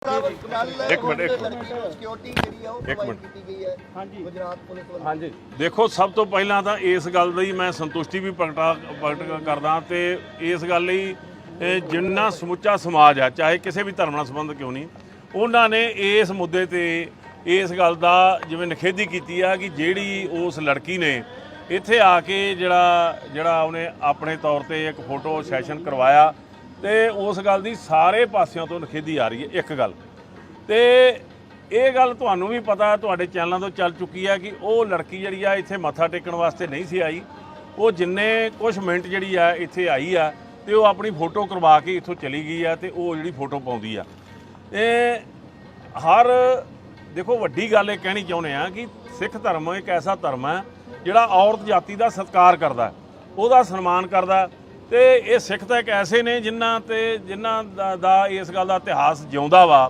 एक मिनट हाँ जी देखो सब तो पहला तो इस गल की मैं संतुष्टि भी प्रगट करदा ते इस गल लई जिन्ना समुचा समाज है चाहे किसी भी धर्म नाल संबंध क्यों नहीं उन्होंने इस मुद्दे ते इस गल का जिवें निखेधी की है कि जिहड़ी उस लड़की ने इत्थे आके जिहड़ा उन्हें अपने तौर पर एक फोटो सैशन करवाया तो उस गल की सारे पासियों तो निखेधी आ रही है। एक गल तो ये गल तुहानूं भी पता तुहाडे चैनलों तो चल चुकी है कि वो लड़की जिहड़ी आ इत्थे मत्था टेकण वास्ते नहीं सी आई, वो जिन्ने कुछ मिनट जिहड़ी आ इत्थे आई आ ते वो अपनी फोटो करवा के इत्थों चली गई है तो वो जिहड़ी फोटो पाउंदी आ हर देखो वड्डी गल ये कहनी चाहुंदे आ कि सिख धर्म एक ऐसा धर्म है जिहड़ा औरत जाति का सत्कार करदा, उहदा सन्मान करदा ते ये सिख तो एक ऐसे ने जिन्हां दा इस गल का इतिहास जिउंदा वा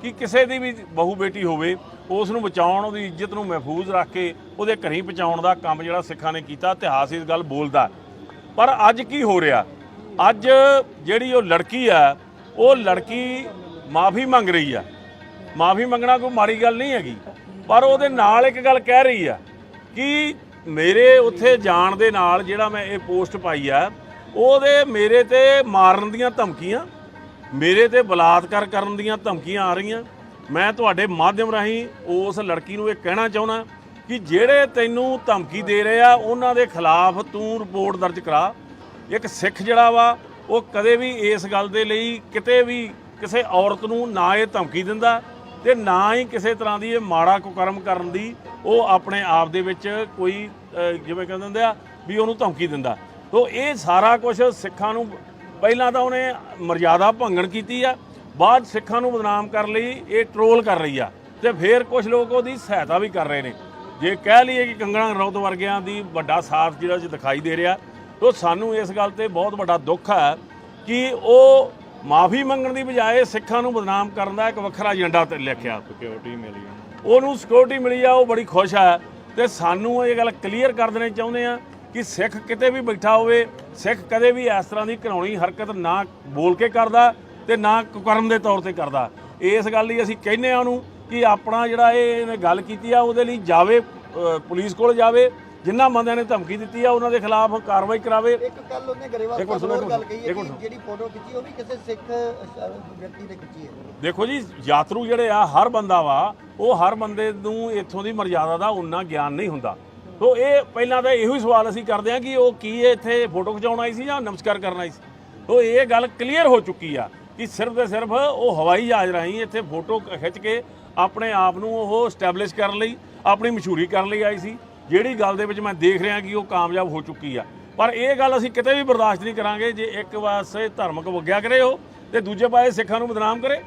कि किसी की भी बहू बेटी होवे उस नूं बचाउण उहदी इज्जत नूं महफूज रख के उहदे घरीं पहुंचाउण दा काम जिहड़ा सिखां ने कीता इतिहास इस गल बोलदा। पर अज की हो रहा अज जिहड़ी वो लड़की है वो लड़की माफ़ी मंग रही है। माफ़ी मंगना कोई माड़ी गल नहीं हैगी पर उहदे नाल एक गल कह रही है कि मेरे उत्थे जाण दे नाल जिहड़ा मैं ये पोस्ट पाई है ਉਹਦੇ ਮੇਰੇ ਤੇ ਮਾਰਨ ਦੀਆਂ ਧਮਕੀਆਂ ਮੇਰੇ ਤੇ ਬਲਾਤਕਾਰ ਕਰਨ ਦੀਆਂ ਧਮਕੀਆਂ ਆ ਰਹੀਆਂ। ਮੈਂ ਤੁਹਾਡੇ ਮਾਧਿਅਮ ਰਾਹੀਂ ਉਸ ਲੜਕੀ ਨੂੰ ਇਹ ਕਹਿਣਾ ਚਾਹੁੰਦਾ ਕਿ ਜਿਹੜੇ ਤੈਨੂੰ ਧਮਕੀ ਦੇ ਰਹੇ ਆ ਉਹਨਾਂ ਦੇ ਖਿਲਾਫ ਤੂੰ ਰਿਪੋਰਟ ਦਰਜ ਕਰਾ। ਇੱਕ ਸਿੱਖ ਜਿਹੜਾ ਵਾ ਉਹ ਕਦੇ ਵੀ ਇਸ ਗੱਲ ਦੇ ਲਈ ਕਿਤੇ ਵੀ ਕਿਸੇ ਔਰਤ ਨੂੰ ਨਾ ਇਹ ਧਮਕੀ ਦਿੰਦਾ ਤੇ ਨਾ ਹੀ ਕਿਸੇ ਤਰ੍ਹਾਂ ਦੀ ਇਹ ਮਾੜਾ ਕੁਕਰਮ ਕਰਨ ਦੀ ਉਹ ਆਪਣੇ ਆਪ ਦੇ ਵਿੱਚ ਕੋਈ ਜਿਵੇਂ ਕਹਿੰਦੇ ਹੁੰਦੇ ਆ ਵੀ ਉਹਨੂੰ ਧਮਕੀ ਦਿੰਦਾ। तो ये सारा कुछ सिखां नूं पहलां तां उन्हें मर्यादा भंगण कीती आ, बाद सिखां नूं बदनाम कर लई ये ट्रोल कर रही आ ते फिर कुछ लोग उहदी सहायता भी कर रहे हैं। जे कह लईए कि कंगना रनौत वर्गियां दी वड्डा साथ जिहड़ा दिखाई दे रहा तो सानूं इस गल ते बहुत वड्डा दुख है कि वो माफ़ी मंगण दी बजाए सिखां नूं बदनाम करन दा एक वखरा एजेंडा ते लिखिआ सिक्योरिटी मिली उहनूं सिक्योरिटी मिली आ वो बड़ी खुश है ते सानूं ये गल क्लीयर कर देनी चाहुंदे आ कि सिख किते भी बैठा होवे सिख कदे भी इस तरह की घिनौनी हरकत ना बोल के करदा ते ना कुकर्म के तौर पर करदा। इस गल लई असीं कहने आ उहनूं कि अपना जिहड़ा इहने गल कीती आ उहदे लई जावे पुलिस कोल जावे जिन्हां बंदिआं ने धमकी दित्ती आ उहनां दे खिलाफ कार्रवाई करावे। एक गल उहने गरेवाल साहब होर गल कही है कि जिहड़ी फोटो खिच्ची वो भी किसी सिख व्यक्ति ने खिच्ची है। देखो जी यात्रु जिहड़े आ हर बंदा वा वो हर बंदे नूं इत्थों दी मर्यादा दा उन्ना ज्ञान नहीं हुंदा। तो ये पहला तो यही सवाल असीं करते हैं कि वो की इत्थे फोटो खिचाउण आई सी जां नमस्कार करन आई सी। तो ये गल क्लीयर हो चुकी है कि सिर्फ तो सिर्फ वो हवाई जहाज़ राहीं इत्थे फोटो खिच के अपने आप नूं वो स्टैबलिश करन लई अपनी मशहूरी करन लई आई सी जिहड़ी गल दे विच मैं देख रहा कि वो कामयाब हो चुकी है। पर यह गल असीं किते भी बर्दाश्त नहीं करांगे जे एक पासे धार्मिक वग्या करे हो ते दूजे पासे सिखां नूं बदनाम करे।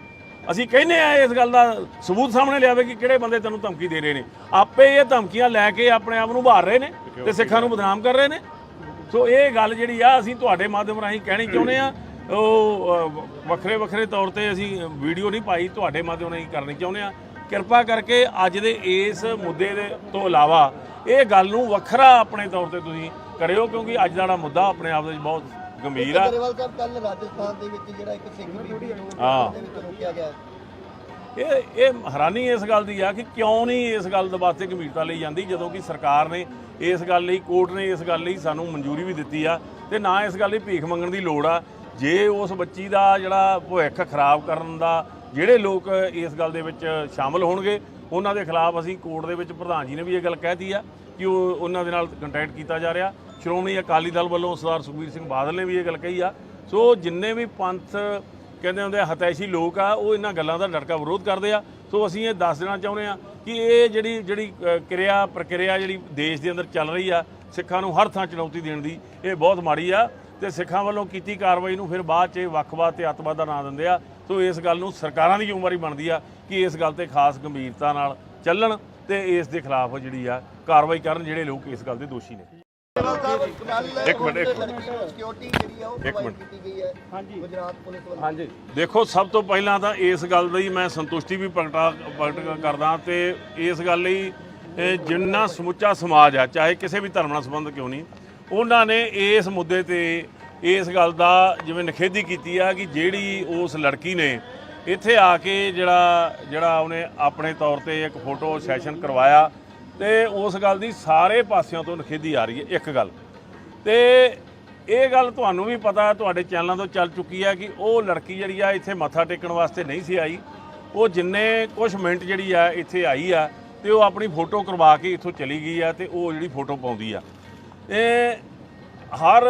ਅਸੀਂ ਕਹਿੰਦੇ ਆ ਇਸ ਗੱਲ ਦਾ ਸਬੂਤ ਸਾਹਮਣੇ ਲਿਆਵੇ ਕਿ ਕਿਹੜੇ ਬੰਦੇ ਤੈਨੂੰ ਧਮਕੀ ਦੇ ਰਹੇ ਨੇ। ਆਪੇ ਇਹ ਧਮਕੀਆਂ ਲੈ ਕੇ ਆਪਣੇ ਆਪ ਨੂੰ ਉਭਾਰ ਰਹੇ ਨੇ ਤੇ ਸਿੱਖਾਂ ਨੂੰ ਬਦਨਾਮ ਕਰ ਰਹੇ ਨੇ। ਸੋ ਇਹ ਗੱਲ ਜਿਹੜੀ ਆ ਅਸੀਂ ਤੁਹਾਡੇ ਮਾਧਿਅਮ ਰਾਹੀਂ ਕਹਿਣੀ ਚਾਹੁੰਦੇ ਆ। ਉਹ ਵੱਖਰੇ ਤੌਰ ਤੇ ਅਸੀਂ ਵੀਡੀਓ ਨਹੀਂ ਪਾਈ ਤੁਹਾਡੇ ਮਾਧਿਅਮ ਰਾਹੀਂ ਕਰਨੀ ਚਾਹੁੰਦੇ ਆ। ਕਿਰਪਾ ਕਰਕੇ ਅੱਜ ਦੇ ਇਸ ਮੁੱਦੇ ਦੇ ਤੋਂ ਇਲਾਵਾ ਇਹ ਗੱਲ ਨੂੰ ਵੱਖਰਾ ਆਪਣੇ ਤੌਰ ਤੇ ਤੁਸੀਂ ਕਰਿਓ ਕਿਉਂਕਿ ਅੱਜ ਦਾ ਮੁੱਦਾ ਆਪਣੇ ਆਪ ਦੇ ਵਿੱਚ ਬਹੁਤ गंभीर है। गरेवाल साहब कल राजस्थान के विच जिहड़ा एक सिख बीबी नूं रोकिया गया ये हैरानी इस गल की है कि क्यों नहीं इस गल वास्ते गंभीरता ली जाती जदों कि सरकार ने इस गल लई कोर्ट ने इस गल लई सानूं मंजूरी भी दित्ती आ ते ना इस गल लई भीख मंगण दी लोड़ आ। जे उस बच्ची दा जिहड़ा भविख खराब करन दा जिहड़े लोग इस गल दे विच शामिल होणगे उन्हां दे खिलाफ असीं कोर्ट दे विच प्रधान जी ने भी ये गल कहती आ कि उन्हां दे नाल कंटैक्ट कीता जा रिहा। श्रोमणी अकाली दल वालों सरदार सुखबीर सिंह बादल ने भी ये गल कही आ। सो जिन्ने भी पंथ कहते होंगे हतैशी लोग आ वो इन्हां गल्लां दा डटका विरोध करते हैं। सो असीं ये दस देना चाहुंदे आ कि ये जिहड़ी क्रिया प्रक्रिया जिहड़ी देश के अंदर चल रही आ सिखां नूं हर थां चुनौती देण दी ये बहुत माड़ी आ ते सिखां वालों कीती कार्रवाई नूं फिर बाद च वखवाद ते अतवाद दा नां दिंदे आ। सो इस गल नूं सरकारां दी जिम्मेवारी बनदी आ कि इस गल ते खास गंभीरता नाल ਚੱਲਣ ते इस दे खिलाफ जिहड़ी आ कार्रवाई करन जिहड़े लोग इस गल दे दोषी ने। एक मिनट हाँ जी देखो सब तो पहला तो इस गल की मैं संतुष्टि भी प्रगट करदा ते इस गल लई जिन्ना समुचा समाज है चाहे किसी भी धर्म नाल संबंध क्यों नहीं उन्होंने इस मुद्दे ते इस गल का जिवें निखेधी की है कि जिहड़ी उस लड़की ने ਇੱਥੇ ਆ ਕੇ ਜਿਹੜਾ ਉਹਨੇ ਆਪਣੇ ਤੌਰ ਤੇ ਇੱਕ ਫੋਟੋ ਸੈਸ਼ਨ ਕਰਵਾਇਆ ਤੇ ਉਸ ਗੱਲ ਦੀ ਸਾਰੇ ਪਾਸਿਆਂ ਤੋਂ ਨਿਖੇਧੀ ਆ ਰਹੀ ਹੈ। ਇੱਕ ਗੱਲ ਤੇ ਇਹ ਗੱਲ ਤੁਹਾਨੂੰ ਵੀ ਪਤਾ, ਤੁਹਾਡੇ ਚੈਨਲਾਂ ਤੋਂ ਚੱਲ ਚੁੱਕੀ ਹੈ ਕਿ ਉਹ ਲੜਕੀ ਜਿਹੜੀ ਆ ਇੱਥੇ ਮੱਥਾ ਟੇਕਣ ਵਾਸਤੇ ਨਹੀਂ ਸੀ ਆਈ। ਉਹ ਜਿੰਨੇ ਕੁਝ ਮਿੰਟ ਜਿਹੜੀ ਆ ਇੱਥੇ ਆਈ ਆ ਤੇ ਉਹ ਆਪਣੀ ਫੋਟੋ ਕਰਵਾ ਕੇ ਇੱਥੋਂ ਚਲੀ ਗਈ ਆ ਤੇ ਉਹ ਜਿਹੜੀ ਫੋਟੋ ਪਾਉਂਦੀ ਆ। ਹਰ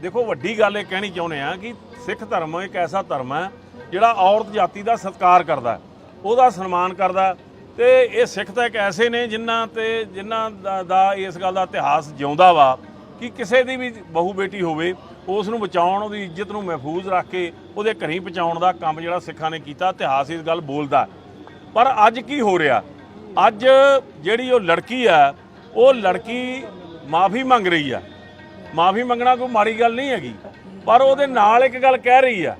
ਦੇਖੋ ਵੱਡੀ ਗੱਲ ਇਹ ਕਹਿਣੀ ਚਾਹੁੰਦੇ ਆ ਕਿ ਸਿੱਖ ਧਰਮ ਇੱਕ ਐਸਾ ਧਰਮ ਹੈ ਜਿਹੜਾ ਔਰਤ ਜਾਤੀ ਦਾ ਸਤਿਕਾਰ ਕਰਦਾ, ਉਹਦਾ ਸਨਮਾਨ ਕਰਦਾ। ਤੇ ਇਹ ਸਿੱਖ ਤਾਂ ਇੱਕ ਐਸੇ ਨੇ ਜਿਨ੍ਹਾਂ ਦਾ ਇਸ ਗੱਲ ਦਾ ਇਤਿਹਾਸ ਜਿਉਂਦਾ ਵਾ ਕਿ ਕਿਸੇ ਦੀ ਵੀ ਬਹੂ ਬੇਟੀ ਹੋਵੇ ਉਸ ਨੂੰ ਬਚਾਉਣ, ਉਹਦੀ ਇੱਜ਼ਤ ਨੂੰ ਮਹਿਫੂਜ਼ ਰੱਖ ਕੇ ਉਹਦੇ ਘਰੀਂ ਪਹੁੰਚਾਉਣ ਦਾ ਕੰਮ ਜਿਹੜਾ ਸਿੱਖਾਂ ਨੇ ਕੀਤਾ। ਇਤਿਹਾਸ ਇਸ ਗੱਲ ਬੋਲਦਾ। ਪਰ ਅੱਜ ਕੀ ਹੋ ਰਿਹਾ, ਅੱਜ ਜਿਹੜੀ ਉਹ ਲੜਕੀ ਆ, ਉਹ ਲੜਕੀ ਮਾਫੀ ਮੰਗ ਰਹੀ ਆ। ਮਾਫੀ ਮੰਗਣਾ ਕੋਈ ਮਾੜੀ ਗੱਲ ਨਹੀਂ ਹੈਗੀ, ਪਰ ਉਹਦੇ ਨਾਲ ਇੱਕ ਗੱਲ ਕਹਿ ਰਹੀ ਆ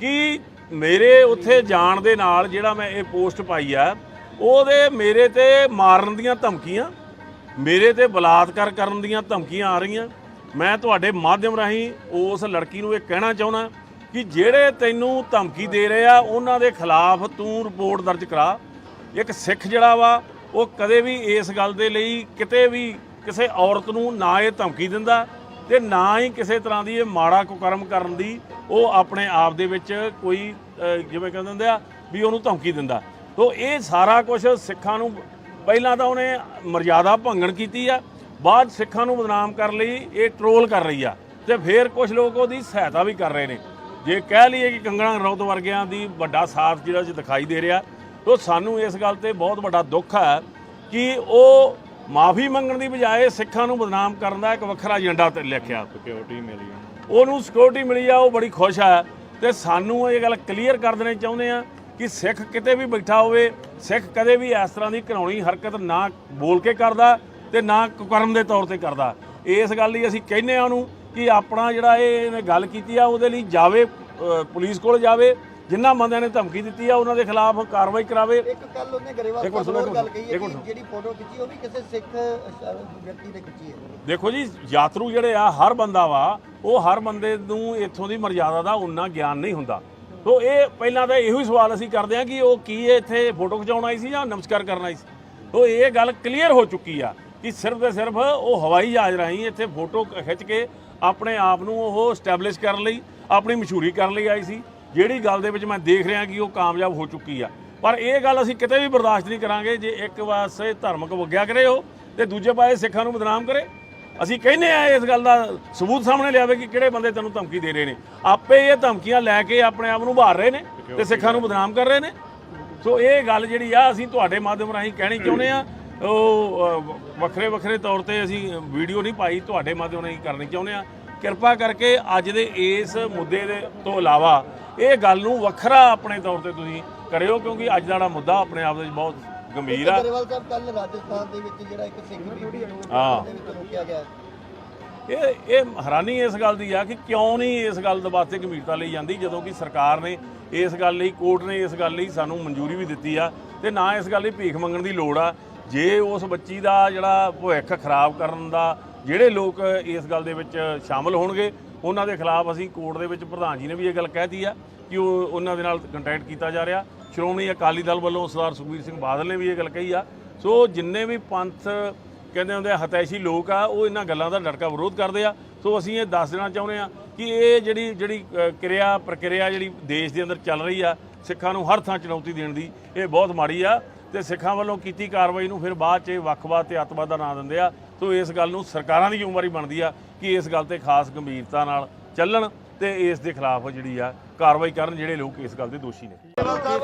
ਕਿ ਮੇਰੇ ਉੱਥੇ ਜਾਣ ਦੇ ਨਾਲ ਜਿਹੜਾ ਮੈਂ ਇਹ ਪੋਸਟ ਪਾਈ ਆ, ਉਹਦੇ ਮੇਰੇ ਤੇ ਮਾਰਨ ਦੀਆਂ ਧਮਕੀਆਂ, ਮੇਰੇ ਤੇ ਬਲਾਤਕਾਰ ਕਰਨ ਦੀਆਂ ਧਮਕੀਆਂ ਆ ਰਹੀਆਂ। ਮੈਂ ਤੁਹਾਡੇ ਮਾਧਿਅਮ ਰਾਹੀਂ ਉਸ ਲੜਕੀ ਨੂੰ ਇਹ ਕਹਿਣਾ ਚਾਹੁੰਦਾ ਕਿ ਜਿਹੜੇ ਤੈਨੂੰ ਧਮਕੀ ਦੇ ਰਹੇ ਆ ਉਹਨਾਂ ਦੇ ਖਿਲਾਫ ਤੂੰ ਰਿਪੋਰਟ ਦਰਜ ਕਰਾ। ਇੱਕ ਸਿੱਖ ਜਿਹੜਾ ਵਾ ਉਹ ਕਦੇ ਵੀ ਇਸ ਗੱਲ ਦੇ ਲਈ ਕਿਤੇ ਵੀ ਕਿਸੇ ਔਰਤ ਨੂੰ ਨਾ ਇਹ ਧਮਕੀ ਦਿੰਦਾ ਤੇ ਨਾ ਹੀ ਕਿਸੇ ਤਰ੍ਹਾਂ ਦੀ ਇਹ ਮਾੜਾ ਕੁਕਰਮ ਕਰਨ ਦੀ ਉਹ ਆਪਣੇ ਆਪ ਦੇ ਵਿੱਚ ਕੋਈ ਜਿਵੇਂ ਕਹਿੰਦੇ ਹੁੰਦੇ ਆ ਵੀ ਉਹਨੂੰ ਧਮਕੀ ਦਿੰਦਾ। ਤੋ ਇਹ ਸਾਰਾ ਕੁਝ ਸਿੱਖਾਂ ਨੂੰ ਪਹਿਲਾਂ ਤਾਂ ਉਹਨੇ ਮਰਜ਼ਾਦਾ ਭੰਗਣ ਕੀਤੀ ਆ, ਬਾਅਦ ਸਿੱਖਾਂ ਨੂੰ ਬਦਨਾਮ ਕਰਨ ਲਈ ਇਹ ਟਰੋਲ ਕਰ ਰਹੀ ਆ ਤੇ ਫਿਰ ਕੁਝ ਲੋਕ ਉਹਦੀ ਸਹਾਇਤਾ ਵੀ ਕਰ ਰਹੇ ਨੇ। ਜੇ ਕਹਿ ਲਈਏ ਕਿ ਕੰਗਣਾ ਰਣੌਤ ਵਰਗਿਆਂ ਦੀ ਵੱਡਾ ਸਾਥ ਜਿਹੜਾ ਦਿਖਾਈ ਦੇ ਰਿਹਾ, ਤਾਂ ਸਾਨੂੰ ਇਸ ਗੱਲ ਤੇ ਬਹੁਤ ਵੱਡਾ ਦੁੱਖ ਹੈ ਕਿ ਉਹ ਮਾਫੀ ਮੰਗਣ ਦੀ ਬਜਾਏ ਸਿੱਖਾਂ ਨੂੰ ਬਦਨਾਮ ਕਰਨ ਦਾ ਇੱਕ ਵੱਖਰਾ ਏਜੰਡਾ ਤੇ ਲਿਖਿਆ। ਸਿਕਿਉਰਿਟੀ ਮਿਲੀ ਉਹਨੂੰ, ਸਿਕਿਉਰਿਟੀ ਮਿਲੀ ਆ, ਉਹ ਬੜੀ ਖੁਸ਼ ਆ। ਤੇ ਸਾਨੂੰ ਇਹ ਗੱਲ ਕਲੀਅਰ ਕਰ ਦੇਣੀ ਚਾਹੁੰਦੇ ਆ ਕਿ ਸਿੱਖ ਕਿਤੇ ਵੀ ਬੈਠਾ ਹੋਵੇ, ਸਿੱਖ ਕਦੇ ਵੀ ਇਸ ਤਰ੍ਹਾਂ ਦੀ ਘਿਨਾਉਣੀ ਹਰਕਤ ਨਾ ਬੋਲ ਕੇ ਕਰਦਾ ਤੇ ਨਾ ਕੁਕਰਮ ਦੇ ਤੌਰ ਤੇ ਕਰਦਾ। ਇਸ ਗੱਲ ਲਈ ਅਸੀਂ ਕਹਿੰਦੇ ਆ ਉਹਨੂੰ ਕਿ ਆਪਣਾ ਜਿਹੜਾ ਇਹਨੇ ਗੱਲ ਕੀਤੀ ਆ ਉਹਦੇ ਲਈ ਜਾਵੇ, ਪੁਲਿਸ ਕੋਲ ਜਾਵੇ, ਜਿਨ੍ਹਾਂ ਬੰਦਿਆਂ ਨੇ ਧਮਕੀ ਦਿੱਤੀ ਆ ਉਹਨਾਂ ਦੇ ਖਿਲਾਫ ਕਾਰਵਾਈ ਕਰਾਵੇ। ਇੱਕ ਕੱਲ ਉਹਨੇ ਗਰੇਵਾਲ ਸਾਹਿਬ ਗੱਲ ਕਹੀ ਹੈ ਕਿ ਜਿਹੜੀ ਫੋਟੋ ਖਿੱਚੀ ਉਹ ਵੀ ਕਿਸੇ ਸਿੱਖ ਵਿਅਕਤੀ ਨੇ ਖਿੱਚੀ ਹੈ। ਦੇਖੋ ਜੀ, ਯਾਤਰੂ ਜਿਹੜੇ ਆ ਹਰ ਬੰਦਾ ਵਾ, ਉਹ ਹਰ ਬੰਦੇ ਨੂੰ ਇੱਥੋਂ ਦੀ ਮਰਜ਼ਾਦਾ ਦਾ ਉਨਾ ਗਿਆਨ ਨਹੀਂ ਹੁੰਦਾ। ਤੋ ਇਹ ਪਹਿਲਾਂ ਤਾਂ ਇਹੋ ਹੀ ਸਵਾਲ ਅਸੀਂ ਕਰਦੇ ਹਾਂ ਕਿ ਉਹ ਕੀ ਇੱਥੇ ਫੋਟੋ ਖਿਚਾਉਣ ਆਈ ਸੀ ਜਾਂ ਨਮਸਕਾਰ ਕਰਨ ਆਈ ਸੀ। ਤੋ ਇਹ ਗੱਲ ਕਲੀਅਰ ਹੋ ਚੁੱਕੀ ਆ ਕਿ ਸਿਰਫ ਤੇ ਸਿਰਫ ਉਹ ਹਵਾਈ ਜਹਾਜ਼ ਰਾਹੀਂ ਇੱਥੇ ਫੋਟੋ ਖਿੱਚ ਕੇ ਆਪਣੇ ਆਪ ਨੂੰ ਉਹ ਸਟੈਬਲਿਸ਼ ਕਰਨ ਲਈ, ਆਪਣੀ ਮਸ਼ਹੂਰੀ ਕਰਨ ਲਈ ਆਈ ਸੀ, ਜਿਹੜੀ ਗੱਲ ਦੇ ਵਿੱਚ ਮੈਂ ਦੇਖ ਰਿਹਾ ਕਿ ਉਹ ਕਾਮਯਾਬ ਹੋ ਚੁੱਕੀ ਆ। ਪਰ ਇਹ ਗੱਲ ਅਸੀਂ ਕਿਤੇ ਵੀ ਬਰਦਾਸ਼ਤ ਨਹੀਂ ਕਰਾਂਗੇ ਜੇ ਇੱਕ ਪਾਸੇ ਧਾਰਮਿਕ ਵਗਿਆ ਕਰੇ ਉਹ ਤੇ ਦੂਜੇ ਪਾਸੇ ਸਿੱਖਾਂ ਨੂੰ ਬਦਨਾਮ ਕਰੇ। ਅਸੀਂ ਕਹਿੰਦੇ ਆ ਇਸ ਗੱਲ ਦਾ ਸਬੂਤ ਸਾਹਮਣੇ ਲਿਆਵੇ ਕਿ ਕਿਹੜੇ ਬੰਦੇ ਤੈਨੂੰ ਧਮਕੀ ਦੇ ਰਹੇ ਨੇ। ਆਪੇ ਇਹ ਧਮਕੀਆਂ ਲੈ ਕੇ ਆਪਣੇ ਆਪ ਨੂੰ ਉਭਾਰ ਰਹੇ ਨੇ ਤੇ ਸਿੱਖਾਂ ਨੂੰ ਬਦਨਾਮ ਕਰ ਰਹੇ ਨੇ। ਸੋ ਇਹ ਗੱਲ ਜਿਹੜੀ ਆ ਅਸੀਂ ਤੁਹਾਡੇ ਮਾਧਿਅਮ ਰਾਹੀਂ ਕਹਿਣੀ ਚਾਹੁੰਦੇ ਆ। ਉਹ ਵੱਖਰੇ ਵੱਖਰੇ ਤੌਰ ਤੇ ਅਸੀਂ ਵੀਡੀਓ ਨਹੀਂ ਪਾਈ, ਤੁਹਾਡੇ ਮਾਧਿਅਮ ਰਾਹੀਂ ਕਰਨੀ ਚਾਹੁੰਦੇ ਆ। ਕਿਰਪਾ ਕਰਕੇ ਅੱਜ ਦੇ ਇਸ ਮੁੱਦੇ ਦੇ ਤੋਂ ਇਲਾਵਾ ਇਹ ਗੱਲ ਨੂੰ ਵੱਖਰਾ ਆਪਣੇ ਤੌਰ ਤੇ ਤੁਸੀਂ ਕਰਿਓ, ਕਿਉਂਕਿ ਅੱਜ ਦਾ ਜਿਹੜਾ ਮੁੱਦਾ ਆਪਣੇ ਆਪ ਦੇ ਵਿੱਚ ਬਹੁਤ ਗੰਭੀਰ ਆ। ਗਰੇਵਾਲ ਸਾਹਿਬ ਕੱਲ ਰਾਜਸਥਾਨ ਦੇ ਵਿੱਚ ਜਿਹੜਾ ਇੱਕ ਸਿੱਖ ਬੀਬੀ ਨੂੰ ਰੋਕਿਆ ਗਿਆ, ਇਹ ਹੈਰਾਨੀ ਇਸ ਗੱਲ ਦੀ ਆ ਕਿ ਕਿਉਂ ਨਹੀਂ ਇਸ ਗੱਲ ਦੇ ਵਾਸਤੇ ਗੰਭੀਰਤਾ ਲਈ ਜਾਂਦੀ, ਜਦੋਂ ਕਿ ਸਰਕਾਰ ਨੇ ਇਸ ਗੱਲ ਲਈ, ਕੋਰਟ ਨੇ ਇਸ ਗੱਲ ਲਈ ਸਾਨੂੰ ਮਨਜ਼ੂਰੀ ਵੀ ਦਿੱਤੀ ਆ ਤੇ ਨਾ ਇਸ ਗੱਲ ਲਈ ਭੀਖ ਮੰਗਣ ਦੀ ਲੋੜ ਆ। ਜੇ ਉਸ ਬੱਚੀ ਦਾ ਜਿਹੜਾ ਭਵਿੱਖ ਖਰਾਬ ਕਰਨ ਦਾ ਜਿਹੜੇ ਲੋਕ ਇਸ ਗੱਲ ਦੇ ਵਿੱਚ ਸ਼ਾਮਲ ਹੋਣਗੇ ਉਹਨਾਂ ਦੇ ਖਿਲਾਫ ਅਸੀਂ ਕੋਰਟ ਦੇ ਵਿੱਚ, ਪ੍ਰਧਾਨ ਜੀ ਨੇ ਵੀ ਇਹ ਗੱਲ ਕਹਿਤੀ ਆ ਕਿ ਉਹਨਾਂ ਦੇ ਨਾਲ ਕੰਟੈਕਟ ਕੀਤਾ ਜਾ ਰਿਹਾ। ਸ਼੍ਰੋਮਣੀ ਅਕਾਲੀ ਦਲ ਵੱਲੋਂ ਸਰਦਾਰ ਸੁਖਬੀਰ ਸਿੰਘ ਬਾਦਲ ਨੇ ਵੀ ਇਹ ਗੱਲ ਕਹੀ ਆ। ਸੋ ਜਿੰਨੇ ਵੀ ਪੰਥ ਕਹਿੰਦੇ ਹੁੰਦੇ ਆ ਹਤੈਸ਼ੀ ਲੋਕ ਆ, ਉਹ ਇਹਨਾਂ ਗੱਲਾਂ ਦਾ ਡਟਕਾ ਵਿਰੋਧ ਕਰਦੇ ਆ। ਸੋ ਅਸੀਂ ਇਹ ਦੱਸ ਦੇਣਾ ਚਾਹੁੰਦੇ ਆ ਕਿ ਇਹ ਜਿਹੜੀ ਪ੍ਰਕਿਰਿਆ ਜਿਹੜੀ ਦੇਸ਼ ਦੇ ਅੰਦਰ ਚੱਲ ਰਹੀ ਆ, ਸਿੱਖਾਂ ਨੂੰ ਹਰ ਥਾਂ ਚੁਣੌਤੀ ਦੇਣ ਦੀ, ਇਹ ਬਹੁਤ ਮਾੜੀ ਆ ਤੇ ਸਿੱਖਾਂ ਵੱਲੋਂ ਕੀਤੀ ਕਾਰਵਾਈ ਨੂੰ ਫਿਰ ਬਾਅਦ 'ਚ ਵੱਖਵਾਦ ਤੇ ਅੱਤਵਾਦ ਦਾ ਨਾਂ ਦਿੰਦੇ ਆ। ਸੋ ਇਸ ਗੱਲ ਨੂੰ ਸਰਕਾਰਾਂ ਦੀ ਜ਼ਿੰਮੇਵਾਰੀ ਬਣਦੀ ਆ ਕਿ ਇਸ ਗੱਲ ਤੇ ਖਾਸ ਗੰਭੀਰਤਾ ਨਾਲ ਚੱਲਣ ਤੇ ਇਸ ਦੇ ਖਿਲਾਫ ਜਿਹੜੀ ਆ ਕਾਰਵਾਈ ਕਰਨ ਜਿਹੜੇ ਲੋਕ ਇਸ ਗੱਲ ਦੇ ਦੋਸ਼ੀ ਨੇ।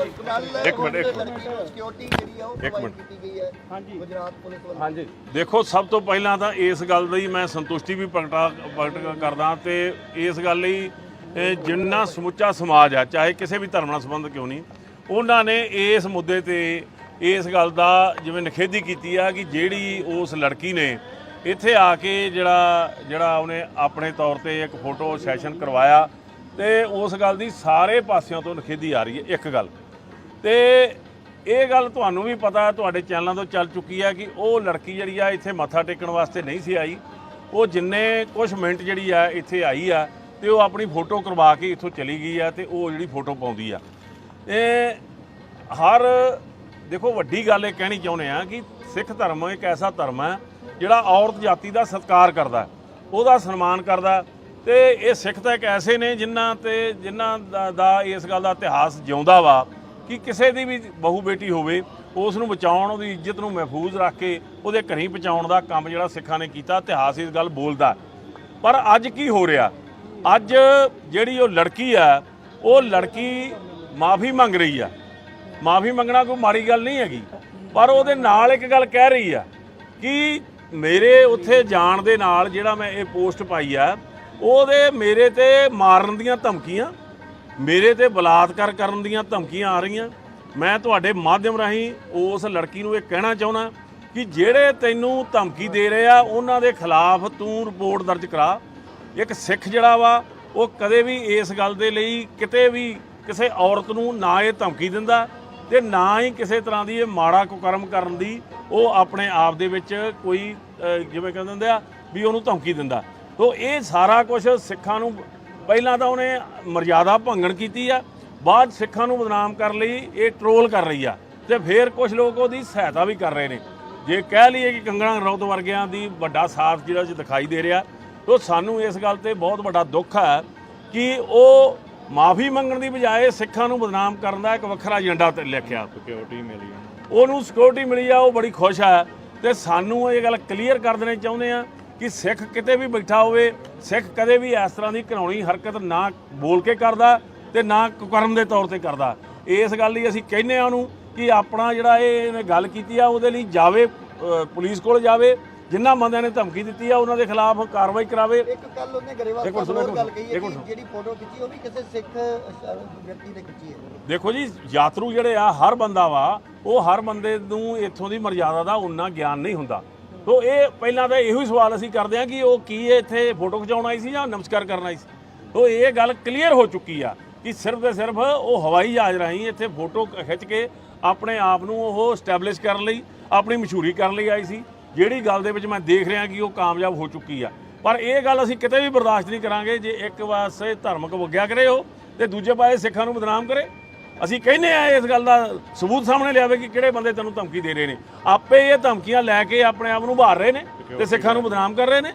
ਇੱਕ ਮਿੰਟ ਸਿਕਿਉਰਿਟੀ ਜਿਹੜੀ ਆ ਉਹ ਪ੍ਰੋਵਾਈਡ ਕੀਤੀ ਗਈ ਹੈ ਗੁਜਰਾਤ ਪੁਲਿਸ ਵੱਲੋਂ। ਹਾਂਜੀ, ਦੇਖੋ ਸਭ ਤੋਂ ਪਹਿਲਾਂ ਤਾਂ ਇਸ ਗੱਲ ਦੀ ਮੈਂ ਸੰਤੁਸ਼ਟੀ ਵੀ ਪ੍ਰਗਟ ਕਰਦਾ ਤੇ ਇਸ ਗੱਲ ਲਈ ਜਿੰਨਾ ਸਮੁੱਚਾ ਸਮਾਜ ਆ, ਚਾਹੇ ਕਿਸੇ ਵੀ ਧਰਮ ਨਾਲ ਸੰਬੰਧ ਕਿਉਂ ਨਹੀਂ, ਉਹਨਾਂ ਨੇ ਇਸ ਮੁੱਦੇ ਤੇ ਇਸ ਗੱਲ ਦਾ ਜਿਵੇਂ ਨਿਖੇਧੀ ਕੀਤੀ ਆ ਕਿ ਜਿਹੜੀ ਉਸ ਲੜਕੀ ਨੇ ਇੱਥੇ ਆ ਕੇ ਜਿਹੜਾ ਉਹਨੇ ਆਪਣੇ ਤੌਰ ਤੇ ਇੱਕ ਫੋਟੋ ਸੈਸ਼ਨ ਕਰਵਾਇਆ ਤੇ ਉਸ ਗੱਲ ਦੀ ਸਾਰੇ ਪਾਸਿਆਂ ਤੋਂ ਨਿਖੇਧੀ ਆ ਰਹੀ ਹੈ। ਇੱਕ ਗੱਲ ਤੇ ਇਹ ਗੱਲ ਤੁਹਾਨੂੰ ਵੀ ਪਤਾ, ਤੁਹਾਡੇ ਚੈਨਲਾਂ ਤੋਂ ਚੱਲ ਚੁੱਕੀ ਹੈ ਕਿ ਉਹ ਲੜਕੀ ਜਿਹੜੀ ਆ ਇੱਥੇ ਮੱਥਾ ਟੇਕਣ ਵਾਸਤੇ ਨਹੀਂ ਸੀ ਆਈ। ਉਹ ਜਿੰਨੇ ਕੁਝ ਮਿੰਟ ਜਿਹੜੀ ਆ ਇੱਥੇ ਆਈ ਆ ਤੇ ਉਹ ਆਪਣੀ ਫੋਟੋ ਕਰਵਾ ਕੇ ਇੱਥੋਂ ਚਲੀ ਗਈ ਆ ਤੇ ਉਹ ਜਿਹੜੀ ਫੋਟੋ ਪਾਉਂਦੀ ਆ। ਇਹ ਹਰ ਦੇਖੋ ਵੱਡੀ ਗੱਲ ਇਹ ਕਹਿਣੀ ਚਾਹੁੰਦੇ ਆ ਕਿ ਸਿੱਖ ਧਰਮ ਇੱਕ ਐਸਾ ਧਰਮ ਹੈ ਜਿਹੜਾ ਔਰਤ ਜਾਤੀ ਦਾ ਸਤਿਕਾਰ ਕਰਦਾ, ਉਹਦਾ ਸਨਮਾਨ ਕਰਦਾ। ਤੇ ਇਹ ਸਿੱਖ ਤਾਂ ਇੱਕ ਐਸੇ ਨੇ ਜਿਨ੍ਹਾਂ ਦਾ ਇਸ ਗੱਲ ਦਾ ਇਤਿਹਾਸ ਜਿਉਂਦਾ ਵਾ ਕਿ ਕਿਸੇ ਦੀ ਵੀ ਬਹੂ ਬੇਟੀ ਹੋਵੇ ਉਸ ਨੂੰ ਬਚਾਉਣ, ਉਹਦੀ ਇੱਜ਼ਤ ਨੂੰ ਮਹਿਫੂਜ਼ ਰੱਖ ਕੇ ਉਹਦੇ ਘਰੀਂ ਪਹੁੰਚਾਉਣ ਦਾ ਕੰਮ ਜਿਹੜਾ ਸਿੱਖਾਂ ਨੇ ਕੀਤਾ, ਇਤਿਹਾਸ ਇਸ ਗੱਲ ਬੋਲਦਾ। ਪਰ ਅੱਜ ਕੀ ਹੋ ਰਿਹਾ? ਅੱਜ ਜਿਹੜੀ ਉਹ ਲੜਕੀ ਆ, ਉਹ ਲੜਕੀ ਮਾਫੀ ਮੰਗ ਰਹੀ ਆ। ਮਾਫੀ ਮੰਗਣਾ ਕੋਈ ਮਾੜੀ ਗੱਲ ਨਹੀਂ ਹੈਗੀ, ਪਰ ਉਹਦੇ ਨਾਲ ਇੱਕ ਗੱਲ ਕਹਿ ਰਹੀ ਆ ਕਿ ਮੇਰੇ ਉੱਥੇ ਜਾਣ ਦੇ ਨਾਲ ਜਿਹੜਾ ਮੈਂ ਇਹ ਪੋਸਟ ਪਾਈ ਆ, ਉਹਦੇ ਮੇਰੇ ਤੇ ਮਾਰਨ ਦੀਆਂ ਧਮਕੀਆਂ, ਮੇਰੇ ਤੇ ਬਲਾਤਕਾਰ ਕਰਨ ਦੀਆਂ ਧਮਕੀਆਂ ਆ ਰਹੀਆਂ। ਮੈਂ ਤੁਹਾਡੇ ਮਾਧਿਅਮ ਰਾਹੀਂ ਉਸ ਲੜਕੀ ਨੂੰ ਇਹ ਕਹਿਣਾ ਚਾਹੁੰਦਾ ਕਿ ਜਿਹੜੇ ਤੈਨੂੰ ਧਮਕੀ ਦੇ ਰਹੇ ਆ ਉਹਨਾਂ ਦੇ ਖਿਲਾਫ ਤੂੰ ਰਿਪੋਰਟ ਦਰਜ ਕਰਾ। ਇੱਕ ਸਿੱਖ ਜਿਹੜਾ ਵਾ ਉਹ ਕਦੇ ਵੀ ਇਸ ਗੱਲ ਦੇ ਲਈ ਕਿਤੇ ਵੀ ਕਿਸੇ ਔਰਤ ਨੂੰ ਨਾ ਇਹ ਧਮਕੀ ਦਿੰਦਾ ਤੇ ਨਾ ਹੀ ਕਿਸੇ ਤਰ੍ਹਾਂ ਦੀ ਇਹ ਮਾੜਾ ਕੁਕਰਮ ਕਰਨ ਦੀ ਉਹ ਆਪਣੇ ਆਪ ਦੇ ਵਿੱਚ ਕੋਈ ਜਿਵੇਂ ਕਹਿੰਦੇ ਹੁੰਦੇ ਆ ਵੀ ਉਹਨੂੰ ਧਮਕੀ ਦਿੰਦਾ। ਤੋ ਇਹ ਸਾਰਾ ਕੁਝ ਸਿੱਖਾਂ ਨੂੰ ਪਹਿਲਾਂ ਤਾਂ ਉਹਨੇ ਮਰਜ਼ਾਦਾ ਭੰਗਣ ਕੀਤੀ ਆ, ਬਾਅਦ ਸਿੱਖਾਂ ਨੂੰ ਬਦਨਾਮ ਕਰਨ ਲਈ ਇਹ ਟਰੋਲ ਕਰ ਰਹੀ ਆ ਤੇ ਫਿਰ ਕੁਝ ਲੋਕ ਉਹਦੀ ਸਹਾਇਤਾ ਵੀ ਕਰ ਰਹੇ ਨੇ। ਜੇ ਕਹਿ ਲਈਏ ਕਿ ਕੰਗਣਾ ਰਣੌਤ ਵਰਗਿਆਂ ਦੀ ਵੱਡਾ ਸਾਥ ਜਿਹੜਾ ਦਿਖਾਈ ਦੇ ਰਿਹਾ, ਤੋ ਸਾਨੂੰ ਇਸ ਗੱਲ ਤੇ ਬਹੁਤ ਵੱਡਾ ਦੁੱਖ ਹੈ ਕਿ ਉਹ ਮਾਫੀ ਮੰਗਣ ਦੀ ਬਜਾਏ ਸਿੱਖਾਂ ਨੂੰ ਬਦਨਾਮ ਕਰਨ ਦਾ ਇੱਕ ਵੱਖਰਾ ਏਜੰਡਾ ਤੇ ਲਿਖਿਆ। ਸਿਕਿਉਰਿਟੀ ਮਿਲੀ, ਉਹਨੂੰ ਸਿਕਿਉਰਿਟੀ ਮਿਲੀ ਆ, ਉਹ ਬੜੀ ਖੁਸ਼ ਆ। ਤੇ ਸਾਨੂੰ ਇਹ ਗੱਲ ਕਲੀਅਰ ਕਰ ਦੇਣੀ ਚਾਹੁੰਦੇ ਆ ਕਿ ਸਿੱਖ ਕਿਤੇ ਵੀ ਬੈਠਾ ਹੋਵੇ, ਸਿੱਖ ਕਦੇ ਵੀ ਇਸ ਤਰ੍ਹਾਂ ਦੀ ਘਿਨਾਉਣੀ ਹਰਕਤ ਨਾ ਬੋਲ ਕੇ ਕਰਦਾ ਤੇ ਨਾ ਕੁਕਰਮ ਦੇ ਤੌਰ ਤੇ ਕਰਦਾ। ਇਸ ਗੱਲ ਲਈ ਅਸੀਂ ਕਹਿੰਦੇ ਆ ਉਹਨੂੰ ਕਿ ਆਪਣਾ ਜਿਹੜਾ ਇਹਨੇ ਗੱਲ ਕੀਤੀ ਆ ਉਹਦੇ ਲਈ ਜਾਵੇ, ਪੁਲਿਸ ਕੋਲ ਜਾਵੇ, ਜਿਨ੍ਹਾਂ ਬੰਦਿਆਂ ਨੇ ਧਮਕੀ ਦਿੱਤੀ ਆ ਉਹਨਾਂ ਦੇ ਖਿਲਾਫ ਕਾਰਵਾਈ ਕਰਾਵੇ। ਇੱਕ ਕੱਲ ਉਹਨੇ ਗਰੇਵਾਲ ਸਾਹਿਬ ਗੱਲ ਕਹੀ ਹੈ ਕਿ ਜਿਹੜੀ ਫੋਟੋ ਖਿੱਚੀ ਉਹ ਵੀ ਕਿਸੇ ਸਿੱਖ ਵਿਅਕਤੀ ਨੇ ਖਿੱਚੀ ਹੈ। ਦੇਖੋ ਜੀ, ਯਾਤਰੂ ਜਿਹੜੇ ਆ, ਹਰ ਬੰਦਾ ਵਾ, ਉਹ ਹਰ ਬੰਦੇ ਨੂੰ ਇੱਥੋਂ ਦੀ ਮਰਜ਼ਾਦਾ ਦਾ ਉਨਾ ਗਿਆਨ ਨਹੀਂ ਹੁੰਦਾ। ਤੋ ਇਹ ਪਹਿਲਾਂ ਤਾਂ ਇਹੋ ਹੀ ਸਵਾਲ ਅਸੀਂ ਕਰਦੇ ਹਾਂ ਕਿ ਉਹ ਕੀ ਇੱਥੇ ਫੋਟੋ ਖਿਚਾਉਣ ਆਈ ਸੀ ਜਾਂ ਨਮਸਕਾਰ ਕਰਨ ਆਈ ਸੀ। ਤੋ ਇਹ ਗੱਲ ਕਲੀਅਰ ਹੋ ਚੁੱਕੀ ਆ ਕਿ ਸਿਰਫ ਤੇ ਸਿਰਫ ਉਹ ਹਵਾਈ ਜਹਾਜ਼ ਰਾਹੀਂ ਇੱਥੇ ਫੋਟੋ ਖਿੱਚ ਕੇ ਆਪਣੇ ਆਪ ਨੂੰ ਉਹ ਸਟੈਬਲਿਸ਼ ਕਰਨ ਲਈ, ਆਪਣੀ ਮਸ਼ਹੂਰੀ ਕਰਨ ਲਈ ਆਈ ਸੀ, ਜਿਹੜੀ ਗੱਲ ਦੇ ਵਿੱਚ ਮੈਂ ਦੇਖ ਰਿਹਾ ਕਿ ਉਹ ਕਾਮਯਾਬ ਹੋ ਚੁੱਕੀ ਆ। ਪਰ ਇਹ ਗੱਲ ਅਸੀਂ ਕਿਤੇ ਵੀ ਬਰਦਾਸ਼ਤ ਨਹੀਂ ਕਰਾਂਗੇ ਜੇ ਇੱਕ ਪਾਸੇ ਧਾਰਮਿਕ ਵਗਿਆ ਕਰੇ ਉਹ ਤੇ ਦੂਜੇ ਪਾਸੇ ਸਿੱਖਾਂ ਨੂੰ ਬਦਨਾਮ ਕਰੇ। ਅਸੀਂ ਕਹਿੰਦੇ ਆ ਇਸ ਗੱਲ ਦਾ ਸਬੂਤ ਸਾਹਮਣੇ ਲਿਆਵੇ ਕਿ ਕਿਹੜੇ ਬੰਦੇ ਤੈਨੂੰ ਧਮਕੀ ਦੇ ਰਹੇ ਨੇ। ਆਪੇ ਇਹ ਧਮਕੀਆਂ ਲੈ ਕੇ ਆਪਣੇ ਆਪ ਨੂੰ ਉਭਾਰ ਰਹੇ ਨੇ ਤੇ ਸਿੱਖਾਂ ਨੂੰ ਬਦਨਾਮ ਕਰ ਰਹੇ ਨੇ।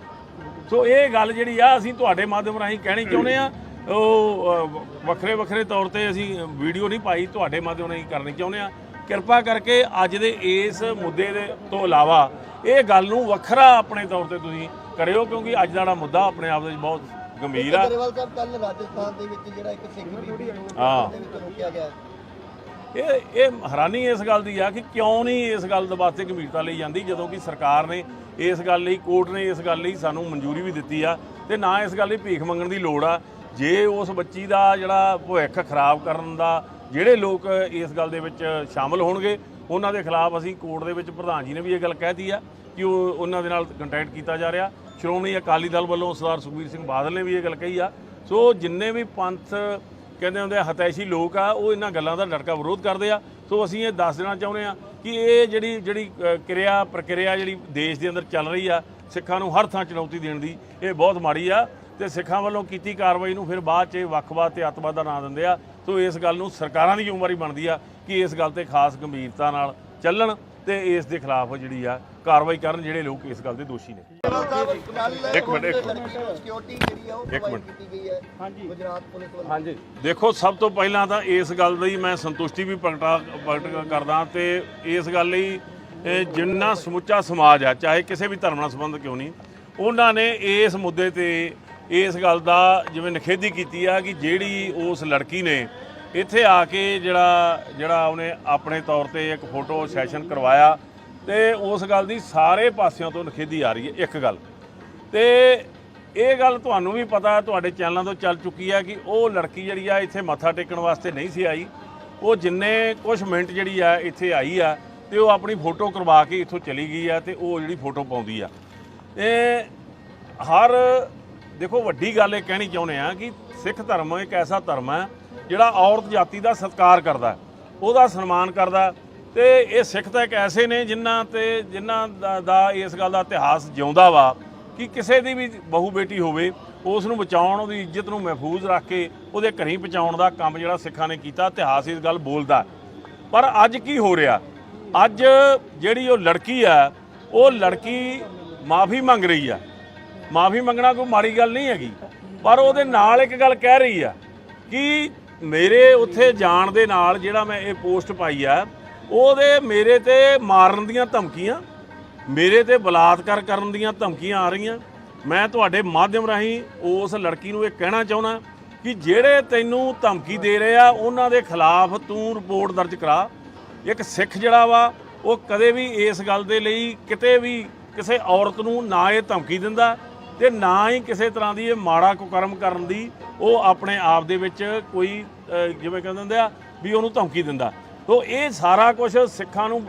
ਸੋ ਇਹ ਗੱਲ ਜਿਹੜੀ ਆ ਅਸੀਂ ਤੁਹਾਡੇ ਮਾਧਿਅਮ ਰਾਹੀਂ ਕਹਿਣੀ ਚਾਹੁੰਦੇ ਆ। ਉਹ ਵੱਖਰੇ ਤੌਰ ਤੇ ਅਸੀਂ ਵੀਡੀਓ ਨਹੀਂ ਪਾਈ, ਤੁਹਾਡੇ ਮਾਧਿਅਮ ਰਾਹੀਂ ਕਰਨੀ ਚਾਹੁੰਦੇ ਆ। ਕਿਰਪਾ ਕਰਕੇ ਅੱਜ ਦੇ ਇਸ ਮੁੱਦੇ ਦੇ ਤੋਂ ਇਲਾਵਾ ਇਹ ਗੱਲ ਨੂੰ ਵੱਖਰਾ ਆਪਣੇ ਤੌਰ ਤੇ ਤੁਸੀਂ ਕਰਿਓ, ਕਿਉਂਕਿ ਅੱਜ ਦਾ ਮੁੱਦਾ ਆਪਣੇ ਆਪ ਦੇ ਵਿੱਚ ਬਹੁਤ ਗੰਭੀਰ ਆ। ਗਰੇਵਾਲ ਸਾਹਿਬ, ਕੱਲ ਰਾਜਸਥਾਨ ਦੇ ਵਿੱਚ ਜਿਹੜਾ ਇੱਕ ਸਿੱਖ ਬੀਬੀ ਨੂੰ ਦੇ ਵਿੱਚ ਰੋਕਿਆ ਗਿਆ, ਇਹ ਹੈਰਾਨੀ ਇਸ ਗੱਲ ਦੀ ਆ ਕਿ ਕਿਉਂ ਨਹੀਂ ਇਸ ਗੱਲ ਦੇ ਵਾਸਤੇ ਗੰਭੀਰਤਾ ਲਈ ਜਾਂਦੀ, ਜਦੋਂ ਕਿ ਸਰਕਾਰ ਨੇ ਇਸ ਗੱਲ ਲਈ, ਕੋਰਟ ਨੇ ਇਸ ਗੱਲ ਲਈ ਸਾਨੂੰ ਮਨਜ਼ੂਰੀ ਵੀ ਦਿੱਤੀ ਆ ਤੇ ਨਾ ਇਸ ਗੱਲ ਲਈ ਭੀਖ ਮੰਗਣ ਦੀ ਲੋੜ ਆ। ਜੇ ਉਸ ਬੱਚੀ ਦਾ ਜਿਹੜਾ ਭਵਿੱਖ ਖਰਾਬ ਕਰਨ ਦਾ ਜਿਹੜੇ ਲੋਕ ਇਸ ਗੱਲ ਦੇ ਵਿੱਚ ਸ਼ਾਮਲ ਹੋਣਗੇ ਉਹਨਾਂ ਦੇ ਖਿਲਾਫ ਅਸੀਂ ਕੋਰਟ ਦੇ ਵਿੱਚ, ਪ੍ਰਧਾਨ ਜੀ ਨੇ ਵੀ ਇਹ ਗੱਲ ਕਹਿਤੀ ਆ ਕਿ ਉਹਨਾਂ ਦੇ ਨਾਲ ਕੰਟੈਕਟ ਕੀਤਾ ਜਾ ਰਿਹਾ। ਸ਼੍ਰੋਮਣੀ ਅਕਾਲੀ ਦਲ ਵੱਲੋਂ ਸਰਦਾਰ ਸੁਖਬੀਰ ਸਿੰਘ ਬਾਦਲ ਨੇ ਵੀ ਇਹ ਗੱਲ ਕਹੀ ਆ। ਸੋ ਜਿੰਨੇ ਵੀ ਪੰਥ ਕਹਿੰਦੇ ਹੁੰਦੇ ਹਤੈਸ਼ੀ ਲੋਕ ਆ, ਉਹ ਇਹਨਾਂ ਗੱਲਾਂ ਦਾ ਡਟਕਾ ਵਿਰੋਧ ਕਰਦੇ ਆ। ਸੋ ਅਸੀਂ ਇਹ ਦੱਸ ਦੇਣਾ ਚਾਹੁੰਦੇ ਆ ਕਿ ਇਹ ਜਿਹੜੀ ਪ੍ਰਕਿਰਿਆ ਜਿਹੜੀ ਦੇਸ਼ ਦੇ ਅੰਦਰ ਚੱਲ ਰਹੀ ਆ, ਸਿੱਖਾਂ ਨੂੰ ਹਰ ਥਾਂ ਚੁਣੌਤੀ ਦੇਣ ਦੀ, ਇਹ ਬਹੁਤ ਮਾੜੀ ਆ ਤੇ ਸਿੱਖਾਂ ਵੱਲੋਂ ਕੀਤੀ ਕਾਰਵਾਈ ਨੂੰ ਫਿਰ ਬਾਅਦ 'ਚ ਵੱਖਵਾਦ ਤੇ ਅੱਤਵਾਦ ਦਾ ਨਾਂ ਦਿੰਦੇ ਆ। ਸੋ ਇਸ ਗੱਲ ਨੂੰ ਸਰਕਾਰਾਂ ਦੀ ਜ਼ਿੰਮੇਵਾਰੀ ਬਣਦੀ ਆ ਕਿ ਇਸ ਗੱਲ ਤੇ ਖਾਸ ਗੰਭੀਰਤਾ ਨਾਲ ਚੱਲਣ ਤੇ ਇਸ ਦੇ ਖਿਲਾਫ ਜਿਹੜੀ ਆ ਕਾਰਵਾਈ ਕਰਨ ਜਿਹੜੇ ਲੋਕ ਇਸ ਗੱਲ ਦੇ ਦੋਸ਼ੀ ਨੇ। ਇੱਕ ਮਿੰਟ ਸਿਕਿਉਰਿਟੀ ਜਿਹੜੀ ਆ ਉਹ ਪ੍ਰੋਵਾਈਡ ਕੀਤੀ ਗਈ ਹੈ ਗੁਜਰਾਤ ਪੁਲਿਸ ਵੱਲੋਂ। ਹਾਂਜੀ, ਦੇਖੋ ਸਭ ਤੋਂ ਪਹਿਲਾਂ ਤਾਂ ਇਸ ਗੱਲ ਦੀ ਮੈਂ ਸੰਤੁਸ਼ਟੀ ਵੀ ਪ੍ਰਗਟ ਕਰਦਾ ਤੇ ਇਸ ਗੱਲ ਲਈ ਜਿੰਨਾ ਸਮੁੱਚਾ ਸਮਾਜ ਆ, ਚਾਹੇ ਕਿਸੇ ਵੀ ਧਰਮ ਨਾਲ ਸੰਬੰਧ ਕਿਉਂ ਨਹੀਂ, ਉਹਨਾਂ ਨੇ ਇਸ ਮੁੱਦੇ ਤੇ ਇਸ ਗੱਲ ਦਾ ਜਿਵੇਂ ਨਿਖੇਧੀ ਕੀਤੀ ਆ ਕਿ ਜਿਹੜੀ ਉਸ ਲੜਕੀ ਨੇ ਇੱਥੇ ਆ ਕੇ ਜਿਹੜਾ ਉਹਨੇ ਆਪਣੇ ਤੌਰ ਤੇ ਇੱਕ ਫੋਟੋ ਸੈਸ਼ਨ ਕਰਵਾਇਆ ਤੇ ਉਸ ਗੱਲ ਦੀ ਸਾਰੇ ਪਾਸਿਆਂ ਤੋਂ ਨਿਖੇਧੀ ਆ ਰਹੀ ਹੈ। ਇੱਕ ਗੱਲ ਤੇ ਇਹ ਗੱਲ ਤੁਹਾਨੂੰ ਵੀ ਪਤਾ, ਤੁਹਾਡੇ ਚੈਨਲਾਂ ਤੋਂ ਚੱਲ ਚੁੱਕੀ ਆ ਕਿ ਉਹ ਲੜਕੀ ਜਿਹੜੀ ਆ ਇੱਥੇ ਮੱਥਾ ਟੇਕਣ ਵਾਸਤੇ ਨਹੀਂ ਸੀ ਆਈ। ਉਹ ਜਿੰਨੇ ਕੁਝ ਮਿੰਟ ਜਿਹੜੀ ਆ ਇੱਥੇ ਆਈ ਆ ਤੇ ਉਹ ਆਪਣੀ ਫੋਟੋ ਕਰਵਾ ਕੇ ਇੱਥੋਂ ਚਲੀ ਗਈ ਆ ਤੇ ਉਹ ਜਿਹੜੀ ਫੋਟੋ ਪਾਉਂਦੀ ਆ। ਹਰ ਦੇਖੋ ਵੱਡੀ ਗੱਲ ਇਹ ਕਹਿਣੀ ਚਾਹੁੰਦੇ ਆ ਕਿ ਸਿੱਖ ਧਰਮ ਇੱਕ ਐਸਾ ਧਰਮ ਹੈ ਜਿਹੜਾ ਔਰਤ ਜਾਤੀ ਦਾ ਸਤਿਕਾਰ ਕਰਦਾ, ਉਹਦਾ ਸਨਮਾਨ ਕਰਦਾ। ਤੇ ਇਹ ਸਿੱਖ ਤਾਂ ਇੱਕ ਐਸੇ ਨੇ ਜਿਨ੍ਹਾਂ ਦਾ ਇਸ ਗੱਲ ਦਾ ਇਤਿਹਾਸ ਜਿਉਂਦਾ ਵਾ ਕਿ ਕਿਸੇ ਦੀ ਵੀ ਬਹੂ ਬੇਟੀ ਹੋਵੇ ਉਸ ਨੂੰ ਬਚਾਉਣ, ਉਹਦੀ ਇੱਜ਼ਤ ਨੂੰ ਮਹਿਫੂਜ਼ ਰੱਖ ਕੇ ਉਹਦੇ ਘਰੀਂ ਪਹੁੰਚਾਉਣ ਦਾ ਕੰਮ ਜਿਹੜਾ ਸਿੱਖਾਂ ਨੇ ਕੀਤਾ, ਇਤਿਹਾਸ ਇਸ ਗੱਲ ਬੋਲਦਾ। ਪਰ ਅੱਜ ਕੀ ਹੋ ਰਿਹਾ, ਅੱਜ ਜਿਹੜੀ ਉਹ ਲੜਕੀ ਆ, ਉਹ ਲੜਕੀ ਮਾਫੀ ਮੰਗ ਰਹੀ ਆ। ਮਾਫੀ ਮੰਗਣਾ ਕੋਈ ਮਾੜੀ ਗੱਲ ਨਹੀਂ ਹੈਗੀ, ਪਰ ਉਹਦੇ ਨਾਲ ਇੱਕ ਗੱਲ ਕਹਿ ਰਹੀ ਆ ਕਿ ਮੇਰੇ ਉੱਥੇ ਜਾਣ ਦੇ ਨਾਲ ਜਿਹੜਾ ਮੈਂ ਇਹ ਪੋਸਟ ਪਾਈ ਆ, ਉਹਦੇ ਮੇਰੇ ਤੇ ਮਾਰਨ ਦੀਆਂ ਧਮਕੀਆਂ, ਮੇਰੇ ਤੇ ਬਲਾਤਕਾਰ ਕਰਨ ਦੀਆਂ ਧਮਕੀਆਂ ਆ ਰਹੀਆਂ। ਮੈਂ ਤੁਹਾਡੇ ਮਾਧਿਅਮ ਰਾਹੀਂ ਉਸ ਲੜਕੀ ਨੂੰ ਇਹ ਕਹਿਣਾ ਚਾਹੁੰਦਾ ਕਿ ਜਿਹੜੇ ਤੈਨੂੰ ਧਮਕੀ ਦੇ ਰਹੇ ਆ ਉਹਨਾਂ ਦੇ ਖਿਲਾਫ ਤੂੰ ਰਿਪੋਰਟ ਦਰਜ ਕਰਾ। ਇੱਕ ਸਿੱਖ ਜਿਹੜਾ ਵਾ ਉਹ ਕਦੇ ਵੀ ਇਸ ਗੱਲ ਦੇ ਲਈ ਕਿਤੇ ਵੀ ਕਿਸੇ ਔਰਤ ਨੂੰ ਨਾ ਇਹ ਧਮਕੀ ਦਿੰਦਾ ਤੇ ਨਾ ਹੀ ਕਿਸੇ ਤਰ੍ਹਾਂ ਦੀ ਇਹ ਮਾੜਾ ਕੁਕਰਮ ਕਰਨ ਦੀ ਉਹ ਆਪਣੇ ਆਪ ਦੇ ਵਿੱਚ ਕੋਈ ਜਿਵੇਂ ਕਹਿੰਦੇ ਹੁੰਦੇ ਆ ਵੀ ਉਹਨੂੰ ਧਮਕੀ ਦਿੰਦਾ। ਤੋ ਇਹ ਸਾਰਾ ਕੁਝ ਸਿੱਖਾਂ ਨੂੰ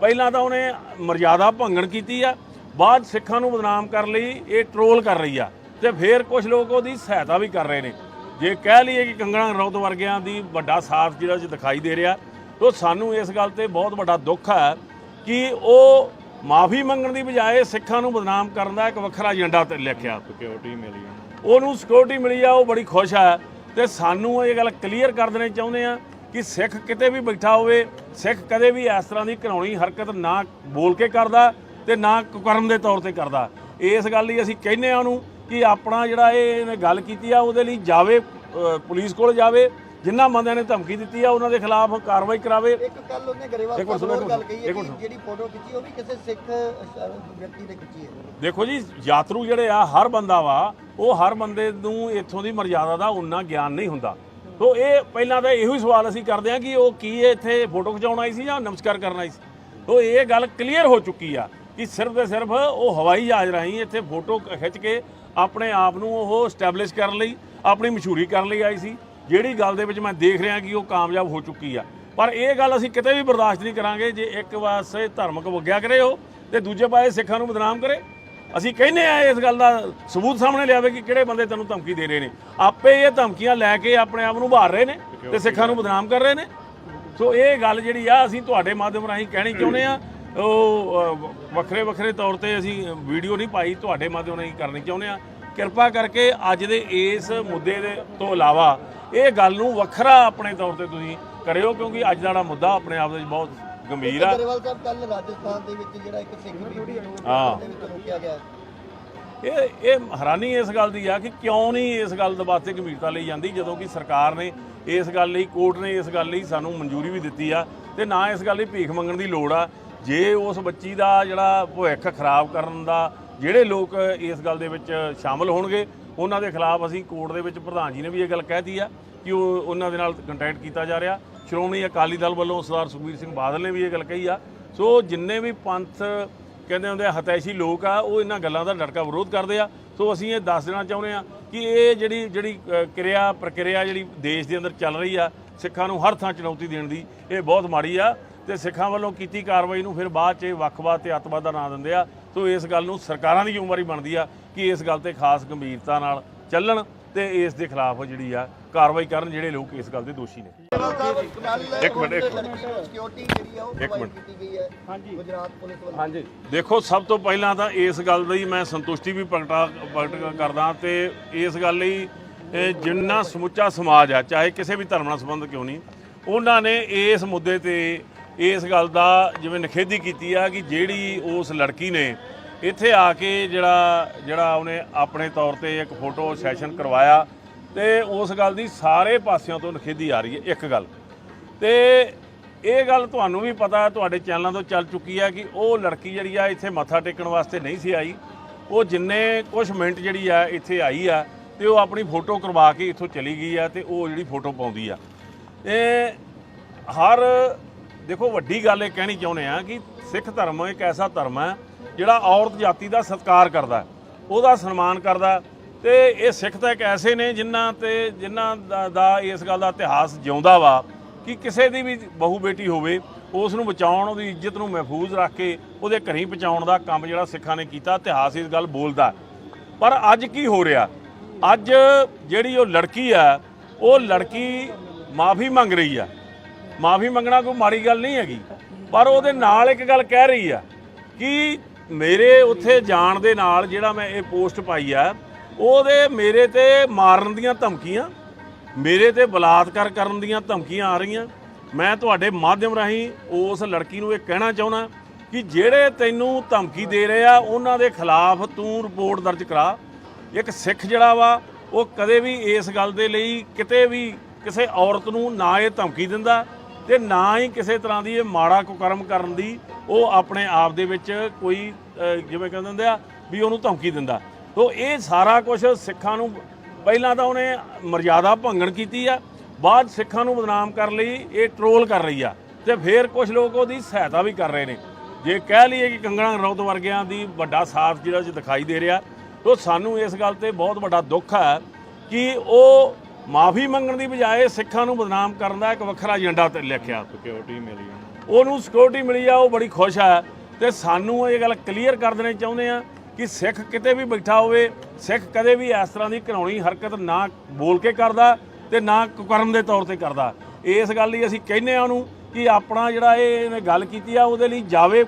ਪਹਿਲਾਂ ਤਾਂ ਉਹਨੇ ਮਰਜ਼ਾਦਾ ਭੰਗਣ ਕੀਤੀ ਆ, ਬਾਅਦ ਸਿੱਖਾਂ ਨੂੰ ਬਦਨਾਮ ਕਰਨ ਲਈ ਇਹ ਟਰੋਲ ਕਰ ਰਹੀ ਆ ਤੇ ਫਿਰ ਕੁਝ ਲੋਕ ਉਹਦੀ ਸਹਾਇਤਾ ਵੀ ਕਰ ਰਹੇ ਨੇ। ਜੇ ਕਹਿ ਲਈਏ ਕਿ ਕੰਗਣਾ ਰਣੌਤ ਵਰਗਿਆਂ ਦੀ ਵੱਡਾ ਸਾਥ ਜਿਹੜਾ ਦਿਖਾਈ ਦੇ ਰਿਹਾ, ਤੋ ਸਾਨੂੰ ਇਸ ਗੱਲ ਤੇ ਬਹੁਤ ਵੱਡਾ ਦੁੱਖ ਹੈ ਕਿ ਉਹ ਮਾਫੀ ਮੰਗਣ ਦੀ ਬਜਾਏ ਸਿੱਖਾਂ ਨੂੰ ਬਦਨਾਮ ਕਰਨ ਦਾ ਇੱਕ ਵੱਖਰਾ ਏਜੰਡਾ ਤੇ ਲਿਖਿਆ। ਸਿਕਿਉਰਿਟੀ ਮਿਲੀ, ਉਹਨੂੰ ਸਿਕਿਉਰਿਟੀ ਮਿਲੀ ਆ, ਉਹ ਬੜੀ ਖੁਸ਼ ਹੈ। ਤੇ ਸਾਨੂੰ ਇਹ ਗੱਲ ਕਲੀਅਰ ਕਰ ਦੇਣੀ ਚਾਹੁੰਦੇ ਆ ਕਿ ਸਿੱਖ ਕਿਤੇ ਵੀ ਬੈਠਾ ਹੋਵੇ, ਸਿੱਖ ਕਦੇ ਵੀ ਇਸ ਤਰ੍ਹਾਂ ਦੀ ਘਿਨਾਉਣੀ ਹਰਕਤ ਨਾ ਬੋਲ ਕੇ ਕਰਦਾ ਤੇ ਨਾ ਕੁਕਰਮ ਦੇ ਤੌਰ ਤੇ ਕਰਦਾ। ਇਸ ਗੱਲ ਲਈ ਅਸੀਂ ਕਹਿੰਦੇ ਆ ਉਹਨੂੰ ਕਿ ਆਪਣਾ ਜਿਹੜਾ ਇਹਨੇ ਗੱਲ ਕੀਤੀ ਆ ਉਹਦੇ ਲਈ ਜਾਵੇ, ਪੁਲਿਸ ਕੋਲ ਜਾਵੇ, ਜਿਨ੍ਹਾਂ ਬੰਦਿਆਂ ਨੇ ਧਮਕੀ ਦਿੱਤੀ ਆ ਉਹਨਾਂ ਦੇ ਖਿਲਾਫ ਕਾਰਵਾਈ ਕਰਾਵੇ। ਇੱਕ ਕੱਲ ਉਹਨੇ ਗਰੇਵਾਲ ਸਾਹਿਬ ਨਾਲ ਗੱਲ ਕਹੀ ਹੈ ਕਿ ਜਿਹੜੀ ਫੋਟੋ ਖਿੱਚੀ ਉਹ ਵੀ ਕਿਸੇ ਸਿੱਖ ਵਿਅਕਤੀ ਨੇ ਖਿੱਚੀ ਹੈ। ਦੇਖੋ ਜੀ, ਯਾਤਰੂ ਜਿਹੜੇ ਆ, ਹਰ ਬੰਦਾ ਵਾ, ਉਹ ਹਰ ਬੰਦੇ ਨੂੰ ਇੱਥੋਂ ਦੀ ਮਰਜ਼ਾਦਾ ਦਾ ਉਨਾ ਗਿਆਨ ਨਹੀਂ ਹੁੰਦਾ। ਤੋ ਇਹ ਪਹਿਲਾਂ ਤਾਂ ਇਹੋ ਹੀ ਸਵਾਲ ਅਸੀਂ ਕਰਦੇ ਹਾਂ ਕਿ ਉਹ ਕੀ ਇੱਥੇ ਫੋਟੋ ਖਿਚਾਉਣ ਆਈ ਸੀ ਜਾਂ ਨਮਸਕਾਰ ਕਰਨ ਆਈ ਸੀ। ਤੋ ਇਹ ਗੱਲ ਕਲੀਅਰ ਹੋ ਚੁੱਕੀ ਆ ਕਿ ਸਿਰਫ ਤੇ ਸਿਰਫ ਉਹ ਹਵਾਈ ਜਹਾਜ਼ ਰਾਹੀਂ ਇੱਥੇ ਫੋਟੋ ਖਿੱਚ ਕੇ ਆਪਣੇ ਆਪ ਨੂੰ ਉਹ ਸਟੈਬਲਿਸ਼ ਕਰਨ ਲਈ, ਆਪਣੀ ਮਸ਼ਹੂਰੀ ਕਰਨ ਲਈ ਆਈ ਸੀ, ਜਿਹੜੀ ਗੱਲ ਦੇ ਵਿੱਚ ਮੈਂ ਦੇਖ ਰਿਹਾ ਕਿ ਉਹ ਕਾਮਯਾਬ ਹੋ ਚੁੱਕੀ ਆ। ਪਰ ਇਹ ਗੱਲ ਅਸੀਂ ਕਿਤੇ ਵੀ ਬਰਦਾਸ਼ਤ ਨਹੀਂ ਕਰਾਂਗੇ ਜੇ ਇੱਕ ਪਾਸੇ ਧਾਰਮਿਕ ਵਗਿਆ ਕਰੇ ਉਹ ਤੇ ਦੂਜੇ ਪਾਸੇ ਸਿੱਖਾਂ ਨੂੰ ਬਦਨਾਮ ਕਰੇ। ਅਸੀਂ ਕਹਿੰਦੇ ਆ ਇਸ ਗੱਲ ਦਾ ਸਬੂਤ ਸਾਹਮਣੇ ਲਿਆਵੇ ਕਿ ਕਿਹੜੇ ਬੰਦੇ ਤੈਨੂੰ ਧਮਕੀ ਦੇ ਰਹੇ ਨੇ। ਆਪੇ ਇਹ ਧਮਕੀਆਂ ਲੈ ਕੇ ਆਪਣੇ ਆਪ ਨੂੰ ਉਭਾਰ ਰਹੇ ਨੇ ਤੇ ਸਿੱਖਾਂ ਨੂੰ ਬਦਨਾਮ ਕਰ ਰਹੇ ਨੇ। ਸੋ ਇਹ ਗੱਲ ਜਿਹੜੀ ਆ ਅਸੀਂ ਤੁਹਾਡੇ ਮਾਧਿਅਮ ਰਾਹੀਂ ਕਹਿਣੀ ਚਾਹੁੰਦੇ ਆ। ਉਹ ਵੱਖਰੇ ਤੌਰ ਤੇ ਅਸੀਂ ਵੀਡੀਓ ਨਹੀਂ ਪਾਈ, ਤੁਹਾਡੇ ਮਾਧਿਅਮ ਰਾਹੀਂ ਕਰਨੀ ਚਾਹੁੰਦੇ ਆ। ਕਿਰਪਾ ਕਰਕੇ ਅੱਜ ਦੇ ਇਸ ਮੁੱਦੇ ਦੇ ਤੋਂ ਇਲਾਵਾ ਇਹ ਗੱਲ ਨੂੰ ਵੱਖਰਾ ਆਪਣੇ ਤੌਰ ਤੇ ਤੁਸੀਂ ਕਰਿਓ, ਕਿਉਂਕਿ ਅੱਜ ਦਾ ਜਿਹੜਾ ਮੁੱਦਾ ਆਪਣੇ ਆਪ ਦੇ ਵਿੱਚ ਬਹੁਤ ਗੰਭੀਰ ਆ। ਗਰੇਵਾਲ ਸਾਹਿਬ, ਕੱਲ ਰਾਜਸਥਾਨ ਦੇ ਵਿੱਚ ਜਿਹੜਾ ਇੱਕ ਸਿੱਖ ਬੀਬੀ ਨੂੰ ਦੇ ਵਿੱਚ ਰੋਕਿਆ ਗਿਆ, ਇਹ ਹੈਰਾਨੀ ਇਸ ਗੱਲ ਦੀ ਆ ਕਿ ਕਿਉਂ ਨਹੀਂ ਇਸ ਗੱਲ ਦੇ ਵਾਸਤੇ ਗੰਭੀਰਤਾ ਲਈ ਜਾਂਦੀ, ਜਦੋਂ ਕਿ ਸਰਕਾਰ ਨੇ ਇਸ ਗੱਲ ਲਈ, ਕੋਰਟ ਨੇ ਇਸ ਗੱਲ ਲਈ ਸਾਨੂੰ ਮਨਜ਼ੂਰੀ ਵੀ ਦਿੱਤੀ ਆ ਤੇ ਨਾ ਇਸ ਗੱਲ ਲਈ ਭੀਖ ਮੰਗਣ ਦੀ ਲੋੜ ਆ। ਜੇ ਉਸ ਬੱਚੀ ਦਾ ਜਿਹੜਾ ਭਵਿੱਖ ਖਰਾਬ ਕਰਨ ਦਾ ਜਿਹੜੇ ਲੋਕ ਇਸ ਗੱਲ ਦੇ ਵਿੱਚ ਸ਼ਾਮਲ ਹੋਣਗੇ ਉਹਨਾਂ ਦੇ ਖਿਲਾਫ ਅਸੀਂ ਕੋਰਟ ਦੇ ਵਿੱਚ, ਪ੍ਰਧਾਨ ਜੀ ਨੇ ਵੀ ਇਹ ਗੱਲ ਕਹਿਤੀ ਆ ਕਿ ਉਹਨਾਂ ਦੇ ਨਾਲ ਕੰਟੈਕਟ ਕੀਤਾ ਜਾ ਰਿਹਾ। ਸ਼੍ਰੋਮਣੀ ਅਕਾਲੀ ਦਲ ਵੱਲੋਂ ਸਰਦਾਰ ਸੁਖਬੀਰ ਸਿੰਘ ਬਾਦਲ ਨੇ ਵੀ ਇਹ ਗੱਲ ਕਹੀ ਆ। ਸੋ ਜਿੰਨੇ ਵੀ ਪੰਥ ਕਹਿੰਦੇ ਹੁੰਦੇ ਆ ਹਤੈਸ਼ੀ ਲੋਕ ਆ, ਉਹ ਇਹਨਾਂ ਗੱਲਾਂ ਦਾ ਡਟਕਾ ਵਿਰੋਧ ਕਰਦੇ ਆ। ਸੋ ਅਸੀਂ ਇਹ ਦੱਸ ਦੇਣਾ ਚਾਹੁੰਦੇ ਆ ਕਿ ਇਹ ਜਿਹੜੀ ਪ੍ਰਕਿਰਿਆ ਜਿਹੜੀ ਦੇਸ਼ ਦੇ ਅੰਦਰ ਚੱਲ ਰਹੀ ਆ, ਸਿੱਖਾਂ ਨੂੰ ਹਰ ਥਾਂ ਚੁਣੌਤੀ ਦੇਣ ਦੀ, ਇਹ ਬਹੁਤ ਮਾੜੀ ਆ ਤੇ ਸਿੱਖਾਂ ਵੱਲੋਂ ਕੀਤੀ ਕਾਰਵਾਈ ਨੂੰ ਫਿਰ ਬਾਅਦ 'ਚ ਵੱਖਵਾਦ ਤੇ ਅੱਤਵਾਦ ਦਾ ਨਾਂ ਦਿੰਦੇ ਆ। ਸੋ ਇਸ ਗੱਲ ਨੂੰ ਸਰਕਾਰਾਂ ਦੀ ਜ਼ਿੰਮੇਵਾਰੀ ਬਣਦੀ ਆ ਕਿ ਇਸ ਗੱਲ ਤੇ ਖਾਸ ਗੰਭੀਰਤਾ ਨਾਲ ਚੱਲਣ ਤੇ ਇਸ ਦੇ ਖਿਲਾਫ ਜਿਹੜੀ ਆ ਕਾਰਵਾਈ ਕਰਨ ਜਿਹੜੇ ਲੋਕ ਇਸ ਗੱਲ ਦੇ ਦੋਸ਼ੀ ਨੇ। ਇੱਕ ਮਿੰਟ ਸਿਕਿਉਰਿਟੀ ਜਿਹੜੀ ਆ ਉਹ ਪ੍ਰੋਵਾਈਡ ਕੀਤੀ ਗਈ ਹੈ ਗੁਜਰਾਤ ਪੁਲਿਸ ਵੱਲੋਂ। ਹਾਂਜੀ, ਦੇਖੋ ਸਭ ਤੋਂ ਪਹਿਲਾਂ ਤਾਂ ਇਸ ਗੱਲ ਦੀ ਮੈਂ ਸੰਤੁਸ਼ਟੀ ਵੀ ਪ੍ਰਗਟ ਕਰਦਾ ਤੇ ਇਸ ਗੱਲ ਲਈ ਜਿੰਨਾ ਸਮੁੱਚਾ ਸਮਾਜ ਆ, ਚਾਹੇ ਕਿਸੇ ਵੀ ਧਰਮ ਨਾਲ ਸੰਬੰਧ ਕਿਉਂ ਨਹੀਂ, ਉਹਨਾਂ ਨੇ ਇਸ ਮੁੱਦੇ ਤੇ ਇਸ ਗੱਲ ਦਾ ਜਿਵੇਂ ਨਿਖੇਧੀ ਕੀਤੀ ਆ ਕਿ ਜਿਹੜੀ ਉਸ ਲੜਕੀ ਨੇ ਇੱਥੇ ਆ ਕੇ ਜਿਹੜਾ ਉਹਨੇ ਆਪਣੇ ਤੌਰ ਤੇ ਇੱਕ ਫੋਟੋ ਸੈਸ਼ਨ ਕਰਵਾਇਆ ਤੇ ਉਸ ਗੱਲ ਦੀ ਸਾਰੇ ਪਾਸਿਆਂ ਤੋਂ ਨਿਖੇਧੀ ਆ ਰਹੀ ਹੈ। ਇੱਕ ਗੱਲ ਤੇ ਇਹ ਗੱਲ ਤੁਹਾਨੂੰ ਵੀ ਪਤਾ, ਤੁਹਾਡੇ ਚੈਨਲਾਂ ਤੋਂ ਚੱਲ ਚੁੱਕੀ ਹੈ ਕਿ ਉਹ ਲੜਕੀ ਜਿਹੜੀ ਆ ਇੱਥੇ ਮੱਥਾ ਟੇਕਣ ਵਾਸਤੇ ਨਹੀਂ ਸੀ ਆਈ। ਉਹ ਜਿੰਨੇ ਕੁਛ ਮਿੰਟ ਜਿਹੜੀ ਆ ਇੱਥੇ ਆਈ ਆ ਤੇ ਉਹ ਆਪਣੀ ਫੋਟੋ ਕਰਵਾ ਕੇ ਇੱਥੋਂ ਚਲੀ ਗਈ ਆ ਤੇ ਉਹ ਜਿਹੜੀ ਫੋਟੋ ਪਾਉਂਦੀ ਆ। ਦੇਖੋ ਵੱਡੀ ਗੱਲ ਇਹ ਕਹਿਣੀ ਚਾਹੁੰਦੇ ਆ ਕਿ ਸਿੱਖ ਧਰਮ ਇੱਕ ਐਸਾ ਧਰਮ ਹੈ ਜਿਹੜਾ ਔਰਤ ਜਾਤੀ ਦਾ ਸਤਿਕਾਰ ਕਰਦਾ, ਉਹਦਾ ਸਨਮਾਨ ਕਰਦਾ ਤੇ ਇਹ ਸਿੱਖ ਤਾਂ ਇੱਕ ਐਸੇ ਨੇ ਜਿਨ੍ਹਾਂ ਦਾ ਇਸ ਗੱਲ ਦਾ ਇਤਿਹਾਸ ਜਿਉਂਦਾ ਵਾ ਕਿ ਕਿਸੇ ਦੀ ਵੀ ਬਹੂ ਬੇਟੀ ਹੋਵੇ ਉਸ ਨੂੰ ਬਚਾਉਣ, ਉਹਦੀ ਇੱਜ਼ਤ ਨੂੰ ਮਹਿਫੂਜ਼ ਰੱਖ ਕੇ ਉਹਦੇ ਘਰੀਂ ਪਹੁੰਚਾਉਣ ਦਾ ਕੰਮ ਜਿਹੜਾ ਸਿੱਖਾਂ ਨੇ ਕੀਤਾ, ਇਤਿਹਾਸ ਇਸ ਗੱਲ ਬੋਲਦਾ। ਪਰ ਅੱਜ ਕੀ ਹੋ ਰਿਹਾ, ਅੱਜ ਜਿਹੜੀ ਉਹ ਲੜਕੀ ਆ, ਉਹ ਲੜਕੀ ਮਾਫੀ ਮੰਗ ਰਹੀ ਆ। ਮਾਫੀ ਮੰਗਣਾ ਕੋਈ ਮਾੜੀ ਗੱਲ ਨਹੀਂ ਹੈਗੀ, ਪਰ ਉਹਦੇ ਨਾਲ ਇੱਕ ਗੱਲ ਕਹਿ ਰਹੀ ਆ ਕਿ ਮੇਰੇ ਉੱਥੇ ਜਾਣ ਦੇ ਨਾਲ ਜਿਹੜਾ ਮੈਂ ਇਹ ਪੋਸਟ ਪਾਈ ਆ, ਉਹਦੇ ਮੇਰੇ ਤੇ ਮਾਰਨ ਦੀਆਂ ਧਮਕੀਆਂ, ਮੇਰੇ ਤੇ ਬਲਾਤਕਾਰ ਕਰਨ ਦੀਆਂ ਧਮਕੀਆਂ ਆ ਰਹੀਆਂ। ਮੈਂ ਤੁਹਾਡੇ ਮਾਧਿਅਮ ਰਾਹੀਂ ਉਸ ਲੜਕੀ ਨੂੰ ਇਹ ਕਹਿਣਾ ਚਾਹੁੰਦਾ ਕਿ ਜਿਹੜੇ ਤੈਨੂੰ ਧਮਕੀ ਦੇ ਰਹੇ ਆ ਉਹਨਾਂ ਦੇ ਖਿਲਾਫ ਤੂੰ ਰਿਪੋਰਟ ਦਰਜ ਕਰਾ। ਇੱਕ ਸਿੱਖ ਜਿਹੜਾ ਵਾ ਉਹ ਕਦੇ ਵੀ ਇਸ ਗੱਲ ਦੇ ਲਈ ਕਿਤੇ ਵੀ ਕਿਸੇ ਔਰਤ ਨੂੰ ਨਾ ਇਹ ਧਮਕੀ ਦਿੰਦਾ ਤੇ ਨਾ ਹੀ ਕਿਸੇ ਤਰ੍ਹਾਂ ਦੀ ਇਹ ਮਾੜਾ ਕੁਕਰਮ ਕਰਨ ਦੀ ਉਹ ਆਪਣੇ ਆਪ ਦੇ ਵਿੱਚ ਕੋਈ ਜਿਵੇਂ ਕਹਿੰਦੇ ਹੁੰਦੇ ਆ ਵੀ ਉਹਨੂੰ ਧਮਕੀ ਦਿੰਦਾ। ਤੋ ਇਹ ਸਾਰਾ ਕੁਝ ਸਿੱਖਾਂ ਨੂੰ ਪਹਿਲਾਂ ਤਾਂ ਉਹਨੇ ਮਰਜ਼ਾਦਾ ਭੰਗਣ ਕੀਤੀ ਆ, ਬਾਅਦ ਸਿੱਖਾਂ ਨੂੰ ਬਦਨਾਮ ਕਰਨ ਲਈ ਇਹ ਟਰੋਲ ਕਰ ਰਹੀ ਆ ਤੇ ਫਿਰ ਕੁਝ ਲੋਕ ਉਹਦੀ ਸਹਾਇਤਾ ਵੀ ਕਰ ਰਹੇ ਨੇ। ਜੇ ਕਹਿ ਲਈਏ ਕਿ ਕੰਗਣਾ ਰਣੌਤ ਵਰਗਿਆਂ ਦੀ ਵੱਡਾ ਸਾਥ ਜਿਹੜਾ ਦਿਖਾਈ ਦੇ ਰਿਹਾ, ਤੋ ਸਾਨੂੰ ਇਸ ਗੱਲ ਤੇ ਬਹੁਤ ਵੱਡਾ ਦੁੱਖ ਹੈ ਕਿ ਉਹ ਮਾਫੀ ਮੰਗਣ ਦੀ ਬਜਾਏ ਸਿੱਖਾਂ ਨੂੰ ਬਦਨਾਮ ਕਰਨ ਦਾ ਇੱਕ ਵੱਖਰਾ ਏਜੰਡਾ ਤੇ ਲਿਖਿਆ। ਸਿਕਿਉਰਿਟੀ ਮਿਲੀ ਉਹਨੂੰ, ਸਿਕਿਉਰਿਟੀ ਮਿਲੀ ਆ, ਉਹ ਬੜੀ ਖੁਸ਼ ਹੈ। ਤੇ ਸਾਨੂੰ ਇਹ ਗੱਲ ਕਲੀਅਰ ਕਰ ਦੇਣੀ ਚਾਹੁੰਦੇ ਆ ਕਿ ਸਿੱਖ ਕਿਤੇ ਵੀ ਬੈਠਾ ਹੋਵੇ, ਸਿੱਖ ਕਦੇ ਵੀ ਇਸ ਤਰ੍ਹਾਂ ਦੀ ਘਿਨਾਉਣੀ ਹਰਕਤ ਨਾ ਬੋਲ ਕੇ ਕਰਦਾ ਤੇ ਨਾ ਕੁਕਰਮ ਦੇ ਤੌਰ ਤੇ ਕਰਦਾ। ਇਸ ਗੱਲ ਲਈ ਅਸੀਂ ਕਹਿੰਦੇ ਆ ਉਹਨੂੰ ਕਿ ਆਪਣਾ ਜਿਹੜਾ ਇਹਨੇ ਗੱਲ ਕੀਤੀ ਆ ਉਹਦੇ ਲਈ ਜਾਵੇ,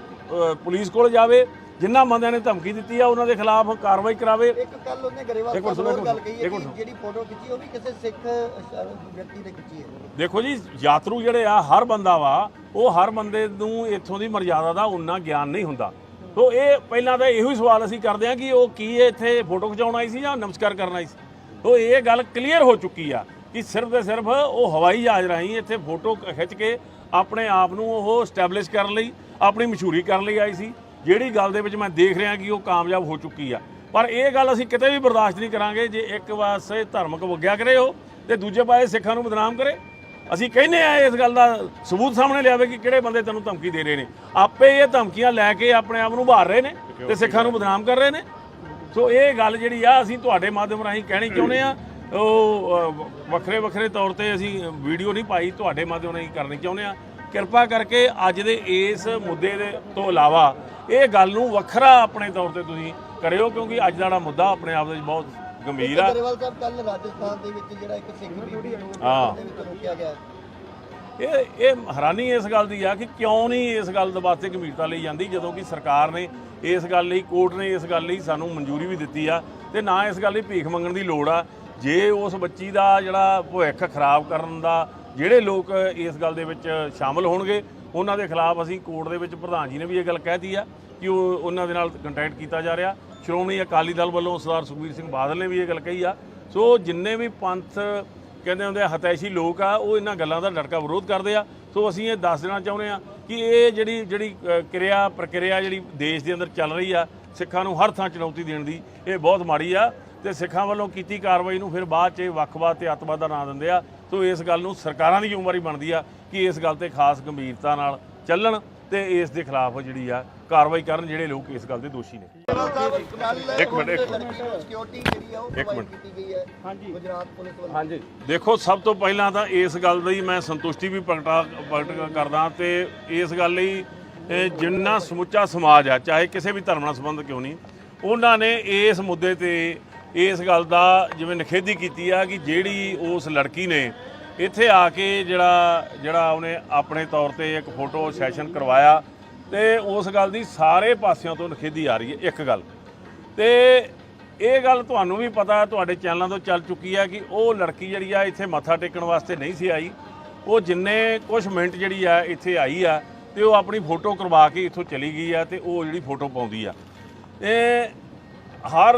ਪੁਲਿਸ ਕੋਲ ਜਾਵੇ, ਜਿਨ੍ਹਾਂ ਬੰਦਿਆਂ ਨੇ ਧਮਕੀ ਦਿੱਤੀ ਆ ਉਹਨਾਂ ਦੇ ਖਿਲਾਫ ਕਾਰਵਾਈ ਕਰਾਵੇ। ਇੱਕ ਕੱਲ ਉਹਨੇ ਗਰੇਵਾਲ ਸਾਹਿਬ ਗੱਲ ਕਹੀ ਹੈ ਕਿ ਜਿਹੜੀ ਫੋਟੋ ਖਿੱਚੀ ਉਹ ਵੀ ਕਿਸੇ ਸਿੱਖ ਵਿਅਕਤੀ ਨੇ ਖਿੱਚੀ ਹੈ। ਦੇਖੋ ਜੀ, ਯਾਤਰੂ ਜਿਹੜੇ ਆ ਹਰ ਬੰਦਾ ਵਾ, ਉਹ ਹਰ ਬੰਦੇ ਨੂੰ ਇੱਥੋਂ ਦੀ ਮਰਜ਼ਾਦਾ ਦਾ ਉਨਾ ਗਿਆਨ ਨਹੀਂ ਹੁੰਦਾ। ਤੋ ਇਹ ਪਹਿਲਾਂ ਤਾਂ ਇਹੋ ਹੀ ਸਵਾਲ ਅਸੀਂ ਕਰਦੇ ਹਾਂ ਕਿ ਉਹ ਕੀ ਇੱਥੇ ਫੋਟੋ ਖਿਚਾਉਣ ਆਈ ਸੀ ਜਾਂ ਨਮਸਕਾਰ ਕਰਨ ਆਈ ਸੀ। ਤੋ ਇਹ ਗੱਲ ਕਲੀਅਰ ਹੋ ਚੁੱਕੀ ਆ ਕਿ ਸਿਰਫ ਤੇ ਸਿਰਫ ਉਹ ਹਵਾਈ ਜਹਾਜ਼ ਰਾਹੀਂ ਇੱਥੇ ਫੋਟੋ ਖਿੱਚ ਕੇ ਆਪਣੇ ਆਪ ਨੂੰ ਉਹ ਸਟੈਬਲਿਸ਼ ਕਰਨ ਲਈ, ਆਪਣੀ ਮਸ਼ਹੂਰੀ ਕਰਨ ਲਈ ਆਈ ਸੀ, ਜਿਹੜੀ ਗੱਲ ਦੇ ਵਿੱਚ ਮੈਂ ਦੇਖ ਰਿਹਾ ਕਿ ਉਹ ਕਾਮਯਾਬ ਹੋ ਚੁੱਕੀ ਆ। ਪਰ ਇਹ ਗੱਲ ਅਸੀਂ ਕਿਤੇ ਵੀ ਬਰਦਾਸ਼ਤ ਨਹੀਂ ਕਰਾਂਗੇ ਜੇ ਇੱਕ ਪਾਸੇ ਧਾਰਮਿਕ ਵਗਿਆ ਕਰੇ ਉਹ ਤੇ ਦੂਜੇ ਪਾਸੇ ਸਿੱਖਾਂ ਨੂੰ ਬਦਨਾਮ ਕਰੇ। ਅਸੀਂ ਕਹਿੰਦੇ ਆ ਇਸ ਗੱਲ ਦਾ ਸਬੂਤ ਸਾਹਮਣੇ ਲਿਆਵੇ ਕਿ ਕਿਹੜੇ ਬੰਦੇ ਤੈਨੂੰ ਧਮਕੀ ਦੇ ਰਹੇ ਨੇ। ਆਪੇ ਇਹ ਧਮਕੀਆਂ ਲੈ ਕੇ ਆਪਣੇ ਆਪ ਨੂੰ ਉਭਾਰ ਰਹੇ ਨੇ ਤੇ ਸਿੱਖਾਂ ਨੂੰ ਬਦਨਾਮ ਕਰ ਰਹੇ ਨੇ। ਸੋ ਇਹ ਗੱਲ ਜਿਹੜੀ ਆ ਅਸੀਂ ਤੁਹਾਡੇ ਮਾਧਿਅਮ ਰਾਹੀਂ ਕਹਿਣੀ ਚਾਹੁੰਦੇ ਆ। ਉਹ ਵੱਖਰੇ ਵੱਖਰੇ ਤੌਰ ਤੇ ਅਸੀਂ ਵੀਡੀਓ ਨਹੀਂ ਪਾਈ, ਤੁਹਾਡੇ ਮਾਧਿਅਮ ਰਾਹੀਂ ਕਰਨੀ ਚਾਹੁੰਦੇ ਆ। ਕਿਰਪਾ ਕਰਕੇ ਅੱਜ ਦੇ ਇਸ ਮੁੱਦੇ ਦੇ ਤੋਂ ਇਲਾਵਾ ਇਹ ਗੱਲ ਨੂੰ ਵੱਖਰਾ ਆਪਣੇ ਤੌਰ ਤੇ ਤੁਸੀਂ ਕਰਿਓ, ਕਿਉਂਕਿ ਅੱਜ ਦਾ ਜਿਹੜਾ ਮੁੱਦਾ ਆਪਣੇ ਆਪ ਦੇ ਵਿੱਚ ਬਹੁਤ ਗੰਭੀਰ ਆ। ਗਰੇਵਾਲ ਸਾਹਿਬ ਕੱਲ ਰਾਜਸਥਾਨ ਦੇ ਵਿੱਚ ਜਿਹੜਾ ਇੱਕ ਸਿੱਖ ਬੀਬੀ ਨੂੰ ਰੋਕਿਆ ਗਿਆ, ਇਹ ਹੈਰਾਨੀ ਇਸ ਗੱਲ ਦੀ ਆ ਕਿ ਕਿਉਂ ਨਹੀਂ ਇਸ ਗੱਲ ਦੇ ਵਾਸਤੇ ਗੰਭੀਰਤਾ ਲਈ ਜਾਂਦੀ, ਜਦੋਂ ਕਿ ਸਰਕਾਰ ਨੇ ਇਸ ਗੱਲ ਲਈ, ਕੋਰਟ ਨੇ ਇਸ ਗੱਲ ਲਈ ਸਾਨੂੰ ਮਨਜ਼ੂਰੀ ਵੀ ਦਿੱਤੀ ਆ ਤੇ ਨਾ ਇਸ ਗੱਲ ਲਈ ਭੀਖ ਮੰਗਣ ਦੀ ਲੋੜ ਆ। ਜੇ ਉਸ ਬੱਚੀ ਦਾ ਜਿਹੜਾ ਭਵਿੱਖ ਖਰਾਬ ਕਰਨ ਦਾ ਜਿਹੜੇ ਲੋਕ ਇਸ ਗੱਲ ਦੇ ਵਿੱਚ ਸ਼ਾਮਲ ਹੋਣਗੇ ਉਹਨਾਂ ਦੇ ਖਿਲਾਫ ਅਸੀਂ ਕੋਰਟ ਦੇ ਵਿੱਚ, ਪ੍ਰਧਾਨ ਜੀ ਨੇ ਵੀ ਇਹ ਗੱਲ ਕਹਿਤੀ ਆ ਕਿ ਉਹਨਾਂ ਦੇ ਨਾਲ ਕੰਟੈਕਟ ਕੀਤਾ ਜਾ ਰਿਹਾ। ਸ਼੍ਰੋਮਣੀ ਅਕਾਲੀ ਦਲ ਵੱਲੋਂ ਸਰਦਾਰ ਸੁਖਬੀਰ ਸਿੰਘ ਬਾਦਲ ਨੇ ਵੀ ਇਹ ਗੱਲ ਕਹੀ ਆ। ਸੋ ਜਿੰਨੇ ਵੀ ਪੰਥ ਕਹਿੰਦੇ ਹੁੰਦੇ ਹਤੈਸ਼ੀ ਲੋਕ ਆ, ਉਹ ਇਹਨਾਂ ਗੱਲਾਂ ਦਾ ਡਟਕਾ ਵਿਰੋਧ ਕਰਦੇ ਆ। ਸੋ ਅਸੀਂ ਇਹ ਦੱਸ ਦੇਣਾ ਚਾਹੁੰਦੇ ਆ ਕਿ ਇਹ ਜਿਹੜੀ ਪ੍ਰਕਿਰਿਆ ਜਿਹੜੀ ਦੇਸ਼ ਦੇ ਅੰਦਰ ਚੱਲ ਰਹੀ ਆ, ਸਿੱਖਾਂ ਨੂੰ ਹਰ ਥਾਂ ਚੁਣੌਤੀ ਦੇਣ ਦੀ, ਇਹ ਬਹੁਤ ਮਾੜੀ ਆ ਤੇ ਸਿੱਖਾਂ ਵੱਲੋਂ ਕੀਤੀ ਕਾਰਵਾਈ ਨੂੰ ਫਿਰ ਬਾਅਦ 'ਚ ਵੱਖਵਾਦ ਤੇ ਅੱਤਵਾਦ ਦਾ ਨਾਂ ਦਿੰਦੇ ਆ। ਸੋ ਇਸ ਗੱਲ ਨੂੰ ਸਰਕਾਰਾਂ ਦੀ ਜ਼ਿੰਮੇਵਾਰੀ ਬਣਦੀ ਆ ਕਿ ਇਸ ਗੱਲ ਤੇ ਖਾਸ ਗੰਭੀਰਤਾ ਨਾਲ ਚੱਲਣ ਤੇ ਇਸ ਦੇ ਖਿਲਾਫ ਜਿਹੜੀ ਆ ਕਾਰਵਾਈ ਕਰਨ ਜਿਹੜੇ ਲੋਕ ਇਸ ਗੱਲ ਦੇ ਦੋਸ਼ੀ ਨੇ। ਇੱਕ ਮਿੰਟ ਸਿਕਿਉਰਿਟੀ ਜਿਹੜੀ ਆ ਉਹ ਪ੍ਰੋਵਾਈਡ ਕੀਤੀ ਗਈ ਹੈ ਗੁਜਰਾਤ ਪੁਲਿਸ ਵੱਲੋਂ। ਹਾਂਜੀ, ਦੇਖੋ ਸਭ ਤੋਂ ਪਹਿਲਾਂ ਤਾਂ ਇਸ ਗੱਲ ਦੀ ਮੈਂ ਸੰਤੁਸ਼ਟੀ ਵੀ ਪ੍ਰਗਟ ਕਰਦਾ ਤੇ ਇਸ ਗੱਲ ਲਈ ਜਿੰਨਾ ਸਮੁੱਚਾ ਸਮਾਜ ਆ, ਚਾਹੇ ਕਿਸੇ ਵੀ ਧਰਮ ਨਾਲ ਸੰਬੰਧ ਕਿਉਂ ਨਹੀਂ, ਉਹਨਾਂ ਨੇ ਇਸ ਮੁੱਦੇ ਤੇ ਇਸ ਗੱਲ ਦਾ ਜਿਵੇਂ ਨਿਖੇਧੀ ਕੀਤੀ ਆ ਕਿ ਜਿਹੜੀ ਉਸ ਲੜਕੀ ਨੇ ਇੱਥੇ ਆ ਕੇ ਜਿਹੜਾ ਉਹਨੇ ਆਪਣੇ ਤੌਰ ਤੇ ਇੱਕ ਫੋਟੋ ਸੈਸ਼ਨ ਕਰਵਾਇਆ ਤੇ ਉਸ ਗੱਲ ਦੀ ਸਾਰੇ ਪਾਸਿਆਂ ਤੋਂ ਨਿਖੇਧੀ ਆ ਰਹੀ ਹੈ। ਇੱਕ ਗੱਲ ਤੇ ਇਹ ਗੱਲ ਤੁਹਾਨੂੰ ਵੀ ਪਤਾ, ਤੁਹਾਡੇ ਚੈਨਲਾਂ ਤੋਂ ਚੱਲ ਚੁੱਕੀ ਹੈ ਕਿ ਉਹ ਲੜਕੀ ਜਿਹੜੀ ਆ ਇੱਥੇ ਮੱਥਾ ਟੇਕਣ ਵਾਸਤੇ ਨਹੀਂ ਸੀ ਆਈ। ਉਹ ਜਿੰਨੇ ਕੁਝ ਮਿੰਟ ਜਿਹੜੀ ਆ ਇੱਥੇ ਆਈ ਆ ਤੇ ਉਹ ਆਪਣੀ ਫੋਟੋ ਕਰਵਾ ਕੇ ਇੱਥੋਂ ਚਲੀ ਗਈ ਆ ਤੇ ਉਹ ਜਿਹੜੀ ਫੋਟੋ ਪਾਉਂਦੀ ਆ। ਹਰ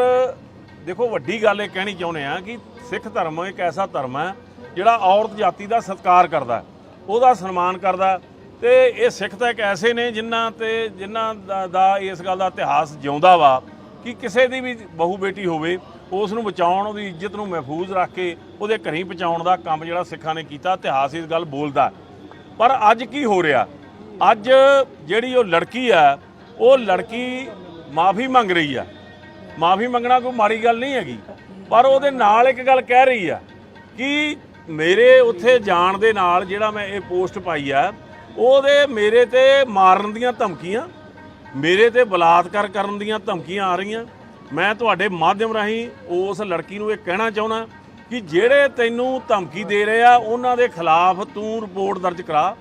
ਦੇਖੋ ਵੱਡੀ ਗੱਲ ਇਹ ਕਹਿਣੀ ਚਾਹੁੰਦੇ ਆ ਕਿ ਸਿੱਖ ਧਰਮ ਇੱਕ ਐਸਾ ਧਰਮ ਹੈ ਜਿਹੜਾ ਔਰਤ ਜਾਤੀ ਦਾ ਸਤਿਕਾਰ ਕਰਦਾ, ਉਹਦਾ ਸਨਮਾਨ ਕਰਦਾ ਤੇ ਇਹ ਸਿੱਖ ਤਾਂ ਇੱਕ ਐਸੇ ਨੇ ਜਿਨ੍ਹਾਂ ਦਾ ਇਸ ਗੱਲ ਦਾ ਇਤਿਹਾਸ ਜਿਉਂਦਾ ਵਾ ਕਿ ਕਿਸੇ ਦੀ ਵੀ ਬਹੂ ਬੇਟੀ ਹੋਵੇ ਉਸ ਨੂੰ ਬਚਾਉਣ, ਉਹਦੀ ਇੱਜ਼ਤ ਨੂੰ ਮਹਿਫੂਜ਼ ਰੱਖ ਕੇ ਉਹਦੇ ਘਰੀਂ ਪਹੁੰਚਾਉਣ ਦਾ ਕੰਮ ਜਿਹੜਾ ਸਿੱਖਾਂ ਨੇ ਕੀਤਾ, ਇਤਿਹਾਸ ਇਸ ਗੱਲ ਬੋਲਦਾ। ਪਰ ਅੱਜ ਕੀ ਹੋ ਰਿਹਾ, ਅੱਜ ਜਿਹੜੀ ਉਹ ਲੜਕੀ ਆ, ਉਹ ਲੜਕੀ ਮਾਫੀ ਮੰਗ ਰਹੀ ਆ। ਮਾਫੀ ਮੰਗਣਾ ਕੋਈ ਮਾੜੀ ਗੱਲ ਨਹੀਂ ਹੈਗੀ, ਪਰ ਉਹਦੇ ਨਾਲ ਇੱਕ ਗੱਲ ਕਹਿ ਰਹੀ ਆ ਕਿ ਮੇਰੇ ਉੱਥੇ ਜਾਣ ਦੇ ਨਾਲ ਜਿਹੜਾ ਮੈਂ ਇਹ ਪੋਸਟ ਪਾਈ ਆ, ਉਹਦੇ ਮੇਰੇ ਤੇ ਮਾਰਨ ਦੀਆਂ ਧਮਕੀਆਂ, ਮੇਰੇ ਤੇ ਬਲਾਤਕਾਰ ਕਰਨ ਦੀਆਂ ਧਮਕੀਆਂ ਆ ਰਹੀਆਂ। ਮੈਂ ਤੁਹਾਡੇ ਮਾਧਿਅਮ ਰਾਹੀਂ ਉਸ ਲੜਕੀ ਨੂੰ ਇਹ ਕਹਿਣਾ ਚਾਹੁੰਦਾ ਕਿ ਜਿਹੜੇ ਤੈਨੂੰ ਧਮਕੀ ਦੇ ਰਹੇ ਆ ਉਹਨਾਂ ਦੇ ਖਿਲਾਫ ਤੂੰ ਰਿਪੋਰਟ ਦਰਜ ਕਰਾ।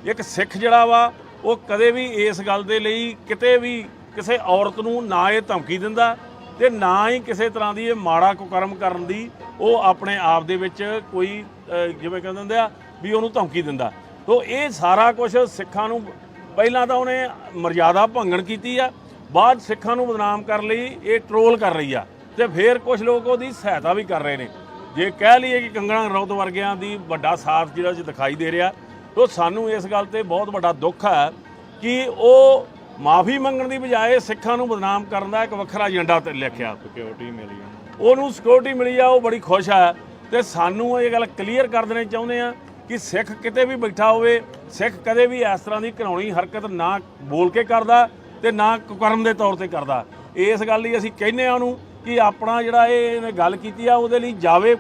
ਇੱਕ ਸਿੱਖ ਜਿਹੜਾ ਵਾ ਉਹ ਕਦੇ ਵੀ ਇਸ ਗੱਲ ਦੇ ਲਈ ਕਿਤੇ ਵੀ ਕਿਸੇ ਔਰਤ ਨੂੰ ਨਾ ਇਹ ਧਮਕੀ ਦਿੰਦਾ ਤੇ ਨਾ ਹੀ ਕਿਸੇ ਤਰ੍ਹਾਂ ਦੀ ਇਹ ਮਾੜਾ ਕੁਕਰਮ ਕਰਨ ਦੀ ਉਹ ਆਪਣੇ ਆਪ ਦੇ ਵਿੱਚ ਕੋਈ ਜਿਵੇਂ ਕਹਿੰਦੇ ਹੁੰਦੇ ਆ ਵੀ ਉਹਨੂੰ ਧਮਕੀ ਦਿੰਦਾ। ਤੋ ਇਹ ਸਾਰਾ ਕੁਝ ਸਿੱਖਾਂ ਨੂੰ ਪਹਿਲਾਂ ਤਾਂ ਉਹਨੇ ਮਰਜ਼ਾਦਾ ਭੰਗਣ ਕੀਤੀ ਆ, ਬਾਅਦ ਸਿੱਖਾਂ ਨੂੰ ਬਦਨਾਮ ਕਰਨ ਲਈ ਇਹ ਟਰੋਲ ਕਰ ਰਹੀ ਆ ਤੇ ਫਿਰ ਕੁਝ ਲੋਕ ਉਹਦੀ ਸਹਾਇਤਾ ਵੀ ਕਰ ਰਹੇ ਨੇ। ਜੇ ਕਹਿ ਲਈਏ ਕਿ ਕੰਗਣਾ ਰਣੌਤ ਵਰਗਿਆਂ ਦੀ ਵੱਡਾ ਸਾਥ ਜਿਹੜਾ ਦਿਖਾਈ ਦੇ ਰਿਹਾ, ਤੋ ਸਾਨੂੰ ਇਸ ਗੱਲ ਤੇ ਬਹੁਤ ਵੱਡਾ ਦੁੱਖ ਹੈ ਕਿ ਉਹ ਮਾਫੀ ਮੰਗਣ ਦੀ ਬਜਾਏ ਸਿੱਖਾਂ ਨੂੰ ਬਦਨਾਮ ਕਰਨ ਦਾ ਇੱਕ ਵੱਖਰਾ ਏਜੰਡਾ ਤੇ ਲਿਖਿਆ। ਸਿਕਿਉਰਿਟੀ ਮਿਲੀ ਉਹਨੂੰ, ਸਿਕਿਉਰਿਟੀ ਮਿਲੀ ਆ, ਉਹ ਬੜੀ ਖੁਸ਼ ਆ। ਤੇ ਸਾਨੂੰ ਇਹ ਗੱਲ ਕਲੀਅਰ ਕਰ ਦੇਣੀ ਚਾਹੁੰਦੇ ਆ ਕਿ ਸਿੱਖ ਕਿਤੇ ਵੀ ਬੈਠਾ ਹੋਵੇ, ਸਿੱਖ ਕਦੇ ਵੀ ਇਸ ਤਰ੍ਹਾਂ ਦੀ ਘਿਨਾਉਣੀ ਹਰਕਤ ਨਾ ਬੋਲ ਕੇ ਕਰਦਾ ਤੇ ਨਾ ਕੁਕਰਮ ਦੇ ਤੌਰ ਤੇ ਕਰਦਾ। ਇਸ ਗੱਲ ਲਈ ਅਸੀਂ ਕਹਿੰਦੇ ਆ ਉਹਨੂੰ ਕਿ ਆਪਣਾ ਜਿਹੜਾ ਇਹਨੇ ਗੱਲ ਕੀਤੀ ਆ ਉਹਦੇ ਲਈ ਜਾਵੇ,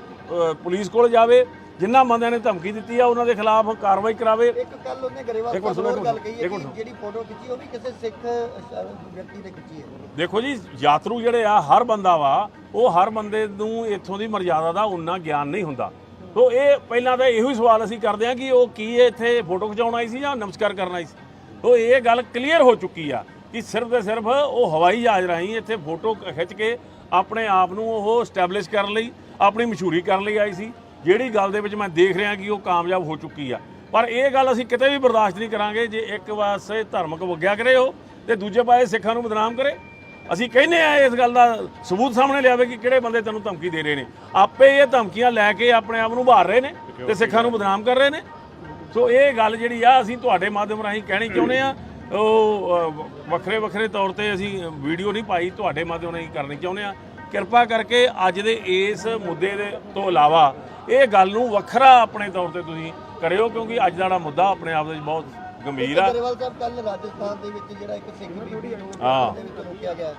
ਪੁਲਿਸ ਕੋਲ ਜਾਵੇ, ਜਿਨ੍ਹਾਂ ਬੰਦਿਆਂ ਨੇ ਧਮਕੀ ਦਿੱਤੀ ਆ ਉਹਨਾਂ ਦੇ ਖਿਲਾਫ ਕਾਰਵਾਈ ਕਰਾਵੇ। ਇੱਕ ਕੱਲ ਉਹਨੇ ਗਰੇਵਾਲ ਸਾਹਿਬ ਨੂੰ ਗੱਲ ਕਹੀ ਹੈ ਕਿ ਜਿਹੜੀ ਫੋਟੋ ਖਿੱਚੀ ਉਹ ਵੀ ਕਿਸੇ ਸਿੱਖ ਵਿਅਕਤੀ ਨੇ ਖਿੱਚੀ ਹੈ। ਦੇਖੋ ਜੀ, ਯਾਤਰੂ ਜਿਹੜੇ ਆ, ਹਰ ਬੰਦਾ ਵਾ, ਉਹ ਹਰ ਬੰਦੇ ਨੂੰ ਇੱਥੋਂ ਦੀ ਮਰਜ਼ਾਦਾ ਦਾ ਉਨਾ ਗਿਆਨ ਨਹੀਂ ਹੁੰਦਾ। ਤੋ ਇਹ ਪਹਿਲਾਂ ਤਾਂ ਇਹੋ ਹੀ ਸਵਾਲ ਅਸੀਂ ਕਰਦੇ ਹਾਂ ਕਿ ਉਹ ਕੀ ਇੱਥੇ ਫੋਟੋ ਖਿਚਾਉਣ ਆਈ ਸੀ ਜਾਂ ਨਮਸਕਾਰ ਕਰਨ ਆਈ ਸੀ। ਤੋ ਇਹ ਗੱਲ ਕਲੀਅਰ ਹੋ ਚੁੱਕੀ ਆ ਕਿ ਸਿਰਫ ਤੇ ਸਿਰਫ ਉਹ ਹਵਾਈ ਜਹਾਜ਼ ਰਾਹੀਂ ਇੱਥੇ ਫੋਟੋ ਖਿੱਚ ਕੇ ਆਪਣੇ ਆਪ ਨੂੰ ਉਹ ਸਟੈਬਲਿਸ਼ ਕਰਨ ਲਈ, ਆਪਣੀ ਮਸ਼ਹੂਰੀ ਕਰਨ ਲਈ ਆਈ ਸੀ, ਜਿਹੜੀ ਗੱਲ ਦੇ ਵਿੱਚ ਮੈਂ ਦੇਖ ਰਿਹਾ ਕਿ ਉਹ ਕਾਮਯਾਬ ਹੋ ਚੁੱਕੀ ਆ। ਪਰ ਇਹ ਗੱਲ ਅਸੀਂ ਕਿਤੇ ਵੀ ਬਰਦਾਸ਼ਤ ਨਹੀਂ ਕਰਾਂਗੇ ਜੇ ਇੱਕ ਪਾਸੇ ਧਾਰਮਿਕ ਵਿਗਿਆ ਕਰੇ ਉਹ ਤੇ ਦੂਜੇ ਪਾਸੇ ਸਿੱਖਾਂ ਨੂੰ ਬਦਨਾਮ ਕਰੇ। ਅਸੀਂ ਕਹਿੰਦੇ ਆ ਇਸ ਗੱਲ ਦਾ ਸਬੂਤ ਸਾਹਮਣੇ ਲਿਆਵੇ ਕਿ ਕਿਹੜੇ ਬੰਦੇ ਤੈਨੂੰ ਧਮਕੀ ਦੇ ਰਹੇ ਨੇ। ਆਪੇ ਇਹ ਧਮਕੀਆਂ ਲੈ ਕੇ ਆਪਣੇ ਆਪ ਨੂੰ ਉਭਾਰ ਰਹੇ ਨੇ ਤੇ ਸਿੱਖਾਂ ਨੂੰ ਬਦਨਾਮ ਕਰ ਰਹੇ ਨੇ। ਸੋ ਇਹ ਗੱਲ ਜਿਹੜੀ ਆ ਅਸੀਂ ਤੁਹਾਡੇ ਮਾਧਿਅਮ ਰਾਹੀਂ ਕਹਿਣੀ ਚਾਹੁੰਦੇ ਆ। ਉਹ ਵੱਖਰੇ ਵੱਖਰੇ ਤੌਰ ਤੇ ਅਸੀਂ ਵੀਡੀਓ ਨਹੀਂ ਪਾਈ, ਤੁਹਾਡੇ ਮਾਧਿਅਮ ਰਾਹੀਂ ਕਰਨੀ ਚਾਹੁੰਦੇ ਆ। ਕਿਰਪਾ ਕਰਕੇ ਅੱਜ ਦੇ ਇਸ ਮੁੱਦੇ ਦੇ ਤੋਂ ਇਲਾਵਾ ਇਹ ਗੱਲ ਨੂੰ ਵੱਖਰਾ ਆਪਣੇ ਤੌਰ ਤੇ ਤੁਸੀਂ ਕਰਿਓ, ਕਿਉਂਕਿ ਅੱਜ ਦਾ ਮੁੱਦਾ ਆਪਣੇ ਆਪ ਦੇ ਵਿੱਚ ਬਹੁਤ ਗੰਭੀਰ ਆ। ਗਰੇਵਾਲ ਸਾਹਿਬ ਕੱਲ ਰਾਜਸਥਾਨ ਦੇ ਵਿੱਚ ਜਿਹੜਾ ਇੱਕ ਸਿੱਖ ਬੀਬੀ ਨੂੰ ਦੇ ਵਿੱਚ ਰੋਕਿਆ ਗਿਆ,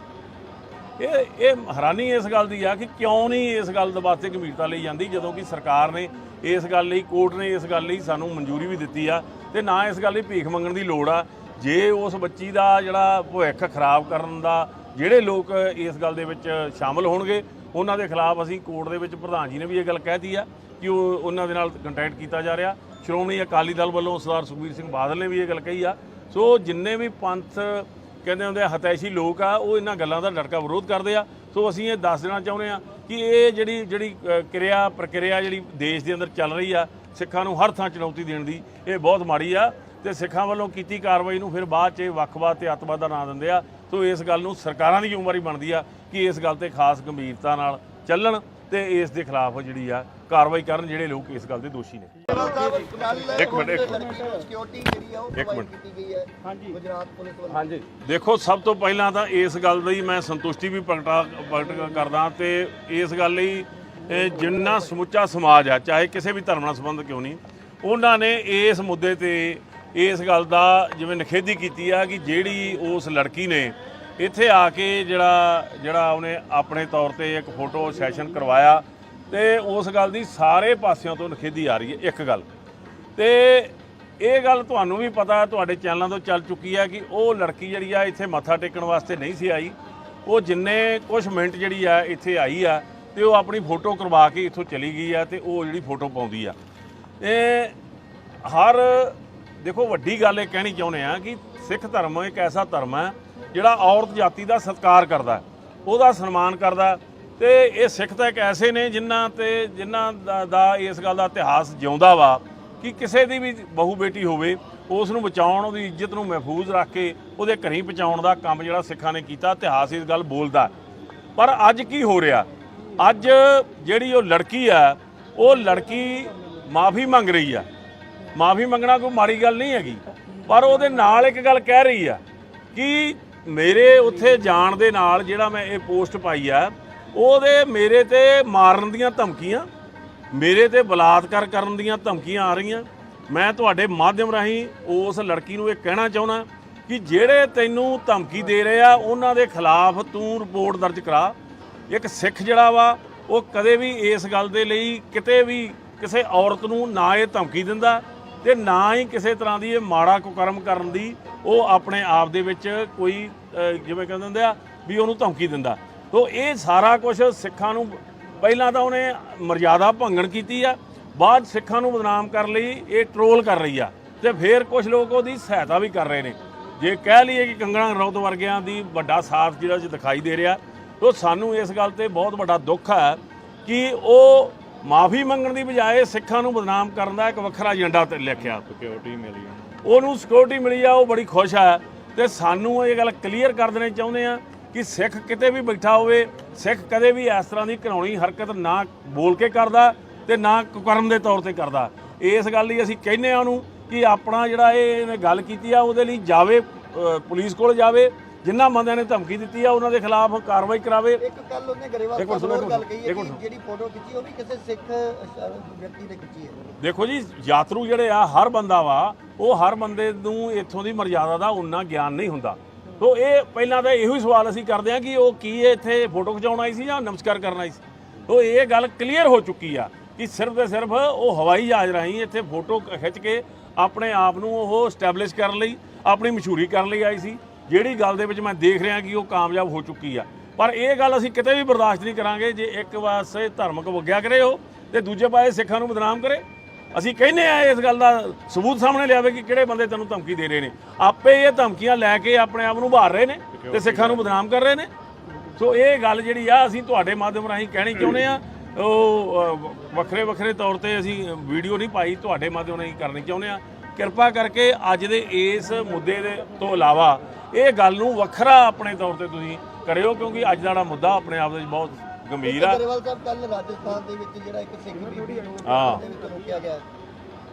ਇਹ ਹੈਰਾਨੀ ਇਸ ਗੱਲ ਦੀ ਆ ਕਿ ਕਿਉਂ ਨਹੀਂ ਇਸ ਗੱਲ ਦੇ ਵਾਸਤੇ ਗੰਭੀਰਤਾ ਲਈ ਜਾਂਦੀ, ਜਦੋਂ ਕਿ ਸਰਕਾਰ ਨੇ ਇਸ ਗੱਲ ਲਈ, ਕੋਰਟ ਨੇ ਇਸ ਗੱਲ ਲਈ ਸਾਨੂੰ ਮਨਜ਼ੂਰੀ ਵੀ ਦਿੱਤੀ ਆ ਤੇ ਨਾ ਇਸ ਗੱਲ ਲਈ ਭੀਖ ਮੰਗਣ ਦੀ ਲੋੜ ਆ। ਜੇ ਉਸ ਬੱਚੀ ਦਾ ਜਿਹੜਾ ਭਵਿੱਖ ਖਰਾਬ ਕਰਨ ਦਾ ਜਿਹੜੇ ਲੋਕ ਇਸ ਗੱਲ ਦੇ ਵਿੱਚ ਸ਼ਾਮਲ ਹੋਣਗੇ ਉਹਨਾਂ ਦੇ ਖਿਲਾਫ ਅਸੀਂ ਕੋਰਟ ਦੇ ਵਿੱਚ ਪ੍ਰਧਾਨ ਜੀ ਨੇ ਵੀ ਇਹ ਗੱਲ ਕਹਿਤੀ ਆ ਕਿ ਉਹਨਾਂ ਦੇ ਨਾਲ ਕੰਟੈਕਟ ਕੀਤਾ ਜਾ ਰਿਹਾ। ਸ਼੍ਰੋਮਣੀ ਅਕਾਲੀ ਦਲ ਵੱਲੋਂ ਸਰਦਾਰ ਸੁਖਬੀਰ ਸਿੰਘ ਬਾਦਲ ਨੇ ਵੀ ਇਹ ਗੱਲ ਕਹੀ ਆ। ਸੋ ਜਿੰਨੇ ਵੀ ਪੰਥ ਕਹਿੰਦੇ ਹੁੰਦੇ ਆ ਹਤੈਸ਼ੀ ਲੋਕ ਆ, ਉਹ ਇਹਨਾਂ ਗੱਲਾਂ ਦਾ ਡਟਕਾ ਵਿਰੋਧ ਕਰਦੇ ਆ। ਸੋ ਅਸੀਂ ਇਹ ਦੱਸ ਦੇਣਾ ਚਾਹੁੰਦੇ ਆ ਕਿ ਇਹ ਜਿਹੜੀ ਪ੍ਰਕਿਰਿਆ ਜਿਹੜੀ ਦੇਸ਼ ਦੇ ਅੰਦਰ ਚੱਲ ਰਹੀ ਆ, ਸਿੱਖਾਂ ਨੂੰ ਹਰ ਥਾਂ ਚੁਣੌਤੀ ਦੇਣ ਦੀ, ਇਹ ਬਹੁਤ ਮਾੜੀ ਆ ਤੇ ਸਿੱਖਾਂ ਵੱਲੋਂ ਕੀਤੀ ਕਾਰਵਾਈ ਨੂੰ ਫਿਰ ਬਾਅਦ 'ਚ ਵੱਖਵਾਦ ਤੇ ਅੱਤਵਾਦ ਦਾ ਨਾਂ ਦਿੰਦੇ ਆ। ਸੋ ਇਸ ਗੱਲ ਨੂੰ ਸਰਕਾਰਾਂ ਦੀ ਜ਼ਿੰਮੇਵਾਰੀ ਬਣਦੀ ਆ ਕਿ ਇਸ ਗੱਲ ਤੇ ਖਾਸ ਗੰਭੀਰਤਾ ਨਾਲ ਚੱਲਣ ਤੇ ਇਸ ਦੇ ਖਿਲਾਫ ਜਿਹੜੀ ਆ ਕਾਰਵਾਈ ਕਰਨ ਜਿਹੜੇ ਲੋਕ ਇਸ ਗੱਲ ਦੇ ਦੋਸ਼ੀ ਨੇ। ਇੱਕ ਮਿੰਟ ਸਿਕਿਉਰਿਟੀ ਜਿਹੜੀ ਆ ਉਹ ਪ੍ਰੋਵਾਈਡ ਕੀਤੀ ਗਈ ਹੈ ਗੁਜਰਾਤ ਪੁਲਿਸ ਵੱਲੋਂ। ਹਾਂਜੀ, ਦੇਖੋ ਸਭ ਤੋਂ ਪਹਿਲਾਂ ਤਾਂ ਇਸ ਗੱਲ ਦੀ ਮੈਂ ਸੰਤੁਸ਼ਟੀ ਵੀ ਪ੍ਰਗਟ ਕਰਦਾ ਤੇ ਇਸ ਗੱਲ ਲਈ ਜਿੰਨਾ ਸਮੁੱਚਾ ਸਮਾਜ ਆ, ਚਾਹੇ ਕਿਸੇ ਵੀ ਧਰਮ ਨਾਲ ਸੰਬੰਧ ਕਿਉਂ ਨਹੀਂ, ਉਹਨਾਂ ਨੇ ਇਸ ਮੁੱਦੇ ਤੇ ਇਸ ਗੱਲ ਦਾ ਜਿਵੇਂ ਨਿਖੇਧੀ ਕੀਤੀ ਆ ਕਿ ਜਿਹੜੀ ਉਸ ਲੜਕੀ ਨੇ ਇੱਥੇ ਆ ਕੇ ਜਿਹੜਾ ਉਹਨੇ ਆਪਣੇ ਤੌਰ ਤੇ ਇੱਕ ਫੋਟੋ ਸੈਸ਼ਨ ਕਰਵਾਇਆ ਤੇ ਉਸ ਗੱਲ ਦੀ ਸਾਰੇ ਪਾਸਿਆਂ ਤੋਂ ਨਿਖੇਧੀ ਆ ਰਹੀ ਹੈ। ਇੱਕ ਗੱਲ ਤੇ ਇਹ ਗੱਲ ਤੁਹਾਨੂੰ ਵੀ ਪਤਾ, ਤੁਹਾਡੇ ਚੈਨਲਾਂ ਤੋਂ ਚੱਲ ਚੁੱਕੀ ਆ ਕਿ ਉਹ ਲੜਕੀ ਜਿਹੜੀ ਆ ਇੱਥੇ ਮੱਥਾ ਟੇਕਣ ਵਾਸਤੇ ਨਹੀਂ ਸੀ ਆਈ। ਉਹ ਜਿੰਨੇ ਕੁਛ ਮਿੰਟ ਜਿਹੜੀ ਆ ਇੱਥੇ ਆਈ ਆ ਤੇ ਉਹ ਆਪਣੀ ਫੋਟੋ ਕਰਵਾ ਕੇ ਇੱਥੋਂ ਚਲੀ ਗਈ ਆ ਤੇ ਉਹ ਜਿਹੜੀ ਫੋਟੋ ਪਾਉਂਦੀ ਆ। ਇਹ ਦੇਖੋ ਵੱਡੀ ਗੱਲ ਇਹ ਕਹਿਣੀ ਚਾਹੁੰਦੇ ਆ ਕਿ ਸਿੱਖ ਧਰਮ ਇੱਕ ਐਸਾ ਧਰਮ ਹੈ ਜਿਹੜਾ ਔਰਤ ਜਾਤੀ ਦਾ ਸਤਿਕਾਰ ਕਰਦਾ, ਉਹਦਾ ਸਨਮਾਨ ਕਰਦਾ। ਤੇ ਇਹ ਸਿੱਖ ਤਾਂ ਇੱਕ ਐਸੇ ਨੇ ਜਿਨ੍ਹਾਂ ਦਾ ਇਸ ਗੱਲ ਦਾ ਇਤਿਹਾਸ ਜਿਉਂਦਾ ਵਾ ਕਿ ਕਿਸੇ ਦੀ ਵੀ ਬਹੂ ਬੇਟੀ ਹੋਵੇ ਉਸ ਨੂੰ ਬਚਾਉਣ, ਉਹਦੀ ਇੱਜ਼ਤ ਨੂੰ ਮਹਿਫੂਜ਼ ਰੱਖ ਕੇ ਉਹਦੇ ਘਰੀਂ ਪਹੁੰਚਾਉਣ ਦਾ ਕੰਮ ਜਿਹੜਾ ਸਿੱਖਾਂ ਨੇ ਕੀਤਾ, ਇਤਿਹਾਸ ਇਸ ਗੱਲ ਬੋਲਦਾ। ਪਰ ਅੱਜ ਕੀ ਹੋ ਰਿਹਾ, ਅੱਜ ਜਿਹੜੀ ਉਹ ਲੜਕੀ ਆ, ਉਹ ਲੜਕੀ ਮਾਫੀ ਮੰਗ ਰਹੀ ਆ। ਮਾਫੀ ਮੰਗਣਾ ਕੋਈ ਮਾੜੀ ਗੱਲ ਨਹੀਂ ਹੈਗੀ, ਪਰ ਉਹਦੇ ਨਾਲ ਇੱਕ ਗੱਲ ਕਹਿ ਰਹੀ ਆ ਕਿ ਮੇਰੇ ਉੱਥੇ ਜਾਣ ਦੇ ਨਾਲ ਜਿਹੜਾ ਮੈਂ ਇਹ ਪੋਸਟ ਪਾਈ ਆ, ਉਹਦੇ ਮੇਰੇ ਤੇ ਮਾਰਨ ਦੀਆਂ ਧਮਕੀਆਂ, ਮੇਰੇ ਤੇ ਬਲਾਤਕਾਰ ਕਰਨ ਦੀਆਂ ਧਮਕੀਆਂ ਆ ਰਹੀਆਂ। ਮੈਂ ਤੁਹਾਡੇ ਮਾਧਿਅਮ ਰਾਹੀਂ ਉਸ ਲੜਕੀ ਨੂੰ ਇਹ ਕਹਿਣਾ ਚਾਹੁੰਦਾ ਕਿ ਜਿਹੜੇ ਤੈਨੂੰ ਧਮਕੀ ਦੇ ਰਹੇ ਆ ਉਹਨਾਂ ਦੇ ਖਿਲਾਫ ਤੂੰ ਰਿਪੋਰਟ ਦਰਜ ਕਰਾ। ਇੱਕ ਸਿੱਖ ਜਿਹੜਾ ਵਾ ਉਹ ਕਦੇ ਵੀ ਇਸ ਗੱਲ ਦੇ ਲਈ ਕਿਤੇ ਵੀ ਕਿਸੇ ਔਰਤ ਨੂੰ ਨਾ ਇਹ ਧਮਕੀ ਦਿੰਦਾ ਤੇ ਨਾ ਹੀ ਕਿਸੇ ਤਰ੍ਹਾਂ ਦੀ ਇਹ ਮਾੜਾ ਕੁਕਰਮ ਕਰਨ ਦੀ ਉਹ ਆਪਣੇ ਆਪ ਦੇ ਵਿੱਚ ਕੋਈ ਜਿਵੇਂ ਕਹਿੰਦੇ ਹੁੰਦੇ ਆ ਵੀ ਉਹਨੂੰ ਧਮਕੀ ਦਿੰਦਾ। ਤੋ ਇਹ ਸਾਰਾ ਕੁਝ ਸਿੱਖਾਂ ਨੂੰ ਪਹਿਲਾਂ ਤਾਂ ਉਹਨੇ ਮਰਜ਼ਾਦਾ ਭੰਗਣ ਕੀਤੀ ਆ, ਬਾਅਦ ਸਿੱਖਾਂ ਨੂੰ ਬਦਨਾਮ ਕਰਨ ਲਈ ਇਹ ਟਰੋਲ ਕਰ ਰਹੀ ਆ ਤੇ ਫਿਰ ਕੁਝ ਲੋਕ ਉਹਦੀ ਸਹਾਇਤਾ ਵੀ ਕਰ ਰਹੇ ਨੇ। ਜੇ ਕਹਿ ਲਈਏ ਕਿ ਕੰਗਣਾ ਰਣੌਤ ਵਰਗਿਆਂ ਦੀ ਵੱਡਾ ਸਾਥ ਜਿਹੜਾ ਦਿਖਾਈ ਦੇ ਰਿਹਾ, तो सानू इस गल ते बहुत बड़ा दुख है कि वो माफ़ी मंगण की बजाय सिखां नूं बदनाम करन दा एक वखरा एजेंडा ते लिखिआ सिक्योरिटी मिली ਉਹਨੂੰ ਸਿਕਿਉਰਿਟੀ ਮਿਲੀ ਆ ਉਹ ਬੜੀ ਖੁਸ਼ ਆ ਤੇ ਸਾਨੂੰ ਇਹ ਗੱਲ ਕਲੀਅਰ ਕਰ ਦੇਣੀ ਚਾਹੁੰਦੇ ਆ ਕਿ ਸਿੱਖ ਕਿਤੇ ਵੀ ਬੈਠਾ ਹੋਵੇ ਸਿੱਖ ਕਦੇ ਵੀ ਇਸ ਤਰ੍ਹਾਂ ਦੀ ਘਿਨਾਉਣੀ ਹਰਕਤ ਨਾ ਬੋਲ ਕੇ ਕਰਦਾ ਤੇ ਨਾ ਕੁਕਰਮ ਦੇ ਤੌਰ ਤੇ ਕਰਦਾ। ਇਸ ਗੱਲ ਲਈ ਅਸੀਂ ਕਹਿੰਦੇ ਆ ਉਹਨੂੰ ਕਿ ਆਪਣਾ ਜਿਹੜਾ ਇਹਨੇ ਗੱਲ ਕੀਤੀ ਆ ਉਹਦੇ ਲਈ ਜਾਵੇ ਪੁਲਿਸ ਕੋਲ ਜਾਵੇ ਜਿਨ੍ਹਾਂ ਬੰਦਿਆਂ ਨੇ ਧਮਕੀ ਦਿੱਤੀ ਆ ਉਹਨਾਂ ਦੇ ਖਿਲਾਫ ਕਾਰਵਾਈ ਕਰਾਵੇ। ਇੱਕ ਕੱਲ ਉਹਨੇ ਗਰੇਵਾਲ ਸਾਹਿਬ ਨਾਲ ਗੱਲ ਕਹੀ ਹੈ ਕਿ ਜਿਹੜੀ ਫੋਟੋ ਖਿੱਚੀ ਉਹ ਵੀ ਕਿਸੇ ਸਿੱਖ ਵਿਅਕਤੀ ਨੇ ਖਿੱਚੀ ਹੈ। ਦੇਖੋ ਜੀ ਯਾਤਰੂ ਜਿਹੜੇ ਆ ਹਰ ਬੰਦਾ ਵਾ ਉਹ ਹਰ ਬੰਦੇ ਨੂੰ ਇੱਥੋਂ ਦੀ ਮਰਜ਼ਾਦਾ ਦਾ ਉਨਾ ਗਿਆਨ ਨਹੀਂ ਹੁੰਦਾ। ਤੋ ਇਹ ਪਹਿਲਾਂ ਤਾਂ ਇਹੋ ਹੀ ਸਵਾਲ ਅਸੀਂ ਕਰਦੇ ਆ ਕਿ ਉਹ ਕੀ ਇੱਥੇ ਫੋਟੋ ਖਿਚਾਉਣ ਆਈ ਸੀ ਜਾਂ ਨਮਸਕਾਰ ਕਰਨ ਆਈ ਸੀ। ਤੋ ਇਹ ਗੱਲ ਕਲੀਅਰ ਹੋ ਚੁੱਕੀ ਆ ਕਿ ਸਿਰਫ ਤੇ ਸਿਰਫ ਉਹ ਹਵਾਈ ਜਹਾਜ਼ ਰਾਹੀਂ ਇੱਥੇ ਫੋਟੋ ਖਿੱਚ ਕੇ ਆਪਣੇ ਆਪ ਨੂੰ ਉਹ ਸਟੈਬਲਿਸ਼ ਕਰਨ ਲਈ ਆਪਣੀ ਮਸ਼ਹੂਰੀ ਕਰਨ ਲਈ ਆਈ ਸੀ, ਜਿਹੜੀ ਗੱਲ ਦੇ ਵਿੱਚ ਮੈਂ ਦੇਖ ਰਿਹਾ ਕਿ ਉਹ ਕਾਮਯਾਬ ਹੋ ਚੁੱਕੀ ਆ। ਪਰ ਇਹ ਗੱਲ ਅਸੀਂ ਕਿਤੇ ਵੀ ਬਰਦਾਸ਼ਤ ਨਹੀਂ ਕਰਾਂਗੇ ਜੇ ਇੱਕ ਪਾਸੇ ਧਾਰਮਿਕ ਵਗਿਆ ਕਰੇ ਉਹ ਤੇ ਦੂਜੇ ਪਾਸੇ ਸਿੱਖਾਂ ਨੂੰ ਬਦਨਾਮ ਕਰੇ। ਅਸੀਂ ਕਹਿੰਦੇ ਆ ਇਸ ਗੱਲ ਦਾ ਸਬੂਤ ਸਾਹਮਣੇ ਲਿਆਵੇ ਕਿ ਕਿਹੜੇ ਬੰਦੇ ਤੈਨੂੰ ਧਮਕੀ ਦੇ ਰਹੇ ਨੇ। ਆਪੇ ਇਹ ਧਮਕੀਆਂ ਲੈ ਕੇ ਆਪਣੇ ਆਪ ਨੂੰ ਉਭਾਰ ਰਹੇ ਨੇ ਤੇ ਸਿੱਖਾਂ ਨੂੰ ਬਦਨਾਮ ਕਰ ਰਹੇ ਨੇ। ਸੋ ਇਹ ਗੱਲ ਜਿਹੜੀ ਆ ਅਸੀਂ ਤੁਹਾਡੇ ਮਾਧਿਅਮ ਰਾਹੀਂ ਕਹਿਣੀ ਚਾਹੁੰਦੇ ਆ। ਉਹ ਵੱਖਰੇ ਵੱਖਰੇ ਤੌਰ ਤੇ ਅਸੀਂ ਵੀਡੀਓ ਨਹੀਂ ਪਾਈ, ਤੁਹਾਡੇ ਮਾਧਿਅਮ ਰਾਹੀਂ ਕਰਨੀ ਚਾਹੁੰਦੇ ਆ। ਕਿਰਪਾ ਕਰਕੇ ਅੱਜ ਦੇ ਇਸ ਮੁੱਦੇ ਦੇ ਤੋਂ ਇਲਾਵਾ ਇਹ ਗੱਲ ਨੂੰ ਵੱਖਰਾ ਆਪਣੇ ਤੌਰ ਤੇ ਤੁਸੀਂ ਕਰਿਓ ਕਿਉਂਕਿ ਅੱਜ ਦਾ ਜਿਹੜਾ ਮੁੱਦਾ ਆਪਣੇ ਆਪ ਵਿੱਚ ਬਹੁਤ ਗੰਭੀਰ ਆ। ਗਰੇਵਾਲ ਸਾਹਿਬ ਕੱਲ ਰਾਜਸਥਾਨ ਦੇ ਵਿੱਚ ਜਿਹੜਾ ਇੱਕ ਸਿੱਖ ਬੀਬੀ ਨੂੰ ਰੋਕਿਆ ਗਿਆ,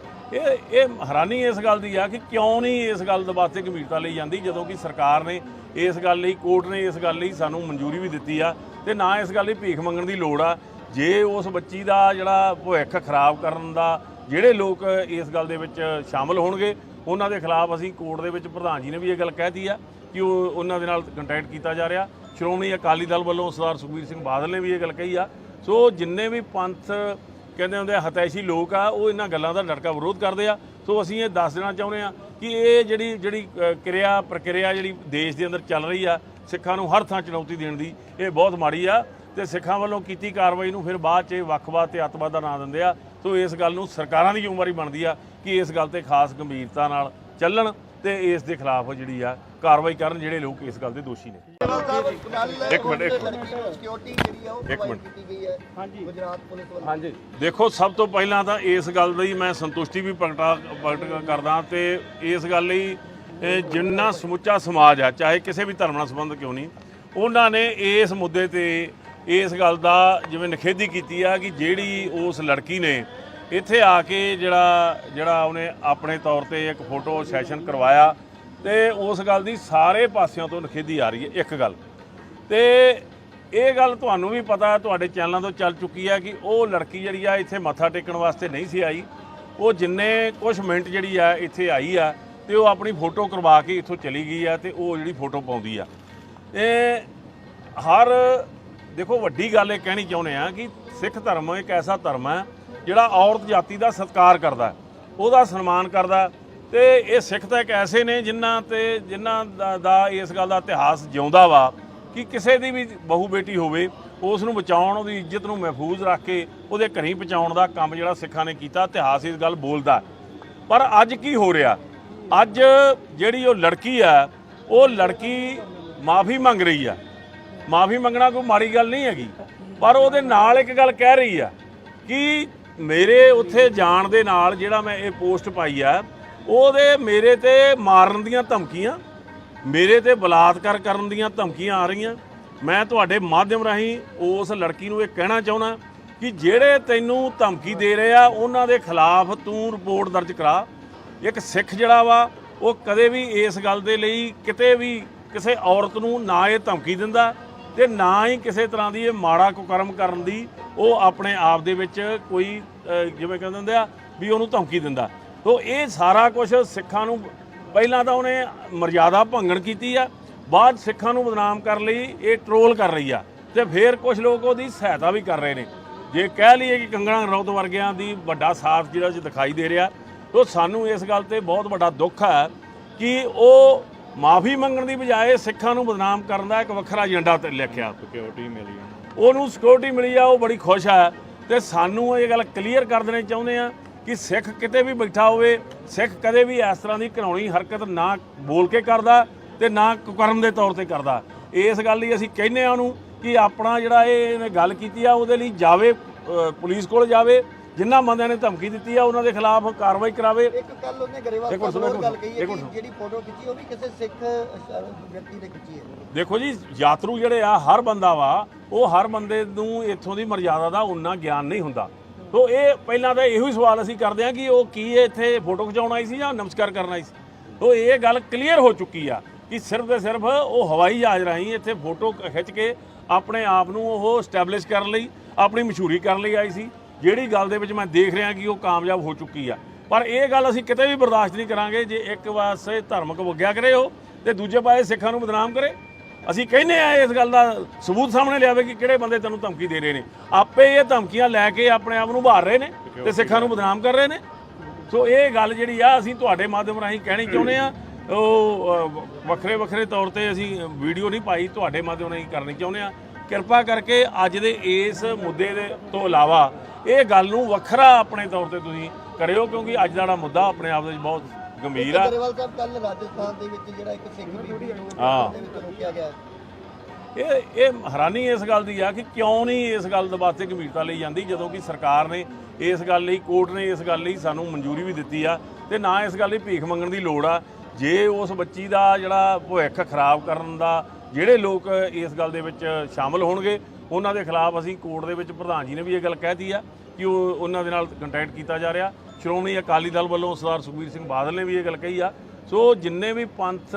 ਇਹ ਹੈਰਾਨੀ ਇਸ ਗੱਲ ਦੀ ਆ ਕਿ ਕਿਉਂ ਨਹੀਂ ਇਸ ਗੱਲ ਦੇ ਵਾਸਤੇ ਗੰਭੀਰਤਾ ਲਈ ਜਾਂਦੀ ਜਦੋਂ ਕਿ ਸਰਕਾਰ ਨੇ ਇਸ ਗੱਲ ਲਈ ਕੋਰਟ ਨੇ ਇਸ ਗੱਲ ਲਈ ਸਾਨੂੰ ਮਨਜ਼ੂਰੀ ਵੀ ਦਿੱਤੀ ਆ ਤੇ ਨਾ ਇਸ ਗੱਲ ਲਈ ਭੀਖ ਮੰਗਣ ਦੀ ਲੋੜ ਆ। ਜੇ ਉਸ ਬੱਚੀ ਦਾ ਜਿਹੜਾ ਭਵਿੱਖ ਖਰਾਬ ਕਰਨ ਦਾ ਜਿਹੜੇ ਲੋਕ ਇਸ ਗੱਲ ਦੇ ਵਿੱਚ ਸ਼ਾਮਲ ਹੋਣਗੇ ਉਹਨਾਂ ਦੇ ਖਿਲਾਫ ਅਸੀਂ ਕੋਰਟ ਦੇ ਵਿੱਚ ਪ੍ਰਧਾਨ ਜੀ ਨੇ ਵੀ ਇਹ ਗੱਲ ਕਹਿਤੀ ਆ ਕਿ ਉਹ ਉਹਨਾਂ ਦੇ ਨਾਲ ਕੰਟੈਕਟ ਕੀਤਾ ਜਾ ਰਿਹਾ। ਸ਼੍ਰੋਮਣੀ ਅਕਾਲੀ ਦਲ ਵੱਲੋਂ ਸਰਦਾਰ ਸੁਖਬੀਰ ਸਿੰਘ ਬਾਦਲ ਨੇ ਵੀ ਇਹ ਗੱਲ ਕਹੀ ਆ। ਸੋ ਜਿੰਨੇ ਵੀ ਪੰਥ ਕਹਿੰਦੇ ਹੁੰਦੇ ਆ ਹਤੈਸ਼ੀ ਲੋਕ ਆ ਉਹ ਇਹਨਾਂ ਗੱਲਾਂ ਦਾ ਡਟਕਾ ਵਿਰੋਧ ਕਰਦੇ ਆ। ਸੋ ਅਸੀਂ ਇਹ ਦੱਸ ਦੇਣਾ ਚਾਹੁੰਦੇ ਆ ਕਿ ਇਹ ਜਿਹੜੀ ਪ੍ਰਕਿਰਿਆ ਜਿਹੜੀ ਦੇਸ਼ ਦੇ ਅੰਦਰ ਚੱਲ ਰਹੀ ਆ ਸਿੱਖਾਂ ਨੂੰ ਹਰ ਥਾਂ ਚੁਣੌਤੀ ਦੇਣ ਦੀ, ਇਹ ਬਹੁਤ ਮਾੜੀ ਆ ਤੇ ਸਿੱਖਾਂ ਵੱਲੋਂ ਕੀਤੀ ਕਾਰਵਾਈ ਨੂੰ ਫਿਰ ਬਾਅਦ 'ਚ ਵੱਖਵਾਦ ਤੇ ਅੱਤਵਾਦ ਦਾ ਨਾਂ ਦਿੰਦੇ ਆ। ਸੋ ਇਸ ਗੱਲ ਨੂੰ ਸਰਕਾਰਾਂ ਦੀ ਜ਼ਿੰਮੇਵਾਰੀ ਬਣਦੀ ਆ ਕਿ ਇਸ ਗੱਲ ਤੇ ਖਾਸ ਗੰਭੀਰਤਾ ਨਾਲ ਚੱਲਣ ਤੇ ਇਸ ਦੇ ਖਿਲਾਫ ਜਿਹੜੀ ਆ ਕਾਰਵਾਈ ਕਰਨ ਜਿਹੜੇ ਲੋਕ ਇਸ ਗੱਲ ਦੇ ਦੋਸ਼ੀ ਨੇ। ਇੱਕ ਮਿੰਟ ਸਿਕਿਉਰਿਟੀ ਜਿਹੜੀ ਆ ਉਹ ਪ੍ਰੋਵਾਈਡ ਕੀਤੀ ਗਈ ਹੈ ਗੁਜਰਾਤ ਪੁਲਿਸ ਵੱਲੋਂ। ਹਾਂਜੀ ਦੇਖੋ, ਸਭ ਤੋਂ ਪਹਿਲਾਂ ਤਾਂ ਇਸ ਗੱਲ ਲਈ ਮੈਂ ਸੰਤੁਸ਼ਟੀ ਵੀ ਪ੍ਰਗਟ ਕਰਦਾ ਤੇ ਇਸ ਗੱਲ ਲਈ ਜਿੰਨਾ ਸਮੁੱਚਾ ਸਮਾਜ ਆ ਚਾਹੇ ਕਿਸੇ ਵੀ ਧਰਮ ਨਾਲ ਸੰਬੰਧ ਕਿਉਂ ਨਹੀਂ, ਉਹਨਾਂ ਨੇ ਇਸ ਮੁੱਦੇ ਤੇ ਇਸ ਗੱਲ ਦਾ ਜਿਵੇਂ ਨਿਖੇਧੀ ਕੀਤੀ ਆ ਕਿ ਜਿਹੜੀ ਉਸ ਲੜਕੀ ਨੇ ਇੱਥੇ ਆ ਕੇ ਜਿਹੜਾ ਉਹਨੇ ਆਪਣੇ ਤੌਰ ਤੇ ਇੱਕ ਫੋਟੋ ਸੈਸ਼ਨ ਕਰਵਾਇਆ ਤੇ ਉਸ ਗੱਲ ਦੀ ਸਾਰੇ ਪਾਸਿਆਂ ਤੋਂ ਨਿਖੇਧੀ ਆ ਰਹੀ ਹੈ। ਇੱਕ ਗੱਲ ਤੇ ਇਹ ਗੱਲ ਤੁਹਾਨੂੰ ਵੀ ਪਤਾ ਤੁਹਾਡੇ ਚੈਨਲਾਂ ਤੋਂ ਚੱਲ ਚੁੱਕੀ ਹੈ ਕਿ ਉਹ ਲੜਕੀ ਜਿਹੜੀ ਆ ਇੱਥੇ ਮੱਥਾ ਟੇਕਣ ਵਾਸਤੇ ਨਹੀਂ ਸੀ ਆਈ। ਉਹ ਜਿੰਨੇ ਕੁਝ ਮਿੰਟ ਜਿਹੜੀ ਆ ਇੱਥੇ ਆਈ ਆ ਤੇ ਉਹ ਆਪਣੀ ਫੋਟੋ ਕਰਵਾ ਕੇ ਇੱਥੋਂ ਚਲੀ ਗਈ ਆ ਤੇ ਉਹ ਜਿਹੜੀ ਫੋਟੋ ਪਾਉਂਦੀ ਆ। ਹਰ ਦੇਖੋ ਵੱਡੀ ਗੱਲ ਇਹ ਕਹਿਣੀ ਚਾਹੁੰਦੇ ਆ ਕਿ ਸਿੱਖ ਧਰਮ ਇੱਕ ਐਸਾ ਧਰਮ ਹੈ ਜਿਹੜਾ ਔਰਤ ਜਾਤੀ ਦਾ ਸਤਿਕਾਰ ਕਰਦਾ, ਉਹਦਾ ਸਨਮਾਨ ਕਰਦਾ ਤੇ ਇਹ ਸਿੱਖ ਤਾਂ ਇੱਕ ਐਸੇ ਨੇ ਜਿਨ੍ਹਾਂ ਦਾ ਇਸ ਗੱਲ ਦਾ ਇਤਿਹਾਸ ਜਿਉਂਦਾ ਵਾ ਕਿ ਕਿਸੇ ਦੀ ਵੀ ਬਹੂ ਬੇਟੀ ਹੋਵੇ ਉਸ ਨੂੰ ਬਚਾਉਣ, ਉਹਦੀ ਇੱਜ਼ਤ ਨੂੰ ਮਹਿਫੂਜ਼ ਰੱਖ ਕੇ ਉਹਦੇ ਘਰੀਂ ਪਹੁੰਚਾਉਣ ਦਾ ਕੰਮ ਜਿਹੜਾ ਸਿੱਖਾਂ ਨੇ ਕੀਤਾ, ਇਤਿਹਾਸ ਇਸ ਗੱਲ ਬੋਲਦਾ। ਪਰ ਅੱਜ ਕੀ ਹੋ ਰਿਹਾ, ਅੱਜ ਜਿਹੜੀ ਉਹ ਲੜਕੀ ਆ ਉਹ ਲੜਕੀ ਮਾਫੀ ਮੰਗ ਰਹੀ ਆ। ਮਾਫੀ ਮੰਗਣਾ ਕੋਈ ਮਾੜੀ ਗੱਲ ਨਹੀਂ ਹੈਗੀ, ਪਰ ਉਹਦੇ ਨਾਲ ਇੱਕ ਗੱਲ ਕਹਿ ਰਹੀ ਆ ਕਿ ਮੇਰੇ ਉੱਥੇ ਜਾਣ ਦੇ ਨਾਲ ਜਿਹੜਾ ਮੈਂ ਇਹ ਪੋਸਟ ਪਾਈ ਆ ਉਹਦੇ ਮੇਰੇ ਤੇ ਮਾਰਨ ਦੀਆਂ ਧਮਕੀਆਂ, ਮੇਰੇ ਤੇ ਬਲਾਤਕਾਰ ਕਰਨ ਦੀਆਂ ਧਮਕੀਆਂ ਆ ਰਹੀਆਂ। ਮੈਂ ਤੁਹਾਡੇ ਮਾਧਿਅਮ ਰਾਹੀਂ ਉਸ ਲੜਕੀ ਨੂੰ ਇਹ ਕਹਿਣਾ ਚਾਹੁੰਦਾ ਕਿ ਜਿਹੜੇ ਤੈਨੂੰ ਧਮਕੀ ਦੇ ਰਹੇ ਆ ਉਹਨਾਂ ਦੇ ਖਿਲਾਫ ਤੂੰ ਰਿਪੋਰਟ ਦਰਜ ਕਰਾ। ਇੱਕ ਸਿੱਖ ਜਿਹੜਾ ਵਾ ਉਹ ਕਦੇ ਵੀ ਇਸ ਗੱਲ ਦੇ ਲਈ ਕਿਤੇ ਵੀ ਕਿਸੇ ਔਰਤ ਨੂੰ ਨਾ ਇਹ ਧਮਕੀ ਦਿੰਦਾ ਤੇ ਨਾ ਹੀ ਕਿਸੇ ਤਰ੍ਹਾਂ ਦੀ ਇਹ ਮਾੜਾ ਕੁਕਰਮ ਕਰਨ ਦੀ ਉਹ ਆਪਣੇ ਆਪ ਦੇ ਵਿੱਚ ਕੋਈ ਜਿਵੇਂ ਕਹਿੰਦੇ ਹੁੰਦੇ ਆ ਵੀ ਉਹਨੂੰ ਧਮਕੀ ਦਿੰਦਾ। ਤੋ ਇਹ ਸਾਰਾ ਕੁਝ ਸਿੱਖਾਂ ਨੂੰ ਪਹਿਲਾਂ ਤਾਂ ਉਹਨੇ ਮਰਜ਼ਾਦਾ ਭੰਗਣ ਕੀਤੀ ਆ, ਬਾਅਦ ਸਿੱਖਾਂ ਨੂੰ ਬਦਨਾਮ ਕਰਨ ਲਈ ਇਹ ਟਰੋਲ ਕਰ ਰਹੀ ਆ ਤੇ ਫਿਰ ਕੁਝ ਲੋਕ ਉਹਦੀ ਸਹਾਇਤਾ ਵੀ ਕਰ ਰਹੇ ਨੇ। ਜੇ ਕਹਿ ਲਈਏ ਕਿ ਕੰਗਣਾ ਰਣੌਤ ਵਰਗਿਆਂ ਦੀ ਵੱਡਾ ਸਾਥ ਜਿਹੜਾ ਚ ਦਿਖਾਈ ਦੇ ਰਿਹਾ, ਤੋ ਸਾਨੂੰ ਇਸ ਗੱਲ ਤੇ ਬਹੁਤ ਵੱਡਾ ਦੁੱਖ ਹੈ ਕਿ ਉਹ ਮਾਫੀ ਮੰਗਣ ਦੀ ਬਜਾਏ ਸਿੱਖਾਂ ਨੂੰ ਬਦਨਾਮ ਕਰਨ ਦਾ ਇੱਕ ਵੱਖਰਾ ਏਜੰਡਾ ਤੇ ਲਿਖਿਆ। ਸਿਕਿਉਰਿਟੀ ਮਿਲੀ ਉਹਨੂੰ, ਸਿਕਿਉਰਿਟੀ ਮਿਲੀ ਆ ਉਹ ਬੜੀ ਖੁਸ਼ ਹੈ ਤੇ ਸਾਨੂੰ ਇਹ ਗੱਲ ਕਲੀਅਰ ਕਰ ਦੇਣੀ ਚਾਹੁੰਦੇ ਆ ਕਿ ਸਿੱਖ ਕਿਤੇ ਵੀ ਬੈਠਾ ਹੋਵੇ ਸਿੱਖ ਕਦੇ ਵੀ ਇਸ ਤਰ੍ਹਾਂ ਦੀ ਘਿਨਾਉਣੀ ਹਰਕਤ ਨਾ ਬੋਲ ਕੇ ਕਰਦਾ ਤੇ ਨਾ ਕੁਕਰਮ ਦੇ ਤੌਰ ਤੇ ਕਰਦਾ। ਇਸ ਗੱਲ ਲਈ ਅਸੀਂ ਕਹਿੰਦੇ ਆ ਉਹਨੂੰ ਕਿ ਆਪਣਾ ਜਿਹੜਾ ਇਹਨੇ ਗੱਲ ਕੀਤੀ ਆ ਉਹਦੇ ਲਈ ਜਾਵੇ, ਪੁਲਿਸ ਕੋਲ ਜਾਵੇ, ਜਿਨ੍ਹਾਂ ਬੰਦਿਆਂ ਨੇ ਧਮਕੀ ਦਿੱਤੀ ਆ ਉਹਨਾਂ ਦੇ ਖਿਲਾਫ ਕਾਰਵਾਈ ਕਰਾਵੇ। ਇੱਕ ਕੱਲ ਉਹਨੇ ਗਰੇਵਾਲ ਸਾਹਿਬ ਹੋਰ ਗੱਲ ਕਹੀ ਹੈ ਕਿ ਜਿਹੜੀ ਫੋਟੋ ਖਿੱਚੀ ਉਹ ਵੀ ਕਿਸੇ ਸਿੱਖ ਵਿਅਕਤੀ ਨੇ ਖਿੱਚੀ ਹੈ। ਦੇਖੋ ਜੀ, ਯਾਤਰੂ ਜਿਹੜੇ ਆ ਹਰ ਬੰਦਾ ਵਾ, ਉਹ ਹਰ ਬੰਦੇ ਨੂੰ ਇੱਥੋਂ ਦੀ ਮਰਜ਼ਾਦਾ ਦਾ ਉਨਾ ਗਿਆਨ ਨਹੀਂ ਹੁੰਦਾ। ਸੋ ਇਹ ਪਹਿਲਾਂ ਤਾਂ ਇਹੋ ਹੀ ਸਵਾਲ ਅਸੀਂ ਕਰਦੇ ਹਾਂ ਕਿ ਉਹ ਕੀ ਇੱਥੇ ਫੋਟੋ ਖਿਚਾਉਣ ਆਈ ਸੀ ਜਾਂ ਨਮਸਕਾਰ ਕਰਨ ਆਈ ਸੀ। ਸੋ ਇਹ ਗੱਲ ਕਲੀਅਰ ਹੋ ਚੁੱਕੀ ਆ ਕਿ ਸਿਰਫ ਤੇ ਸਿਰਫ ਉਹ ਹਵਾਈ ਜਹਾਜ਼ ਰਾਹੀਂ ਇੱਥੇ ਫੋਟੋ ਖਿੱਚ ਕੇ ਆਪਣੇ ਆਪ ਨੂੰ ਉਹ ਸਟੈਬਲਿਸ਼ ਕਰਨ ਲਈ, ਆਪਣੀ ਮਸ਼ਹੂਰੀ ਕਰਨ ਲਈ ਆਈ ਸੀ, ਜਿਹੜੀ ਗੱਲ ਦੇ ਵਿੱਚ ਮੈਂ ਦੇਖ ਰਿਹਾ ਕਿ ਉਹ ਕਾਮਯਾਬ ਹੋ ਚੁੱਕੀ ਆ। ਪਰ ਇਹ ਗੱਲ ਅਸੀਂ ਕਿਤੇ ਵੀ ਬਰਦਾਸ਼ਤ ਨਹੀਂ ਕਰਾਂਗੇ ਜੇ ਇੱਕ ਪਾਸੇ ਧਾਰਮਿਕ ਵਗਿਆ ਕਰੇ ਉਹ ਤੇ ਦੂਜੇ ਪਾਸੇ ਸਿੱਖਾਂ ਨੂੰ ਬਦਨਾਮ ਕਰੇ। ਅਸੀਂ ਕਹਿੰਦੇ ਆ ਇਸ ਗੱਲ ਦਾ ਸਬੂਤ ਸਾਹਮਣੇ ਲਿਆਵੇ ਕਿ ਕਿਹੜੇ ਬੰਦੇ ਤੈਨੂੰ ਧਮਕੀ ਦੇ ਰਹੇ ਨੇ। ਆਪੇ ਇਹ ਧਮਕੀਆਂ ਲੈ ਕੇ ਆਪਣੇ ਆਪ ਨੂੰ ਉਭਾਰ ਰਹੇ ਨੇ ਤੇ ਸਿੱਖਾਂ ਨੂੰ ਬਦਨਾਮ ਕਰ ਰਹੇ ਨੇ। ਸੋ ਇਹ ਗੱਲ ਜਿਹੜੀ ਆ ਅਸੀਂ ਤੁਹਾਡੇ ਮਾਧਿਅਮ ਰਾਹੀਂ ਕਹਿਣੀ ਚਾਹੁੰਦੇ ਆ। ਉਹ ਵੱਖਰੇ ਵੱਖਰੇ ਤੌਰ ਤੇ ਅਸੀਂ ਵੀਡੀਓ ਨਹੀਂ ਪਾਈ, ਤੁਹਾਡੇ ਮਾਧਿਅਮ ਰਾਹੀਂ ਕਰਨੀ ਚਾਹੁੰਦੇ ਆ। ਕਿਰਪਾ ਕਰਕੇ ਅੱਜ ਦੇ ਇਸ ਮੁੱਦੇ ਦੇ ਤੋਂ ਇਲਾਵਾ ਇਹ ਗੱਲ ਨੂੰ ਵੱਖਰਾ ਆਪਣੇ ਤੌਰ ਤੇ ਤੁਸੀਂ ਕਰਿਓ, ਕਿਉਂਕਿ ਅੱਜ ਦਾ ਮੁੱਦਾ ਆਪਣੇ ਆਪ ਦੇ ਵਿੱਚ ਬਹੁਤ ਗੰਭੀਰ ਆ। ਗਰੇਵਾਲ ਸਾਹਿਬ ਕੱਲ ਰਾਜਸਥਾਨ ਦੇ ਵਿੱਚ ਜਿਹੜਾ ਇੱਕ ਸਿੱਖ ਬੀਬੀ ਨੂੰ ਦੇ ਵਿੱਚ ਰੋਕਿਆ ਗਿਆ, ਇਹ ਹੈਰਾਨੀ ਇਸ ਗੱਲ ਦੀ ਆ ਕਿ ਕਿਉਂ ਨਹੀਂ ਇਸ ਗੱਲ ਦੇ ਵਾਸਤੇ ਗੰਭੀਰਤਾ ਲਈ ਜਾਂਦੀ, ਜਦੋਂ ਕਿ ਸਰਕਾਰ ਨੇ ਇਸ ਗੱਲ ਲਈ, ਕੋਰਟ ਨੇ ਇਸ ਗੱਲ ਲਈ ਸਾਨੂੰ ਮਨਜ਼ੂਰੀ ਵੀ ਦਿੱਤੀ ਆ ਤੇ ਨਾ ਇਸ ਗੱਲ ਲਈ ਭੀਖ ਮੰਗਣ ਦੀ ਲੋੜ ਆ। ਜੇ ਉਸ ਬੱਚੀ ਦਾ ਜਿਹੜਾ ਭਵਿੱਖ ਖਰਾਬ ਕਰਨ ਦਾ ਜਿਹੜੇ ਲੋਕ ਇਸ ਗੱਲ ਦੇ ਵਿੱਚ ਸ਼ਾਮਲ ਹੋਣਗੇ ਉਹਨਾਂ ਦੇ ਖਿਲਾਫ ਅਸੀਂ ਕੋਰਟ ਦੇ ਵਿੱਚ, ਪ੍ਰਧਾਨ ਜੀ ਨੇ ਵੀ ਇਹ ਗੱਲ ਕਹਿਤੀ ਆ ਕਿ ਉਹਨਾਂ ਦੇ ਨਾਲ ਕੰਟੈਕਟ ਕੀਤਾ ਜਾ ਰਿਹਾ। ਸ਼੍ਰੋਮਣੀ ਅਕਾਲੀ ਦਲ ਵੱਲੋਂ ਸਰਦਾਰ ਸੁਖਬੀਰ ਸਿੰਘ ਬਾਦਲ ਨੇ ਵੀ ਇਹ ਗੱਲ ਕਹੀ ਆ। ਸੋ ਜਿੰਨੇ ਵੀ ਪੰਥ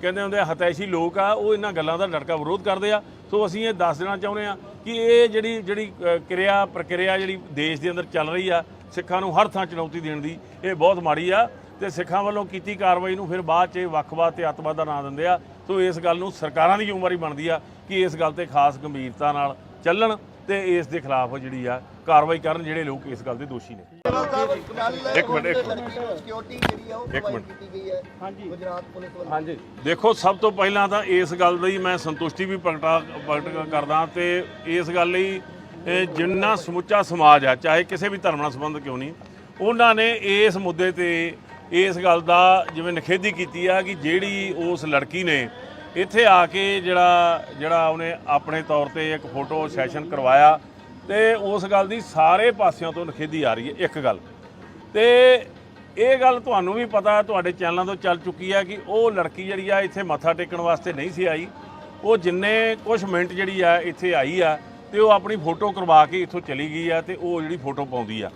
ਕਹਿੰਦੇ ਹੁੰਦੇ ਹਤੈਸ਼ੀ ਲੋਕ ਆ, ਉਹ ਇਹਨਾਂ ਗੱਲਾਂ ਦਾ ਡਟਕਾ ਵਿਰੋਧ ਕਰਦੇ ਆ। ਸੋ ਅਸੀਂ ਇਹ ਦੱਸ ਦੇਣਾ ਚਾਹੁੰਦੇ ਆ ਕਿ ਇਹ ਜਿਹੜੀ ਪ੍ਰਕਿਰਿਆ ਜਿਹੜੀ ਦੇਸ਼ ਦੇ ਅੰਦਰ ਚੱਲ ਰਹੀ ਆ, ਸਿੱਖਾਂ ਨੂੰ ਹਰ ਥਾਂ ਚੁਣੌਤੀ ਦੇਣ ਦੀ, ਇਹ ਬਹੁਤ ਮਾੜੀ ਆ ਤੇ ਸਿੱਖਾਂ ਵੱਲੋਂ ਕੀਤੀ ਕਾਰਵਾਈ ਨੂੰ ਫਿਰ ਬਾਅਦ 'ਚ ਵੱਖਵਾਦ ਤੇ ਅੱਤਵਾਦ ਦਾ ਨਾਂ ਦਿੰਦੇ ਆ। ਸੋ ਇਸ ਗੱਲ ਨੂੰ ਸਰਕਾਰਾਂ ਦੀ ਜ਼ਿੰਮੇਵਾਰੀ ਬਣਦੀ ਆ ਕਿ ਇਸ ਗੱਲ ਤੇ ਖਾਸ ਗੰਭੀਰਤਾ ਨਾਲ ਚੱਲਣ ਤੇ ਇਸ ਦੇ ਖਿਲਾਫ ਜਿਹੜੀ ਆ ਕਾਰਵਾਈ ਕਰਨ ਜਿਹੜੇ ਲੋਕ ਇਸ ਗੱਲ ਦੇ ਦੋਸ਼ੀ ਨੇ। ਇੱਕ ਮਿੰਟ ਸਿਕਿਉਰਿਟੀ ਜਿਹੜੀ ਆ ਉਹ ਪ੍ਰੋਵਾਈਡ ਕੀਤੀ ਗਈ ਹੈ ਗੁਜਰਾਤ ਪੁਲਿਸ ਵੱਲੋਂ। ਹਾਂਜੀ, ਦੇਖੋ ਸਭ ਤੋਂ ਪਹਿਲਾਂ ਤਾਂ ਇਸ ਗੱਲ ਦੀ ਮੈਂ ਸੰਤੁਸ਼ਟੀ ਵੀ ਪ੍ਰਗਟ ਕਰਦਾ ਤੇ ਇਸ ਗੱਲ ਲਈ ਜਿੰਨਾ ਸਮੁੱਚਾ ਸਮਾਜ ਆ, ਚਾਹੇ ਕਿਸੇ ਵੀ ਧਰਮ ਨਾਲ ਸੰਬੰਧ ਕਿਉਂ ਨਹੀਂ, ਉਹਨਾਂ ਨੇ ਇਸ ਮੁੱਦੇ ਤੇ ਇਸ ਗੱਲ ਦਾ ਜਿਵੇਂ ਨਿਖੇਧੀ ਕੀਤੀ ਆ ਕਿ ਜਿਹੜੀ ਉਸ ਲੜਕੀ ਨੇ ਇੱਥੇ ਆ ਕੇ ਜਿਹੜਾ ਉਹਨੇ ਆਪਣੇ ਤੌਰ ਤੇ ਇੱਕ ਫੋਟੋ ਸੈਸ਼ਨ ਕਰਵਾਇਆ ਤੇ ਉਸ ਗੱਲ ਦੀ ਸਾਰੇ ਪਾਸਿਆਂ ਤੋਂ ਨਿਖੇਧੀ ਆ ਰਹੀ ਹੈ। ਇੱਕ ਗੱਲ ਤੇ ਇਹ ਗੱਲ ਤੁਹਾਨੂੰ ਵੀ ਪਤਾ, ਤੁਹਾਡੇ ਚੈਨਲਾਂ ਤੋਂ ਚੱਲ ਚੁੱਕੀ ਆ ਕਿ ਉਹ ਲੜਕੀ ਜਿਹੜੀ ਆ ਇੱਥੇ ਮੱਥਾ ਟੇਕਣ ਵਾਸਤੇ ਨਹੀਂ ਸੀ ਆਈ। ਉਹ ਜਿੰਨੇ ਕੁਝ ਮਿੰਟ ਜਿਹੜੀ ਆ ਇੱਥੇ ਆਈ ਆ ਤੇ ਉਹ ਆਪਣੀ ਫੋਟੋ ਕਰਵਾ ਕੇ ਇੱਥੋਂ ਚਲੀ ਗਈ ਆ ਤੇ ਉਹ ਜਿਹੜੀ ਫੋਟੋ ਪਾਉਂਦੀ ਆ।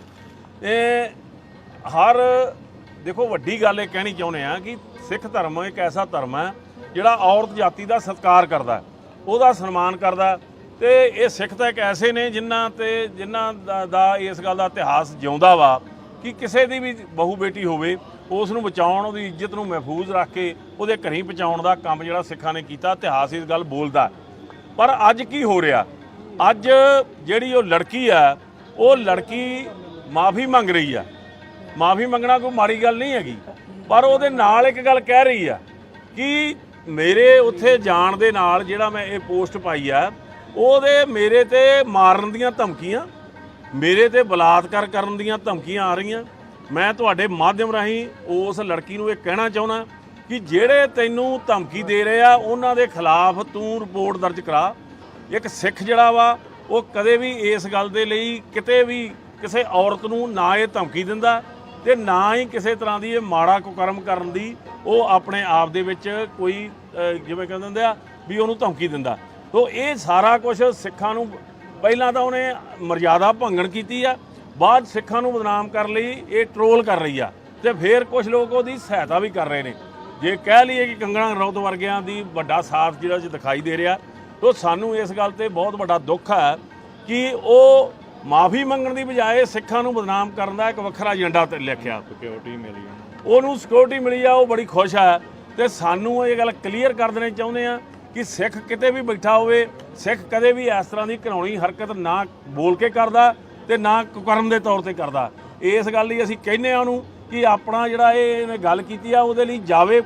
ਦੇਖੋ ਵੱਡੀ ਗੱਲ ਇਹ ਕਹਿਣੀ ਚਾਹੁੰਦੇ ਆ ਕਿ ਸਿੱਖ ਧਰਮ ਇੱਕ ਐਸਾ ਧਰਮ ਹੈ ਜਿਹੜਾ ਔਰਤ ਜਾਤੀ ਦਾ ਸਤਿਕਾਰ ਕਰਦਾ, ਉਹਦਾ ਸਨਮਾਨ ਕਰਦਾ ਤੇ ਇਹ ਸਿੱਖ ਤਾਂ ਇੱਕ ਐਸੇ ਨੇ ਜਿਨ੍ਹਾਂ ਦਾ ਇਸ ਗੱਲ ਦਾ ਇਤਿਹਾਸ ਜਿਉਂਦਾ ਵਾ ਕਿ ਕਿਸੇ ਦੀ ਵੀ ਬਹੂ ਬੇਟੀ ਹੋਵੇ ਉਸ ਨੂੰ ਬਚਾਉਣ, ਉਹਦੀ ਇੱਜ਼ਤ ਨੂੰ ਮਹਿਫੂਜ਼ ਰੱਖ ਕੇ ਉਹਦੇ ਘਰੀਂ ਪਹੁੰਚਾਉਣ ਦਾ ਕੰਮ ਜਿਹੜਾ ਸਿੱਖਾਂ ਨੇ ਕੀਤਾ, ਇਤਿਹਾਸ ਇਸ ਗੱਲ ਬੋਲਦਾ। ਪਰ ਅੱਜ ਕੀ ਹੋ ਰਿਹਾ, ਅੱਜ ਜਿਹੜੀ ਉਹ ਲੜਕੀ ਆ, ਉਹ ਲੜਕੀ ਮਾਫੀ ਮੰਗ ਰਹੀ ਆ। ਮਾਫੀ ਮੰਗਣਾ ਕੋਈ ਮਾੜੀ ਗੱਲ ਨਹੀਂ ਹੈਗੀ, ਪਰ ਉਹਦੇ ਨਾਲ ਇੱਕ ਗੱਲ ਕਹਿ ਰਹੀ ਆ ਕਿ ਮੇਰੇ ਉੱਥੇ ਜਾਣ ਦੇ ਨਾਲ ਜਿਹੜਾ ਮੈਂ ਇਹ ਪੋਸਟ ਪਾਈ ਆ, ਉਹਦੇ ਮੇਰੇ ਤੇ ਮਾਰਨ ਦੀਆਂ ਧਮਕੀਆਂ, ਮੇਰੇ ਤੇ ਬਲਾਤਕਾਰ ਕਰਨ ਦੀਆਂ ਧਮਕੀਆਂ ਆ ਰਹੀਆਂ। ਮੈਂ ਤੁਹਾਡੇ ਮਾਧਿਅਮ ਰਾਹੀਂ ਉਸ ਲੜਕੀ ਨੂੰ ਇਹ ਕਹਿਣਾ ਚਾਹੁੰਦਾ ਕਿ ਜਿਹੜੇ ਤੈਨੂੰ ਧਮਕੀ ਦੇ ਰਹੇ ਆ ਉਹਨਾਂ ਦੇ ਖਿਲਾਫ ਤੂੰ ਰਿਪੋਰਟ ਦਰਜ ਕਰਾ। ਇੱਕ ਸਿੱਖ ਜਿਹੜਾ ਵਾ ਉਹ ਕਦੇ ਵੀ ਇਸ ਗੱਲ ਦੇ ਲਈ ਕਿਤੇ ਵੀ ਕਿਸੇ ਔਰਤ ਨੂੰ ਨਾ ਇਹ ਧਮਕੀ ਦਿੰਦਾ ਤੇ ਨਾ ਹੀ ਕਿਸੇ ਤਰ੍ਹਾਂ ਦੀ ਇਹ ਮਾੜਾ ਕੁਕਰਮ ਕਰਨ ਦੀ ਉਹ ਆਪਣੇ ਆਪ ਦੇ ਵਿੱਚ ਕੋਈ ਜਿਵੇਂ ਕਹਿੰਦੇ ਹੁੰਦੇ ਆ ਵੀ ਉਹਨੂੰ ਧਮਕੀ ਦਿੰਦਾ। ਸੋ ਇਹ ਸਾਰਾ ਕੁਝ ਸਿੱਖਾਂ ਨੂੰ, ਪਹਿਲਾਂ ਤਾਂ ਉਹਨੇ ਮਰਜ਼ਾਦਾ ਭੰਗਣ ਕੀਤੀ ਆ, ਬਾਅਦ ਸਿੱਖਾਂ ਨੂੰ ਬਦਨਾਮ ਕਰਨ ਲਈ ਇਹ ਟਰੋਲ ਕਰ ਰਹੀ ਆ ਤੇ ਫਿਰ ਕੁਝ ਲੋਕ ਉਹਦੀ ਸਹਾਇਤਾ ਵੀ ਕਰ ਰਹੇ ਨੇ। ਜੇ ਕਹਿ ਲਈਏ ਕਿ ਕੰਗਣਾ ਰਣੌਤ ਵਰਗਿਆਂ ਦੀ ਵੱਡਾ ਸਾਥ ਜਿਹੜਾ ਦਿਖਾਈ ਦੇ ਰਿਹਾ, ਤਾਂ ਸਾਨੂੰ ਇਸ ਗੱਲ ਤੇ ਬਹੁਤ ਵੱਡਾ ਦੁੱਖ ਹੈ ਕਿ ਉਹ ਮਾਫੀ ਮੰਗਣ ਦੀ ਬਜਾਏ ਸਿੱਖਾਂ ਨੂੰ ਬਦਨਾਮ ਕਰਨ ਦਾ ਇੱਕ ਵੱਖਰਾ ਏਜੰਡਾ ਤੇ ਲਿਖਿਆ। ਸਿਕਿਉਰਿਟੀ ਮਿਲੀ, ਉਹਨੂੰ ਸਿਕਿਉਰਿਟੀ ਮਿਲੀ ਆ, ਉਹ ਬੜੀ ਖੁਸ਼ ਆ। ਤੇ ਸਾਨੂੰ ਇਹ ਗੱਲ ਕਲੀਅਰ ਕਰ ਦੇਣੀ ਚਾਹੁੰਦੇ ਆ ਕਿ ਸਿੱਖ ਕਿਤੇ ਵੀ ਬੈਠਾ ਹੋਵੇ, ਸਿੱਖ ਕਦੇ ਵੀ ਇਸ ਤਰ੍ਹਾਂ ਦੀ ਘਿਨਾਉਣੀ ਹਰਕਤ ਨਾ ਬੋਲ ਕੇ ਕਰਦਾ ਤੇ ਨਾ ਕੁਕਰਮ ਦੇ ਤੌਰ ਤੇ ਕਰਦਾ। ਇਸ ਗੱਲ ਲਈ ਅਸੀਂ ਕਹਿੰਦੇ ਆ ਉਹਨੂੰ ਕਿ ਆਪਣਾ ਜਿਹੜਾ ਇਹਨੇ ਗੱਲ ਕੀਤੀ ਆ ਉਹਦੇ ਲਈ ਜਾਵੇ,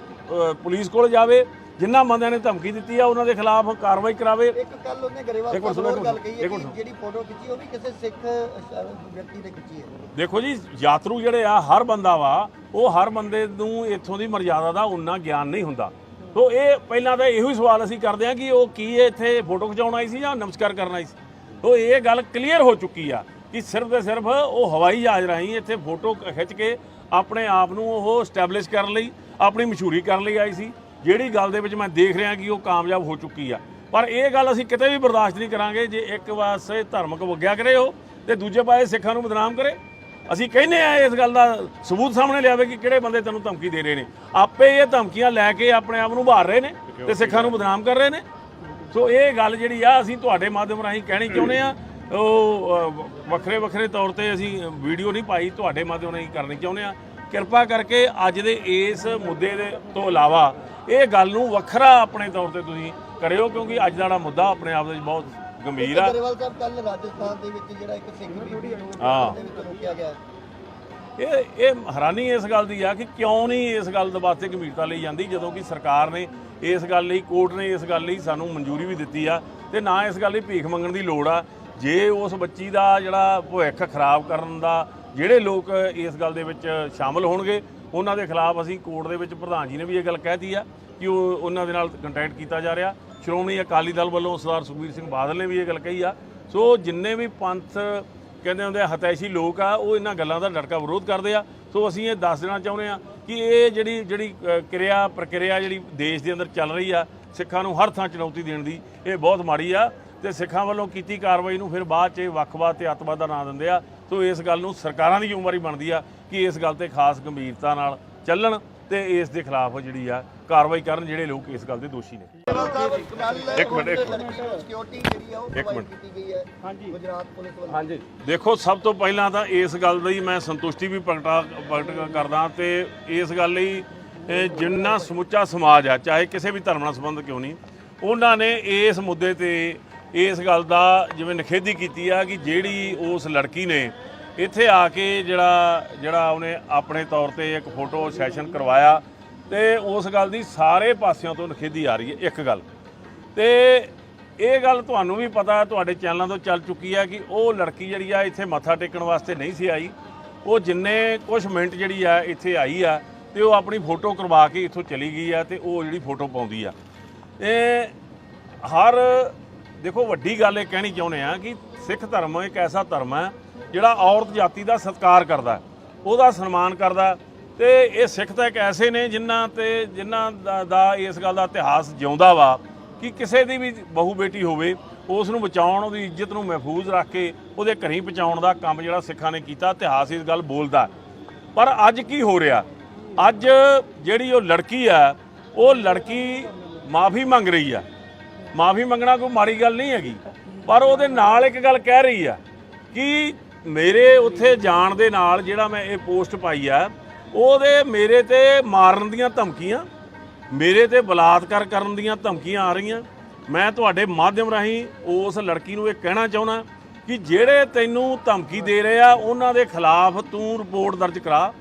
ਪੁਲਿਸ ਕੋਲ ਜਾਵੇ, ਜਿਨ੍ਹਾਂ ਬੰਦਿਆਂ ਨੇ ਧਮਕੀ ਦਿੱਤੀ ਆ ਉਹਨਾਂ ਦੇ ਖਿਲਾਫ ਕਾਰਵਾਈ ਕਰਾਵੇ। ਇੱਕ ਕੱਲ ਉਹਨੇ ਗਰੇਵਾਲ ਸਾਹਿਬ ਹੋਰ ਗੱਲ ਕਹੀ ਹੈ ਕਿ ਜਿਹੜੀ ਫੋਟੋ ਖਿੱਚੀ ਉਹ ਵੀ ਕਿਸੇ ਸਿੱਖ ਵਿਅਕਤੀ ਨੇ ਖਿੱਚੀ ਹੈ। ਦੇਖੋ ਜੀ, ਯਾਤਰੂ ਜਿਹੜੇ ਆ ਹਰ ਬੰਦਾ ਵਾ, ਉਹ ਹਰ ਬੰਦੇ ਨੂੰ ਇੱਥੋਂ ਦੀ ਮਰਜ਼ਾਦਾ ਦਾ ਉਨਾ ਗਿਆਨ ਨਹੀਂ ਹੁੰਦਾ। ਸੋ ਇਹ ਪਹਿਲਾਂ ਤਾਂ ਇਹੋ ਹੀ ਸਵਾਲ ਅਸੀਂ ਕਰਦੇ ਹਾਂ ਕਿ ਉਹ ਕੀ ਇੱਥੇ ਫੋਟੋ ਖਿਚਾਉਣ ਆਈ ਸੀ ਜਾਂ ਨਮਸਕਾਰ ਕਰਨ ਆਈ ਸੀ। ਸੋ ਇਹ ਗੱਲ ਕਲੀਅਰ ਹੋ ਚੁੱਕੀ ਆ ਕਿ ਸਿਰਫ ਤੇ ਸਿਰਫ ਉਹ ਹਵਾਈ ਜਹਾਜ਼ ਰਾਹੀਂ ਇੱਥੇ ਫੋਟੋ ਖਿੱਚ ਕੇ ਆਪਣੇ ਆਪ ਨੂੰ ਉਹ ਸਟੈਬਲਿਸ਼ ਕਰਨ ਲਈ, ਆਪਣੀ ਮਸ਼ਹੂਰੀ ਕਰਨ ਲਈ ਆਈ ਸੀ, ਜਿਹੜੀ ਗੱਲ ਦੇ ਵਿੱਚ ਮੈਂ ਦੇਖ ਰਿਹਾ ਕਿ ਉਹ ਕਾਮਯਾਬ ਹੋ ਚੁੱਕੀ ਆ। ਪਰ ਇਹ ਗੱਲ ਅਸੀਂ ਕਿਤੇ ਵੀ ਬਰਦਾਸ਼ਤ ਨਹੀਂ ਕਰਾਂਗੇ ਜੇ ਇੱਕ ਪਾਸੇ ਧਾਰਮਿਕ ਵਗਿਆ ਕਰੇ ਉਹ ਤੇ ਦੂਜੇ ਪਾਸੇ ਸਿੱਖਾਂ ਨੂੰ ਬਦਨਾਮ ਕਰੇ। ਅਸੀਂ ਕਹਿੰਦੇ ਆ ਇਸ ਗੱਲ ਦਾ ਸਬੂਤ ਸਾਹਮਣੇ ਲਿਆਵੇ ਕਿ ਕਿਹੜੇ ਬੰਦੇ ਤੈਨੂੰ ਧਮਕੀ ਦੇ ਰਹੇ ਨੇ। ਆਪੇ ਇਹ ਧਮਕੀਆਂ ਲੈ ਕੇ ਆਪਣੇ ਆਪ ਨੂੰ ਉਭਾਰ ਰਹੇ ਨੇ ਤੇ ਸਿੱਖਾਂ ਨੂੰ ਬਦਨਾਮ ਕਰ ਰਹੇ ਨੇ। ਸੋ ਇਹ ਗੱਲ ਜਿਹੜੀ ਆ ਅਸੀਂ ਤੁਹਾਡੇ ਮਾਧਿਅਮ ਰਾਹੀਂ ਕਹਿਣੀ ਚਾਹੁੰਦੇ ਆ। ਉਹ ਵੱਖਰੇ ਵੱਖਰੇ ਤੌਰ ਤੇ ਅਸੀਂ ਵੀਡੀਓ ਨਹੀਂ ਪਾਈ, ਤੁਹਾਡੇ ਮਾਧਿਅਮ ਰਾਹੀਂ ਕਰਨੀ ਚਾਹੁੰਦੇ ਆ। ਕਿਰਪਾ ਕਰਕੇ ਅੱਜ ਦੇ ਇਸ ਮੁੱਦੇ ਦੇ ਤੋਂ ਇਲਾਵਾ ਇਹ ਗੱਲ ਨੂੰ ਵੱਖਰਾ ਆਪਣੇ ਤੌਰ ਤੇ ਤੁਸੀਂ ਕਰਿਓ, ਕਿਉਂਕਿ ਅੱਜ ਦਾ ਜਿਹੜਾ ਮੁੱਦਾ ਆਪਣੇ ਆਪ ਵਿੱਚ ਬਹੁਤ ਗੰਭੀਰ ਆ। ਗਰੇਵਾਲ ਸਾਹਿਬ ਕੱਲ ਰਾਜਸਥਾਨ ਦੇ ਵਿੱਚ ਜਿਹੜਾ ਇੱਕ ਸਿੱਖ ਬੀਬੀ ਨੂੰ ਦੇ ਵਿੱਚ ਰੋਕਿਆ ਗਿਆ, ਇਹ ਹੈਰਾਨੀ ਇਸ ਗੱਲ ਦੀ ਆ ਕਿ ਕਿਉਂ ਨਹੀਂ ਇਸ ਗੱਲ ਦੇ ਵਾਸਤੇ ਗੰਭੀਰਤਾ ਲਈ ਜਾਂਦੀ, ਜਦੋਂ ਕਿ ਸਰਕਾਰ ਨੇ ਇਸ ਗੱਲ ਲਈ, ਕੋਰਟ ਨੇ ਇਸ ਗੱਲ ਲਈ ਸਾਨੂੰ ਮਨਜ਼ੂਰੀ ਵੀ ਦਿੱਤੀ ਆ ਤੇ ਨਾ ਇਸ ਗੱਲ ਲਈ ਭੀਖ ਮੰਗਣ ਦੀ ਲੋੜ ਆ। ਜੇ ਉਸ ਬੱਚੀ ਦਾ ਜਿਹੜਾ ਭਵਿੱਖ ਖਰਾਬ ਕਰਨ ਦਾ ਜਿਹੜੇ ਲੋਕ ਇਸ ਗੱਲ ਦੇ ਵਿੱਚ ਸ਼ਾਮਲ ਹੋਣਗੇ ਉਹਨਾਂ ਦੇ ਖਿਲਾਫ ਅਸੀਂ ਕੋਰਟ ਦੇ ਵਿੱਚ ਪ੍ਰਧਾਨ ਜੀ ਨੇ ਵੀ ਇਹ ਗੱਲ ਕਹਿਤੀ ਆ ਕਿ ਉਹਨਾਂ ਦੇ ਨਾਲ ਕੰਟੈਕਟ ਕੀਤਾ ਜਾ ਰਿਹਾ। ਸ਼੍ਰੋਮਣੀ ਅਕਾਲੀ ਦਲ ਵੱਲੋਂ ਸਰਦਾਰ ਸੁਖਬੀਰ ਸਿੰਘ ਬਾਦਲ ਨੇ ਵੀ ਇਹ ਗੱਲ ਕਹੀ ਆ। ਸੋ ਜਿੰਨੇ ਵੀ ਪੰਥ ਕਹਿੰਦੇ ਹੁੰਦੇ ਆ ਹਤੈਸ਼ੀ ਲੋਕ ਆ, ਉਹ ਇਹਨਾਂ ਗੱਲਾਂ ਦਾ ਡਟਕਾ ਵਿਰੋਧ ਕਰਦੇ ਆ। ਸੋ ਅਸੀਂ ਇਹ ਦੱਸ ਦੇਣਾ ਚਾਹੁੰਦੇ ਆ ਕਿ ਇਹ ਜਿਹੜੀ ਪ੍ਰਕਿਰਿਆ ਜਿਹੜੀ ਦੇਸ਼ ਦੇ ਅੰਦਰ ਚੱਲ ਰਹੀ ਆ, ਸਿੱਖਾਂ ਨੂੰ ਹਰ ਥਾਂ ਚੁਣੌਤੀ ਦੇਣ ਦੀ, ਇਹ ਬਹੁਤ ਮਾੜੀ ਆ ਤੇ ਸਿੱਖਾਂ ਵੱਲੋਂ ਕੀਤੀ ਕਾਰਵਾਈ ਨੂੰ ਫਿਰ ਬਾਅਦ 'ਚ ਵੱਖਵਾਦ ਤੇ ਅੱਤਵਾਦ ਦਾ ਨਾਂ ਦਿੰਦੇ ਆ। ਸੋ ਇਸ ਗੱਲ ਨੂੰ ਸਰਕਾਰਾਂ ਦੀ ਜ਼ਿੰਮੇਵਾਰੀ ਬਣਦੀ ਆ ਕਿ ਇਸ ਗੱਲ ਤੇ ਖਾਸ ਗੰਭੀਰਤਾ ਨਾਲ ਚੱਲਣ ਤੇ ਇਸ ਦੇ ਖਿਲਾਫ ਜਿਹੜੀ ਆ ਕਾਰਵਾਈ ਕਰਨ ਜਿਹੜੇ ਲੋਕ ਇਸ ਗੱਲ ਦੇ ਦੋਸ਼ੀ ਨੇ। ਇੱਕ ਮਿੰਟ ਸਿਕਿਉਰਿਟੀ ਜਿਹੜੀ ਆ ਉਹ ਪ੍ਰੋਵਾਈਡ ਕੀਤੀ ਗਈ ਹੈ ਗੁਜਰਾਤ ਪੁਲਿਸ ਵੱਲੋਂ। ਹਾਂਜੀ, ਦੇਖੋ ਸਭ ਤੋਂ ਪਹਿਲਾਂ ਤਾਂ ਇਸ ਗੱਲ ਦੀ ਮੈਂ ਸੰਤੁਸ਼ਟੀ ਵੀ ਪ੍ਰਗਟ ਕਰਦਾ ਤੇ ਇਸ ਗੱਲ ਲਈ ਜਿੰਨਾ ਸਮੁੱਚਾ ਸਮਾਜ ਆ, ਚਾਹੇ ਕਿਸੇ ਵੀ ਧਰਮ ਨਾਲ ਸੰਬੰਧ ਕਿਉਂ ਨਹੀਂ, ਉਹਨਾਂ ਨੇ ਇਸ ਮੁੱਦੇ ਤੇ ਇਸ ਗੱਲ ਦਾ ਜਿਵੇਂ ਨਿਖੇਧੀ ਕੀਤੀ ਆ ਕਿ ਜਿਹੜੀ ਉਸ ਲੜਕੀ ਨੇ ਇੱਥੇ ਆ ਕੇ ਜਿਹੜਾ ਉਹਨੇ ਆਪਣੇ ਤੌਰ ਤੇ ਇੱਕ ਫੋਟੋ ਸੈਸ਼ਨ ਕਰਵਾਇਆ ਤੇ ਉਸ ਗੱਲ ਦੀ ਸਾਰੇ ਪਾਸਿਆਂ ਤੋਂ ਨਿਖੇਧੀ ਆ ਰਹੀ ਹੈ। ਇੱਕ ਗੱਲ ਤੇ ਇਹ ਗੱਲ ਤੁਹਾਨੂੰ ਵੀ ਪਤਾ, ਤੁਹਾਡੇ ਚੈਨਲਾਂ ਤੋਂ ਚੱਲ ਚੁੱਕੀ ਹੈ ਕਿ ਉਹ ਲੜਕੀ ਜਿਹੜੀ ਆ ਇੱਥੇ ਮੱਥਾ ਟੇਕਣ ਵਾਸਤੇ ਨਹੀਂ ਸੀ ਆਈ। ਉਹ ਜਿੰਨੇ ਕੁਝ ਮਿੰਟ ਜਿਹੜੀ ਆ ਇੱਥੇ ਆਈ ਆ ਤੇ ਉਹ ਆਪਣੀ ਫੋਟੋ ਕਰਵਾ ਕੇ ਇੱਥੋਂ ਚਲੀ ਗਈ ਆ ਤੇ ਉਹ ਜਿਹੜੀ ਫੋਟੋ ਪਾਉਂਦੀ ਆ। ਹਰ ਦੇਖੋ ਵੱਡੀ ਗੱਲ ਇਹ ਕਹਿਣੀ ਚਾਹੁੰਦੇ ਆ ਕਿ ਸਿੱਖ ਧਰਮ ਇੱਕ ਐਸਾ ਧਰਮ ਹੈ ਜਿਹੜਾ ਔਰਤ ਜਾਤੀ ਦਾ ਸਤਿਕਾਰ ਕਰਦਾ, ਉਹਦਾ ਸਨਮਾਨ ਕਰਦਾ ਤੇ ਇਹ ਸਿੱਖ ਤਾਂ ਇੱਕ ਐਸੇ ਨੇ ਜਿਨ੍ਹਾਂ ਦਾ ਇਸ ਗੱਲ ਦਾ ਇਤਿਹਾਸ ਜਿਉਂਦਾ ਵਾ ਕਿ ਕਿਸੇ ਦੀ ਵੀ ਬਹੂ ਬੇਟੀ ਹੋਵੇ ਉਸ ਨੂੰ ਬਚਾਉਣ, ਉਹਦੀ ਇੱਜ਼ਤ ਨੂੰ ਮਹਿਫੂਜ਼ ਰੱਖ ਕੇ ਉਹਦੇ ਘਰੀਂ ਪਹੁੰਚਾਉਣ ਦਾ ਕੰਮ ਜਿਹੜਾ ਸਿੱਖਾਂ ਨੇ ਕੀਤਾ, ਇਤਿਹਾਸ ਇਸ ਗੱਲ ਬੋਲਦਾ। ਪਰ ਅੱਜ ਕੀ ਹੋ ਰਿਹਾ, ਅੱਜ ਜਿਹੜੀ ਉਹ ਲੜਕੀ ਆ, ਉਹ ਲੜਕੀ ਮਾਫੀ ਮੰਗ ਰਹੀ ਆ। ਮਾਫੀ ਮੰਗਣਾ ਕੋਈ ਮਾੜੀ ਗੱਲ ਨਹੀਂ ਹੈਗੀ, ਪਰ ਉਹਦੇ ਨਾਲ ਇੱਕ ਗੱਲ ਕਹਿ ਰਹੀ ਆ ਕਿ ਮੇਰੇ ਉੱਥੇ ਜਾਣ ਦੇ ਨਾਲ ਜਿਹੜਾ ਮੈਂ ਇਹ ਪੋਸਟ ਪਾਈ ਆ ਉਹਦੇ ਮੇਰੇ ਤੇ ਮਾਰਨ ਦੀਆਂ ਧਮਕੀਆਂ, ਮੇਰੇ ਤੇ ਬਲਾਤਕਾਰ ਕਰਨ ਦੀਆਂ ਧਮਕੀਆਂ ਆ ਰਹੀਆਂ। ਮੈਂ ਤੁਹਾਡੇ ਮਾਧਿਅਮ ਰਾਹੀਂ ਉਸ ਲੜਕੀ ਨੂੰ ਇਹ ਕਹਿਣਾ ਚਾਹੁੰਦਾ ਕਿ ਜਿਹੜੇ ਤੈਨੂੰ ਧਮਕੀ ਦੇ ਰਹੇ ਆ ਉਹਨਾਂ ਦੇ ਖਿਲਾਫ ਤੂੰ ਰਿਪੋਰਟ ਦਰਜ ਕਰਾ।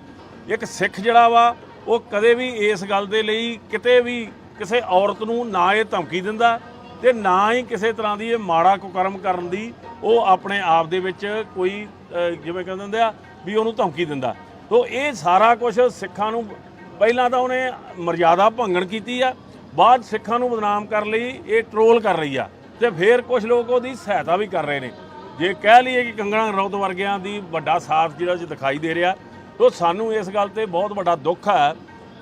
ਇੱਕ ਸਿੱਖ ਜਿਹੜਾ ਵਾ ਉਹ ਕਦੇ ਵੀ ਇਸ ਗੱਲ ਦੇ ਲਈ ਕਿਤੇ ਵੀ ਕਿਸੇ ਔਰਤ ਨੂੰ ਨਾ ਇਹ ਧਮਕੀ ਦਿੰਦਾ ਤੇ ਨਾ ਹੀ ਕਿਸੇ ਤਰ੍ਹਾਂ ਦੀ ਇਹ ਮਾੜਾ ਕੁਕਰਮ ਕਰਨ ਦੀ ਉਹ ਆਪਣੇ ਆਪ ਦੇ ਵਿੱਚ ਕੋਈ ਜਿਵੇਂ ਕਹਿੰਦੇ ਹੁੰਦੇ ਆ ਵੀ ਉਹਨੂੰ ਧਮਕੀ ਦਿੰਦਾ। ਤੋ ਇਹ ਸਾਰਾ ਕੁਝ ਸਿੱਖਾਂ ਨੂੰ ਪਹਿਲਾਂ ਤਾਂ ਉਹਨੇ ਮਰਜ਼ਾਦਾ ਭੰਗਣ ਕੀਤੀ ਆ, ਬਾਅਦ ਸਿੱਖਾਂ ਨੂੰ ਬਦਨਾਮ ਕਰਨ ਲਈ ਇਹ ਟਰੋਲ ਕਰ ਰਹੀ ਆ ਤੇ ਫਿਰ ਕੁਝ ਲੋਕ ਉਹਦੀ ਸਹਾਇਤਾ ਵੀ ਕਰ ਰਹੇ ਨੇ। ਜੇ ਕਹਿ ਲਈਏ ਕਿ ਕੰਗਣਾ ਰਣੌਤ ਵਰਗਿਆਂ ਦੀ ਵੱਡਾ ਸਾਥ ਜਿਹੜਾ ਦਿਖਾਈ ਦੇ ਰਿਹਾ, ਤੋ ਸਾਨੂੰ ਇਸ ਗੱਲ ਤੇ ਬਹੁਤ ਵੱਡਾ ਦੁੱਖ ਹੈ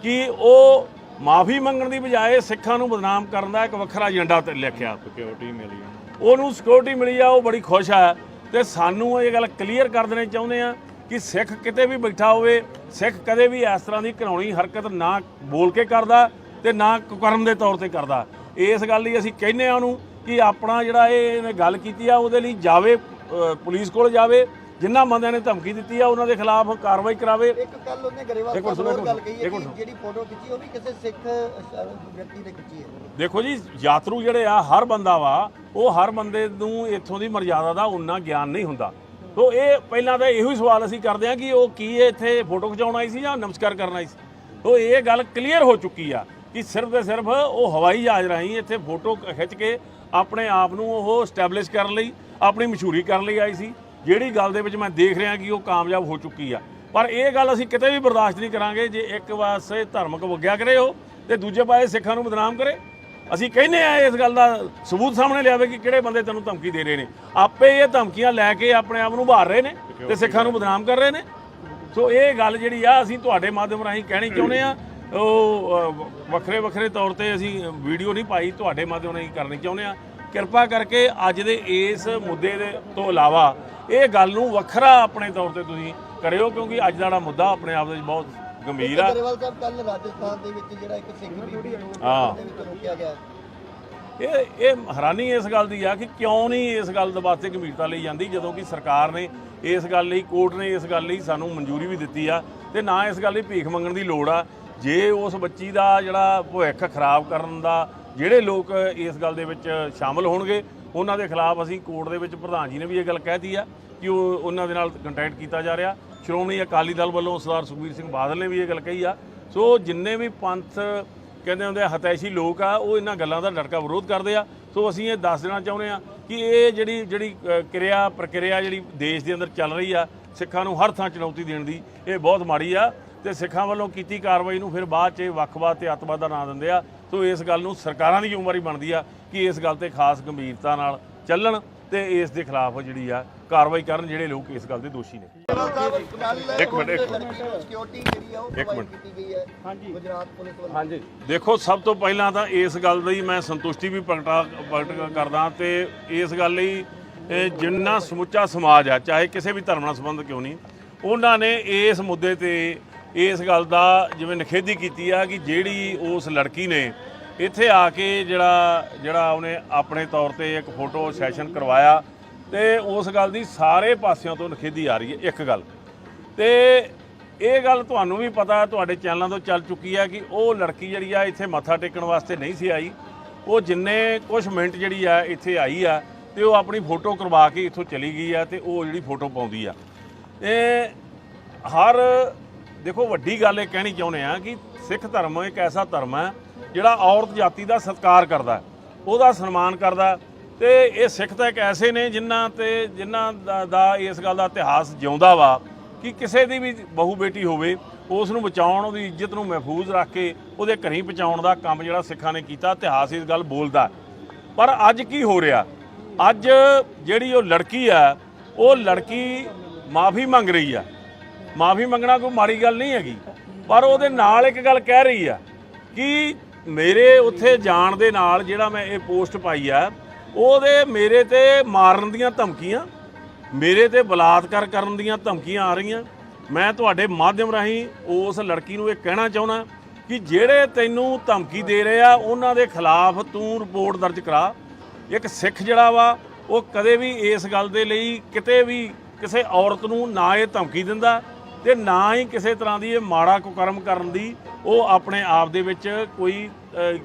ਕਿ ਉਹ ਮਾਫੀ ਮੰਗਣ ਦੀ ਬਜਾਏ ਸਿੱਖਾਂ ਨੂੰ ਬਦਨਾਮ ਕਰਨ ਦਾ ਇੱਕ ਵੱਖਰਾ ਏਜੰਡਾ ਤੇ ਲਿਖਿਆ। ਸਿਕਿਉਰਿਟੀ ਮਿਲੀ, ਉਹਨੂੰ ਸਿਕਿਉਰਿਟੀ ਮਿਲੀ ਆ, ਉਹ ਬੜੀ ਖੁਸ਼ ਆ ਤੇ ਸਾਨੂੰ ਇਹ ਗੱਲ ਕਲੀਅਰ ਕਰ ਦੇਣੀ ਚਾਹੁੰਦੇ ਆ ਕਿ ਸਿੱਖ ਕਿਤੇ ਵੀ ਬੈਠਾ ਹੋਵੇ, ਸਿੱਖ ਕਦੇ ਵੀ ਇਸ ਤਰ੍ਹਾਂ ਦੀ ਘਿਨਾਉਣੀ ਹਰਕਤ ਨਾ ਬੋਲ ਕੇ ਕਰਦਾ ਤੇ ਨਾ ਕੁਕਰਮ ਦੇ ਤੌਰ ਤੇ ਕਰਦਾ। ਇਸ ਗੱਲ ਲਈ ਅਸੀਂ ਕਹਿੰਦੇ ਆ ਉਹਨੂੰ ਕਿ ਆਪਣਾ ਜਿਹੜਾ ਇਹਨੇ ਗੱਲ ਕੀਤੀ ਆ ਉਹਦੇ ਲਈ ਜਾਵੇ, ਪੁਲਿਸ ਕੋਲ ਜਾਵੇ, ਜਿਨ੍ਹਾਂ ਬੰਦਿਆਂ ਨੇ ਧਮਕੀ ਦਿੱਤੀ ਆ ਉਹਨਾਂ ਦੇ ਖਿਲਾਫ ਕਾਰਵਾਈ ਕਰਾਵੇ। ਇੱਕ ਕੱਲ ਉਹਨੇ ਗਰੇਵਾਲ ਸਾਹਿਬ ਗੱਲ ਕਹੀ ਹੈ ਕਿ ਜਿਹੜੀ ਫੋਟੋ ਖਿੱਚੀ ਉਹ ਵੀ ਕਿਸੇ ਸਿੱਖ ਵਿਅਕਤੀ ਨੇ ਖਿੱਚੀ ਹੈ। ਦੇਖੋ ਜੀ, ਯਾਤਰੂ ਜਿਹੜੇ ਆ ਹਰ ਬੰਦਾ ਵਾ, ਉਹ ਹਰ ਬੰਦੇ ਨੂੰ ਇੱਥੋਂ ਦੀ ਮਰਜ਼ਾਦਾ ਦਾ ਉਨਾ ਗਿਆਨ ਨਹੀਂ ਹੁੰਦਾ। ਸੋ ਇਹ ਪਹਿਲਾਂ ਤਾਂ ਇਹੋ ਹੀ ਸਵਾਲ ਅਸੀਂ ਕਰਦੇ ਹਾਂ ਕਿ ਉਹ ਕੀ ਇੱਥੇ ਫੋਟੋ ਖਿਚਾਉਣ ਆਈ ਸੀ ਜਾਂ ਨਮਸਕਾਰ ਕਰਨ ਆਈ ਸੀ। ਸੋ ਇਹ ਗੱਲ ਕਲੀਅਰ ਹੋ ਚੁੱਕੀ ਆ ਕਿ ਸਿਰਫ ਤੇ ਸਿਰਫ ਉਹ ਹਵਾਈ ਜਹਾਜ਼ ਰਾਹੀਂ ਇੱਥੇ ਫੋਟੋ ਖਿੱਚ ਕੇ ਆਪਣੇ ਆਪ ਨੂੰ ਉਹ ਸਟੈਬਲਿਸ਼ ਕਰਨ ਲਈ, ਆਪਣੀ ਮਸ਼ਹੂਰੀ ਕਰਨ ਲਈ ਆਈ ਸੀ, ਜਿਹੜੀ ਗੱਲ ਦੇ ਵਿੱਚ ਮੈਂ ਦੇਖ ਰਿਹਾ ਕਿ ਉਹ ਕਾਮਯਾਬ ਹੋ ਚੁੱਕੀ ਆ। ਪਰ ਇਹ ਗੱਲ ਅਸੀਂ ਕਿਤੇ ਵੀ ਬਰਦਾਸ਼ਤ ਨਹੀਂ ਕਰਾਂਗੇ ਜੇ ਇੱਕ ਪਾਸੇ ਧਾਰਮਿਕ ਵਗਿਆ ਕਰੇ ਉਹ ਤੇ ਦੂਜੇ ਪਾਸੇ ਸਿੱਖਾਂ ਨੂੰ ਬਦਨਾਮ ਕਰੇ। ਅਸੀਂ ਕਹਿੰਦੇ ਆ ਇਸ ਗੱਲ ਦਾ ਸਬੂਤ ਸਾਹਮਣੇ ਲਿਆਵੇ ਕਿ ਕਿਹੜੇ ਬੰਦੇ ਤੈਨੂੰ ਧਮਕੀ ਦੇ ਰਹੇ ਨੇ। ਆਪੇ ਇਹ ਧਮਕੀਆਂ ਲੈ ਕੇ ਆਪਣੇ ਆਪ ਨੂੰ ਉਭਾਰ ਰਹੇ ਨੇ ਤੇ ਸਿੱਖਾਂ ਨੂੰ ਬਦਨਾਮ ਕਰ ਰਹੇ ਨੇ। ਸੋ ਇਹ ਗੱਲ ਜਿਹੜੀ ਆ ਅਸੀਂ ਤੁਹਾਡੇ ਮਾਧਿਅਮ ਰਾਹੀਂ ਕਹਿਣੀ ਚਾਹੁੰਦੇ ਆ। ਉਹ ਵੱਖਰੇ ਵੱਖਰੇ ਤੌਰ ਤੇ ਅਸੀਂ ਵੀਡੀਓ ਨਹੀਂ ਪਾਈ, ਤੁਹਾਡੇ ਮਾਧਿਅਮ ਰਾਹੀਂ ਕਰਨੀ ਚਾਹੁੰਦੇ ਆ। ਕਿਰਪਾ ਕਰਕੇ ਅੱਜ ਦੇ ਇਸ ਮੁੱਦੇ ਦੇ ਤੋਂ ਇਲਾਵਾ ਇਹ ਗੱਲ ਨੂੰ ਵੱਖਰਾ ਆਪਣੇ ਤੌਰ ਤੇ ਤੁਸੀਂ ਕਰਿਓ, ਕਿਉਂਕਿ ਅੱਜ ਦਾ ਜਿਹੜਾ ਮੁੱਦਾ ਆਪਣੇ ਆਪ ਦੇ ਵਿੱਚ ਬਹੁਤ ਗੰਭੀਰ ਆ। ਗਰੇਵਾਲ ਸਾਹਿਬ ਕੱਲ ਰਾਜਸਥਾਨ ਦੇ ਵਿੱਚ ਜਿਹੜਾ ਇੱਕ ਸਿੱਖ ਬੀਬੀ ਨੂੰ ਦੇ ਵਿੱਚ ਰੋਕਿਆ ਗਿਆ, ਇਹ ਹੈਰਾਨੀ ਇਸ ਗੱਲ ਦੀ ਆ ਕਿ ਕਿਉਂ ਨਹੀਂ ਇਸ ਗੱਲ ਦੇ ਵਾਸਤੇ ਗੰਭੀਰਤਾ ਲਈ ਜਾਂਦੀ, ਜਦੋਂ ਕਿ ਸਰਕਾਰ ਨੇ ਇਸ ਗੱਲ ਲਈ, ਕੋਰਟ ਨੇ ਇਸ ਗੱਲ ਲਈ ਸਾਨੂੰ ਮਨਜ਼ੂਰੀ ਵੀ ਦਿੱਤੀ ਆ ਤੇ ਨਾ ਇਸ ਗੱਲ ਲਈ ਭੀਖ ਮੰਗਣ ਦੀ ਲੋੜ ਆ। ਜੇ ਉਸ ਬੱਚੀ ਦਾ ਜਿਹੜਾ ਭਵਿੱਖ ਖਰਾਬ ਕਰਨ ਦਾ ਜਿਹੜੇ ਲੋਕ ਇਸ ਗੱਲ ਦੇ ਵਿੱਚ ਸ਼ਾਮਲ ਹੋਣਗੇ ਉਹਨਾਂ ਦੇ ਖਿਲਾਫ ਅਸੀਂ ਕੋਰਟ ਦੇ ਵਿੱਚ ਪ੍ਰਧਾਨ ਜੀ ਨੇ ਵੀ ਇਹ ਗੱਲ ਕਹਿਤੀ ਆ ਕਿ ਉਹਨਾਂ ਦੇ ਨਾਲ ਕੰਟੈਕਟ ਕੀਤਾ ਜਾ ਰਿਹਾ। ਸ਼੍ਰੋਮਣੀ ਅਕਾਲੀ ਦਲ ਵੱਲੋਂ ਸਰਦਾਰ ਸੁਖਬੀਰ ਸਿੰਘ ਬਾਦਲ ਨੇ ਵੀ ਇਹ ਗੱਲ ਕਹੀ ਆ। ਸੋ ਜਿੰਨੇ ਵੀ ਪੰਥ ਕਹਿੰਦੇ ਹੁੰਦੇ ਹਤੈਸ਼ੀ ਲੋਕ ਆ ਉਹ ਇਹਨਾਂ ਗੱਲਾਂ ਦਾ ਡਟਕਾ ਵਿਰੋਧ ਕਰਦੇ ਆ। ਸੋ ਅਸੀਂ ਇਹ ਦੱਸ ਦੇਣਾ ਚਾਹੁੰਦੇ ਆ ਕਿ ਇਹ ਜਿਹੜੀ ਪ੍ਰਕਿਰਿਆ ਜਿਹੜੀ ਦੇਸ਼ ਦੇ ਅੰਦਰ ਚੱਲ ਰਹੀ ਆ, ਸਿੱਖਾਂ ਨੂੰ ਹਰ ਥਾਂ ਚੁਣੌਤੀ ਦੇਣ ਦੀ, ਇਹ ਬਹੁਤ ਮਾੜੀ ਆ ਤੇ ਸਿੱਖਾਂ ਵੱਲੋਂ ਕੀਤੀ ਕਾਰਵਾਈ ਨੂੰ ਫਿਰ ਬਾਅਦ 'ਚ ਵੱਖਵਾਦ ਤੇ ਅੱਤਵਾਦ ਦਾ ਨਾਂ ਦਿੰਦੇ ਆ। ਸੋ ਇਸ ਗੱਲ ਨੂੰ ਸਰਕਾਰਾਂ ਦੀ ਜ਼ਿੰਮੇਵਾਰੀ ਬਣਦੀ ਆ ਕਿ ਇਸ ਗੱਲ ਤੇ ਖਾਸ ਗੰਭੀਰਤਾ ਨਾਲ ਚੱਲਣ ਤੇ ਇਸ ਦੇ ਖਿਲਾਫ ਜਿਹੜੀ ਆ ਕਾਰਵਾਈ ਕਰਨ ਜਿਹੜੇ ਲੋਕ ਇਸ ਗੱਲ ਦੇ ਦੋਸ਼ੀ ਨੇ। ਇੱਕ ਮਿੰਟ ਸਿਕਿਉਰਿਟੀ ਜਿਹੜੀ ਆ ਉਹ ਪ੍ਰੋਵਾਈਡ ਕੀਤੀ ਗਈ ਹੈ ਗੁਜਰਾਤ ਪੁਲਿਸ ਵੱਲੋਂ। ਹਾਂਜੀ, ਦੇਖੋ ਸਭ ਤੋਂ ਪਹਿਲਾਂ ਤਾਂ ਇਸ ਗੱਲ ਦੀ ਮੈਂ ਸੰਤੁਸ਼ਟੀ ਵੀ ਪ੍ਰਗਟ ਕਰਦਾ ਤੇ ਇਸ ਗੱਲ ਲਈ ਜਿੰਨਾ ਸਮੁੱਚਾ ਸਮਾਜ ਆ, ਚਾਹੇ ਕਿਸੇ ਵੀ ਧਰਮ ਨਾਲ ਸੰਬੰਧ ਕਿਉਂ ਨਹੀਂ, ਉਹਨਾਂ ਨੇ ਇਸ ਮੁੱਦੇ ਤੇ ਇਸ ਗੱਲ ਦਾ ਜਿਵੇਂ ਨਿਖੇਧੀ ਕੀਤੀ ਆ ਕਿ ਜਿਹੜੀ ਉਸ ਲੜਕੀ ਨੇ ਇੱਥੇ ਆ ਕੇ ਜਿਹੜਾ ਉਹਨੇ ਆਪਣੇ ਤੌਰ ਤੇ ਇੱਕ ਫੋਟੋ ਸੈਸ਼ਨ ਕਰਵਾਇਆ ਤੇ ਉਸ ਗੱਲ ਦੀ ਸਾਰੇ ਪਾਸਿਆਂ ਤੋਂ ਨਿਖੇਧੀ ਆ ਰਹੀ ਹੈ। ਇੱਕ ਗੱਲ ਤੇ ਇਹ ਗੱਲ ਤੁਹਾਨੂੰ ਵੀ ਪਤਾ, ਤੁਹਾਡੇ ਚੈਨਲਾਂ ਤੋਂ ਚੱਲ ਚੁੱਕੀ ਹੈ ਕਿ ਉਹ ਲੜਕੀ ਜਿਹੜੀ ਆ ਇੱਥੇ ਮੱਥਾ ਟੇਕਣ ਵਾਸਤੇ ਨਹੀਂ ਸੀ ਆਈ। ਉਹ ਜਿੰਨੇ ਕੁਝ ਮਿੰਟ ਜਿਹੜੀ ਆ ਇੱਥੇ ਆਈ ਆ ਤੇ ਉਹ ਆਪਣੀ ਫੋਟੋ ਕਰਵਾ ਕੇ ਇੱਥੋਂ ਚਲੀ ਗਈ ਆ ਤੇ ਉਹ ਜਿਹੜੀ ਫੋਟੋ ਪਾਉਂਦੀ ਆ। ਦੇਖੋ ਵੱਡੀ ਗੱਲ ਇਹ ਕਹਿਣੀ ਚਾਹੁੰਦੇ ਆ ਕਿ ਸਿੱਖ ਧਰਮ ਇੱਕ ਐਸਾ ਧਰਮ ਹੈ ਜਿਹੜਾ ਔਰਤ ਜਾਤੀ ਦਾ ਸਤਿਕਾਰ ਕਰਦਾ, ਉਹਦਾ ਸਨਮਾਨ ਕਰਦਾ ਤੇ ਇਹ ਸਿੱਖ ਤਾਂ ਇੱਕ ਐਸੇ ਨੇ ਜਿਨ੍ਹਾਂ ਦਾ ਇਸ ਗੱਲ ਦਾ ਇਤਿਹਾਸ ਜਿਉਂਦਾ ਵਾ ਕਿ ਕਿਸੇ ਦੀ ਵੀ ਬਹੂ ਬੇਟੀ ਹੋਵੇ ਉਸ ਨੂੰ ਬਚਾਉਣ, ਉਹਦੀ ਇੱਜ਼ਤ ਨੂੰ ਮਹਿਫੂਜ਼ ਰੱਖ ਕੇ ਉਹਦੇ ਘਰੀਂ ਪਹੁੰਚਾਉਣ ਦਾ ਕੰਮ ਜਿਹੜਾ ਸਿੱਖਾਂ ਨੇ ਕੀਤਾ, ਇਤਿਹਾਸ ਇਸ ਗੱਲ ਬੋਲਦਾ। ਪਰ ਅੱਜ ਕੀ ਹੋ ਰਿਹਾ, ਅੱਜ ਜਿਹੜੀ ਉਹ ਲੜਕੀ ਆ, ਉਹ ਲੜਕੀ ਮਾਫੀ ਮੰਗ ਰਹੀ ਆ। ਮਾਫੀ ਮੰਗਣਾ ਕੋਈ ਮਾੜੀ ਗੱਲ ਨਹੀਂ ਹੈਗੀ, ਪਰ ਉਹਦੇ ਨਾਲ ਇੱਕ ਗੱਲ ਕਹਿ ਰਹੀ ਆ ਕਿ ਮੇਰੇ ਉੱਥੇ ਜਾਣ ਦੇ ਨਾਲ ਜਿਹੜਾ ਮੈਂ ਇਹ ਪੋਸਟ ਪਾਈ ਆ ਉਹਦੇ ਮੇਰੇ ਤੇ ਮਾਰਨ ਦੀਆਂ ਧਮਕੀਆਂ, ਮੇਰੇ ਤੇ ਬਲਾਤਕਾਰ ਕਰਨ ਦੀਆਂ ਧਮਕੀਆਂ ਆ ਰਹੀਆਂ। ਮੈਂ ਤੁਹਾਡੇ ਮਾਧਿਅਮ ਰਾਹੀਂ ਉਸ ਲੜਕੀ ਨੂੰ ਇਹ ਕਹਿਣਾ ਚਾਹੁੰਦਾ ਕਿ ਜਿਹੜੇ ਤੈਨੂੰ ਧਮਕੀ ਦੇ ਰਹੇ ਆ ਉਹਨਾਂ ਦੇ ਖਿਲਾਫ ਤੂੰ ਰਿਪੋਰਟ ਦਰਜ ਕਰਾ। ਇੱਕ ਸਿੱਖ ਜਿਹੜਾ ਵਾ ਉਹ ਕਦੇ ਵੀ ਇਸ ਗੱਲ ਦੇ ਲਈ ਕਿਤੇ ਵੀ ਕਿਸੇ ਔਰਤ ਨੂੰ ਨਾ ਇਹ ਧਮਕੀ ਦਿੰਦਾ ਤੇ ਨਾ ਹੀ ਕਿਸੇ ਤਰ੍ਹਾਂ ਦੀ ਇਹ ਮਾੜਾ ਕੁਕਰਮ ਕਰਨ ਦੀ ਉਹ ਆਪਣੇ ਆਪ ਦੇ ਵਿੱਚ ਕੋਈ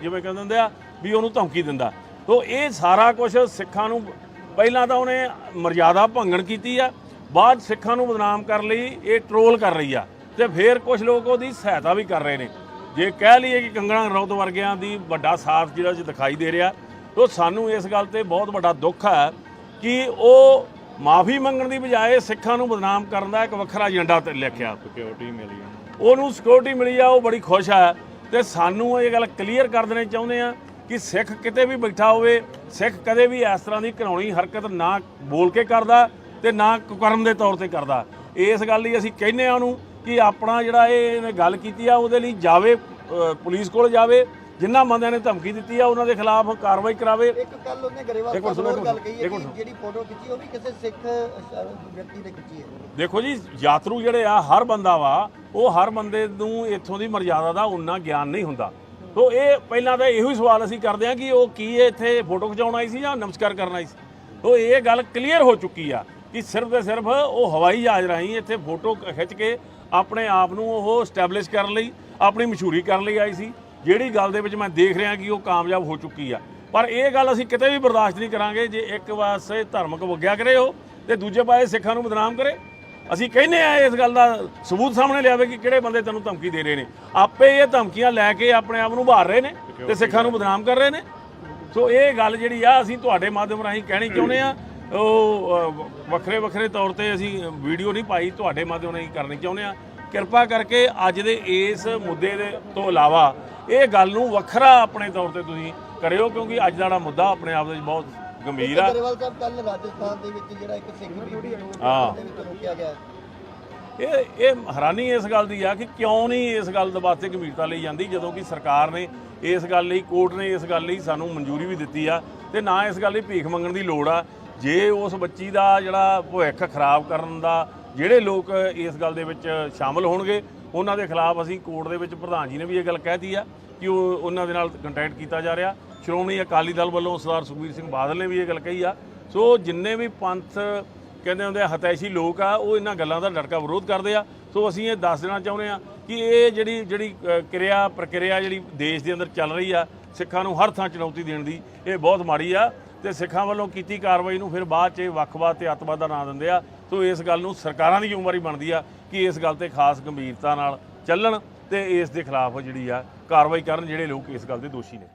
ਜਿਵੇਂ ਕਹਿੰਦੇ ਹੁੰਦੇ ਆ ਵੀ ਉਹਨੂੰ ਧਮਕੀ ਦਿੰਦਾ। ਤੋ ਇਹ ਸਾਰਾ ਕੁਝ ਸਿੱਖਾਂ ਨੂੰ ਪਹਿਲਾਂ ਤਾਂ ਉਹਨੇ ਮਰਜ਼ਾਦਾ ਭੰਗਣ ਕੀਤੀ ਆ, ਬਾਅਦ ਸਿੱਖਾਂ ਨੂੰ ਬਦਨਾਮ ਕਰਨ ਲਈ ਇਹ ਟਰੋਲ ਕਰ ਰਹੀ ਆ ਤੇ ਫਿਰ ਕੁਝ ਲੋਕ ਉਹਦੀ ਸਹਾਇਤਾ ਵੀ ਕਰ ਰਹੇ ਨੇ। ਜੇ ਕਹਿ ਲਈਏ ਕਿ ਕੰਗਣਾ ਰਣੌਤ ਵਰਗਿਆਂ ਦੀ ਵੱਡਾ ਸਾਥ ਜਿਹੜਾ ਦਿਖਾਈ ਦੇ ਰਿਹਾ, ਤੋ ਸਾਨੂੰ ਇਸ ਗੱਲ ਤੇ ਬਹੁਤ ਵੱਡਾ ਦੁੱਖ ਹੈ ਕਿ ਉਹ ਮਾਫੀ ਮੰਗਣ ਦੀ ਬਜਾਏ ਸਿੱਖਾਂ ਨੂੰ ਬਦਨਾਮ ਕਰਨ ਦਾ ਇੱਕ ਵੱਖਰਾ ਏਜੰਡਾ ਤੇ ਲਿਖਿਆ। ਸਿਕਿਉਰਿਟੀ ਮਿਲੀ ਉਹਨੂੰ, ਸਿਕਿਉਰਿਟੀ ਮਿਲੀ ਆ, ਉਹ ਬੜੀ ਖੁਸ਼ ਹੈ ਤੇ ਸਾਨੂੰ ਇਹ ਗੱਲ ਕਲੀਅਰ ਕਰ ਦੇਣੀ ਚਾਹੁੰਦੇ ਆ ਕਿ ਸਿੱਖ ਕਿਤੇ ਵੀ ਬੈਠਾ ਹੋਵੇ, ਸਿੱਖ ਕਦੇ ਵੀ ਇਸ ਤਰ੍ਹਾਂ ਦੀ ਘਿਨਾਉਣੀ ਹਰਕਤ ਨਾ ਬੋਲ ਕੇ ਕਰਦਾ ਤੇ ਨਾ ਕੁਕਰਮ ਦੇ ਤੌਰ ਤੇ ਕਰਦਾ। ਇਸ ਗੱਲ ਲਈ ਅਸੀਂ ਕਹਿੰਦੇ ਆ ਉਹਨੂੰ ਕਿ ਆਪਣਾ ਜਿਹੜਾ ਇਹਨੇ ਗੱਲ ਕੀਤੀ ਆ ਉਹਦੇ ਲਈ ਜਾਵੇ, ਪੁਲਿਸ ਕੋਲ ਜਾਵੇ, ਜਿਨ੍ਹਾਂ ਬੰਦਿਆਂ ਨੇ ਧਮਕੀ ਦਿੱਤੀ ਆ ਉਹਨਾਂ ਦੇ ਖਿਲਾਫ ਕਾਰਵਾਈ ਕਰਾਵੇ। ਇੱਕ ਕੱਲ ਉਹਨੇ ਗਰੇਵਾਲ ਸਾਹਿਬ ਗੱਲ ਕਹੀ ਹੈ ਕਿ ਜਿਹੜੀ ਫੋਟੋ ਖਿੱਚੀ ਉਹ ਵੀ ਕਿਸੇ ਸਿੱਖ ਵਿਅਕਤੀ ਨੇ ਖਿੱਚੀ ਹੈ। ਦੇਖੋ ਜੀ, ਯਾਤਰੂ ਜਿਹੜੇ ਆ ਹਰ ਬੰਦਾ ਵਾ, ਉਹ ਹਰ ਬੰਦੇ ਨੂੰ ਇੱਥੋਂ ਦੀ ਮਰਜ਼ਾਦਾ ਦਾ ਉਨਾ ਗਿਆਨ ਨਹੀਂ ਹੁੰਦਾ। ਸੋ ਇਹ ਪਹਿਲਾਂ ਤਾਂ ਇਹੋ ਹੀ ਸਵਾਲ ਅਸੀਂ ਕਰਦੇ ਹਾਂ ਕਿ ਉਹ ਕੀ ਇੱਥੇ ਫੋਟੋ ਖਿਚਾਉਣ ਆਈ ਸੀ ਜਾਂ ਨਮਸਕਾਰ ਕਰਨ ਆਈ ਸੀ। ਸੋ ਇਹ ਗੱਲ ਕਲੀਅਰ ਹੋ ਚੁੱਕੀ ਆ ਕਿ ਸਿਰਫ ਤੇ ਸਿਰਫ ਉਹ ਹਵਾਈ ਜਹਾਜ਼ ਰਾਹੀਂ ਇੱਥੇ ਫੋਟੋ ਖਿੱਚ ਕੇ ਆਪਣੇ ਆਪ ਨੂੰ ਉਹ ਸਟੈਬਲਿਸ਼ ਕਰਨ ਲਈ, ਆਪਣੀ ਮਸ਼ਹੂਰੀ ਕਰਨ ਲਈ ਆਈ ਸੀ, ਜਿਹੜੀ ਗੱਲ ਦੇ ਵਿੱਚ ਮੈਂ ਦੇਖ ਰਿਹਾ ਕਿ ਉਹ ਕਾਮਯਾਬ ਹੋ ਚੁੱਕੀ ਆ। ਪਰ ਇਹ ਗੱਲ ਅਸੀਂ ਕਿਤੇ ਵੀ ਬਰਦਾਸ਼ਤ ਨਹੀਂ ਕਰਾਂਗੇ ਜੇ ਇੱਕ ਪਾਸੇ ਧਾਰਮਿਕ ਵਿਗਿਆ ਕਰੇ ਉਹ ਤੇ ਦੂਜੇ ਪਾਸੇ ਸਿੱਖਾਂ ਨੂੰ ਬਦਨਾਮ ਕਰੇ। ਅਸੀਂ ਕਹਿੰਦੇ ਆ ਇਸ ਗੱਲ ਦਾ ਸਬੂਤ ਸਾਹਮਣੇ ਲਿਆਵੇ ਕਿ ਕਿਹੜੇ ਬੰਦੇ ਤੈਨੂੰ ਧਮਕੀ ਦੇ ਰਹੇ ਨੇ। ਆਪੇ ਇਹ ਧਮਕੀਆਂ ਲੈ ਕੇ ਆਪਣੇ ਆਪ ਨੂੰ ਉਭਾਰ ਰਹੇ ਨੇ ਤੇ ਸਿੱਖਾਂ ਨੂੰ ਬਦਨਾਮ ਕਰ ਰਹੇ ਨੇ। ਸੋ ਇਹ ਗੱਲ ਜਿਹੜੀ ਆ ਅਸੀਂ ਤੁਹਾਡੇ ਮਾਧਿਅਮ ਰਾਹੀਂ ਕਹਿਣੀ ਚਾਹੁੰਦੇ ਆ। ਉਹ ਵੱਖਰੇ ਤੌਰ ਤੇ ਅਸੀਂ ਵੀਡੀਓ ਨਹੀਂ ਪਾਈ, ਤੁਹਾਡੇ ਮਾਧਿਅਮ ਰਾਹੀਂ ਕਰਨੀ ਚਾਹੁੰਦੇ ਆ। ਕਿਰਪਾ ਕਰਕੇ ਅੱਜ ਦੇ ਇਸ ਮੁੱਦੇ ਦੇ ਤੋਂ ਇਲਾਵਾ ਇਹ ਗੱਲ ਨੂੰ ਵੱਖਰਾ ਆਪਣੇ ਤੌਰ ਤੇ ਤੁਸੀਂ ਕਰਿਓ, ਕਿਉਂਕਿ ਅੱਜ ਦਾ ਜਿਹੜਾ ਮੁੱਦਾ ਆਪਣੇ ਆਪ ਦੇ ਵਿੱਚ ਬਹੁਤ ਗੰਭੀਰ ਆ। ਗਰੇਵਾਲ ਸਾਹਿਬ ਕੱਲ ਰਾਜਸਥਾਨ ਦੇ ਵਿੱਚ ਜਿਹੜਾ ਇੱਕ ਸਿੱਖ ਬੀਬੀ ਨੂੰ ਦੇ ਵਿੱਚ ਰੋਕਿਆ ਗਿਆ, ਇਹ ਹੈਰਾਨੀ ਇਸ ਗੱਲ ਦੀ ਆ ਕਿ ਕਿਉਂ ਨਹੀਂ ਇਸ ਗੱਲ ਦੇ ਵਾਸਤੇ ਗੰਭੀਰਤਾ ਲਈ ਜਾਂਦੀ, ਜਦੋਂ ਕਿ ਸਰਕਾਰ ਨੇ ਇਸ ਗੱਲ ਲਈ, ਕੋਰਟ ਨੇ ਇਸ ਗੱਲ ਲਈ ਸਾਨੂੰ ਮਨਜ਼ੂਰੀ ਵੀ ਦਿੱਤੀ ਆ, ਤੇ ਨਾ ਇਸ ਗੱਲ ਲਈ ਭੀਖ ਮੰਗਣ ਦੀ ਲੋੜ ਆ। ਜੇ ਉਸ ਬੱਚੀ ਦਾ ਜਿਹੜਾ ਭਵਿੱਖ ਖਰਾਬ ਕਰਨ ਦਾ ਜਿਹੜੇ ਲੋਕ ਇਸ ਗੱਲ ਦੇ ਵਿੱਚ ਸ਼ਾਮਲ ਹੋਣਗੇ, ਉਹਨਾਂ ਦੇ ਖਿਲਾਫ ਅਸੀਂ ਕੋਰਟ ਦੇ ਵਿੱਚ ਪ੍ਰਧਾਨ ਜੀ ਨੇ ਵੀ ਇਹ ਗੱਲ ਕਹਿਤੀ ਆ ਕਿ ਉਹਨਾਂ ਦੇ ਨਾਲ ਕੰਟੈਕਟ ਕੀਤਾ ਜਾ ਰਿਹਾ। ਸ਼੍ਰੋਮਣੀ ਅਕਾਲੀ ਦਲ ਵੱਲੋਂ ਸਰਦਾਰ ਸੁਖਬੀਰ ਸਿੰਘ ਬਾਦਲ ਨੇ ਵੀ ਇਹ ਗੱਲ ਕਹੀ ਆ। ਸੋ ਜਿੰਨੇ ਵੀ ਪੰਥ ਕਹਿੰਦੇ ਹੁੰਦੇ ਆ ਹਤੈਸ਼ੀ ਲੋਕ ਆ, ਉਹ ਇਹਨਾਂ ਗੱਲਾਂ ਦਾ ਡਟਕਾ ਵਿਰੋਧ ਕਰਦੇ ਆ। ਸੋ ਅਸੀਂ ਇਹ ਦੱਸ ਦੇਣਾ ਚਾਹੁੰਦੇ ਆ ਕਿ ਇਹ ਜਿਹੜੀ ਪ੍ਰਕਿਰਿਆ ਜਿਹੜੀ ਦੇਸ਼ ਦੇ ਅੰਦਰ ਚੱਲ ਰਹੀ ਆ, ਸਿੱਖਾਂ ਨੂੰ ਹਰ ਥਾਂ ਚੁਣੌਤੀ ਦੇਣ ਦੀ, ਇਹ ਬਹੁਤ ਮਾੜੀ ਆ, ਤੇ ਸਿੱਖਾਂ ਵੱਲੋਂ ਕੀਤੀ ਕਾਰਵਾਈ ਨੂੰ ਫਿਰ ਬਾਅਦ 'ਚ ਵੱਖਵਾਦ ਤੇ ਅੱਤਵਾਦ ਦਾ ਨਾਂ ਦਿੰਦੇ ਆ। ਸੋ ਇਸ ਗੱਲ ਨੂੰ ਸਰਕਾਰਾਂ ਦੀ ਜ਼ਿੰਮੇਵਾਰੀ ਬਣਦੀ ਆ ਕਿ ਇਸ ਗੱਲ ਤੇ ਖਾਸ ਗੰਭੀਰਤਾ ਨਾਲ ਚੱਲਣ ਤੇ ਇਸ ਦੇ ਖਿਲਾਫ ਜਿਹੜੀ ਆ ਕਾਰਵਾਈ ਕਰਨ ਜਿਹੜੇ ਲੋਕ ਇਸ ਗੱਲ ਦੇ ਦੋਸ਼ੀ ਨੇ।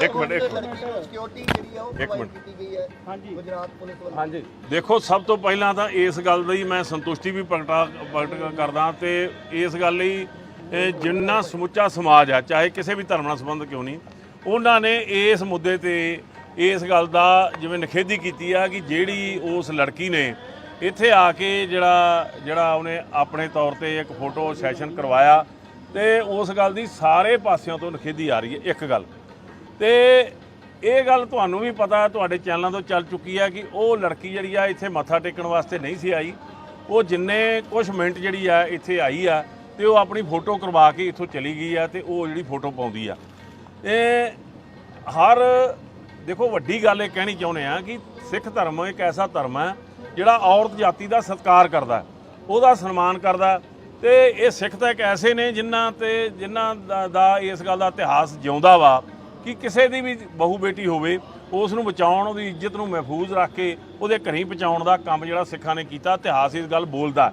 ਇੱਕ ਮਿੰਟ ਸਿਕਿਉਰਿਟੀ ਜਿਹੜੀ ਆ ਉਹ ਪ੍ਰੋਵਾਈਡ ਕੀਤੀ ਗਈ ਹੈ ਗੁਜਰਾਤ ਪੁਲਿਸ ਵੱਲੋਂ। ਹਾਂਜੀ, ਦੇਖੋ ਸਭ ਤੋਂ ਪਹਿਲਾਂ ਤਾਂ ਇਸ ਗੱਲ ਦੀ ਮੈਂ ਸੰਤੁਸ਼ਟੀ ਵੀ ਪ੍ਰਗਟ ਕਰਦਾ, ਤੇ ਇਸ ਗੱਲ ਲਈ ਜਿੰਨਾ ਸਮੁੱਚਾ ਸਮਾਜ ਆ, ਚਾਹੇ ਕਿਸੇ ਵੀ ਧਰਮ ਨਾਲ ਸੰਬੰਧ ਕਿਉਂ ਨਹੀਂ, ਉਹਨਾਂ ਨੇ ਇਸ ਮੁੱਦੇ ਤੇ ਇਸ ਗੱਲ ਦਾ ਜਿਵੇਂ ਨਿਖੇਧੀ ਕੀਤੀ ਆ ਕਿ ਜਿਹੜੀ ਉਸ ਲੜਕੀ ਨੇ ਇੱਥੇ ਆ ਕੇ ਜਿਹੜਾ ਉਹਨੇ ਆਪਣੇ ਤੌਰ ਤੇ ਇੱਕ ਫੋਟੋ ਸੈਸ਼ਨ ਕਰਵਾਇਆ, ਤੇ ਉਸ ਗੱਲ ਦੀ ਸਾਰੇ ਪਾਸਿਆਂ ਤੋਂ ਨਿਖੇਧੀ ਆ ਰਹੀ ਹੈ। ਇੱਕ ਗੱਲ ਤੇ ਇਹ ਗੱਲ ਤੁਹਾਨੂੰ ਵੀ ਪਤਾ, ਤੁਹਾਡੇ ਚੈਨਲਾਂ ਤੋਂ ਚੱਲ ਚੁੱਕੀ ਹੈ ਕਿ ਉਹ ਲੜਕੀ ਜਿਹੜੀ ਆ ਇੱਥੇ ਮੱਥਾ ਟੇਕਣ ਵਾਸਤੇ ਨਹੀਂ ਸੀ ਆਈ। ਉਹ ਜਿੰਨੇ ਕੁਛ ਮਿੰਟ ਜਿਹੜੀ ਆ ਇੱਥੇ ਆਈ ਆ, ਤੇ ਉਹ ਆਪਣੀ ਫੋਟੋ ਕਰਵਾ ਕੇ ਇੱਥੋਂ ਚਲੀ ਗਈ ਆ, ਤੇ ਉਹ ਜਿਹੜੀ ਫੋਟੋ ਪਾਉਂਦੀ ਆ। ਦੇਖੋ ਵੱਡੀ ਗੱਲ ਇਹ ਕਹਿਣੀ ਚਾਹੁੰਦੇ ਆ ਕਿ ਸਿੱਖ ਧਰਮ ਇੱਕ ਐਸਾ ਧਰਮ ਹੈ ਜਿਹੜਾ ਔਰਤ ਜਾਤੀ ਦਾ ਸਤਿਕਾਰ ਕਰਦਾ, ਉਹਦਾ ਸਨਮਾਨ ਕਰਦਾ, ਤੇ ਇਹ ਸਿੱਖ ਤਾਂ ਇੱਕ ਐਸੇ ਨੇ ਜਿਨ੍ਹਾਂ ਦਾ ਇਸ ਗੱਲ ਦਾ ਇਤਿਹਾਸ ਜਿਉਂਦਾ ਵਾ ਕਿ ਕਿਸੇ ਦੀ ਵੀ ਬਹੂ ਬੇਟੀ ਹੋਵੇ, ਉਸ ਨੂੰ ਬਚਾਉਣ, ਉਹਦੀ ਇੱਜ਼ਤ ਨੂੰ ਮਹਿਫੂਜ਼ ਰੱਖ ਕੇ ਉਹਦੇ ਘਰੀਂ ਪਹੁੰਚਾਉਣ ਦਾ ਕੰਮ ਜਿਹੜਾ ਸਿੱਖਾਂ ਨੇ ਕੀਤਾ, ਇਤਿਹਾਸ ਇਸ ਗੱਲ ਬੋਲਦਾ।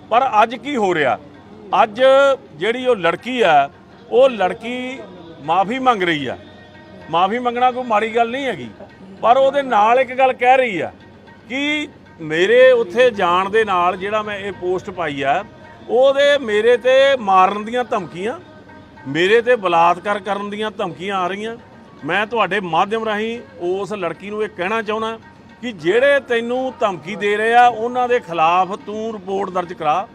ਪਰ ਅੱਜ ਕੀ ਹੋ ਰਿਹਾ, ਅੱਜ ਜਿਹੜੀ ਉਹ ਲੜਕੀ ਆ, ਉਹ ਲੜਕੀ ਮਾਫੀ ਮੰਗ ਰਹੀ ਆ। ਮਾਫੀ ਮੰਗਣਾ ਕੋਈ ਮਾੜੀ ਗੱਲ ਨਹੀਂ ਹੈਗੀ, ਪਰ ਉਹਦੇ ਨਾਲ ਇੱਕ ਗੱਲ ਕਹਿ ਰਹੀ ਆ ਕਿ ਮੇਰੇ ਉੱਥੇ ਜਾਣ ਦੇ ਨਾਲ ਜਿਹੜਾ ਮੈਂ ਇਹ ਪੋਸਟ ਪਾਈ ਆ, ਉਹਦੇ ਮੇਰੇ ਤੇ ਮਾਰਨ ਦੀਆਂ ਧਮਕੀਆਂ, ਮੇਰੇ ਤੇ ਬਲਾਤਕਾਰ ਕਰਨ ਦੀਆਂ ਧਮਕੀਆਂ ਆ ਰਹੀਆਂ। ਮੈਂ ਤੁਹਾਡੇ ਮਾਧਿਅਮ ਰਾਹੀਂ ਉਸ ਲੜਕੀ ਨੂੰ ਇਹ ਕਹਿਣਾ ਚਾਹੁੰਦਾ ਕਿ ਜਿਹੜੇ ਤੈਨੂੰ ਧਮਕੀ ਦੇ ਰਹੇ ਆ, ਉਹਨਾਂ ਦੇ ਖਿਲਾਫ ਤੂੰ ਰਿਪੋਰਟ ਦਰਜ ਕਰਾ।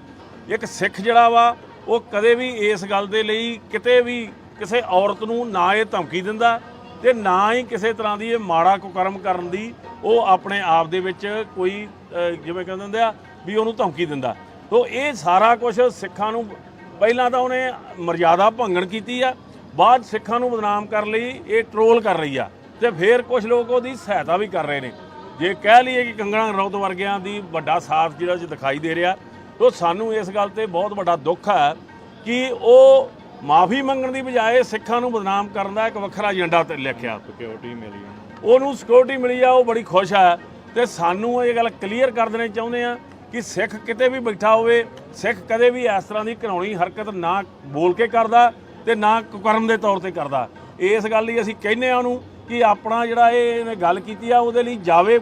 ਇੱਕ ਸਿੱਖ ਜਿਹੜਾ ਵਾ, ਉਹ ਕਦੇ ਵੀ ਇਸ ਗੱਲ ਦੇ ਲਈ ਕਿਤੇ ਵੀ ਕਿਸੇ ਔਰਤ ਨੂੰ ਨਾ ਇਹ ਧਮਕੀ ਦਿੰਦਾ, ਤੇ ਨਾ ਹੀ ਕਿਸੇ ਤਰ੍ਹਾਂ ਦੀ ਇਹ ਮਾੜਾ ਕੁਕਰਮ ਕਰਨ ਦੀ ਉਹ ਆਪਣੇ ਆਪ ਦੇ ਵਿੱਚ ਕੋਈ ਜਿਵੇਂ ਕਹਿੰਦੇ ਹੁੰਦੇ ਆ ਵੀ ਉਹਨੂੰ ਧਮਕੀ ਦਿੰਦਾ। ਤੋ ਇਹ ਸਾਰਾ ਕੁਝ ਸਿੱਖਾਂ ਨੂੰ, ਪਹਿਲਾਂ ਤਾਂ ਉਹਨੇ ਮਰਜ਼ਾਦਾ ਭੰਗਣ ਕੀਤੀ ਆ, ਬਾਅਦ ਸਿੱਖਾਂ ਨੂੰ ਬਦਨਾਮ ਕਰਨ ਲਈ ਇਹ ਟਰੋਲ ਕਰ ਰਹੀ ਆ, ਤੇ ਫਿਰ ਕੁਝ ਲੋਕ ਉਹਦੀ ਸਹਾਇਤਾ ਵੀ ਕਰ ਰਹੇ ਨੇ। ਜੇ ਕਹਿ ਲਈਏ ਕਿ ਕੰਗਣਾ ਰਣੌਤ ਵਰਗਿਆਂ ਦੀ ਵੱਡਾ ਸਾਥ ਜਿਹੜਾ ਦਿਖਾਈ ਦੇ ਰਿਹਾ, ਤੋ ਸਾਨੂੰ ਇਸ ਗੱਲ ਤੇ ਬਹੁਤ ਵੱਡਾ ਦੁੱਖ ਹੈ ਕਿ ਉਹ ਮਾਫੀ ਮੰਗਣ ਦੀ ਬਜਾਏ ਸਿੱਖਾਂ ਨੂੰ ਬਦਨਾਮ ਕਰਨ ਦਾ ਇੱਕ ਵੱਖਰਾ ਏਜੰਡਾ ਤੇ ਲਿਖਿਆ। ਸਿਕਿਉਰਿਟੀ ਮਿਲੀ, ਉਹਨੂੰ ਸਿਕਿਉਰਿਟੀ ਮਿਲੀ ਆ, ਉਹ ਬੜੀ ਖੁਸ਼ ਹੈ। ਤੇ ਸਾਨੂੰ ਇਹ ਗੱਲ ਕਲੀਅਰ ਕਰ ਦੇਣੀ ਚਾਹੁੰਦੇ ਆ ਕਿ ਸਿੱਖ ਕਿਤੇ ਵੀ ਬੈਠਾ ਹੋਵੇ, ਸਿੱਖ ਕਦੇ ਵੀ ਇਸ ਤਰ੍ਹਾਂ ਦੀ ਘਿਨਾਉਣੀ ਹਰਕਤ ਨਾ ਬੋਲ ਕੇ ਕਰਦਾ ਤੇ ਨਾ ਕੁਕਰਮ ਦੇ ਤੌਰ ਤੇ ਕਰਦਾ। ਇਸ ਗੱਲ ਲਈ ਅਸੀਂ ਕਹਿੰਦੇ ਆ ਉਹਨੂੰ ਕਿ ਆਪਣਾ ਜਿਹੜਾ ਇਹਨੇ ਗੱਲ ਕੀਤੀ ਆ, ਉਹਦੇ ਲਈ ਜਾਵੇ,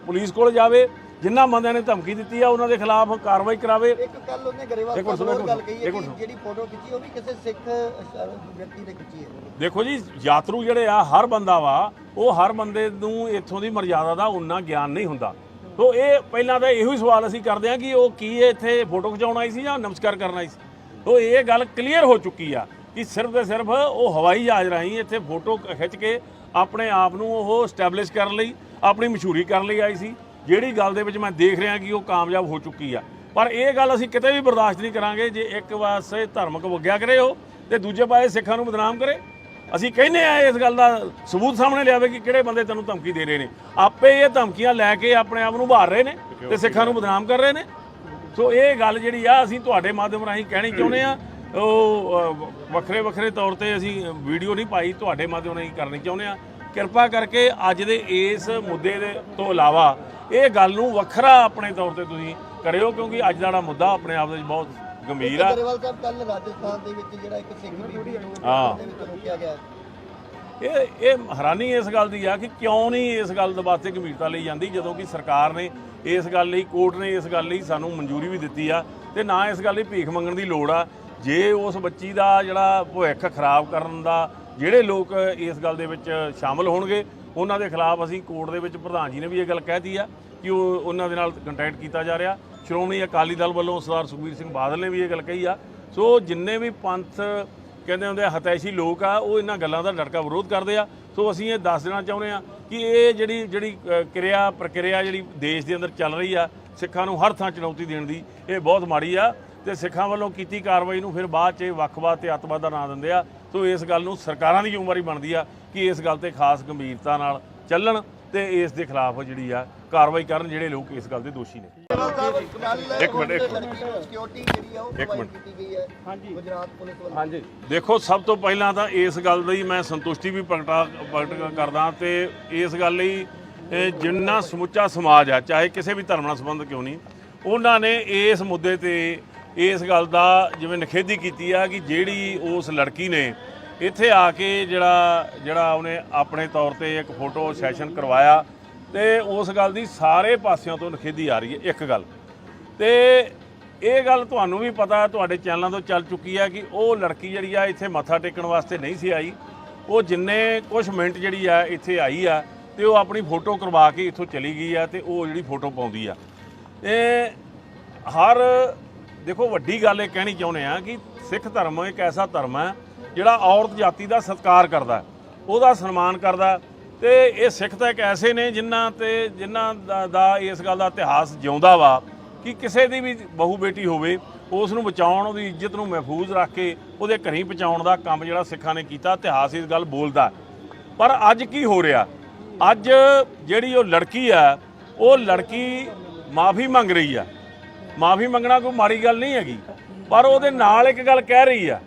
ਪੁਲਿਸ ਕੋਲ ਜਾਵੇ, ਜਿਨ੍ਹਾਂ ਬੰਦਿਆਂ ਨੇ ਧਮਕੀ ਦਿੱਤੀ ਆ ਉਹਨਾਂ ਦੇ ਖਿਲਾਫ ਕਾਰਵਾਈ ਕਰਾਵੇ। ਇੱਕ ਕੱਲ ਉਹਨੇ ਗਰੇਵਾਲ ਸਾਹਿਬ ਗੱਲ ਕਹੀ ਹੈ ਕਿ ਜਿਹੜੀ ਫੋਟੋ ਖਿੱਚੀ ਉਹ ਵੀ ਕਿਸੇ ਸਿੱਖ ਵਿਅਕਤੀ ਨੇ ਖਿੱਚੀ ਹੈ। ਦੇਖੋ ਜੀ, ਯਾਤਰੂ ਜਿਹੜੇ ਆ, ਹਰ ਬੰਦਾ ਵਾ, ਉਹ ਹਰ ਬੰਦੇ ਨੂੰ ਇੱਥੋਂ ਦੀ ਮਰਜ਼ਾਦਾ ਦਾ ਉਨਾ ਗਿਆਨ ਨਹੀਂ ਹੁੰਦਾ। ਸੋ ਇਹ ਪਹਿਲਾਂ ਤਾਂ ਇਹੋ ਹੀ ਸਵਾਲ ਅਸੀਂ ਕਰਦੇ ਹਾਂ ਕਿ ਉਹ ਕੀ ਇੱਥੇ ਫੋਟੋ ਖਿਚਾਉਣ ਆਈ ਸੀ ਜਾਂ ਨਮਸਕਾਰ ਕਰਨ ਆਈ ਸੀ। ਸੋ ਇਹ ਗੱਲ ਕਲੀਅਰ ਹੋ ਚੁੱਕੀ ਆ ਕਿ ਸਿਰਫ ਤੇ ਸਿਰਫ ਉਹ ਹਵਾਈ ਜਹਾਜ਼ ਰਾਹੀਂ ਇੱਥੇ ਫੋਟੋ ਖਿੱਚ ਕੇ ਆਪਣੇ ਆਪ ਨੂੰ ਉਹ ਸਟੈਬਲਿਸ਼ ਕਰਨ ਲਈ, ਆਪਣੀ ਮਸ਼ਹੂਰੀ ਕਰਨ ਲਈ ਆਈ ਸੀ, ਜਿਹੜੀ ਗੱਲ ਦੇ ਵਿੱਚ ਮੈਂ ਦੇਖ ਰਿਹਾ ਕਿ ਉਹ ਕਾਮਯਾਬ ਹੋ ਚੁੱਕੀ ਆ। ਪਰ ਇਹ ਗੱਲ ਅਸੀਂ ਕਿਤੇ ਵੀ ਬਰਦਾਸ਼ਤ ਨਹੀਂ ਕਰਾਂਗੇ ਜੇ ਇੱਕ ਪਾਸੇ ਧਾਰਮਿਕ ਵਗਿਆ ਕਰੇ ਉਹ ਤੇ ਦੂਜੇ ਪਾਸੇ ਸਿੱਖਾਂ ਨੂੰ ਬਦਨਾਮ ਕਰੇ। ਅਸੀਂ ਕਹਿੰਦੇ ਆ ਇਸ ਗੱਲ ਦਾ ਸਬੂਤ ਸਾਹਮਣੇ ਲਿਆਵੇ ਕਿ ਕਿਹੜੇ ਬੰਦੇ ਤੈਨੂੰ ਧਮਕੀ ਦੇ ਰਹੇ ਨੇ। ਆਪੇ ਇਹ ਧਮਕੀਆਂ ਲੈ ਕੇ ਆਪਣੇ ਆਪ ਨੂੰ ਉਭਾਰ ਰਹੇ ਨੇ ਤੇ ਸਿੱਖਾਂ ਨੂੰ ਬਦਨਾਮ ਕਰ ਰਹੇ ਨੇ। ਸੋ ਇਹ ਗੱਲ ਜਿਹੜੀ ਆ ਅਸੀਂ ਤੁਹਾਡੇ ਮਾਧਿਅਮ ਰਾਹੀਂ ਕਹਿਣੀ ਚਾਹੁੰਦੇ ਆ। ਉਹ ਵੱਖਰੇ ਤੌਰ ਤੇ ਅਸੀਂ ਵੀਡੀਓ ਨਹੀਂ ਪਾਈ, ਤੁਹਾਡੇ ਮਾਧਿਅਮ ਰਾਹੀਂ ਕਰਨੀ ਚਾਹੁੰਦੇ ਆ। ਕਿਰਪਾ ਕਰਕੇ ਅੱਜ ਦੇ ਇਸ ਮੁੱਦੇ ਦੇ ਤੋਂ ਇਲਾਵਾ ਇਹ ਗੱਲ ਨੂੰ ਵੱਖਰਾ ਆਪਣੇ ਤੌਰ ਤੇ ਤੁਸੀਂ ਕਰਿਓ, ਕਿਉਂਕਿ ਅੱਜ ਦਾ ਜਿਹੜਾ ਮੁੱਦਾ ਆਪਣੇ ਆਪ ਦੇ ਵਿੱਚ ਬਹੁਤ ਗੰਭੀਰ ਆ। ਗਰੇਵਾਲ ਸਾਹਿਬ ਕੱਲ ਰਾਜਸਥਾਨ ਦੇ ਵਿੱਚ ਜਿਹੜਾ ਇੱਕ ਸਿੱਖ ਬੀਬੀ ਨੂੰ ਦੇ ਵਿੱਚ ਰੋਕਿਆ ਗਿਆ, ਇਹ ਹੈਰਾਨੀ ਇਸ ਗੱਲ ਦੀ ਆ ਕਿ ਕਿਉਂ ਨਹੀਂ ਇਸ ਗੱਲ ਦੇ ਵਾਸਤੇ ਗੰਭੀਰਤਾ ਲਈ ਜਾਂਦੀ, ਜਦੋਂ ਕਿ ਸਰਕਾਰ ਨੇ ਇਸ ਗੱਲ ਲਈ, ਕੋਰਟ ਨੇ ਇਸ ਗੱਲ ਲਈ ਸਾਨੂੰ ਮਨਜ਼ੂਰੀ ਵੀ ਦਿੱਤੀ ਆ, ਤੇ ਨਾ ਇਸ ਗੱਲ ਲਈ ਭੀਖ ਮੰਗਣ ਦੀ ਲੋੜ ਆ। ਜੇ ਉਸ ਬੱਚੀ ਦਾ ਜਿਹੜਾ ਭਵਿੱਖ ਖਰਾਬ ਕਰਨ ਦਾ ਜਿਹੜੇ ਲੋਕ ਇਸ ਗੱਲ ਦੇ ਵਿੱਚ ਸ਼ਾਮਲ ਹੋਣਗੇ ਉਹਨਾਂ ਦੇ ਖਿਲਾਫ ਅਸੀਂ ਕੋਰਟ ਦੇ ਵਿੱਚ ਪ੍ਰਧਾਨ ਜੀ ਨੇ ਵੀ ਇਹ ਗੱਲ ਕਹਿਤੀ ਆ ਕਿ ਉਹਨਾਂ ਦੇ ਨਾਲ ਕੰਟੈਕਟ ਕੀਤਾ ਜਾ ਰਿਹਾ। ਸ਼੍ਰੋਮਣੀ ਅਕਾਲੀ ਦਲ ਵੱਲੋਂ ਸਰਦਾਰ ਸੁਖਬੀਰ ਸਿੰਘ ਬਾਦਲ ਨੇ ਵੀ ਇਹ ਗੱਲ ਕਹੀ ਆ। ਸੋ ਜਿੰਨੇ ਵੀ ਪੰਥ ਕਹਿੰਦੇ ਹੁੰਦੇ ਆ ਹਤੈਸ਼ੀ ਲੋਕ ਆ ਉਹ ਇਹਨਾਂ ਗੱਲਾਂ ਦਾ ਡਟਕਾ ਵਿਰੋਧ ਕਰਦੇ ਆ। ਸੋ ਅਸੀਂ ਇਹ ਦੱਸ ਦੇਣਾ ਚਾਹੁੰਦੇ ਆ ਕਿ ਇਹ ਜਿਹੜੀ ਪ੍ਰਕਿਰਿਆ ਜਿਹੜੀ ਦੇਸ਼ ਦੇ ਅੰਦਰ ਚੱਲ ਰਹੀ ਆ ਸਿੱਖਾਂ ਨੂੰ ਹਰ ਥਾਂ ਚੁਣੌਤੀ ਦੇਣ ਦੀ, ਇਹ ਬਹੁਤ ਮਾੜੀ ਆ ਤੇ ਸਿੱਖਾਂ ਵੱਲੋਂ ਕੀਤੀ ਕਾਰਵਾਈ ਨੂੰ ਫਿਰ ਬਾਅਦ 'ਚ ਵੱਖਵਾਦ ਤੇ ਅੱਤਵਾਦ ਦਾ ਨਾਂ ਦਿੰਦੇ ਆ। ਸੋ ਇਸ ਗੱਲ ਨੂੰ ਸਰਕਾਰਾਂ ਦੀ ਜ਼ਿੰਮੇਵਾਰੀ ਬਣਦੀ ਆ ਕਿ ਇਸ ਗੱਲ ਤੇ ਖਾਸ ਗੰਭੀਰਤਾ ਨਾਲ ਚੱਲਣ ਤੇ ਇਸ ਦੇ ਖਿਲਾਫ ਜਿਹੜੀ ਆ ਕਾਰਵਾਈ ਕਰਨ ਜਿਹੜੇ ਲੋਕ ਇਸ ਗੱਲ ਦੇ ਦੋਸ਼ੀ ਨੇ। ਇੱਕ ਮਿੰਟ ਸਿਕਿਉਰਿਟੀ ਜਿਹੜੀ ਆ ਉਹ ਪ੍ਰੋਵਾਈਡ ਕੀਤੀ ਗਈ ਹੈ ਗੁਜਰਾਤ ਪੁਲਿਸ ਵੱਲੋਂ। ਹਾਂਜੀ, ਦੇਖੋ ਸਭ ਤੋਂ ਪਹਿਲਾਂ ਤਾਂ ਇਸ ਗੱਲ ਦੀ ਮੈਂ ਸੰਤੁਸ਼ਟੀ ਵੀ ਪ੍ਰਗਟ ਕਰਦਾ ਤੇ ਇਸ ਗੱਲ ਲਈ ਜਿੰਨਾ ਸਮੁੱਚਾ ਸਮਾਜ ਆ ਚਾਹੇ ਕਿਸੇ ਵੀ ਧਰਮ ਨਾਲ ਸੰਬੰਧ ਕਿਉਂ ਨਹੀਂ, ਉਹਨਾਂ ਨੇ ਇਸ ਮੁੱਦੇ ਤੇ ਇਸ ਗੱਲ ਦਾ ਜਿਵੇਂ ਨਿਖੇਧੀ ਕੀਤੀ ਆ ਕਿ ਜਿਹੜੀ ਉਸ ਲੜਕੀ ਨੇ ਇੱਥੇ ਆ ਕੇ ਜਿਹੜਾ ਉਹਨੇ ਆਪਣੇ ਤੌਰ ਤੇ ਇੱਕ ਫੋਟੋ ਸੈਸ਼ਨ ਕਰਵਾਇਆ ਤੇ ਉਸ ਗੱਲ ਦੀ ਸਾਰੇ ਪਾਸਿਆਂ ਤੋਂ ਨਿਖੇਧੀ ਆ ਰਹੀ ਹੈ। ਇੱਕ ਗੱਲ ਤੇ ਇਹ ਗੱਲ ਤੁਹਾਨੂੰ ਵੀ ਪਤਾ ਤੁਹਾਡੇ ਚੈਨਲਾਂ ਤੋਂ ਚੱਲ ਚੁੱਕੀ ਹੈ ਕਿ ਉਹ ਲੜਕੀ ਜਿਹੜੀ ਆ ਇੱਥੇ ਮੱਥਾ ਟੇਕਣ ਵਾਸਤੇ ਨਹੀਂ ਸੀ ਆਈ। ਉਹ ਜਿੰਨੇ ਕੁਝ ਮਿੰਟ ਜਿਹੜੀ ਆ ਇੱਥੇ ਆਈ ਆ ਤੇ ਉਹ ਆਪਣੀ ਫੋਟੋ ਕਰਵਾ ਕੇ ਇੱਥੋਂ ਚਲੀ ਗਈ ਆ ਤੇ ਉਹ ਜਿਹੜੀ ਫੋਟੋ ਪਾਉਂਦੀ ਆ। ਹਰ ਦੇਖੋ ਵੱਡੀ ਗੱਲ ਇਹ ਕਹਿਣੀ ਚਾਹੁੰਦੇ ਆ ਕਿ ਸਿੱਖ ਧਰਮ ਇੱਕ ਐਸਾ ਧਰਮ ਹੈ ਜਿਹੜਾ ਔਰਤ ਜਾਤੀ ਦਾ ਸਤਿਕਾਰ ਕਰਦਾ, ਉਹਦਾ ਸਨਮਾਨ ਕਰਦਾ ਤੇ ਇਹ ਸਿੱਖ ਤਾਂ ਇੱਕ ਐਸੇ ਨੇ ਜਿਨ੍ਹਾਂ ਦਾ ਇਸ ਗੱਲ ਦਾ ਇਤਿਹਾਸ ਜਿਉਂਦਾ ਵਾ ਕਿ ਕਿਸੇ ਦੀ ਵੀ ਬਹੂ ਬੇਟੀ ਹੋਵੇ ਉਸ ਨੂੰ ਬਚਾਉਣ, ਉਹਦੀ ਇੱਜ਼ਤ ਨੂੰ ਮਹਿਫੂਜ਼ ਰੱਖ ਕੇ ਉਹਦੇ ਘਰੀਂ ਪਹੁੰਚਾਉਣ ਦਾ ਕੰਮ ਜਿਹੜਾ ਸਿੱਖਾਂ ਨੇ ਕੀਤਾ, ਇਤਿਹਾਸ ਇਸ ਗੱਲ ਬੋਲਦਾ। ਪਰ ਅੱਜ ਕੀ ਹੋ ਰਿਹਾ, ਅੱਜ ਜਿਹੜੀ ਉਹ ਲੜਕੀ ਆ ਉਹ ਲੜਕੀ ਮਾਫੀ ਮੰਗ ਰਹੀ ਆ। ਮਾਫੀ ਮੰਗਣਾ ਕੋਈ ਮਾੜੀ ਗੱਲ ਨਹੀਂ ਹੈਗੀ, ਪਰ ਉਹਦੇ ਨਾਲ ਇੱਕ ਗੱਲ ਕਹਿ ਰਹੀ ਆ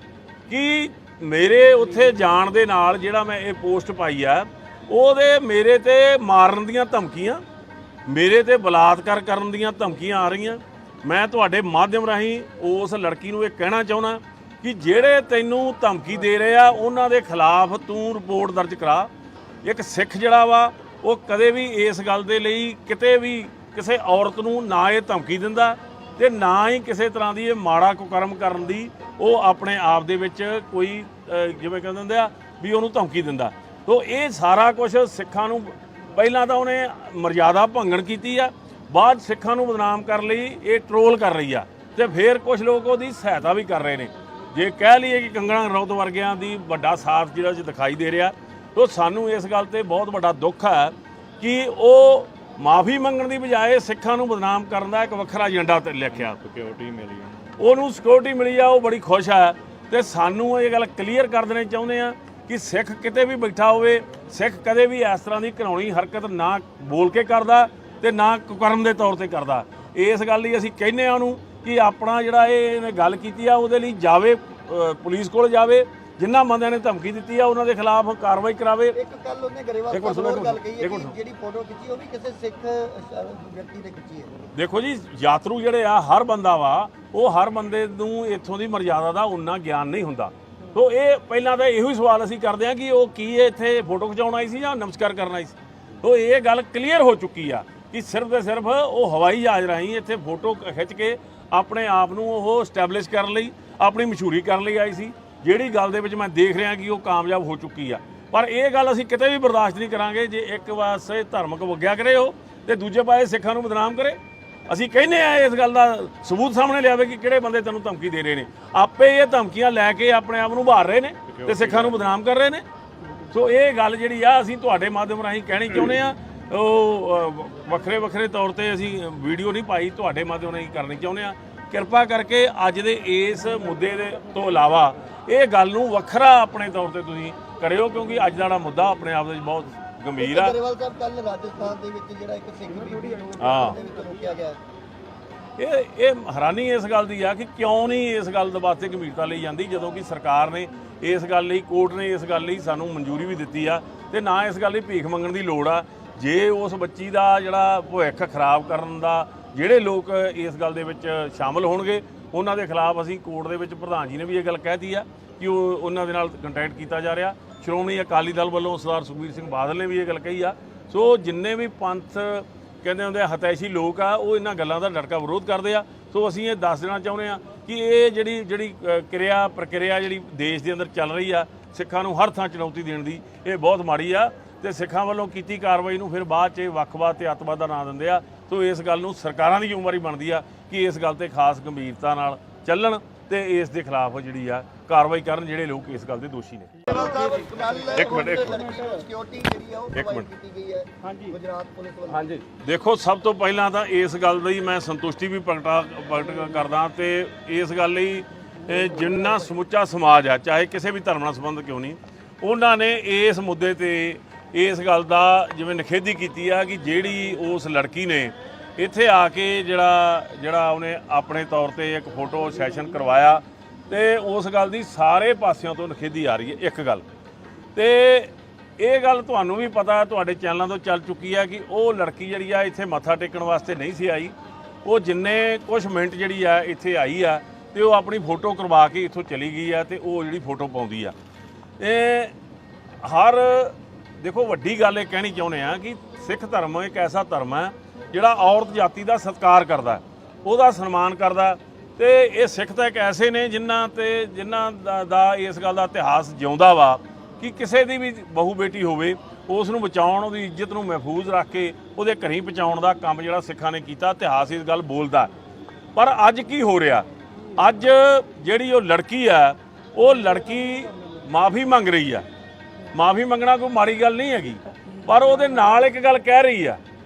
ਕਿ ਮੇਰੇ ਉੱਥੇ ਜਾਣ ਦੇ ਨਾਲ ਜਿਹੜਾ ਮੈਂ ਇਹ ਪੋਸਟ ਪਾਈ ਆ ਉਹਦੇ ਮੇਰੇ ਤੇ ਮਾਰਨ ਦੀਆਂ ਧਮਕੀਆਂ, ਮੇਰੇ ਤੇ ਬਲਾਤਕਾਰ ਕਰਨ ਦੀਆਂ ਧਮਕੀਆਂ ਆ ਰਹੀਆਂ। ਮੈਂ ਤੁਹਾਡੇ ਮਾਧਿਅਮ ਰਾਹੀਂ ਉਸ ਲੜਕੀ ਨੂੰ ਇਹ ਕਹਿਣਾ ਚਾਹੁੰਦਾ ਕਿ ਜਿਹੜੇ ਤੈਨੂੰ ਧਮਕੀ ਦੇ ਰਹੇ ਆ ਉਹਨਾਂ ਦੇ ਖਿਲਾਫ ਤੂੰ ਰਿਪੋਰਟ ਦਰਜ ਕਰਾ। ਇੱਕ ਸਿੱਖ ਜਿਹੜਾ ਵਾ ਉਹ ਕਦੇ ਵੀ ਇਸ ਗੱਲ ਦੇ ਲਈ ਕਿਤੇ ਵੀ ਕਿਸੇ ਔਰਤ ਨੂੰ ਨਾ ਇਹ ਧਮਕੀ ਦਿੰਦਾ ਤੇ ਨਾ ਹੀ ਕਿਸੇ ਤਰ੍ਹਾਂ ਦੀ ਇਹ ਮਾੜਾ ਕੁਕਰਮ ਕਰਨ ਦੀ ਉਹ ਆਪਣੇ ਆਪ ਦੇ ਵਿੱਚ ਕੋਈ ਜਿਵੇਂ ਕਹਿੰਦੇ ਹੁੰਦੇ ਆ ਵੀ ਉਹਨੂੰ ਧਮਕੀ ਦਿੰਦਾ। ਤੋ ਇਹ ਸਾਰਾ ਕੁਝ ਸਿੱਖਾਂ ਨੂੰ ਪਹਿਲਾਂ ਤਾਂ ਉਹਨੇ ਮਰਜ਼ਾਦਾ ਭੰਗਣ ਕੀਤੀ ਆ, ਬਾਅਦ ਸਿੱਖਾਂ ਨੂੰ ਬਦਨਾਮ ਕਰਨ ਲਈ ਇਹ ਟਰੋਲ ਕਰ ਰਹੀ ਆ ਤੇ ਫਿਰ ਕੁਝ ਲੋਕ ਉਹਦੀ ਸਹਾਇਤਾ ਵੀ ਕਰ ਰਹੇ ਨੇ। ਜੇ ਕਹਿ ਲਈਏ ਕਿ ਕੰਗਣਾ ਰਣੌਤ ਵਰਗਿਆਂ ਦੀ ਵੱਡਾ ਸਾਥ ਜਿਹੜਾ ਚ ਦਿਖਾਈ ਦੇ ਰਿਹਾ, ਤੋ ਸਾਨੂੰ ਇਸ ਗੱਲ ਤੇ ਬਹੁਤ ਵੱਡਾ ਦੁੱਖ ਹੈ ਕਿ ਉਹ ਮਾਫੀ ਮੰਗਣ ਦੀ ਬਜਾਏ ਸਿੱਖਾਂ ਨੂੰ ਬਦਨਾਮ ਕਰਨ ਦਾ ਇੱਕ ਵੱਖਰਾ ਏਜੰਡਾ ਤੇ ਲਿਖਿਆ। ਸਿਕਿਉਰਿਟੀ ਮਿਲੀ, ਉਹਨੂੰ ਸਿਕਿਉਰਿਟੀ ਮਿਲੀ ਆ, ਉਹ ਬੜੀ ਖੁਸ਼ ਹੈ। ਤੇ ਸਾਨੂੰ ਇਹ ਗੱਲ ਕਲੀਅਰ ਕਰ ਦੇਣੀ ਚਾਹੁੰਦੇ ਆ ਕਿ ਸਿੱਖ ਕਿਤੇ ਵੀ ਬੈਠਾ ਹੋਵੇ, ਸਿੱਖ ਕਦੇ ਵੀ ਇਸ ਤਰ੍ਹਾਂ ਦੀ ਘਿਨਾਉਣੀ ਹਰਕਤ ਨਾ ਬੋਲ ਕੇ ਕਰਦਾ ਤੇ ਨਾ ਕੁਕਰਮ ਦੇ ਤੌਰ ਤੇ ਕਰਦਾ। ਇਸ ਗੱਲ ਲਈ ਅਸੀਂ ਕਹਿੰਦੇ ਆ ਉਹਨੂੰ ਕਿ ਆਪਣਾ ਜਿਹੜਾ ਇਹਨੇ ਗੱਲ ਕੀਤੀ ਆ ਉਹਦੇ ਲਈ ਜਾਵੇ, ਪੁਲਿਸ ਕੋਲ ਜਾਵੇ, ਜਿਨ੍ਹਾਂ ਬੰਦਿਆਂ ਨੇ ਧਮਕੀ ਦਿੱਤੀ ਆ ਉਹਨਾਂ ਦੇ ਖਿਲਾਫ ਕਾਰਵਾਈ ਕਰਾਵੇ। ਇੱਕ ਕੱਲ ਉਹਨੇ ਗਰੇਵਾਲ ਸਾਹਿਬ ਨੂੰ ਗੱਲ ਕਹੀ ਹੈ ਕਿ ਜਿਹੜੀ ਫੋਟੋ ਖਿੱਚੀ ਉਹ ਵੀ ਕਿਸੇ ਸਿੱਖ ਵਿਅਕਤੀ ਨੇ ਖਿੱਚੀ ਹੈ। ਦੇਖੋ ਜੀ, ਯਾਤਰੂ ਜਿਹੜੇ ਆ ਹਰ ਬੰਦਾ ਵਾ, ਉਹ ਹਰ ਬੰਦੇ ਨੂੰ ਇੱਥੋਂ ਦੀ ਮਰਜ਼ਾਦਾ ਦਾ ਉਨਾ ਗਿਆਨ ਨਹੀਂ ਹੁੰਦਾ। ਸੋ ਇਹ ਪਹਿਲਾਂ ਤਾਂ ਇਹੋ ਹੀ ਸਵਾਲ ਅਸੀਂ ਕਰਦੇ ਹਾਂ ਕਿ ਉਹ ਕੀ ਇੱਥੇ ਫੋਟੋ ਖਿਚਾਉਣ ਆਈ ਸੀ ਜਾਂ ਨਮਸਕਾਰ ਕਰਨ ਆਈ ਸੀ। ਸੋ ਇਹ ਗੱਲ ਕਲੀਅਰ ਹੋ ਚੁੱਕੀ ਆ ਕਿ ਸਿਰਫ ਤੇ ਸਿਰਫ ਉਹ ਹਵਾਈ ਜਹਾਜ਼ ਰਾਹੀਂ ਇੱਥੇ ਫੋਟੋ ਖਿੱਚ ਕੇ ਆਪਣੇ ਆਪ ਨੂੰ ਉਹ ਸਟੈਬਲਿਸ਼ ਕਰਨ ਲਈ, ਆਪਣੀ ਮਸ਼ਹੂਰੀ ਕਰਨ ਲਈ ਆਈ ਸੀ, ਜਿਹੜੀ ਗੱਲ ਦੇ ਵਿੱਚ ਮੈਂ ਦੇਖ ਰਿਹਾ ਕਿ ਉਹ ਕਾਮਯਾਬ ਹੋ ਚੁੱਕੀ ਆ। ਪਰ ਇਹ ਗੱਲ ਅਸੀਂ ਕਿਤੇ ਵੀ ਬਰਦਾਸ਼ਤ ਨਹੀਂ ਕਰਾਂਗੇ ਜੇ ਇੱਕ ਪਾਸੇ ਧਾਰਮਿਕ ਵੱਗਿਆ ਕਰੇ ਉਹ ਤੇ ਦੂਜੇ ਪਾਸੇ ਸਿੱਖਾਂ ਨੂੰ ਬਦਨਾਮ ਕਰੇ। ਅਸੀਂ ਕਹਿੰਦੇ ਆ ਇਸ ਗੱਲ ਦਾ ਸਬੂਤ ਸਾਹਮਣੇ ਲਿਆਵੇ ਕਿ ਕਿਹੜੇ ਬੰਦੇ ਤੈਨੂੰ ਧਮਕੀ ਦੇ ਰਹੇ ਨੇ। ਆਪੇ ਇਹ ਧਮਕੀਆਂ ਲੈ ਕੇ ਆਪਣੇ ਆਪ ਨੂੰ ਉਭਾਰ ਰਹੇ ਨੇ ਤੇ ਸਿੱਖਾਂ ਨੂੰ ਬਦਨਾਮ ਕਰ ਰਹੇ ਨੇ। ਸੋ ਇਹ ਗੱਲ ਜਿਹੜੀ ਆ ਅਸੀਂ ਤੁਹਾਡੇ ਮਾਧਿਅਮ ਰਾਹੀਂ ਕਹਿਣੀ ਚਾਹੁੰਦੇ ਆ। ਉਹ ਵੱਖਰੇ ਤੌਰ ਤੇ ਅਸੀਂ ਵੀਡੀਓ ਨਹੀਂ ਪਾਈ, ਤੁਹਾਡੇ ਮਾਧਿਅਮ ਰਾਹੀਂ ਕਰਨੀ ਚਾਹੁੰਦੇ ਆ। ਕਿਰਪਾ ਕਰਕੇ ਅੱਜ ਦੇ ਇਸ ਮੁੱਦੇ ਦੇ ਤੋਂ ਇਲਾਵਾ ਇਹ ਗੱਲ ਨੂੰ ਵੱਖਰਾ ਆਪਣੇ ਤੌਰ ਤੇ ਤੁਸੀਂ ਕਰਿਓ, ਕਿਉਂਕਿ ਅੱਜ ਦਾ ਮੁੱਦਾ ਆਪਣੇ ਆਪ ਦੇ ਵਿੱਚ ਬਹੁਤ ਗੰਭੀਰ ਆ। ਗਰੇਵਾਲ ਸਾਹਿਬ ਕੱਲ ਰਾਜਸਥਾਨ ਦੇ ਵਿੱਚ ਜਿਹੜਾ ਇੱਕ ਸਿੱਖ ਬੀਬੀ ਨੂੰ ਦੇ ਵਿੱਚ ਰੋਕਿਆ ਗਿਆ, ਇਹ ਹੈਰਾਨੀ ਇਸ ਗੱਲ ਦੀ ਆ ਕਿ ਕਿਉਂ ਨਹੀਂ ਇਸ ਗੱਲ ਦੇ ਵਾਸਤੇ ਗੰਭੀਰਤਾ ਲਈ ਜਾਂਦੀ, ਜਦੋਂ ਕਿ ਸਰਕਾਰ ਨੇ ਇਸ ਗੱਲ ਲਈ, ਕੋਰਟ ਨੇ ਇਸ ਗੱਲ ਲਈ ਸਾਨੂੰ ਮਨਜ਼ੂਰੀ ਵੀ ਦਿੱਤੀ ਆ ਤੇ ਨਾ ਇਸ ਗੱਲ ਲਈ ਭੀਖ ਮੰਗਣ ਦੀ ਲੋੜ ਆ। ਜੇ ਉਸ ਬੱਚੀ ਦਾ ਜਿਹੜਾ ਭਵਿੱਖ ਖਰਾਬ ਕਰਨ ਦਾ ਜਿਹੜੇ ਲੋਕ ਇਸ ਗੱਲ ਦੇ ਵਿੱਚ ਸ਼ਾਮਲ ਹੋਣਗੇ ਉਹਨਾਂ ਦੇ ਖਿਲਾਫ ਅਸੀਂ ਕੋਰਟ ਦੇ ਵਿੱਚ ਪ੍ਰਧਾਨ ਜੀ ਨੇ ਵੀ ਇਹ ਗੱਲ ਕਹਿਤੀ ਆ ਕਿ ਉਹਨਾਂ ਦੇ ਨਾਲ ਕੰਟੈਕਟ ਕੀਤਾ ਜਾ ਰਿਹਾ। ਸ਼੍ਰੋਮਣੀ ਅਕਾਲੀ ਦਲ ਵੱਲੋਂ ਸਰਦਾਰ ਸੁਖਬੀਰ ਸਿੰਘ ਬਾਦਲ ਨੇ ਵੀ ਇਹ ਗੱਲ ਕਹੀ ਆ। ਸੋ ਜਿੰਨੇ ਵੀ ਪੰਥ ਕਹਿੰਦੇ ਹੁੰਦੇ ਆ ਹਤੈਸ਼ੀ ਲੋਕ ਆ ਉਹ ਇਹਨਾਂ ਗੱਲਾਂ ਦਾ ਡਟਕਾ ਵਿਰੋਧ ਕਰਦੇ ਆ। ਸੋ ਅਸੀਂ ਇਹ ਦੱਸ ਦੇਣਾ ਚਾਹੁੰਦੇ ਆ ਕਿ ਇਹ ਜਿਹੜੀ ਕਿਰਿਆ ਪ੍ਰਕਿਰਿਆ ਜਿਹੜੀ ਦੇਸ਼ ਦੇ ਅੰਦਰ ਚੱਲ ਰਹੀ ਆ ਸਿੱਖਾਂ ਨੂੰ ਹਰ ਥਾਂ ਚੁਣੌਤੀ ਦੇਣ ਦੀ, ਇਹ ਬਹੁਤ ਮਾੜੀ ਆ ਤੇ ਸਿੱਖਾਂ ਵੱਲੋਂ ਕੀਤੀ ਕਾਰਵਾਈ ਨੂੰ ਫਿਰ ਬਾਅਦ 'ਚ ਵੱਖਵਾਦ ਤੇ ਅੱਤਵਾਦ ਦਾ ਨਾਂ ਦਿੰਦੇ ਆ। ਸੋ ਇਸ ਗੱਲ ਨੂੰ ਸਰਕਾਰਾਂ ਦੀ ਜ਼ਿੰਮੇਵਾਰੀ ਬਣਦੀ ਆ ਕਿ ਇਸ ਗੱਲ ਤੇ ਖਾਸ ਗੰਭੀਰਤਾ ਨਾਲ ਚੱਲਣ ਤੇ ਇਸ ਦੇ ਖਿਲਾਫ ਜਿਹੜੀ ਆ ਕਾਰਵਾਈ ਕਰਨ ਜਿਹੜੇ ਲੋਕ ਇਸ ਗੱਲ ਦੇ ਦੋਸ਼ੀ ਨੇ। ਇੱਕ ਮਿੰਟ ਸਿਕਿਉਰਿਟੀ ਜਿਹੜੀ ਆ ਉਹ ਪ੍ਰੋਵਾਈਡ ਕੀਤੀ ਗਈ ਹੈ ਗੁਜਰਾਤ ਪੁਲਿਸ ਵੱਲੋਂ। ਹਾਂਜੀ, ਦੇਖੋ ਸਭ ਤੋਂ ਪਹਿਲਾਂ ਤਾਂ ਇਸ ਗੱਲ ਦੀ ਮੈਂ ਸੰਤੁਸ਼ਟੀ ਵੀ ਪ੍ਰਗਟ ਕਰਦਾ ਤੇ ਇਸ ਗੱਲ ਲਈ ਜਿੰਨਾ ਸਮੁੱਚਾ ਸਮਾਜ ਆ, ਚਾਹੇ ਕਿਸੇ ਵੀ ਧਰਮ ਨਾਲ ਸੰਬੰਧ ਕਿਉਂ ਨਹੀਂ, ਉਹਨਾਂ ਨੇ ਇਸ ਮੁੱਦੇ ਤੇ ਇਸ ਗੱਲ ਦਾ ਜਿਵੇਂ ਨਿਖੇਧੀ ਕੀਤੀ ਆ ਕਿ ਜਿਹੜੀ ਉਸ ਲੜਕੀ ਨੇ ਇੱਥੇ ਆ ਕੇ ਜਿਹੜਾ ਉਹਨੇ ਆਪਣੇ ਤੌਰ ਤੇ ਇੱਕ ਫੋਟੋ ਸੈਸ਼ਨ ਕਰਵਾਇਆ ਤੇ ਉਸ ਗੱਲ ਦੀ ਸਾਰੇ ਪਾਸਿਆਂ ਤੋਂ ਨਿਖੇਧੀ ਆ ਰਹੀ ਹੈ। ਇੱਕ ਗੱਲ ਤੇ ਇਹ ਗੱਲ ਤੁਹਾਨੂੰ ਵੀ ਪਤਾ, ਤੁਹਾਡੇ ਚੈਨਲਾਂ ਤੋਂ ਚੱਲ ਚੁੱਕੀ ਆ ਕਿ ਉਹ ਲੜਕੀ ਜਿਹੜੀ ਆ ਇੱਥੇ ਮੱਥਾ ਟੇਕਣ ਵਾਸਤੇ ਨਹੀਂ ਸੀ ਆਈ। ਉਹ ਜਿੰਨੇ ਕੁਝ ਮਿੰਟ ਜਿਹੜੀ ਆ ਇੱਥੇ ਆਈ ਆ ਤੇ ਉਹ ਆਪਣੀ ਫੋਟੋ ਕਰਵਾ ਕੇ ਇੱਥੋਂ ਚਲੀ ਗਈ ਆ ਤੇ ਉਹ ਜਿਹੜੀ ਫੋਟੋ ਪਾਉਂਦੀ ਆ। ਇਹ ਦੇਖੋ ਵੱਡੀ ਗੱਲ ਇਹ ਕਹਿਣੀ ਚਾਹੁੰਦੇ ਆ ਕਿ ਸਿੱਖ ਧਰਮ ਇੱਕ ਐਸਾ ਧਰਮ ਹੈ ਜਿਹੜਾ ਔਰਤ ਜਾਤੀ ਦਾ ਸਤਿਕਾਰ ਕਰਦਾ, ਉਹਦਾ ਸਨਮਾਨ ਕਰਦਾ ਤੇ ਇਹ ਸਿੱਖ ਤਾਂ ਇੱਕ ਐਸੇ ਨੇ ਜਿਨ੍ਹਾਂ ਦਾ ਇਸ ਗੱਲ ਦਾ ਇਤਿਹਾਸ ਜਿਉਂਦਾ ਵਾ ਕਿ ਕਿਸੇ ਦੀ ਵੀ ਬਹੂ ਬੇਟੀ ਹੋਵੇ ਉਸ ਨੂੰ ਬਚਾਉਣ, ਉਹਦੀ ਇੱਜ਼ਤ ਨੂੰ ਮਹਿਫੂਜ਼ ਰੱਖ ਕੇ ਉਹਦੇ ਘਰੀਂ ਪਹੁੰਚਾਉਣ ਦਾ ਕੰਮ ਜਿਹੜਾ ਸਿੱਖਾਂ ਨੇ ਕੀਤਾ, ਇਤਿਹਾਸ ਇਸ ਗੱਲ ਬੋਲਦਾ। ਪਰ ਅੱਜ ਕੀ ਹੋ ਰਿਹਾ, ਅੱਜ ਜਿਹੜੀ ਉਹ ਲੜਕੀ ਆ ਉਹ ਲੜਕੀ ਮਾਫੀ ਮੰਗ ਰਹੀ ਆ। ਮਾਫੀ ਮੰਗਣਾ ਕੋਈ ਮਾੜੀ ਗੱਲ ਨਹੀਂ ਹੈਗੀ, ਪਰ ਉਹਦੇ ਨਾਲ ਇੱਕ ਗੱਲ ਕਹਿ ਰਹੀ ਆ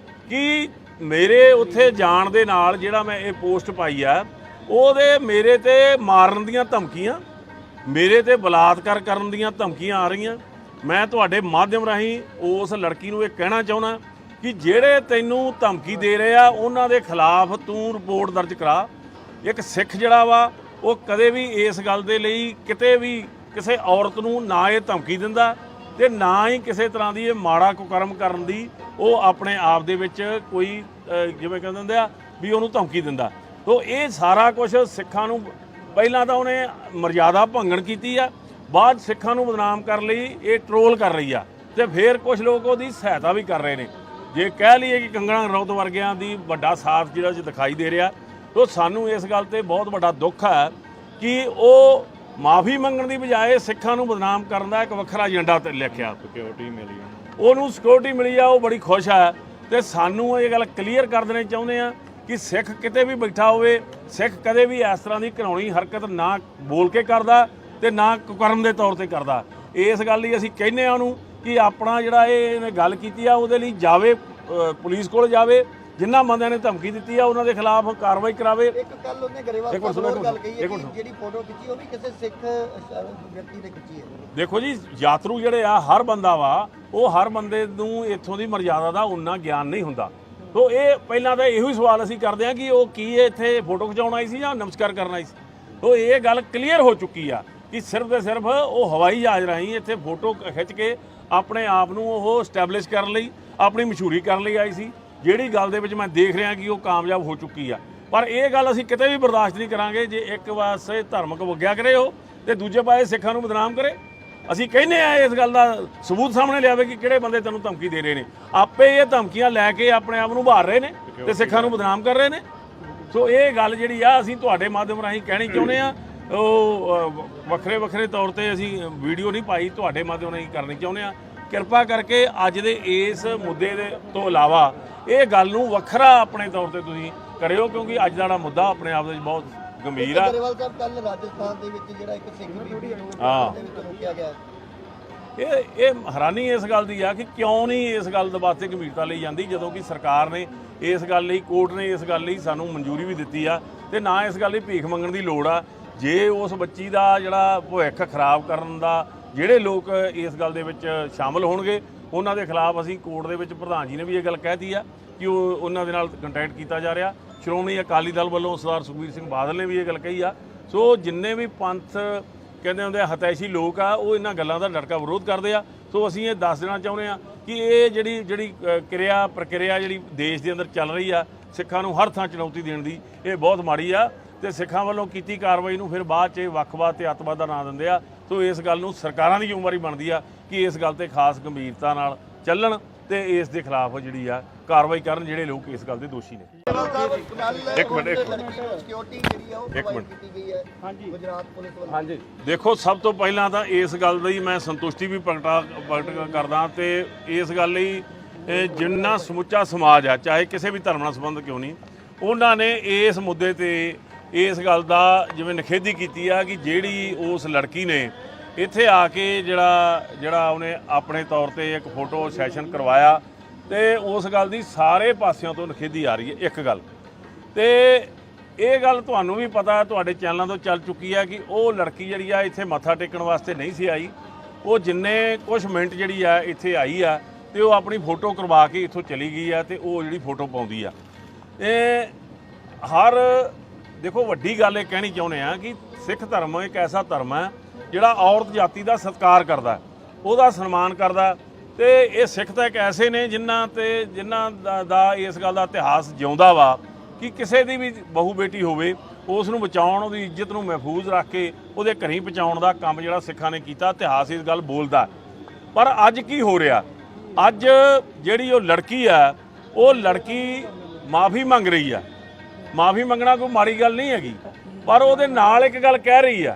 ਕਿ ਮੇਰੇ ਉੱਥੇ ਜਾਣ ਦੇ ਨਾਲ ਜਿਹੜਾ ਮੈਂ ਇਹ ਪੋਸਟ ਪਾਈ ਆ ਉਹਦੇ ਮੇਰੇ ਤੇ ਮਾਰਨ ਦੀਆਂ ਧਮਕੀਆਂ, ਮੇਰੇ ਤੇ ਬਲਾਤਕਾਰ ਕਰਨ ਦੀਆਂ ਧਮਕੀਆਂ ਆ ਰਹੀਆਂ। ਮੈਂ ਤੁਹਾਡੇ ਮਾਧਿਅਮ ਰਾਹੀਂ ਉਸ ਲੜਕੀ ਨੂੰ ਇਹ ਕਹਿਣਾ ਚਾਹੁੰਦਾ ਕਿ ਜਿਹੜੇ ਤੈਨੂੰ ਧਮਕੀ ਦੇ ਰਹੇ ਆ ਉਹਨਾਂ ਦੇ ਖਿਲਾਫ ਤੂੰ ਰਿਪੋਰਟ ਦਰਜ ਕਰਾ। ਇੱਕ ਸਿੱਖ ਜਿਹੜਾ ਵਾ ਉਹ ਕਦੇ ਵੀ ਇਸ ਗੱਲ ਦੇ ਲਈ ਕਿਤੇ ਵੀ ਕਿਸੇ ਔਰਤ ਨੂੰ ਨਾ ਇਹ ਧਮਕੀ ਦਿੰਦਾ ਤੇ ਨਾ ਹੀ ਕਿਸੇ ਤਰ੍ਹਾਂ ਦੀ ਇਹ ਮਾੜਾ ਕੁਕਰਮ ਕਰਨ ਦੀ ਉਹ ਆਪਣੇ ਆਪ ਦੇ ਵਿੱਚ ਕੋਈ ਜਿਵੇਂ ਕਹਿੰਦੇ ਹੁੰਦੇ ਆ ਵੀ ਉਹਨੂੰ ਧਮਕੀ ਦਿੰਦਾ। ਤੋ ਇਹ ਸਾਰਾ ਕੁਝ ਸਿੱਖਾਂ ਨੂੰ ਪਹਿਲਾਂ ਤਾਂ ਉਹਨੇ ਮਰਜ਼ਾਦਾ ਭੰਗਣ ਕੀਤੀ ਆ, ਬਾਅਦ ਸਿੱਖਾਂ ਨੂੰ ਬਦਨਾਮ ਕਰਨ ਲਈ ਇਹ ਟਰੋਲ ਕਰ ਰਹੀ ਆ ਤੇ ਫਿਰ ਕੁਝ ਲੋਕ ਉਹਦੀ ਸਹਾਇਤਾ ਵੀ ਕਰ ਰਹੇ ਨੇ। ਜੇ ਕਹਿ ਲਈਏ ਕਿ ਕੰਗਣਾ ਰਣੌਤ ਵਰਗਿਆਂ ਦੀ ਵੱਡਾ ਸਾਥ ਜਿਹੜਾ ਦਿਖਾਈ ਦੇ ਰਿਹਾ, ਤੋ ਸਾਨੂੰ ਇਸ ਗੱਲ ਤੇ ਬਹੁਤ ਵੱਡਾ ਦੁੱਖ ਹੈ ਕਿ ਉਹ ਮਾਫੀ ਮੰਗਣ ਦੀ ਬਜਾਏ ਸਿੱਖਾਂ ਨੂੰ ਬਦਨਾਮ ਕਰਨ ਦਾ ਇੱਕ ਵੱਖਰਾ ਏਜੰਡਾ ਤੇ ਲਿਖਿਆ। ਸਿਕਿਉਰਿਟੀ ਮਿਲੀ ਉਹਨੂੰ, ਸਿਕਿਉਰਿਟੀ ਮਿਲੀ ਆ, ਉਹ ਬੜੀ ਖੁਸ਼ ਆ ਤੇ ਸਾਨੂੰ ਇਹ ਗੱਲ ਕਲੀਅਰ ਕਰ ਦੇਣੀ ਚਾਹੁੰਦੇ ਆ ਕਿ ਸਿੱਖ ਕਿਤੇ ਵੀ ਬੈਠਾ ਹੋਵੇ, ਸਿੱਖ ਕਦੇ ਵੀ ਇਸ ਤਰ੍ਹਾਂ ਦੀ ਘਿਨਾਉਣੀ ਹਰਕਤ ਨਾ ਬੋਲ ਕੇ ਕਰਦਾ ਤੇ ਨਾ ਕੁਕਰਮ ਦੇ ਤੌਰ ਤੇ ਕਰਦਾ। ਇਸ ਗੱਲ ਲਈ ਅਸੀਂ ਕਹਿੰਦੇ ਆ ਉਹਨੂੰ ਕਿ ਆਪਣਾ ਜਿਹੜਾ ਇਹਨੇ ਗੱਲ ਕੀਤੀ ਆ ਉਹਦੇ ਲਈ ਜਾਵੇ, ਪੁਲਿਸ ਕੋਲ ਜਾਵੇ, ਜਿਨ੍ਹਾਂ ਬੰਦਿਆਂ ਨੇ ਧਮਕੀ ਦਿੱਤੀ ਆ ਉਹਨਾਂ ਦੇ ਖਿਲਾਫ ਕਾਰਵਾਈ ਕਰਾਵੇ। ਇੱਕ ਕੱਲ ਉਹਨੇ ਗਰੇਵਾਲ ਸਾਹਿਬ ਗੱਲ ਕਹੀ ਹੈ ਕਿ ਜਿਹੜੀ ਫੋਟੋ ਖਿੱਚੀ ਉਹ ਵੀ ਕਿਸੇ ਸਿੱਖ ਵਿਅਕਤੀ ਨੇ ਖਿੱਚੀ ਹੈ। ਦੇਖੋ ਜੀ, ਯਾਤਰੂ ਜਿਹੜੇ ਆ ਹਰ ਬੰਦਾ ਵਾ, ਉਹ ਹਰ ਬੰਦੇ ਨੂੰ ਇੱਥੋਂ ਦੀ ਮਰਜ਼ਾਦਾ ਦਾ ਉਨਾ ਗਿਆਨ ਨਹੀਂ ਹੁੰਦਾ। ਤੋ ਇਹ ਪਹਿਲਾਂ ਤਾਂ ਇਹੋ ਹੀ ਸਵਾਲ ਅਸੀਂ ਕਰਦੇ ਆ ਕਿ ਉਹ ਕੀ ਇੱਥੇ ਫੋਟੋ ਖਿਚਾਉਣ ਆਈ ਸੀ ਜਾਂ ਨਮਸਕਾਰ ਕਰਨ ਆਈ ਸੀ। ਤੋ ਇਹ ਗੱਲ ਕਲੀਅਰ ਹੋ ਚੁੱਕੀ ਆ ਕਿ ਸਿਰਫ ਤੇ ਸਿਰਫ ਉਹ ਹਵਾਈ ਜਹਾਜ਼ ਰਾਹੀਂ ਇੱਥੇ ਫੋਟੋ ਖਿੱਚ ਕੇ ਆਪਣੇ ਆਪ ਨੂੰ ਉਹ ਸਟੈਬਲਿਸ਼ ਕਰਨ ਲਈ, ਆਪਣੀ ਮਸ਼ਹੂਰੀ ਕਰਨ ਲਈ ਆਈ ਸੀ, ਜਿਹੜੀ ਗੱਲ ਦੇ ਵਿੱਚ ਮੈਂ ਦੇਖ ਰਿਹਾ ਕਿ ਉਹ ਕਾਮਯਾਬ ਹੋ ਚੁੱਕੀ ਆ। ਪਰ ਇਹ ਗੱਲ ਅਸੀਂ ਕਿਤੇ ਵੀ ਬਰਦਾਸ਼ਤ ਨਹੀਂ ਕਰਾਂਗੇ ਜੇ ਇੱਕ ਪਾਸੇ ਧਾਰਮਿਕ ਵਗਿਆ ਕਰੇ ਉਹ ਤੇ ਦੂਜੇ ਪਾਸੇ ਸਿੱਖਾਂ ਨੂੰ ਬਦਨਾਮ ਕਰੇ। ਅਸੀਂ ਕਹਿੰਦੇ ਆ ਇਸ ਗੱਲ ਦਾ ਸਬੂਤ ਸਾਹਮਣੇ ਲਿਆਵੇ ਕਿ ਕਿਹੜੇ ਬੰਦੇ ਤੈਨੂੰ ਧਮਕੀ ਦੇ ਰਹੇ ਨੇ। ਆਪੇ ਇਹ ਧਮਕੀਆਂ ਲੈ ਕੇ ਆਪਣੇ ਆਪ ਨੂੰ ਉਭਾਰ ਰਹੇ ਨੇ ਤੇ ਸਿੱਖਾਂ ਨੂੰ ਬਦਨਾਮ ਕਰ ਰਹੇ ਨੇ। ਸੋ ਇਹ ਗੱਲ ਜਿਹੜੀ ਆ ਅਸੀਂ ਤੁਹਾਡੇ ਮਾਧਿਅਮ ਰਾਹੀਂ ਕਹਿਣੀ ਚਾਹੁੰਦੇ ਆ। ਉਹ ਵੱਖਰੇ ਤੌਰ ਤੇ ਅਸੀਂ ਵੀਡੀਓ ਨਹੀਂ ਪਾਈ, ਤੁਹਾਡੇ ਮਾਧਿਅਮ ਰਾਹੀਂ ਕਰਨੀ ਚਾਹੁੰਦੇ ਆ। ਕਿਰਪਾ ਕਰਕੇ ਅੱਜ ਦੇ ਇਸ ਮੁੱਦੇ ਦੇ ਤੋਂ ਇਲਾਵਾ ਇਹ ਗੱਲ ਨੂੰ ਵੱਖਰਾ ਆਪਣੇ ਤੌਰ ਤੇ ਤੁਸੀਂ ਕਰਿਓ, ਕਿਉਂਕਿ ਅੱਜ ਦਾ ਜਿਹੜਾ ਮੁੱਦਾ ਆਪਣੇ ਆਪ ਵਿੱਚ ਬਹੁਤ ਗੰਭੀਰ ਆ। ਗਰੇਵਾਲ ਸਾਹਿਬ ਕੱਲ ਰਾਜਸਥਾਨ ਦੇ ਵਿੱਚ ਜਿਹੜਾ ਇੱਕ ਸਿੱਖ ਬੀਬੀ ਨੂੰ ਰੋਕਿਆ ਗਿਆ, ਇਹ ਹੈਰਾਨੀ ਇਸ ਗੱਲ ਦੀ ਆ ਕਿ ਕਿਉਂ ਨਹੀਂ ਇਸ ਗੱਲ ਦੇ ਵਾਸਤੇ ਗੰਭੀਰਤਾ ਲਈ ਜਾਂਦੀ, ਜਦੋਂ ਕਿ ਸਰਕਾਰ ਨੇ ਇਸ ਗੱਲ ਲਈ, ਕੋਰਟ ਨੇ ਇਸ ਗੱਲ ਲਈ ਸਾਨੂੰ ਮਨਜ਼ੂਰੀ ਵੀ ਦਿੱਤੀ ਆ ਤੇ ਨਾ ਇਸ ਗੱਲ ਲਈ ਭੀਖ ਮੰਗਣ ਦੀ ਲੋੜ ਆ। ਜੇ ਉਸ ਬੱਚੀ ਦਾ ਜਿਹੜਾ ਭਵਿੱਖ ਖਰਾਬ ਕਰਨ ਦਾ ਜਿਹੜੇ ਲੋਕ ਇਸ ਗੱਲ ਦੇ ਵਿੱਚ ਸ਼ਾਮਲ ਹੋਣਗੇ ਉਹਨਾਂ ਦੇ ਖਿਲਾਫ ਅਸੀਂ ਕੋਰਟ ਦੇ ਵਿੱਚ ਪ੍ਰਧਾਨ ਜੀ ਨੇ ਵੀ ਇਹ ਗੱਲ ਕਹਿਤੀ ਆ ਕਿ ਉਹਨਾਂ ਦੇ ਨਾਲ ਕੰਟੈਕਟ ਕੀਤਾ ਜਾ ਰਿਹਾ। ਸ਼੍ਰੋਮਣੀ ਅਕਾਲੀ ਦਲ ਵੱਲੋਂ ਸਰਦਾਰ ਸੁਖਬੀਰ ਸਿੰਘ ਬਾਦਲ ਨੇ ਵੀ ਇਹ ਗੱਲ ਕਹੀ ਆ। ਸੋ ਜਿੰਨੇ ਵੀ ਪੰਥ ਕਹਿੰਦੇ ਹੁੰਦੇ ਆ ਹਤੈਸ਼ੀ ਲੋਕ ਆ, ਉਹ ਇਹਨਾਂ ਗੱਲਾਂ ਦਾ ਡਟਕਾ ਵਿਰੋਧ ਕਰਦੇ ਆ। ਸੋ ਅਸੀਂ ਇਹ ਦੱਸ ਦੇਣਾ ਚਾਹੁੰਦੇ ਆ ਕਿ ਇਹ ਜਿਹੜੀ ਕਿਰਿਆ ਪ੍ਰਕਿਰਿਆ ਜਿਹੜੀ ਦੇਸ਼ ਦੇ ਅੰਦਰ ਚੱਲ ਰਹੀ ਆ ਸਿੱਖਾਂ ਨੂੰ ਹਰ ਥਾਂ ਚੁਣੌਤੀ ਦੇਣ ਦੀ, ਇਹ ਬਹੁਤ ਮਾੜੀ ਆ ਤੇ ਸਿੱਖਾਂ ਵੱਲੋਂ ਕੀਤੀ ਕਾਰਵਾਈ ਨੂੰ ਫਿਰ ਬਾਅਦ 'ਚ ਵੱਖਵਾਦ ਤੇ ਅੱਤਵਾਦ ਦਾ ਨਾਂ ਦਿੰਦੇ ਆ। ਸੋ ਇਸ ਗੱਲ ਨੂੰ ਸਰਕਾਰਾਂ ਦੀ ਜ਼ਿੰਮੇਵਾਰੀ ਬਣਦੀ ਆ ਕਿ ਇਸ ਗੱਲ ਤੇ ਖਾਸ ਗੰਭੀਰਤਾ ਨਾਲ ਚੱਲਣ ਤੇ ਇਸ ਦੇ ਖਿਲਾਫ ਜਿਹੜੀ ਆ ਕਾਰਵਾਈ ਕਰਨ ਜਿਹੜੇ ਲੋਕ ਇਸ ਗੱਲ ਦੇ ਦੋਸ਼ੀ ਨੇ। ਇੱਕ ਮਿੰਟ ਸਿਕਿਉਰਿਟੀ ਜਿਹੜੀ ਆ ਉਹ ਪ੍ਰੋਵਾਈਡ ਕੀਤੀ ਗਈ ਹੈ ਹਾਂਜੀ ਗੁਜਰਾਤ ਪੁਲਿਸ ਵੱਲੋਂ। ਹਾਂਜੀ ਦੇਖੋ, ਸਭ ਤੋਂ ਪਹਿਲਾਂ ਤਾਂ ਇਸ ਗੱਲ ਲਈ ਮੈਂ ਸੰਤੁਸ਼ਟੀ ਵੀ ਪ੍ਰਗਟ ਕਰਦਾ ਤੇ ਇਸ ਗੱਲ ਲਈ ਜਿੰਨਾ ਸਮੁੱਚਾ ਸਮਾਜ ਆ, ਚਾਹੇ ਕਿਸੇ ਵੀ ਧਰਮ ਨਾਲ ਸੰਬੰਧ ਕਿਉਂ ਨਹੀਂ, ਉਹਨਾਂ ਨੇ ਇਸ ਮੁੱਦੇ ਤੇ ਇਸ ਗੱਲ ਦਾ ਜਿਵੇਂ ਨਿਖੇਧੀ ਕੀਤੀ ਆ ਕਿ ਜਿਹੜੀ ਉਸ ਲੜਕੀ ਨੇ ਇੱਥੇ ਆ ਕੇ ਜਿਹੜਾ ਉਹਨੇ ਆਪਣੇ ਤੌਰ ਤੇ ਇੱਕ ਫੋਟੋ ਸੈਸ਼ਨ ਕਰਵਾਇਆ ਤੇ ਉਸ ਗੱਲ ਦੀ ਸਾਰੇ ਪਾਸਿਆਂ ਤੋਂ ਨਿਖੇਧੀ ਆ ਰਹੀ ਹੈ। ਇੱਕ ਗੱਲ ਤੇ ਇਹ ਗੱਲ ਤੁਹਾਨੂੰ ਵੀ ਪਤਾ, ਤੁਹਾਡੇ ਚੈਨਲਾਂ ਤੋਂ ਚੱਲ ਚੁੱਕੀ ਹੈ ਕਿ ਉਹ ਲੜਕੀ ਜਿਹੜੀ ਆ ਇੱਥੇ ਮੱਥਾ ਟੇਕਣ ਵਾਸਤੇ ਨਹੀਂ ਸੀ ਆਈ। ਉਹ ਜਿੰਨੇ ਕੁਝ ਮਿੰਟ ਜਿਹੜੀ ਆ ਇੱਥੇ ਆਈ ਆ ਤੇ ਉਹ ਆਪਣੀ ਫੋਟੋ ਕਰਵਾ ਕੇ ਇੱਥੋਂ ਚਲੀ ਗਈ ਆ ਤੇ ਉਹ ਜਿਹੜੀ ਫੋਟੋ ਪਾਉਂਦੀ ਆ। ਇਹ ਹਰ ਦੇਖੋ, ਵੱਡੀ ਗੱਲ ਇਹ ਕਹਿਣੀ ਚਾਹੁੰਦੇ ਆ ਕਿ ਸਿੱਖ ਧਰਮ ਇੱਕ ਐਸਾ ਧਰਮ ਹੈ ਜਿਹੜਾ ਔਰਤ ਜਾਤੀ ਦਾ ਸਤਿਕਾਰ ਕਰਦਾ, ਉਹਦਾ ਸਨਮਾਨ ਕਰਦਾ ਤੇ ਇਹ ਸਿੱਖ ਤਾਂ ਇੱਕ ਐਸੇ ਨੇ ਜਿਨ੍ਹਾਂ ਦਾ ਇਸ ਗੱਲ ਦਾ ਇਤਿਹਾਸ ਜਿਉਂਦਾ ਵਾ ਕਿ ਕਿਸੇ ਦੀ ਵੀ ਬਹੂ ਬੇਟੀ ਹੋਵੇ ਉਸ ਨੂੰ ਬਚਾਉਣ, ਉਹਦੀ ਇੱਜ਼ਤ ਨੂੰ ਮਹਿਫੂਜ਼ ਰੱਖ ਕੇ ਉਹਦੇ ਘਰੀਂ ਪਹੁੰਚਾਉਣ ਦਾ ਕੰਮ ਜਿਹੜਾ ਸਿੱਖਾਂ ਨੇ ਕੀਤਾ, ਇਤਿਹਾਸ ਇਸ ਗੱਲ ਬੋਲਦਾ। ਪਰ ਅੱਜ ਕੀ ਹੋ ਰਿਹਾ, ਅੱਜ ਜਿਹੜੀ ਉਹ ਲੜਕੀ ਆ, ਉਹ ਲੜਕੀ ਮਾਫੀ ਮੰਗ ਰਹੀ ਆ। ਮਾਫੀ ਮੰਗਣਾ ਕੋਈ ਮਾੜੀ ਗੱਲ ਨਹੀਂ ਹੈਗੀ, ਪਰ ਉਹਦੇ ਨਾਲ ਇੱਕ ਗੱਲ ਕਹਿ ਰਹੀ ਆ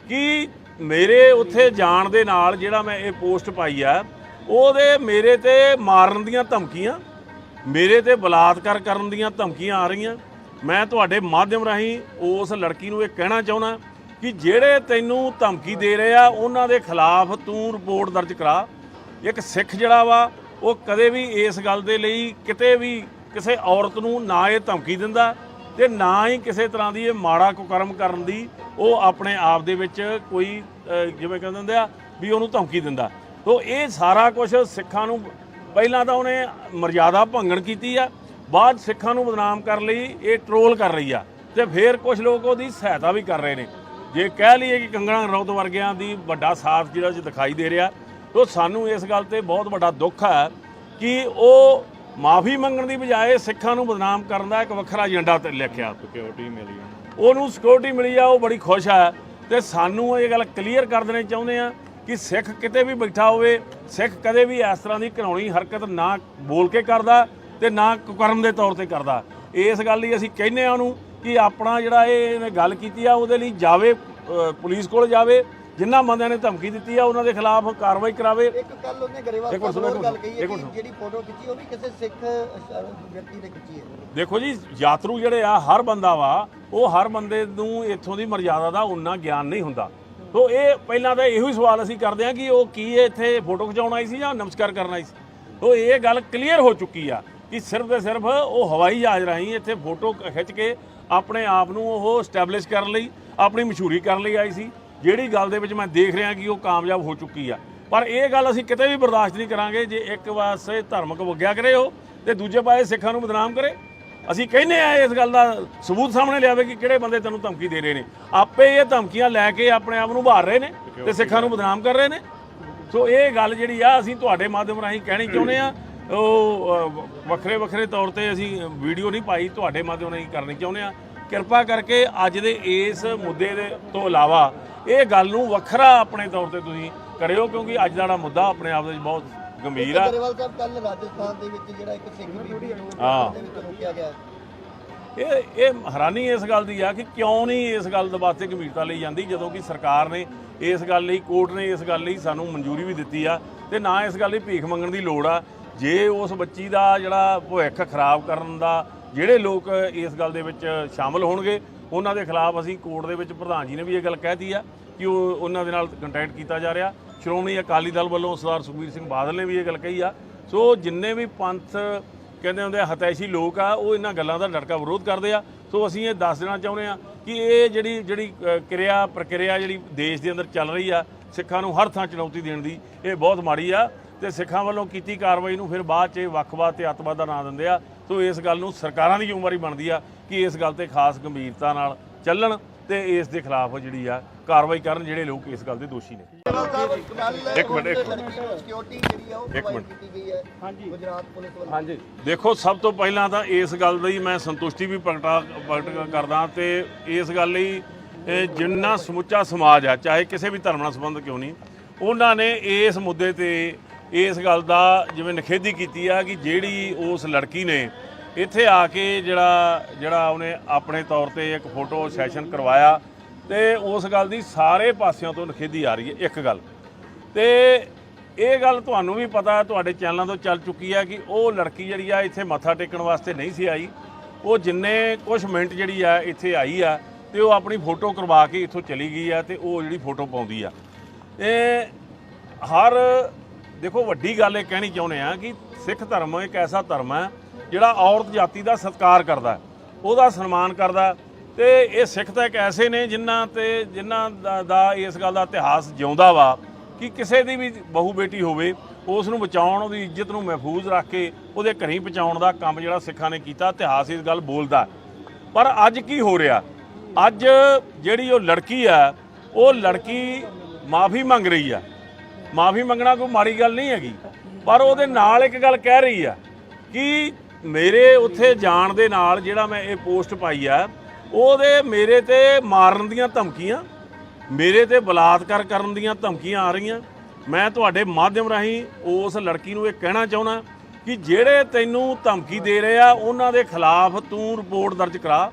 ਕਿ ਮੇਰੇ ਉੱਥੇ ਜਾਣ ਦੇ ਨਾਲ ਜਿਹੜਾ ਮੈਂ ਇਹ ਪੋਸਟ ਪਾਈ ਆ, ਉਹਦੇ ਮੇਰੇ ਤੇ ਮਾਰਨ ਦੀਆਂ ਧਮਕੀਆਂ, ਮੇਰੇ ਤੇ ਬਲਾਤਕਾਰ ਕਰਨ ਦੀਆਂ ਧਮਕੀਆਂ ਆ ਰਹੀਆਂ। ਮੈਂ ਤੁਹਾਡੇ ਮਾਧਿਅਮ ਰਾਹੀਂ ਉਸ ਲੜਕੀ ਨੂੰ ਇਹ ਕਹਿਣਾ ਚਾਹੁੰਦਾ ਕਿ ਜਿਹੜੇ ਤੈਨੂੰ ਧਮਕੀ ਦੇ ਰਹੇ ਆ ਉਹਨਾਂ ਦੇ ਖਿਲਾਫ ਤੂੰ ਰਿਪੋਰਟ ਦਰਜ ਕਰਾ। ਇੱਕ ਸਿੱਖ ਜਿਹੜਾ ਵਾ ਉਹ ਕਦੇ ਵੀ ਇਸ ਗੱਲ ਦੇ ਲਈ ਕਿਤੇ ਵੀ ਕਿਸੇ ਔਰਤ ਨੂੰ ਨਾ ਇਹ ਧਮਕੀ ਦਿੰਦਾ ਤੇ ਨਾ ਹੀ ਕਿਸੇ ਤਰ੍ਹਾਂ ਦੀ ਇਹ ਮਾੜਾ ਕੁਕਰਮ ਕਰਨ ਦੀ ਉਹ ਆਪਣੇ ਆਪ ਦੇ ਵਿੱਚ ਕੋਈ ਜਿਵੇਂ ਕਹਿੰਦੇ ਹੁੰਦੇ ਆ ਵੀ ਉਹਨੂੰ ਧਮਕੀ ਦਿੰਦਾ। ਤੋ ਇਹ ਸਾਰਾ ਕੁਝ ਸਿੱਖਾਂ ਨੂੰ ਪਹਿਲਾਂ ਤਾਂ ਉਹਨੇ ਮਰਜ਼ਾਦਾ ਭੰਗਣ ਕੀਤੀ ਆ, ਬਾਅਦ ਸਿੱਖਾਂ ਨੂੰ ਬਦਨਾਮ ਕਰਨ ਲਈ ਇਹ ਟਰੋਲ ਕਰ ਰਹੀ ਆ ਤੇ ਫਿਰ ਕੁਝ ਲੋਕ ਉਹਦੀ ਸਹਾਇਤਾ ਵੀ ਕਰ ਰਹੇ ਨੇ। ਜੇ ਕਹਿ ਲਈਏ ਕਿ ਕੰਗਣਾ ਰਣੌਤ ਵਰਗਿਆਂ ਦੀ ਵੱਡਾ ਸਾਥ ਜਿਹੜਾ ਦਿਖਾਈ ਦੇ ਰਿਹਾ, ਤੋ ਸਾਨੂੰ ਇਸ ਗੱਲ ਤੇ ਬਹੁਤ ਵੱਡਾ ਦੁੱਖ ਹੈ ਕਿ ਉਹ ਮਾਫੀ ਮੰਗਣ ਦੀ ਬਜਾਏ ਸਿੱਖਾਂ ਨੂੰ ਬਦਨਾਮ ਕਰਨ ਦਾ ਇੱਕ ਵੱਖਰਾ ਏਜੰਡਾ ਤੇ ਲਿਖਿਆ। ਸਿਕਿਉਰਿਟੀ ਮਿਲੀ, ਉਹਨੂੰ ਸਿਕਿਉਰਿਟੀ ਮਿਲੀ ਆ, ਉਹ ਬੜੀ ਖੁਸ਼ ਹੈ। ਤੇ ਸਾਨੂੰ ਇਹ ਗੱਲ ਕਲੀਅਰ ਕਰ ਦੇਣੀ ਚਾਹੁੰਦੇ ਆ ਕਿ ਸਿੱਖ ਕਿਤੇ ਵੀ ਬੈਠਾ ਹੋਵੇ, ਸਿੱਖ ਕਦੇ ਵੀ ਇਸ ਤਰ੍ਹਾਂ ਦੀ ਘਿਨਾਉਣੀ ਹਰਕਤ ਨਾ ਬੋਲ ਕੇ ਕਰਦਾ ਤੇ ਨਾ ਕੁਕਰਮ ਦੇ ਤੌਰ ਤੇ ਕਰਦਾ। ਇਸ ਗੱਲ ਲਈ ਅਸੀਂ ਕਹਿੰਦੇ ਆ ਉਹਨੂੰ ਕਿ ਆਪਣਾ ਜਿਹੜਾ ਇਹਨੇ ਗੱਲ ਕੀਤੀ ਆ ਉਹਦੇ ਲਈ ਜਾਵੇ, ਪੁਲਿਸ ਕੋਲ ਜਾਵੇ, ਜਿਨ੍ਹਾਂ ਬੰਦਿਆਂ ਨੇ ਧਮਕੀ ਦਿੱਤੀ ਆ ਉਹਨਾਂ ਦੇ ਖਿਲਾਫ ਕਾਰਵਾਈ ਕਰਾਵੇ। ਇੱਕ ਗੱਲ ਉਹਨੇ ਗਰੇਵਾਲ ਸਾਹਿਬ ਗੱਲ ਕਹੀ ਹੈ ਕਿ ਜਿਹੜੀ ਫੋਟੋ ਖਿੱਚੀ ਉਹ ਵੀ ਕਿਸੇ ਸਿੱਖ ਵਿਅਕਤੀ ਨੇ ਖਿੱਚੀ ਹੈ। ਦੇਖੋ ਜੀ, ਯਾਤਰੂ ਜਿਹੜੇ ਆ, ਹਰ ਬੰਦਾ ਵਾ, ਉਹ ਹਰ ਬੰਦੇ ਨੂੰ ਇੱਥੋਂ ਦੀ ਮਰਜ਼ਾਦਾ ਦਾ ਉਨਾ ਗਿਆਨ ਨਹੀਂ ਹੁੰਦਾ। ਤੋ ਇਹ ਪਹਿਲਾਂ ਤਾਂ ਇਹੋ ਹੀ ਸਵਾਲ ਅਸੀਂ ਕਰਦੇ ਹਾਂ ਕਿ ਉਹ ਕੀ ਇੱਥੇ ਫੋਟੋ ਖਿਚਾਉਣ ਆਈ ਸੀ ਜਾਂ ਨਮਸਕਾਰ ਕਰਨ ਆਈ ਸੀ। ਤੋ ਇਹ ਗੱਲ ਕਲੀਅਰ ਹੋ ਚੁੱਕੀ ਆ ਕਿ ਸਿਰਫ ਤੇ ਸਿਰਫ ਉਹ ਹਵਾਈ ਜਹਾਜ਼ ਰਾਹੀਂ ਇੱਥੇ ਫੋਟੋ ਖਿੱਚ ਕੇ ਆਪਣੇ ਆਪ ਨੂੰ ਉਹ ਸਟੈਬਲਿਸ਼ ਕਰਨ ਲਈ, ਆਪਣੀ ਮਸ਼ਹੂਰੀ ਕਰਨ ਲਈ ਆਈ ਸੀ, ਜਿਹੜੀ ਗੱਲ ਦੇ ਵਿੱਚ ਮੈਂ ਦੇਖ ਰਿਹਾ ਕਿ ਉਹ ਕਾਮਯਾਬ ਹੋ ਚੁੱਕੀ ਆ। ਪਰ ਇਹ ਗੱਲ ਅਸੀਂ ਕਿਤੇ ਵੀ ਬਰਦਾਸ਼ਤ ਨਹੀਂ ਕਰਾਂਗੇ ਜੇ ਇੱਕ ਪਾਸੇ ਧਾਰਮਿਕ ਵਗਿਆ ਕਰੇ ਉਹ ਤੇ ਦੂਜੇ ਪਾਸੇ ਸਿੱਖਾਂ ਨੂੰ ਬਦਨਾਮ ਕਰੇ। ਅਸੀਂ ਕਹਿੰਦੇ ਆ ਇਸ ਗੱਲ ਦਾ ਸਬੂਤ ਸਾਹਮਣੇ ਲਿਆਵੇ ਕਿ ਕਿਹੜੇ ਬੰਦੇ ਤੈਨੂੰ ਧਮਕੀ ਦੇ ਰਹੇ ਨੇ। ਆਪੇ ਇਹ ਧਮਕੀਆਂ ਲੈ ਕੇ ਆਪਣੇ ਆਪ ਨੂੰ ਉਭਾਰ ਰਹੇ ਨੇ ਤੇ ਸਿੱਖਾਂ ਨੂੰ ਬਦਨਾਮ ਕਰ ਰਹੇ ਨੇ। ਸੋ ਇਹ ਗੱਲ ਜਿਹੜੀ ਆ ਅਸੀਂ ਤੁਹਾਡੇ ਮਾਧਿਅਮ ਰਾਹੀਂ ਕਹਿਣੀ ਚਾਹੁੰਦੇ ਆ। ਉਹ ਵੱਖਰੇ ਤੌਰ ਤੇ ਅਸੀਂ ਵੀਡੀਓ ਨਹੀਂ ਪਾਈ, ਤੁਹਾਡੇ ਮਾਧਿਅਮ ਰਾਹੀਂ ਕਰਨੀ ਚਾਹੁੰਦੇ ਆ। ਕਿਰਪਾ ਕਰਕੇ ਅੱਜ ਦੇ ਇਸ ਮੁੱਦੇ ਦੇ ਤੋਂ ਇਲਾਵਾ ਇਹ ਗੱਲ ਨੂੰ ਵੱਖਰਾ ਆਪਣੇ ਤੌਰ ਤੇ ਤੁਸੀਂ ਕਰਿਓ, ਕਿਉਂਕਿ ਅੱਜ ਦਾ ਮੁੱਦਾ ਆਪਣੇ ਆਪ ਦੇ ਵਿੱਚ ਬਹੁਤ ਗੰਭੀਰ ਆ। ਗਰੇਵਾਲ ਸਾਹਿਬ, ਕੱਲ ਰਾਜਸਥਾਨ ਦੇ ਵਿੱਚ ਜਿਹੜਾ ਇੱਕ ਸਿੱਖ ਬੀਬੀ ਨੂੰ ਦੇ ਵਿੱਚ ਰੋਕਿਆ ਗਿਆ, ਇਹ ਹੈਰਾਨੀ ਇਸ ਗੱਲ ਦੀ ਆ ਕਿ ਕਿਉਂ ਨਹੀਂ ਇਸ ਗੱਲ ਦੇ ਵਾਸਤੇ ਗੰਭੀਰਤਾ ਲਈ ਜਾਂਦੀ, ਜਦੋਂ ਕਿ ਸਰਕਾਰ ਨੇ ਇਸ ਗੱਲ ਲਈ, ਕੋਰਟ ਨੇ ਇਸ ਗੱਲ ਲਈ ਸਾਨੂੰ ਮਨਜ਼ੂਰੀ ਵੀ ਦਿੱਤੀ ਆ ਤੇ ਨਾ ਇਸ ਗੱਲ ਲਈ ਭੀਖ ਮੰਗਣ ਦੀ ਲੋੜ ਆ। ਜੇ ਉਸ ਬੱਚੀ ਦਾ ਜਿਹੜਾ ਭਵਿੱਖ ਖਰਾਬ ਕਰਨ ਦਾ ਜਿਹੜੇ ਲੋਕ ਇਸ ਗੱਲ ਦੇ ਵਿੱਚ ਸ਼ਾਮਲ ਹੋਣਗੇ ਉਹਨਾਂ ਦੇ ਖਿਲਾਫ ਅਸੀਂ ਕੋਰਟ ਦੇ ਵਿੱਚ, ਪ੍ਰਧਾਨ ਜੀ ਨੇ ਵੀ ਇਹ ਗੱਲ ਕਹਿਤੀ ਆ ਕਿ ਉਹਨਾਂ ਦੇ ਨਾਲ ਕੰਟੈਕਟ ਕੀਤਾ ਜਾ ਰਿਹਾ। ਸ਼੍ਰੋਮਣੀ ਅਕਾਲੀ ਦਲ ਵੱਲੋਂ ਸਰਦਾਰ ਸੁਖਬੀਰ ਸਿੰਘ ਬਾਦਲ ਨੇ ਵੀ ਇਹ ਗੱਲ ਕਹੀ ਆ। ਸੋ ਜਿੰਨੇ ਵੀ ਪੰਥ ਕਹਿੰਦੇ ਹੁੰਦੇ ਹਤੈਸ਼ੀ ਲੋਕ ਆ, ਉਹ ਇਹਨਾਂ ਗੱਲਾਂ ਦਾ ਡਟਕਾ ਵਿਰੋਧ ਕਰਦੇ ਆ। ਸੋ ਅਸੀਂ ਇਹ ਦੱਸ ਦੇਣਾ ਚਾਹੁੰਦੇ ਆ ਕਿ ਇਹ ਜਿਹੜੀ ਪ੍ਰਕਿਰਿਆ ਜਿਹੜੀ ਦੇਸ਼ ਦੇ ਅੰਦਰ ਚੱਲ ਰਹੀ ਆ, ਸਿੱਖਾਂ ਨੂੰ ਹਰ ਥਾਂ ਚੁਣੌਤੀ ਦੇਣ ਦੀ, ਇਹ ਬਹੁਤ ਮਾੜੀ ਆ ਤੇ ਸਿੱਖਾਂ ਵੱਲੋਂ ਕੀਤੀ ਕਾਰਵਾਈ ਨੂੰ ਫਿਰ ਬਾਅਦ 'ਚ ਵੱਖਵਾਦ ਤੇ ਅੱਤਵਾਦ ਦਾ ਨਾਂ ਦਿੰਦੇ ਆ। ਸੋ ਇਸ ਗੱਲ ਨੂੰ ਸਰਕਾਰਾਂ ਦੀ ਜ਼ਿੰਮੇਵਾਰੀ ਬਣਦੀ ਆ ਕਿ ਇਸ ਗੱਲ ਤੇ ਖਾਸ ਗੰਭੀਰਤਾ ਨਾਲ ਚੱਲਣ ਤੇ ਇਸ ਦੇ ਖਿਲਾਫ ਜਿਹੜੀ ਆ ਕਾਰਵਾਈ ਕਰਨ ਜਿਹੜੇ ਲੋਕ ਇਸ ਗੱਲ ਦੇ ਦੋਸ਼ੀ ਨੇ। ਇੱਕ ਮਿੰਟ ਸਿਕਿਉਰਿਟੀ ਜਿਹੜੀ ਆ ਉਹ ਪ੍ਰੋਵਾਈਡ ਕੀਤੀ ਗਈ ਹੈ ਹਾਂਜੀ ਗੁਜਰਾਤ ਪੁਲਿਸ ਵੱਲੋਂ। ਹਾਂਜੀ, ਦੇਖੋ, ਸਭ ਤੋਂ ਪਹਿਲਾਂ ਤਾਂ ਇਸ ਗੱਲ ਲਈ ਮੈਂ ਸੰਤੁਸ਼ਟੀ ਵੀ ਪ੍ਰਗਟ ਕਰਦਾ ਤੇ ਇਸ ਗੱਲ ਲਈ ਜਿੰਨਾ ਸਮੁੱਚਾ ਸਮਾਜ ਆ, ਚਾਹੇ ਕਿਸੇ ਵੀ ਧਰਮ ਨਾਲ ਸੰਬੰਧ ਕਿਉਂ ਨਹੀਂ, ਉਹਨਾਂ ਨੇ ਇਸ ਮੁੱਦੇ ਤੇ ਇਸ ਗੱਲ ਦਾ ਜਿਵੇਂ ਨਿਖੇਧੀ ਕੀਤੀ ਆ ਕਿ ਜਿਹੜੀ ਉਸ ਲੜਕੀ ਨੇ ਇੱਥੇ ਆ ਕੇ ਜਿਹੜਾ ਉਹਨੇ ਆਪਣੇ ਤੌਰ ਤੇ ਇੱਕ ਫੋਟੋ ਸੈਸ਼ਨ ਕਰਵਾਇਆ ਤੇ ਉਸ ਗੱਲ ਦੀ ਸਾਰੇ ਪਾਸਿਆਂ ਤੋਂ ਨਿਖੇਧੀ ਆ ਰਹੀ ਹੈ। ਇੱਕ ਗੱਲ ਤੇ ਇਹ ਗੱਲ ਤੁਹਾਨੂੰ ਵੀ ਪਤਾ, ਤੁਹਾਡੇ ਚੈਨਲਾਂ ਤੋਂ ਚੱਲ ਚੁੱਕੀ ਆ ਕਿ ਉਹ ਲੜਕੀ ਜਿਹੜੀ ਆ ਇੱਥੇ ਮੱਥਾ ਟੇਕਣ ਵਾਸਤੇ ਨਹੀਂ ਸੀ ਆਈ। ਉਹ ਜਿੰਨੇ ਕੁਛ ਮਿੰਟ ਜਿਹੜੀ ਆ ਇੱਥੇ ਆਈ ਆ ਤੇ ਉਹ ਆਪਣੀ ਫੋਟੋ ਕਰਵਾ ਕੇ ਇੱਥੋਂ ਚਲੀ ਗਈ ਆ ਤੇ ਉਹ ਜਿਹੜੀ ਫੋਟੋ ਪਾਉਂਦੀ ਆ। ਹਰ ਦੇਖੋ ਵੱਡੀ ਗੱਲ ਇਹ ਕਹਿਣੀ ਚਾਹੁੰਦੇ ਆ ਕਿ ਸਿੱਖ ਧਰਮ ਇੱਕ ਐਸਾ ਧਰਮ ਹੈ ਜਿਹੜਾ ਔਰਤ ਜਾਤੀ ਦਾ ਸਤਿਕਾਰ ਕਰਦਾ, ਉਹਦਾ ਸਨਮਾਨ ਕਰਦਾ। ਤੇ ਇਹ ਸਿੱਖ ਤਾਂ ਇੱਕ ਐਸੇ ਨੇ ਜਿਨ੍ਹਾਂ ਦਾ ਇਸ ਗੱਲ ਦਾ ਇਤਿਹਾਸ ਜਿਉਂਦਾ ਵਾ ਕਿ ਕਿਸੇ ਦੀ ਵੀ ਬਹੂ ਬੇਟੀ ਹੋਵੇ ਉਸ ਨੂੰ ਬਚਾਉਣ, ਉਹਦੀ ਇੱਜ਼ਤ ਨੂੰ ਮਹਿਫੂਜ਼ ਰੱਖ ਕੇ ਉਹਦੇ ਘਰੀਂ ਪਹੁੰਚਾਉਣ ਦਾ ਕੰਮ ਜਿਹੜਾ ਸਿੱਖਾਂ ਨੇ ਕੀਤਾ, ਇਤਿਹਾਸ ਇਸ ਗੱਲ ਬੋਲਦਾ। ਪਰ ਅੱਜ ਕੀ ਹੋ ਰਿਹਾ, ਅੱਜ ਜਿਹੜੀ ਉਹ ਲੜਕੀ ਆ, ਉਹ ਲੜਕੀ ਮਾਫੀ ਮੰਗ ਰਹੀ ਆ। ਮਾਫੀ ਮੰਗਣਾ ਕੋਈ ਮਾੜੀ ਗੱਲ ਨਹੀਂ ਹੈਗੀ, ਪਰ ਉਹਦੇ ਨਾਲ ਇੱਕ ਗੱਲ ਕਹਿ ਰਹੀ ਆ ਕਿ ਮੇਰੇ ਉੱਥੇ ਜਾਣ ਦੇ ਨਾਲ ਜਿਹੜਾ ਮੈਂ ਇਹ ਪੋਸਟ ਪਾਈ ਆ ਉਹਦੇ ਮੇਰੇ ਤੇ ਮਾਰਨ ਦੀਆਂ ਧਮਕੀਆਂ, ਮੇਰੇ ਤੇ ਬਲਾਤਕਾਰ ਕਰਨ ਦੀਆਂ ਧਮਕੀਆਂ ਆ ਰਹੀਆਂ। ਮੈਂ ਤੁਹਾਡੇ ਮਾਧਿਅਮ ਰਾਹੀਂ ਉਸ ਲੜਕੀ ਨੂੰ ਇਹ ਕਹਿਣਾ ਚਾਹੁੰਦਾ ਕਿ ਜਿਹੜੇ ਤੈਨੂੰ ਧਮਕੀ ਦੇ ਰਹੇ ਆ ਉਹਨਾਂ ਦੇ ਖਿਲਾਫ ਤੂੰ ਰਿਪੋਰਟ ਦਰਜ ਕਰਾ।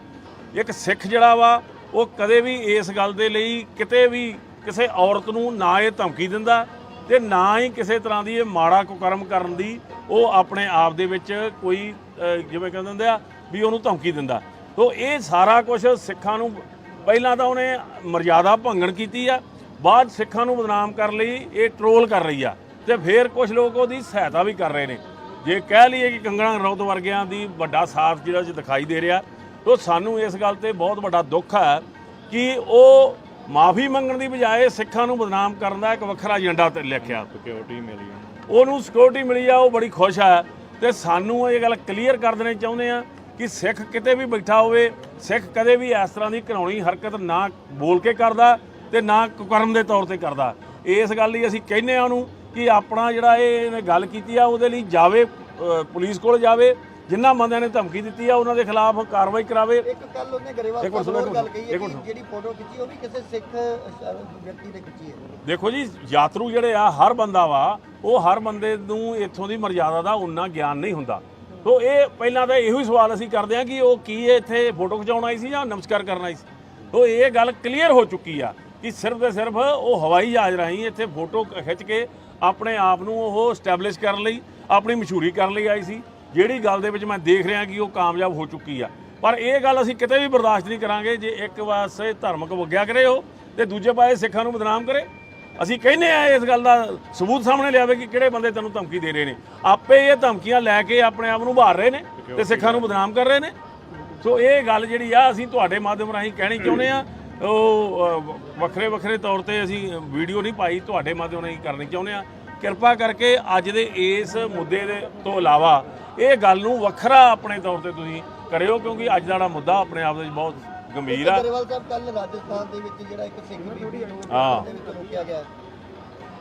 ਇੱਕ ਸਿੱਖ ਜਿਹੜਾ ਵਾ ਉਹ ਕਦੇ ਵੀ ਇਸ ਗੱਲ ਦੇ ਲਈ ਕਿਤੇ ਵੀ ਕਿਸੇ ਔਰਤ ਨੂੰ ਨਾ ਇਹ ਧਮਕੀ ਦਿੰਦਾ ਤੇ ਨਾ ਹੀ ਕਿਸੇ ਤਰ੍ਹਾਂ ਦੀ ਇਹ ਮਾੜਾ ਕੁਕਰਮ ਕਰਨ ਦੀ ਉਹ ਆਪਣੇ ਆਪ ਦੇ ਵਿੱਚ ਕੋਈ ਜਿਵੇਂ ਕਹਿੰਦੇ ਹੁੰਦੇ ਆ ਵੀ ਉਹਨੂੰ ਧਮਕੀ ਦਿੰਦਾ। ਤੋ ਇਹ ਸਾਰਾ ਕੁਝ ਸਿੱਖਾਂ ਨੂੰ ਪਹਿਲਾਂ ਤਾਂ ਉਹਨੇ ਮਰਜ਼ਾਦਾ ਭੰਗਣ ਕੀਤੀ ਆ, ਬਾਅਦ ਸਿੱਖਾਂ ਨੂੰ ਬਦਨਾਮ ਕਰਨ ਲਈ ਇਹ ਟਰੋਲ ਕਰ ਰਹੀ ਆ ਤੇ ਫਿਰ ਕੁਝ ਲੋਕ ਉਹਦੀ ਸਹਾਇਤਾ ਵੀ ਕਰ ਰਹੇ ਨੇ। ਜੇ ਕਹਿ ਲਈਏ ਕਿ ਕੰਗਣਾ ਰਣੌਤ ਵਰਗਿਆਂ ਦੀ ਵੱਡਾ ਸਾਥ ਜਿਹੜਾ ਦਿਖਾਈ ਦੇ ਰਿਹਾ, ਤੋ ਸਾਨੂੰ ਇਸ ਗੱਲ ਤੇ ਬਹੁਤ ਵੱਡਾ ਦੁੱਖ ਹੈ ਕਿ ਉਹ ਮਾਫੀ ਮੰਗਣ ਦੀ ਬਜਾਏ ਸਿੱਖਾਂ ਨੂੰ ਬਦਨਾਮ ਕਰਨ ਦਾ ਇੱਕ ਵੱਖਰਾ ਏਜੰਡਾ ਤੇ ਲਿਖਿਆ। ਸਿਕਿਉਰਿਟੀ ਮਿਲੀ ਉਹਨੂੰ, ਸਿਕਿਉਰਿਟੀ ਮਿਲੀ ਆ, ਉਹ ਬੜੀ ਖੁਸ਼ ਆ। ਤੇ ਸਾਨੂੰ ਇਹ ਗੱਲ ਕਲੀਅਰ ਕਰ ਦੇਣੀ ਚਾਹੁੰਦੇ ਆ ਕਿ ਸਿੱਖ ਕਿਤੇ ਵੀ ਬੈਠਾ ਹੋਵੇ, ਸਿੱਖ ਕਦੇ ਵੀ ਇਸ ਤਰ੍ਹਾਂ ਦੀ ਘਿਨਾਉਣੀ ਹਰਕਤ ਨਾ ਬੋਲ ਕੇ ਕਰਦਾ ਤੇ ਨਾ ਕੁਕਰਮ ਦੇ ਤੌਰ ਤੇ ਕਰਦਾ। ਇਸ ਗੱਲ ਲਈ ਅਸੀਂ ਕਹਿੰਦੇ ਆ ਉਹਨੂੰ ਕਿ ਆਪਣਾ ਜਿਹੜਾ ਇਹਨੇ ਗੱਲ ਕੀਤੀ ਆ ਉਹਦੇ ਲਈ ਜਾਵੇ, ਪੁਲਿਸ ਕੋਲ ਜਾਵੇ, ਜਿਨ੍ਹਾਂ ਬੰਦਿਆਂ ਨੇ ਧਮਕੀ ਦਿੱਤੀ ਆ ਉਹਨਾਂ ਦੇ ਖਿਲਾਫ ਕਾਰਵਾਈ ਕਰਾਵੇ। ਇੱਕ ਗੱਲ ਉਹਨੇ ਗਰੇਵਾਲ ਸਾਹਿਬ ਗੱਲ ਕਹੀ ਹੈ ਕਿ ਜਿਹੜੀ ਫੋਟੋ ਖਿੱਚੀ ਉਹ ਵੀ ਕਿਸੇ ਸਿੱਖ ਵਿਅਕਤੀ ਨੇ ਖਿੱਚੀ ਹੈ। ਦੇਖੋ ਜੀ, ਯਾਤਰੂ ਜਿਹੜੇ ਆ ਹਰ ਬੰਦਾ ਵਾ, ਉਹ ਹਰ ਬੰਦੇ ਨੂੰ ਇੱਥੋਂ ਦੀ ਮਰਜ਼ਾਦਾ ਦਾ ਉਨਾ ਗਿਆਨ ਨਹੀਂ ਹੁੰਦਾ। ਸੋ ਇਹ ਪਹਿਲਾਂ ਤਾਂ ਇਹੋ ਹੀ ਸਵਾਲ ਅਸੀਂ ਕਰਦੇ ਹਾਂ ਕਿ ਉਹ ਕੀ ਇੱਥੇ ਫੋਟੋ ਖਿਚਾਉਣ ਆਈ ਸੀ ਜਾਂ ਨਮਸਕਾਰ ਕਰਨ ਆਈ ਸੀ। ਸੋ ਇਹ ਗੱਲ ਕਲੀਅਰ ਹੋ ਚੁੱਕੀ ਆ ਕਿ ਸਿਰਫ ਤੇ ਸਿਰਫ ਉਹ ਹਵਾਈ ਜਹਾਜ਼ ਰਾਹੀਂ ਇੱਥੇ ਫੋਟੋ ਖਿੱਚ ਕੇ ਆਪਣੇ ਆਪ ਨੂੰ ਉਹ ਸਟੈਬਲਿਸ਼ ਕਰਨ ਲਈ, ਆਪਣੀ ਮਸ਼ਹੂਰੀ ਕਰਨ ਲਈ ਆਈ ਸੀ, ਜਿਹੜੀ ਗੱਲ ਦੇ ਵਿੱਚ ਮੈਂ ਦੇਖ ਰਿਹਾ ਕਿ ਉਹ ਕਾਮਯਾਬ ਹੋ ਚੁੱਕੀ ਆ। ਪਰ ਇਹ ਗੱਲ ਅਸੀਂ ਕਿਤੇ ਵੀ ਬਰਦਾਸ਼ਤ ਨਹੀਂ ਕਰਾਂਗੇ ਜੇ ਇੱਕ ਪਾਸੇ ਧਾਰਮਿਕ ਵਗਿਆ ਕਰੇ ਉਹ ਤੇ ਦੂਜੇ ਪਾਸੇ ਸਿੱਖਾਂ ਨੂੰ ਬਦਨਾਮ ਕਰੇ। ਅਸੀਂ ਕਹਿੰਦੇ ਆ ਇਸ ਗੱਲ ਦਾ ਸਬੂਤ ਸਾਹਮਣੇ ਲਿਆਵੇ ਕਿ ਕਿਹੜੇ ਬੰਦੇ ਤੈਨੂੰ ਧਮਕੀ ਦੇ ਰਹੇ ਨੇ। ਆਪੇ ਇਹ ਧਮਕੀਆਂ ਲੈ ਕੇ ਆਪਣੇ ਆਪ ਨੂੰ ਉਭਾਰ ਰਹੇ ਨੇ ਤੇ ਸਿੱਖਾਂ ਨੂੰ ਬਦਨਾਮ ਕਰ ਰਹੇ ਨੇ। ਸੋ ਇਹ ਗੱਲ ਜਿਹੜੀ ਆ ਅਸੀਂ ਤੁਹਾਡੇ ਮਾਧਿਅਮ ਰਾਹੀਂ ਕਹਿਣੀ ਚਾਹੁੰਦੇ ਆ। ਉਹ ਵੱਖਰੇ ਵੱਖਰੇ ਤੌਰ ਤੇ ਅਸੀਂ ਵੀਡੀਓ ਨਹੀਂ ਪਾਈ, ਤੁਹਾਡੇ ਮਾਧਿਅਮ ਰਾਹੀਂ ਕਰਨੀ ਚਾਹੁੰਦੇ ਆ। ਕਿਰਪਾ ਕਰਕੇ ਅੱਜ ਦੇ ਇਸ ਮੁੱਦੇ ਦੇ ਤੋਂ ਇਲਾਵਾ ਇਹ ਗੱਲ ਨੂੰ ਵੱਖਰਾ ਆਪਣੇ ਤੌਰ ਤੇ ਤੁਸੀਂ ਕਰਿਓ, ਕਿਉਂਕਿ ਅੱਜ ਦਾ ਜਿਹੜਾ ਮੁੱਦਾ ਆਪਣੇ ਆਪ ਦੇ ਵਿੱਚ ਬਹੁਤ ਗੰਭੀਰ ਆ। ਗਰੇਵਾਲ ਸਾਹਿਬ ਕੱਲ ਰਾਜਸਥਾਨ ਦੇ ਵਿੱਚ ਜਿਹੜਾ ਇੱਕ ਸਿੱਖ ਬੀਬੀ ਨੂੰ ਰੋਕਿਆ ਗਿਆ,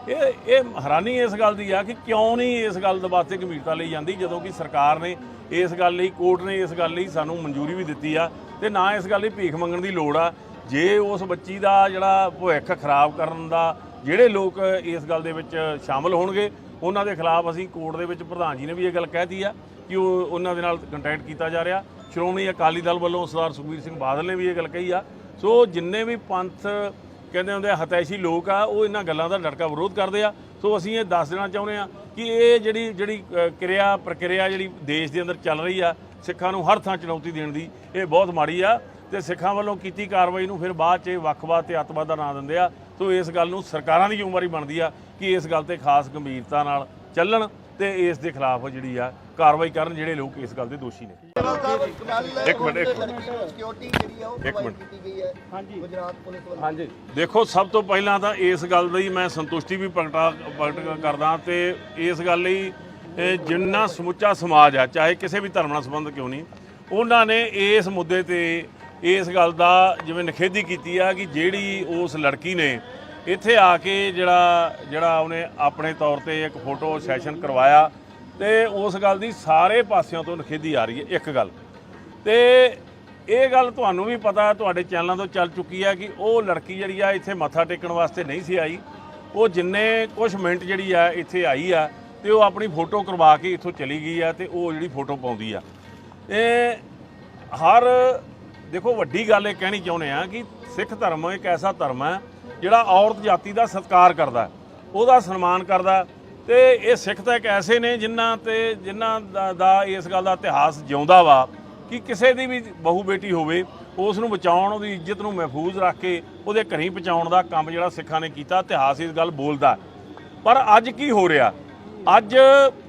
ਇਹ ਹੈਰਾਨੀ ਇਸ ਗੱਲ ਦੀ ਆ ਕਿ ਕਿਉਂ ਨਹੀਂ ਇਸ ਗੱਲ ਦੇ ਵਾਸਤੇ ਗੰਭੀਰਤਾ ਲਈ ਜਾਂਦੀ, ਜਦੋਂ ਕਿ ਸਰਕਾਰ ਨੇ ਇਸ ਗੱਲ ਲਈ, ਕੋਰਟ ਨੇ ਇਸ ਗੱਲ ਲਈ ਸਾਨੂੰ ਮਨਜ਼ੂਰੀ ਵੀ ਦਿੱਤੀ ਆ ਤੇ ਨਾ ਇਸ ਗੱਲ ਲਈ ਭੀਖ ਮੰਗਣ ਦੀ ਲੋੜ ਆ। ਜੇ ਉਸ ਬੱਚੀ ਦਾ ਜਿਹੜਾ ਭਵਿੱਖ ਖਰਾਬ ਕਰਨ ਦਾ ਜਿਹੜੇ ਲੋਕ ਇਸ ਗੱਲ ਦੇ ਵਿੱਚ ਸ਼ਾਮਲ ਹੋਣਗੇ ਉਹਨਾਂ ਦੇ ਖਿਲਾਫ ਅਸੀਂ ਕੋਰਟ ਦੇ ਵਿੱਚ, ਪ੍ਰਧਾਨ ਜੀ ਨੇ ਵੀ ਇਹ ਗੱਲ ਕਹਿਤੀ ਆ ਕਿ ਉਹਨਾਂ ਦੇ ਨਾਲ ਕੰਟੈਕਟ ਕੀਤਾ ਜਾ ਰਿਹਾ। ਸ਼੍ਰੋਮਣੀ ਅਕਾਲੀ ਦਲ ਵੱਲੋਂ ਸਰਦਾਰ ਸੁਖਬੀਰ ਸਿੰਘ ਬਾਦਲ ਨੇ ਵੀ ਇਹ ਗੱਲ ਕਹੀ ਆ। ਸੋ ਜਿੰਨੇ ਵੀ ਪੰਥ ਕਹਿੰਦੇ ਹੁੰਦੇ ਆ ਹਤੈਸ਼ੀ ਲੋਕ ਆ, ਉਹ ਇਹਨਾਂ ਗੱਲਾਂ ਦਾ ਡਟਕਾ ਵਿਰੋਧ ਕਰਦੇ ਆ। ਸੋ ਅਸੀਂ ਇਹ ਦੱਸ ਦੇਣਾ ਚਾਹੁੰਦੇ ਆ ਕਿ ਇਹ ਜਿਹੜੀ ਪ੍ਰਕਿਰਿਆ ਜਿਹੜੀ ਦੇਸ਼ ਦੇ ਅੰਦਰ ਚੱਲ ਰਹੀ ਆ, ਸਿੱਖਾਂ ਨੂੰ ਹਰ ਥਾਂ ਚੁਣੌਤੀ ਦੇਣ ਦੀ, ਇਹ ਬਹੁਤ ਮਾੜੀ ਆ ਤੇ ਸਿੱਖਾਂ ਵੱਲੋਂ ਕੀਤੀ ਕਾਰਵਾਈ ਨੂੰ ਫਿਰ ਬਾਅਦ 'ਚ ਵੱਖਵਾਦ ਤੇ ਅੱਤਵਾਦ ਦਾ ਨਾਂ ਦਿੰਦੇ ਆ। ਸੋ ਇਸ ਗੱਲ ਨੂੰ ਸਰਕਾਰਾਂ ਦੀ ਜ਼ਿੰਮੇਵਾਰੀ ਬਣਦੀ ਆ ਕਿ ਇਸ ਗੱਲ ਤੇ ਖਾਸ ਗੰਭੀਰਤਾ ਨਾਲ ਚੱਲਣ ਤੇ ਇਸ ਦੇ ਖਿਲਾਫ ਜਿਹੜੀ ਆ ਕਾਰਵਾਈ ਕਰਨ ਜਿਹੜੇ ਲੋਕ ਇਸ ਗੱਲ ਦੇ ਦੋਸ਼ੀ ਨੇ। ਇੱਕ ਮਿੰਟ ਸਿਕਿਉਰਿਟੀ ਜਿਹੜੀ ਆ ਉਹ ਪ੍ਰੋਵਾਈਡ ਕੀਤੀ ਗਈ ਹੈ ਗੁਜਰਾਤ ਪੁਲਿਸ ਵੱਲੋਂ। ਹਾਂਜੀ, ਦੇਖੋ ਸਭ ਤੋਂ ਪਹਿਲਾਂ ਤਾਂ ਇਸ ਗੱਲ ਦੀ ਮੈਂ ਸੰਤੁਸ਼ਟੀ ਵੀ ਪ੍ਰਗਟ ਕਰਦਾ ਤੇ ਇਸ ਗੱਲ ਲਈ ਜਿੰਨਾ ਸਮੁੱਚਾ ਸਮਾਜ ਆ, ਚਾਹੇ ਕਿਸੇ ਵੀ ਧਰਮ ਨਾਲ ਸੰਬੰਧ ਕਿਉਂ ਨਹੀਂ, ਉਹਨਾਂ ਨੇ ਇਸ ਮੁੱਦੇ ਤੇ ਇਸ ਗੱਲ ਦਾ ਜਿਵੇਂ ਨਿਖੇਧੀ ਕੀਤੀ ਆ ਕਿ ਜਿਹੜੀ ਉਸ ਲੜਕੀ ਨੇ ਇੱਥੇ ਆ ਕੇ ਜਿਹੜਾ ਉਹਨੇ ਆਪਣੇ ਤੌਰ ਤੇ ਇੱਕ ਫੋਟੋ ਸੈਸ਼ਨ ਕਰਵਾਇਆ ਤੇ ਉਸ ਗੱਲ ਦੀ ਸਾਰੇ ਪਾਸਿਆਂ ਤੋਂ ਨਿਖੇਧੀ ਆ ਰਹੀ ਹੈ। ਇੱਕ ਗੱਲ ਤੇ ਇਹ ਗੱਲ ਤੁਹਾਨੂੰ ਵੀ ਪਤਾ, ਤੁਹਾਡੇ ਚੈਨਲਾਂ ਤੋਂ ਚੱਲ ਚੁੱਕੀ ਆ ਕਿ ਉਹ ਲੜਕੀ ਜਿਹੜੀ ਆ ਇੱਥੇ ਮੱਥਾ ਟੇਕਣ ਵਾਸਤੇ ਨਹੀਂ ਸੀ ਆਈ। ਉਹ ਜਿੰਨੇ ਕੁਛ ਮਿੰਟ ਜਿਹੜੀ ਆ ਇੱਥੇ ਆਈ ਆ ਤੇ ਉਹ ਆਪਣੀ ਫੋਟੋ ਕਰਵਾ ਕੇ ਇੱਥੋਂ ਚਲੀ ਗਈ ਆ ਤੇ ਉਹ ਜਿਹੜੀ ਫੋਟੋ ਪਾਉਂਦੀ ਆ। ਇਹ ਹਰ ਦੇਖੋ ਵੱਡੀ ਗੱਲ ਇਹ ਕਹਿਣੀ ਚਾਹੁੰਦੇ ਆ ਕਿ ਸਿੱਖ ਧਰਮ ਇੱਕ ਐਸਾ ਧਰਮ ਹੈ ਜਿਹੜਾ ਔਰਤ ਜਾਤੀ ਦਾ ਸਤਿਕਾਰ ਕਰਦਾ, ਉਹਦਾ ਸਨਮਾਨ ਕਰਦਾ। ਤੇ ਇਹ ਸਿੱਖ ਤਾਂ ਇੱਕ ਐਸੇ ਨੇ ਜਿਨ੍ਹਾਂ ਦਾ ਇਸ ਗੱਲ ਦਾ ਇਤਿਹਾਸ ਜਿਉਂਦਾ ਵਾ ਕਿ ਕਿਸੇ ਦੀ ਵੀ ਬਹੂ ਬੇਟੀ ਹੋਵੇ ਉਸ ਨੂੰ ਬਚਾਉਣ, ਉਹਦੀ ਇੱਜ਼ਤ ਨੂੰ ਮਹਿਫੂਜ਼ ਰੱਖ ਕੇ ਉਹਦੇ ਘਰੀਂ ਪਹੁੰਚਾਉਣ ਦਾ ਕੰਮ ਜਿਹੜਾ ਸਿੱਖਾਂ ਨੇ ਕੀਤਾ। ਇਤਿਹਾਸ ਇਸ ਗੱਲ ਬੋਲਦਾ। ਪਰ ਅੱਜ ਕੀ ਹੋ ਰਿਹਾ? ਅੱਜ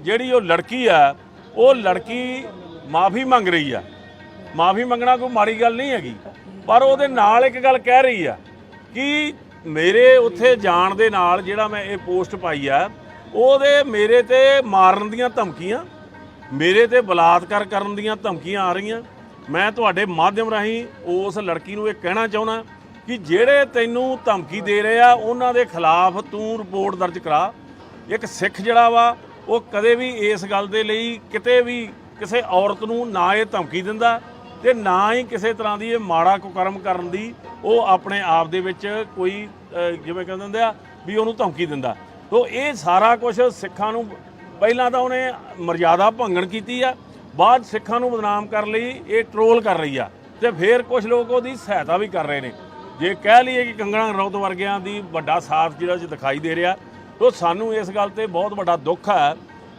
ਜਿਹੜੀ ਉਹ ਲੜਕੀ ਆ, ਉਹ ਲੜਕੀ ਮਾਫੀ ਮੰਗ ਰਹੀ ਆ। ਮਾਫੀ ਮੰਗਣਾ ਕੋਈ ਮਾੜੀ ਗੱਲ ਨਹੀਂ ਹੈਗੀ, ਪਰ ਉਹਦੇ ਨਾਲ ਇੱਕ ਗੱਲ ਕਹਿ ਰਹੀ ਆ ਕਿ ਮੇਰੇ ਉੱਥੇ ਜਾਣ ਦੇ ਨਾਲ ਜਿਹੜਾ ਮੈਂ ਇਹ ਪੋਸਟ ਪਾਈ ਆ, ਉਹਦੇ ਮੇਰੇ ਤੇ ਮਾਰਨ ਦੀਆਂ ਧਮਕੀਆਂ, ਮੇਰੇ ਤੇ ਬਲਾਤਕਾਰ ਕਰਨ ਦੀਆਂ ਧਮਕੀਆਂ ਆ ਰਹੀਆਂ। ਮੈਂ ਤੁਹਾਡੇ ਮਾਧਿਅਮ ਰਾਹੀਂ ਉਸ ਲੜਕੀ ਨੂੰ ਇਹ ਕਹਿਣਾ ਚਾਹੁੰਦਾ ਕਿ ਜਿਹੜੇ ਤੈਨੂੰ ਧਮਕੀ ਦੇ ਰਹੇ ਆ ਉਹਨਾਂ ਦੇ ਖਿਲਾਫ ਤੂੰ ਰਿਪੋਰਟ ਦਰਜ ਕਰਾ। ਇੱਕ ਸਿੱਖ ਜਿਹੜਾ ਵਾ ਉਹ ਕਦੇ ਵੀ ਇਸ ਗੱਲ ਦੇ ਲਈ ਕਿਤੇ ਵੀ ਕਿਸੇ ਔਰਤ ਨੂੰ ਨਾ ਇਹ ਧਮਕੀ ਦਿੰਦਾ ਤੇ ਨਾ ਹੀ ਕਿਸੇ ਤਰ੍ਹਾਂ ਦੀ ਇਹ ਮਾੜਾ ਕੁਕਰਮ ਕਰਨ ਦੀ ਉਹ ਆਪਣੇ ਆਪ ਦੇ ਵਿੱਚ ਕੋਈ ਜਿਵੇਂ ਕਹਿੰਦੇ ਹੁੰਦੇ ਆ ਵੀ ਉਹਨੂੰ ਧਮਕੀ ਦਿੰਦਾ। ਤੋ ਇਹ ਸਾਰਾ ਕੁਝ ਸਿੱਖਾਂ ਨੂੰ ਪਹਿਲਾਂ ਤਾਂ ਉਹਨੇ ਮਰਜ਼ਾਦਾ ਭੰਗਣ ਕੀਤੀ ਆ, ਬਾਅਦ ਸਿੱਖਾਂ ਨੂੰ ਬਦਨਾਮ ਕਰਨ ਲਈ ਇਹ ਟਰੋਲ ਕਰ ਰਹੀ ਆ ਤੇ ਫਿਰ ਕੁਝ ਲੋਕ ਉਹਦੀ ਸਹਾਇਤਾ ਵੀ ਕਰ ਰਹੇ ਨੇ। ਜੇ ਕਹਿ ਲਈਏ ਕਿ ਕੰਗਣਾ ਰਣੌਤ ਵਰਗਿਆਂ ਦੀ ਵੱਡਾ ਸਾਥ ਜਿਹੜਾ ਦਿਖਾਈ ਦੇ ਰਿਹਾ, ਤੋ ਸਾਨੂੰ ਇਸ ਗੱਲ ਤੇ ਬਹੁਤ ਵੱਡਾ ਦੁੱਖ ਹੈ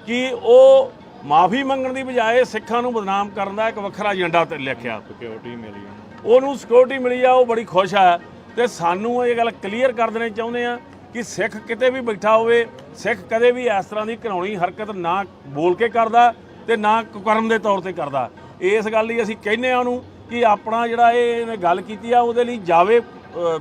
ਕਿ ਉਹ ਮਾਫੀ ਮੰਗਣ ਦੀ ਬਜਾਏ ਸਿੱਖਾਂ ਨੂੰ ਬਦਨਾਮ ਕਰਨ ਦਾ ਇੱਕ ਵੱਖਰਾ ਏਜੰਡਾ ਤੇ ਲਿਖਿਆ। ਸਿਕਿਉਰਿਟੀ ਮਿਲੀ, ਉਹਨੂੰ ਸਿਕਿਉਰਿਟੀ ਮਿਲੀ ਆ, ਉਹ ਬੜੀ ਖੁਸ਼ ਆ। ਤੇ ਸਾਨੂੰ ਇਹ ਗੱਲ ਕਲੀਅਰ ਕਰ ਦੇਣੀ ਚਾਹੁੰਦੇ ਆ ਕਿ ਸਿੱਖ ਕਿਤੇ ਵੀ ਬੈਠਾ ਹੋਵੇ, ਸਿੱਖ ਕਦੇ ਵੀ ਇਸ ਤਰ੍ਹਾਂ ਦੀ ਘਿਨਾਉਣੀ ਹਰਕਤ ਨਾ ਬੋਲ ਕੇ ਕਰਦਾ ਤੇ ਨਾ ਕੁਕਰਮ ਦੇ ਤੌਰ ਤੇ ਕਰਦਾ। ਇਸ ਗੱਲ ਲਈ ਅਸੀਂ ਕਹਿੰਦੇ ਆ ਉਹਨੂੰ ਕਿ ਆਪਣਾ ਜਿਹੜਾ ਇਹਨੇ ਗੱਲ ਕੀਤੀ ਆ ਉਹਦੇ ਲਈ ਜਾਵੇ,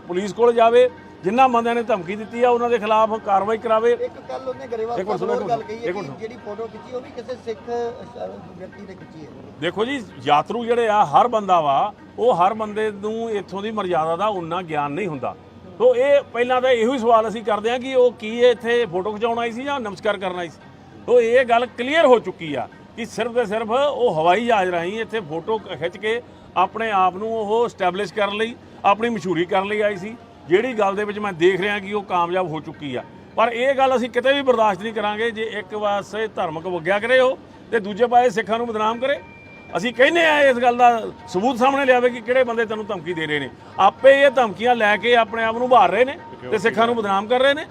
ਪੁਲਿਸ ਕੋਲ ਜਾਵੇ, ਜਿਨ੍ਹਾਂ ਬੰਦਿਆਂ ਨੇ ਧਮਕੀ ਦਿੱਤੀ ਆ ਉਹਨਾਂ ਦੇ ਖਿਲਾਫ ਕਾਰਵਾਈ ਕਰਾਵੇ। ਇੱਕ ਕੱਲ ਉਹਨੇ ਗਰੇਵਾਲ ਸਾਹਿਬ ਗੱਲ ਕਹੀ ਹੈ ਕਿ ਜਿਹੜੀ ਫੋਟੋ ਖਿੱਚੀ ਉਹ ਵੀ ਕਿਸੇ ਸਿੱਖ ਵਿਅਕਤੀ ਨੇ ਖਿੱਚੀ ਹੈ। ਦੇਖੋ ਜੀ, ਯਾਤਰੂ ਜਿਹੜੇ ਆ, ਹਰ ਬੰਦਾ ਵਾ, ਉਹ ਹਰ ਬੰਦੇ ਨੂੰ ਇੱਥੋਂ ਦੀ ਮਰਜ਼ਾਦਾ ਦਾ ਉਨਾ ਗਿਆਨ ਨਹੀਂ ਹੁੰਦਾ। ਤੋ ਇਹ ਪਹਿਲਾਂ ਤਾਂ ਇਹੋ ਹੀ ਸਵਾਲ ਅਸੀਂ ਕਰਦੇ ਹਾਂ ਕਿ ਉਹ ਕੀ ਇੱਥੇ ਫੋਟੋ ਖਿਚਾਉਣ ਆਈ ਸੀ ਜਾਂ ਨਮਸਕਾਰ ਕਰਨ ਆਈ ਸੀ। ਤੋ ਇਹ ਗੱਲ ਕਲੀਅਰ ਹੋ ਚੁੱਕੀ ਆ ਕਿ ਸਿਰਫ ਤੇ ਸਿਰਫ ਉਹ ਹਵਾਈ ਜਹਾਜ਼ ਰਾਹੀਂ ਇੱਥੇ ਫੋਟੋ ਖਿੱਚ ਕੇ ਆਪਣੇ ਆਪ ਨੂੰ ਉਹ ਸਟੈਬਲਿਸ਼ ਕਰਨ ਲਈ, ਆਪਣੀ ਮਸ਼ਹੂਰੀ ਕਰਨ ਲਈ ਆਈ ਸੀ, ਜਿਹੜੀ ਗੱਲ ਦੇ ਵਿੱਚ ਮੈਂ ਦੇਖ ਰਿਹਾ ਕਿ ਉਹ ਕਾਮਯਾਬ ਹੋ ਚੁੱਕੀ ਆ। ਪਰ ਇਹ ਗੱਲ ਅਸੀਂ ਕਿਤੇ ਵੀ ਬਰਦਾਸ਼ਤ ਨਹੀਂ ਕਰਾਂਗੇ ਜੇ ਇੱਕ ਪਾਸੇ ਧਾਰਮਿਕ ਵਗਿਆ ਕਰੇ ਉਹ ਤੇ ਦੂਜੇ ਪਾਸੇ ਸਿੱਖਾਂ ਨੂੰ ਬਦਨਾਮ ਕਰੇ। ਅਸੀਂ ਕਹਿੰਦੇ ਆ ਇਸ ਗੱਲ ਦਾ ਸਬੂਤ ਸਾਹਮਣੇ ਲਿਆਵੇ ਕਿ ਕਿਹੜੇ ਬੰਦੇ ਤੈਨੂੰ ਧਮਕੀ ਦੇ ਰਹੇ ਨੇ। ਆਪੇ ਇਹ ਧਮਕੀਆਂ ਲੈ ਕੇ ਆਪਣੇ ਆਪ ਨੂੰ ਉਭਾਰ ਰਹੇ ਨੇ ਤੇ ਸਿੱਖਾਂ ਨੂੰ ਬਦਨਾਮ ਕਰ ਰਹੇ ਨੇ।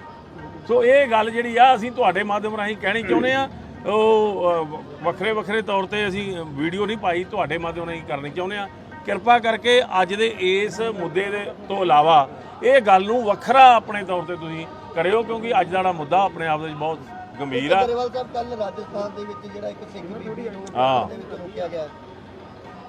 ਸੋ ਇਹ ਗੱਲ ਜਿਹੜੀ ਆ ਅਸੀਂ ਤੁਹਾਡੇ ਮਾਧਿਅਮ ਰਾਹੀਂ ਕਹਿਣੀ ਚਾਹੁੰਦੇ ਆ। ਉਹ ਵੱਖਰੇ ਤੌਰ ਤੇ ਅਸੀਂ ਵੀਡੀਓ ਨਹੀਂ ਪਾਈ, ਤੁਹਾਡੇ ਮਾਧਿਅਮ ਰਾਹੀਂ ਕਰਨੀ ਚਾਹੁੰਦੇ ਆ। ਕਿਰਪਾ ਕਰਕੇ ਅੱਜ ਦੇ ਇਸ ਮੁੱਦੇ ਦੇ ਤੋਂ ਇਲਾਵਾ ਇਹ ਗੱਲ ਨੂੰ ਵੱਖਰਾ ਆਪਣੇ ਤੌਰ ਤੇ ਤੁਸੀਂ ਕਰਿਓ, ਕਿਉਂਕਿ ਅੱਜ ਦਾ ਜਿਹੜਾ ਮੁੱਦਾ ਆਪਣੇ ਆਪ ਦੇ ਵਿੱਚ ਬਹੁਤ ਗੰਭੀਰ ਆ। ਗਰੇਵਾਲ ਸਾਹਿਬ ਕੱਲ ਰਾਜਸਥਾਨ ਦੇ ਵਿੱਚ ਜਿਹੜਾ ਇੱਕ ਸਿੱਖ ਬੀਬੀ ਨੂੰ ਰੋਕਿਆ ਗਿਆ,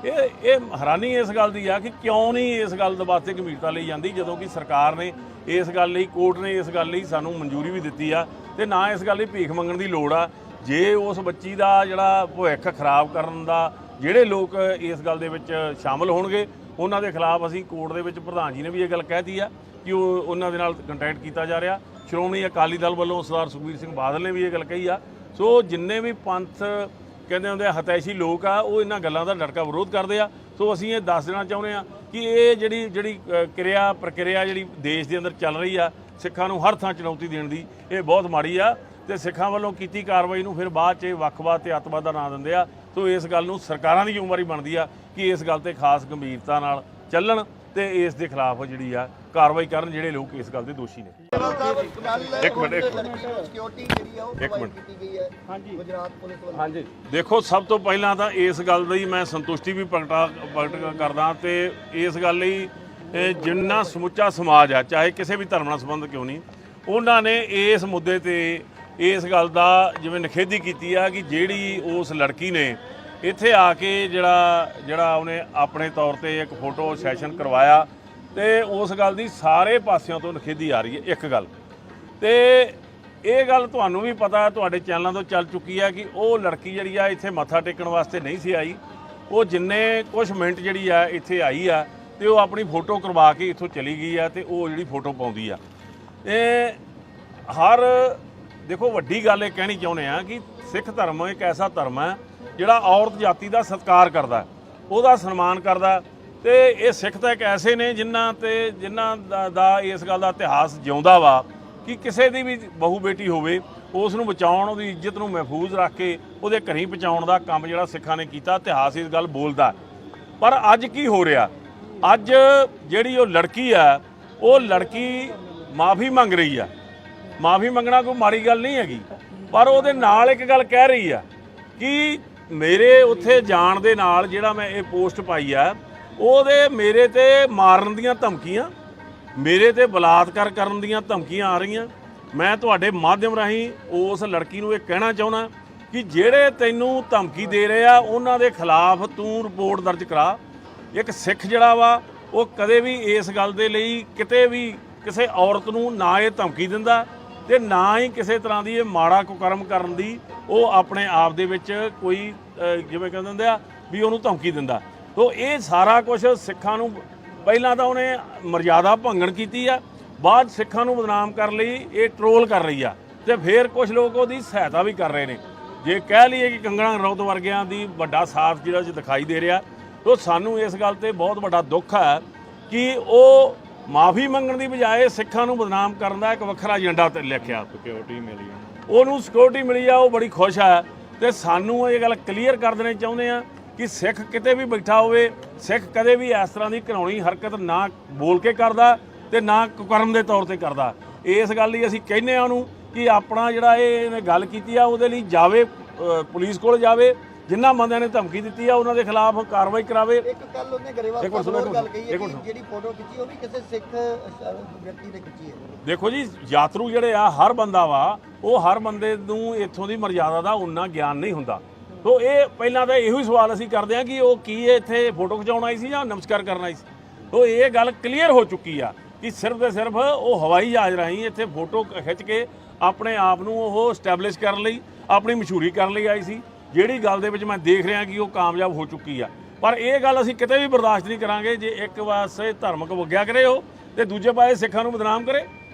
ਇਹ ਹੈਰਾਨੀ ਇਸ ਗੱਲ ਦੀ ਆ ਕਿ ਕਿਉਂ ਨਹੀਂ ਇਸ ਗੱਲ ਦੇ ਵਾਸਤੇ ਗੰਭੀਰਤਾ ਲਈ ਜਾਂਦੀ, ਜਦੋਂ ਕਿ ਸਰਕਾਰ ਨੇ ਇਸ ਗੱਲ ਲਈ, ਕੋਰਟ ਨੇ ਇਸ ਗੱਲ ਲਈ ਸਾਨੂੰ ਮਨਜ਼ੂਰੀ ਵੀ ਦਿੱਤੀ ਆ ਤੇ ਨਾ ਇਸ ਗੱਲ ਲਈ ਭੀਖ ਮੰਗਣ ਦੀ ਲੋੜ ਆ। ਜੇ ਉਸ ਬੱਚੀ ਦਾ ਜਿਹੜਾ ਭਵਿੱਖ ਖਰਾਬ ਕਰਨ ਦਾ ਜਿਹੜੇ ਲੋਕ ਇਸ ਗੱਲ ਦੇ ਵਿੱਚ ਸ਼ਾਮਲ ਹੋਣਗੇ ਉਹਨਾਂ ਦੇ ਖਿਲਾਫ ਅਸੀਂ ਕੋਰਟ ਦੇ ਵਿੱਚ, ਪ੍ਰਧਾਨ ਜੀ ਨੇ ਵੀ ਇਹ ਗੱਲ ਕਹਿਤੀ ਆ ਕਿ ਉਹਨਾਂ ਦੇ ਨਾਲ ਕੰਟੈਕਟ ਕੀਤਾ ਜਾ ਰਿਹਾ। ਸ਼੍ਰੋਮਣੀ ਅਕਾਲੀ ਦਲ ਵੱਲੋਂ ਸਰਦਾਰ ਸੁਖਬੀਰ ਸਿੰਘ ਬਾਦਲ ਨੇ ਵੀ ਇਹ ਗੱਲ ਕਹੀ ਆ। ਸੋ ਜਿੰਨੇ ਵੀ ਪੰਥ ਕਹਿੰਦੇ ਹੁੰਦੇ ਹਤੈਸ਼ੀ ਲੋਕ ਆ, ਉਹ ਇਹਨਾਂ ਗੱਲਾਂ ਦਾ ਡਟਕਾ ਵਿਰੋਧ ਕਰਦੇ ਆ। ਸੋ ਅਸੀਂ ਇਹ ਦੱਸ ਦੇਣਾ ਚਾਹੁੰਦੇ ਆ ਕਿ ਇਹ ਜਿਹੜੀ ਪ੍ਰਕਿਰਿਆ ਜਿਹੜੀ ਦੇਸ਼ ਦੇ ਅੰਦਰ ਚੱਲ ਰਹੀ ਆ, ਸਿੱਖਾਂ ਨੂੰ ਹਰ ਥਾਂ ਚੁਣੌਤੀ ਦੇਣ ਦੀ, ਇਹ ਬਹੁਤ ਮਾੜੀ ਆ ਤੇ ਸਿੱਖਾਂ ਵੱਲੋਂ ਕੀਤੀ ਕਾਰਵਾਈ ਨੂੰ ਫਿਰ ਬਾਅਦ 'ਚ ਵੱਖਵਾਦ ਤੇ ਅੱਤਵਾਦ ਦਾ ਨਾਂ ਦਿੰਦੇ ਆ। ਸੋ ਇਸ ਗੱਲ ਨੂੰ ਸਰਕਾਰਾਂ ਦੀ ਜ਼ਿੰਮੇਵਾਰੀ ਬਣਦੀ ਆ ਕਿ ਇਸ ਗੱਲ ਤੇ ਖਾਸ ਗੰਭੀਰਤਾ ਨਾਲ ਚੱਲਣ ਤੇ ਇਸ ਦੇ ਖਿਲਾਫ ਜਿਹੜੀ ਆ ਕਾਰਵਾਈ ਕਰਨ ਜਿਹੜੇ ਲੋਕ ਇਸ ਗੱਲ ਦੇ ਦੋਸ਼ੀ ਨੇ। ਇੱਕ ਮਿੰਟ ਸਿਕਿਉਰਿਟੀ ਜਿਹੜੀ ਆ ਉਹ ਪ੍ਰੋਵਾਈਡ ਕੀਤੀ ਗਈ ਹੈ ਗੁਜਰਾਤ ਪੁਲਿਸ ਵੱਲੋਂ। ਹਾਂਜੀ, ਦੇਖੋ ਸਭ ਤੋਂ ਪਹਿਲਾਂ ਤਾਂ ਇਸ ਗੱਲ ਦੀ ਮੈਂ ਸੰਤੁਸ਼ਟੀ ਵੀ ਪ੍ਰਗਟ ਕਰਦਾ ਤੇ ਇਸ ਗੱਲ ਲਈ ਜਿੰਨਾ ਸਮੁੱਚਾ ਸਮਾਜ ਆ, ਚਾਹੇ ਕਿਸੇ ਵੀ ਧਰਮ ਨਾਲ ਸੰਬੰਧ ਕਿਉਂ ਨਹੀਂ, ਉਹਨਾਂ ਨੇ ਇਸ ਮੁੱਦੇ ਤੇ ਇਸ ਗੱਲ ਦਾ ਜਿਵੇਂ ਨਿਖੇਧੀ ਕੀਤੀ ਆ ਕਿ ਜਿਹੜੀ ਉਸ ਲੜਕੀ ਨੇ ਇੱਥੇ ਆ ਕੇ ਜਿਹੜਾ ਉਹਨੇ ਆਪਣੇ ਤੌਰ ਤੇ ਇੱਕ ਫੋਟੋ ਸੈਸ਼ਨ ਕਰਵਾਇਆ ਤੇ ਉਸ ਗੱਲ ਦੀ ਸਾਰੇ ਪਾਸਿਆਂ ਤੋਂ ਨਿਖੇਧੀ ਆ ਰਹੀ ਹੈ। ਇੱਕ ਗੱਲ ਤੇ ਇਹ ਗੱਲ ਤੁਹਾਨੂੰ ਵੀ ਪਤਾ, ਤੁਹਾਡੇ ਚੈਨਲਾਂ ਤੋਂ ਚੱਲ ਚੁੱਕੀ ਹੈ ਕਿ ਉਹ ਲੜਕੀ ਜਿਹੜੀ ਆ ਇੱਥੇ ਮੱਥਾ ਟੇਕਣ ਵਾਸਤੇ ਨਹੀਂ ਸੀ ਆਈ। ਉਹ ਜਿੰਨੇ ਕੁਛ ਮਿੰਟ ਜਿਹੜੀ ਆ ਇੱਥੇ ਆਈ ਆ ਤੇ ਉਹ ਆਪਣੀ ਫੋਟੋ ਕਰਵਾ ਕੇ ਇੱਥੋਂ ਚਲੀ ਗਈ ਆ ਤੇ ਉਹ ਜਿਹੜੀ ਫੋਟੋ ਪਾਉਂਦੀ ਆ। ਇਹ ਹਰ ਦੇਖੋ ਵੱਡੀ ਗੱਲ ਇਹ ਕਹਿਣੀ ਚਾਹੁੰਦੇ ਆ ਕਿ ਸਿੱਖ ਧਰਮ ਇੱਕ ਐਸਾ ਧਰਮ ਹੈ ਜਿਹੜਾ ਔਰਤ ਜਾਤੀ ਦਾ ਸਤਿਕਾਰ ਕਰਦਾ, ਉਹਦਾ ਸਨਮਾਨ ਕਰਦਾ। ਤੇ ਇਹ ਸਿੱਖ ਤਾਂ ਇੱਕ ਐਸੇ ਨੇ ਜਿਨ੍ਹਾਂ ਦਾ ਇਸ ਗੱਲ ਦਾ ਇਤਿਹਾਸ ਜਿਉਂਦਾ ਵਾ ਕਿ ਕਿਸੇ ਦੀ ਵੀ ਬਹੂ ਬੇਟੀ ਹੋਵੇ ਉਸ ਨੂੰ ਬਚਾਉਣ, ਉਹਦੀ ਇੱਜ਼ਤ ਨੂੰ ਮਹਿਫੂਜ਼ ਰੱਖ ਕੇ ਉਹਦੇ ਘਰੀਂ ਪਹੁੰਚਾਉਣ ਦਾ ਕੰਮ ਜਿਹੜਾ ਸਿੱਖਾਂ ਨੇ ਕੀਤਾ। ਇਤਿਹਾਸ ਇਸ ਗੱਲ ਬੋਲਦਾ। ਪਰ ਅੱਜ ਕੀ ਹੋ ਰਿਹਾ, ਅੱਜ ਜਿਹੜੀ ਉਹ ਲੜਕੀ ਆ, ਉਹ ਲੜਕੀ ਮਾਫੀ ਮੰਗ ਰਹੀ ਆ। ਮਾਫੀ ਮੰਗਣਾ ਕੋਈ ਮਾੜੀ ਗੱਲ ਨਹੀਂ ਹੈਗੀ, ਪਰ ਉਹਦੇ ਨਾਲ ਇੱਕ ਗੱਲ ਕਹਿ ਰਹੀ ਆ ਕਿ ਮੇਰੇ ਉੱਥੇ ਜਾਣ ਦੇ ਨਾਲ ਜਿਹੜਾ ਮੈਂ ਇਹ ਪੋਸਟ ਪਾਈ ਆ, ਉਹਦੇ ਮੇਰੇ ਤੇ ਮਾਰਨ ਦੀਆਂ ਧਮਕੀਆਂ, ਮੇਰੇ ਤੇ ਬਲਾਤਕਾਰ ਕਰਨ ਦੀਆਂ ਧਮਕੀਆਂ ਆ ਰਹੀਆਂ। ਮੈਂ ਤੁਹਾਡੇ ਮਾਧਿਅਮ ਰਾਹੀਂ ਉਸ ਲੜਕੀ ਨੂੰ ਇਹ ਕਹਿਣਾ ਚਾਹੁੰਦਾ ਕਿ ਜਿਹੜੇ ਤੈਨੂੰ ਧਮਕੀ ਦੇ ਰਹੇ ਆ ਉਹਨਾਂ ਦੇ ਖਿਲਾਫ ਤੂੰ ਰਿਪੋਰਟ ਦਰਜ ਕਰਾ। ਇੱਕ ਸਿੱਖ ਜਿਹੜਾ ਵਾ ਉਹ ਕਦੇ ਵੀ ਇਸ ਗੱਲ ਦੇ ਲਈ ਕਿਤੇ ਵੀ ਕਿਸੇ ਔਰਤ ਨੂੰ ਨਾ ਇਹ ਧਮਕੀ ਦਿੰਦਾ ਤੇ ਨਾ ਹੀ ਕਿਸੇ ਤਰ੍ਹਾਂ ਦੀ ਇਹ ਮਾੜਾ ਕੁਕਰਮ ਕਰਨ ਦੀ ਉਹ ਆਪਣੇ ਆਪ ਦੇ ਵਿੱਚ ਕੋਈ ਜਿਵੇਂ ਕਹਿੰਦੇ ਹੁੰਦੇ ਆ ਵੀ ਉਹਨੂੰ ਧਮਕੀ ਦਿੰਦਾ। ਤੋ ਇਹ ਸਾਰਾ ਕੁਝ ਸਿੱਖਾਂ ਨੂੰ ਪਹਿਲਾਂ ਤਾਂ ਉਹਨੇ ਮਰਜ਼ਾਦਾ ਭੰਗਣ ਕੀਤੀ ਆ, ਬਾਅਦ ਸਿੱਖਾਂ ਨੂੰ ਬਦਨਾਮ ਕਰਨ ਲਈ ਇਹ ਟਰੋਲ ਕਰ ਰਹੀ ਆ ਤੇ ਫਿਰ ਕੁਝ ਲੋਕ ਉਹਦੀ ਸਹਾਇਤਾ ਵੀ ਕਰ ਰਹੇ ਨੇ। ਜੇ ਕਹਿ ਲਈਏ ਕਿ ਕੰਗਣਾ ਰਣੌਤ ਵਰਗਿਆਂ ਦੀ ਵੱਡਾ ਸਾਥ ਜਿਹੜਾ ਦਿਖਾਈ ਦੇ ਰਿਹਾ, ਤੋ ਸਾਨੂੰ ਇਸ ਗੱਲ ਤੇ ਬਹੁਤ ਵੱਡਾ ਦੁੱਖ ਹੈ ਕਿ ਉਹ ਮਾਫੀ ਮੰਗਣ ਦੀ ਬਜਾਏ ਸਿੱਖਾਂ ਨੂੰ ਬਦਨਾਮ ਕਰਨ ਦਾ ਇੱਕ ਵੱਖਰਾ ਏਜੰਡਾ ਤੇ ਲਿਖਿਆ। ਸਿਕਿਉਰਿਟੀ ਮਿਲੀ, ਉਹਨੂੰ ਸਿਕਿਉਰਿਟੀ ਮਿਲੀ ਆ, ਉਹ ਬੜੀ ਖੁਸ਼ ਆ। ਤੇ ਸਾਨੂੰ ਇਹ ਗੱਲ ਕਲੀਅਰ ਕਰ ਦੇਣੀ ਚਾਹੁੰਦੇ ਆ ਕਿ ਸਿੱਖ ਕਿਤੇ ਵੀ ਬੈਠਾ ਹੋਵੇ, ਸਿੱਖ ਕਦੇ ਵੀ ਇਸ ਤਰ੍ਹਾਂ ਦੀ ਘਿਨਾਉਣੀ ਹਰਕਤ ਨਾ ਬੋਲ ਕੇ ਕਰਦਾ ਤੇ ਨਾ ਕੁਕਰਮ ਦੇ ਤੌਰ ਤੇ ਕਰਦਾ। ਇਸ ਗੱਲ ਲਈ ਅਸੀਂ ਕਹਿੰਦੇ ਆ ਉਹਨੂੰ ਕਿ ਆਪਣਾ ਜਿਹੜਾ ਇਹਨੇ ਗੱਲ ਕੀਤੀ ਆ ਉਹਦੇ ਲਈ ਜਾਵੇ, ਪੁਲਿਸ ਕੋਲ ਜਾਵੇ, ਜਿਨ੍ਹਾਂ ਬੰਦਿਆਂ ਨੇ ਧਮਕੀ ਦਿੱਤੀ ਆ ਉਹਨਾਂ ਦੇ ਖਿਲਾਫ ਕਾਰਵਾਈ ਕਰਾਵੇ। ਇੱਕ ਕੱਲ ਉਹਨੇ ਗਰੇਵਾਲ ਸਾਹਿਬ ਨਾਲ ਗੱਲ ਕਹੀ ਹੈ ਕਿ ਜਿਹੜੀ ਫੋਟੋ ਖਿੱਚੀ ਉਹ ਵੀ ਕਿਸੇ ਸਿੱਖ ਵਿਅਕਤੀ ਨੇ ਖਿੱਚੀ ਹੈ। ਦੇਖੋ ਜੀ, ਯਾਤਰੂ ਜਿਹੜੇ ਆ ਹਰ ਬੰਦਾ ਵਾ, ਉਹ ਹਰ ਬੰਦੇ ਨੂੰ ਇੱਥੋਂ ਦੀ ਮਰਜ਼ਾਦਾ ਦਾ ਉਨਾ ਗਿਆਨ ਨਹੀਂ ਹੁੰਦਾ। ਤੋ ਇਹ ਪਹਿਲਾਂ ਤਾਂ ਇਹੋ ਹੀ ਸਵਾਲ ਅਸੀਂ ਕਰਦੇ ਹਾਂ ਕਿ ਉਹ ਕੀ ਇੱਥੇ ਫੋਟੋ ਖਿਚਾਉਣ ਆਈ ਸੀ ਜਾਂ ਨਮਸਕਾਰ ਕਰਨ ਆਈ ਸੀ। ਤੋ ਇਹ ਗੱਲ ਕਲੀਅਰ ਹੋ ਚੁੱਕੀ ਆ ਕਿ ਸਿਰਫ ਤੇ ਸਿਰਫ ਉਹ ਹਵਾਈ ਜਹਾਜ਼ ਰਾਹੀਂ ਇੱਥੇ ਫੋਟੋ ਖਿੱਚ ਕੇ ਆਪਣੇ ਆਪ ਨੂੰ ਉਹ ਸਟੈਬਲਿਸ਼ ਕਰਨ ਲਈ, ਆਪਣੀ ਮਸ਼ਹੂਰੀ ਕਰਨ ਲਈ ਆਈ ਸੀ, ਜਿਹੜੀ ਗੱਲ ਦੇ ਵਿੱਚ ਮੈਂ ਦੇਖ ਰਿਹਾ ਕਿ ਉਹ ਕਾਮਯਾਬ ਹੋ ਚੁੱਕੀ ਆ। ਪਰ ਇਹ ਗੱਲ ਅਸੀਂ ਕਿਤੇ ਵੀ ਬਰਦਾਸ਼ਤ ਨਹੀਂ ਕਰਾਂਗੇ ਜੇ ਇੱਕ ਪਾਸੇ ਧਾਰਮਿਕ ਵਗਿਆ ਕਰੇ ਉਹ ਤੇ ਦੂਜੇ ਪਾਸੇ ਸਿੱਖਾਂ ਨੂੰ ਬਦਨਾਮ ਕਰੇ।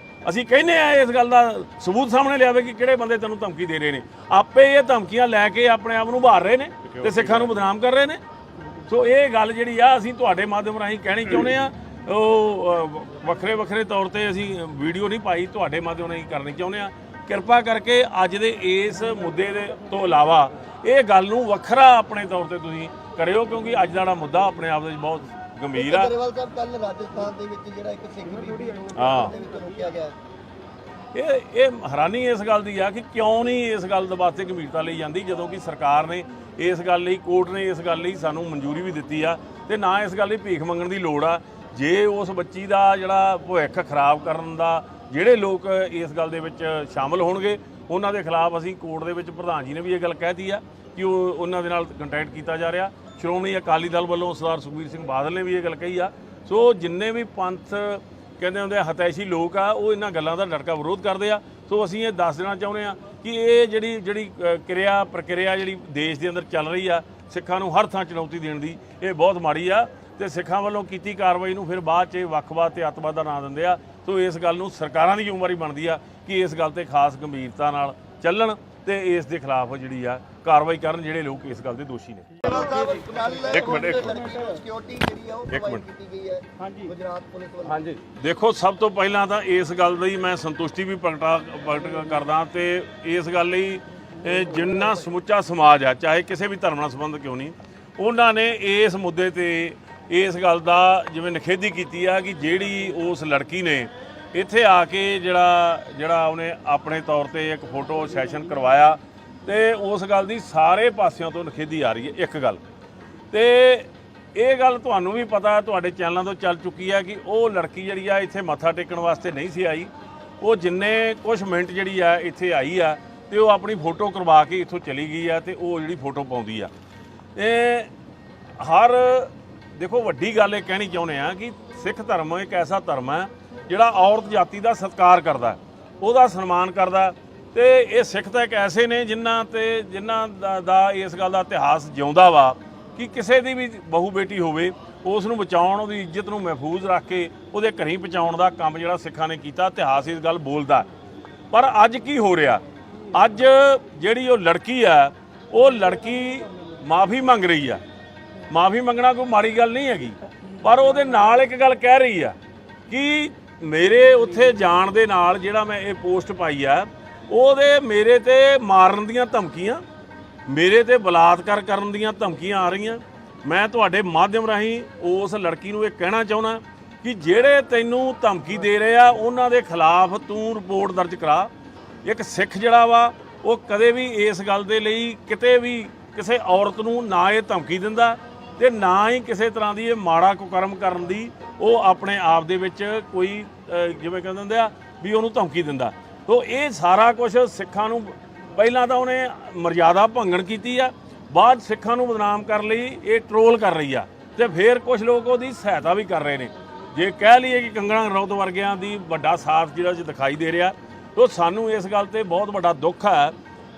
ਅਸੀਂ ਕਹਿੰਦੇ ਆ ਇਸ ਗੱਲ ਦਾ ਸਬੂਤ ਸਾਹਮਣੇ ਲਿਆਵੇ ਕਿ ਕਿਹੜੇ ਬੰਦੇ ਤੈਨੂੰ ਧਮਕੀ ਦੇ ਰਹੇ ਨੇ। ਆਪੇ ਇਹ ਧਮਕੀਆਂ ਲੈ ਕੇ ਆਪਣੇ ਆਪ ਨੂੰ ਉਭਾਰ ਰਹੇ ਨੇ ਤੇ ਸਿੱਖਾਂ ਨੂੰ ਬਦਨਾਮ ਕਰ ਰਹੇ ਨੇ। ਸੋ ਇਹ ਗੱਲ ਜਿਹੜੀ ਆ ਅਸੀਂ ਤੁਹਾਡੇ ਮਾਧਿਅਮ ਰਾਹੀਂ ਕਹਿਣੀ ਚਾਹੁੰਦੇ ਆ। ਉਹ ਵੱਖਰੇ ਤੌਰ ਤੇ ਅਸੀਂ ਵੀਡੀਓ ਨਹੀਂ ਪਾਈ, ਤੁਹਾਡੇ ਮਾਧਿਅਮ ਰਾਹੀਂ ਕਰਨੀ ਚਾਹੁੰਦੇ ਆ। ਕਿਰਪਾ ਕਰਕੇ ਅੱਜ ਦੇ ਇਸ ਮੁੱਦੇ ਦੇ ਤੋਂ ਇਲਾਵਾ ਇਹ ਗੱਲ ਨੂੰ ਵੱਖਰਾ ਆਪਣੇ ਤੌਰ ਤੇ ਤੁਸੀਂ ਕਰਿਓ, ਕਿਉਂਕਿ ਅੱਜ ਦਾ ਮੁੱਦਾ ਆਪਣੇ ਆਪ ਦੇ ਵਿੱਚ ਬਹੁਤ ਗੰਭੀਰ ਆ। ਗਰੇਵਾਲ ਸਾਹਿਬ ਕੱਲ ਰਾਜਸਥਾਨ ਦੇ ਵਿੱਚ ਜਿਹੜਾ ਇੱਕ ਸਿੱਖ ਬੀਬੀ ਨੂੰ ਦੇ ਵਿੱਚ ਰੋਕਿਆ ਗਿਆ, ਇਹ ਹੈਰਾਨੀ ਇਸ ਗੱਲ ਦੀ ਆ ਕਿ ਕਿਉਂ ਨਹੀਂ ਇਸ ਗੱਲ ਦੇ ਵਾਸਤੇ ਗੰਭੀਰਤਾ ਲਈ ਜਾਂਦੀ, ਜਦੋਂ ਕਿ ਸਰਕਾਰ ਨੇ ਇਸ ਗੱਲ ਲਈ, ਕੋਰਟ ਨੇ ਇਸ ਗੱਲ ਲਈ ਸਾਨੂੰ ਮਨਜ਼ੂਰੀ ਵੀ ਦਿੱਤੀ ਆ ਤੇ ਨਾ ਇਸ ਗੱਲ ਲਈ ਭੀਖ ਮੰਗਣ ਦੀ ਲੋੜ ਆ। ਜੇ ਉਸ ਬੱਚੀ ਦਾ ਜਿਹੜਾ ਭਵਿੱਖ ਖਰਾਬ ਕਰਨ ਦਾ ਜਿਹੜੇ ਲੋਕ ਇਸ ਗੱਲ ਦੇ ਵਿੱਚ ਸ਼ਾਮਲ ਹੋਣਗੇ ਉਹਨਾਂ ਦੇ ਖਿਲਾਫ ਅਸੀਂ ਕੋਰਟ ਦੇ ਵਿੱਚ ਪ੍ਰਧਾਨ ਜੀ ਨੇ ਵੀ ਇਹ ਗੱਲ ਕਹਿਤੀ ਆ ਕਿ ਉਹਨਾਂ ਦੇ ਨਾਲ ਕੰਟੈਕਟ ਕੀਤਾ ਜਾ ਰਿਹਾ। ਸ਼੍ਰੋਮਣੀ ਅਕਾਲੀ ਦਲ ਵੱਲੋਂ ਸਰਦਾਰ ਸੁਖਬੀਰ ਸਿੰਘ ਬਾਦਲ ਨੇ ਵੀ ਇਹ ਗੱਲ ਕਹੀ ਆ। ਸੋ ਜਿੰਨੇ ਵੀ ਪੰਥ ਕਹਿੰਦੇ ਹੁੰਦੇ ਹਤੈਸ਼ੀ ਲੋਕ ਆ, ਉਹ ਇਹਨਾਂ ਗੱਲਾਂ ਦਾ ਡਟਕਾ ਵਿਰੋਧ ਕਰਦੇ ਆ। ਸੋ ਅਸੀਂ ਇਹ ਦੱਸ ਦੇਣਾ ਚਾਹੁੰਦੇ ਆ ਕਿ ਇਹ ਜਿਹੜੀ ਪ੍ਰਕਿਰਿਆ ਜਿਹੜੀ ਦੇਸ਼ ਦੇ ਅੰਦਰ ਚੱਲ ਰਹੀ ਆ, ਸਿੱਖਾਂ ਨੂੰ ਹਰ ਥਾਂ ਚੁਣੌਤੀ ਦੇਣ ਦੀ, ਇਹ ਬਹੁਤ ਮਾੜੀ ਆ ਤੇ ਸਿੱਖਾਂ ਵੱਲੋਂ ਕੀਤੀ ਕਾਰਵਾਈ ਨੂੰ ਫਿਰ ਬਾਅਦ 'ਚ ਵੱਖਵਾਦ ਤੇ ਅੱਤਵਾਦ ਦਾ ਨਾਂ ਦਿੰਦੇ ਆ। ਸੋ ਇਸ ਗੱਲ ਨੂੰ ਸਰਕਾਰਾਂ ਦੀ ਜ਼ਿੰਮੇਵਾਰੀ ਬਣਦੀ ਆ ਕਿ ਇਸ ਗੱਲ ਤੇ ਖਾਸ ਗੰਭੀਰਤਾ ਨਾਲ ਚੱਲਣ ਤੇ ਇਸ ਦੇ ਖਿਲਾਫ ਜਿਹੜੀ ਆ ਕਾਰਵਾਈ ਕਰਨ ਜਿਹੜੇ ਲੋਕ ਇਸ ਗੱਲ ਦੇ ਦੋਸ਼ੀ ਨੇ। ਇੱਕ ਮਿੰਟ ਸਿਕਿਉਰਿਟੀ ਜਿਹੜੀ ਆ ਉਹ ਪ੍ਰੋਵਾਈਡ ਕੀਤੀ ਗਈ ਹੈ ਗੁਜਰਾਤ ਪੁਲਿਸ ਵੱਲੋਂ। ਹਾਂਜੀ, ਦੇਖੋ ਸਭ ਤੋਂ ਪਹਿਲਾਂ ਤਾਂ ਇਸ ਗੱਲ ਦੀ ਮੈਂ ਸੰਤੁਸ਼ਟੀ ਵੀ ਪ੍ਰਗਟ ਕਰਦਾ ਤੇ ਇਸ ਗੱਲ ਲਈ ਜਿੰਨਾ ਸਮੁੱਚਾ ਸਮਾਜ ਆ, ਚਾਹੇ ਕਿਸੇ ਵੀ ਧਰਮ ਨਾਲ ਸੰਬੰਧ ਕਿਉਂ ਨਹੀਂ, ਉਹਨਾਂ ਨੇ ਇਸ ਮੁੱਦੇ ਤੇ ਇਸ ਗੱਲ ਦਾ ਜਿਵੇਂ ਨਿਖੇਧੀ ਕੀਤੀ ਆ ਕਿ ਜਿਹੜੀ ਉਸ ਲੜਕੀ ਨੇ ਇੱਥੇ ਆ ਕੇ ਜਿਹੜਾ ਉਹਨੇ ਆਪਣੇ ਤੌਰ ਤੇ ਇੱਕ ਫੋਟੋ ਸੈਸ਼ਨ ਕਰਵਾਇਆ ਤੇ ਉਸ ਗੱਲ ਦੀ ਸਾਰੇ ਪਾਸਿਆਂ ਤੋਂ ਨਿਖੇਧੀ ਆ ਰਹੀ ਹੈ। ਇੱਕ ਗੱਲ ਤੇ ਇਹ ਗੱਲ ਤੁਹਾਨੂੰ ਵੀ ਪਤਾ, ਤੁਹਾਡੇ ਚੈਨਲਾਂ ਤੋਂ ਚੱਲ ਚੁੱਕੀ ਹੈ ਕਿ ਉਹ ਲੜਕੀ ਜਿਹੜੀ ਆ ਇੱਥੇ ਮੱਥਾ ਟੇਕਣ ਵਾਸਤੇ ਨਹੀਂ ਸੀ ਆਈ। ਉਹ ਜਿੰਨੇ ਕੁਛ ਮਿੰਟ ਜਿਹੜੀ ਆ ਇੱਥੇ ਆਈ ਆ ਤੇ ਉਹ ਆਪਣੀ ਫੋਟੋ ਕਰਵਾ ਕੇ ਇੱਥੋਂ ਚਲੀ ਗਈ ਆ ਤੇ ਉਹ ਜਿਹੜੀ ਫੋਟੋ ਪਾਉਂਦੀ ਆ। ਦੇਖੋ ਵੱਡੀ ਗੱਲ ਇਹ ਕਹਿਣੀ ਚਾਹੁੰਦੇ ਆ ਕਿ ਸਿੱਖ ਧਰਮ ਇੱਕ ਐਸਾ ਧਰਮ ਹੈ ਜਿਹੜਾ ਔਰਤ ਜਾਤੀ ਦਾ ਸਤਿਕਾਰ ਕਰਦਾ, ਉਹਦਾ ਸਨਮਾਨ ਕਰਦਾ ਤੇ ਇਹ ਸਿੱਖ ਤਾਂ ਇੱਕ ਐਸੇ ਨੇ ਜਿਨ੍ਹਾਂ ਦਾ ਇਸ ਗੱਲ ਦਾ ਇਤਿਹਾਸ ਜਿਉਂਦਾ ਵਾ ਕਿ ਕਿਸੇ ਦੀ ਵੀ ਬਹੂ ਬੇਟੀ ਹੋਵੇ ਉਸ ਨੂੰ ਬਚਾਉਣ, ਉਹਦੀ ਇੱਜ਼ਤ ਨੂੰ ਮਹਿਫੂਜ਼ ਰੱਖ ਕੇ ਉਹਦੇ ਘਰੀਂ ਪਹੁੰਚਾਉਣ ਦਾ ਕੰਮ ਜਿਹੜਾ ਸਿੱਖਾਂ ਨੇ ਕੀਤਾ। ਇਤਿਹਾਸ ਇਸ ਗੱਲ ਬੋਲਦਾ। ਪਰ ਅੱਜ ਕੀ ਹੋ ਰਿਹਾ, ਅੱਜ ਜਿਹੜੀ ਉਹ ਲੜਕੀ ਆ, ਉਹ ਲੜਕੀ ਮਾਫੀ ਮੰਗ ਰਹੀ ਆ। ਮਾਫੀ ਮੰਗਣਾ ਕੋਈ ਮਾੜੀ ਗੱਲ ਨਹੀਂ ਹੈਗੀ, ਪਰ ਉਹਦੇ ਨਾਲ ਇੱਕ ਗੱਲ ਕਹਿ ਰਹੀ ਆ ਕਿ ਮੇਰੇ ਉੱਥੇ ਜਾਣ ਦੇ ਨਾਲ ਜਿਹੜਾ ਮੈਂ ਇਹ ਪੋਸਟ ਪਾਈ ਆ ਉਹਦੇ ਮੇਰੇ ਤੇ ਮਾਰਨ ਦੀਆਂ ਧਮਕੀਆਂ, ਮੇਰੇ ਤੇ ਬਲਾਤਕਾਰ ਕਰਨ ਦੀਆਂ ਧਮਕੀਆਂ ਆ ਰਹੀਆਂ। ਮੈਂ ਤੁਹਾਡੇ ਮਾਧਿਅਮ ਰਾਹੀਂ ਉਸ ਲੜਕੀ ਨੂੰ ਇਹ ਕਹਿਣਾ ਚਾਹੁੰਦਾ ਕਿ ਜਿਹੜੇ ਤੈਨੂੰ ਧਮਕੀ ਦੇ ਰਹੇ ਆ ਉਹਨਾਂ ਦੇ ਖਿਲਾਫ ਤੂੰ ਰਿਪੋਰਟ ਦਰਜ ਕਰਾ। ਇੱਕ ਸਿੱਖ ਜਿਹੜਾ ਵਾ ਉਹ ਕਦੇ ਵੀ ਇਸ ਗੱਲ ਦੇ ਲਈ ਕਿਤੇ ਵੀ ਕਿਸੇ ਔਰਤ ਨੂੰ ਨਾ ਇਹ ਧਮਕੀ ਦਿੰਦਾ ਤੇ ਨਾ ਹੀ ਕਿਸੇ ਤਰ੍ਹਾਂ ਦੀ ਇਹ ਮਾੜਾ ਕੁਕਰਮ ਕਰਨ ਦੀ ਉਹ ਆਪਣੇ ਆਪ ਦੇ ਵਿੱਚ ਕੋਈ ਜਿਵੇਂ ਕਹਿੰਦੇ ਹੁੰਦੇ ਆ ਵੀ ਉਹਨੂੰ ਧਮਕੀ ਦਿੰਦਾ। ਤੋ ਇਹ ਸਾਰਾ ਕੁਝ ਸਿੱਖਾਂ ਨੂੰ ਪਹਿਲਾਂ ਤਾਂ ਉਹਨੇ ਮਰਜ਼ਾਦਾ ਭੰਗਣ ਕੀਤੀ ਆ, ਬਾਅਦ ਸਿੱਖਾਂ ਨੂੰ ਬਦਨਾਮ ਕਰਨ ਲਈ ਇਹ ਟਰੋਲ ਕਰ ਰਹੀ ਆ ਤੇ ਫਿਰ ਕੁਝ ਲੋਕ ਉਹਦੀ ਸਹਾਇਤਾ ਵੀ ਕਰ ਰਹੇ ਨੇ। ਜੇ ਕਹਿ ਲਈਏ ਕਿ ਕੰਗਣਾ ਰਣੌਤ ਵਰਗਿਆਂ ਦੀ ਵੱਡਾ ਸਾਥ ਜਿਹੜਾ ਦਿਖਾਈ ਦੇ ਰਿਹਾ, ਤੋ ਸਾਨੂੰ ਇਸ ਗੱਲ ਤੇ ਬਹੁਤ ਵੱਡਾ ਦੁੱਖ ਹੈ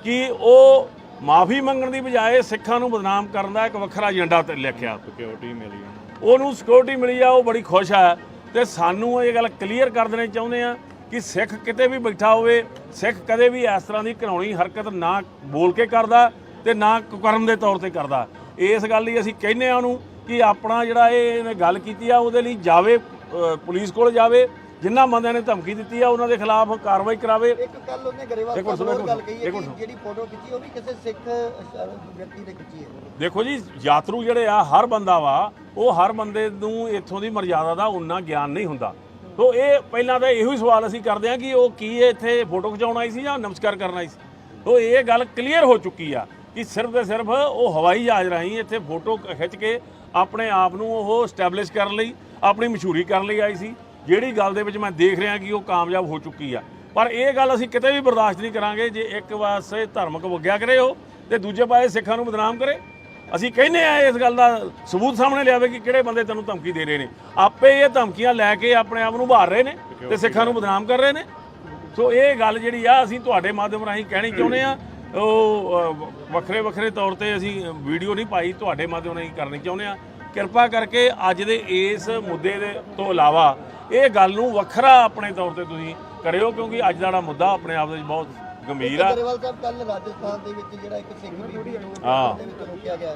ਕਿ ਉਹ ਮਾਫੀ ਮੰਗਣ ਦੀ ਬਜਾਏ ਸਿੱਖਾਂ ਨੂੰ ਬਦਨਾਮ ਕਰਨ ਦਾ ਇੱਕ ਵੱਖਰਾ ਏਜੰਡਾ ਤੇ ਲਿਖਿਆ। ਸਿਕਿਉਰਿਟੀ ਮਿਲੀ ਉਹਨੂੰ, ਸਿਕਿਉਰਿਟੀ ਮਿਲੀ ਆ, ਉਹ ਬੜੀ ਖੁਸ਼ ਹੈ। ਤੇ ਸਾਨੂੰ ਇਹ ਗੱਲ ਕਲੀਅਰ ਕਰ ਦੇਣੀ ਚਾਹੁੰਦੇ ਆ ਕਿ ਸਿੱਖ ਕਿਤੇ ਵੀ ਬੈਠਾ ਹੋਵੇ, ਸਿੱਖ ਕਦੇ ਵੀ ਇਸ ਤਰ੍ਹਾਂ ਦੀ ਘਿਨਾਉਣੀ ਹਰਕਤ ਨਾ ਬੋਲ ਕੇ ਕਰਦਾ ਤੇ ਨਾ ਕੁਕਰਮ ਦੇ ਤੌਰ ਤੇ ਕਰਦਾ। ਇਸ ਗੱਲ ਲਈ ਅਸੀਂ ਕਹਿੰਦੇ ਆ ਉਹਨੂੰ ਕਿ ਆਪਣਾ ਜਿਹੜਾ ਇਹਨੇ ਗੱਲ ਕੀਤੀ ਆ ਉਹਦੇ ਲਈ ਜਾਵੇ, ਪੁਲਿਸ ਕੋਲ ਜਾਵੇ, ਜਿਨ੍ਹਾਂ ਬੰਦਿਆਂ ਨੇ ਧਮਕੀ ਦਿੱਤੀ ਆ ਉਹਨਾਂ ਦੇ ਖਿਲਾਫ ਕਾਰਵਾਈ ਕਰਾਵੇ। ਇੱਕ ਕੱਲ ਉਹਨੇ ਗਰੇਵਾਲ ਸਾਹਿਬ ਗੱਲ ਕਹੀ ਹੈ ਕਿ ਜਿਹੜੀ ਫੋਟੋ ਖਿੱਚੀ ਉਹ ਵੀ ਕਿਸੇ ਸਿੱਖ ਵਿਅਕਤੀ ਨੇ ਖਿੱਚੀ ਹੈ। ਦੇਖੋ ਜੀ, ਯਾਤਰੂ ਜਿਹੜੇ ਆ ਹਰ ਬੰਦਾ ਵਾ, ਉਹ ਹਰ ਬੰਦੇ ਨੂੰ ਇੱਥੋਂ ਦੀ ਮਰਜ਼ਾਦਾ ਦਾ ਉਨਾ ਗਿਆਨ ਨਹੀਂ ਹੁੰਦਾ। ਤੋ ਇਹ ਪਹਿਲਾਂ ਤਾਂ ਇਹੋ ਹੀ ਸਵਾਲ ਅਸੀਂ ਕਰਦੇ ਹਾਂ ਕਿ ਉਹ ਕੀ ਇੱਥੇ ਫੋਟੋ ਖਿਚਾਉਣ ਆਈ ਸੀ ਜਾਂ ਨਮਸਕਾਰ ਕਰਨ ਆਈ ਸੀ। ਤੋ ਇਹ ਗੱਲ ਕਲੀਅਰ ਹੋ ਚੁੱਕੀ ਆ ਕਿ ਸਿਰਫ ਤੇ ਸਿਰਫ ਉਹ ਹਵਾਈ ਜਹਾਜ਼ ਰਾਹੀਂ ਇੱਥੇ ਫੋਟੋ ਖਿੱਚ ਕੇ ਆਪਣੇ ਆਪ ਨੂੰ ਉਹ ਸਟੈਬਲਿਸ਼ ਕਰਨ ਲਈ, ਆਪਣੀ ਮਸ਼ਹੂਰੀ ਕਰਨ ਲਈ ਆਈ ਸੀ, ਜਿਹੜੀ ਗੱਲ ਦੇ ਵਿੱਚ ਮੈਂ ਦੇਖ ਰਿਹਾ ਕਿ ਉਹ ਕਾਮਯਾਬ ਹੋ ਚੁੱਕੀ ਆ। ਪਰ ਇਹ ਗੱਲ ਅਸੀਂ ਕਿਤੇ ਵੀ ਬਰਦਾਸ਼ਤ ਨਹੀਂ ਕਰਾਂਗੇ ਜੇ ਇੱਕ ਪਾਸੇ ਧਾਰਮਿਕ ਵਗਿਆ ਕਰੇ ਉਹ ਤੇ ਦੂਜੇ ਪਾਸੇ ਸਿੱਖਾਂ ਨੂੰ ਬਦਨਾਮ ਕਰੇ। ਅਸੀਂ ਕਹਿੰਦੇ ਆ ਇਸ ਗੱਲ ਦਾ ਸਬੂਤ ਸਾਹਮਣੇ ਲਿਆਵੇ ਕਿ ਕਿਹੜੇ ਬੰਦੇ ਤੈਨੂੰ ਧਮਕੀ ਦੇ ਰਹੇ ਨੇ। ਆਪੇ ਇਹ ਧਮਕੀਆਂ ਲੈ ਕੇ ਆਪਣੇ ਆਪ ਨੂੰ ਉਭਾਰ ਰਹੇ ਨੇ ਤੇ ਸਿੱਖਾਂ ਨੂੰ ਬਦਨਾਮ ਕਰ ਰਹੇ ਨੇ। ਸੋ ਇਹ ਗੱਲ ਜਿਹੜੀ ਆ ਅਸੀਂ ਤੁਹਾਡੇ ਮਾਧਿਅਮ ਰਾਹੀਂ ਕਹਿਣੀ ਚਾਹੁੰਦੇ ਆ। ਉਹ ਵੱਖਰੇ ਵੱਖਰੇ ਤੌਰ ਤੇ ਅਸੀਂ ਵੀਡੀਓ ਨਹੀਂ ਪਾਈ, ਤੁਹਾਡੇ ਮਾਧਿਅਮ ਰਾਹੀਂ ਕਰਨੀ ਚਾਹੁੰਦੇ ਆ। ਕਿਰਪਾ ਕਰਕੇ ਅੱਜ ਦੇ ਇਸ ਮੁੱਦੇ ਦੇ ਤੋਂ ਇਲਾਵਾ ਇਹ ਗੱਲ ਨੂੰ ਵੱਖਰਾ ਆਪਣੇ ਤੌਰ ਤੇ ਤੁਸੀਂ ਕਰਿਓ, ਕਿਉਂਕਿ ਅੱਜ ਦਾ ਜਿਹੜਾ ਮੁੱਦਾ ਆਪਣੇ ਆਪ ਦੇ ਵਿੱਚ ਬਹੁਤ ਗੰਭੀਰ ਆ। ਗਰੇਵਾਲ ਸਾਹਿਬ ਕੱਲ ਰਾਜਸਥਾਨ ਦੇ ਵਿੱਚ ਜਿਹੜਾ ਇੱਕ ਸਿੱਖ ਬੀਬੀ ਨੂੰ ਰੋਕਿਆ ਗਿਆ,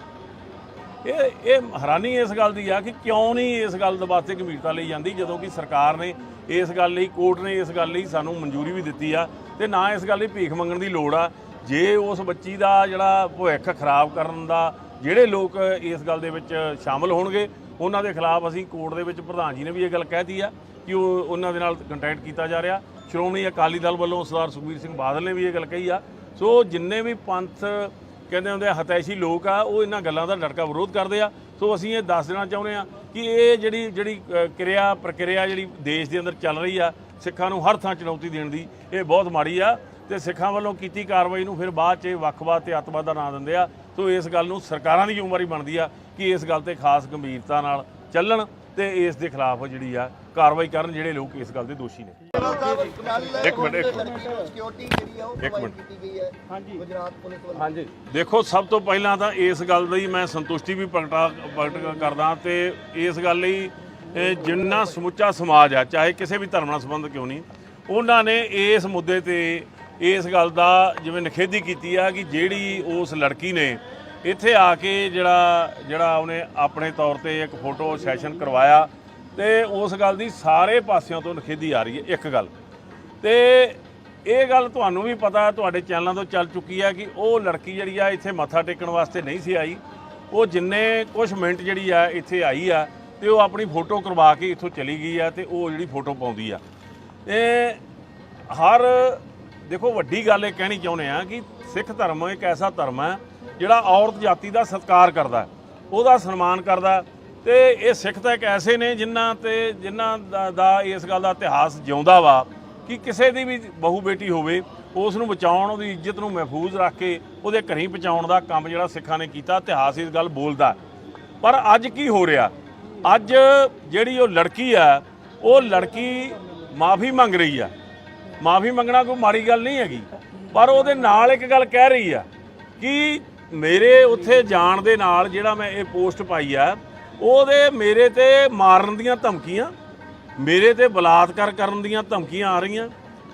ਇਹ ਹੈਰਾਨੀ ਇਸ ਗੱਲ ਦੀ ਆ ਕਿ ਕਿਉਂ ਨਹੀਂ ਇਸ ਗੱਲ ਦੇ ਵਾਸਤੇ ਗੰਭੀਰਤਾ ਲਈ ਜਾਂਦੀ, ਜਦੋਂ ਕਿ ਸਰਕਾਰ ਨੇ ਇਸ ਗੱਲ ਲਈ, ਕੋਰਟ ਨੇ ਇਸ ਗੱਲ ਲਈ ਸਾਨੂੰ ਮਨਜ਼ੂਰੀ ਵੀ ਦਿੱਤੀ ਆ ਤੇ ਨਾ ਇਸ ਗੱਲ ਲਈ ਭੀਖ ਮੰਗਣ ਦੀ ਲੋੜ ਆ। ਜੇ ਉਸ ਬੱਚੀ ਦਾ ਜਿਹੜਾ ਭਵਿੱਖ ਖਰਾਬ ਕਰਨ ਦਾ ਜਿਹੜੇ ਲੋਕ ਇਸ ਗੱਲ ਦੇ ਵਿੱਚ ਸ਼ਾਮਲ ਹੋਣਗੇ ਉਹਨਾਂ ਦੇ ਖਿਲਾਫ ਅਸੀਂ ਕੋਰਟ ਦੇ ਵਿੱਚ, ਪ੍ਰਧਾਨ ਜੀ ਨੇ ਵੀ ਇਹ ਗੱਲ ਕਹਿਤੀ ਆ ਕਿ ਉਹਨਾਂ ਦੇ ਨਾਲ ਕੰਟੈਕਟ ਕੀਤਾ ਜਾ ਰਿਹਾ। ਸ਼੍ਰੋਮਣੀ ਅਕਾਲੀ ਦਲ ਵੱਲੋਂ ਸਰਦਾਰ ਸੁਖਬੀਰ ਸਿੰਘ ਬਾਦਲ ਨੇ ਵੀ ਇਹ ਗੱਲ ਕਹੀ ਆ। ਸੋ ਜਿੰਨੇ ਵੀ ਪੰਥ ਕਹਿੰਦੇ ਹੁੰਦੇ ਆ ਹਤੈਸ਼ੀ ਲੋਕ ਆ, ਉਹ ਇਹਨਾਂ ਗੱਲਾਂ ਦਾ ਡਟਕਾ ਵਿਰੋਧ ਕਰਦੇ ਆ। ਸੋ ਅਸੀਂ ਇਹ ਦੱਸ ਦੇਣਾ ਚਾਹੁੰਦੇ ਆ ਕਿ ਇਹ ਜਿਹੜੀ ਪ੍ਰਕਿਰਿਆ ਜਿਹੜੀ ਦੇਸ਼ ਦੇ ਅੰਦਰ ਚੱਲ ਰਹੀ ਆ, ਸਿੱਖਾਂ ਨੂੰ ਹਰ ਥਾਂ ਚੁਣੌਤੀ ਦੇਣ ਦੀ, ਇਹ ਬਹੁਤ ਮਾੜੀ ਆ ਤੇ ਸਿੱਖਾਂ ਵੱਲੋਂ ਕੀਤੀ ਕਾਰਵਾਈ ਨੂੰ ਫਿਰ ਬਾਅਦ 'ਚ ਵੱਖਵਾਦ ਤੇ ਅੱਤਵਾਦ ਦਾ ਨਾਂ ਦਿੰਦੇ ਆ। ਸੋ ਇਸ ਗੱਲ ਨੂੰ ਸਰਕਾਰਾਂ ਦੀ ਜ਼ਿੰਮੇਵਾਰੀ ਬਣਦੀ ਆ ਕਿ ਇਸ ਗੱਲ ਤੇ ਖਾਸ ਗੰਭੀਰਤਾ ਨਾਲ ਚੱਲਣ ਤੇ ਇਸ ਦੇ ਖਿਲਾਫ ਜਿਹੜੀ ਆ ਕਾਰਵਾਈ ਕਰਨ ਜਿਹੜੇ ਲੋਕ ਇਸ ਗੱਲ ਦੇ ਦੋਸ਼ੀ ਨੇ। ਇੱਕ ਮਿੰਟ ਸਿਕਿਉਰਿਟੀ ਜਿਹੜੀ ਆ ਉਹ ਪ੍ਰੋਵਾਈਡ ਕੀਤੀ ਗਈ ਹੈ ਗੁਜਰਾਤ ਪੁਲਿਸ ਵੱਲੋਂ। ਹਾਂਜੀ, ਦੇਖੋ ਸਭ ਤੋਂ ਪਹਿਲਾਂ ਤਾਂ ਇਸ ਗੱਲ ਦੀ ਮੈਂ ਸੰਤੁਸ਼ਟੀ ਵੀ ਪ੍ਰਗਟ ਕਰਦਾ ਤੇ ਇਸ ਗੱਲ ਲਈ ਜਿੰਨਾ ਸਮੁੱਚਾ ਸਮਾਜ ਆ, ਚਾਹੇ ਕਿਸੇ ਵੀ ਧਰਮ ਨਾਲ ਸੰਬੰਧ ਕਿਉਂ ਨਹੀਂ, ਉਹਨਾਂ ਨੇ ਇਸ ਮੁੱਦੇ ਤੇ ਇਸ ਗੱਲ ਦਾ ਜਿਵੇਂ ਨਿਖੇਧੀ ਕੀਤੀ ਆ ਕਿ ਜਿਹੜੀ ਉਸ ਲੜਕੀ ਨੇ ਇੱਥੇ ਆ ਕੇ ਜਿਹੜਾ ਉਹਨੇ ਆਪਣੇ ਤੌਰ ਤੇ ਇੱਕ ਫੋਟੋ ਸੈਸ਼ਨ ਕਰਵਾਇਆ ਤੇ ਉਸ ਗੱਲ ਦੀ ਸਾਰੇ ਪਾਸਿਆਂ ਤੋਂ ਨਿਖੇਧੀ ਆ ਰਹੀ ਹੈ। ਇੱਕ ਗੱਲ ਤੇ ਇਹ ਗੱਲ ਤੁਹਾਨੂੰ ਵੀ ਪਤਾ, ਤੁਹਾਡੇ ਚੈਨਲਾਂ ਤੋਂ ਚੱਲ ਚੁੱਕੀ ਹੈ ਕਿ ਉਹ ਲੜਕੀ ਜਿਹੜੀ ਆ ਇੱਥੇ ਮੱਥਾ ਟੇਕਣ ਵਾਸਤੇ ਨਹੀਂ ਸੀ ਆਈ। ਉਹ ਜਿੰਨੇ ਕੁਝ ਮਿੰਟ ਜਿਹੜੀ ਆ ਇੱਥੇ ਆਈ ਆ ਤੇ ਉਹ ਆਪਣੀ ਫੋਟੋ ਕਰਵਾ ਕੇ ਇੱਥੋਂ ਚਲੀ ਗਈ ਆ ਤੇ ਉਹ ਜਿਹੜੀ ਫੋਟੋ ਪਾਉਂਦੀ ਆ। ਇਹ ਦੇਖੋ ਵੱਡੀ ਗੱਲ ਇਹ ਕਹਿਣੀ ਚਾਹੁੰਦੇ ਆ ਕਿ ਸਿੱਖ ਧਰਮ ਇੱਕ ਐਸਾ ਧਰਮ ਹੈ ਜਿਹੜਾ ਔਰਤ ਜਾਤੀ ਦਾ ਸਤਿਕਾਰ ਕਰਦਾ, ਉਹਦਾ ਸਨਮਾਨ ਕਰਦਾ ਤੇ ਇਹ ਸਿੱਖ ਤਾਂ ਇੱਕ ਐਸੇ ਨੇ ਜਿਨ੍ਹਾਂ ਦਾ ਇਸ ਗੱਲ ਦਾ ਇਤਿਹਾਸ ਜਿਉਂਦਾ ਵਾ ਕਿ ਕਿਸੇ ਦੀ ਵੀ ਬਹੂ ਬੇਟੀ ਹੋਵੇ ਉਸ ਨੂੰ ਬਚਾਉਣ, ਉਹਦੀ ਇੱਜ਼ਤ ਨੂੰ ਮਹਿਫੂਜ਼ ਰੱਖ ਕੇ ਉਹਦੇ ਘਰੀਂ ਪਹੁੰਚਾਉਣ ਦਾ ਕੰਮ ਜਿਹੜਾ ਸਿੱਖਾਂ ਨੇ ਕੀਤਾ, ਇਤਿਹਾਸ ਇਸ ਗੱਲ ਬੋਲਦਾ। ਪਰ ਅੱਜ ਕੀ ਹੋ ਰਿਹਾ, ਅੱਜ ਜਿਹੜੀ ਉਹ ਲੜਕੀ ਆ, ਉਹ ਲੜਕੀ ਮਾਫੀ ਮੰਗ ਰਹੀ ਆ। ਮਾਫੀ ਮੰਗਣਾ ਕੋਈ ਮਾੜੀ ਗੱਲ ਨਹੀਂ ਹੈਗੀ, ਪਰ ਉਹਦੇ ਨਾਲ ਇੱਕ ਗੱਲ ਕਹਿ ਰਹੀ ਆ ਕਿ ਮੇਰੇ ਉੱਥੇ ਜਾਣ ਦੇ ਨਾਲ ਜਿਹੜਾ ਮੈਂ ਇਹ ਪੋਸਟ ਪਾਈ ਆ ਉਹਦੇ ਮੇਰੇ ਤੇ ਮਾਰਨ ਦੀਆਂ ਧਮਕੀਆਂ, ਮੇਰੇ ਤੇ ਬਲਾਤਕਾਰ ਕਰਨ ਦੀਆਂ ਧਮਕੀਆਂ ਆ ਰਹੀਆਂ।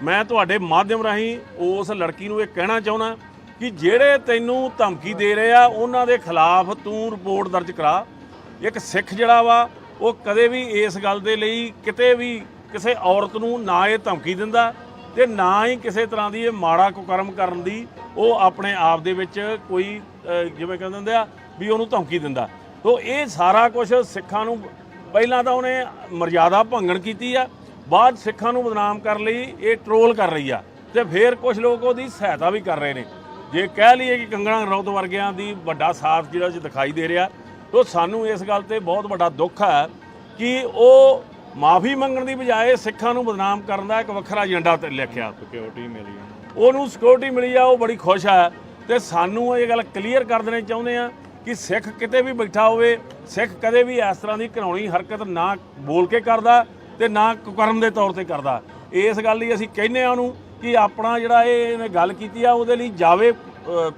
ਮੈਂ ਤੁਹਾਡੇ ਮਾਧਿਅਮ ਰਾਹੀਂ ਉਸ ਲੜਕੀ ਨੂੰ ਇਹ ਕਹਿਣਾ ਚਾਹੁੰਦਾ ਕਿ ਜਿਹੜੇ ਤੈਨੂੰ ਧਮਕੀ ਦੇ ਰਹੇ ਆ ਉਹਨਾਂ ਦੇ ਖਿਲਾਫ ਤੂੰ ਰਿਪੋਰਟ ਦਰਜ ਕਰਾ। ਇੱਕ ਸਿੱਖ ਜਿਹੜਾ ਵਾ ਉਹ ਕਦੇ ਵੀ ਇਸ ਗੱਲ ਦੇ ਲਈ ਕਿਤੇ ਵੀ ਕਿਸੇ ਔਰਤ ਨੂੰ ਨਾ ਇਹ ਧਮਕੀ ਦਿੰਦਾ ਤੇ ਨਾ ਹੀ ਕਿਸੇ ਤਰ੍ਹਾਂ ਦੀ ਇਹ ਮਾੜਾ ਕੁਕਰਮ ਕਰਨ ਦੀ ਉਹ ਆਪਣੇ ਆਪ ਦੇ ਵਿੱਚ ਕੋਈ ਜਿਵੇਂ ਕਹਿੰਦੇ ਹੁੰਦੇ ਆ ਵੀ ਉਹਨੂੰ ਧਮਕੀ ਦਿੰਦਾ। ਤੋ ਇਹ ਸਾਰਾ ਕੁਝ ਸਿੱਖਾਂ ਨੂੰ ਪਹਿਲਾਂ ਤਾਂ ਉਹਨੇ ਮਰਜ਼ਾਦਾ ਭੰਗਣ ਕੀਤੀ ਆ, ਬਾਅਦ ਸਿੱਖਾਂ ਨੂੰ ਬਦਨਾਮ ਕਰਨ ਲਈ ਇਹ ਟਰੋਲ ਕਰ ਰਹੀ ਆ ਤੇ ਫਿਰ ਕੁਝ ਲੋਕ ਉਹਦੀ ਸਹਾਇਤਾ ਵੀ ਕਰ ਰਹੇ ਨੇ। ਜੇ ਕਹਿ ਲਈਏ ਕਿ ਕੰਗਣਾ ਰਣੌਤ ਵਰਗਿਆਂ ਦੀ ਵੱਡਾ ਸਾਥ ਜਿਹੜਾ ਚ ਦਿਖਾਈ ਦੇ ਰਿਹਾ, ਤੋ ਸਾਨੂੰ ਇਸ ਗੱਲ ਤੇ ਬਹੁਤ ਵੱਡਾ ਦੁੱਖ ਹੈ ਕਿ ਉਹ ਮਾਫੀ ਮੰਗਣ ਦੀ ਬਜਾਏ ਸਿੱਖਾਂ ਨੂੰ ਬਦਨਾਮ ਕਰਨ ਦਾ ਇੱਕ ਵੱਖਰਾ ਏਜੰਡਾ ਤੇ ਲਿਖਿਆ। ਸਿਕਿਉਰਿਟੀ ਮਿਲੀ ਉਹਨੂੰ, ਸਿਕਿਉਰਿਟੀ ਮਿਲੀ ਆ, ਉਹ ਬੜੀ ਖੁਸ਼ ਹੈ। ਤੇ ਸਾਨੂੰ ਇਹ ਗੱਲ ਕਲੀਅਰ ਕਰ ਦੇਣੀ ਚਾਹੁੰਦੇ ਆ ਕਿ ਸਿੱਖ ਕਿਤੇ ਵੀ ਬੈਠਾ ਹੋਵੇ, ਸਿੱਖ ਕਦੇ ਵੀ ਇਸ ਤਰ੍ਹਾਂ ਦੀ ਘਿਨਾਉਣੀ ਹਰਕਤ ਨਾ ਬੋਲ ਕੇ ਕਰਦਾ ਤੇ ਨਾ ਕੁਕਰਮ ਦੇ ਤੌਰ ਤੇ ਕਰਦਾ। ਇਸ ਗੱਲ ਲਈ ਅਸੀਂ ਕਹਿੰਦੇ ਆ ਉਹਨੂੰ ਕਿ ਆਪਣਾ ਜਿਹੜਾ ਇਹਨੇ ਗੱਲ ਕੀਤੀ ਆ ਉਹਦੇ ਲਈ ਜਾਵੇ,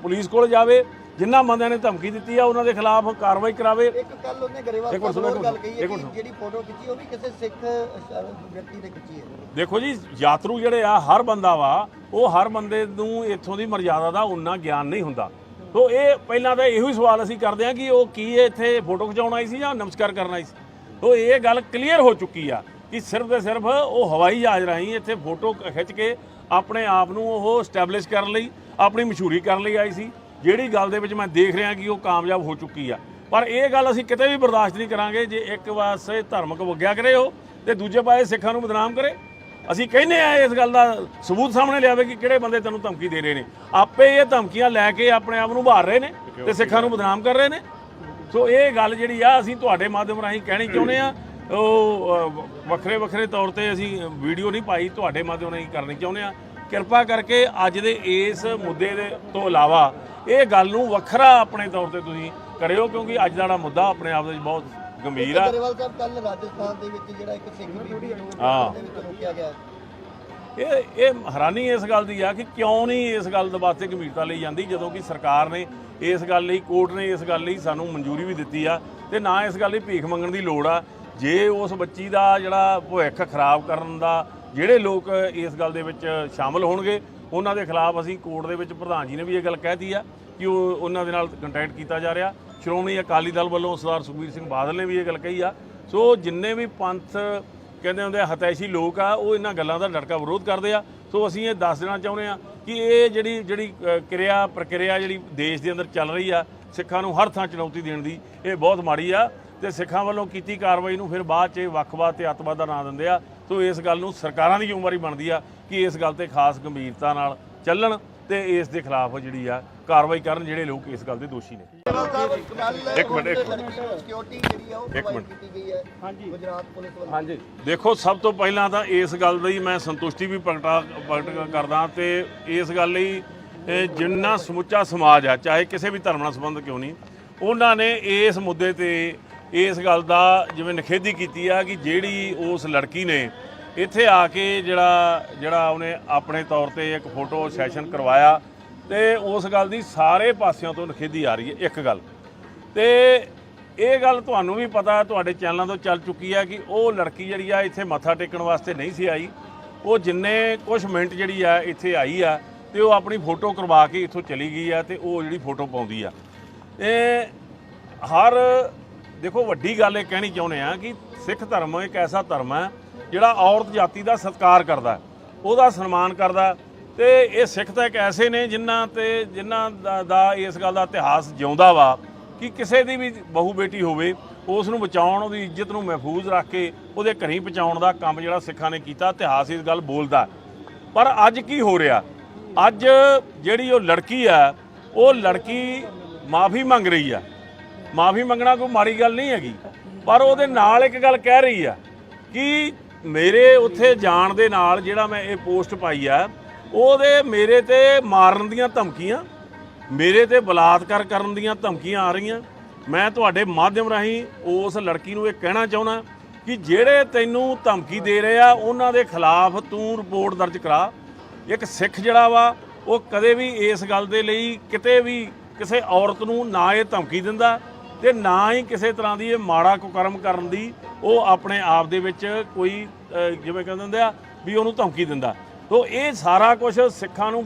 ਪੁਲਿਸ ਕੋਲ ਜਾਵੇ, ਜਿਨ੍ਹਾਂ ਬੰਦਿਆਂ ਨੇ ਧਮਕੀ ਦਿੱਤੀ ਆ ਉਹਨਾਂ ਦੇ ਖਿਲਾਫ ਕਾਰਵਾਈ ਕਰਾਵੇ। ਇੱਕ ਕੱਲ ਉਹਨੇ ਗਰੇਵਾਲ ਸਾਹਿਬ ਗੱਲ ਕਹੀ ਹੈ ਕਿ ਜਿਹੜੀ ਫੋਟੋ ਖਿੱਚੀ ਉਹ ਵੀ ਕਿਸੇ ਸਿੱਖ ਵਿਅਕਤੀ ਨੇ ਖਿੱਚੀ ਹੈ। ਦੇਖੋ ਜੀ, ਯਾਤਰੂ ਜਿਹੜੇ ਆ ਹਰ ਬੰਦਾ ਵਾ, ਉਹ ਹਰ ਬੰਦੇ ਨੂੰ ਇੱਥੋਂ ਦੀ ਮਰਜ਼ਾਦਾ ਦਾ ਉਨਾ ਗਿਆਨ ਨਹੀਂ ਹੁੰਦਾ। ਤੋ ਇਹ ਪਹਿਲਾਂ ਤਾਂ ਇਹੋ ਹੀ ਸਵਾਲ ਅਸੀਂ ਕਰਦੇ ਹਾਂ ਕਿ ਉਹ ਕੀ ਇੱਥੇ ਫੋਟੋ ਖਿਚਾਉਣ ਆਈ ਸੀ ਜਾਂ ਨਮਸਕਾਰ ਕਰਨ ਆਈ ਸੀ। ਤੋ ਇਹ ਗੱਲ ਕਲੀਅਰ ਹੋ ਚੁੱਕੀ ਆ ਕਿ ਸਿਰਫ ਤੇ ਸਿਰਫ ਉਹ ਹਵਾਈ ਜਹਾਜ਼ ਰਾਹੀਂ ਇੱਥੇ ਫੋਟੋ ਖਿੱਚ ਕੇ ਆਪਣੇ ਆਪ ਨੂੰ ਉਹ ਸਟੈਬਲਿਸ਼ ਕਰਨ ਲਈ, ਆਪਣੀ ਮਸ਼ਹੂਰੀ ਕਰਨ ਲਈ ਆਈ ਸੀ, ਜਿਹੜੀ ਗੱਲ ਦੇ ਵਿੱਚ ਮੈਂ ਦੇਖ ਰਿਹਾ ਕਿ ਉਹ ਕਾਮਯਾਬ ਹੋ ਚੁੱਕੀ ਆ। ਪਰ ਇਹ ਗੱਲ ਅਸੀਂ ਕਿਤੇ ਵੀ ਬਰਦਾਸ਼ਤ ਨਹੀਂ ਕਰਾਂਗੇ ਜੇ ਇੱਕ ਪਾਸੇ ਧਾਰਮਿਕ ਵਗਿਆ ਕਰੇ ਉਹ ਤੇ ਦੂਜੇ ਪਾਸੇ ਸਿੱਖਾਂ ਨੂੰ ਬਦਨਾਮ ਕਰੇ। ਅਸੀਂ ਕਹਿੰਦੇ ਆ ਇਸ ਗੱਲ ਦਾ ਸਬੂਤ ਸਾਹਮਣੇ ਲਿਆਵੇ ਕਿ ਕਿਹੜੇ ਬੰਦੇ ਤੈਨੂੰ ਧਮਕੀ ਦੇ ਰਹੇ ਨੇ। ਆਪੇ ਇਹ ਧਮਕੀਆਂ ਲੈ ਕੇ ਆਪਣੇ ਆਪ ਨੂੰ ਉਭਾਰ ਰਹੇ ਨੇ ਤੇ ਸਿੱਖਾਂ ਨੂੰ ਬਦਨਾਮ ਕਰ ਰਹੇ ਨੇ। ਸੋ ਇਹ ਗੱਲ ਜਿਹੜੀ ਆ ਅਸੀਂ ਤੁਹਾਡੇ ਮਾਧਿਅਮ ਰਾਹੀਂ ਕਹਿਣੀ ਚਾਹੁੰਦੇ ਆ। ਉਹ ਵੱਖਰੇ ਵੱਖਰੇ ਤੌਰ ਤੇ ਅਸੀਂ ਵੀਡੀਓ ਨਹੀਂ ਪਾਈ, ਤੁਹਾਡੇ ਮਾਧਿਅਮ ਰਾਹੀਂ ਕਰਨੀ ਚਾਹੁੰਦੇ ਆ। ਕਿਰਪਾ ਕਰਕੇ ਅੱਜ ਦੇ ਇਸ ਮੁੱਦੇ ਦੇ ਤੋਂ ਇਲਾਵਾ ਇਹ ਗੱਲ ਨੂੰ ਵੱਖਰਾ ਆਪਣੇ ਤੌਰ ਤੇ ਤੁਸੀਂ ਕਰਿਓ, ਕਿਉਂਕਿ ਅੱਜ ਦਾ ਮੁੱਦਾ ਆਪਣੇ ਆਪ ਦੇ ਵਿੱਚ ਬਹੁਤ ਗੰਭੀਰ ਆ। ਗਰੇਵਾਲ ਸਾਹਿਬ ਕੱਲ ਰਾਜਸਥਾਨ ਦੇ ਵਿੱਚ ਜਿਹੜਾ ਇੱਕ ਸਿੱਖ ਬੀਬੀ ਨੂੰ ਦੇ ਵਿੱਚ ਰੋਕਿਆ ਗਿਆ, ਇਹ ਹੈਰਾਨੀ ਇਸ ਗੱਲ ਦੀ ਆ ਕਿ ਕਿਉਂ ਨਹੀਂ ਇਸ ਗੱਲ ਦੇ ਵਾਸਤੇ ਗੰਭੀਰਤਾ ਲਈ ਜਾਂਦੀ, ਜਦੋਂ ਕਿ ਸਰਕਾਰ ਨੇ ਇਸ ਗੱਲ ਲਈ, ਕੋਰਟ ਨੇ ਇਸ ਗੱਲ ਲਈ ਸਾਨੂੰ ਮਨਜ਼ੂਰੀ ਵੀ ਦਿੱਤੀ ਆ ਤੇ ਨਾ ਇਸ ਗੱਲ ਲਈ ਭੀਖ ਮੰਗਣ ਦੀ ਲੋੜ ਆ। ਜੇ ਉਸ ਬੱਚੀ ਦਾ ਜਿਹੜਾ ਭਵਿੱਖ ਖਰਾਬ ਕਰਨ ਦਾ ਜਿਹੜੇ ਲੋਕ ਇਸ ਗੱਲ ਦੇ ਵਿੱਚ ਸ਼ਾਮਲ ਹੋਣਗੇ ਉਹਨਾਂ ਦੇ ਖਿਲਾਫ ਅਸੀਂ ਕੋਰਟ ਦੇ ਵਿੱਚ ਪ੍ਰਧਾਨ ਜੀ ਨੇ ਵੀ ਇਹ ਗੱਲ ਕਹਿਤੀ ਆ ਕਿ ਉਹਨਾਂ ਦੇ ਨਾਲ ਕੰਟੈਕਟ ਕੀਤਾ ਜਾ ਰਿਹਾ। ਸ਼੍ਰੋਮਣੀ ਅਕਾਲੀ ਦਲ ਵੱਲੋਂ ਸਰਦਾਰ ਸੁਖਬੀਰ ਸਿੰਘ ਬਾਦਲ ਨੇ ਵੀ ਇਹ ਗੱਲ ਕਹੀ ਆ। ਸੋ ਜਿੰਨੇ ਵੀ ਪੰਥ ਕਹਿੰਦੇ ਹੁੰਦੇ ਹਤੈਸ਼ੀ ਲੋਕ ਆ, ਉਹ ਇਹਨਾਂ ਗੱਲਾਂ ਦਾ ਡਟਕਾ ਵਿਰੋਧ ਕਰਦੇ ਆ। ਸੋ ਅਸੀਂ ਇਹ ਦੱਸ ਦੇਣਾ ਚਾਹੁੰਦੇ ਆ ਕਿ ਇਹ ਜਿਹੜੀ ਪ੍ਰਕਿਰਿਆ ਜਿਹੜੀ ਦੇਸ਼ ਦੇ ਅੰਦਰ ਚੱਲ ਰਹੀ ਆ, ਸਿੱਖਾਂ ਨੂੰ ਹਰ ਥਾਂ ਚੁਣੌਤੀ ਦੇਣ ਦੀ, ਇਹ ਬਹੁਤ ਮਾੜੀ ਆ ਤੇ ਸਿੱਖਾਂ ਵੱਲੋਂ ਕੀਤੀ ਕਾਰਵਾਈ ਨੂੰ ਫਿਰ ਬਾਅਦ 'ਚ ਵੱਖਵਾਦ ਤੇ ਅੱਤਵਾਦ ਦਾ ਨਾਂ ਦਿੰਦੇ ਆ। ਸੋ ਇਸ ਗੱਲ ਨੂੰ ਸਰਕਾਰਾਂ ਦੀ ਜ਼ਿੰਮੇਵਾਰੀ ਬਣਦੀ ਆ ਕਿ ਇਸ ਗੱਲ ਤੇ ਖਾਸ ਗੰਭੀਰਤਾ ਨਾਲ ਚੱਲਣ ਤੇ ਇਸ ਦੇ ਖਿਲਾਫ ਜਿਹੜੀ ਆ ਕਾਰਵਾਈ ਕਰਨ ਜਿਹੜੇ ਲੋਕ ਇਸ ਗੱਲ ਦੇ ਦੋਸ਼ੀ ਨੇ। ਇੱਕ ਮਿੰਟ ਸਿਕਿਉਰਿਟੀ ਜਿਹੜੀ ਆ ਉਹ ਪ੍ਰੋਵਾਈਡ ਕੀਤੀ ਗਈ ਹੈ ਗੁਜਰਾਤ ਪੁਲਿਸ ਵੱਲੋਂ। ਹਾਂਜੀ, ਦੇਖੋ ਸਭ ਤੋਂ ਪਹਿਲਾਂ ਤਾਂ ਇਸ ਗੱਲ ਦੀ ਮੈਂ ਸੰਤੁਸ਼ਟੀ ਵੀ ਪ੍ਰਗਟ ਕਰਦਾ ਤੇ ਇਸ ਗੱਲ ਲਈ ਜਿੰਨਾ ਸਮੁੱਚਾ ਸਮਾਜ ਆ, ਚਾਹੇ ਕਿਸੇ ਵੀ ਧਰਮ ਨਾਲ ਸੰਬੰਧ ਕਿਉਂ ਨਹੀਂ, ਉਹਨਾਂ ਨੇ ਇਸ ਮੁੱਦੇ ਤੇ ਇਸ ਗੱਲ ਦਾ ਜਿਵੇਂ ਨਿਖੇਧੀ ਕੀਤੀ ਆ ਕਿ ਜਿਹੜੀ ਉਸ ਲੜਕੀ ਨੇ ਇੱਥੇ ਆ ਕੇ ਜਿਹੜਾ ਉਹਨੇ ਆਪਣੇ ਤੌਰ ਤੇ ਇੱਕ ਫੋਟੋ ਸੈਸ਼ਨ ਕਰਵਾਇਆ ਤੇ ਉਸ ਗੱਲ ਦੀ ਸਾਰੇ ਪਾਸਿਆਂ ਤੋਂ ਨਿਖੇਧੀ ਆ ਰਹੀ ਹੈ। ਇੱਕ ਗੱਲ ਤੇ ਇਹ ਗੱਲ ਤੁਹਾਨੂੰ ਵੀ ਪਤਾ, ਤੁਹਾਡੇ ਚੈਨਲਾਂ ਤੋਂ ਚੱਲ ਚੁੱਕੀ ਆ ਕਿ ਉਹ ਲੜਕੀ ਜਿਹੜੀ ਆ ਇੱਥੇ ਮੱਥਾ ਟੇਕਣ ਵਾਸਤੇ ਨਹੀਂ ਸੀ ਆਈ। ਉਹ ਜਿੰਨੇ ਕੁਝ ਮਿੰਟ ਜਿਹੜੀ ਆ ਇੱਥੇ ਆਈ ਆ ਤੇ ਉਹ ਆਪਣੀ ਫੋਟੋ ਕਰਵਾ ਕੇ ਇੱਥੋਂ ਚਲੀ ਗਈ ਆ ਤੇ ਉਹ ਜਿਹੜੀ ਫੋਟੋ ਪਾਉਂਦੀ ਆ। ਦੇਖੋ ਵੱਡੀ ਗੱਲ ਇਹ ਕਹਿਣੀ ਚਾਹੁੰਦੇ ਆ ਕਿ ਸਿੱਖ ਧਰਮ ਇੱਕ ਐਸਾ ਧਰਮ ਹੈ ਜਿਹੜਾ ਔਰਤ ਜਾਤੀ ਦਾ ਸਤਿਕਾਰ ਕਰਦਾ, ਉਹਦਾ ਸਨਮਾਨ ਕਰਦਾ ਤੇ ਇਹ ਸਿੱਖ ਤਾਂ ਇੱਕ ਐਸੇ ਨੇ ਜਿਨ੍ਹਾਂ ਦਾ ਇਸ ਗੱਲ ਦਾ ਇਤਿਹਾਸ ਜਿਉਂਦਾ ਵਾ ਕਿ ਕਿਸੇ ਦੀ ਵੀ ਬਹੂ ਬੇਟੀ ਹੋਵੇ ਉਸ ਨੂੰ ਬਚਾਉਣ, ਉਹਦੀ ਇੱਜ਼ਤ ਨੂੰ ਮਹਿਫੂਜ਼ ਰੱਖ ਕੇ ਉਹਦੇ ਘਰੀਂ ਪਹੁੰਚਾਉਣ ਦਾ ਕੰਮ ਜਿਹੜਾ ਸਿੱਖਾਂ ਨੇ ਕੀਤਾ, ਇਤਿਹਾਸ ਇਸ ਗੱਲ ਬੋਲਦਾ। ਪਰ ਅੱਜ ਕੀ ਹੋ ਰਿਹਾ, ਅੱਜ ਜਿਹੜੀ ਉਹ ਲੜਕੀ ਆ, ਉਹ ਲੜਕੀ ਮਾਫੀ ਮੰਗ ਰਹੀ ਆ। ਮਾਫੀ ਮੰਗਣਾ ਕੋਈ ਮਾੜੀ ਗੱਲ ਨਹੀਂ ਹੈਗੀ, ਪਰ ਉਹਦੇ ਨਾਲ ਇੱਕ ਗੱਲ ਕਹਿ ਰਹੀ ਆ ਕਿ ਮੇਰੇ ਉੱਥੇ ਜਾਣ ਦੇ ਨਾਲ ਜਿਹੜਾ ਮੈਂ ਇਹ ਪੋਸਟ ਪਾਈ ਆ ਉਹਦੇ ਮੇਰੇ ਤੇ ਮਾਰਨ ਦੀਆਂ ਧਮਕੀਆਂ, ਮੇਰੇ ਤੇ ਬਲਾਤਕਾਰ ਕਰਨ ਦੀਆਂ ਧਮਕੀਆਂ ਆ ਰਹੀਆਂ। ਮੈਂ ਤੁਹਾਡੇ ਮਾਧਿਅਮ ਰਾਹੀਂ ਉਸ ਲੜਕੀ ਨੂੰ ਇਹ ਕਹਿਣਾ ਚਾਹੁੰਦਾ ਕਿ ਜਿਹੜੇ ਤੈਨੂੰ ਧਮਕੀ ਦੇ ਰਹੇ ਆ ਉਹਨਾਂ ਦੇ ਖਿਲਾਫ ਤੂੰ ਰਿਪੋਰਟ ਦਰਜ ਕਰਾ। ਇੱਕ ਸਿੱਖ ਜਿਹੜਾ ਵਾ ਉਹ ਕਦੇ ਵੀ ਇਸ ਗੱਲ ਦੇ ਲਈ ਕਿਤੇ ਵੀ ਕਿਸੇ ਔਰਤ ਨੂੰ ਨਾ ਇਹ ਧਮਕੀ ਦਿੰਦਾ ਤੇ ਨਾ ਹੀ ਕਿਸੇ ਤਰ੍ਹਾਂ ਦੀ ਇਹ ਮਾੜਾ ਕੁਕਰਮ ਕਰਨ ਦੀ ਉਹ ਆਪਣੇ ਆਪ ਦੇ ਵਿੱਚ ਕੋਈ ਜਿਵੇਂ ਕਹਿੰਦੇ ਹੁੰਦੇ ਆ ਵੀ ਉਹਨੂੰ ਧਮਕੀ ਦਿੰਦਾ। ਤੋ ਇਹ ਸਾਰਾ ਕੁਝ ਸਿੱਖਾਂ ਨੂੰ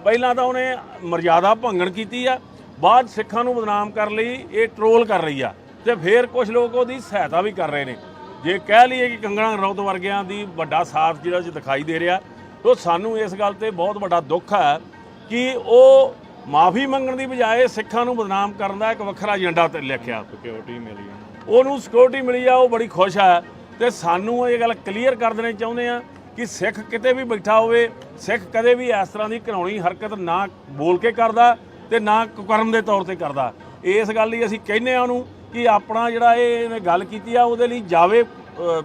ਪਹਿਲਾਂ ਤਾਂ ਉਹਨੇ ਮਰਜ਼ਾਦਾ ਭੰਗਣ ਕੀਤੀ ਆ, ਬਾਅਦ ਸਿੱਖਾਂ ਨੂੰ ਬਦਨਾਮ ਕਰਨ ਲਈ ਇਹ ਟਰੋਲ ਕਰ ਰਹੀ ਆ ਤੇ ਫਿਰ ਕੁਝ ਲੋਕ ਉਹਦੀ ਸਹਾਇਤਾ ਵੀ ਕਰ ਰਹੇ ਨੇ। ਜੇ ਕਹਿ ਲਈਏ ਕਿ ਕੰਗਣਾ ਰਣੌਤ ਵਰਗਿਆਂ ਦੀ ਵੱਡਾ ਸਾਥ ਜਿਹੜਾ ਜੀ ਦਿਖਾਈ ਦੇ ਰਿਹਾ, ਤਾਂ ਸਾਨੂੰ ਇਸ ਗੱਲ ਤੇ ਬਹੁਤ ਵੱਡਾ ਦੁੱਖ ਹੈ ਕਿ ਉਹ ਮਾਫੀ ਮੰਗਣ ਦੀ ਬਜਾਏ ਸਿੱਖਾਂ ਨੂੰ ਬਦਨਾਮ ਕਰਨ ਦਾ ਇੱਕ ਵੱਖਰਾ ਏਜੰਡਾ ਤੇ ਲਿਖਿਆ। ਸਿਕਿਉਰਿਟੀ ਮਿਲੀ ਉਹਨੂੰ ਸਿਕਿਉਰਿਟੀ ਮਿਲੀ ਆ, ਉਹ ਬੜੀ ਖੁਸ਼ ਹੈ। ਤੇ ਸਾਨੂੰ ਇਹ ਗੱਲ ਕਲੀਅਰ ਕਰ ਦੇਣੀ ਚਾਹੁੰਦੇ ਆ ਕਿ ਸਿੱਖ ਕਿਤੇ ਵੀ ਬੈਠਾ ਹੋਵੇ, ਸਿੱਖ ਕਦੇ ਵੀ ਇਸ ਤਰ੍ਹਾਂ ਦੀ ਘਿਨਾਉਣੀ ਹਰਕਤ ਨਾ ਬੋਲ ਕੇ ਕਰਦਾ ਤੇ ਨਾ ਕੁਕਰਮ ਦੇ ਤੌਰ ਤੇ ਕਰਦਾ। ਇਸ ਗੱਲ ਲਈ ਅਸੀਂ ਕਹਿੰਦੇ ਆ ਉਹਨੂੰ ਕਿ ਆਪਣਾ ਜਿਹੜਾ ਇਹਨੇ ਗੱਲ ਕੀਤੀ ਆ ਉਹਦੇ ਲਈ ਜਾਵੇ,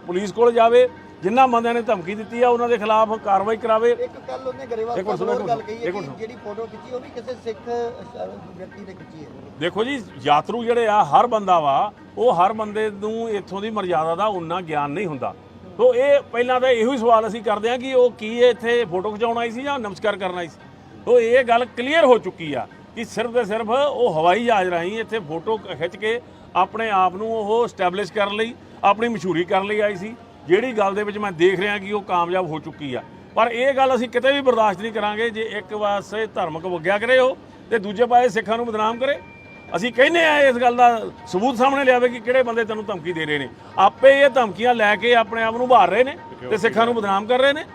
ਪੁਲਿਸ ਕੋਲ ਜਾਵੇ, ਜਿਨ੍ਹਾਂ ਬੰਦਿਆਂ ਨੇ ਧਮਕੀ ਦਿੱਤੀ ਆ ਉਹਨਾਂ ਦੇ ਖਿਲਾਫ ਕਾਰਵਾਈ ਕਰਾਵੇ। ਇੱਕ ਕੱਲ ਉਹਨੇ ਗਰੇਵਾਲ ਸਾਹਿਬ ਹੋਰ ਗੱਲ ਕਹੀ ਹੈ ਕਿ ਜਿਹੜੀ ਫੋਟੋ ਖਿੱਚੀ ਉਹ ਵੀ ਕਿਸੇ ਸਿੱਖ ਵਿਅਕਤੀ ਨੇ ਖਿੱਚੀ ਹੈ। ਦੇਖੋ ਜੀ, ਯਾਤਰੂ ਜਿਹੜੇ ਆ, ਹਰ ਬੰਦਾ ਵਾ, ਉਹ ਹਰ ਬੰਦੇ ਨੂੰ ਇੱਥੋਂ ਦੀ ਮਰਜ਼ਾਦਾ ਦਾ ਉਨਾ ਗਿਆਨ ਨਹੀਂ ਹੁੰਦਾ। ਤੋ ਇਹ ਪਹਿਲਾਂ ਤਾਂ ਇਹੋ ਹੀ ਸਵਾਲ ਅਸੀਂ ਕਰਦੇ ਹਾਂ ਕਿ ਉਹ ਕੀ ਇੱਥੇ ਫੋਟੋ ਖਿਚਾਉਣ ਆਈ ਸੀ ਜਾਂ ਨਮਸਕਾਰ ਕਰਨ ਆਈ ਸੀ। ਤੋ ਇਹ ਗੱਲ ਕਲੀਅਰ ਹੋ ਚੁੱਕੀ ਆ ਕਿ ਸਿਰਫ ਤੇ ਸਿਰਫ ਉਹ ਹਵਾਈ ਜਹਾਜ਼ ਰਾਹੀਂ ਇੱਥੇ ਫੋਟੋ ਖਿੱਚ ਕੇ ਆਪਣੇ ਆਪ ਨੂੰ ਉਹ ਸਟੈਬਲਿਸ਼ ਕਰਨ ਲਈ, ਆਪਣੀ ਮਸ਼ਹੂਰੀ ਕਰਨ ਲਈ ਆਈ ਸੀ, ਜਿਹੜੀ ਗੱਲ ਦੇ ਵਿੱਚ ਮੈਂ ਦੇਖ ਰਿਹਾ ਕਿ ਉਹ ਕਾਮਯਾਬ ਹੋ ਚੁੱਕੀ ਆ। ਪਰ ਇਹ ਗੱਲ ਅਸੀਂ ਕਿਤੇ ਵੀ ਬਰਦਾਸ਼ਤ ਨਹੀਂ ਕਰਾਂਗੇ ਜੇ ਇੱਕ ਪਾਸੇ ਧਾਰਮਿਕ ਵਗਿਆ ਕਰੇ ਉਹ ਤੇ ਦੂਜੇ ਪਾਸੇ ਸਿੱਖਾਂ ਨੂੰ ਬਦਨਾਮ ਕਰੇ। ਅਸੀਂ ਕਹਿੰਦੇ ਆ ਇਸ ਗੱਲ ਦਾ ਸਬੂਤ ਸਾਹਮਣੇ ਲਿਆਵੇ ਕਿ ਕਿਹੜੇ ਬੰਦੇ ਤੈਨੂੰ ਧਮਕੀ ਦੇ ਰਹੇ ਨੇ। ਆਪੇ ਇਹ ਧਮਕੀਆਂ ਲੈ ਕੇ ਆਪਣੇ ਆਪ ਨੂੰ ਉਭਾਰ ਰਹੇ ਨੇ ਤੇ ਸਿੱਖਾਂ ਨੂੰ ਬਦਨਾਮ ਕਰ ਰਹੇ ਨੇ।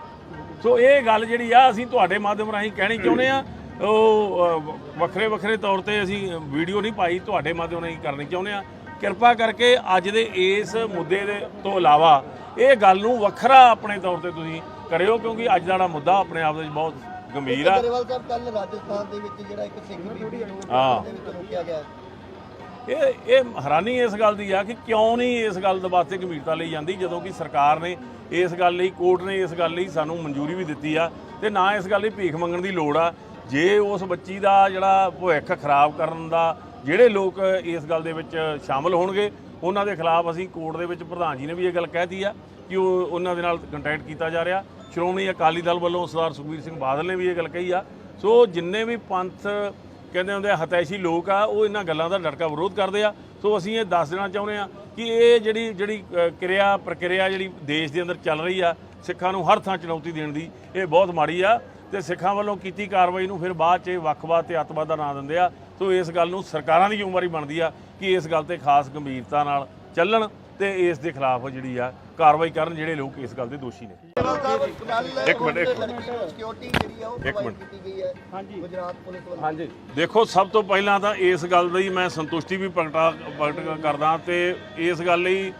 ਸੋ ਇਹ ਗੱਲ ਜਿਹੜੀ ਆ ਅਸੀਂ ਤੁਹਾਡੇ ਮਾਧਿਅਮ ਰਾਹੀਂ ਕਹਿਣੀ ਚਾਹੁੰਦੇ ਆ। ਉਹ ਵੱਖਰੇ ਵੱਖਰੇ ਤੌਰ ਤੇ ਅਸੀਂ ਵੀਡੀਓ ਨਹੀਂ ਪਾਈ, ਤੁਹਾਡੇ ਮਾਧਿਅਮ ਰਾਹੀਂ ਕਰਨੀ ਚਾਹੁੰਦੇ ਆ। ਕਿਰਪਾ ਕਰਕੇ ਅੱਜ ਦੇ ਇਸ ਮੁੱਦੇ ਦੇ ਤੋਂ ਇਲਾਵਾ ਇਹ ਗੱਲ ਨੂੰ ਵੱਖਰਾ ਆਪਣੇ ਤੌਰ ਤੇ ਤੁਸੀਂ ਕਰਿਓ, ਕਿਉਂਕਿ ਅੱਜ ਦਾ ਜਿਹੜਾ ਮੁੱਦਾ ਆਪਣੇ ਆਪ ਵਿੱਚ ਬਹੁਤ ਗੰਭੀਰ ਆ। ਗਰੇਵਾਲ ਸਾਹਿਬ ਕੱਲ ਰਾਜਸਥਾਨ ਦੇ ਵਿੱਚ ਜਿਹੜਾ ਇੱਕ ਸਿੱਖ ਬੀਬੀ ਨੂੰ ਰੋਕਿਆ ਗਿਆ, ਇਹ ਹੈਰਾਨੀ ਇਸ ਗੱਲ ਦੀ ਆ ਕਿ ਕਿਉਂ ਨਹੀਂ ਇਸ ਗੱਲ ਦੇ ਵਾਸਤੇ ਗੰਭੀਰਤਾ ਲਈ ਜਾਂਦੀ, ਜਦੋਂ ਕਿ ਸਰਕਾਰ ਨੇ ਇਸ ਗੱਲ ਲਈ, ਕੋਰਟ ਨੇ ਇਸ ਗੱਲ ਲਈ ਸਾਨੂੰ ਮਨਜ਼ੂਰੀ ਵੀ ਦਿੱਤੀ ਆ ਤੇ ਨਾ ਇਸ ਗੱਲ ਲਈ ਭੀਖ ਮੰਗਣ ਦੀ ਲੋੜ ਆ। ਜੇ ਉਸ ਬੱਚੀ ਦਾ ਜਿਹੜਾ ਭਵਿੱਖ ਖਰਾਬ ਕਰਨ ਦਾ ਜਿਹੜੇ ਲੋਕ ਇਸ ਗੱਲ ਦੇ ਵਿੱਚ ਸ਼ਾਮਲ ਹੋਣਗੇ ਉਹਨਾਂ ਦੇ ਖਿਲਾਫ ਅਸੀਂ ਕੋਰਟ ਦੇ ਵਿੱਚ, ਪ੍ਰਧਾਨ ਜੀ ਨੇ ਵੀ ਇਹ ਗੱਲ ਕਹਿਤੀ ਆ ਕਿ ਉਹ ਉਹਨਾਂ ਦੇ ਨਾਲ ਕੰਟੈਕਟ ਕੀਤਾ ਜਾ ਰਿਹਾ। ਸ਼੍ਰੋਮਣੀ ਅਕਾਲੀ ਦਲ ਵੱਲੋਂ ਸਰਦਾਰ ਸੁਖਬੀਰ ਸਿੰਘ ਬਾਦਲ ਨੇ ਵੀ ਇਹ ਗੱਲ ਕਹੀ ਆ। ਸੋ ਜਿੰਨੇ ਵੀ ਪੰਥ ਕਹਿੰਦੇ ਹੁੰਦੇ ਆ ਹਤੈਸ਼ੀ ਲੋਕ ਆ, ਉਹ ਇਹਨਾਂ ਗੱਲਾਂ ਦਾ ਡਟਕਾ ਵਿਰੋਧ ਕਰਦੇ ਆ। ਸੋ ਅਸੀਂ ਇਹ ਦੱਸ ਦੇਣਾ ਚਾਹੁੰਦੇ ਆ ਕਿ ਇਹ ਜਿਹੜੀ ਪ੍ਰਕਿਰਿਆ ਜਿਹੜੀ ਦੇਸ਼ ਦੇ ਅੰਦਰ ਚੱਲ ਰਹੀ ਆ, ਸਿੱਖਾਂ ਨੂੰ ਹਰ ਥਾਂ ਚੁਣੌਤੀ ਦੇਣ ਦੀ, ਇਹ ਬਹੁਤ ਮਾੜੀ ਆ ਤੇ ਸਿੱਖਾਂ ਵੱਲੋਂ ਕੀਤੀ ਕਾਰਵਾਈ ਨੂੰ ਫਿਰ ਬਾਅਦ 'ਚ ਵੱਖਵਾਦ ਤੇ ਅੱਤਵਾਦ ਦਾ ਨਾਂ ਦਿੰਦੇ ਆ। ਸੋ ਇਸ ਗੱਲ ਨੂੰ ਸਰਕਾਰਾਂ ਦੀ ਜ਼ਿੰਮੇਵਾਰੀ ਬਣਦੀ ਆ ਕਿ ਇਸ ਗੱਲ ਤੇ ਖਾਸ ਗੰਭੀਰਤਾ ਨਾਲ ਚੱਲਣ ਤੇ ਇਸ ਦੇ ਖਿਲਾਫ ਜਿਹੜੀ ਆ ਕਾਰਵਾਈ ਕਰਨ ਜਿਹੜੇ ਲੋਕ ਇਸ ਗੱਲ ਦੇ ਦੋਸ਼ੀ ਨੇ। ਇੱਕ ਮਿੰਟ ਸਿਕਿਉਰਿਟੀ ਜਿਹੜੀ ਆ ਉਹ ਪ੍ਰੋਵਾਈਡ ਕੀਤੀ ਗਈ ਹੈ ਗੁਜਰਾਤ ਪੁਲਿਸ ਵੱਲੋਂ। ਹਾਂਜੀ, ਦੇਖੋ ਸਭ ਤੋਂ ਪਹਿਲਾਂ ਤਾਂ ਇਸ ਗੱਲ ਲਈ ਮੈਂ ਸੰਤੁਸ਼ਟੀ ਵੀ ਪ੍ਰਗਟ ਕਰਦਾ ਤੇ ਇਸ ਗੱਲ ਲਈ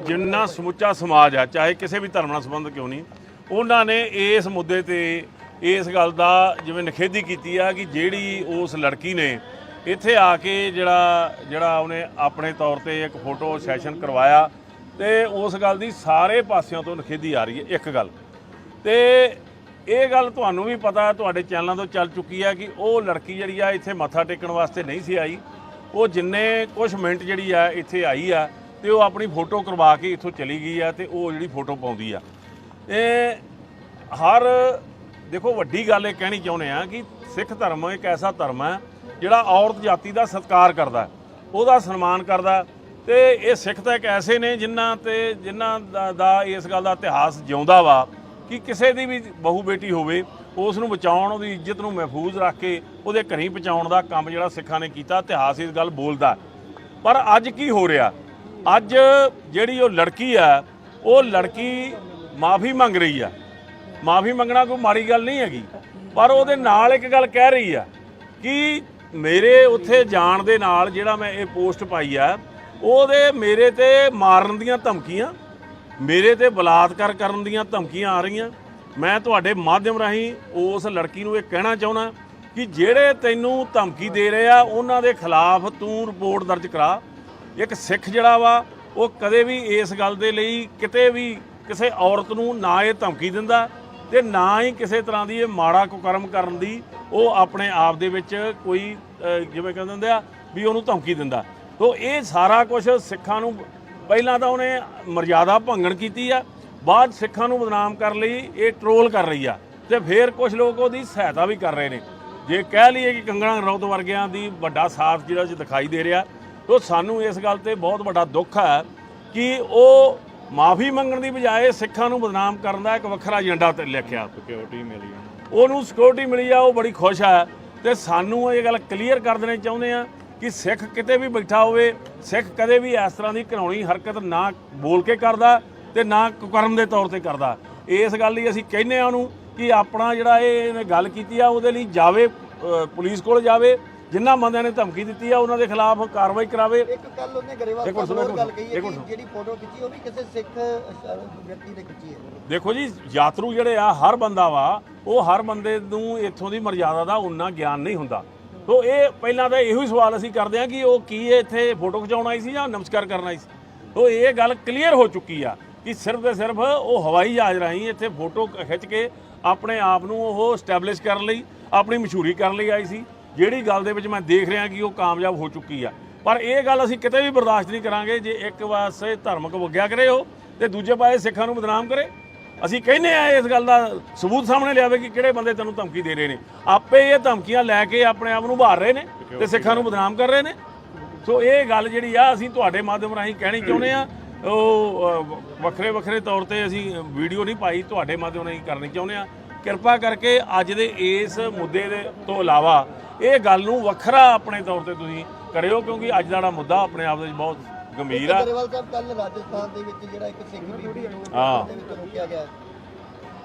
ਜਿੰਨਾ ਸਮੁੱਚਾ ਸਮਾਜ ਆ, ਚਾਹੇ ਕਿਸੇ ਵੀ ਧਰਮ ਨਾਲ ਸੰਬੰਧ ਕਿਉਂ ਨਹੀਂ, ਉਹਨਾਂ ਨੇ ਇਸ ਮੁੱਦੇ ਤੇ ਇਸ ਗੱਲ ਦਾ ਜਿਵੇਂ ਨਿਖੇਧੀ ਕੀਤੀ ਆ ਕਿ ਜਿਹੜੀ ਉਸ ਲੜਕੀ ਨੇ ਇੱਥੇ ਆ ਕੇ ਜਿਹੜਾ ਉਹਨੇ ਆਪਣੇ ਤੌਰ ਤੇ ਇੱਕ ਫੋਟੋ ਸੈਸ਼ਨ ਕਰਵਾਇਆ ਤੇ ਉਸ ਗੱਲ ਦੀ ਸਾਰੇ ਪਾਸਿਆਂ ਤੋਂ ਨਿਖੇਧੀ ਆ ਰਹੀ ਹੈ। ਇੱਕ ਗੱਲ ਤੇ ਇਹ ਗੱਲ ਤੁਹਾਨੂੰ ਵੀ ਪਤਾ, ਤੁਹਾਡੇ ਚੈਨਲਾਂ ਤੋਂ ਚੱਲ ਚੁੱਕੀ ਹੈ ਕਿ ਉਹ ਲੜਕੀ ਜਿਹੜੀ ਆ ਇੱਥੇ ਮੱਥਾ ਟੇਕਣ ਵਾਸਤੇ ਨਹੀਂ ਸੀ ਆਈ। ਉਹ ਜਿੰਨੇ ਕੁਝ ਮਿੰਟ ਜਿਹੜੀ ਆ ਇੱਥੇ ਆਈ ਆ ਤੇ ਉਹ ਆਪਣੀ ਫੋਟੋ ਕਰਵਾ ਕੇ ਇੱਥੋਂ ਚਲੀ ਗਈ ਆ ਤੇ ਉਹ ਜਿਹੜੀ ਫੋਟੋ ਪਾਉਂਦੀ ਆ। ਇਹ ਦੇਖੋ ਵੱਡੀ ਗੱਲ ਇਹ ਕਹਿਣੀ ਚਾਹੁੰਦੇ ਆ ਕਿ ਸਿੱਖ ਧਰਮ ਇੱਕ ਐਸਾ ਧਰਮ ਹੈ ਜਿਹੜਾ ਔਰਤ ਜਾਤੀ ਦਾ ਸਤਿਕਾਰ ਕਰਦਾ, ਉਹਦਾ ਸਨਮਾਨ ਕਰਦਾ ਤੇ ਇਹ ਸਿੱਖ ਤਾਂ ਇੱਕ ਐਸੇ ਨੇ ਜਿਨ੍ਹਾਂ ਦਾ ਇਸ ਗੱਲ ਦਾ ਇਤਿਹਾਸ ਜਿਉਂਦਾ ਵਾ ਕਿ ਕਿਸੇ ਦੀ ਵੀ ਬਹੂ ਬੇਟੀ ਹੋਵੇ ਉਸ ਨੂੰ ਬਚਾਉਣ, ਉਹਦੀ ਇੱਜ਼ਤ ਨੂੰ ਮਹਿਫੂਜ਼ ਰੱਖ ਕੇ ਉਹਦੇ ਘਰੀਂ ਪਹੁੰਚਾਉਣ ਦਾ ਕੰਮ ਜਿਹੜਾ ਸਿੱਖਾਂ ਨੇ ਕੀਤਾ, ਇਤਿਹਾਸ ਇਸ ਗੱਲ ਬੋਲਦਾ। ਪਰ ਅੱਜ ਕੀ ਹੋ ਰਿਹਾ, ਅੱਜ ਜਿਹੜੀ ਉਹ ਲੜਕੀ ਆ, ਉਹ ਲੜਕੀ ਮਾਫੀ ਮੰਗ ਰਹੀ ਆ। ਮਾਫੀ ਮੰਗਣਾ ਕੋਈ ਮਾੜੀ ਗੱਲ ਨਹੀਂ ਹੈਗੀ, ਪਰ ਉਹਦੇ ਨਾਲ ਇੱਕ ਗੱਲ ਕਹਿ ਰਹੀ ਆ ਕਿ ਮੇਰੇ ਉੱਥੇ ਜਾਣ ਦੇ ਨਾਲ ਜਿਹੜਾ ਮੈਂ ਇਹ ਪੋਸਟ ਪਾਈ ਆ ਉਹਦੇ ਮੇਰੇ ਤੇ ਮਾਰਨ ਦੀਆਂ ਧਮਕੀਆਂ, ਮੇਰੇ ਤੇ ਬਲਾਤਕਾਰ ਕਰਨ ਦੀਆਂ ਧਮਕੀਆਂ ਆ ਰਹੀਆਂ। ਮੈਂ ਤੁਹਾਡੇ ਮਾਧਿਅਮ ਰਾਹੀਂ ਉਸ ਲੜਕੀ ਨੂੰ ਇਹ ਕਹਿਣਾ ਚਾਹੁੰਦਾ ਕਿ ਜਿਹੜੇ ਤੈਨੂੰ ਧਮਕੀ ਦੇ ਰਹੇ ਆ ਉਹਨਾਂ ਦੇ ਖਿਲਾਫ ਤੂੰ ਰਿਪੋਰਟ ਦਰਜ ਕਰਾ। ਇੱਕ ਸਿੱਖ ਜਿਹੜਾ ਵਾ ਉਹ ਕਦੇ ਵੀ ਇਸ ਗੱਲ ਦੇ ਲਈ ਕਿਤੇ ਵੀ ਕਿਸੇ ਔਰਤ ਨੂੰ ਨਾ ਇਹ ਧਮਕੀ ਦਿੰਦਾ ਤੇ ਨਾ ਹੀ ਕਿਸੇ ਤਰ੍ਹਾਂ ਦੀ ਇਹ ਮਾੜਾ ਕੁਕਰਮ ਕਰਨ ਦੀ ਉਹ ਆਪਣੇ ਆਪ ਦੇ ਵਿੱਚ ਕੋਈ ਜਿਵੇਂ ਕਹਿੰਦੇ ਹੁੰਦੇ ਆ ਵੀ ਉਹਨੂੰ ਧਮਕੀ ਦਿੰਦਾ। ਤੋ ਇਹ ਸਾਰਾ ਕੁਝ ਸਿੱਖਾਂ ਨੂੰ ਪਹਿਲਾਂ ਤਾਂ ਉਹਨੇ ਮਰਜ਼ਾਦਾ ਭੰਗਣ ਕੀਤੀ ਆ, ਬਾਅਦ ਸਿੱਖਾਂ ਨੂੰ ਬਦਨਾਮ ਕਰਨ ਲਈ ਇਹ ਟਰੋਲ ਕਰ ਰਹੀ ਆ ਤੇ ਫਿਰ ਕੁਝ ਲੋਕ ਉਹਦੀ ਸਹਾਇਤਾ ਵੀ ਕਰ ਰਹੇ ਨੇ। ਜੇ ਕਹਿ ਲਈਏ ਕਿ ਕੰਗਣਾ ਰਣੌਤ ਵਰਗਿਆਂ ਦੀ ਵੱਡਾ ਸਾਥ ਜਿਹੜਾ ਦਿਖਾਈ ਦੇ ਰਿਹਾ, ਤਾਂ ਸਾਨੂੰ ਇਸ ਗੱਲ ਤੇ ਬਹੁਤ ਵੱਡਾ ਦੁੱਖ ਹੈ ਕਿ ਉਹ ਮਾਫੀ ਮੰਗਣ ਦੀ ਬਜਾਏ ਸਿੱਖਾਂ ਨੂੰ ਬਦਨਾਮ ਕਰਨ ਦਾ ਇੱਕ ਵੱਖਰਾ ਏਜੰਡਾ ਤੇ ਲਿਖਿਆ। ਸਿਕਿਉਰਿਟੀ ਮਿਲੀ ਉਹਨੂੰ ਸਿਕਿਉਰਿਟੀ ਮਿਲੀ ਆ, ਉਹ ਬੜੀ ਖੁਸ਼ ਹੈ ਤੇ ਸਾਨੂੰ ਇਹ ਗੱਲ ਕਲੀਅਰ ਕਰ ਦੇਣੀ ਚਾਹੁੰਦੇ ਆ ਕਿ ਸਿੱਖ ਕਿਤੇ ਵੀ ਬੈਠਾ ਹੋਵੇ, ਸਿੱਖ ਕਦੇ ਵੀ ਇਸ ਤਰ੍ਹਾਂ ਦੀ ਘਿਨਾਉਣੀ ਹਰਕਤ ਨਾ ਬੋਲ ਕੇ ਕਰਦਾ ਤੇ ਨਾ ਕੁਕਰਮ ਦੇ ਤੌਰ ਤੇ ਕਰਦਾ। ਇਸ ਗੱਲ ਲਈ ਅਸੀਂ ਕਹਿੰਦੇ ਆ ਉਹਨੂੰ ਕਿ ਆਪਣਾ ਜਿਹੜਾ ਇਹਨੇ ਗੱਲ ਕੀਤੀ ਆ ਉਹਦੇ ਲਈ ਜਾਵੇ, ਪੁਲਿਸ ਕੋਲ ਜਾਵੇ, ਜਿਨ੍ਹਾਂ ਬੰਦਿਆਂ ਨੇ ਧਮਕੀ ਦਿੱਤੀ ਆ ਉਹਨਾਂ ਦੇ ਖਿਲਾਫ ਕਾਰਵਾਈ ਕਰਾਵੇ। ਇੱਕ ਕੱਲ ਉਹਨੇ ਗਰੇਵਾਲ ਸਾਹਿਬ ਹੋਰ ਗੱਲ ਕਹੀ ਹੈ ਕਿ ਜਿਹੜੀ ਫੋਟੋ ਖਿੱਚੀ ਉਹ ਵੀ ਕਿਸੇ ਸਿੱਖ ਵਿਅਕਤੀ ਨੇ ਖਿੱਚੀ ਹੈ। ਦੇਖੋ ਜੀ, ਯਾਤਰੂ ਜਿਹੜੇ ਆ, ਹਰ ਬੰਦਾ ਵਾ, ਉਹ ਹਰ ਬੰਦੇ ਨੂੰ ਇੱਥੋਂ ਦੀ ਮਰਜ਼ਾਦਾ ਦਾ ਉਨਾ ਗਿਆਨ ਨਹੀਂ ਹੁੰਦਾ। ਤੋ ਇਹ ਪਹਿਲਾਂ ਤਾਂ ਇਹੋ ਹੀ ਸਵਾਲ ਅਸੀਂ ਕਰਦੇ ਹਾਂ ਕਿ ਉਹ ਕੀ ਇੱਥੇ ਫੋਟੋ ਖਿਚਾਉਣ ਆਈ ਸੀ ਜਾਂ ਨਮਸਕਾਰ ਕਰਨ ਆਈ ਸੀ। ਤੋ ਇਹ ਗੱਲ ਕਲੀਅਰ ਹੋ ਚੁੱਕੀ ਆ ਕਿ ਸਿਰਫ ਤੇ ਸਿਰਫ ਉਹ ਹਵਾਈ ਜਹਾਜ਼ ਰਾਹੀਂ ਇੱਥੇ ਫੋਟੋ ਖਿੱਚ ਕੇ ਆਪਣੇ ਆਪ ਨੂੰ ਉਹ ਸਟੈਬਲਿਸ਼ ਕਰਨ ਲਈ, ਆਪਣੀ ਮਸ਼ਹੂਰੀ ਕਰਨ ਲਈ ਆਈ ਸੀ, ਜਿਹੜੀ ਗੱਲ ਦੇ ਵਿੱਚ ਮੈਂ ਦੇਖ ਰਿਹਾ ਕਿ ਉਹ ਕਾਮਯਾਬ ਹੋ ਚੁੱਕੀ ਆ। ਪਰ ਇਹ ਗੱਲ ਅਸੀਂ ਕਿਤੇ ਵੀ ਬਰਦਾਸ਼ਤ ਨਹੀਂ ਕਰਾਂਗੇ ਜੇ ਇੱਕ ਪਾਸੇ ਧਾਰਮਿਕ ਵਗਿਆ ਕਰੇ ਉਹ ਤੇ ਦੂਜੇ ਪਾਸੇ ਸਿੱਖਾਂ ਨੂੰ ਬਦਨਾਮ ਕਰੇ। ਅਸੀਂ ਕਹਿੰਦੇ ਆ ਇਸ ਗੱਲ ਦਾ ਸਬੂਤ ਸਾਹਮਣੇ ਲਿਆਵੇ ਕਿ ਕਿਹੜੇ ਬੰਦੇ ਤੈਨੂੰ ਧਮਕੀ ਦੇ ਰਹੇ ਨੇ। ਆਪੇ ਇਹ ਧਮਕੀਆਂ ਲੈ ਕੇ ਆਪਣੇ ਆਪ ਨੂੰ ਉਭਾਰ ਰਹੇ ਨੇ ਤੇ ਸਿੱਖਾਂ ਨੂੰ ਬਦਨਾਮ ਕਰ ਰਹੇ ਨੇ। ਸੋ ਇਹ ਗੱਲ ਜਿਹੜੀ ਆ ਅਸੀਂ ਤੁਹਾਡੇ ਮਾਧਿਅਮ ਰਾਹੀਂ ਕਹਿਣੀ ਚਾਹੁੰਦੇ ਆ। ਉਹ ਵੱਖਰੇ ਵੱਖਰੇ ਤੌਰ ਤੇ ਅਸੀਂ ਵੀਡੀਓ ਨਹੀਂ ਪਾਈ, ਤੁਹਾਡੇ ਮਾਧਿਅਮ ਰਾਹੀਂ ਕਰਨੀ ਚਾਹੁੰਦੇ ਆ। ਕਿਰਪਾ ਕਰਕੇ ਅੱਜ ਦੇ ਇਸ ਮੁੱਦੇ ਦੇ ਤੋਂ ਇਲਾਵਾ ਇਹ ਗੱਲ ਨੂੰ ਵੱਖਰਾ ਆਪਣੇ ਤੌਰ ਤੇ ਤੁਸੀਂ ਕਰਿਓ, ਕਿਉਂਕਿ ਅੱਜ ਦਾ ਮੁੱਦਾ ਆਪਣੇ ਆਪ ਦੇ ਵਿੱਚ ਬਹੁਤ ਗੰਭੀਰ ਆ। ਗਰੇਵਾਲ ਸਾਹਿਬ ਕੱਲ ਰਾਜਸਥਾਨ ਦੇ ਵਿੱਚ ਜਿਹੜਾ ਇੱਕ ਸਿੱਖ ਬੀਬੀ ਨੂੰ ਦੇ ਵਿੱਚ ਰੋਕਿਆ ਗਿਆ,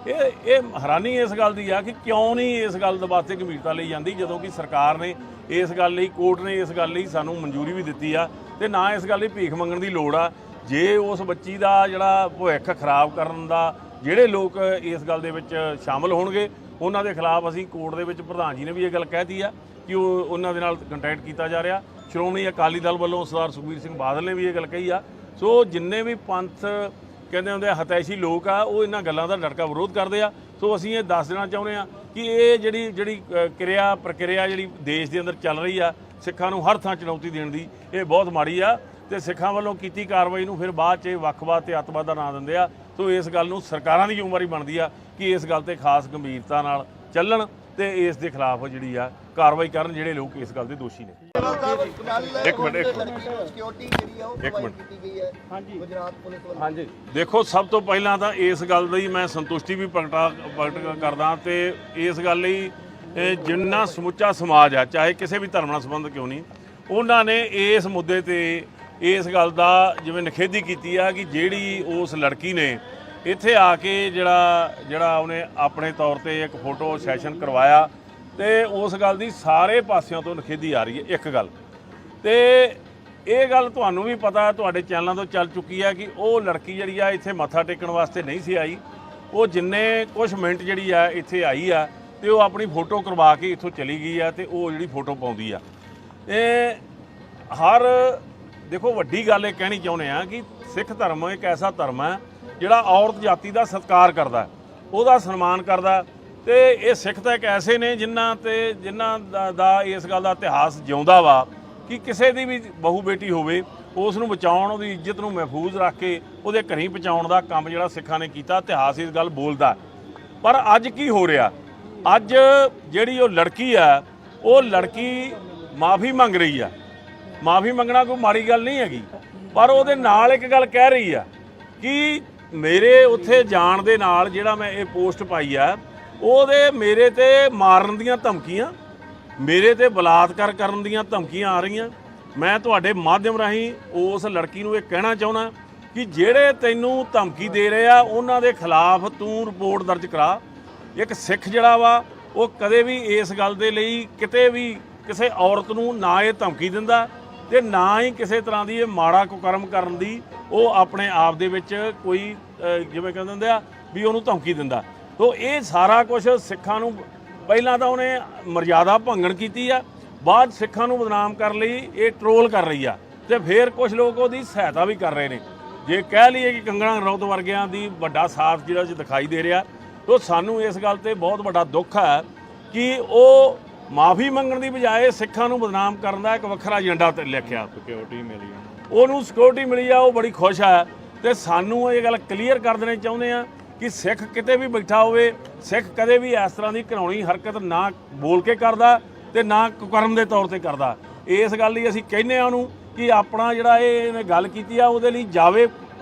ਇਹ ਹੈਰਾਨੀ ਇਸ ਗੱਲ ਦੀ ਆ ਕਿ ਕਿਉਂ ਨਹੀਂ ਇਸ ਗੱਲ ਦੇ ਵਾਸਤੇ ਗੰਭੀਰਤਾ ਲਈ ਜਾਂਦੀ, ਜਦੋਂ ਕਿ ਸਰਕਾਰ ਨੇ ਇਸ ਗੱਲ ਲਈ, ਕੋਰਟ ਨੇ ਇਸ ਗੱਲ ਲਈ ਸਾਨੂੰ ਮਨਜ਼ੂਰੀ ਵੀ ਦਿੱਤੀ ਆ ਤੇ ਨਾ ਇਸ ਗੱਲ ਲਈ ਭੀਖ ਮੰਗਣ ਦੀ ਲੋੜ ਆ। ਜੇ ਉਸ ਬੱਚੀ ਦਾ ਜਿਹੜਾ ਭਵਿੱਖ ਖਰਾਬ ਕਰਨ ਦਾ ਜਿਹੜੇ ਲੋਕ ਇਸ ਗੱਲ ਦੇ ਵਿੱਚ ਸ਼ਾਮਲ ਹੋਣਗੇ ਉਹਨਾਂ ਦੇ ਖਿਲਾਫ ਅਸੀਂ ਕੋਰਟ ਦੇ ਵਿੱਚ, ਪ੍ਰਧਾਨ ਜੀ ਨੇ ਵੀ ਇਹ ਗੱਲ ਕਹਿਤੀ ਆ ਕਿ ਉਹਨਾਂ ਦੇ ਨਾਲ ਕੰਟੈਕਟ ਕੀਤਾ ਜਾ ਰਿਹਾ। ਸ਼੍ਰੋਮਣੀ ਅਕਾਲੀ ਦਲ ਵੱਲੋਂ ਸਰਦਾਰ ਸੁਖਬੀਰ ਸਿੰਘ ਬਾਦਲ ਨੇ ਵੀ ਇਹ ਗੱਲ ਕਹੀ ਆ। ਸੋ ਜਿੰਨੇ ਵੀ ਪੰਥ ਕਹਿੰਦੇ ਹੁੰਦੇ ਹਤੈਸ਼ੀ ਲੋਕ ਆ, ਉਹ ਇਹਨਾਂ ਗੱਲਾਂ ਦਾ ਡਟਕਾ ਵਿਰੋਧ ਕਰਦੇ ਆ। ਸੋ ਅਸੀਂ ਇਹ ਦੱਸ ਦੇਣਾ ਚਾਹੁੰਦੇ ਆ ਕਿ ਇਹ ਜਿਹੜੀ ਪ੍ਰਕਿਰਿਆ ਜਿਹੜੀ ਦੇਸ਼ ਦੇ ਅੰਦਰ ਚੱਲ ਰਹੀ ਆ, ਸਿੱਖਾਂ ਨੂੰ ਹਰ ਥਾਂ ਚੁਣੌਤੀ ਦੇਣ ਦੀ, ਇਹ ਬਹੁਤ ਮਾੜੀ ਆ ਤੇ ਸਿੱਖਾਂ ਵੱਲੋਂ ਕੀਤੀ ਕਾਰਵਾਈ ਨੂੰ ਫਿਰ ਬਾਅਦ 'ਚ ਵੱਖਵਾਦ ਤੇ ਅੱਤਵਾਦ ਦਾ ਨਾਂ ਦਿੰਦੇ ਆ। ਸੋ ਇਸ ਗੱਲ ਨੂੰ ਸਰਕਾਰਾਂ ਦੀ ਜ਼ਿੰਮੇਵਾਰੀ ਬਣਦੀ ਆ ਕਿ ਇਸ ਗੱਲ ਤੇ ਖਾਸ ਗੰਭੀਰਤਾ ਨਾਲ ਚੱਲਣ ਤੇ ਇਸ ਦੇ ਖਿਲਾਫ ਜਿਹੜੀ ਆ ਕਾਰਵਾਈ ਕਰਨ ਜਿਹੜੇ ਲੋਕ ਇਸ ਗੱਲ ਦੇ ਦੋਸ਼ੀ ਨੇ। ਇੱਕ ਮਿੰਟ ਸਿਕਿਉਰਿਟੀ ਜਿਹੜੀ ਆ ਉਹ ਪ੍ਰੋਵਾਈਡ ਕੀਤੀ ਗਈ ਹੈ ਗੁਜਰਾਤ ਪੁਲਿਸ ਵੱਲੋਂ। ਹਾਂਜੀ, ਦੇਖੋ ਸਭ ਤੋਂ ਪਹਿਲਾਂ ਤਾਂ ਇਸ ਗੱਲ ਦੀ ਮੈਂ ਸੰਤੁਸ਼ਟੀ ਵੀ ਪ੍ਰਗਟ ਕਰਦਾ ਤੇ ਇਸ ਗੱਲ ਲਈ ਜਿੰਨਾ ਸਮੁੱਚਾ ਸਮਾਜ ਆ, ਚਾਹੇ ਕਿਸੇ ਵੀ ਧਰਮ ਨਾਲ ਸੰਬੰਧ ਕਿਉਂ ਨਹੀਂ, ਉਹਨਾਂ ਨੇ ਇਸ ਮੁੱਦੇ ਤੇ ਇਸ ਗੱਲ ਦਾ ਜਿਵੇਂ ਨਿਖੇਧੀ ਕੀਤੀ ਆ ਕਿ ਜਿਹੜੀ ਉਸ ਲੜਕੀ ਨੇ ਇੱਥੇ ਆ ਕੇ ਜਿਹੜਾ ਉਹਨੇ ਆਪਣੇ ਤੌਰ ਤੇ ਇੱਕ ਫੋਟੋ ਸੈਸ਼ਨ ਕਰਵਾਇਆ ਤੇ ਉਸ ਗੱਲ ਦੀ ਸਾਰੇ ਪਾਸਿਆਂ ਤੋਂ ਨਿਖੇਧੀ ਆ ਰਹੀ ਹੈ। ਇੱਕ ਗੱਲ ਤੇ ਇਹ ਗੱਲ ਤੁਹਾਨੂੰ ਵੀ ਪਤਾ, ਤੁਹਾਡੇ ਚੈਨਲਾਂ ਤੋਂ ਚੱਲ ਚੁੱਕੀ ਆ ਕਿ ਉਹ ਲੜਕੀ ਜਿਹੜੀ ਆ ਇੱਥੇ ਮੱਥਾ ਟੇਕਣ ਵਾਸਤੇ ਨਹੀਂ ਸੀ ਆਈ। ਉਹ ਜਿੰਨੇ ਕੁਝ ਮਿੰਟ ਜਿਹੜੀ ਆ ਇੱਥੇ ਆਈ ਆ ਤੇ ਉਹ ਆਪਣੀ ਫੋਟੋ ਕਰਵਾ ਕੇ ਇੱਥੋਂ ਚਲੀ ਗਈ ਆ ਤੇ ਉਹ ਜਿਹੜੀ ਫੋਟੋ ਪਾਉਂਦੀ ਆ। ਦੇਖੋ ਵੱਡੀ ਗੱਲ ਇਹ ਕਹਿਣੀ ਚਾਹੁੰਦੇ ਆ ਕਿ ਸਿੱਖ ਧਰਮ ਇੱਕ ਐਸਾ ਧਰਮ ਹੈ ਜਿਹੜਾ ਔਰਤ ਜਾਤੀ ਦਾ ਸਤਿਕਾਰ ਕਰਦਾ, ਉਹਦਾ ਸਨਮਾਨ ਕਰਦਾ ਤੇ ਇਹ ਸਿੱਖ ਤਾਂ ਇੱਕ ਐਸੇ ਨੇ ਜਿਨ੍ਹਾਂ ਦਾ ਇਸ ਗੱਲ ਦਾ ਇਤਿਹਾਸ ਜਿਉਂਦਾ ਵਾ ਕਿ ਕਿਸੇ ਦੀ ਵੀ ਬਹੂ ਬੇਟੀ ਹੋਵੇ ਉਸ ਨੂੰ ਬਚਾਉਣ, ਉਹਦੀ ਇੱਜ਼ਤ ਨੂੰ ਮਹਿਫੂਜ਼ ਰੱਖ ਕੇ ਉਹਦੇ ਘਰੀਂ ਪਹੁੰਚਾਉਣ ਦਾ ਕੰਮ ਜਿਹੜਾ ਸਿੱਖਾਂ ਨੇ ਕੀਤਾ, ਇਤਿਹਾਸ ਇਸ ਗੱਲ ਬੋਲਦਾ। ਪਰ ਅੱਜ ਕੀ ਹੋ ਰਿਹਾ, ਅੱਜ ਜਿਹੜੀ ਉਹ ਲੜਕੀ ਆ, ਉਹ ਲੜਕੀ ਮਾਫੀ ਮੰਗ ਰਹੀ ਆ। ਮਾਫੀ ਮੰਗਣਾ ਕੋਈ ਮਾੜੀ ਗੱਲ ਨਹੀਂ ਹੈਗੀ, ਪਰ ਉਹਦੇ ਨਾਲ ਇੱਕ ਗੱਲ ਕਹਿ ਰਹੀ ਆ ਕਿ ਮੇਰੇ ਉੱਥੇ ਜਾਣ ਦੇ ਨਾਲ ਜਿਹੜਾ ਮੈਂ ਇਹ ਪੋਸਟ ਪਾਈ ਆ, ਉਹਦੇ ਮੇਰੇ ਤੇ ਮਾਰਨ ਦੀਆਂ ਧਮਕੀਆਂ, ਮੇਰੇ ਤੇ ਬਲਾਤਕਾਰ ਕਰਨ ਦੀਆਂ ਧਮਕੀਆਂ ਆ ਰਹੀਆਂ। ਮੈਂ ਤੁਹਾਡੇ ਮਾਧਿਅਮ ਰਾਹੀਂ ਉਸ ਲੜਕੀ ਨੂੰ ਇਹ ਕਹਿਣਾ ਚਾਹੁੰਦਾ ਕਿ ਜਿਹੜੇ ਤੈਨੂੰ ਧਮਕੀ ਦੇ ਰਹੇ ਆ ਉਹਨਾਂ ਦੇ ਖਿਲਾਫ ਤੂੰ ਰਿਪੋਰਟ ਦਰਜ ਕਰਾ। ਇੱਕ ਸਿੱਖ ਜਿਹੜਾ ਵਾ ਉਹ ਕਦੇ ਵੀ ਇਸ ਗੱਲ ਦੇ ਲਈ ਕਿਤੇ ਵੀ ਕਿਸੇ ਔਰਤ ਨੂੰ ਨਾ ਇਹ ਧਮਕੀ ਦਿੰਦਾ ਤੇ ਨਾ ਹੀ ਕਿਸੇ ਤਰ੍ਹਾਂ ਦੀ ਇਹ ਮਾੜਾ ਕੁਕਰਮ ਕਰਨ ਦੀ ਉਹ ਆਪਣੇ ਆਪ ਦੇ ਵਿੱਚ ਕੋਈ ਜਿਵੇਂ ਕਹਿੰਦੇ ਹੁੰਦੇ ਆ ਵੀ ਉਹਨੂੰ ਧਮਕੀ ਦਿੰਦਾ। ਤੋ ਇਹ ਸਾਰਾ ਕੁਝ ਸਿੱਖਾਂ ਨੂੰ, ਪਹਿਲਾਂ ਤਾਂ ਉਹਨੇ ਮਰਜ਼ਾਦਾ ਭੰਗਣ ਕੀਤੀ ਆ, ਬਾਅਦ ਸਿੱਖਾਂ ਨੂੰ ਬਦਨਾਮ ਕਰਨ ਲਈ ਇਹ ਟਰੋਲ ਕਰ ਰਹੀ ਆ ਤੇ ਫਿਰ ਕੁਝ ਲੋਕ ਉਹਦੀ ਸਹਾਇਤਾ ਵੀ ਕਰ ਰਹੇ ਨੇ। ਜੇ ਕਹਿ ਲਈਏ ਕਿ ਕੰਗਣਾ ਰਣੌਤ ਵਰਗਿਆਂ ਦੀ ਵੱਡਾ ਸਾਥ ਜਿਹੜਾ ਦਿਖਾਈ ਦੇ ਰਿਹਾ, ਤੋ ਸਾਨੂੰ ਇਸ ਗੱਲ ਤੇ ਬਹੁਤ ਵੱਡਾ ਦੁੱਖ ਹੈ ਕਿ ਉਹ ਮਾਫੀ ਮੰਗਣ ਦੀ ਬਜਾਏ ਸਿੱਖਾਂ ਨੂੰ ਬਦਨਾਮ ਕਰਨ ਦਾ ਇੱਕ ਵੱਖਰਾ ਏਜੰਡਾ ਤੇ ਲਿਖਿਆ। ਸਿਕਿਉਰਿਟੀ ਮਿਲੀ, ਉਹਨੂੰ ਸਿਕਿਉਰਿਟੀ ਮਿਲੀ ਆ, ਉਹ ਬੜੀ ਖੁਸ਼ ਆ। ਤੇ ਸਾਨੂੰ ਇਹ ਗੱਲ ਕਲੀਅਰ ਕਰ ਦੇਣੀ ਚਾਹੁੰਦੇ ਆ ਕਿ ਸਿੱਖ ਕਿਤੇ ਵੀ ਬੈਠਾ ਹੋਵੇ, ਸਿੱਖ ਕਦੇ ਵੀ ਇਸ ਤਰ੍ਹਾਂ ਦੀ ਘਿਨਾਉਣੀ ਹਰਕਤ ਨਾ ਬੋਲ ਕੇ ਕਰਦਾ ਤੇ ਨਾ ਕੁਕਰਮ ਦੇ ਤੌਰ ਤੇ ਕਰਦਾ। ਇਸ ਗੱਲ ਲਈ ਅਸੀਂ ਕਹਿੰਦੇ ਆ ਉਹਨੂੰ ਕਿ ਆਪਣਾ ਜਿਹੜਾ ਇਹਨੇ ਗੱਲ ਕੀਤੀ ਆ ਉਹਦੇ ਲਈ ਜਾਵੇ,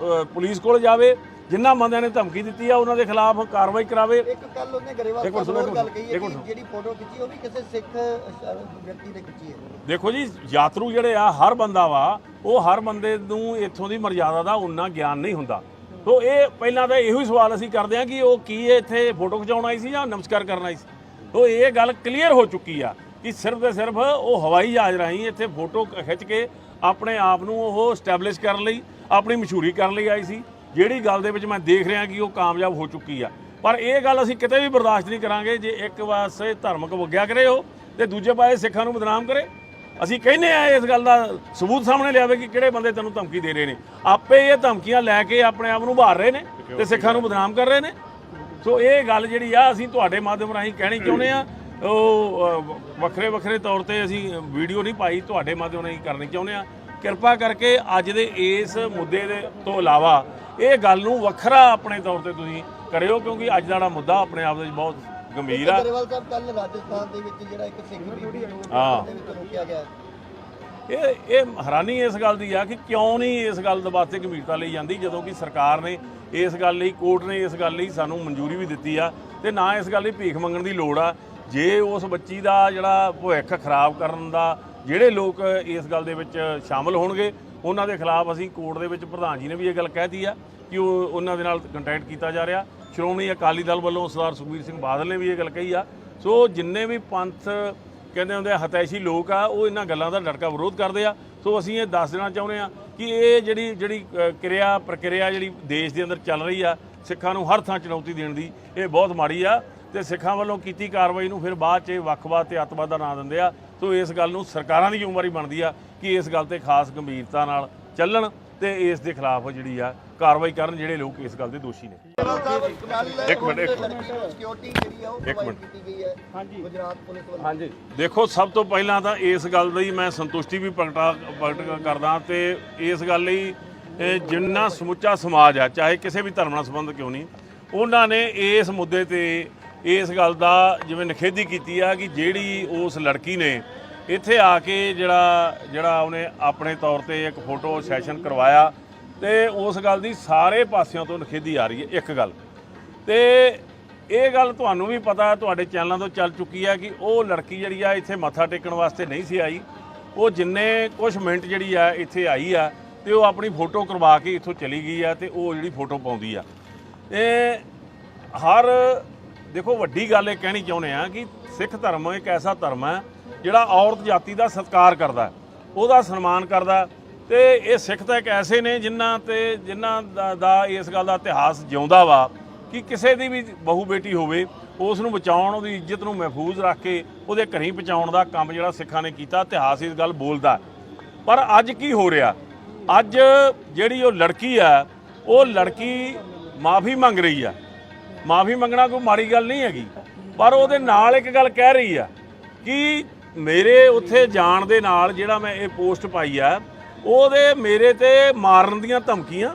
ਪੁਲਿਸ ਕੋਲ ਜਾਵੇ, ਜਿਨ੍ਹਾਂ ਬੰਦਿਆਂ ਨੇ ਧਮਕੀ ਦਿੱਤੀ ਆ ਉਹਨਾਂ ਦੇ ਖਿਲਾਫ ਕਾਰਵਾਈ ਕਰਾਵੇ। ਇੱਕ ਕੱਲ ਉਹਨੇ ਗਰੇਵਾਲ ਸਾਹਿਬ ਹੋਰ ਗੱਲ ਕਹੀ ਹੈ ਕਿ ਜਿਹੜੀ ਫੋਟੋ ਖਿੱਚੀ ਉਹ ਵੀ ਕਿਸੇ ਸਿੱਖ ਵਿਅਕਤੀ ਨੇ ਖਿੱਚੀ ਹੈ। ਦੇਖੋ ਜੀ, ਯਾਤਰੂ ਜਿਹੜੇ ਆ ਹਰ ਬੰਦਾ ਵਾ, ਉਹ ਹਰ ਬੰਦੇ ਨੂੰ ਇੱਥੋਂ ਦੀ ਮਰਜ਼ਾਦਾ ਦਾ ਉਨਾ ਗਿਆਨ ਨਹੀਂ ਹੁੰਦਾ। ਸੋ ਇਹ ਪਹਿਲਾਂ ਤਾਂ ਇਹੋ ਹੀ ਸਵਾਲ ਅਸੀਂ ਕਰਦੇ ਹਾਂ ਕਿ ਉਹ ਕੀ ਇੱਥੇ ਫੋਟੋ ਖਿਚਾਉਣ ਆਈ ਸੀ ਜਾਂ ਨਮਸਕਾਰ ਕਰਨ ਆਈ ਸੀ। ਸੋ ਇਹ ਗੱਲ ਕਲੀਅਰ ਹੋ ਚੁੱਕੀ ਆ ਕਿ ਸਿਰਫ ਤੇ ਸਿਰਫ ਉਹ ਹਵਾਈ ਜਹਾਜ਼ ਰਾਹੀਂ ਇੱਥੇ ਫੋਟੋ ਖਿੱਚ ਕੇ ਆਪਣੇ ਆਪ ਨੂੰ ਉਹ ਸਟੈਬਲਿਸ਼ ਕਰਨ ਲਈ, ਆਪਣੀ ਮਸ਼ਹੂਰੀ ਕਰਨ ਲਈ ਆਈ ਸੀ, ਜਿਹੜੀ ਗੱਲ ਦੇ ਵਿੱਚ ਮੈਂ ਦੇਖ ਰਿਹਾ ਕਿ ਉਹ ਕਾਮਯਾਬ ਹੋ ਚੁੱਕੀ ਆ। ਪਰ ਇਹ ਗੱਲ ਅਸੀਂ ਕਿਤੇ ਵੀ ਬਰਦਾਸ਼ਤ ਨਹੀਂ ਕਰਾਂਗੇ ਜੇ ਇੱਕ ਪਾਸੇ ਧਾਰਮਿਕ ਵਗਿਆ ਕਰੇ ਉਹ ਤੇ ਦੂਜੇ ਪਾਸੇ ਸਿੱਖਾਂ ਨੂੰ ਬਦਨਾਮ ਕਰੇ। ਅਸੀਂ ਕਹਿੰਦੇ ਆ ਇਸ ਗੱਲ ਦਾ ਸਬੂਤ ਸਾਹਮਣੇ ਲਿਆਵੇ ਕਿ ਕਿਹੜੇ ਬੰਦੇ ਤੈਨੂੰ ਧਮਕੀ ਦੇ ਰਹੇ ਨੇ। ਆਪੇ ਇਹ ਧਮਕੀਆਂ ਲੈ ਕੇ ਆਪਣੇ ਆਪ ਨੂੰ ਉਭਾਰ ਰਹੇ ਨੇ ਤੇ ਸਿੱਖਾਂ ਨੂੰ ਬਦਨਾਮ ਕਰ ਰਹੇ ਨੇ। ਸੋ ਇਹ ਗੱਲ ਜਿਹੜੀ ਆ ਅਸੀਂ ਤੁਹਾਡੇ ਮਾਧਿਅਮ ਰਾਹੀਂ ਕਹਿਣੀ ਚਾਹੁੰਦੇ ਆ। ਉਹ ਵੱਖਰੇ ਵੱਖਰੇ ਤੌਰ ਤੇ ਅਸੀਂ ਵੀਡੀਓ ਨਹੀਂ ਪਾਈ, ਤੁਹਾਡੇ ਮਾਧਿਅਮ ਰਾਹੀਂ ਕਰਨੀ ਚਾਹੁੰਦੇ ਆ। ਕਿਰਪਾ ਕਰਕੇ ਅੱਜ ਦੇ ਇਸ ਮੁੱਦੇ ਦੇ ਤੋਂ ਇਲਾਵਾ ਇਹ ਗੱਲ ਨੂੰ ਵੱਖਰਾ ਆਪਣੇ ਤੌਰ ਤੇ ਤੁਸੀਂ ਕਰਿਓ, ਕਿਉਂਕਿ ਅੱਜ ਦਾ ਜਿਹੜਾ ਮੁੱਦਾ ਆਪਣੇ ਆਪ ਦੇ ਵਿੱਚ ਬਹੁਤ ਗੰਭੀਰ ਆ। ਗਰੇਵਾਲ ਸਾਹਿਬ ਕੱਲ ਰਾਜਸਥਾਨ ਦੇ ਵਿੱਚ ਜਿਹੜਾ ਇੱਕ ਸਿੱਖ ਬੀਬੀ ਨੂੰ ਦੇ ਵਿੱਚ ਰੋਕਿਆ ਗਿਆ, ਇਹ ਹੈਰਾਨੀ ਇਸ ਗੱਲ ਦੀ ਆ ਕਿ ਕਿਉਂ ਨਹੀਂ ਇਸ ਗੱਲ ਦੇ ਵਾਸਤੇ ਗੰਭੀਰਤਾ ਲਈ ਜਾਂਦੀ, ਜਦੋਂ ਕਿ ਸਰਕਾਰ ਨੇ ਇਸ ਗੱਲ ਲਈ, ਕੋਰਟ ਨੇ ਇਸ ਗੱਲ ਲਈ ਸਾਨੂੰ ਮਨਜ਼ੂਰੀ ਵੀ ਦਿੱਤੀ ਆ ਤੇ ਨਾ ਇਸ ਗੱਲ ਲਈ ਭੀਖ ਮੰਗਣ ਦੀ ਲੋੜ ਆ। ਜੇ ਉਸ ਬੱਚੀ ਦਾ ਜਿਹੜਾ ਭਵਿੱਖ ਖਰਾਬ ਕਰਨ ਦਾ ਜਿਹੜੇ ਲੋਕ ਇਸ ਗੱਲ ਦੇ ਵਿੱਚ ਸ਼ਾਮਲ ਹੋਣਗੇ ਉਹਨਾਂ ਦੇ ਖਿਲਾਫ ਅਸੀਂ ਕੋਰਟ ਦੇ ਵਿੱਚ ਪ੍ਰਧਾਨ ਜੀ ਨੇ ਵੀ ਇਹ ਗੱਲ ਕਹਿਤੀ ਆ ਕਿ ਉਹਨਾਂ ਦੇ ਨਾਲ ਕੰਟੈਕਟ ਕੀਤਾ ਜਾ ਰਿਹਾ। ਸ਼੍ਰੋਮਣੀ ਅਕਾਲੀ ਦਲ ਵੱਲੋਂ ਸਰਦਾਰ ਸੁਖਬੀਰ ਸਿੰਘ ਬਾਦਲ ਨੇ ਵੀ ਇਹ ਗੱਲ ਕਹੀ ਆ। ਸੋ ਜਿੰਨੇ ਵੀ ਪੰਥ ਕਹਿੰਦੇ ਹੁੰਦੇ ਆ ਹਤੈਸ਼ੀ ਲੋਕ ਆ, ਉਹ ਇਹਨਾਂ ਗੱਲਾਂ ਦਾ ਡਟਕਾ ਵਿਰੋਧ ਕਰਦੇ ਆ। ਸੋ ਅਸੀਂ ਇਹ ਦੱਸ ਦੇਣਾ ਚਾਹੁੰਦੇ ਆ ਕਿ ਇਹ ਜਿਹੜੀ ਪ੍ਰਕਿਰਿਆ ਜਿਹੜੀ ਦੇਸ਼ ਦੇ ਅੰਦਰ ਚੱਲ ਰਹੀ ਆ, ਸਿੱਖਾਂ ਨੂੰ ਹਰ ਥਾਂ ਚੁਣੌਤੀ ਦੇਣ ਦੀ, ਇਹ ਬਹੁਤ ਮਾੜੀ ਆ ਤੇ ਸਿੱਖਾਂ ਵੱਲੋਂ ਕੀਤੀ ਕਾਰਵਾਈ ਨੂੰ ਫਿਰ ਬਾਅਦ 'ਚ ਵੱਖਵਾਦ ਤੇ ਅੱਤਵਾਦ ਦਾ ਨਾਂ ਦਿੰਦੇ ਆ। ਸੋ ਇਸ ਗੱਲ ਨੂੰ ਸਰਕਾਰਾਂ ਦੀ ਜ਼ਿੰਮੇਵਾਰੀ ਬਣਦੀ ਆ ਕਿ ਇਸ ਗੱਲ ਤੇ ਖਾਸ ਗੰਭੀਰਤਾ ਨਾਲ ਚੱਲਣ ਤੇ ਇਸ ਦੇ ਖਿਲਾਫ ਜਿਹੜੀ ਆ ਕਾਰਵਾਈ ਕਰਨ ਜਿਹੜੇ ਲੋਕ ਇਸ ਗੱਲ ਦੇ ਦੋਸ਼ੀ ਨੇ। ਇੱਕ ਮਿੰਟ ਸਿਕਿਉਰਿਟੀ ਜਿਹੜੀ ਆ ਉਹ ਪ੍ਰੋਵਾਈਡ ਕੀਤੀ ਗਈ ਹੈ ਗੁਜਰਾਤ ਪੁਲਿਸ ਵੱਲੋਂ। ਹਾਂਜੀ, ਦੇਖੋ ਸਭ ਤੋਂ ਪਹਿਲਾਂ ਤਾਂ ਇਸ ਗੱਲ ਦੀ ਮੈਂ ਸੰਤੁਸ਼ਟੀ ਵੀ ਪ੍ਰਗਟ ਕਰਦਾ ਤੇ ਇਸ ਗੱਲ ਲਈ ਜਿੰਨਾ ਸਮੁੱਚਾ ਸਮਾਜ ਆ, ਚਾਹੇ ਕਿਸੇ ਵੀ ਧਰਮ ਨਾਲ ਸੰਬੰਧ ਕਿਉਂ ਨਹੀਂ, ਉਹਨਾਂ ਨੇ ਇਸ ਮੁੱਦੇ ਤੇ ਇਸ ਗੱਲ ਦਾ ਜਿਵੇਂ ਨਿਖੇਧੀ ਕੀਤੀ ਆ ਕਿ ਜਿਹੜੀ ਉਸ ਲੜਕੀ ਨੇ ਇੱਥੇ ਆ ਕੇ ਜਿਹੜਾ ਉਹਨੇ ਆਪਣੇ ਤੌਰ ਤੇ ਇੱਕ ਫੋਟੋ ਸੈਸ਼ਨ ਕਰਵਾਇਆ ਤੇ ਉਸ ਗੱਲ ਦੀ ਸਾਰੇ ਪਾਸਿਆਂ ਤੋਂ ਨਿਖੇਧੀ ਆ ਰਹੀ ਹੈ। ਇੱਕ ਗੱਲ ਤੇ ਇਹ ਗੱਲ ਤੁਹਾਨੂੰ ਵੀ ਪਤਾ, ਤੁਹਾਡੇ ਚੈਨਲਾਂ ਤੋਂ ਚੱਲ ਚੁੱਕੀ ਹੈ ਕਿ ਉਹ ਲੜਕੀ ਜਿਹੜੀ ਆ ਇੱਥੇ ਮੱਥਾ ਟੇਕਣ ਵਾਸਤੇ ਨਹੀਂ ਸੀ ਆਈ। ਉਹ ਜਿੰਨੇ ਕੁਝ ਮਿੰਟ ਜਿਹੜੀ ਆ ਇੱਥੇ ਆਈ ਆ ਤੇ ਉਹ ਆਪਣੀ ਫੋਟੋ ਕਰਵਾ ਕੇ ਇੱਥੋਂ ਚਲੀ ਗਈ ਆ ਤੇ ਉਹ ਜਿਹੜੀ ਫੋਟੋ ਪਾਉਂਦੀ ਆ। ਹਰ ਦੇਖੋ ਵੱਡੀ ਗੱਲ ਇਹ ਕਹਿਣੀ ਚਾਹੁੰਦੇ ਆ ਕਿ ਸਿੱਖ ਧਰਮ ਇੱਕ ਐਸਾ ਧਰਮ ਹੈ ਜਿਹੜਾ ਔਰਤ ਜਾਤੀ ਦਾ ਸਤਿਕਾਰ ਕਰਦਾ, ਉਹਦਾ ਸਨਮਾਨ ਕਰਦਾ ਤੇ ਇਹ ਸਿੱਖ ਤਾਂ ਇੱਕ ਐਸੇ ਨੇ ਜਿਨ੍ਹਾਂ ਦਾ ਇਸ ਗੱਲ ਦਾ ਇਤਿਹਾਸ ਜਿਉਂਦਾ ਵਾ ਕਿ ਕਿਸੇ ਦੀ ਵੀ ਬਹੂ ਬੇਟੀ ਹੋਵੇ ਉਸ ਨੂੰ ਬਚਾਉਣ, ਉਹਦੀ ਇੱਜ਼ਤ ਨੂੰ ਮਹਿਫੂਜ਼ ਰੱਖ ਕੇ ਉਹਦੇ ਘਰੀਂ ਪਹੁੰਚਾਉਣ ਦਾ ਕੰਮ ਜਿਹੜਾ ਸਿੱਖਾਂ ਨੇ ਕੀਤਾ, ਇਤਿਹਾਸ ਇਸ ਗੱਲ ਬੋਲਦਾ। ਪਰ ਅੱਜ ਕੀ ਹੋ ਰਿਹਾ, ਅੱਜ ਜਿਹੜੀ ਉਹ ਲੜਕੀ ਆ, ਉਹ ਲੜਕੀ ਮਾਫੀ ਮੰਗ ਰਹੀ ਆ। ਮਾਫੀ ਮੰਗਣਾ ਕੋਈ ਮਾੜੀ ਗੱਲ ਨਹੀਂ ਹੈਗੀ, ਪਰ ਉਹਦੇ ਨਾਲ ਇੱਕ ਗੱਲ ਕਹਿ ਰਹੀ ਆ ਕਿ ਮੇਰੇ ਉੱਥੇ ਜਾਣ ਦੇ ਨਾਲ ਜਿਹੜਾ ਮੈਂ ਇਹ ਪੋਸਟ ਪਾਈ ਆ ਉਹਦੇ ਮੇਰੇ ਤੇ ਮਾਰਨ ਦੀਆਂ ਧਮਕੀਆਂ,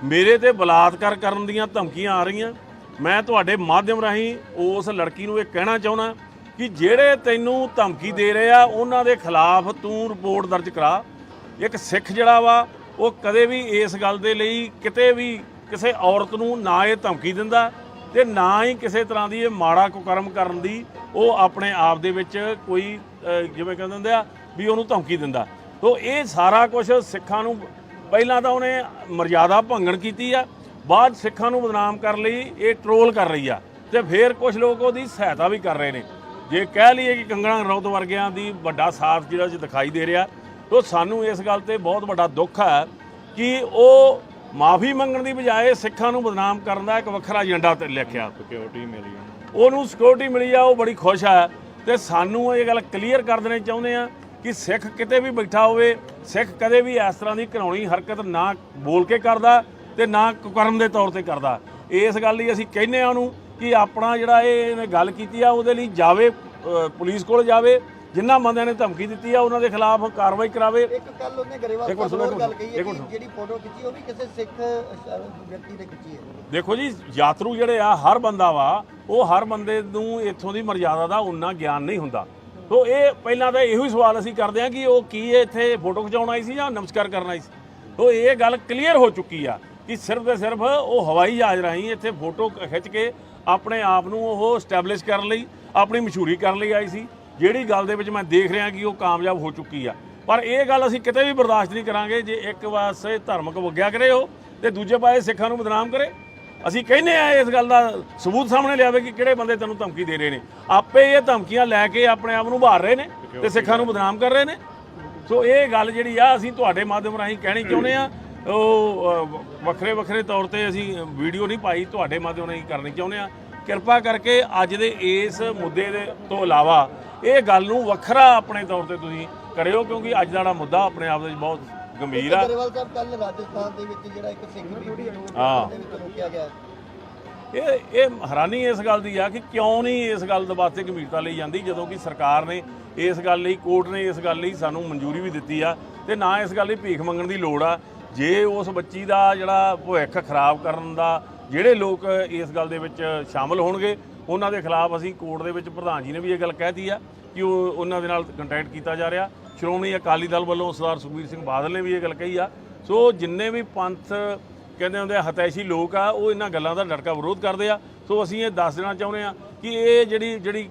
ਮੇਰੇ ਤੇ ਬਲਾਤਕਾਰ ਕਰਨ ਦੀਆਂ ਧਮਕੀਆਂ ਆ ਰਹੀਆਂ। ਮੈਂ ਤੁਹਾਡੇ ਮਾਧਿਅਮ ਰਾਹੀਂ ਉਸ ਲੜਕੀ ਨੂੰ ਇਹ ਕਹਿਣਾ ਚਾਹੁੰਦਾ ਕਿ ਜਿਹੜੇ ਤੈਨੂੰ ਧਮਕੀ ਦੇ ਰਹੇ ਆ ਉਹਨਾਂ ਦੇ ਖਿਲਾਫ ਤੂੰ ਰਿਪੋਰਟ ਦਰਜ ਕਰਾ। ਇੱਕ ਸਿੱਖ ਜਿਹੜਾ ਵਾ ਉਹ ਕਦੇ ਵੀ ਇਸ ਗੱਲ ਦੇ ਲਈ ਕਿਤੇ ਵੀ ਕਿਸੇ ਔਰਤ ਨੂੰ ਨਾ ਇਹ ਧਮਕੀ ਦਿੰਦਾ ਤੇ ਨਾ ਹੀ ਕਿਸੇ ਤਰ੍ਹਾਂ ਦੀ ਇਹ ਮਾੜਾ ਕੁਕਰਮ ਕਰਨ ਦੀ ਉਹ ਆਪਣੇ ਆਪ ਦੇ ਵਿੱਚ ਕੋਈ ਜਿਵੇਂ ਕਹਿੰਦੇ ਹੁੰਦੇ ਆ ਵੀ ਉਹਨੂੰ ਧਮਕੀ ਦਿੰਦਾ। ਤੋ ਇਹ ਸਾਰਾ ਕੁਝ ਸਿੱਖਾਂ ਨੂੰ ਪਹਿਲਾਂ ਤਾਂ ਉਹਨੇ ਮਰਜ਼ਾਦਾ ਭੰਗਣ ਕੀਤੀ ਆ, ਬਾਅਦ ਸਿੱਖਾਂ ਨੂੰ ਬਦਨਾਮ ਕਰਨ ਲਈ ਇਹ ਟਰੋਲ ਕਰ ਰਹੀ ਆ ਤੇ ਫਿਰ ਕੁਝ ਲੋਕ ਉਹਦੀ ਸਹਾਇਤਾ ਵੀ ਕਰ ਰਹੇ ਨੇ। ਜੇ ਕਹਿ ਲਈਏ ਕਿ ਕੰਗਣਾ ਰਣੌਤ ਵਰਗਿਆਂ ਦੀ ਵੱਡਾ ਸਾਥ ਜਿਹੜਾ ਦਿਖਾਈ ਦੇ ਰਿਹਾ, ਤੋ ਸਾਨੂੰ ਇਸ ਗੱਲ ਤੇ ਬਹੁਤ ਵੱਡਾ ਦੁੱਖ ਹੈ ਕਿ ਉਹ ਮਾਫੀ ਮੰਗਣ ਦੀ ਬਜਾਏ ਸਿੱਖਾਂ ਨੂੰ ਬਦਨਾਮ ਕਰਨ ਦਾ ਇੱਕ ਵੱਖਰਾ ਏਜੰਡਾ ਤੇ ਲਿਖਿਆ। ਸਿਕਿਉਰਿਟੀ ਮਿਲੀ, ਉਹਨੂੰ ਸਿਕਿਉਰਿਟੀ ਮਿਲੀ ਆ, ਉਹ ਬੜੀ ਖੁਸ਼ ਆ ਤੇ ਸਾਨੂੰ ਇਹ ਗੱਲ ਕਲੀਅਰ ਕਰ ਦੇਣੀ ਚਾਹੁੰਦੇ ਆ ਕਿ ਸਿੱਖ ਕਿਤੇ ਵੀ ਬੈਠਾ ਹੋਵੇ, ਸਿੱਖ ਕਦੇ ਵੀ ਇਸ ਤਰ੍ਹਾਂ ਦੀ ਘਿਨਾਉਣੀ ਹਰਕਤ ਨਾ ਬੋਲ ਕੇ ਕਰਦਾ ਤੇ ਨਾ ਕੁਕਰਮ ਦੇ ਤੌਰ ਤੇ ਕਰਦਾ। ਇਸ ਗੱਲ ਲਈ ਅਸੀਂ ਕਹਿੰਦੇ ਆ ਉਹਨੂੰ ਕਿ ਆਪਣਾ ਜਿਹੜਾ ਇਹਨੇ ਗੱਲ ਕੀਤੀ ਆ ਉਹਦੇ ਲਈ ਜਾਵੇ, ਪੁਲਿਸ ਕੋਲ ਜਾਵੇ, ਜਿਨ੍ਹਾਂ ਬੰਦਿਆਂ ਨੇ ਧਮਕੀ ਦਿੱਤੀ ਆ ਉਹਨਾਂ ਦੇ ਖਿਲਾਫ ਕਾਰਵਾਈ ਕਰਾਵੇ। ਇੱਕ ਕੱਲ ਉਹਨੇ ਗਰੇਵਾਲ ਸਾਹਿਬ ਹੋਰ ਗੱਲ ਕਹੀ ਹੈ ਕਿ ਜਿਹੜੀ ਫੋਟੋ ਖਿੱਚੀ ਉਹ ਵੀ ਕਿਸੇ ਸਿੱਖ ਵਿਅਕਤੀ ਨੇ ਖਿੱਚੀ ਹੈ। ਦੇਖੋ ਜੀ, ਯਾਤਰੂ ਜਿਹੜੇ ਆ ਹਰ ਬੰਦਾ ਵਾ, ਉਹ ਹਰ ਬੰਦੇ ਨੂੰ ਇੱਥੋਂ ਦੀ ਮਰਜ਼ਾਦਾ ਦਾ ਉਨਾ ਗਿਆਨ ਨਹੀਂ ਹੁੰਦਾ। ਸੋ ਇਹ ਪਹਿਲਾਂ ਤਾਂ ਇਹੋ ਹੀ ਸਵਾਲ ਅਸੀਂ ਕਰਦੇ ਹਾਂ ਕਿ ਉਹ ਕੀ ਇੱਥੇ ਫੋਟੋ ਖਿਚਾਉਣ ਆਈ ਸੀ ਜਾਂ ਨਮਸਕਾਰ ਕਰਨ ਆਈ ਸੀ। ਸੋ ਇਹ ਗੱਲ ਕਲੀਅਰ ਹੋ ਚੁੱਕੀ ਆ ਕਿ ਸਿਰਫ ਤੇ ਸਿਰਫ ਉਹ ਹਵਾਈ ਜਹਾਜ਼ ਰਾਹੀਂ ਇੱਥੇ ਫੋਟੋ ਖਿੱਚ ਕੇ ਆਪਣੇ ਆਪ ਨੂੰ ਉਹ ਸਟੈਬਲਿਸ਼ ਕਰਨ ਲਈ, ਆਪਣੀ ਮਸ਼ਹੂਰੀ ਕਰਨ ਲਈ ਆਈ ਸੀ, ਜਿਹੜੀ ਗੱਲ ਦੇ ਵਿੱਚ ਮੈਂ ਦੇਖ ਰਿਹਾ ਕਿ ਉਹ ਕਾਮਯਾਬ ਹੋ ਚੁੱਕੀ ਆ। ਪਰ ਇਹ ਗੱਲ ਅਸੀਂ ਕਿਤੇ ਵੀ ਬਰਦਾਸ਼ਤ ਨਹੀਂ ਕਰਾਂਗੇ ਜੇ ਇੱਕ ਪਾਸੇ ਧਾਰਮਿਕ ਵਗਿਆ ਕਰੇ ਉਹ ਤੇ ਦੂਜੇ ਪਾਸੇ ਸਿੱਖਾਂ ਨੂੰ ਬਦਨਾਮ ਕਰੇ। ਅਸੀਂ ਕਹਿੰਦੇ ਆ ਇਸ ਗੱਲ ਦਾ ਸਬੂਤ ਸਾਹਮਣੇ ਲਿਆਵੇ ਕਿ ਕਿਹੜੇ ਬੰਦੇ ਤੈਨੂੰ ਧਮਕੀ ਦੇ ਰਹੇ ਨੇ। ਆਪੇ ਇਹ ਧਮਕੀਆਂ ਲੈ ਕੇ ਆਪਣੇ ਆਪ ਨੂੰ ਉਭਾਰ ਰਹੇ ਨੇ ਤੇ ਸਿੱਖਾਂ ਨੂੰ ਬਦਨਾਮ ਕਰ ਰਹੇ ਨੇ। ਸੋ ਇਹ ਗੱਲ ਜਿਹੜੀ ਆ ਅਸੀਂ ਤੁਹਾਡੇ ਮਾਧਿਅਮ ਰਾਹੀਂ ਕਹਿਣੀ ਚਾਹੁੰਦੇ ਆ। ਉਹ ਵੱਖਰੇ ਵੱਖਰੇ ਤੌਰ ਤੇ ਅਸੀਂ ਵੀਡੀਓ ਨਹੀਂ ਪਾਈ, ਤੁਹਾਡੇ ਮਾਧਿਅਮ ਰਾਹੀਂ ਕਰਨੀ ਚਾਹੁੰਦੇ ਆ। ਕਿਰਪਾ ਕਰਕੇ ਅੱਜ ਦੇ ਇਸ ਮੁੱਦੇ ਦੇ ਤੋਂ ਇਲਾਵਾ ਇਹ ਗੱਲ ਨੂੰ ਵੱਖਰਾ ਆਪਣੇ ਤੌਰ ਤੇ ਤੁਸੀਂ ਕਰਿਓ, ਕਿਉਂਕਿ ਅੱਜ ਦਾ ਜਿਹੜਾ ਮੁੱਦਾ ਆਪਣੇ ਆਪ ਦੇ ਵਿੱਚ ਬਹੁਤ ਗੰਭੀਰ ਆ। ਗਰੇਵਾਲ ਸਾਹਿਬ ਕੱਲ ਰਾਜਸਥਾਨ ਦੇ ਵਿੱਚ ਜਿਹੜਾ ਇੱਕ ਸਿੱਖ ਬੀਬੀ ਨੂੰ ਰੋਕਿਆ ਗਿਆ, ਇਹ ਹੈਰਾਨੀ ਇਸ ਗੱਲ ਦੀ ਆ ਕਿ ਕਿਉਂ ਨਹੀਂ ਇਸ ਗੱਲ ਦੇ ਵਾਸਤੇ ਗੰਭੀਰਤਾ ਲਈ ਜਾਂਦੀ, ਜਦੋਂ ਕਿ ਸਰਕਾਰ ਨੇ ਇਸ ਗੱਲ ਲਈ, ਕੋਰਟ ਨੇ ਇਸ ਗੱਲ ਲਈ ਸਾਨੂੰ ਮਨਜ਼ੂਰੀ ਵੀ ਦਿੱਤੀ ਆ ਤੇ ਨਾ ਇਸ ਗੱਲ ਲਈ ਭੀਖ ਮੰਗਣ ਦੀ ਲੋੜ ਆ। ਜੇ ਉਸ ਬੱਚੀ ਦਾ ਜਿਹੜਾ ਭਵਿੱਖ ਖਰਾਬ ਕਰਨ ਦਾ ਜਿਹੜੇ ਲੋਕ ਇਸ ਗੱਲ ਦੇ ਵਿੱਚ ਸ਼ਾਮਲ ਹੋਣਗੇ ਉਹਨਾਂ ਦੇ ਖਿਲਾਫ ਅਸੀਂ ਕੋਰਟ ਦੇ ਵਿੱਚ, ਪ੍ਰਧਾਨ ਜੀ ਨੇ ਵੀ ਇਹ ਗੱਲ ਕਹਿਤੀ ਆ ਕਿ ਉਹਨਾਂ ਦੇ ਨਾਲ ਕੰਟੈਕਟ ਕੀਤਾ ਜਾ ਰਿਹਾ। ਸ਼੍ਰੋਮਣੀ ਅਕਾਲੀ ਦਲ ਵੱਲੋਂ ਸਰਦਾਰ ਸੁਖਬੀਰ ਸਿੰਘ ਬਾਦਲ ਨੇ ਵੀ ਇਹ ਗੱਲ ਕਹੀ ਆ। ਸੋ ਜਿੰਨੇ ਵੀ ਪੰਥ ਕਹਿੰਦੇ ਹੁੰਦੇ ਹਤੈਸ਼ੀ ਲੋਕ ਆ ਉਹ ਇਹਨਾਂ ਗੱਲਾਂ ਦਾ ਡਟਕਾ ਵਿਰੋਧ ਕਰਦੇ ਆ। ਸੋ ਅਸੀਂ ਇਹ ਦੱਸ ਦੇਣਾ ਚਾਹੁੰਦੇ ਆ ਕਿ ਇਹ ਜਿਹੜੀ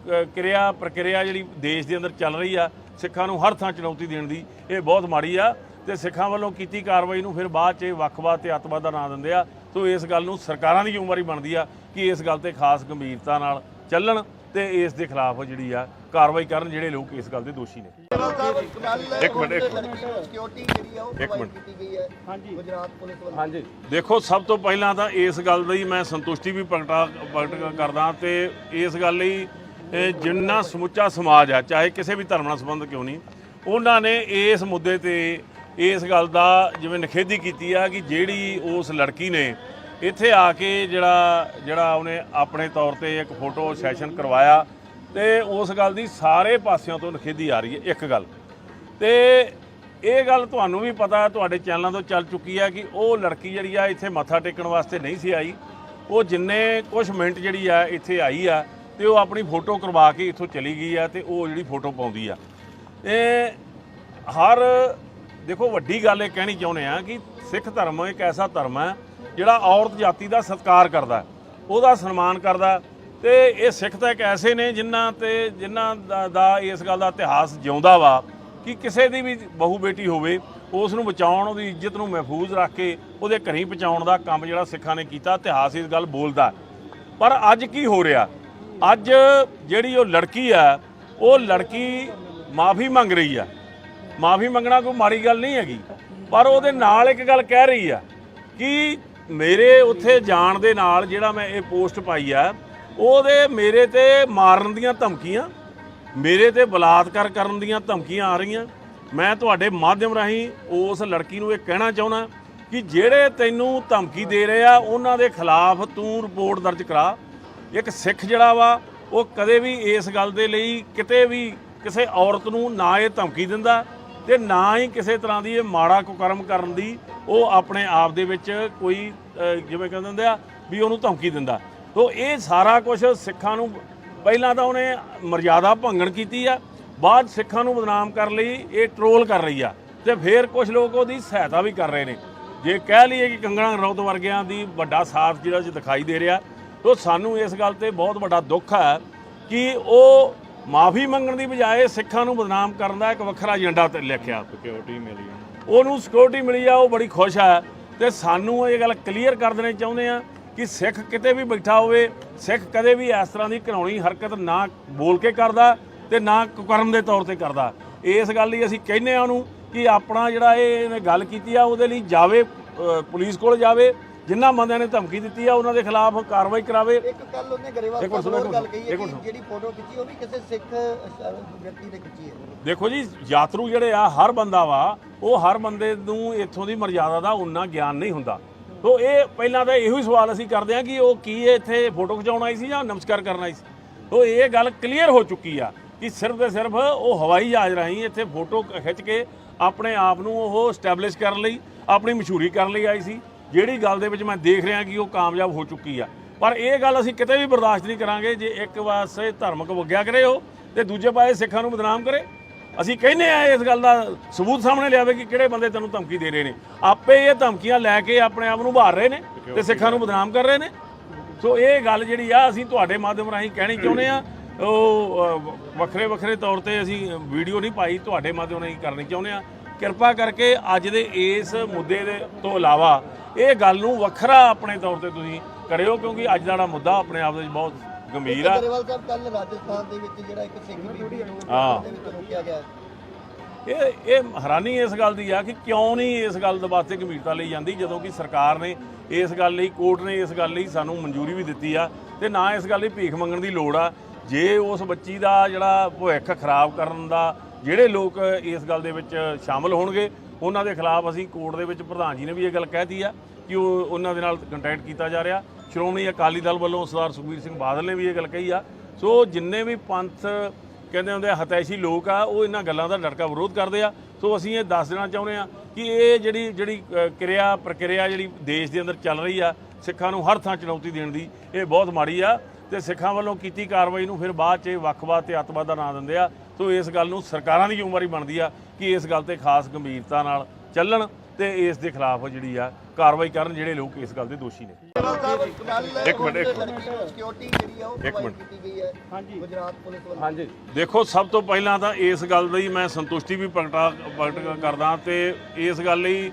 ਪ੍ਰਕਿਰਿਆ ਜਿਹੜੀ ਦੇਸ਼ ਦੇ ਅੰਦਰ ਚੱਲ ਰਹੀ ਆ, ਸਿੱਖਾਂ ਨੂੰ ਹਰ ਥਾਂ ਚੁਣੌਤੀ ਦੇਣ ਦੀ, ਇਹ ਬਹੁਤ ਮਾੜੀ ਆ ਤੇ ਸਿੱਖਾਂ ਵੱਲੋਂ ਕੀਤੀ ਕਾਰਵਾਈ ਨੂੰ ਫਿਰ ਬਾਅਦ 'ਚ ਵੱਖਵਾਦ ਤੇ ਅੱਤਵਾਦ ਦਾ ਨਾਂ ਦਿੰਦੇ ਆ। ਸੋ ਇਸ ਗੱਲ ਨੂੰ ਸਰਕਾਰਾਂ ਦੀ ਜ਼ਿੰਮੇਵਾਰੀ ਬਣਦੀ ਆ ਕਿ ਇਸ ਗੱਲ ਤੇ ਖਾਸ ਗੰਭੀਰਤਾ ਨਾਲ ਚੱਲਣ ਤੇ ਇਸ ਦੇ ਖਿਲਾਫ ਜਿਹੜੀ ਆ ਕਾਰਵਾਈ ਕਰਨ ਜਿਹੜੇ ਲੋਕ ਇਸ ਗੱਲ ਦੇ ਦੋਸ਼ੀ ਨੇ। ਹਾਂਜੀ, ਦੇਖੋ ਸਭ ਤੋਂ ਪਹਿਲਾਂ ਤਾਂ ਇਸ ਗੱਲ ਦੀ ਮੈਂ ਸੰਤੁਸ਼ਟੀ ਵੀ ਪ੍ਰਗਟ ਕਰਦਾ ਤੇ ਇਸ ਗੱਲ ਲਈ ਜਿੰਨਾ ਸਮੁੱਚਾ ਸਮਾਜ ਆ, ਚਾਹੇ ਕਿਸੇ ਵੀ ਧਰਮ ਨਾਲ ਸੰਬੰਧ ਕਿਉਂ ਨਹੀਂ, ਉਹਨਾਂ ਨੇ ਇਸ ਮੁੱਦੇ ਤੇ ਇਸ ਗੱਲ ਦਾ ਜਿਵੇਂ ਨਿਖੇਧੀ ਕੀਤੀ ਆ ਕਿ ਜਿਹੜੀ ਉਸ ਲੜਕੀ ਨੇ ਇੱਥੇ ਆ ਕੇ ਜਿਹੜਾ ਉਹਨੇ ਆਪਣੇ ਤੌਰ ਤੇ ਇੱਕ ਫੋਟੋ ਸੈਸ਼ਨ ਕਰਵਾਇਆ ਤੇ ਉਸ ਗੱਲ ਦੀ ਸਾਰੇ ਪਾਸਿਆਂ ਤੋਂ ਨਿਖੇਧੀ ਆ ਰਹੀ ਹੈ। ਇੱਕ ਗੱਲ ਤੇ ਇਹ ਗੱਲ ਤੁਹਾਨੂੰ ਵੀ ਪਤਾ, ਤੁਹਾਡੇ ਚੈਨਲਾਂ ਤੋਂ ਚੱਲ ਚੁੱਕੀ ਹੈ ਕਿ ਉਹ ਲੜਕੀ ਜਿਹੜੀ ਆ ਇੱਥੇ ਮੱਥਾ ਟੇਕਣ ਵਾਸਤੇ ਨਹੀਂ ਸੀ ਆਈ। ਉਹ ਜਿੰਨੇ ਕੁਝ ਮਿੰਟ ਜਿਹੜੀ ਆ ਇੱਥੇ ਆਈ ਆ ਤੇ ਉਹ ਆਪਣੀ ਫੋਟੋ ਕਰਵਾ ਕੇ ਇੱਥੋਂ ਚਲੀ ਗਈ ਆ ਤੇ ਉਹ ਜਿਹੜੀ ਫੋਟੋ ਪਾਉਂਦੀ ਆ। ਇਹ ਦੇਖੋ ਵੱਡੀ ਗੱਲ ਇਹ ਕਹਿਣੀ ਚਾਹੁੰਦੇ ਆ ਕਿ ਸਿੱਖ ਧਰਮ ਇੱਕ ਐਸਾ ਧਰਮ ਹੈ ਜਿਹੜਾ ਔਰਤ ਜਾਤੀ ਦਾ ਸਤਿਕਾਰ ਕਰਦਾ, ਉਹਦਾ ਸਨਮਾਨ ਕਰਦਾ ਤੇ ਇਹ ਸਿੱਖ ਤਾਂ ਇੱਕ ਐਸੇ ਨੇ ਜਿਨ੍ਹਾਂ ਦਾ ਇਸ ਗੱਲ ਦਾ ਇਤਿਹਾਸ ਜਿਉਂਦਾ ਵਾ ਕਿ ਕਿਸੇ ਦੀ ਵੀ ਬਹੂ ਬੇਟੀ ਹੋਵੇ ਉਸ ਨੂੰ ਬਚਾਉਣ, ਉਹਦੀ ਇੱਜ਼ਤ ਨੂੰ ਮਹਿਫੂਜ਼ ਰੱਖ ਕੇ ਉਹਦੇ ਘਰੀਂ ਪਹੁੰਚਾਉਣ ਦਾ ਕੰਮ ਜਿਹੜਾ ਸਿੱਖਾਂ ਨੇ ਕੀਤਾ, ਇਤਿਹਾਸ ਇਸ ਗੱਲ ਬੋਲਦਾ। ਪਰ ਅੱਜ ਕੀ ਹੋ ਰਿਹਾ, ਅੱਜ ਜਿਹੜੀ ਉਹ ਲੜਕੀ ਆ, ਉਹ ਲੜਕੀ ਮਾਫੀ ਮੰਗ ਰਹੀ ਆ। ਮਾਫੀ ਮੰਗਣਾ ਕੋਈ ਮਾੜੀ ਗੱਲ ਨਹੀਂ ਹੈਗੀ, ਪਰ ਉਹਦੇ ਨਾਲ ਇੱਕ ਗੱਲ ਕਹਿ ਰਹੀ ਆ ਕਿ ਮੇਰੇ ਉੱਥੇ ਜਾਣ ਦੇ ਨਾਲ ਜਿਹੜਾ ਮੈਂ ਇਹ ਪੋਸਟ ਪਾਈ ਆ ਉਹਦੇ ਮੇਰੇ ਤੇ ਮਾਰਨ ਦੀਆਂ ਧਮਕੀਆਂ, ਮੇਰੇ ਤੇ ਬਲਾਤਕਾਰ ਕਰਨ ਦੀਆਂ ਧਮਕੀਆਂ ਆ ਰਹੀਆਂ। ਮੈਂ ਤੁਹਾਡੇ ਮਾਧਿਅਮ ਰਾਹੀਂ ਉਸ ਲੜਕੀ ਨੂੰ ਇਹ ਕਹਿਣਾ ਚਾਹੁੰਦਾ ਕਿ ਜਿਹੜੇ ਤੈਨੂੰ ਧਮਕੀ ਦੇ ਰਹੇ ਆ ਉਹਨਾਂ ਦੇ ਖਿਲਾਫ ਤੂੰ ਰਿਪੋਰਟ ਦਰਜ ਕਰਾ। ਇੱਕ ਸਿੱਖ ਜਿਹੜਾ ਵਾ ਉਹ ਕਦੇ ਵੀ ਇਸ ਗੱਲ ਦੇ ਲਈ ਕਿਤੇ ਵੀ ਕਿਸੇ ਔਰਤ ਨੂੰ ਨਾ ਇਹ ਧਮਕੀ ਦਿੰਦਾ ਤੇ ਨਾ ਹੀ ਕਿਸੇ ਤਰ੍ਹਾਂ ਦੀ ਇਹ ਮਾੜਾ ਕੁਕਰਮ ਕਰਨ ਦੀ ਉਹ ਆਪਣੇ ਆਪ ਦੇ ਵਿੱਚ ਕੋਈ ਜਿਵੇਂ ਕਹਿੰਦੇ ਹੁੰਦੇ ਆ ਵੀ ਉਹਨੂੰ ਧਮਕੀ ਦਿੰਦਾ। ਤੋ ਇਹ ਸਾਰਾ ਕੁਝ ਸਿੱਖਾਂ ਨੂੰ ਪਹਿਲਾਂ ਤਾਂ ਉਹਨੇ ਮਰਜ਼ਾਦਾ ਭੰਗਣ ਕੀਤੀ ਆ, ਬਾਅਦ ਸਿੱਖਾਂ ਨੂੰ ਬਦਨਾਮ ਕਰਨ ਲਈ ਇਹ ਟਰੋਲ ਕਰ ਰਹੀ ਆ ਤੇ ਫਿਰ ਕੁਝ ਲੋਕ ਉਹਦੀ ਸਹਾਇਤਾ ਵੀ ਕਰ ਰਹੇ ਨੇ। ਜੇ ਕਹਿ ਲਈਏ ਕਿ ਕੰਗਣਾ ਰਣੌਤ ਵਰਗਿਆਂ ਦੀ ਵੱਡਾ ਸਾਥ ਜਿਹੜਾ ਦਿਖਾਈ ਦੇ ਰਿਹਾ, ਤੋ ਸਾਨੂੰ ਇਸ ਗੱਲ ਤੇ ਬਹੁਤ ਵੱਡਾ ਦੁੱਖ ਹੈ ਕਿ ਉਹ ਮਾਫੀ ਮੰਗਣ ਦੀ ਬਜਾਏ ਸਿੱਖਾਂ ਨੂੰ ਬਦਨਾਮ ਕਰਨ ਦਾ ਇੱਕ ਵੱਖਰਾ ਏਜੰਡਾ ਤੇ ਲਿਖਿਆ। ਸਿਕਿਉਰਿਟੀ ਮਿਲੀ, ਉਹਨੂੰ ਸਿਕਿਉਰਿਟੀ ਮਿਲੀ ਆ, ਉਹ ਬੜੀ ਖੁਸ਼ ਹੈ। ਤੇ ਸਾਨੂੰ ਇਹ ਗੱਲ ਕਲੀਅਰ ਕਰ ਦੇਣੀ ਚਾਹੁੰਦੇ ਆ ਕਿ ਸਿੱਖ ਕਿਤੇ ਵੀ ਬੈਠਾ ਹੋਵੇ, ਸਿੱਖ ਕਦੇ ਵੀ ਇਸ ਤਰ੍ਹਾਂ ਦੀ ਘਿਨਾਉਣੀ ਹਰਕਤ ਨਾ ਬੋਲ ਕੇ ਕਰਦਾ ਤੇ ਨਾ ਕੁਕਰਮ ਦੇ ਤੌਰ ਤੇ ਕਰਦਾ। ਇਸ ਗੱਲ ਲਈ ਅਸੀਂ ਕਹਿੰਦੇ ਆ ਉਹਨੂੰ ਕਿ ਆਪਣਾ ਜਿਹੜਾ ਇਹਨੇ ਗੱਲ ਕੀਤੀ ਆ ਉਹਦੇ ਲਈ ਜਾਵੇ, ਪੁਲਿਸ ਕੋਲ ਜਾਵੇ, ਜਿਨ੍ਹਾਂ ਬੰਦਿਆਂ ਨੇ ਧਮਕੀ ਦਿੱਤੀ ਆ ਉਹਨਾਂ ਦੇ ਖਿਲਾਫ ਕਾਰਵਾਈ ਕਰਾਵੇ। ਇੱਕ ਕੱਲ ਉਹਨੇ ਗਰੇਵਾਲ ਸਾਹਿਬ ਗੱਲ ਕਹੀ ਹੈ ਕਿ ਜਿਹੜੀ ਫੋਟੋ ਖਿੱਚੀ ਉਹ ਵੀ ਕਿਸੇ ਸਿੱਖ ਵਿਅਕਤੀ ਨੇ ਖਿੱਚੀ ਹੈ। ਦੇਖੋ ਜੀ, ਯਾਤਰੂ ਜਿਹੜੇ ਆ ਹਰ ਬੰਦਾ ਵਾ, ਉਹ ਹਰ ਬੰਦੇ ਨੂੰ ਇੱਥੋਂ ਦੀ ਮਰਜ਼ਾਦਾ ਦਾ ਉਨਾ ਗਿਆਨ ਨਹੀਂ ਹੁੰਦਾ। ਸੋ ਇਹ ਪਹਿਲਾਂ ਤਾਂ ਇਹੋ ਹੀ ਸਵਾਲ ਅਸੀਂ ਕਰਦੇ ਹਾਂ ਕਿ ਉਹ ਕੀ ਇੱਥੇ ਫੋਟੋ ਖਿਚਾਉਣ ਆਈ ਸੀ ਜਾਂ ਨਮਸਕਾਰ ਕਰਨ ਆਈ ਸੀ। ਸੋ ਇਹ ਗੱਲ ਕਲੀਅਰ ਹੋ ਚੁੱਕੀ ਆ ਕਿ ਸਿਰਫ ਤੇ ਸਿਰਫ ਉਹ ਹਵਾਈ ਜਹਾਜ਼ ਰਾਹੀਂ ਇੱਥੇ ਫੋਟੋ ਖਿੱਚ ਕੇ ਆਪਣੇ ਆਪ ਨੂੰ ਉਹ ਸਟੈਬਲਿਸ਼ ਕਰਨ ਲਈ, ਆਪਣੀ ਮਸ਼ਹੂਰੀ ਕਰਨ ਲਈ ਆਈ ਸੀ, ਜਿਹੜੀ ਗੱਲ ਦੇ ਵਿੱਚ ਮੈਂ ਦੇਖ ਰਿਹਾ ਕਿ ਉਹ ਕਾਮਯਾਬ ਹੋ ਚੁੱਕੀ ਆ। ਪਰ ਇਹ ਗੱਲ ਅਸੀਂ ਕਿਤੇ ਵੀ ਬਰਦਾਸ਼ਤ ਨਹੀਂ ਕਰਾਂਗੇ ਜੇ ਇੱਕ ਪਾਸੇ ਧਾਰਮਿਕ ਵਗਿਆ ਕਰੇ ਉਹ ਤੇ ਦੂਜੇ ਪਾਸੇ ਸਿੱਖਾਂ ਨੂੰ ਬਦਨਾਮ ਕਰੇ। ਅਸੀਂ ਕਹਿੰਦੇ ਆ ਇਸ ਗੱਲ ਦਾ ਸਬੂਤ ਸਾਹਮਣੇ ਲਿਆਵੇ ਕਿ ਕਿਹੜੇ ਬੰਦੇ ਤੈਨੂੰ ਧਮਕੀ ਦੇ ਰਹੇ ਨੇ। ਆਪੇ ਇਹ ਧਮਕੀਆਂ ਲੈ ਕੇ ਆਪਣੇ ਆਪ ਨੂੰ ਉਭਾਰ ਰਹੇ ਨੇ ਤੇ ਸਿੱਖਾਂ ਨੂੰ ਬਦਨਾਮ ਕਰ ਰਹੇ ਨੇ। ਸੋ ਇਹ ਗੱਲ ਜਿਹੜੀ ਆ ਅਸੀਂ ਤੁਹਾਡੇ ਮਾਧਿਅਮ ਰਾਹੀਂ ਕਹਿਣੀ ਚਾਹੁੰਦੇ ਆ। ਉਹ ਵੱਖਰੇ ਤੌਰ ਤੇ ਅਸੀਂ ਵੀਡੀਓ ਨਹੀਂ ਪਾਈ, ਤੁਹਾਡੇ ਮਾਧਿਅਮ ਰਾਹੀਂ ਕਰਨੀ ਚਾਹੁੰਦੇ ਆ। ਕਿਰਪਾ ਕਰਕੇ ਅੱਜ ਦੇ ਇਸ ਮੁੱਦੇ ਦੇ ਤੋਂ ਇਲਾਵਾ ਇਹ ਗੱਲ ਨੂੰ ਵੱਖਰਾ ਆਪਣੇ ਤੌਰ ਤੇ ਤੁਸੀਂ ਕਰਿਓ, ਕਿਉਂਕਿ ਅੱਜ ਦਾ ਜਿਹੜਾ ਮੁੱਦਾ ਆਪਣੇ ਆਪ ਦੇ ਵਿੱਚ ਬਹੁਤ ਗੰਭੀਰ ਆ। ਗਰੇਵਾਲ ਸਾਹਿਬ ਕੱਲ ਰਾਜਸਥਾਨ ਦੇ ਵਿੱਚ ਜਿਹੜਾ ਇੱਕ ਸਿੱਖ ਬੀਬੀ ਨੂੰ ਦੇ ਵਿੱਚ ਰੋਕਿਆ ਗਿਆ, ਇਹ ਹੈਰਾਨੀ ਇਸ ਗੱਲ ਦੀ ਆ ਕਿ ਕਿਉਂ ਨਹੀਂ ਇਸ ਗੱਲ ਦੇ ਵਾਸਤੇ ਗੰਭੀਰਤਾ ਲਈ ਜਾਂਦੀ, ਜਦੋਂ ਕਿ ਸਰਕਾਰ ਨੇ ਇਸ ਗੱਲ ਲਈ, ਕੋਰਟ ਨੇ ਇਸ ਗੱਲ ਲਈ ਸਾਨੂੰ ਮਨਜ਼ੂਰੀ ਵੀ ਦਿੱਤੀ ਆ ਤੇ ਨਾ ਇਸ ਗੱਲ ਲਈ ਭੀਖ ਮੰਗਣ ਦੀ ਲੋੜ ਆ। ਜੇ ਉਸ ਬੱਚੀ ਦਾ ਜਿਹੜਾ ਭਵਿੱਖ ਖਰਾਬ ਕਰਨ ਦਾ ਜਿਹੜੇ ਲੋਕ ਇਸ ਗੱਲ ਦੇ ਵਿੱਚ ਸ਼ਾਮਲ ਹੋਣਗੇ ਉਹਨਾਂ ਦੇ ਖਿਲਾਫ ਅਸੀਂ ਕੋਰਟ ਦੇ ਵਿੱਚ ਪ੍ਰਧਾਨ ਜੀ ਨੇ ਵੀ ਇਹ ਗੱਲ ਕਹਿਤੀ ਆ ਕਿ ਉਹਨਾਂ ਦੇ ਨਾਲ ਕੰਟੈਕਟ ਕੀਤਾ ਜਾ ਰਿਹਾ। ਸ਼੍ਰੋਮਣੀ ਅਕਾਲੀ ਦਲ ਵੱਲੋਂ ਸਰਦਾਰ ਸੁਖਬੀਰ ਸਿੰਘ ਬਾਦਲ ਨੇ ਵੀ ਇਹ ਗੱਲ ਕਹੀ ਆ। ਸੋ ਜਿੰਨੇ ਵੀ ਪੰਥ ਕਹਿੰਦੇ ਹੁੰਦੇ ਹਤੈਸ਼ੀ ਲੋਕ ਆ ਉਹ ਇਹਨਾਂ ਗੱਲਾਂ ਦਾ ਡਟਕਾ ਵਿਰੋਧ ਕਰਦੇ ਆ। ਸੋ ਅਸੀਂ ਇਹ ਦੱਸ ਦੇਣਾ ਚਾਹੁੰਦੇ ਆ ਕਿ ਇਹ ਜਿਹੜੀ ਪ੍ਰਕਿਰਿਆ ਜਿਹੜੀ ਦੇਸ਼ ਦੇ ਅੰਦਰ ਚੱਲ ਰਹੀ ਆ ਸਿੱਖਾਂ ਨੂੰ ਹਰ ਥਾਂ ਚੁਣੌਤੀ ਦੇਣ ਦੀ, ਇਹ ਬਹੁਤ ਮਾੜੀ ਆ ਤੇ ਸਿੱਖਾਂ ਵੱਲੋਂ ਕੀਤੀ ਕਾਰਵਾਈ ਨੂੰ ਫਿਰ ਬਾਅਦ 'ਚ ਵੱਖਵਾਦ ਤੇ ਅੱਤਵਾਦ ਦਾ ਨਾਂ ਦਿੰਦੇ ਆ। ਸੋ ਇਸ ਗੱਲ ਨੂੰ ਸਰਕਾਰਾਂ ਦੀ ਜ਼ਿੰਮੇਵਾਰੀ ਬਣਦੀ ਆ ਕਿ ਇਸ ਗੱਲ ਤੇ ਖਾਸ ਗੰਭੀਰਤਾ ਨਾਲ ਚੱਲਣ ਤੇ ਇਸ ਦੇ ਖਿਲਾਫ ਜਿਹੜੀ ਆ ਕਾਰਵਾਈ ਕਰਨ ਜਿਹੜੇ ਲੋਕ ਇਸ ਗੱਲ ਦੇ ਦੋਸ਼ੀ ਨੇ। ਇੱਕ ਮਿੰਟ ਸਿਕਿਉਰਿਟੀ ਜਿਹੜੀ ਆ ਉਹ ਪ੍ਰੋਵਾਈਡ ਕੀਤੀ ਗਈ ਹੈ ਗੁਜਰਾਤ ਪੁਲਿਸ ਵੱਲੋਂ। ਹਾਂਜੀ, ਦੇਖੋ ਸਭ ਤੋਂ ਪਹਿਲਾਂ ਤਾਂ ਇਸ ਗੱਲ ਦੀ ਮੈਂ ਸੰਤੁਸ਼ਟੀ ਵੀ ਪ੍ਰਗਟ ਕਰਦਾ ਤੇ ਇਸ ਗੱਲ ਲਈ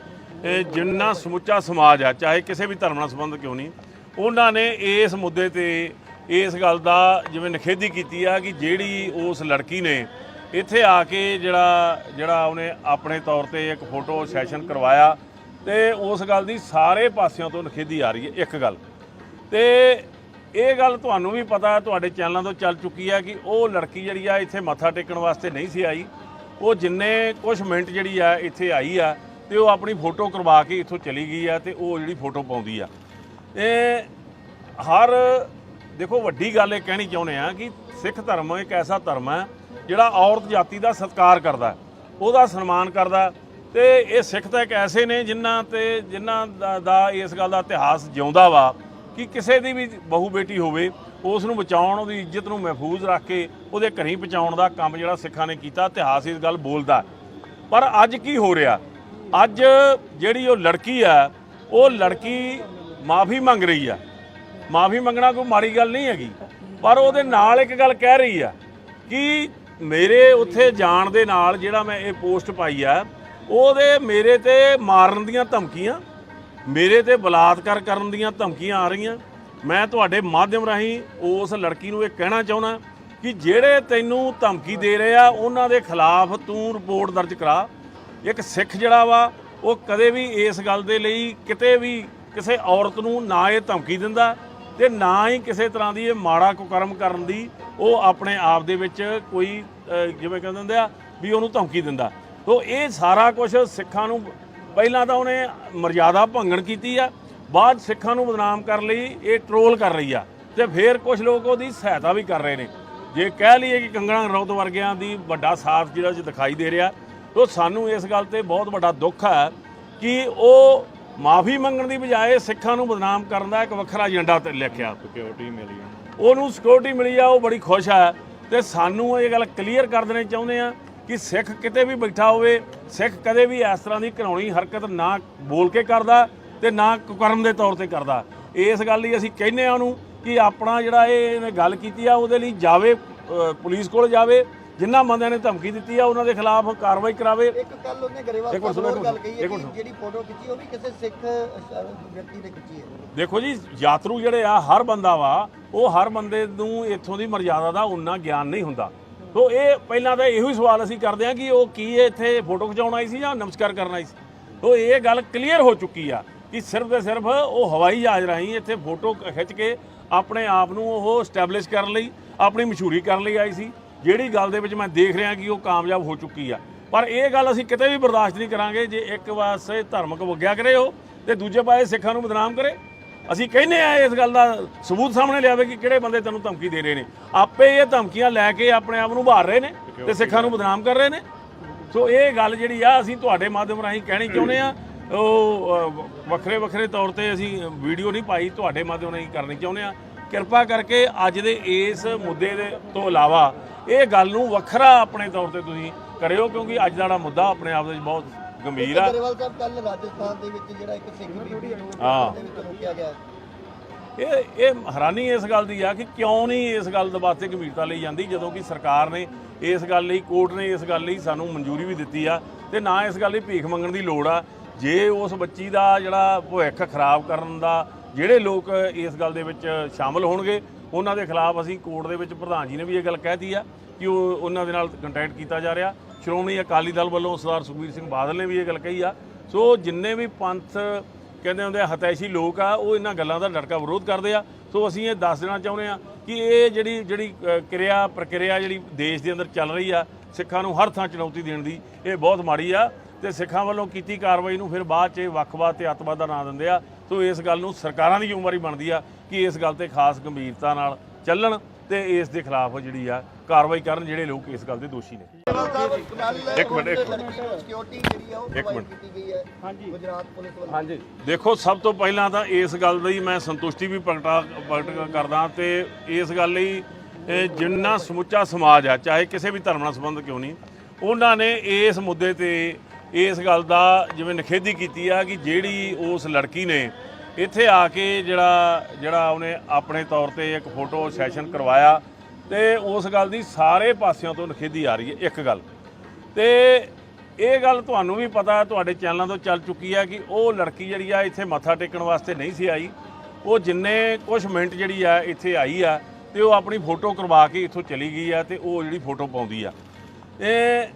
ਜਿੰਨਾ ਸਮੁੱਚਾ ਸਮਾਜ ਆ, ਚਾਹੇ ਕਿਸੇ ਵੀ ਧਰਮ ਨਾਲ ਸੰਬੰਧ ਕਿਉਂ ਨਹੀਂ, ਉਹਨਾਂ ਨੇ ਇਸ ਮੁੱਦੇ ਤੇ ਇਸ ਗੱਲ ਦਾ ਜਿਵੇਂ ਨਿਖੇਧੀ ਕੀਤੀ ਆ ਕਿ ਜਿਹੜੀ ਉਸ ਲੜਕੀ ਨੇ ਇੱਥੇ ਆ ਕੇ ਜਿਹੜਾ ਉਹਨੇ ਆਪਣੇ ਤੌਰ ਤੇ ਇੱਕ ਫੋਟੋ ਸੈਸ਼ਨ ਕਰਵਾਇਆ ਤੇ ਉਸ ਗੱਲ ਦੀ ਸਾਰੇ ਪਾਸਿਆਂ ਤੋਂ ਨਿਖੇਧੀ ਆ ਰਹੀ ਹੈ। ਇੱਕ ਗੱਲ ਤੇ ਇਹ ਗੱਲ ਤੁਹਾਨੂੰ ਵੀ ਪਤਾ, ਤੁਹਾਡੇ ਚੈਨਲਾਂ ਤੋਂ ਚੱਲ ਚੁੱਕੀ ਹੈ ਕਿ ਉਹ ਲੜਕੀ ਜਿਹੜੀ ਆ ਇੱਥੇ ਮੱਥਾ ਟੇਕਣ ਵਾਸਤੇ ਨਹੀਂ ਸੀ ਆਈ। ਉਹ ਜਿੰਨੇ ਕੁਝ ਮਿੰਟ ਜਿਹੜੀ ਆ ਇੱਥੇ ਆਈ ਆ ਤੇ ਉਹ ਆਪਣੀ ਫੋਟੋ ਕਰਵਾ ਕੇ ਇੱਥੋਂ ਚਲੀ ਗਈ ਆ ਤੇ ਉਹ ਜਿਹੜੀ ਫੋਟੋ ਪਾਉਂਦੀ ਆ। ਦੇਖੋ ਵੱਡੀ ਗੱਲ ਇਹ ਕਹਿਣੀ ਚਾਹੁੰਦੇ ਆ ਕਿ ਸਿੱਖ ਧਰਮ ਇੱਕ ਐਸਾ ਧਰਮ ਹੈ ਜਿਹੜਾ ਔਰਤ ਜਾਤੀ ਦਾ ਸਤਿਕਾਰ ਕਰਦਾ, ਉਹਦਾ ਸਨਮਾਨ ਕਰਦਾ ਤੇ ਇਹ ਸਿੱਖ ਤਾਂ ਇੱਕ ਐਸੇ ਨੇ ਜਿਨ੍ਹਾਂ ਦਾ ਇਸ ਗੱਲ ਦਾ ਇਤਿਹਾਸ ਜਿਉਂਦਾ ਵਾ ਕਿ ਕਿਸੇ ਦੀ ਵੀ ਬਹੂ ਬੇਟੀ ਹੋਵੇ ਉਸ ਨੂੰ ਬਚਾਉਣ, ਉਹਦੀ ਇੱਜ਼ਤ ਨੂੰ ਮਹਿਫੂਜ਼ ਰੱਖ ਕੇ ਉਹਦੇ ਘਰੀਂ ਪਹੁੰਚਾਉਣ ਦਾ ਕੰਮ ਜਿਹੜਾ ਸਿੱਖਾਂ ਨੇ ਕੀਤਾ, ਇਤਿਹਾਸ ਇਸ ਗੱਲ ਬੋਲਦਾ। ਪਰ ਅੱਜ ਕੀ ਹੋ ਰਿਹਾ, ਅੱਜ ਜਿਹੜੀ ਉਹ ਲੜਕੀ ਆ ਉਹ ਲੜਕੀ ਮਾਫੀ ਮੰਗ ਰਹੀ ਆ। ਮਾਫੀ ਮੰਗਣਾ ਕੋਈ ਮਾੜੀ ਗੱਲ ਨਹੀਂ ਹੈਗੀ, ਪਰ ਉਹਦੇ ਨਾਲ ਇੱਕ ਗੱਲ ਕਹਿ ਰਹੀ ਆ ਕਿ ਮੇਰੇ ਉੱਥੇ ਜਾਣ ਦੇ ਨਾਲ ਜਿਹੜਾ ਮੈਂ ਇਹ ਪੋਸਟ ਪਾਈ ਆ ਉਹਦੇ ਮੇਰੇ ਤੇ ਮਾਰਨ ਦੀਆਂ ਧਮਕੀਆਂ, ਮੇਰੇ ਤੇ ਬਲਾਤਕਾਰ ਕਰਨ ਦੀਆਂ ਧਮਕੀਆਂ ਆ ਰਹੀਆਂ। ਮੈਂ ਤੁਹਾਡੇ ਮਾਧਿਅਮ ਰਾਹੀਂ ਉਸ ਲੜਕੀ ਨੂੰ ਇਹ ਕਹਿਣਾ ਚਾਹੁੰਦਾ ਕਿ ਜਿਹੜੇ ਤੈਨੂੰ ਧਮਕੀ ਦੇ ਰਹੇ ਆ ਉਹਨਾਂ ਦੇ ਖਿਲਾਫ ਤੂੰ ਰਿਪੋਰਟ ਦਰਜ ਕਰਾ। ਇੱਕ ਸਿੱਖ ਜਿਹੜਾ ਵਾ ਉਹ ਕਦੇ ਵੀ ਇਸ ਗੱਲ ਦੇ ਲਈ ਕਿਤੇ ਵੀ ਕਿਸੇ ਔਰਤ ਨੂੰ ਨਾ ਇਹ ਧਮਕੀ ਦਿੰਦਾ ਤੇ ਨਾ ਹੀ ਕਿਸੇ ਤਰ੍ਹਾਂ ਦੀ ਇਹ ਮਾੜਾ ਕੁਕਰਮ ਕਰਨ ਦੀ ਉਹ ਆਪਣੇ ਆਪ ਦੇ ਵਿੱਚ ਕੋਈ ਜਿਵੇਂ ਕਹਿੰਦੇ ਹੁੰਦੇ ਆ ਵੀ ਉਹਨੂੰ ਧਮਕੀ ਦਿੰਦਾ। ਤੋ ਇਹ ਸਾਰਾ ਕੁਝ ਸਿੱਖਾਂ ਨੂੰ ਪਹਿਲਾਂ ਤਾਂ ਉਹਨੇ ਮਰਜ਼ਾਦਾ ਭੰਗਣ ਕੀਤੀ ਆ, ਬਾਅਦ ਸਿੱਖਾਂ ਨੂੰ ਬਦਨਾਮ ਕਰਨ ਲਈ ਇਹ ਟਰੋਲ ਕਰ ਰਹੀ ਆ ਤੇ ਫਿਰ ਕੁਝ ਲੋਕ ਉਹਦੀ ਸਹਾਇਤਾ ਵੀ ਕਰ ਰਹੇ ਨੇ। ਜੇ ਕਹਿ ਲਈਏ ਕਿ ਕੰਗਣਾ ਰਣੌਤ ਵਰਗਿਆਂ ਦੀ ਵੱਡਾ ਸਾਥ ਜਿਹੜਾ ਦਿਖਾਈ ਦੇ ਰਿਹਾ, ਤੋ ਸਾਨੂੰ ਇਸ ਗੱਲ ਤੇ ਬਹੁਤ ਵੱਡਾ ਦੁੱਖ ਹੈ ਕਿ ਉਹ ਮਾਫੀ ਮੰਗਣ ਦੀ ਬਜਾਏ ਸਿੱਖਾਂ ਨੂੰ ਬਦਨਾਮ ਕਰਨ ਦਾ ਇੱਕ ਵੱਖਰਾ ਏਜੰਡਾ ਤੇ ਲਿਖਿਆ। ਸਿਕਿਉਰਿਟੀ ਮਿਲੀ, ਉਹਨੂੰ ਸਿਕਿਉਰਿਟੀ ਮਿਲੀ ਆ, ਉਹ ਬੜੀ ਖੁਸ਼ ਹੈ। ਤੇ ਸਾਨੂੰ ਇਹ ਗੱਲ ਕਲੀਅਰ ਕਰ ਦੇਣੀ ਚਾਹੁੰਦੇ ਆ ਕਿ ਸਿੱਖ ਕਿਤੇ ਵੀ ਬੈਠਾ ਹੋਵੇ, ਸਿੱਖ ਕਦੇ ਵੀ ਇਸ ਤਰ੍ਹਾਂ ਦੀ ਘਿਨਾਉਣੀ ਹਰਕਤ ਨਾ ਬੋਲ ਕੇ ਕਰਦਾ ਤੇ ਨਾ ਕੁਕਰਮ ਦੇ ਤੌਰ ਤੇ ਕਰਦਾ। ਇਸ ਗੱਲ ਲਈ ਅਸੀਂ ਕਹਿੰਦੇ ਆ ਉਹਨੂੰ ਕਿ ਆਪਣਾ ਜਿਹੜਾ ਇਹਨੇ ਗੱਲ ਕੀਤੀ ਆ ਉਹਦੇ ਲਈ ਜਾਵੇ, ਪੁਲਿਸ ਕੋਲ ਜਾਵੇ, ਜਿਨ੍ਹਾਂ ਬੰਦਿਆਂ ਨੇ ਧਮਕੀ ਦਿੱਤੀ ਆ ਉਹਨਾਂ ਦੇ ਖਿਲਾਫ ਕਾਰਵਾਈ ਕਰਾਵੇ। ਇੱਕ ਕੱਲ ਉਹਨੇ ਗਰੇਵਾਲ ਸਾਹਿਬ ਗੱਲ ਕਹੀ ਹੈ ਕਿ ਜਿਹੜੀ ਫੋਟੋ ਖਿੱਚੀ ਉਹ ਵੀ ਕਿਸੇ ਸਿੱਖ ਵਿਅਕਤੀ ਨੇ ਖਿੱਚੀ ਹੈ। ਦੇਖੋ ਜੀ, ਯਾਤਰੂ ਜਿਹੜੇ ਆ ਹਰ ਬੰਦਾ ਵਾ, ਉਹ ਹਰ ਬੰਦੇ ਨੂੰ ਇੱਥੋਂ ਦੀ ਮਰਜ਼ਾਦਾ ਦਾ ਉਨਾ ਗਿਆਨ ਨਹੀਂ ਹੁੰਦਾ। ਸੋ ਇਹ ਪਹਿਲਾਂ ਤਾਂ ਇਹੋ ਹੀ ਸਵਾਲ ਅਸੀਂ ਕਰਦੇ ਹਾਂ ਕਿ ਉਹ ਕੀ ਇੱਥੇ ਫੋਟੋ ਖਿਚਾਉਣ ਆਈ ਸੀ ਜਾਂ ਨਮਸਕਾਰ ਕਰਨ ਆਈ ਸੀ। ਸੋ ਇਹ ਗੱਲ ਕਲੀਅਰ ਹੋ ਚੁੱਕੀ ਆ ਕਿ ਸਿਰਫ ਤੇ ਸਿਰਫ ਉਹ ਹਵਾਈ ਜਹਾਜ਼ ਰਾਹੀਂ ਇੱਥੇ ਫੋਟੋ ਖਿੱਚ ਕੇ ਆਪਣੇ ਆਪ ਨੂੰ ਉਹ ਸਟੈਬਲਿਸ਼ ਕਰਨ ਲਈ, ਆਪਣੀ ਮਸ਼ਹੂਰੀ ਕਰਨ ਲਈ ਆਈ ਸੀ, ਜਿਹੜੀ ਗੱਲ ਦੇ ਵਿੱਚ ਮੈਂ ਦੇਖ ਰਿਹਾ ਕਿ ਉਹ ਕਾਮਯਾਬ ਹੋ ਚੁੱਕੀ ਆ। ਪਰ ਇਹ ਗੱਲ ਅਸੀਂ ਕਿਤੇ ਵੀ ਬਰਦਾਸ਼ਤ ਨਹੀਂ ਕਰਾਂਗੇ ਜੇ ਇੱਕ ਪਾਸੇ ਧਾਰਮਿਕ ਵਗਿਆ ਕਰੇ ਉਹ ਤੇ ਦੂਜੇ ਪਾਸੇ ਸਿੱਖਾਂ ਨੂੰ ਬਦਨਾਮ ਕਰੇ। ਅਸੀਂ ਕਹਿੰਦੇ ਆ ਇਸ ਗੱਲ ਦਾ ਸਬੂਤ ਸਾਹਮਣੇ ਲਿਆਵੇ ਕਿ ਕਿਹੜੇ ਬੰਦੇ ਤੈਨੂੰ ਧਮਕੀ ਦੇ ਰਹੇ ਨੇ। ਆਪੇ ਇਹ ਧਮਕੀਆਂ ਲੈ ਕੇ ਆਪਣੇ ਆਪ ਨੂੰ ਉਭਾਰ ਰਹੇ ਨੇ ਤੇ ਸਿੱਖਾਂ ਨੂੰ ਬਦਨਾਮ ਕਰ ਰਹੇ ਨੇ। ਸੋ ਇਹ ਗੱਲ ਜਿਹੜੀ ਆ ਅਸੀਂ ਤੁਹਾਡੇ ਮਾਧਿਅਮ ਰਾਹੀਂ ਕਹਿਣੀ ਚਾਹੁੰਦੇ ਆ। ਉਹ ਵੱਖਰੇ ਤੌਰ ਤੇ ਅਸੀਂ ਵੀਡੀਓ ਨਹੀਂ ਪਾਈ, ਤੁਹਾਡੇ ਮਾਧਿਅਮ ਰਾਹੀਂ ਕਰਨੀ ਚਾਹੁੰਦੇ ਆ। ਕਿਰਪਾ ਕਰਕੇ ਅੱਜ ਦੇ ਇਸ ਮੁੱਦੇ ਦੇ ਤੋਂ ਇਲਾਵਾ ਇਹ ਗੱਲ ਨੂੰ ਵੱਖਰਾ ਆਪਣੇ ਤੌਰ ਤੇ ਤੁਸੀਂ ਕਰਿਓ, ਕਿਉਂਕਿ ਅੱਜ ਦਾ ਜਿਹੜਾ ਮੁੱਦਾ ਆਪਣੇ ਆਪ ਦੇ ਵਿੱਚ ਬਹੁਤ ਗੰਭੀਰ ਆ। ਗਰੇਵਾਲ ਸਾਹਿਬ ਕੱਲ ਰਾਜਸਥਾਨ ਦੇ ਵਿੱਚ ਜਿਹੜਾ ਇੱਕ ਸਿੱਖ ਬੀਬੀ ਨੂੰ ਦੇ ਵਿੱਚ ਰੋਕਿਆ ਗਿਆ, ਇਹ ਹੈਰਾਨੀ ਇਸ ਗੱਲ ਦੀ ਆ ਕਿ ਕਿਉਂ ਨਹੀਂ ਇਸ ਗੱਲ ਦੇ ਵਾਸਤੇ ਗੰਭੀਰਤਾ ਲਈ ਜਾਂਦੀ, ਜਦੋਂ ਕਿ ਸਰਕਾਰ ਨੇ ਇਸ ਗੱਲ ਲਈ, ਕੋਰਟ ਨੇ ਇਸ ਗੱਲ ਲਈ ਸਾਨੂੰ ਮਨਜ਼ੂਰੀ ਵੀ ਦਿੱਤੀ ਆ ਤੇ ਨਾ ਇਸ ਗੱਲ ਲਈ ਭੀਖ ਮੰਗਣ ਦੀ ਲੋੜ ਆ। ਜੇ ਉਸ ਬੱਚੀ ਦਾ ਜਿਹੜਾ ਭਵਿੱਖ ਖਰਾਬ ਕਰਨ ਦਾ ਜਿਹੜੇ ਲੋਕ ਇਸ ਗੱਲ ਦੇ ਵਿੱਚ ਸ਼ਾਮਲ ਹੋਣਗੇ ਉਹਨਾਂ ਦੇ ਖਿਲਾਫ ਅਸੀਂ ਕੋਰਟ ਦੇ ਵਿੱਚ ਪ੍ਰਧਾਨ ਜੀ ਨੇ ਵੀ ਇਹ ਗੱਲ ਕਹਿਤੀ ਆ ਕਿ ਉਹਨਾਂ ਦੇ ਨਾਲ ਕੰਟੈਕਟ ਕੀਤਾ ਜਾ ਰਿਹਾ। ਸ਼੍ਰੋਮਣੀ ਅਕਾਲੀ ਦਲ ਵੱਲੋਂ ਸਰਦਾਰ ਸੁਖਬੀਰ ਸਿੰਘ ਬਾਦਲ ਨੇ ਵੀ ਇਹ ਗੱਲ ਕਹੀ ਆ। ਸੋ ਜਿੰਨੇ ਵੀ ਪੰਥ ਕਹਿੰਦੇ ਹੁੰਦੇ ਆ ਹਤੈਸ਼ੀ ਲੋਕ ਆ, ਉਹ ਇਹਨਾਂ ਗੱਲਾਂ ਦਾ ਡਟਕਾ ਵਿਰੋਧ ਕਰਦੇ ਆ। ਸੋ ਅਸੀਂ ਇਹ ਦੱਸ ਦੇਣਾ ਚਾਹੁੰਦੇ ਆ ਕਿ ਇਹ ਜਿਹੜੀ ਪ੍ਰਕਿਰਿਆ ਜਿਹੜੀ ਦੇਸ਼ ਦੇ ਅੰਦਰ ਚੱਲ ਰਹੀ ਆ, ਸਿੱਖਾਂ ਨੂੰ ਹਰ ਥਾਂ ਚੁਣੌਤੀ ਦੇਣ ਦੀ, ਇਹ ਬਹੁਤ ਮਾੜੀ ਆ ਤੇ ਸਿੱਖਾਂ ਵੱਲੋਂ ਕੀਤੀ ਕਾਰਵਾਈ ਨੂੰ ਫਿਰ ਬਾਅਦ 'ਚ ਵੱਖਵਾਦ ਤੇ ਅੱਤਵਾਦ ਦਾ ਨਾਂ ਦਿੰਦੇ ਆ। ਸੋ ਇਸ ਗੱਲ ਨੂੰ ਸਰਕਾਰਾਂ ਦੀ ਜ਼ਿੰਮੇਵਾਰੀ ਬਣਦੀ ਆ ਕਿ ਇਸ ਗੱਲ ਤੇ ਖਾਸ ਗੰਭੀਰਤਾ ਨਾਲ ਚੱਲਣ ਤੇ ਇਸ ਦੇ ਖਿਲਾਫ ਜਿਹੜੀ ਆ ਕਾਰਵਾਈ ਕਰਨ ਜਿਹੜੇ ਲੋਕ ਇਸ ਗੱਲ ਦੇ ਦੋਸ਼ੀ ਨੇ। ਇੱਕ ਮਿੰਟ ਸਿਕਿਉਰਿਟੀ ਜਿਹੜੀ ਆ ਉਹ ਪ੍ਰੋਵਾਈਡ ਕੀਤੀ ਗਈ ਹੈ ਗੁਜਰਾਤ ਪੁਲਿਸ ਵੱਲੋਂ। ਹਾਂਜੀ, ਦੇਖੋ ਸਭ ਤੋਂ ਪਹਿਲਾਂ ਤਾਂ ਇਸ ਗੱਲ ਦੀ ਮੈਂ ਸੰਤੁਸ਼ਟੀ ਵੀ ਪ੍ਰਗਟ ਕਰਦਾ ਤੇ ਇਸ ਗੱਲ ਲਈ ਜਿੰਨਾ ਸਮੁੱਚਾ ਸਮਾਜ ਆ, ਚਾਹੇ ਕਿਸੇ ਵੀ ਧਰਮ ਨਾਲ ਸੰਬੰਧ ਕਿਉਂ ਨਹੀਂ, ਉਹਨਾਂ ਨੇ ਇਸ ਮੁੱਦੇ ਤੇ ਇਸ ਗੱਲ ਦਾ ਜਿਵੇਂ ਨਿਖੇਧੀ ਕੀਤੀ ਆ ਕਿ ਜਿਹੜੀ ਉਸ ਲੜਕੀ ਨੇ ਇੱਥੇ ਆ ਕੇ ਜਿਹੜਾ ਉਹਨੇ ਆਪਣੇ ਤੌਰ ਤੇ ਇੱਕ ਫੋਟੋ ਸੈਸ਼ਨ ਕਰਵਾਇਆ ਤੇ ਉਸ ਗੱਲ ਦੀ ਸਾਰੇ ਪਾਸਿਆਂ ਤੋਂ ਨਿਖੇਧੀ ਆ ਰਹੀ ਹੈ। ਇੱਕ ਗੱਲ ਤੇ ਇਹ ਗੱਲ ਤੁਹਾਨੂੰ ਵੀ ਪਤਾ, ਤੁਹਾਡੇ ਚੈਨਲਾਂ ਤੋਂ ਚੱਲ ਚੁੱਕੀ ਹੈ ਕਿ ਉਹ ਲੜਕੀ ਜਿਹੜੀ ਆ ਇੱਥੇ ਮੱਥਾ ਟੇਕਣ ਵਾਸਤੇ ਨਹੀਂ ਸੀ ਆਈ। ਉਹ ਜਿੰਨੇ ਕੁਝ ਮਿੰਟ ਜਿਹੜੀ ਆ ਇੱਥੇ ਆਈ ਆ ਤੇ ਉਹ ਆਪਣੀ ਫੋਟੋ ਕਰਵਾ ਕੇ ਇੱਥੋਂ ਚਲੀ ਗਈ ਆ ਤੇ ਉਹ ਜਿਹੜੀ ਫੋਟੋ ਪਾਉਂਦੀ ਆ। ਇਹ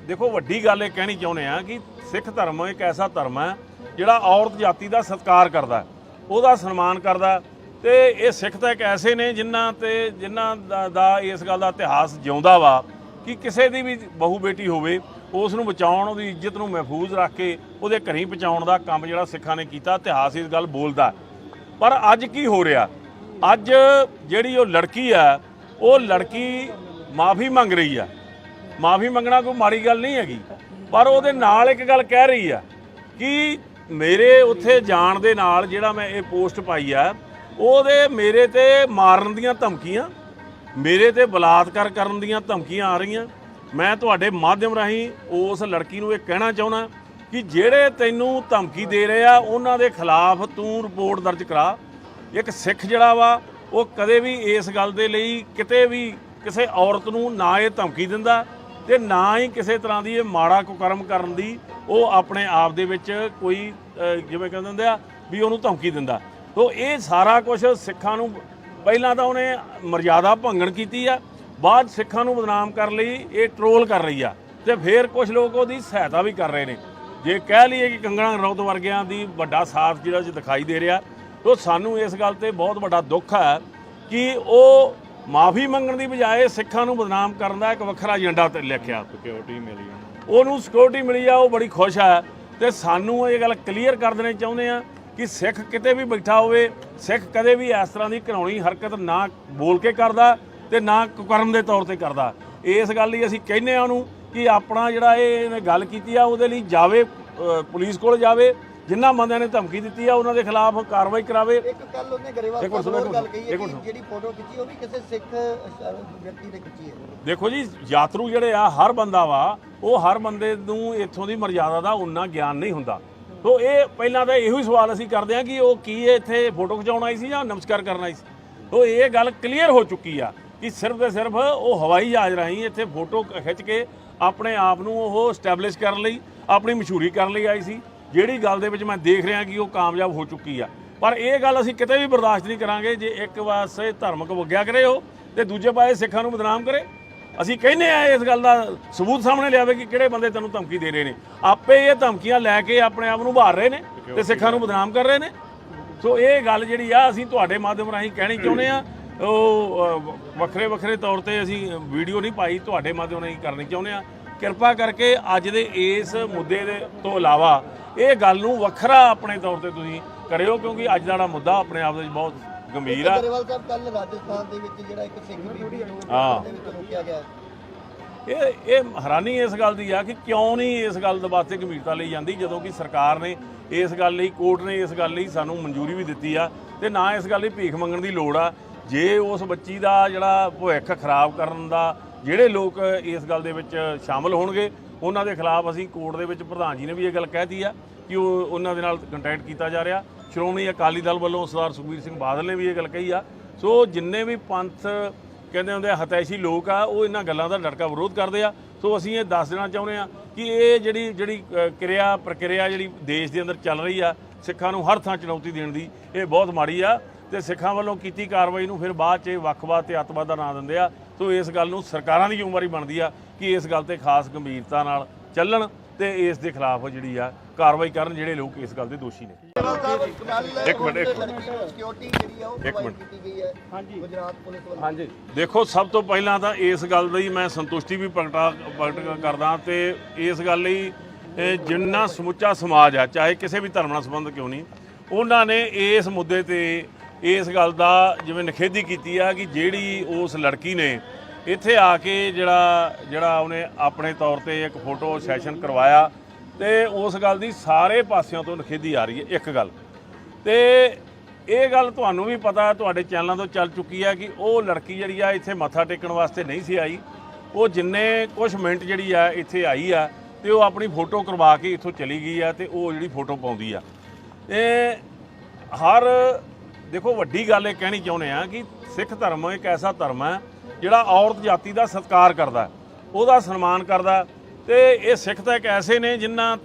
ਦੇਖੋ ਵੱਡੀ ਗੱਲ ਇਹ ਕਹਿਣੀ ਚਾਹੁੰਦੇ ਆ ਕਿ ਸਿੱਖ ਧਰਮ ਇੱਕ ਐਸਾ ਧਰਮ ਹੈ ਜਿਹੜਾ ਔਰਤ ਜਾਤੀ ਦਾ ਸਤਿਕਾਰ ਕਰਦਾ, ਉਹਦਾ ਸਨਮਾਨ ਕਰਦਾ ਤੇ ਇਹ ਸਿੱਖ ਤਾਂ ਇੱਕ ਐਸੇ ਨੇ ਜਿਨ੍ਹਾਂ ਦਾ ਇਸ ਗੱਲ ਦਾ ਇਤਿਹਾਸ ਜਿਉਂਦਾ ਵਾ ਕਿ ਕਿਸੇ ਦੀ ਵੀ ਬਹੂ ਬੇਟੀ ਹੋਵੇ ਉਸ ਨੂੰ ਬਚਾਉਣ, ਉਹਦੀ ਇੱਜ਼ਤ ਨੂੰ ਮਹਿਫੂਜ਼ ਰੱਖ ਕੇ ਉਹਦੇ ਘਰੀਂ ਪਹੁੰਚਾਉਣ ਦਾ ਕੰਮ ਜਿਹੜਾ ਸਿੱਖਾਂ ਨੇ ਕੀਤਾ, ਇਤਿਹਾਸ ਇਸ ਗੱਲ ਬੋਲਦਾ। ਪਰ ਅੱਜ ਕੀ ਹੋ ਰਿਹਾ, ਅੱਜ ਜਿਹੜੀ ਉਹ ਲੜਕੀ ਆ, ਉਹ ਲੜਕੀ ਮਾਫੀ ਮੰਗ ਰਹੀ ਆ। ਮਾਫੀ ਮੰਗਣਾ ਕੋਈ ਮਾੜੀ ਗੱਲ ਨਹੀਂ ਹੈਗੀ, ਪਰ ਉਹਦੇ ਨਾਲ ਇੱਕ ਗੱਲ ਕਹਿ ਰਹੀ ਆ ਕਿ ਮੇਰੇ ਉੱਥੇ ਜਾਣ ਦੇ ਨਾਲ ਜਿਹੜਾ ਮੈਂ ਇਹ ਪੋਸਟ ਪਾਈ ਆ, ਉਹਦੇ ਮੇਰੇ ਤੇ ਮਾਰਨ ਦੀਆਂ ਧਮਕੀਆਂ, ਮੇਰੇ ਤੇ ਬਲਾਤਕਾਰ ਕਰਨ ਦੀਆਂ ਧਮਕੀਆਂ ਆ ਰਹੀਆਂ। ਮੈਂ ਤੁਹਾਡੇ ਮਾਧਿਅਮ ਰਾਹੀਂ ਉਸ ਲੜਕੀ ਨੂੰ ਇਹ ਕਹਿਣਾ ਚਾਹੁੰਦਾ ਕਿ ਜਿਹੜੇ ਤੈਨੂੰ ਧਮਕੀ ਦੇ ਰਹੇ ਆ ਉਹਨਾਂ ਦੇ ਖਿਲਾਫ ਤੂੰ ਰਿਪੋਰਟ ਦਰਜ ਕਰਾ। ਇੱਕ ਸਿੱਖ ਜਿਹੜਾ ਵਾ ਉਹ ਕਦੇ ਵੀ ਇਸ ਗੱਲ ਦੇ ਲਈ ਕਿਤੇ ਵੀ ਕਿਸੇ ਔਰਤ ਨੂੰ ਨਾ ਇਹ ਧਮਕੀ ਦਿੰਦਾ ਤੇ ਨਾ ਹੀ ਕਿਸੇ ਤਰ੍ਹਾਂ ਦੀ ਇਹ ਮਾੜਾ ਕੁਕਰਮ ਕਰਨ ਦੀ ਉਹ ਆਪਣੇ ਆਪ ਦੇ ਵਿੱਚ ਕੋਈ ਜਿਵੇਂ ਕਹਿੰਦੇ ਹੁੰਦੇ ਆ ਵੀ ਉਹਨੂੰ ਧਮਕੀ ਦਿੰਦਾ। ਤੋ ਇਹ ਸਾਰਾ ਕੁਝ ਸਿੱਖਾਂ ਨੂੰ ਪਹਿਲਾਂ ਤਾਂ ਉਹਨੇ ਮਰਜ਼ਾਦਾ ਭੰਗਣ ਕੀਤੀ ਆ, ਬਾਅਦ ਸਿੱਖਾਂ ਨੂੰ ਬਦਨਾਮ ਕਰਨ ਲਈ ਇਹ ਟਰੋਲ ਕਰ ਰਹੀ ਆ ਤੇ ਫਿਰ ਕੁਝ ਲੋਕ ਉਹਦੀ ਸਹਾਇਤਾ ਵੀ ਕਰ ਰਹੇ ਨੇ। ਜੇ ਕਹਿ ਲਈਏ ਕਿ ਕੰਗਣਾ ਰਣੌਤ ਵਰਗਿਆਂ ਦੀ ਵੱਡਾ ਸਾਥ ਜਿਹੜਾ ਦਿਖਾਈ ਦੇ ਰਿਹਾ, ਤੋ ਸਾਨੂੰ ਇਸ ਗੱਲ ਤੇ ਬਹੁਤ ਵੱਡਾ ਦੁੱਖ ਹੈ ਕਿ ਉਹ ਮਾਫੀ ਮੰਗਣ ਦੀ ਬਜਾਏ ਸਿੱਖਾਂ ਨੂੰ ਬਦਨਾਮ ਕਰਨ ਦਾ ਇੱਕ ਵੱਖਰਾ ਏਜੰਡਾ ਤੇ ਲਿਖਿਆ। ਸਿਕਿਉਰਿਟੀ ਮਿਲੀ, ਉਹਨੂੰ ਸਿਕਿਉਰਿਟੀ ਮਿਲੀ ਆ, ਉਹ ਬੜੀ ਖੁਸ਼ ਹੈ। ਤੇ ਸਾਨੂੰ ਇਹ ਗੱਲ ਕਲੀਅਰ ਕਰ ਦੇਣੀ ਚਾਹੁੰਦੇ ਆ ਕਿ ਸਿੱਖ ਕਿਤੇ ਵੀ ਬੈਠਾ ਹੋਵੇ, ਸਿੱਖ ਕਦੇ ਵੀ ਇਸ ਤਰ੍ਹਾਂ ਦੀ ਘਿਨਾਉਣੀ ਹਰਕਤ ਨਾ ਬੋਲ ਕੇ ਕਰਦਾ ਤੇ ਨਾ ਕੁਕਰਮ ਦੇ ਤੌਰ ਤੇ ਕਰਦਾ। ਇਸ ਗੱਲ ਲਈ ਅਸੀਂ ਕਹਿੰਦੇ ਆ ਉਹਨੂੰ ਕਿ ਆਪਣਾ ਜਿਹੜਾ ਇਹਨੇ ਗੱਲ ਕੀਤੀ ਆ ਉਹਦੇ ਲਈ ਜਾਵੇ, ਪੁਲਿਸ ਕੋਲ ਜਾਵੇ, ਜਿਨ੍ਹਾਂ ਬੰਦਿਆਂ ਨੇ ਧਮਕੀ ਦਿੱਤੀ ਆ ਉਹਨਾਂ ਦੇ ਖਿਲਾਫ ਕਾਰਵਾਈ ਕਰਾਵੇ। ਇੱਕ ਕੱਲ ਉਹਨੇ ਗਰੇਵਾਲ ਸਾਹਿਬ ਗੱਲ ਕਹੀ ਹੈ ਕਿ ਜਿਹੜੀ ਫੋਟੋ ਖਿੱਚੀ ਉਹ ਵੀ ਕਿਸੇ ਸਿੱਖ ਵਿਅਕਤੀ ਨੇ ਖਿੱਚੀ ਹੈ। ਦੇਖੋ ਜੀ, ਯਾਤਰੂ ਜਿਹੜੇ ਆ, ਹਰ ਬੰਦਾ ਵਾ, ਉਹ ਹਰ ਬੰਦੇ ਨੂੰ ਇੱਥੋਂ ਦੀ ਮਰਜ਼ਾਦਾ ਦਾ ਉਨਾ ਗਿਆਨ ਨਹੀਂ ਹੁੰਦਾ। ਸੋ ਇਹ ਪਹਿਲਾਂ ਤਾਂ ਇਹੋ ਹੀ ਸਵਾਲ ਅਸੀਂ ਕਰਦੇ ਹਾਂ ਕਿ ਉਹ ਕੀ ਇੱਥੇ ਫੋਟੋ ਖਿਚਾਉਣ ਆਈ ਸੀ ਜਾਂ ਨਮਸਕਾਰ ਕਰਨ ਆਈ ਸੀ। ਸੋ ਇਹ ਗੱਲ ਕਲੀਅਰ ਹੋ ਚੁੱਕੀ ਆ ਕਿ ਸਿਰਫ ਤੇ ਸਿਰਫ ਉਹ ਹਵਾਈ ਜਹਾਜ਼ ਰਾਹੀਂ ਇੱਥੇ ਫੋਟੋ ਖਿੱਚ ਕੇ ਆਪਣੇ ਆਪ ਨੂੰ ਉਹ ਸਟੈਬਲਿਸ਼ ਕਰਨ ਲਈ, ਆਪਣੀ ਮਸ਼ਹੂਰੀ ਕਰਨ ਲਈ ਆਈ ਸੀ, ਜਿਹੜੀ ਗੱਲ ਦੇ ਵਿੱਚ ਮੈਂ ਦੇਖ ਰਿਹਾ ਕਿ ਉਹ ਕਾਮਯਾਬ ਹੋ ਚੁੱਕੀ ਆ। ਪਰ ਇਹ ਗੱਲ ਅਸੀਂ ਕਿਤੇ ਵੀ ਬਰਦਾਸ਼ਤ ਨਹੀਂ ਕਰਾਂਗੇ ਜੇ ਇੱਕ ਪਾਸੇ ਧਾਰਮਿਕ ਵਿਗਿਆ ਕਰੇ ਉਹ ਤੇ ਦੂਜੇ ਪਾਸੇ ਸਿੱਖਾਂ ਨੂੰ ਬਦਨਾਮ ਕਰੇ। ਅਸੀਂ ਕਹਿੰਦੇ ਆ ਇਸ ਗੱਲ ਦਾ ਸਬੂਤ ਸਾਹਮਣੇ ਲਿਆਵੇ ਕਿ ਕਿਹੜੇ ਬੰਦੇ ਤੈਨੂੰ ਧਮਕੀ ਦੇ ਰਹੇ ਨੇ। ਆਪੇ ਇਹ ਧਮਕੀਆਂ ਲੈ ਕੇ ਆਪਣੇ ਆਪ ਨੂੰ ਉਭਾਰ ਰਹੇ ਨੇ ਤੇ ਸਿੱਖਾਂ ਨੂੰ ਬਦਨਾਮ ਕਰ ਰਹੇ ਨੇ। ਸੋ ਇਹ ਗੱਲ ਜਿਹੜੀ ਆ ਅਸੀਂ ਤੁਹਾਡੇ ਮਾਧਿਅਮ ਰਾਹੀਂ ਕਹਿਣੀ ਚਾਹੁੰਦੇ ਆ। ਉਹ ਵੱਖਰੇ ਤੌਰ ਤੇ ਅਸੀਂ ਵੀਡੀਓ ਨਹੀਂ ਪਾਈ, ਤੁਹਾਡੇ ਮਾਧਿਅਮ ਰਾਹੀਂ ਕਰਨੀ ਚਾਹੁੰਦੇ ਆ। ਕਿਰਪਾ ਕਰਕੇ ਅੱਜ ਦੇ ਇਸ ਮੁੱਦੇ ਦੇ ਤੋਂ ਇਲਾਵਾ ਇਹ ਗੱਲ ਨੂੰ ਵੱਖਰਾ ਆਪਣੇ ਤੌਰ ਤੇ ਤੁਸੀਂ ਕਰਿਓ, ਕਿਉਂਕਿ ਅੱਜ ਦਾ ਜਿਹੜਾ ਮੁੱਦਾ ਆਪਣੇ ਆਪ ਦੇ ਵਿੱਚ ਬਹੁਤ ਗੰਭੀਰ ਆ। ਗਰੇਵਾਲ ਸਾਹਿਬ ਕੱਲ ਰਾਜਸਥਾਨ ਦੇ ਵਿੱਚ ਜਿਹੜਾ ਇੱਕ ਸਿੱਖ ਬੀਬੀ ਨੂੰ ਦੇ ਵਿੱਚ ਰੋਕਿਆ ਗਿਆ, ਇਹ ਹੈਰਾਨੀ ਇਸ ਗੱਲ ਦੀ ਆ ਕਿ ਕਿਉਂ ਨਹੀਂ ਇਸ ਗੱਲ ਦੇ ਵਾਸਤੇ ਗੰਭੀਰਤਾ ਲਈ ਜਾਂਦੀ, ਜਦੋਂ ਕਿ ਸਰਕਾਰ ਨੇ ਇਸ ਗੱਲ ਲਈ, ਕੋਰਟ ਨੇ ਇਸ ਗੱਲ ਲਈ ਸਾਨੂੰ ਮਨਜ਼ੂਰੀ ਵੀ ਦਿੱਤੀ ਆ ਤੇ ਨਾ ਇਸ ਗੱਲ ਲਈ ਭੀਖ ਮੰਗਣ ਦੀ ਲੋੜ ਆ। ਜੇ ਉਸ ਬੱਚੀ ਦਾ ਜਿਹੜਾ ਭਵਿੱਖ ਖਰਾਬ ਕਰਨ ਦਾ ਜਿਹੜੇ ਲੋਕ ਇਸ ਗੱਲ ਦੇ ਵਿੱਚ ਸ਼ਾਮਲ ਹੋਣਗੇ ਉਹਨਾਂ ਦੇ ਖਿਲਾਫ ਅਸੀਂ ਕੋਰਟ ਦੇ ਵਿੱਚ ਪ੍ਰਧਾਨ ਜੀ ਨੇ ਵੀ ਇਹ ਗੱਲ ਕਹਿਤੀ ਆ ਕਿ ਉਹਨਾਂ ਦੇ ਨਾਲ ਕੰਟੈਕਟ ਕੀਤਾ ਜਾ ਰਿਹਾ। ਸ਼੍ਰੋਮਣੀ ਅਕਾਲੀ ਦਲ ਵੱਲੋਂ ਸਰਦਾਰ ਸੁਖਬੀਰ ਸਿੰਘ ਬਾਦਲ ਨੇ ਵੀ ਇਹ ਗੱਲ ਕਹੀ ਆ। ਸੋ ਜਿੰਨੇ ਵੀ ਪੰਥ ਕਹਿੰਦੇ ਹੁੰਦੇ ਹਤੈਸ਼ੀ ਲੋਕ ਆ ਉਹ ਇਹਨਾਂ ਗੱਲਾਂ ਦਾ ਡਟਕਾ ਵਿਰੋਧ ਕਰਦੇ ਆ। ਸੋ ਅਸੀਂ ਇਹ ਦੱਸ ਦੇਣਾ ਚਾਹੁੰਦੇ ਆ ਕਿ ਇਹ ਜਿਹੜੀ ਪ੍ਰਕਿਰਿਆ ਜਿਹੜੀ ਦੇਸ਼ ਦੇ ਅੰਦਰ ਚੱਲ ਰਹੀ ਆ ਸਿੱਖਾਂ ਨੂੰ ਹਰ ਥਾਂ ਚੁਣੌਤੀ ਦੇਣ ਦੀ, ਇਹ ਬਹੁਤ ਮਾੜੀ ਆ ਤੇ ਸਿੱਖਾਂ ਵੱਲੋਂ ਕੀਤੀ ਕਾਰਵਾਈ ਨੂੰ ਫਿਰ ਬਾਅਦ 'ਚ ਵੱਖਵਾਦ ਤੇ ਅੱਤਵਾਦ ਦਾ ਨਾਂ ਦਿੰਦੇ ਆ। ਸੋ ਇਸ ਗੱਲ ਨੂੰ ਸਰਕਾਰਾਂ ਦੀ ਜ਼ਿੰਮੇਵਾਰੀ ਬਣਦੀ ਆ ਕਿ ਇਸ ਗੱਲ ਤੇ ਖਾਸ ਗੰਭੀਰਤਾ ਨਾਲ ਚੱਲਣ ਤੇ ਇਸ ਦੇ ਖਿਲਾਫ ਜਿਹੜੀ ਆ ਕਾਰਵਾਈ ਕਰਨ ਜਿਹੜੇ ਲੋਕ ਇਸ ਗੱਲ ਦੇ ਦੋਸ਼ੀ ਨੇ। ਇੱਕ ਮਿੰਟ ਸਿਕਿਉਰਿਟੀ ਜਿਹੜੀ ਆ ਉਹ ਪ੍ਰੋਵਾਈਡ ਕੀਤੀ ਗਈ ਹੈ ਗੁਜਰਾਤ ਪੁਲਿਸ ਵੱਲੋਂ। ਹਾਂਜੀ, ਦੇਖੋ ਸਭ ਤੋਂ ਪਹਿਲਾਂ ਤਾਂ ਇਸ ਗੱਲ ਦੀ ਮੈਂ ਸੰਤੁਸ਼ਟੀ ਵੀ ਪ੍ਰਗਟ ਕਰਦਾ ਤੇ ਇਸ ਗੱਲ ਲਈ ਜਿੰਨਾ ਸਮੁੱਚਾ ਸਮਾਜ ਆ ਚਾਹੇ ਕਿਸੇ ਵੀ ਧਰਮ ਨਾਲ ਸੰਬੰਧ ਕਿਉਂ ਨਹੀਂ, ਉਹਨਾਂ ਨੇ ਇਸ ਮੁੱਦੇ ਤੇ ਇਸ ਗੱਲ ਦਾ ਜਿਵੇਂ ਨਿਖੇਧੀ ਕੀਤੀ ਆ ਕਿ ਜਿਹੜੀ ਉਸ ਲੜਕੀ ਨੇ ਇੱਥੇ ਆ ਕੇ ਜਿਹੜਾ ਉਹਨੇ ਆਪਣੇ ਤੌਰ ਤੇ ਇੱਕ ਫੋਟੋ ਸੈਸ਼ਨ ਕਰਵਾਇਆ ਤੇ ਉਸ ਗੱਲ ਦੀ ਸਾਰੇ ਪਾਸਿਆਂ ਤੋਂ ਨਿਖੇਧੀ ਆ ਰਹੀ ਹੈ। ਇੱਕ ਗੱਲ ਤੇ ਇਹ ਗੱਲ ਤੁਹਾਨੂੰ ਵੀ ਪਤਾ ਤੁਹਾਡੇ ਚੈਨਲਾਂ ਤੋਂ ਚੱਲ ਚੁੱਕੀ ਆ ਕਿ ਉਹ ਲੜਕੀ ਜਿਹੜੀ ਆ ਇੱਥੇ ਮੱਥਾ ਟੇਕਣ ਵਾਸਤੇ ਨਹੀਂ ਸੀ ਆਈ। ਉਹ ਜਿੰਨੇ ਕੁਝ ਮਿੰਟ ਜਿਹੜੀ ਆ ਇੱਥੇ ਆਈ ਆ ਤੇ ਉਹ ਆਪਣੀ ਫੋਟੋ ਕਰਵਾ ਕੇ ਇੱਥੋਂ ਚਲੀ ਗਈ ਆ ਤੇ ਉਹ ਜਿਹੜੀ ਫੋਟੋ ਪਾਉਂਦੀ ਆ। ਦੇਖੋ ਵੱਡੀ ਗੱਲ ਇਹ ਕਹਿਣੀ ਚਾਹੁੰਦੇ ਆ ਕਿ ਸਿੱਖ ਧਰਮ ਇੱਕ ਐਸਾ ਧਰਮ ਹੈ ਜਿਹੜਾ ਔਰਤ ਜਾਤੀ ਦਾ ਸਤਿਕਾਰ ਕਰਦਾ, ਉਹਦਾ ਸਨਮਾਨ ਕਰਦਾ ਤੇ ਇਹ ਸਿੱਖ ਤਾਂ ਇੱਕ ਐਸੇ ਨੇ ਜਿਨ੍ਹਾਂ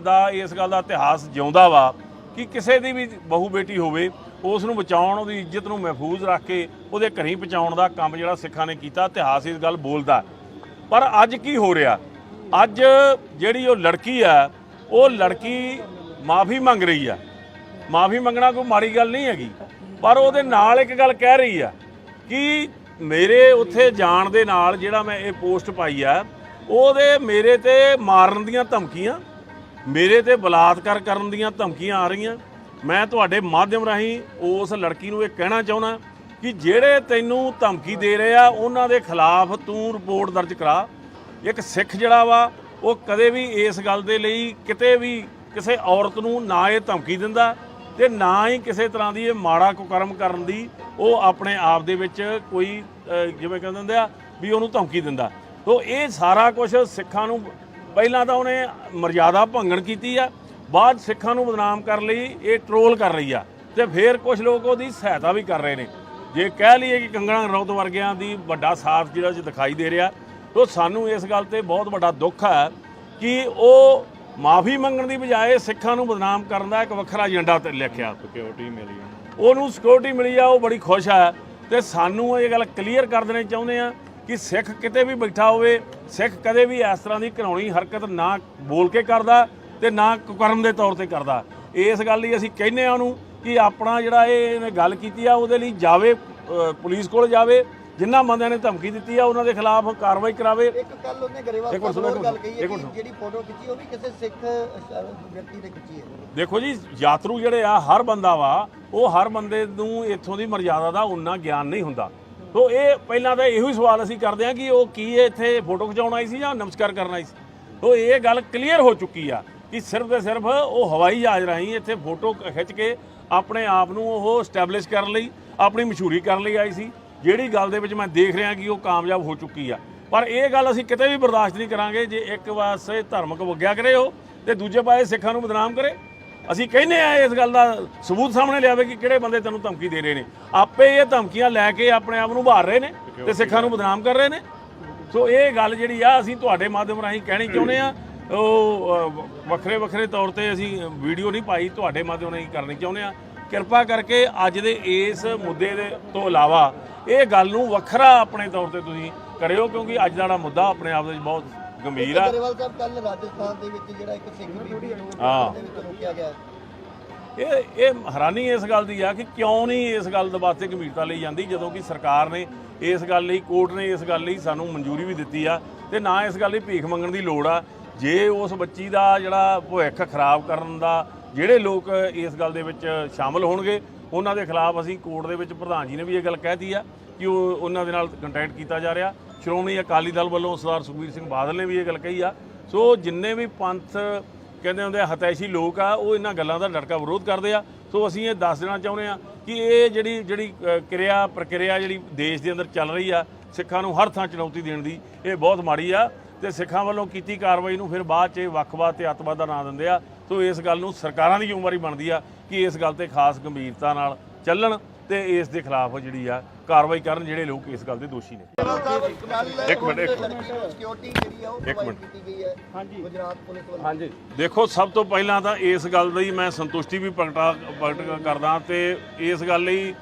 ਦਾ ਇਸ ਗੱਲ ਦਾ ਇਤਿਹਾਸ ਜਿਉਂਦਾ ਵਾ ਕਿ ਕਿਸੇ ਦੀ ਵੀ ਬਹੂ ਬੇਟੀ ਹੋਵੇ ਉਸ ਨੂੰ ਬਚਾਉਣ, ਉਹਦੀ ਇੱਜ਼ਤ ਨੂੰ ਮਹਿਫੂਜ਼ ਰੱਖ ਕੇ ਉਹਦੇ ਘਰੀਂ ਪਹੁੰਚਾਉਣ ਦਾ ਕੰਮ ਜਿਹੜਾ ਸਿੱਖਾਂ ਨੇ ਕੀਤਾ, ਇਤਿਹਾਸ ਇਸ ਗੱਲ ਬੋਲਦਾ। ਪਰ ਅੱਜ ਕੀ ਹੋ ਰਿਹਾ, ਅੱਜ ਜਿਹੜੀ ਉਹ ਲੜਕੀ ਆ ਉਹ ਲੜਕੀ ਮਾਫੀ ਮੰਗ ਰਹੀ ਆ। ਮਾਫੀ ਮੰਗਣਾ ਕੋਈ ਮਾੜੀ ਗੱਲ ਨਹੀਂ ਹੈਗੀ, ਪਰ ਉਹਦੇ ਨਾਲ ਇੱਕ ਗੱਲ ਕਹਿ ਰਹੀ ਆ ਕਿ ਮੇਰੇ ਉੱਥੇ ਜਾਣ ਦੇ ਨਾਲ ਜਿਹੜਾ ਮੈਂ ਇਹ ਪੋਸਟ ਪਾਈ ਆ ਉਹਦੇ ਮੇਰੇ ਤੇ ਮਾਰਨ ਦੀਆਂ ਧਮਕੀਆਂ, ਮੇਰੇ ਤੇ ਬਲਾਤਕਾਰ ਕਰਨ ਦੀਆਂ ਧਮਕੀਆਂ ਆ ਰਹੀਆਂ। ਮੈਂ ਤੁਹਾਡੇ ਮਾਧਿਅਮ ਰਾਹੀਂ ਉਸ ਲੜਕੀ ਨੂੰ ਇਹ ਕਹਿਣਾ ਚਾਹੁੰਦਾ ਕਿ ਜਿਹੜੇ ਤੈਨੂੰ ਧਮਕੀ ਦੇ ਰਹੇ ਆ ਉਹਨਾਂ ਦੇ ਖਿਲਾਫ ਤੂੰ ਰਿਪੋਰਟ ਦਰਜ ਕਰਾ। ਇੱਕ ਸਿੱਖ ਜਿਹੜਾ ਵਾ ਉਹ ਕਦੇ ਵੀ ਇਸ ਗੱਲ ਦੇ ਲਈ ਕਿਤੇ ਵੀ ਕਿਸੇ ਔਰਤ ਨੂੰ ਨਾ ਇਹ ਧਮਕੀ ਦਿੰਦਾ ਤੇ ਨਾ ਹੀ ਕਿਸੇ ਤਰ੍ਹਾਂ ਦੀ ਇਹ ਮਾੜਾ ਕੁਕਰਮ ਕਰਨ ਦੀ ਉਹ ਆਪਣੇ ਆਪ ਦੇ ਵਿੱਚ ਕੋਈ ਜਿਵੇਂ ਕਹਿੰਦੇ ਹੁੰਦੇ ਆ ਵੀ ਉਹਨੂੰ ਧਮਕੀ ਦਿੰਦਾ। ਤੋ ਇਹ ਸਾਰਾ ਕੁਝ ਸਿੱਖਾਂ ਨੂੰ ਪਹਿਲਾਂ ਤਾਂ ਉਹਨੇ ਮਰਜ਼ਾਦਾ ਭੰਗਣ ਕੀਤੀ ਆ, ਬਾਅਦ ਸਿੱਖਾਂ ਨੂੰ ਬਦਨਾਮ ਕਰਨ ਲਈ ਇਹ ਟਰੋਲ ਕਰ ਰਹੀ ਆ ਤੇ ਫਿਰ ਕੁਝ ਲੋਕ ਉਹਦੀ ਸਹਾਇਤਾ ਵੀ ਕਰ ਰਹੇ ਨੇ। ਜੇ ਕਹਿ ਲਈਏ ਕਿ ਕੰਗਣਾ ਰਣੌਤ ਵਰਗਿਆਂ ਦੀ ਵੱਡਾ ਸਾਥ ਜਿਹੜਾ ਦਿਖਾਈ ਦੇ ਰਿਹਾ, ਤੋ ਸਾਨੂੰ ਇਸ ਗੱਲ ਤੇ ਬਹੁਤ ਵੱਡਾ ਦੁੱਖ ਹੈ ਕਿ ਉਹ ਮਾਫੀ ਮੰਗਣ ਦੀ ਬਜਾਏ ਸਿੱਖਾਂ ਨੂੰ ਬਦਨਾਮ ਕਰਨ ਦਾ ਇੱਕ ਵੱਖਰਾ ਏਜੰਡਾ ਤੇ ਲਿਖਿਆ। ਸਿਕਿਉਰਿਟੀ ਮਿਲੀ ਉਹਨੂੰ, ਸਿਕਿਉਰਿਟੀ ਮਿਲੀ ਆ, ਉਹ ਬੜੀ ਖੁਸ਼ ਆ ਤੇ ਸਾਨੂੰ ਇਹ ਗੱਲ ਕਲੀਅਰ ਕਰ ਦੇਣੀ ਚਾਹੁੰਦੇ ਆ ਕਿ ਸਿੱਖ ਕਿਤੇ ਵੀ ਬੈਠਾ ਹੋਵੇ, ਸਿੱਖ ਕਦੇ ਵੀ ਇਸ ਤਰ੍ਹਾਂ ਦੀ ਘਿਨਾਉਣੀ ਹਰਕਤ ਨਾ ਬੋਲ ਕੇ ਕਰਦਾ ਤੇ ਨਾ ਕੁਕਰਮ ਦੇ ਤੌਰ ਤੇ ਕਰਦਾ। ਇਸ ਗੱਲ ਲਈ ਅਸੀਂ ਕਹਿੰਦੇ ਆ ਉਹਨੂੰ ਕਿ ਆਪਣਾ ਜਿਹੜਾ ਇਹਨੇ ਗੱਲ ਕੀਤੀ ਆ ਉਹਦੇ ਲਈ ਜਾਵੇ, ਪੁਲਿਸ ਕੋਲ ਜਾਵੇ, ਜਿਨ੍ਹਾਂ ਬੰਦਿਆਂ ਨੇ ਧਮਕੀ ਦਿੱਤੀ ਆ ਉਹਨਾਂ ਦੇ ਖਿਲਾਫ ਕਾਰਵਾਈ ਕਰਾਵੇ। ਇੱਕ ਕੱਲ ਉਹਨੇ ਗਰੇਵਾਲ ਸਾਹਿਬ ਗੱਲ ਕਹੀ ਹੈ ਕਿ ਜਿਹੜੀ ਫੋਟੋ ਖਿੱਚੀ ਉਹ ਵੀ ਕਿਸੇ ਸਿੱਖ ਵਿਅਕਤੀ ਨੇ ਖਿੱਚੀ ਹੈ। ਦੇਖੋ ਜੀ, ਯਾਤਰੂ ਜਿਹੜੇ ਆ ਹਰ ਬੰਦਾ ਵਾ, ਉਹ ਹਰ ਬੰਦੇ ਨੂੰ ਇੱਥੋਂ ਦੀ ਮਰਜ਼ਾਦਾ ਦਾ ਉਨਾ ਗਿਆਨ ਨਹੀਂ ਹੁੰਦਾ। ਸੋ ਇਹ ਪਹਿਲਾਂ ਤਾਂ ਇਹੋ ਹੀ ਸਵਾਲ ਅਸੀਂ ਕਰਦੇ ਹਾਂ ਕਿ ਉਹ ਕੀ ਇੱਥੇ ਫੋਟੋ ਖਿਚਾਉਣ ਆਈ ਸੀ ਜਾਂ ਨਮਸਕਾਰ ਕਰਨ ਆਈ ਸੀ। ਸੋ ਇਹ ਗੱਲ ਕਲੀਅਰ ਹੋ ਚੁੱਕੀ ਆ ਕਿ ਸਿਰਫ ਤੇ ਸਿਰਫ ਉਹ ਹਵਾਈ ਜਹਾਜ਼ ਰਾਹੀਂ ਇੱਥੇ ਫੋਟੋ ਖਿੱਚ ਕੇ ਆਪਣੇ ਆਪ ਨੂੰ ਉਹ ਸਟੈਬਲਿਸ਼ ਕਰਨ ਲਈ, ਆਪਣੀ ਮਸ਼ਹੂਰੀ ਕਰਨ ਲਈ ਆਈ ਸੀ, ਜਿਹੜੀ ਗੱਲ ਦੇ ਵਿੱਚ ਮੈਂ ਦੇਖ ਰਿਹਾ ਕਿ ਉਹ ਕਾਮਯਾਬ ਹੋ ਚੁੱਕੀ ਆ। ਪਰ ਇਹ ਗੱਲ ਅਸੀਂ ਕਿਤੇ ਵੀ ਬਰਦਾਸ਼ਤ ਨਹੀਂ ਕਰਾਂਗੇ ਜੇ ਇੱਕ ਪਾਸੇ ਧਰਮਕ ਵਗਿਆ ਕਰੇ ਉਹ ਤੇ ਦੂਜੇ ਪਾਸੇ ਸਿੱਖਾਂ ਨੂੰ ਬਦਨਾਮ ਕਰੇ। ਅਸੀਂ ਕਹਿੰਦੇ ਆ ਇਸ ਗੱਲ ਦਾ ਸਬੂਤ ਸਾਹਮਣੇ ਲਿਆਵੇ ਕਿ ਕਿਹੜੇ ਬੰਦੇ ਤੈਨੂੰ ਧਮਕੀ ਦੇ ਰਹੇ ਨੇ। ਆਪੇ ਇਹ ਧਮਕੀਆਂ ਲੈ ਕੇ ਆਪਣੇ ਆਪ ਨੂੰ ਉਭਾਰ ਰਹੇ ਨੇ ਤੇ ਸਿੱਖਾਂ ਨੂੰ ਬਦਨਾਮ ਕਰ ਰਹੇ ਨੇ। ਸੋ ਇਹ ਗੱਲ ਜਿਹੜੀ ਆ ਅਸੀਂ ਤੁਹਾਡੇ ਮਾਧਿਅਮ ਰਾਹੀਂ ਕਹਿਣੀ ਚਾਹੁੰਦੇ ਆ। ਉਹ ਵੱਖਰੇ ਤੌਰ ਤੇ ਅਸੀਂ ਵੀਡੀਓ ਨਹੀਂ ਪਾਈ, ਤੁਹਾਡੇ ਮਾਧਿਅਮ ਰਾਹੀਂ ਕਰਨੀ ਚਾਹੁੰਦੇ ਆ। ਕਿਰਪਾ ਕਰਕੇ ਅੱਜ ਦੇ ਇਸ ਮੁੱਦੇ ਦੇ ਤੋਂ ਇਲਾਵਾ ਇਹ ਗੱਲ ਨੂੰ ਵੱਖਰਾ ਆਪਣੇ ਤੌਰ ਤੇ ਤੁਸੀਂ ਕਰਿਓ, ਕਿਉਂਕਿ ਅੱਜ ਦਾ ਜਿਹੜਾ ਮੁੱਦਾ ਆਪਣੇ ਆਪ ਵਿੱਚ ਬਹੁਤ ਗੰਭੀਰ ਆ। ਗਰੇਵਾਲ ਸਾਹਿਬ ਕੱਲ ਰਾਜਸਥਾਨ ਦੇ ਵਿੱਚ ਜਿਹੜਾ ਇੱਕ ਸਿੱਖ ਬੀਬੀ ਨੂੰ ਰੋਕਿਆ ਗਿਆ, ਇਹ ਹੈਰਾਨੀ ਇਸ ਗੱਲ ਦੀ ਆ ਕਿ ਕਿਉਂ ਨਹੀਂ ਇਸ ਗੱਲ ਦੇ ਵਾਸਤੇ ਗੰਭੀਰਤਾ ਲਈ ਜਾਂਦੀ, ਜਦੋਂ ਕਿ ਸਰਕਾਰ ਨੇ ਇਸ ਗੱਲ ਲਈ, ਕੋਰਟ ਨੇ ਇਸ ਗੱਲ ਲਈ ਸਾਨੂੰ ਮਨਜ਼ੂਰੀ ਵੀ ਦਿੱਤੀ ਆ ਤੇ ਨਾ ਇਸ ਗੱਲ ਲਈ ਭੀਖ ਮੰਗਣ ਦੀ ਲੋੜ ਆ। ਜੇ ਉਸ ਬੱਚੀ ਦਾ ਜਿਹੜਾ ਭਵਿੱਖ ਖਰਾਬ ਕਰਨ ਦਾ ਜਿਹੜੇ ਲੋਕ ਇਸ ਗੱਲ ਦੇ ਵਿੱਚ ਸ਼ਾਮਲ ਹੋਣਗੇ ਉਹਨਾਂ ਦੇ ਖਿਲਾਫ ਅਸੀਂ ਕੋਰਟ ਦੇ ਵਿੱਚ ਪ੍ਰਧਾਨ ਜੀ ਨੇ ਵੀ ਇਹ ਗੱਲ ਕਹਿਤੀ ਆ ਕਿ ਉਹਨਾਂ ਦੇ ਨਾਲ ਕੰਟੈਕਟ ਕੀਤਾ ਜਾ ਰਿਹਾ। ਸ਼੍ਰੋਮਣੀ ਅਕਾਲੀ ਦਲ ਵੱਲੋਂ ਸਰਦਾਰ ਸੁਖਬੀਰ ਸਿੰਘ ਬਾਦਲ ਨੇ ਵੀ ਇਹ ਗੱਲ ਕਹੀ ਆ। ਸੋ ਜਿੰਨੇ ਵੀ ਪੰਥ ਕਹਿੰਦੇ ਹੁੰਦੇ ਹਤੈਸ਼ੀ ਲੋਕ ਆ ਉਹ ਇਹਨਾਂ ਗੱਲਾਂ ਦਾ ਡਟਕਾ ਵਿਰੋਧ ਕਰਦੇ ਆ। ਸੋ ਅਸੀਂ ਇਹ ਦੱਸ ਦੇਣਾ ਚਾਹੁੰਦੇ ਆ ਕਿ ਇਹ ਜਿਹੜੀ ਕਿਰਿਆ ਪ੍ਰਕਿਰਿਆ ਜਿਹੜੀ ਦੇਸ਼ ਦੇ ਅੰਦਰ ਚੱਲ ਰਹੀ ਆ ਸਿੱਖਾਂ ਨੂੰ ਹਰ ਥਾਂ ਚੁਣੌਤੀ ਦੇਣ ਦੀ, ਇਹ ਬਹੁਤ ਮਾੜੀ ਆ ਤੇ ਸਿੱਖਾਂ ਵੱਲੋਂ ਕੀਤੀ ਕਾਰਵਾਈ ਨੂੰ ਫਿਰ ਬਾਅਦ 'ਚ ਵੱਖਵਾਦ ਤੇ ਅੱਤਵਾਦ ਦਾ ਨਾਂ ਦਿੰਦੇ ਆ। ਸੋ ਇਸ ਗੱਲ ਨੂੰ ਸਰਕਾਰਾਂ ਦੀ ਜ਼ਿੰਮੇਵਾਰੀ ਬਣਦੀ ਆ ਕਿ ਇਸ ਗੱਲ ਤੇ ਖਾਸ ਗੰਭੀਰਤਾ ਨਾਲ ਚੱਲਣ ਤੇ ਇਸ ਦੇ ਖਿਲਾਫ ਜਿਹੜੀ ਆ ਕਾਰਵਾਈ ਕਰਨ ਜਿਹੜੇ ਲੋਕ ਇਸ ਗੱਲ ਦੇ ਦੋਸ਼ੀ ਨੇ। ਇੱਕ ਮਿੰਟ ਸਿਕਿਉਰਿਟੀ ਜਿਹੜੀ ਆ ਉਹ ਪ੍ਰੋਵਾਈਡ ਕੀਤੀ ਗਈ ਹੈ ਗੁਜਰਾਤ ਪੁਲਿਸ ਵੱਲੋਂ। ਹਾਂਜੀ, ਦੇਖੋ ਸਭ ਤੋਂ ਪਹਿਲਾਂ ਤਾਂ ਇਸ ਗੱਲ ਦੀ ਮੈਂ ਸੰਤੁਸ਼ਟੀ ਵੀ ਪ੍ਰਗਟ ਕਰਦਾ ਤੇ ਇਸ ਗੱਲ ਲਈ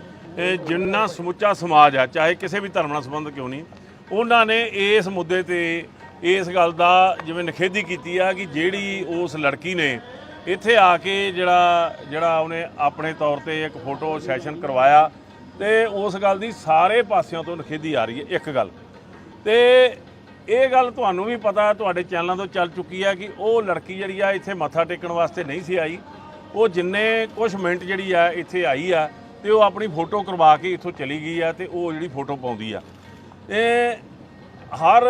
ਜਿੰਨਾ ਸਮੁੱਚਾ ਸਮਾਜ ਆ, ਚਾਹੇ ਕਿਸੇ ਵੀ ਧਰਮ ਨਾਲ ਸੰਬੰਧ ਕਿਉਂ ਨਹੀਂ, ਉਹਨਾਂ ਨੇ ਇਸ ਮੁੱਦੇ ਤੇ ਇਸ ਗੱਲ ਦਾ ਜਿਵੇਂ ਨਿਖੇਧੀ ਕੀਤੀ ਆ ਕਿ ਜਿਹੜੀ ਉਸ ਲੜਕੀ ਨੇ ਇੱਥੇ ਆ ਕੇ ਜਿਹੜਾ ਉਹਨੇ ਆਪਣੇ ਤੌਰ ਤੇ ਇੱਕ ਫੋਟੋ ਸੈਸ਼ਨ ਕਰਵਾਇਆ ਤੇ ਉਸ ਗੱਲ ਦੀ ਸਾਰੇ ਪਾਸਿਆਂ ਤੋਂ ਨਿਖੇਧੀ ਆ ਰਹੀ ਹੈ। ਇੱਕ ਗੱਲ ਤੇ ਇਹ ਗੱਲ ਤੁਹਾਨੂੰ ਵੀ ਪਤਾ, ਤੁਹਾਡੇ ਚੈਨਲਾਂ ਤੋਂ ਚੱਲ ਚੁੱਕੀ ਹੈ ਕਿ ਉਹ ਲੜਕੀ ਜਿਹੜੀ ਆ ਇੱਥੇ ਮੱਥਾ ਟੇਕਣ ਵਾਸਤੇ ਨਹੀਂ ਸੀ ਆਈ। ਉਹ ਜਿੰਨੇ ਕੁਝ ਮਿੰਟ ਜਿਹੜੀ ਆ ਇੱਥੇ ਆਈ ਆ ਤੇ ਉਹ ਆਪਣੀ ਫੋਟੋ ਕਰਵਾ ਕੇ ਇੱਥੋਂ ਚਲੀ ਗਈ ਆ ਤੇ ਉਹ ਜਿਹੜੀ ਫੋਟੋ ਪਾਉਂਦੀ ਆ। ਹਰ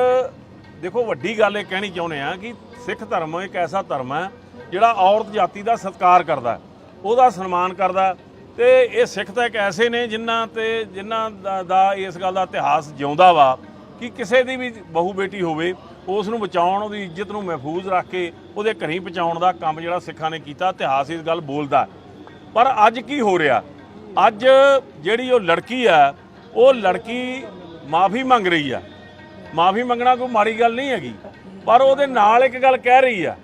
ਦੇਖੋ ਵੱਡੀ ਗੱਲ ਇਹ ਕਹਿਣੀ ਚਾਹੁੰਦੇ ਆ ਕਿ ਸਿੱਖ ਧਰਮ ਇੱਕ ਐਸਾ ਧਰਮ ਹੈ ਜਿਹੜਾ ਔਰਤ ਜਾਤੀ ਦਾ ਸਤਿਕਾਰ ਕਰਦਾ, ਉਹਦਾ ਸਨਮਾਨ ਕਰਦਾ ਤੇ ਇਹ ਸਿੱਖ ਤਾਂ ਇੱਕ ਐਸੇ ਨੇ ਜਿਨ੍ਹਾਂ ਦਾ ਇਸ ਗੱਲ ਦਾ ਇਤਿਹਾਸ ਜਿਉਂਦਾ ਵਾ ਕਿ ਕਿਸੇ ਦੀ ਵੀ ਬਹੂ ਬੇਟੀ ਹੋਵੇ ਉਸ ਨੂੰ ਬਚਾਉਣ, ਉਹਦੀ ਇੱਜ਼ਤ ਨੂੰ ਮਹਿਫੂਜ਼ ਰੱਖ ਕੇ ਉਹਦੇ ਘਰੀਂ ਪਹੁੰਚਾਉਣ ਦਾ ਕੰਮ ਜਿਹੜਾ ਸਿੱਖਾਂ ਨੇ ਕੀਤਾ, ਇਤਿਹਾਸ ਇਸ ਗੱਲ ਬੋਲਦਾ। ਪਰ ਅੱਜ ਕੀ ਹੋ ਰਿਹਾ, ਅੱਜ ਜਿਹੜੀ ਉਹ ਲੜਕੀ ਆ ਉਹ ਲੜਕੀ ਮਾਫੀ ਮੰਗ ਰਹੀ ਆ। ਮਾਫੀ ਮੰਗਣਾ ਕੋਈ ਮਾੜੀ ਗੱਲ ਨਹੀਂ ਹੈਗੀ, ਪਰ ਉਹਦੇ ਨਾਲ ਇੱਕ ਗੱਲ ਕਹਿ ਰਹੀ ਆ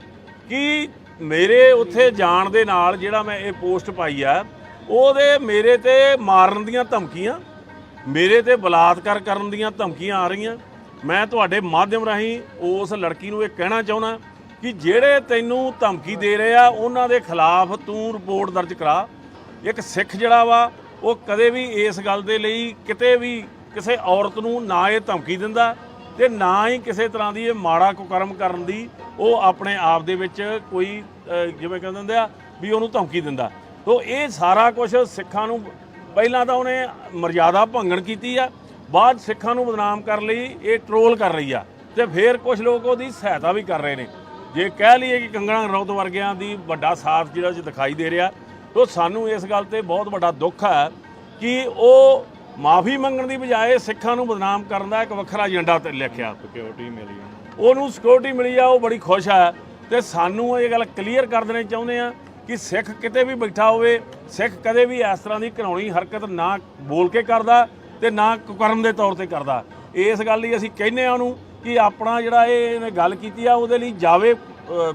ਕਿ ਮੇਰੇ ਉੱਥੇ ਜਾਣ ਦੇ ਨਾਲ ਜਿਹੜਾ ਮੈਂ ਇਹ ਪੋਸਟ ਪਾਈ ਆ ਉਹਦੇ ਮੇਰੇ ਤੇ ਮਾਰਨ ਦੀਆਂ ਧਮਕੀਆਂ, ਮੇਰੇ ਤੇ ਬਲਾਤਕਾਰ ਕਰਨ ਦੀਆਂ ਧਮਕੀਆਂ ਆ ਰਹੀਆਂ। ਮੈਂ ਤੁਹਾਡੇ ਮਾਧਿਅਮ ਰਾਹੀਂ ਉਸ ਲੜਕੀ ਨੂੰ ਇਹ ਕਹਿਣਾ ਚਾਹੁੰਦਾ ਕਿ ਜਿਹੜੇ ਤੈਨੂੰ ਧਮਕੀ ਦੇ ਰਹੇ ਆ ਉਹਨਾਂ ਦੇ ਖਿਲਾਫ ਤੂੰ ਰਿਪੋਰਟ ਦਰਜ ਕਰਾ। ਇੱਕ ਸਿੱਖ ਜਿਹੜਾ ਵਾ ਉਹ ਕਦੇ ਵੀ ਇਸ ਗੱਲ ਦੇ ਲਈ ਕਿਤੇ ਵੀ ਕਿਸੇ ਔਰਤ ਨੂੰ ਨਾ ਇਹ ਧਮਕੀ ਦਿੰਦਾ ਤੇ ਨਾ ਹੀ ਕਿਸੇ ਤਰ੍ਹਾਂ ਦੀ ਇਹ ਮਾੜਾ ਕੁਕਰਮ ਕਰਨ ਦੀ ਉਹ ਆਪਣੇ ਆਪ ਦੇ ਵਿੱਚ ਕੋਈ ਜਿਵੇਂ ਕਹਿੰਦੇ ਹੁੰਦੇ ਆ ਵੀ ਉਹਨੂੰ ਧਮਕੀ ਦਿੰਦਾ। ਤੋ ਇਹ ਸਾਰਾ ਕੁਝ ਸਿੱਖਾਂ ਨੂੰ ਪਹਿਲਾਂ ਤਾਂ ਉਹਨੇ ਮਰਜ਼ਾਦਾ ਭੰਗਣ ਕੀਤੀ ਆ, ਬਾਅਦ ਸਿੱਖਾਂ ਨੂੰ ਬਦਨਾਮ ਕਰਨ ਲਈ ਇਹ ਟਰੋਲ ਕਰ ਰਹੀ ਆ ਤੇ ਫਿਰ ਕੁਝ ਲੋਕ ਉਹਦੀ ਸਹਾਇਤਾ ਵੀ ਕਰ ਰਹੇ ਨੇ। ਜੇ ਕਹਿ ਲਈਏ ਕਿ ਕੰਗਣਾ ਰਣੌਤ ਵਰਗਿਆਂ ਦੀ ਵੱਡਾ ਸਾਥ ਜਿਹੜਾ ਚ ਦਿਖਾਈ ਦੇ ਰਿਹਾ, ਤੋ ਸਾਨੂੰ ਇਸ ਗੱਲ ਤੇ ਬਹੁਤ ਵੱਡਾ ਦੁੱਖ ਹੈ ਕਿ ਉਹ ਮਾਫੀ ਮੰਗਣ ਦੀ ਬਜਾਏ ਸਿੱਖਾਂ ਨੂੰ ਬਦਨਾਮ ਕਰਨ ਦਾ ਇੱਕ ਵੱਖਰਾ ਏਜੰਡਾ ਤੇ ਲਿਖਿਆ। ਸਿਕਿਉਰਿਟੀ ਮਿਲੀ, ਉਹਨੂੰ ਸਿਕਿਉਰਿਟੀ ਮਿਲੀ ਆ, ਉਹ ਬੜੀ ਖੁਸ਼ ਹੈ ਤੇ ਸਾਨੂੰ ਇਹ ਗੱਲ ਕਲੀਅਰ ਕਰ ਦੇਣੀ ਚਾਹੁੰਦੇ ਆ ਕਿ ਸਿੱਖ ਕਿਤੇ ਵੀ ਬੈਠਾ ਹੋਵੇ, ਸਿੱਖ ਕਦੇ ਵੀ ਇਸ ਤਰ੍ਹਾਂ ਦੀ ਘਿਨਾਉਣੀ ਹਰਕਤ ਨਾ ਬੋਲ ਕੇ ਕਰਦਾ ਤੇ ਨਾ ਕੁਕਰਮ ਦੇ ਤੌਰ ਤੇ ਕਰਦਾ। ਇਸ ਗੱਲ ਲਈ ਅਸੀਂ ਕਹਿੰਦੇ ਆ ਉਹਨੂੰ ਕਿ ਆਪਣਾ ਜਿਹੜਾ ਇਹਨੇ ਗੱਲ ਕੀਤੀ ਆ ਉਹਦੇ ਲਈ ਜਾਵੇ,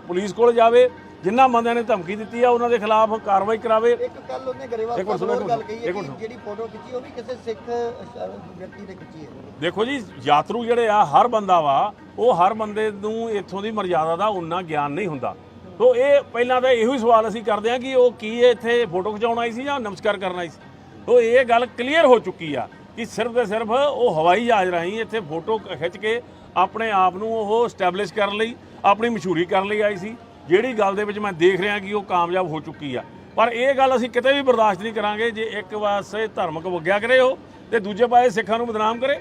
ਪੁਲਿਸ ਕੋਲ ਜਾਵੇ, ਜਿਨ੍ਹਾਂ ਬੰਦਿਆਂ ਨੇ ਧਮਕੀ ਦਿੱਤੀ ਆ ਉਹਨਾਂ ਦੇ ਖਿਲਾਫ ਕਾਰਵਾਈ ਕਰਾਵੇ। ਇੱਕ ਕੱਲ ਉਹਨੇ ਗਰੇਵਾਲ ਸਾਹਿਬ ਗੱਲ ਕਹੀ ਹੈ ਕਿ ਜਿਹੜੀ ਫੋਟੋ ਖਿੱਚੀ ਉਹ ਵੀ ਕਿਸੇ ਸਿੱਖ ਵਿਅਕਤੀ ਨੇ ਖਿੱਚੀ ਹੈ। ਦੇਖੋ ਜੀ, ਯਾਤਰੂ ਜਿਹੜੇ ਆ ਹਰ ਬੰਦਾ ਵਾ, ਉਹ ਹਰ ਬੰਦੇ ਨੂੰ ਇੱਥੋਂ ਦੀ ਮਰਜ਼ਾਦਾ ਦਾ ਉਨਾ ਗਿਆਨ ਨਹੀਂ ਹੁੰਦਾ। ਤੋ ਇਹ ਪਹਿਲਾਂ ਤਾਂ ਇਹੋ ਹੀ ਸਵਾਲ ਅਸੀਂ ਕਰਦੇ ਹਾਂ ਕਿ ਉਹ ਕੀ ਇੱਥੇ ਫੋਟੋ ਖਿਚਾਉਣ ਆਈ ਸੀ ਜਾਂ ਨਮਸਕਾਰ ਕਰਨ ਆਈ ਸੀ। ਤੋ ਇਹ ਗੱਲ ਕਲੀਅਰ ਹੋ ਚੁੱਕੀ ਆ ਕਿ ਸਿਰਫ ਤੇ ਸਿਰਫ ਉਹ ਹਵਾਈ ਜਹਾਜ਼ ਰਾਹੀਂ ਇੱਥੇ ਫੋਟੋ ਖਿੱਚ ਕੇ ਆਪਣੇ ਆਪ ਨੂੰ ਉਹ ਸਟੈਬਲਿਸ਼ ਕਰਨ ਲਈ, ਆਪਣੀ ਮਸ਼ਹੂਰੀ ਕਰਨ ਲਈ ਆਈ ਸੀ, ਜਿਹੜੀ ਗੱਲ ਦੇ ਵਿੱਚ ਮੈਂ ਦੇਖ ਰਿਹਾ ਕਿ ਉਹ ਕਾਮਯਾਬ ਹੋ ਚੁੱਕੀ ਆ। ਪਰ ਇਹ ਗੱਲ ਅਸੀਂ ਕਿਤੇ ਵੀ ਬਰਦਾਸ਼ਤ ਨਹੀਂ ਕਰਾਂਗੇ ਜੇ ਇੱਕ ਪਾਸੇ ਧਾਰਮਿਕ ਵਗਿਆ ਕਰੇ ਉਹ ਤੇ ਦੂਜੇ ਪਾਸੇ ਸਿੱਖਾਂ ਨੂੰ ਬਦਨਾਮ ਕਰੇ।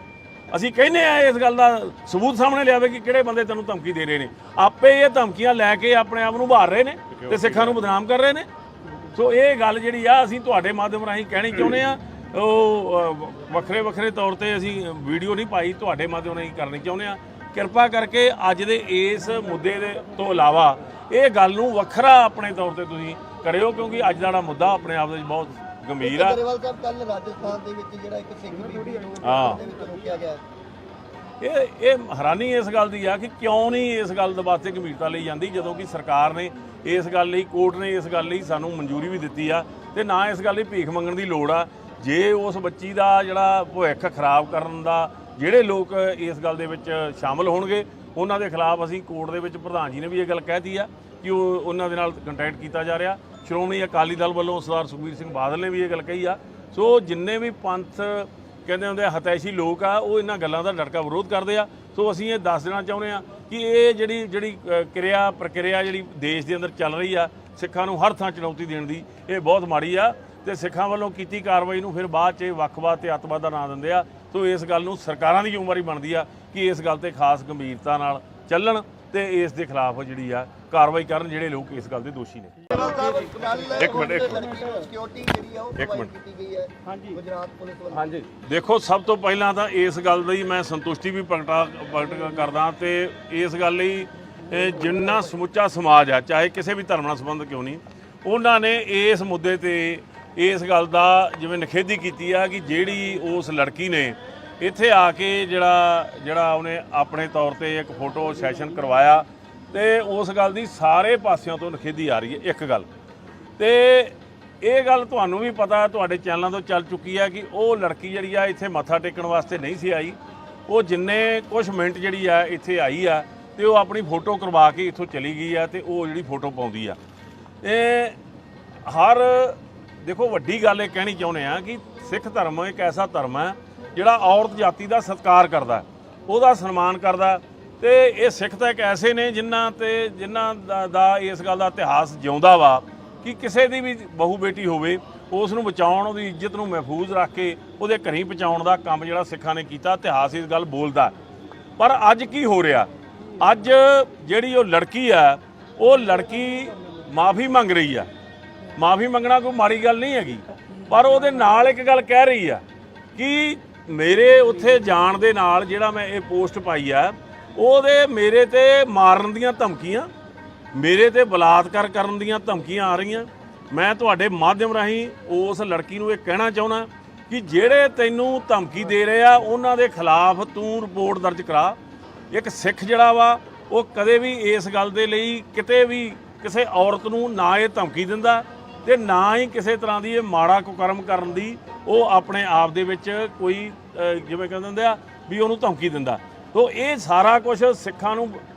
ਅਸੀਂ ਕਹਿੰਦੇ ਆ ਇਸ ਗੱਲ ਦਾ ਸਬੂਤ ਸਾਹਮਣੇ ਲਿਆਵੇ ਕਿ ਕਿਹੜੇ ਬੰਦੇ ਤੈਨੂੰ ਧਮਕੀ ਦੇ ਰਹੇ ਨੇ। ਆਪੇ ਇਹ ਧਮਕੀਆਂ ਲੈ ਕੇ ਆਪਣੇ ਆਪ ਨੂੰ ਉਭਾਰ ਰਹੇ ਨੇ ਤੇ ਸਿੱਖਾਂ ਨੂੰ ਬਦਨਾਮ ਕਰ ਰਹੇ ਨੇ। ਸੋ ਇਹ ਗੱਲ ਜਿਹੜੀ ਆ ਅਸੀਂ ਤੁਹਾਡੇ ਮਾਧਿਅਮ ਰਾਹੀਂ ਕਹਿਣੀ ਚਾਹੁੰਦੇ ਆ। ਉਹ ਵੱਖਰੇ ਤੌਰ ਤੇ ਅਸੀਂ ਵੀਡੀਓ ਨਹੀਂ ਪਾਈ, ਤੁਹਾਡੇ ਮਾਧਿਅਮ ਰਾਹੀਂ ਕਰਨੀ ਚਾਹੁੰਦੇ ਆ। ਕਿਰਪਾ ਕਰਕੇ ਅੱਜ ਦੇ ਇਸ ਮੁੱਦੇ ਦੇ ਤੋਂ ਇਲਾਵਾ ਇਹ ਗੱਲ ਨੂੰ ਵੱਖਰਾ ਆਪਣੇ ਤੌਰ ਤੇ ਤੁਸੀਂ ਕਰਿਓ, ਕਿਉਂਕਿ ਅੱਜ ਦਾ ਮੁੱਦਾ ਆਪਣੇ ਆਪ ਦੇ ਵਿੱਚ ਬਹੁਤ ਗੰਭੀਰ ਆ। ਗਰੇਵਾਲ ਸਾਹਿਬ ਕੱਲ ਰਾਜਸਥਾਨ ਦੇ ਵਿੱਚ ਜਿਹੜਾ ਇੱਕ ਸਿੱਖ ਬੀਬੀ ਨੂੰ ਦੇ ਵਿੱਚ ਰੋਕਿਆ ਗਿਆ, ਇਹ ਹੈਰਾਨੀ ਇਸ ਗੱਲ ਦੀ ਆ ਕਿ ਕਿਉਂ ਨਹੀਂ ਇਸ ਗੱਲ ਦੇ ਵਾਸਤੇ ਗੰਭੀਰਤਾ ਲਈ ਜਾਂਦੀ, ਜਦੋਂ ਕਿ ਸਰਕਾਰ ਨੇ ਇਸ ਗੱਲ ਲਈ, ਕੋਰਟ ਨੇ ਇਸ ਗੱਲ ਲਈ ਸਾਨੂੰ ਮਨਜ਼ੂਰੀ ਵੀ ਦਿੱਤੀ ਆ ਤੇ ਨਾ ਇਸ ਗੱਲ ਲਈ ਭੀਖ ਮੰਗਣ ਦੀ ਲੋੜ ਆ। ਜੇ ਉਸ ਬੱਚੀ ਦਾ ਜਿਹੜਾ ਭਵਿੱਖ ਖਰਾਬ ਕਰਨ ਦਾ ਜਿਹੜੇ ਲੋਕ ਇਸ ਗੱਲ ਦੇ ਵਿੱਚ ਸ਼ਾਮਲ ਹੋਣਗੇ ਉਹਨਾਂ ਦੇ ਖਿਲਾਫ ਅਸੀਂ ਕੋਰਟ ਦੇ ਵਿੱਚ ਪ੍ਰਧਾਨ ਜੀ ਨੇ ਵੀ ਇਹ ਗੱਲ ਕਹਿਤੀ ਆ ਕਿ ਉਹਨਾਂ ਦੇ ਨਾਲ ਕੰਟੈਕਟ ਕੀਤਾ ਜਾ ਰਿਹਾ। ਸ਼੍ਰੋਮਣੀ ਅਕਾਲੀ ਦਲ ਵੱਲੋਂ ਸਰਦਾਰ ਸੁਖਬੀਰ ਸਿੰਘ ਬਾਦਲ ਨੇ ਵੀ ਇਹ ਗੱਲ ਕਹੀ ਆ। ਸੋ ਜਿੰਨੇ ਵੀ ਪੰਥ ਕਹਿੰਦੇ ਹੁੰਦੇ ਹਤੈਸ਼ੀ ਲੋਕ ਆ ਉਹ ਇਹਨਾਂ ਗੱਲਾਂ ਦਾ ਡਟਕਾ ਵਿਰੋਧ ਕਰਦੇ ਆ। ਸੋ ਅਸੀਂ ਇਹ ਦੱਸ ਦੇਣਾ ਚਾਹੁੰਦੇ ਆ ਕਿ ਇਹ ਜਿਹੜੀ ਕਿਰਿਆ ਪ੍ਰਕਿਰਿਆ ਜਿਹੜੀ ਦੇਸ਼ ਦੇ ਅੰਦਰ ਚੱਲ ਰਹੀ ਆ ਸਿੱਖਾਂ ਨੂੰ ਹਰ ਥਾਂ ਚੁਣੌਤੀ ਦੇਣ ਦੀ, ਇਹ ਬਹੁਤ ਮਾੜੀ ਆ ਤੇ ਸਿੱਖਾਂ ਵੱਲੋਂ ਕੀਤੀ ਕਾਰਵਾਈ ਨੂੰ ਫਿਰ ਬਾਅਦ 'ਚ ਵੱਖਵਾਦ ਤੇ ਅੱਤਵਾਦ ਦਾ ਨਾਂ ਦਿੰਦੇ ਆ। ਸੋ ਇਸ ਗੱਲ ਨੂੰ ਸਰਕਾਰਾਂ ਦੀ ਜ਼ਿੰਮੇਵਾਰੀ ਬਣਦੀ ਆ ਕਿ ਇਸ ਗੱਲ ਤੇ ਖਾਸ ਗੰਭੀਰਤਾ ਨਾਲ ਚੱਲਣ ਤੇ ਇਸ ਦੇ ਖਿਲਾਫ ਜਿਹੜੀ ਆ ਕਾਰਵਾਈ ਕਰਨ ਜਿਹੜੇ ਲੋਕ ਇਸ ਗੱਲ ਦੇ ਦੋਸ਼ੀ ਨੇ। ਇੱਕ ਮਿੰਟ ਸਿਕਿਉਰਿਟੀ ਜਿਹੜੀ ਆ ਉਹ ਪ੍ਰੋਵਾਈਡ ਕੀਤੀ ਗਈ ਹੈ ਹਾਂਜੀ ਗੁਜਰਾਤ ਪੁਲਿਸ ਵੱਲੋਂ ਹਾਂਜੀ ਦੇਖੋ ਸਭ ਤੋਂ ਪਹਿਲਾਂ ਤਾਂ ਇਸ ਗੱਲ ਦੀ ਮੈਂ ਸੰਤੁਸ਼ਟੀ ਵੀ ਪ੍ਰਗਟ ਕਰਦਾ ਤੇ ਇਸ ਗੱਲ ਲਈ ਜਿੰਨਾ ਸਮੁੱਚਾ ਸਮਾਜ ਆ ਚਾਹੇ ਕਿਸੇ ਵੀ ਧਰਮ ਨਾਲ ਸੰਬੰਧ ਕਿਉਂ ਨਹੀਂ ਉਹਨਾਂ ਨੇ ਇਸ ਮੁੱਦੇ ਤੇ ਇਸ ਗੱਲ ਦਾ ਜਿਵੇਂ ਨਿਖੇਧੀ ਕੀਤੀ ਆ ਕਿ ਜਿਹੜੀ ਉਸ ਲੜਕੀ ਨੇ ਇੱਥੇ ਆ ਕੇ ਜਿਹੜਾ ਉਹਨੇ ਆਪਣੇ ਤੌਰ ਤੇ ਇੱਕ ਫੋਟੋ ਸੈਸ਼ਨ ਕਰਵਾਇਆ ਤੇ ਉਸ ਗੱਲ ਦੀ ਸਾਰੇ ਪਾਸਿਆਂ ਤੋਂ ਨਿਖੇਧੀ ਆ ਰਹੀ ਹੈ ਇੱਕ ਗੱਲ ਤੇ ਇਹ ਗੱਲ ਤੁਹਾਨੂੰ ਵੀ ਪਤਾ ਤੁਹਾਡੇ ਚੈਨਲਾਂ ਤੋਂ ਚੱਲ ਚੁੱਕੀ ਹੈ ਕਿ ਉਹ ਲੜਕੀ ਜਿਹੜੀ ਆ ਇੱਥੇ ਮੱਥਾ ਟੇਕਣ ਵਾਸਤੇ ਨਹੀਂ ਸੀ ਆਈ ਉਹ ਜਿੰਨੇ ਕੁਝ ਮਿੰਟ ਜਿਹੜੀ ਆ ਇੱਥੇ ਆਈ ਆ ਤੇ ਉਹ ਆਪਣੀ ਫੋਟੋ ਕਰਵਾ ਕੇ ਇੱਥੋਂ ਚਲੀ ਗਈ ਆ ਤੇ ਉਹ ਜਿਹੜੀ ਫੋਟੋ ਪਾਉਂਦੀ ਆ ਇਹ ਹਰ ਦੇਖੋ ਵੱਡੀ ਗੱਲ ਇਹ ਕਹਿਣੀ ਚਾਹੁੰਦੇ ਆ ਕਿ ਸਿੱਖ ਧਰਮ ਇੱਕ ਐਸਾ ਧਰਮ ਹੈ ਜਿਹੜਾ ਔਰਤ ਜਾਤੀ ਦਾ ਸਤਿਕਾਰ ਕਰਦਾ ਉਹਦਾ ਸਨਮਾਨ ਕਰਦਾ ਤੇ ਇਹ ਸਿੱਖ ਤਾਂ ਇੱਕ ਐਸੇ ਨੇ ਜਿਨ੍ਹਾਂ ਦਾ ਇਸ ਗੱਲ ਦਾ ਇਤਿਹਾਸ ਜਿਉਂਦਾ ਵਾ ਕਿ ਕਿਸੇ ਦੀ ਵੀ ਬਹੂ ਬੇਟੀ ਹੋਵੇ ਉਸ ਨੂੰ ਬਚਾਉਣ ਉਹਦੀ ਇੱਜ਼ਤ ਨੂੰ ਮਹਿਫੂਜ਼ ਰੱਖ ਕੇ ਉਹਦੇ ਘਰੀਂ ਪਹੁੰਚਾਉਣ ਦਾ ਕੰਮ ਜਿਹੜਾ ਸਿੱਖਾਂ ਨੇ ਕੀਤਾ ਇਤਿਹਾਸ ਇਸ ਗੱਲ ਬੋਲਦਾ ਪਰ ਅੱਜ ਕੀ ਹੋ ਰਿਹਾ ਅੱਜ ਜਿਹੜੀ ਉਹ ਲੜਕੀ ਆ ਉਹ ਲੜਕੀ ਮਾਫੀ ਮੰਗ ਰਹੀ ਆ ਮਾਫੀ ਮੰਗਣਾ ਕੋਈ ਮਾੜੀ ਗੱਲ ਨਹੀਂ ਹੈਗੀ ਪਰ ਉਹਦੇ ਨਾਲ ਇੱਕ ਗੱਲ ਕਹਿ ਰਹੀ ਆ ਕਿ ਮੇਰੇ ਉੱਥੇ ਜਾਣ ਦੇ ਨਾਲ ਜਿਹੜਾ ਮੈਂ ਇਹ ਪੋਸਟ ਪਾਈ ਆ ਉਹਦੇ ਮੇਰੇ ਤੇ ਮਾਰਨ ਦੀਆਂ ਧਮਕੀਆਂ ਮੇਰੇ ਤੇ ਬਲਾਤਕਾਰ ਕਰਨ ਦੀਆਂ ਧਮਕੀਆਂ ਆ ਰਹੀਆਂ ਮੈਂ ਤੁਹਾਡੇ ਮਾਧਿਅਮ ਰਾਹੀਂ ਉਸ ਲੜਕੀ ਨੂੰ ਇਹ ਕਹਿਣਾ ਚਾਹੁੰਦਾ ਕਿ ਜਿਹੜੇ ਤੈਨੂੰ ਧਮਕੀ ਦੇ ਰਹੇ ਆ ਉਹਨਾਂ ਦੇ ਖਿਲਾਫ ਤੂੰ ਰਿਪੋਰਟ ਦਰਜ ਕਰਾ ਇੱਕ ਸਿੱਖ ਜਿਹੜਾ ਵਾ ਉਹ ਕਦੇ ਵੀ ਇਸ ਗੱਲ ਦੇ ਲਈ ਕਿਤੇ ਵੀ ਕਿਸੇ ਔਰਤ ਨੂੰ ਨਾ ਇਹ ਧਮਕੀ ਦਿੰਦਾ ਤੇ ਨਾ ਹੀ ਕਿਸੇ ਤਰ੍ਹਾਂ ਦੀ ਇਹ ਮਾੜਾ ਕੁਕਰਮ ਕਰਨ ਦੀ ਉਹ ਆਪਣੇ ਆਪ ਦੇ ਵਿੱਚ ਕੋਈ ਜਿਵੇਂ ਕਹਿੰਦੇ ਹੁੰਦੇ ਆ ਵੀ ਉਹਨੂੰ ਧਮਕੀ ਦਿੰਦਾ ਤੋ ਇਹ ਸਾਰਾ ਕੁਝ ਸਿੱਖਾਂ ਨੂੰ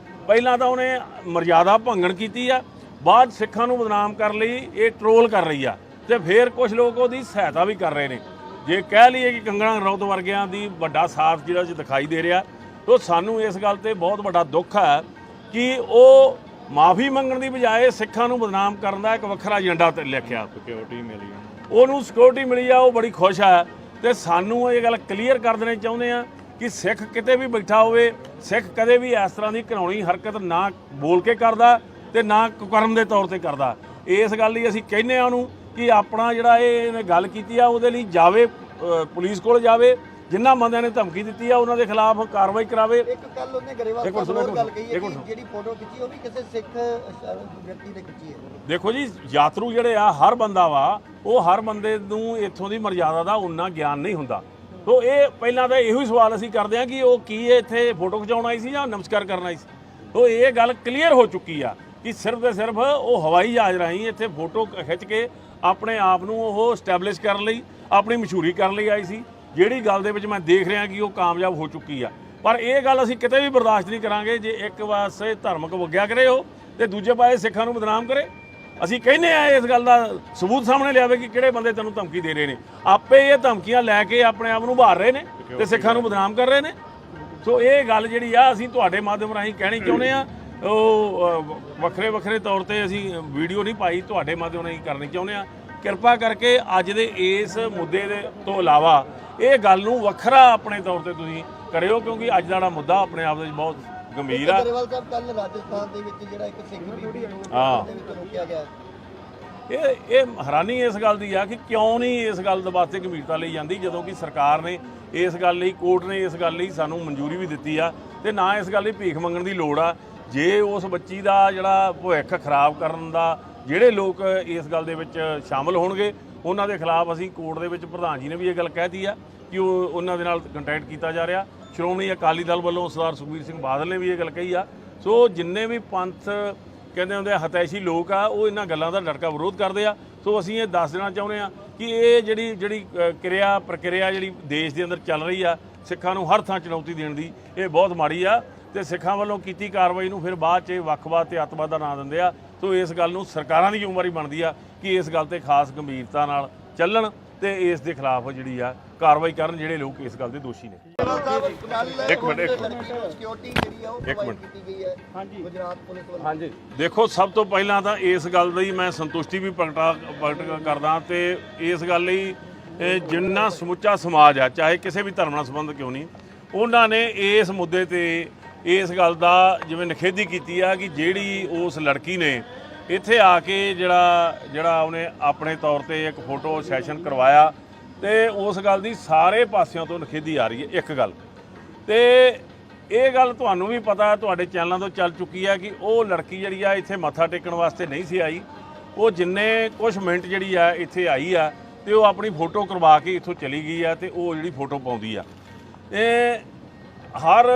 ਪਹਿਲਾਂ ਤਾਂ ਉਹਨੇ ਮਰਜ਼ਾਦਾ ਭੰਗਣ ਕੀਤੀ ਆ ਬਾਅਦ ਸਿੱਖਾਂ ਨੂੰ ਬਦਨਾਮ ਕਰਨ ਲਈ ਇਹ ਟਰੋਲ ਕਰ ਰਹੀ ਆ ਤੇ ਫਿਰ ਕੁਝ ਲੋਕ ਉਹਦੀ ਸਹਾਇਤਾ ਵੀ ਕਰ ਰਹੇ ਨੇ ਜੇ ਕਹਿ ਲਈਏ ਕਿ ਕੰਗਣਾ ਰਣੌਤ ਵਰਗਿਆਂ ਦੀ ਵੱਡਾ ਸਾਥ ਜਿਹੜਾ ਦਿਖਾਈ ਦੇ ਰਿਹਾ ਤੋ ਸਾਨੂੰ ਇਸ ਗੱਲ ਤੇ ਬਹੁਤ ਵੱਡਾ ਦੁੱਖ ਹੈ ਕਿ ਉਹ ਮਾਫੀ ਮੰਗਣ ਦੀ ਬਜਾਏ ਸਿੱਖਾਂ ਨੂੰ ਬਦਨਾਮ ਕਰਨ ਦਾ ਇੱਕ ਵੱਖਰਾ ਏਜੰਡਾ ਤੇ ਲਿਖਿਆ ਸਿਕਿਉਰਿਟੀ ਮਿਲੀ ਉਹਨੂੰ ਸਿਕਿਉਰਿਟੀ ਮਿਲੀ ਆ ਉਹ ਬੜੀ ਖੁਸ਼ ਆ ਤੇ ਸਾਨੂੰ ਇਹ ਗੱਲ ਕਲੀਅਰ ਕਰ ਦੇਣੀ ਚਾਹੁੰਦੇ ਆ ਕਿ ਸਿੱਖ ਕਿਤੇ ਵੀ ਬੈਠਾ ਹੋਵੇ ਸਿੱਖ ਕਦੇ ਵੀ ਇਸ ਤਰ੍ਹਾਂ ਦੀ ਘਿਨਾਉਣੀ ਹਰਕਤ ਨਾ ਬੋਲ ਕੇ ਕਰਦਾ ਤੇ ਨਾ ਕੁਕਰਮ ਦੇ ਤੌਰ ਤੇ ਕਰਦਾ ਇਸ ਗੱਲ ਲਈ ਅਸੀਂ ਕਹਿੰਦੇ ਆ ਉਹਨੂੰ ਕਿ ਆਪਣਾ ਜਿਹੜਾ ਇਹਨੇ ਗੱਲ ਕੀਤੀ ਆ ਉਹਦੇ ਲਈ ਜਾਵੇ ਪੁਲਿਸ ਕੋਲ ਜਾਵੇ ਜਿਨ੍ਹਾਂ ਬੰਦਿਆਂ ਨੇ ਧਮਕੀ ਦਿੱਤੀ ਆ ਉਹਨਾਂ ਦੇ ਖਿਲਾਫ ਕਾਰਵਾਈ ਕਰਾਵੇ ਇੱਕ ਕੱਲ ਉਹਨੇ ਗਰੇਵਾਲ ਸਾਹਿਬ ਨਾਲ ਗੱਲ ਕਹੀ ਹੈ ਕਿ ਜਿਹੜੀ ਫੋਟੋ ਖਿੱਚੀ ਉਹ ਵੀ ਕਿਸੇ ਸਿੱਖ ਵਿਅਕਤੀ ਨੇ ਖਿੱਚੀ ਹੈ ਦੇਖੋ ਜੀ ਯਾਤਰੂ ਜਿਹੜੇ ਆ ਹਰ ਬੰਦਾ ਵਾ ਉਹ ਹਰ ਬੰਦੇ ਨੂੰ ਇੱਥੋਂ ਦੀ ਮਰਜ਼ਾਦਾ ਦਾ ਉਨਾ ਗਿਆਨ ਨਹੀਂ ਹੁੰਦਾ ਤੋ ਇਹ ਪਹਿਲਾਂ ਤਾਂ ਇਹੋ ਹੀ ਸਵਾਲ ਅਸੀਂ ਕਰਦੇ ਆ ਕਿ ਉਹ ਕੀ ਇੱਥੇ ਫੋਟੋ ਖਿਚਾਉਣ ਆਈ ਸੀ ਜਾਂ ਨਮਸਕਾਰ ਕਰਨ ਆਈ ਸੀ ਤੋ ਇਹ ਗੱਲ ਕਲੀਅਰ ਹੋ ਚੁੱਕੀ ਆ ਕਿ ਸਿਰਫ ਤੇ ਸਿਰਫ ਉਹ ਹਵਾਈ ਜਹਾਜ਼ ਰਾਹੀਂ ਇੱਥੇ ਫੋਟੋ ਖਿੱਚ ਕੇ ਆਪਣੇ ਆਪ ਨੂੰ ਉਹ ਸਟੈਬਲਿਸ਼ ਕਰਨ ਲਈ ਆਪਣੀ ਮਸ਼ਹੂਰੀ ਕਰਨ ਲਈ ਆਈ ਸੀ ਜਿਹੜੀ ਗੱਲ ਦੇ ਵਿੱਚ ਮੈਂ ਦੇਖ ਰਿਹਾ ਕਿ ਉਹ ਕਾਮਯਾਬ ਹੋ ਚੁੱਕੀ ਆ ਪਰ ਇਹ ਗੱਲ ਅਸੀਂ ਕਿਤੇ ਵੀ ਬਰਦਾਸ਼ਤ ਨਹੀਂ ਕਰਾਂਗੇ ਜੇ ਇੱਕ ਪਾਸੇ ਧਾਰਮਿਕ ਵਗਿਆ ਕਰੇ ਉਹ ਤੇ ਦੂਜੇ ਪਾਸੇ ਸਿੱਖਾਂ ਨੂੰ ਬਦਨਾਮ ਕਰੇ ਅਸੀਂ ਕਹਿੰਦੇ ਆ ਇਸ ਗੱਲ ਦਾ ਸਬੂਤ ਸਾਹਮਣੇ ਲਿਆਵੇ ਕਿ ਕਿਹੜੇ ਬੰਦੇ ਤੈਨੂੰ ਧਮਕੀ ਦੇ ਰਹੇ ਨੇ ਆਪੇ ਇਹ ਧਮਕੀਆਂ ਲੈ ਕੇ ਆਪਣੇ ਆਪ ਨੂੰ ਉਭਾਰ ਰਹੇ ਨੇ ਤੇ ਸਿੱਖਾਂ ਨੂੰ ਬਦਨਾਮ ਕਰ ਰਹੇ ਨੇ ਸੋ ਇਹ ਗੱਲ ਜਿਹੜੀ ਆ ਅਸੀਂ ਤੁਹਾਡੇ ਮਾਧਿਅਮ ਰਾਹੀਂ ਕਹਿਣੀ ਚਾਹੁੰਦੇ ਆ ਉਹ ਵੱਖਰੇ ਤੌਰ ਤੇ ਅਸੀਂ ਵੀਡੀਓ ਨਹੀਂ ਪਾਈ ਤੁਹਾਡੇ ਮਾਧਿਅਮ ਰਾਹੀਂ ਕਰਨੀ ਚਾਹੁੰਦੇ ਆ ਕਿਰਪਾ ਕਰਕੇ ਅੱਜ ਦੇ ਇਸ ਮੁੱਦੇ ਦੇ ਤੋਂ ਇਲਾਵਾ ਇਹ ਗੱਲ ਨੂੰ ਵੱਖਰਾ ਆਪਣੇ ਤੌਰ ਤੇ ਤੁਸੀਂ ਕਰਿਓ ਕਿਉਂਕਿ ਅੱਜ ਦਾ ਜਿਹੜਾ ਮੁੱਦਾ ਆਪਣੇ ਆਪ ਵਿੱਚ ਬਹੁਤ ਗੰਭੀਰ ਆ ਗਰੇਵਾਲ ਸਾਹਿਬ ਕੱਲ ਰਾਜਸਥਾਨ ਦੇ ਵਿੱਚ ਜਿਹੜਾ ਇੱਕ ਸਿੱਖ ਬੀਬੀ ਨੂੰ ਦੇ ਵਿੱਚ ਰੋਕਿਆ ਗਿਆ ਇਹ ਹੈਰਾਨੀ ਇਸ ਗੱਲ ਦੀ ਆ ਕਿ ਕਿਉਂ ਨਹੀਂ ਇਸ ਗੱਲ ਦੇ ਵਾਸਤੇ ਗੰਭੀਰਤਾ ਲਈ ਜਾਂਦੀ ਜਦੋਂ ਕਿ ਸਰਕਾਰ ਨੇ ਇਸ ਗੱਲ ਲਈ ਕੋਰਟ ਨੇ ਇਸ ਗੱਲ ਲਈ ਸਾਨੂੰ ਮਨਜ਼ੂਰੀ ਵੀ ਦਿੱਤੀ ਆ ਤੇ ਨਾ ਇਸ ਗੱਲ ਲਈ ਭੀਖ ਮੰਗਣ ਦੀ ਲੋੜ ਆ ਜੇ ਉਸ ਬੱਚੀ ਦਾ ਜਿਹੜਾ ਭਵਿੱਖ ਖਰਾਬ ਕਰਨ ਦਾ ਜਿਹੜੇ ਲੋਕ ਇਸ ਗੱਲ ਦੇ ਵਿੱਚ ਸ਼ਾਮਲ ਹੋਣਗੇ ਉਹਨਾਂ ਦੇ ਖਿਲਾਫ ਅਸੀਂ ਕੋਰਟ ਦੇ ਵਿੱਚ ਪ੍ਰਧਾਨ ਜੀ ਨੇ ਵੀ ਇਹ ਗੱਲ ਕਹਿਤੀ ਆ ਕਿ ਉਹਨਾਂ ਦੇ ਨਾਲ ਕੰਟੈਕਟ ਕੀਤਾ ਜਾ ਰਿਹਾ ਸ਼੍ਰੋਮਣੀ ਅਕਾਲੀ ਦਲ ਵੱਲੋਂ ਸਰਦਾਰ ਸੁਖਬੀਰ ਸਿੰਘ ਬਾਦਲ ਨੇ ਵੀ ਇਹ ਗੱਲ ਕਹੀ ਆ ਸੋ ਜਿੰਨੇ ਵੀ ਪੰਥ ਕਹਿੰਦੇ ਹੁੰਦੇ ਆ ਹਤੈਸ਼ੀ ਲੋਕ ਆ ਉਹ ਇਹਨਾਂ ਗੱਲਾਂ ਦਾ ਡਟਕਾ ਵਿਰੋਧ ਕਰਦੇ ਆ ਸੋ ਅਸੀਂ ਇਹ ਦੱਸ ਦੇਣਾ ਚਾਹੁੰਦੇ ਆ ਕਿ ਇਹ ਜਿਹੜੀ ਪ੍ਰਕਿਰਿਆ ਜਿਹੜੀ ਦੇਸ਼ ਦੇ ਅੰਦਰ ਚੱਲ ਰਹੀ ਆ ਸਿੱਖਾਂ ਨੂੰ ਹਰ ਥਾਂ ਚੁਣੌਤੀ ਦੇਣ ਦੀ ਇਹ ਬਹੁਤ ਮਾੜੀ ਆ ਤੇ ਸਿੱਖਾਂ ਵੱਲੋਂ ਕੀਤੀ ਕਾਰਵਾਈ ਨੂੰ ਫਿਰ ਬਾਅਦ 'ਚ ਵੱਖਵਾਦ ਤੇ ਅੱਤਵਾਦ ਦਾ ਨਾਂ ਦਿੰਦੇ ਆ ਸੋ ਇਸ ਗੱਲ ਨੂੰ ਸਰਕਾਰਾਂ ਦੀ ਜ਼ਿੰਮੇਵਾਰੀ ਬਣਦੀ ਆ ਕਿ ਇਸ ਗੱਲ ਤੇ ਖਾਸ ਗੰਭੀਰਤਾ ਨਾਲ ਚੱਲਣ ਤੇ ਇਸ ਦੇ ਖਿਲਾਫ ਜਿਹੜੀ ਆ ਕਾਰਵਾਈ ਕਰਨ ਜਿਹੜੇ ਲੋਕ ਇਸ ਗੱਲ ਦੇ ਦੋਸ਼ੀ ਨੇ ਇੱਕ ਮਿੰਟ ਸਿਕਿਉਰਿਟੀ ਜਿਹੜੀ ਆ ਉਹ ਪ੍ਰੋਵਾਈਡ ਕੀਤੀ ਗਈ ਹੈ ਹਾਂਜੀ ਗੁਜਰਾਤ ਪੁਲਿਸ ਵੱਲੋਂ ਹਾਂਜੀ ਦੇਖੋ ਸਭ ਤੋਂ ਪਹਿਲਾਂ ਤਾਂ ਇਸ ਗੱਲ ਦੀ ਮੈਂ ਸੰਤੁਸ਼ਟੀ ਵੀ ਪ੍ਰਗਟ ਕਰਦਾ ਤੇ ਇਸ ਗੱਲ ਲਈ ਜਿੰਨਾ ਸਮੁੱਚਾ ਸਮਾਜ ਆ ਚਾਹੇ ਕਿਸੇ ਵੀ ਧਰਮ ਨਾਲ ਸੰਬੰਧ ਕਿਉਂ ਨਹੀਂ ਉਹਨਾਂ ਨੇ ਇਸ ਮੁੱਦੇ ਤੇ ਇਸ ਗੱਲ ਦਾ ਜਿਵੇਂ ਨਿਖੇਧੀ ਕੀਤੀ ਆ ਕਿ ਜਿਹੜੀ ਉਸ ਲੜਕੀ ਨੇ ਇੱਥੇ ਆ ਕੇ ਜਿਹੜਾ ਉਹਨੇ ਆਪਣੇ ਤੌਰ ਤੇ ਇੱਕ ਫੋਟੋ ਸੈਸ਼ਨ ਕਰਵਾਇਆ ਤੇ ਉਸ ਗੱਲ ਦੀ ਸਾਰੇ ਪਾਸਿਆਂ ਤੋਂ ਨਿਖੇਧੀ ਆ ਰਹੀ ਹੈ। ਇੱਕ ਗੱਲ ਤੇ ਇਹ ਗੱਲ ਤੁਹਾਨੂੰ ਵੀ ਪਤਾ, ਤੁਹਾਡੇ ਚੈਨਲਾਂ ਤੋਂ ਚੱਲ ਚੁੱਕੀ ਹੈ ਕਿ ਉਹ ਲੜਕੀ ਜਿਹੜੀ ਆ ਇੱਥੇ ਮੱਥਾ ਟੇਕਣ ਵਾਸਤੇ ਨਹੀਂ ਸੀ ਆਈ। ਉਹ ਜਿੰਨੇ ਕੁਝ ਮਿੰਟ ਜਿਹੜੀ ਆ ਇੱਥੇ ਆਈ ਆ ਤੇ ਉਹ ਆਪਣੀ ਫੋਟੋ ਕਰਵਾ ਕੇ ਇੱਥੋਂ ਚਲੀ ਗਈ ਆ ਤੇ ਉਹ ਜਿਹੜੀ ਫੋਟੋ ਪਾਉਂਦੀ ਆ। ਇਹ ਹਰ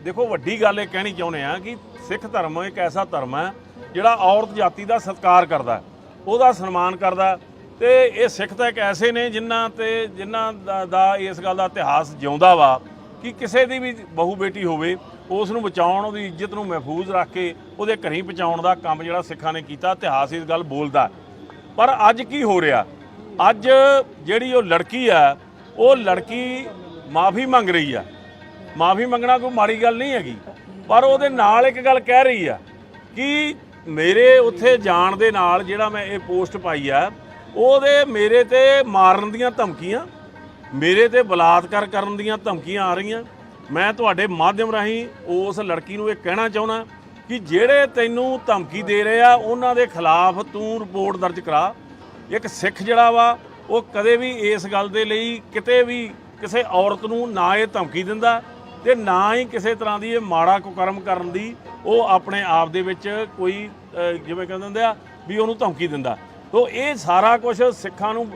ਦੇਖੋ ਵੱਡੀ ਗੱਲ ਇਹ ਕਹਿਣੀ ਚਾਹੁੰਦੇ ਆ ਕਿ ਸਿੱਖ ਧਰਮ ਇੱਕ ਐਸਾ ਧਰਮ ਹੈ ਜਿਹੜਾ ਔਰਤ ਜਾਤੀ ਦਾ ਸਤਿਕਾਰ ਕਰਦਾ, ਉਹਦਾ ਸਨਮਾਨ ਕਰਦਾ। ਤੇ ਇਹ ਸਿੱਖ ਤਾਂ ਇੱਕ ਐਸੇ ਨੇ ਜਿਨ੍ਹਾਂ ਦਾ ਇਸ ਗੱਲ ਦਾ ਇਤਿਹਾਸ ਜਿਉਂਦਾ ਵਾ ਕਿ ਕਿਸੇ ਦੀ ਵੀ ਬਹੂ ਬੇਟੀ ਹੋਵੇ ਉਸ ਨੂੰ ਬਚਾਉਣ, ਉਹਦੀ ਇੱਜ਼ਤ ਨੂੰ ਮਹਿਫੂਜ਼ ਰੱਖ ਕੇ ਉਹਦੇ ਘਰੀਂ ਪਹੁੰਚਾਉਣ ਦਾ ਕੰਮ ਜਿਹੜਾ ਸਿੱਖਾਂ ਨੇ ਕੀਤਾ, ਇਤਿਹਾਸ ਇਸ ਗੱਲ ਬੋਲਦਾ। ਪਰ ਅੱਜ ਕੀ ਹੋ ਰਿਹਾ, ਅੱਜ ਜਿਹੜੀ ਉਹ ਲੜਕੀ ਆ, ਉਹ ਲੜਕੀ ਮਾਫੀ ਮੰਗ ਰਹੀ ਆ। ਮਾਫੀ ਮੰਗਣਾ ਕੋਈ ਮਾੜੀ ਗੱਲ ਨਹੀਂ ਹੈਗੀ, ਪਰ ਉਹਦੇ ਨਾਲ ਇੱਕ ਗੱਲ ਕਹਿ ਰਹੀ ਆ ਕਿ ਮੇਰੇ ਉੱਥੇ ਜਾਣ ਦੇ ਨਾਲ ਜਿਹੜਾ ਮੈਂ ਇਹ ਪੋਸਟ ਪਾਈ ਆ, ਉਹਦੇ ਮੇਰੇ ਤੇ ਮਾਰਨ ਦੀਆਂ ਧਮਕੀਆਂ, ਮੇਰੇ ਤੇ ਬਲਾਤਕਾਰ ਕਰਨ ਦੀਆਂ ਧਮਕੀਆਂ ਆ ਰਹੀਆਂ। ਮੈਂ ਤੁਹਾਡੇ ਮਾਧਿਅਮ ਰਾਹੀਂ ਉਸ ਲੜਕੀ ਨੂੰ ਇਹ ਕਹਿਣਾ ਚਾਹੁੰਦਾ ਕਿ ਜਿਹੜੇ ਤੈਨੂੰ ਧਮਕੀ ਦੇ ਰਹੇ ਆ ਉਹਨਾਂ ਦੇ ਖਿਲਾਫ ਤੂੰ ਰਿਪੋਰਟ ਦਰਜ ਕਰਾ। ਇੱਕ ਸਿੱਖ ਜਿਹੜਾ ਵਾ ਉਹ ਕਦੇ ਵੀ ਇਸ ਗੱਲ ਦੇ ਲਈ ਕਿਤੇ ਵੀ ਕਿਸੇ ਔਰਤ ਨੂੰ ਨਾ ਇਹ ਧਮਕੀ ਦਿੰਦਾ ਤੇ ਨਾ ਹੀ ਕਿਸੇ ਤਰ੍ਹਾਂ ਦੀ ਇਹ ਮਾੜਾ ਕੁਕਰਮ ਕਰਨ ਦੀ ਉਹ ਆਪਣੇ ਆਪ ਦੇ ਵਿੱਚ ਕੋਈ ਜਿਵੇਂ ਕਹਿੰਦੇ ਹੁੰਦੇ ਆ ਵੀ ਉਹਨੂੰ ਧਮਕੀ ਦਿੰਦਾ। ਤੋ ਇਹ ਸਾਰਾ ਕੁਝ ਸਿੱਖਾਂ ਨੂੰ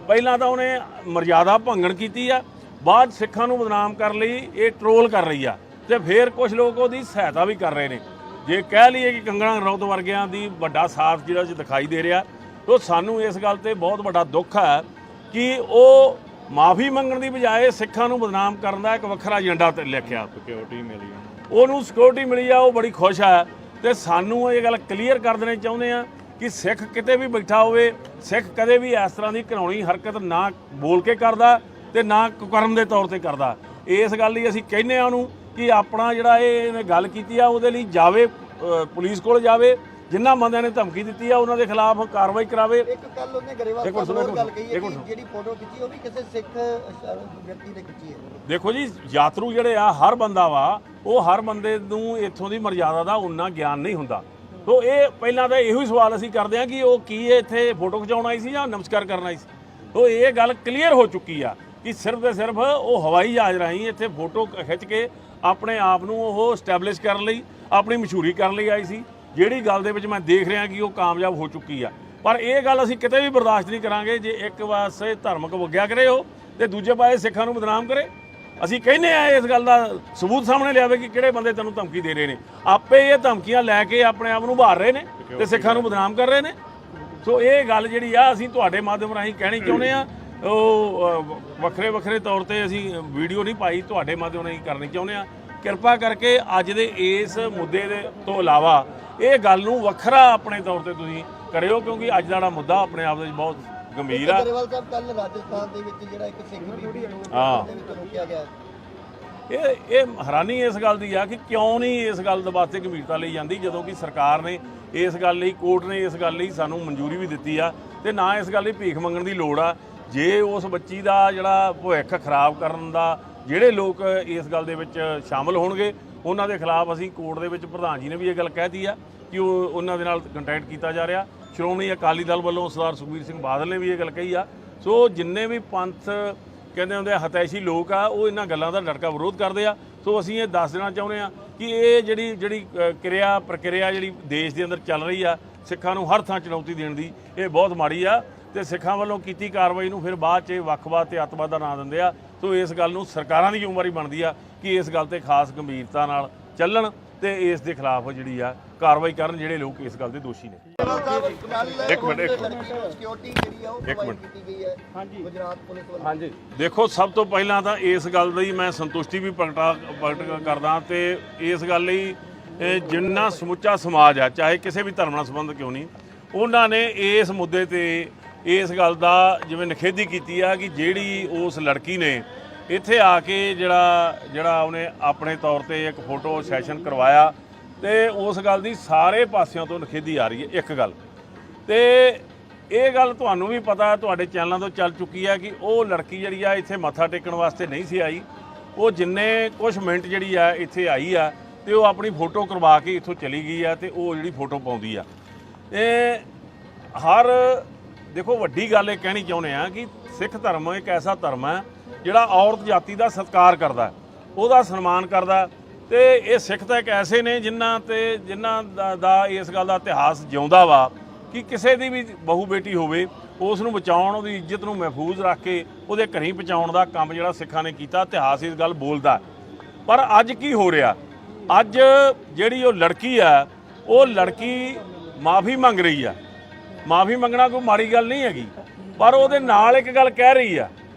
ਪਹਿਲਾਂ ਤਾਂ ਉਹਨੇ ਮਰਜ਼ਾਦਾ ਭੰਗਣ ਕੀਤੀ ਆ, ਬਾਅਦ ਸਿੱਖਾਂ ਨੂੰ ਬਦਨਾਮ ਕਰਨ ਲਈ ਇਹ ਟਰੋਲ ਕਰ ਰਹੀ ਆ ਤੇ ਫਿਰ ਕੁਝ ਲੋਕ ਉਹਦੀ ਸਹਾਇਤਾ ਵੀ ਕਰ ਰਹੇ ਨੇ। ਜੇ ਕਹਿ ਲਈਏ ਕਿ ਕੰਗਣਾ ਰਣੌਤ ਵਰਗਿਆਂ ਦੀ ਵੱਡਾ ਸਾਥ ਜਿਹੜਾ ਦਿਖਾਈ ਦੇ ਰਿਹਾ, ਤੋ ਸਾਨੂੰ ਇਸ ਗੱਲ ਤੇ ਬਹੁਤ ਵੱਡਾ ਦੁੱਖ ਹੈ ਕਿ ਉਹ ਮਾਫੀ ਮੰਗਣ ਦੀ ਬਜਾਏ ਸਿੱਖਾਂ ਨੂੰ ਬਦਨਾਮ ਕਰਨ ਦਾ ਇੱਕ ਵੱਖਰਾ ਏਜੰਡਾ ਤੇ ਲਿਖਿਆ। ਸਿਕਿਉਰਿਟੀ ਮਿਲੀ, ਉਹਨੂੰ ਸਿਕਿਉਰਿਟੀ ਮਿਲੀ ਆ, ਉਹ ਬੜੀ ਖੁਸ਼ ਹੈ। ਤੇ ਸਾਨੂੰ ਇਹ ਗੱਲ ਕਲੀਅਰ ਕਰ ਦੇਣੀ ਚਾਹੁੰਦੇ ਆ ਕਿ ਸਿੱਖ ਕਿਤੇ ਵੀ ਬੈਠਾ ਹੋਵੇ, ਸਿੱਖ ਕਦੇ ਵੀ ਇਸ ਤਰ੍ਹਾਂ ਦੀ ਘਿਨਾਉਣੀ ਹਰਕਤ ਨਾ ਬੋਲ ਕੇ ਕਰਦਾ ਤੇ ਨਾ ਕੁਕਰਮ ਦੇ ਤੌਰ ਤੇ ਕਰਦਾ। ਇਸ ਗੱਲ ਲਈ ਅਸੀਂ ਕਹਿੰਦੇ ਆ ਉਹਨੂੰ ਕਿ ਆਪਣਾ ਜਿਹੜਾ ਇਹਨੇ ਗੱਲ ਕੀਤੀ ਆ ਉਹਦੇ ਲਈ ਜਾਵੇ, ਪੁਲਿਸ ਕੋਲ ਜਾਵੇ, ਜਿਨ੍ਹਾਂ ਬੰਦਿਆਂ ਨੇ ਧਮਕੀ ਦਿੱਤੀ ਆ ਉਹਨਾਂ ਦੇ ਖਿਲਾਫ ਕਾਰਵਾਈ ਕਰਾਵੇ। ਇੱਕ ਕੱਲ ਉਹਨੇ ਗਰੇਵਾਲ ਸਾਹਿਬ ਗੱਲ ਕਹੀ ਹੈ ਕਿ ਜਿਹੜੀ ਫੋਟੋ ਖਿੱਚੀ ਉਹ ਵੀ ਕਿਸੇ ਸਿੱਖ ਵਿਅਕਤੀ ਨੇ ਖਿੱਚੀ ਹੈ। ਦੇਖੋ ਜੀ, ਯਾਤਰੂ ਜਿਹੜੇ ਆ, ਹਰ ਬੰਦਾ ਵਾ, ਉਹ ਹਰ ਬੰਦੇ ਨੂੰ ਇੱਥੋਂ ਦੀ ਮਰਜ਼ਾਦਾ ਦਾ ਉਨਾ ਗਿਆਨ ਨਹੀਂ ਹੁੰਦਾ। ਤੋ ਇਹ ਪਹਿਲਾਂ ਤਾਂ ਇਹੋ ਹੀ ਸਵਾਲ ਅਸੀਂ ਕਰਦੇ ਹਾਂ ਕਿ ਉਹ ਕੀ ਇੱਥੇ ਫੋਟੋ ਖਿਚਾਉਣ ਆਈ ਸੀ ਜਾਂ ਨਮਸਕਾਰ ਕਰਨ ਆਈ ਸੀ। ਤੋ ਇਹ ਗੱਲ ਕਲੀਅਰ ਹੋ ਚੁੱਕੀ ਆ ਕਿ ਸਿਰਫ ਤੇ ਸਿਰਫ ਉਹ ਹਵਾਈ ਜਹਾਜ਼ ਰਾਹੀਂ ਇੱਥੇ ਫੋਟੋ ਖਿੱਚ ਕੇ ਆਪਣੇ ਆਪ ਨੂੰ ਉਹ ਸਟੈਬਲਿਸ਼ ਕਰਨ ਲਈ, ਆਪਣੀ ਮਸ਼ਹੂਰੀ ਕਰਨ ਲਈ ਆਈ ਸੀ, ਜਿਹੜੀ ਗੱਲ ਦੇ ਵਿੱਚ ਮੈਂ ਦੇਖ ਰਿਹਾ ਕਿ ਉਹ ਕਾਮਯਾਬ ਹੋ ਚੁੱਕੀ ਆ। ਪਰ ਇਹ ਗੱਲ ਅਸੀਂ ਕਿਤੇ ਵੀ ਬਰਦਾਸ਼ਤ ਨਹੀਂ ਕਰਾਂਗੇ ਜੇ ਇੱਕ ਪਾਸੇ ਧਾਰਮਿਕ ਵਗਿਆ ਕਰੇ ਉਹ ਤੇ ਦੂਜੇ ਪਾਸੇ ਸਿੱਖਾਂ ਨੂੰ ਬਦਨਾਮ ਕਰੇ। ਅਸੀਂ ਕਹਿੰਦੇ ਆ ਇਸ ਗੱਲ ਦਾ ਸਬੂਤ ਸਾਹਮਣੇ ਲਿਆਵੇ ਕਿ ਕਿਹੜੇ ਬੰਦੇ ਤੈਨੂੰ ਧਮਕੀ ਦੇ ਰਹੇ ਨੇ। ਆਪੇ ਇਹ ਧਮਕੀਆਂ ਲੈ ਕੇ ਆਪਣੇ ਆਪ ਨੂੰ ਉਭਾਰ ਰਹੇ ਨੇ ਤੇ ਸਿੱਖਾਂ ਨੂੰ ਬਦਨਾਮ ਕਰ ਰਹੇ ਨੇ। ਸੋ ਇਹ ਗੱਲ ਜਿਹੜੀ ਆ ਅਸੀਂ ਤੁਹਾਡੇ ਮਾਧਿਅਮ ਰਾਹੀਂ ਕਹਿਣੀ ਚਾਹੁੰਦੇ ਆ। ਉਹ ਵੱਖਰੇ ਤੌਰ ਤੇ ਅਸੀਂ ਵੀਡੀਓ ਨਹੀਂ ਪਾਈ, ਤੁਹਾਡੇ ਮਾਧਿਅਮ ਰਾਹੀਂ ਕਰਨੀ ਚਾਹੁੰਦੇ ਆ। ਕਿਰਪਾ ਕਰਕੇ ਅੱਜ ਦੇ ਇਸ ਮੁੱਦੇ ਦੇ ਤੋਂ ਇਲਾਵਾ ਇਹ ਗੱਲ ਨੂੰ ਵੱਖਰਾ ਆਪਣੇ ਤੌਰ ਤੇ ਤੁਸੀਂ ਕਰਿਓ, ਕਿਉਂਕਿ ਅੱਜ ਦਾ ਮੁੱਦਾ ਆਪਣੇ ਆਪ ਦੇ ਵਿੱਚ ਬਹੁਤ ਗੰਭੀਰ ਆ। ਗਰੇਵਾਲ ਸਾਹਿਬ, ਕੱਲ ਰਾਜਸਥਾਨ ਦੇ ਵਿੱਚ ਜਿਹੜਾ ਇੱਕ ਸਿੱਖ ਬੀਬੀ ਨੂੰ ਦੇ ਵਿੱਚ ਰੋਕਿਆ ਗਿਆ, ਇਹ ਹੈਰਾਨੀ ਇਸ ਗੱਲ ਦੀ ਆ ਕਿ ਕਿਉਂ ਨਹੀਂ ਇਸ ਗੱਲ ਦੇ ਵਾਸਤੇ ਗੰਭੀਰਤਾ ਲਈ ਜਾਂਦੀ, ਜਦੋਂ ਕਿ ਸਰਕਾਰ ਨੇ ਇਸ ਗੱਲ ਲਈ, ਕੋਰਟ ਨੇ ਇਸ ਗੱਲ ਲਈ ਸਾਨੂੰ ਮਨਜ਼ੂਰੀ ਵੀ ਦਿੱਤੀ ਆ ਤੇ ਨਾ ਇਸ ਗੱਲ ਲਈ ਭੀਖ ਮੰਗਣ ਦੀ ਲੋੜ ਆ। ਜੇ ਉਸ ਬੱਚੀ ਦਾ ਜਿਹੜਾ ਭਵਿੱਖ ਖਰਾਬ ਕਰਨ ਦਾ ਜਿਹੜੇ ਲੋਕ ਇਸ ਗੱਲ ਦੇ ਵਿੱਚ ਸ਼ਾਮਲ ਹੋਣਗੇ ਉਹਨਾਂ ਦੇ ਖਿਲਾਫ ਅਸੀਂ ਕੋਰਟ ਦੇ ਵਿੱਚ, ਪ੍ਰਧਾਨ ਜੀ ਨੇ ਵੀ ਇਹ ਗੱਲ ਕਹਿਤੀ ਆ ਕਿ ਉਹਨਾਂ ਦੇ ਨਾਲ ਕੰਟੈਕਟ ਕੀਤਾ ਜਾ ਰਿਹਾ। ਸ਼੍ਰੋਮਣੀ ਅਕਾਲੀ ਦਲ ਵੱਲੋਂ ਸਰਦਾਰ ਸੁਖਬੀਰ ਸਿੰਘ ਬਾਦਲ ਨੇ ਵੀ ਇਹ ਗੱਲ ਕਹੀ ਆ। ਸੋ ਜਿੰਨੇ ਵੀ ਪੰਥ ਕਹਿੰਦੇ ਹੁੰਦੇ ਹਤੈਸ਼ੀ ਲੋਕ ਆ, ਉਹ ਇਹਨਾਂ ਗੱਲਾਂ ਦਾ ਡਟਕਾ ਵਿਰੋਧ ਕਰਦੇ ਆ। ਸੋ ਅਸੀਂ ਇਹ ਦੱਸ ਦੇਣਾ ਚਾਹੁੰਦੇ ਆ ਕਿ ਇਹ ਜਿਹੜੀ ਪ੍ਰਕਿਰਿਆ ਜਿਹੜੀ ਦੇਸ਼ ਦੇ ਅੰਦਰ ਚੱਲ ਰਹੀ ਆ, ਸਿੱਖਾਂ ਨੂੰ ਹਰ ਥਾਂ ਚੁਣੌਤੀ ਦੇਣ ਦੀ, ਇਹ ਬਹੁਤ ਮਾੜੀ ਆ ਤੇ ਸਿੱਖਾਂ ਵੱਲੋਂ ਕੀਤੀ ਕਾਰਵਾਈ ਨੂੰ ਫਿਰ ਬਾਅਦ 'ਚ ਵੱਖਵਾਦ ਤੇ ਅੱਤਵਾਦ ਦਾ ਨਾਂ ਦਿੰਦੇ ਆ। ਸੋ ਇਸ ਗੱਲ ਨੂੰ ਸਰਕਾਰਾਂ ਦੀ ਜ਼ਿੰਮੇਵਾਰੀ ਬਣਦੀ ਆ ਕਿ ਇਸ ਗੱਲ ਤੇ ਖਾਸ ਗੰਭੀਰਤਾ ਨਾਲ ਚੱਲਣ ਤੇ ਇਸ ਦੇ ਖਿਲਾਫ ਜਿਹੜੀ ਆ ਕਾਰਵਾਈ ਕਰਨ ਜਿਹੜੇ ਲੋਕ ਇਸ ਗੱਲ ਦੇ ਦੋਸ਼ੀ ਨੇ। ਇੱਕ ਮਿੰਟ ਸਿਕਿਉਰਿਟੀ ਜਿਹੜੀ ਆ ਉਹ ਪ੍ਰੋਵਾਈਡ ਕੀਤੀ ਗਈ ਹੈ ਗੁਜਰਾਤ ਪੁਲਿਸ ਵੱਲੋਂ। ਹਾਂਜੀ, ਦੇਖੋ ਸਭ ਤੋਂ ਪਹਿਲਾਂ ਤਾਂ ਇਸ ਗੱਲ ਦੀ ਮੈਂ ਸੰਤੁਸ਼ਟੀ ਵੀ ਪ੍ਰਗਟ ਕਰਦਾ ਤੇ ਇਸ ਗੱਲ ਲਈ ਜਿੰਨਾ ਸਮੁੱਚਾ ਸਮਾਜ ਆ, ਚਾਹੇ ਕਿਸੇ ਵੀ ਧਰਮ ਨਾਲ ਸੰਬੰਧ ਕਿਉਂ ਨਹੀਂ, ਉਹਨਾਂ ਨੇ ਇਸ ਮੁੱਦੇ ਤੇ ਇਸ ਗੱਲ ਦਾ ਜਿਵੇਂ ਨਿਖੇਧੀ ਕੀਤੀ ਆ ਕਿ ਜਿਹੜੀ ਉਸ ਲੜਕੀ ਨੇ ਇੱਥੇ ਆ ਕੇ ਜਿਹੜਾ ਉਹਨੇ ਆਪਣੇ ਤੌਰ ਤੇ ਇੱਕ ਫੋਟੋ ਸੈਸ਼ਨ ਕਰਵਾਇਆ ਤੇ ਉਸ ਗੱਲ ਦੀ ਸਾਰੇ ਪਾਸਿਆਂ ਤੋਂ ਨਿਖੇਧੀ ਆ ਰਹੀ ਹੈ। ਇੱਕ ਗੱਲ ਤੇ ਇਹ ਗੱਲ ਤੁਹਾਨੂੰ ਵੀ ਪਤਾ, ਤੁਹਾਡੇ ਚੈਨਲਾਂ ਤੋਂ ਚੱਲ ਚੁੱਕੀ ਆ ਕਿ ਉਹ ਲੜਕੀ ਜਿਹੜੀ ਆ ਇੱਥੇ ਮੱਥਾ ਟੇਕਣ ਵਾਸਤੇ ਨਹੀਂ ਸੀ ਆਈ। ਉਹ ਜਿੰਨੇ ਕੁਝ ਮਿੰਟ ਜਿਹੜੀ ਆ ਇੱਥੇ ਆਈ ਆ ਤੇ ਉਹ ਆਪਣੀ ਫੋਟੋ ਕਰਵਾ ਕੇ ਇੱਥੋਂ ਚਲੀ ਗਈ ਆ ਤੇ ਉਹ ਜਿਹੜੀ ਫੋਟੋ ਪਾਉਂਦੀ ਆ। ਇਹ ਹਰ ਦੇਖੋ ਵੱਡੀ ਗੱਲ ਇਹ ਕਹਿਣੀ ਚਾਹੁੰਦੇ ਆ ਕਿ ਸਿੱਖ ਧਰਮ ਇੱਕ ਐਸਾ ਧਰਮ ਹੈ ਜਿਹੜਾ ਔਰਤ ਜਾਤੀ ਦਾ ਸਤਿਕਾਰ ਕਰਦਾ, ਉਹਦਾ ਸਨਮਾਨ ਕਰਦਾ। ਤੇ ਇਹ ਸਿੱਖ ਤਾਂ ਇੱਕ ਐਸੇ ਨੇ ਜਿਨ੍ਹਾਂ ਦਾ ਇਸ ਗੱਲ ਦਾ ਇਤਿਹਾਸ ਜਿਉਂਦਾ ਵਾ ਕਿ ਕਿਸੇ ਦੀ ਵੀ ਬਹੂ ਬੇਟੀ ਹੋਵੇ ਉਸ ਨੂੰ ਬਚਾਉਣ, ਉਹਦੀ ਇੱਜ਼ਤ ਨੂੰ ਮਹਿਫੂਜ਼ ਰੱਖ ਕੇ ਉਹਦੇ ਘਰੀਂ ਪਹੁੰਚਾਉਣ ਦਾ ਕੰਮ ਜਿਹੜਾ ਸਿੱਖਾਂ ਨੇ ਕੀਤਾ, ਇਤਿਹਾਸ ਇਸ ਗੱਲ ਬੋਲਦਾ। ਪਰ ਅੱਜ ਕੀ ਹੋ ਰਿਹਾ, ਅੱਜ ਜਿਹੜੀ ਉਹ ਲੜਕੀ ਆ, ਉਹ ਲੜਕੀ ਮਾਫੀ ਮੰਗ ਰਹੀ ਆ। ਮਾਫੀ ਮੰਗਣਾ ਕੋਈ ਮਾੜੀ ਗੱਲ ਨਹੀਂ ਹੈਗੀ, ਪਰ ਉਹਦੇ ਨਾਲ ਇੱਕ ਗੱਲ ਕਹਿ ਰਹੀ ਆ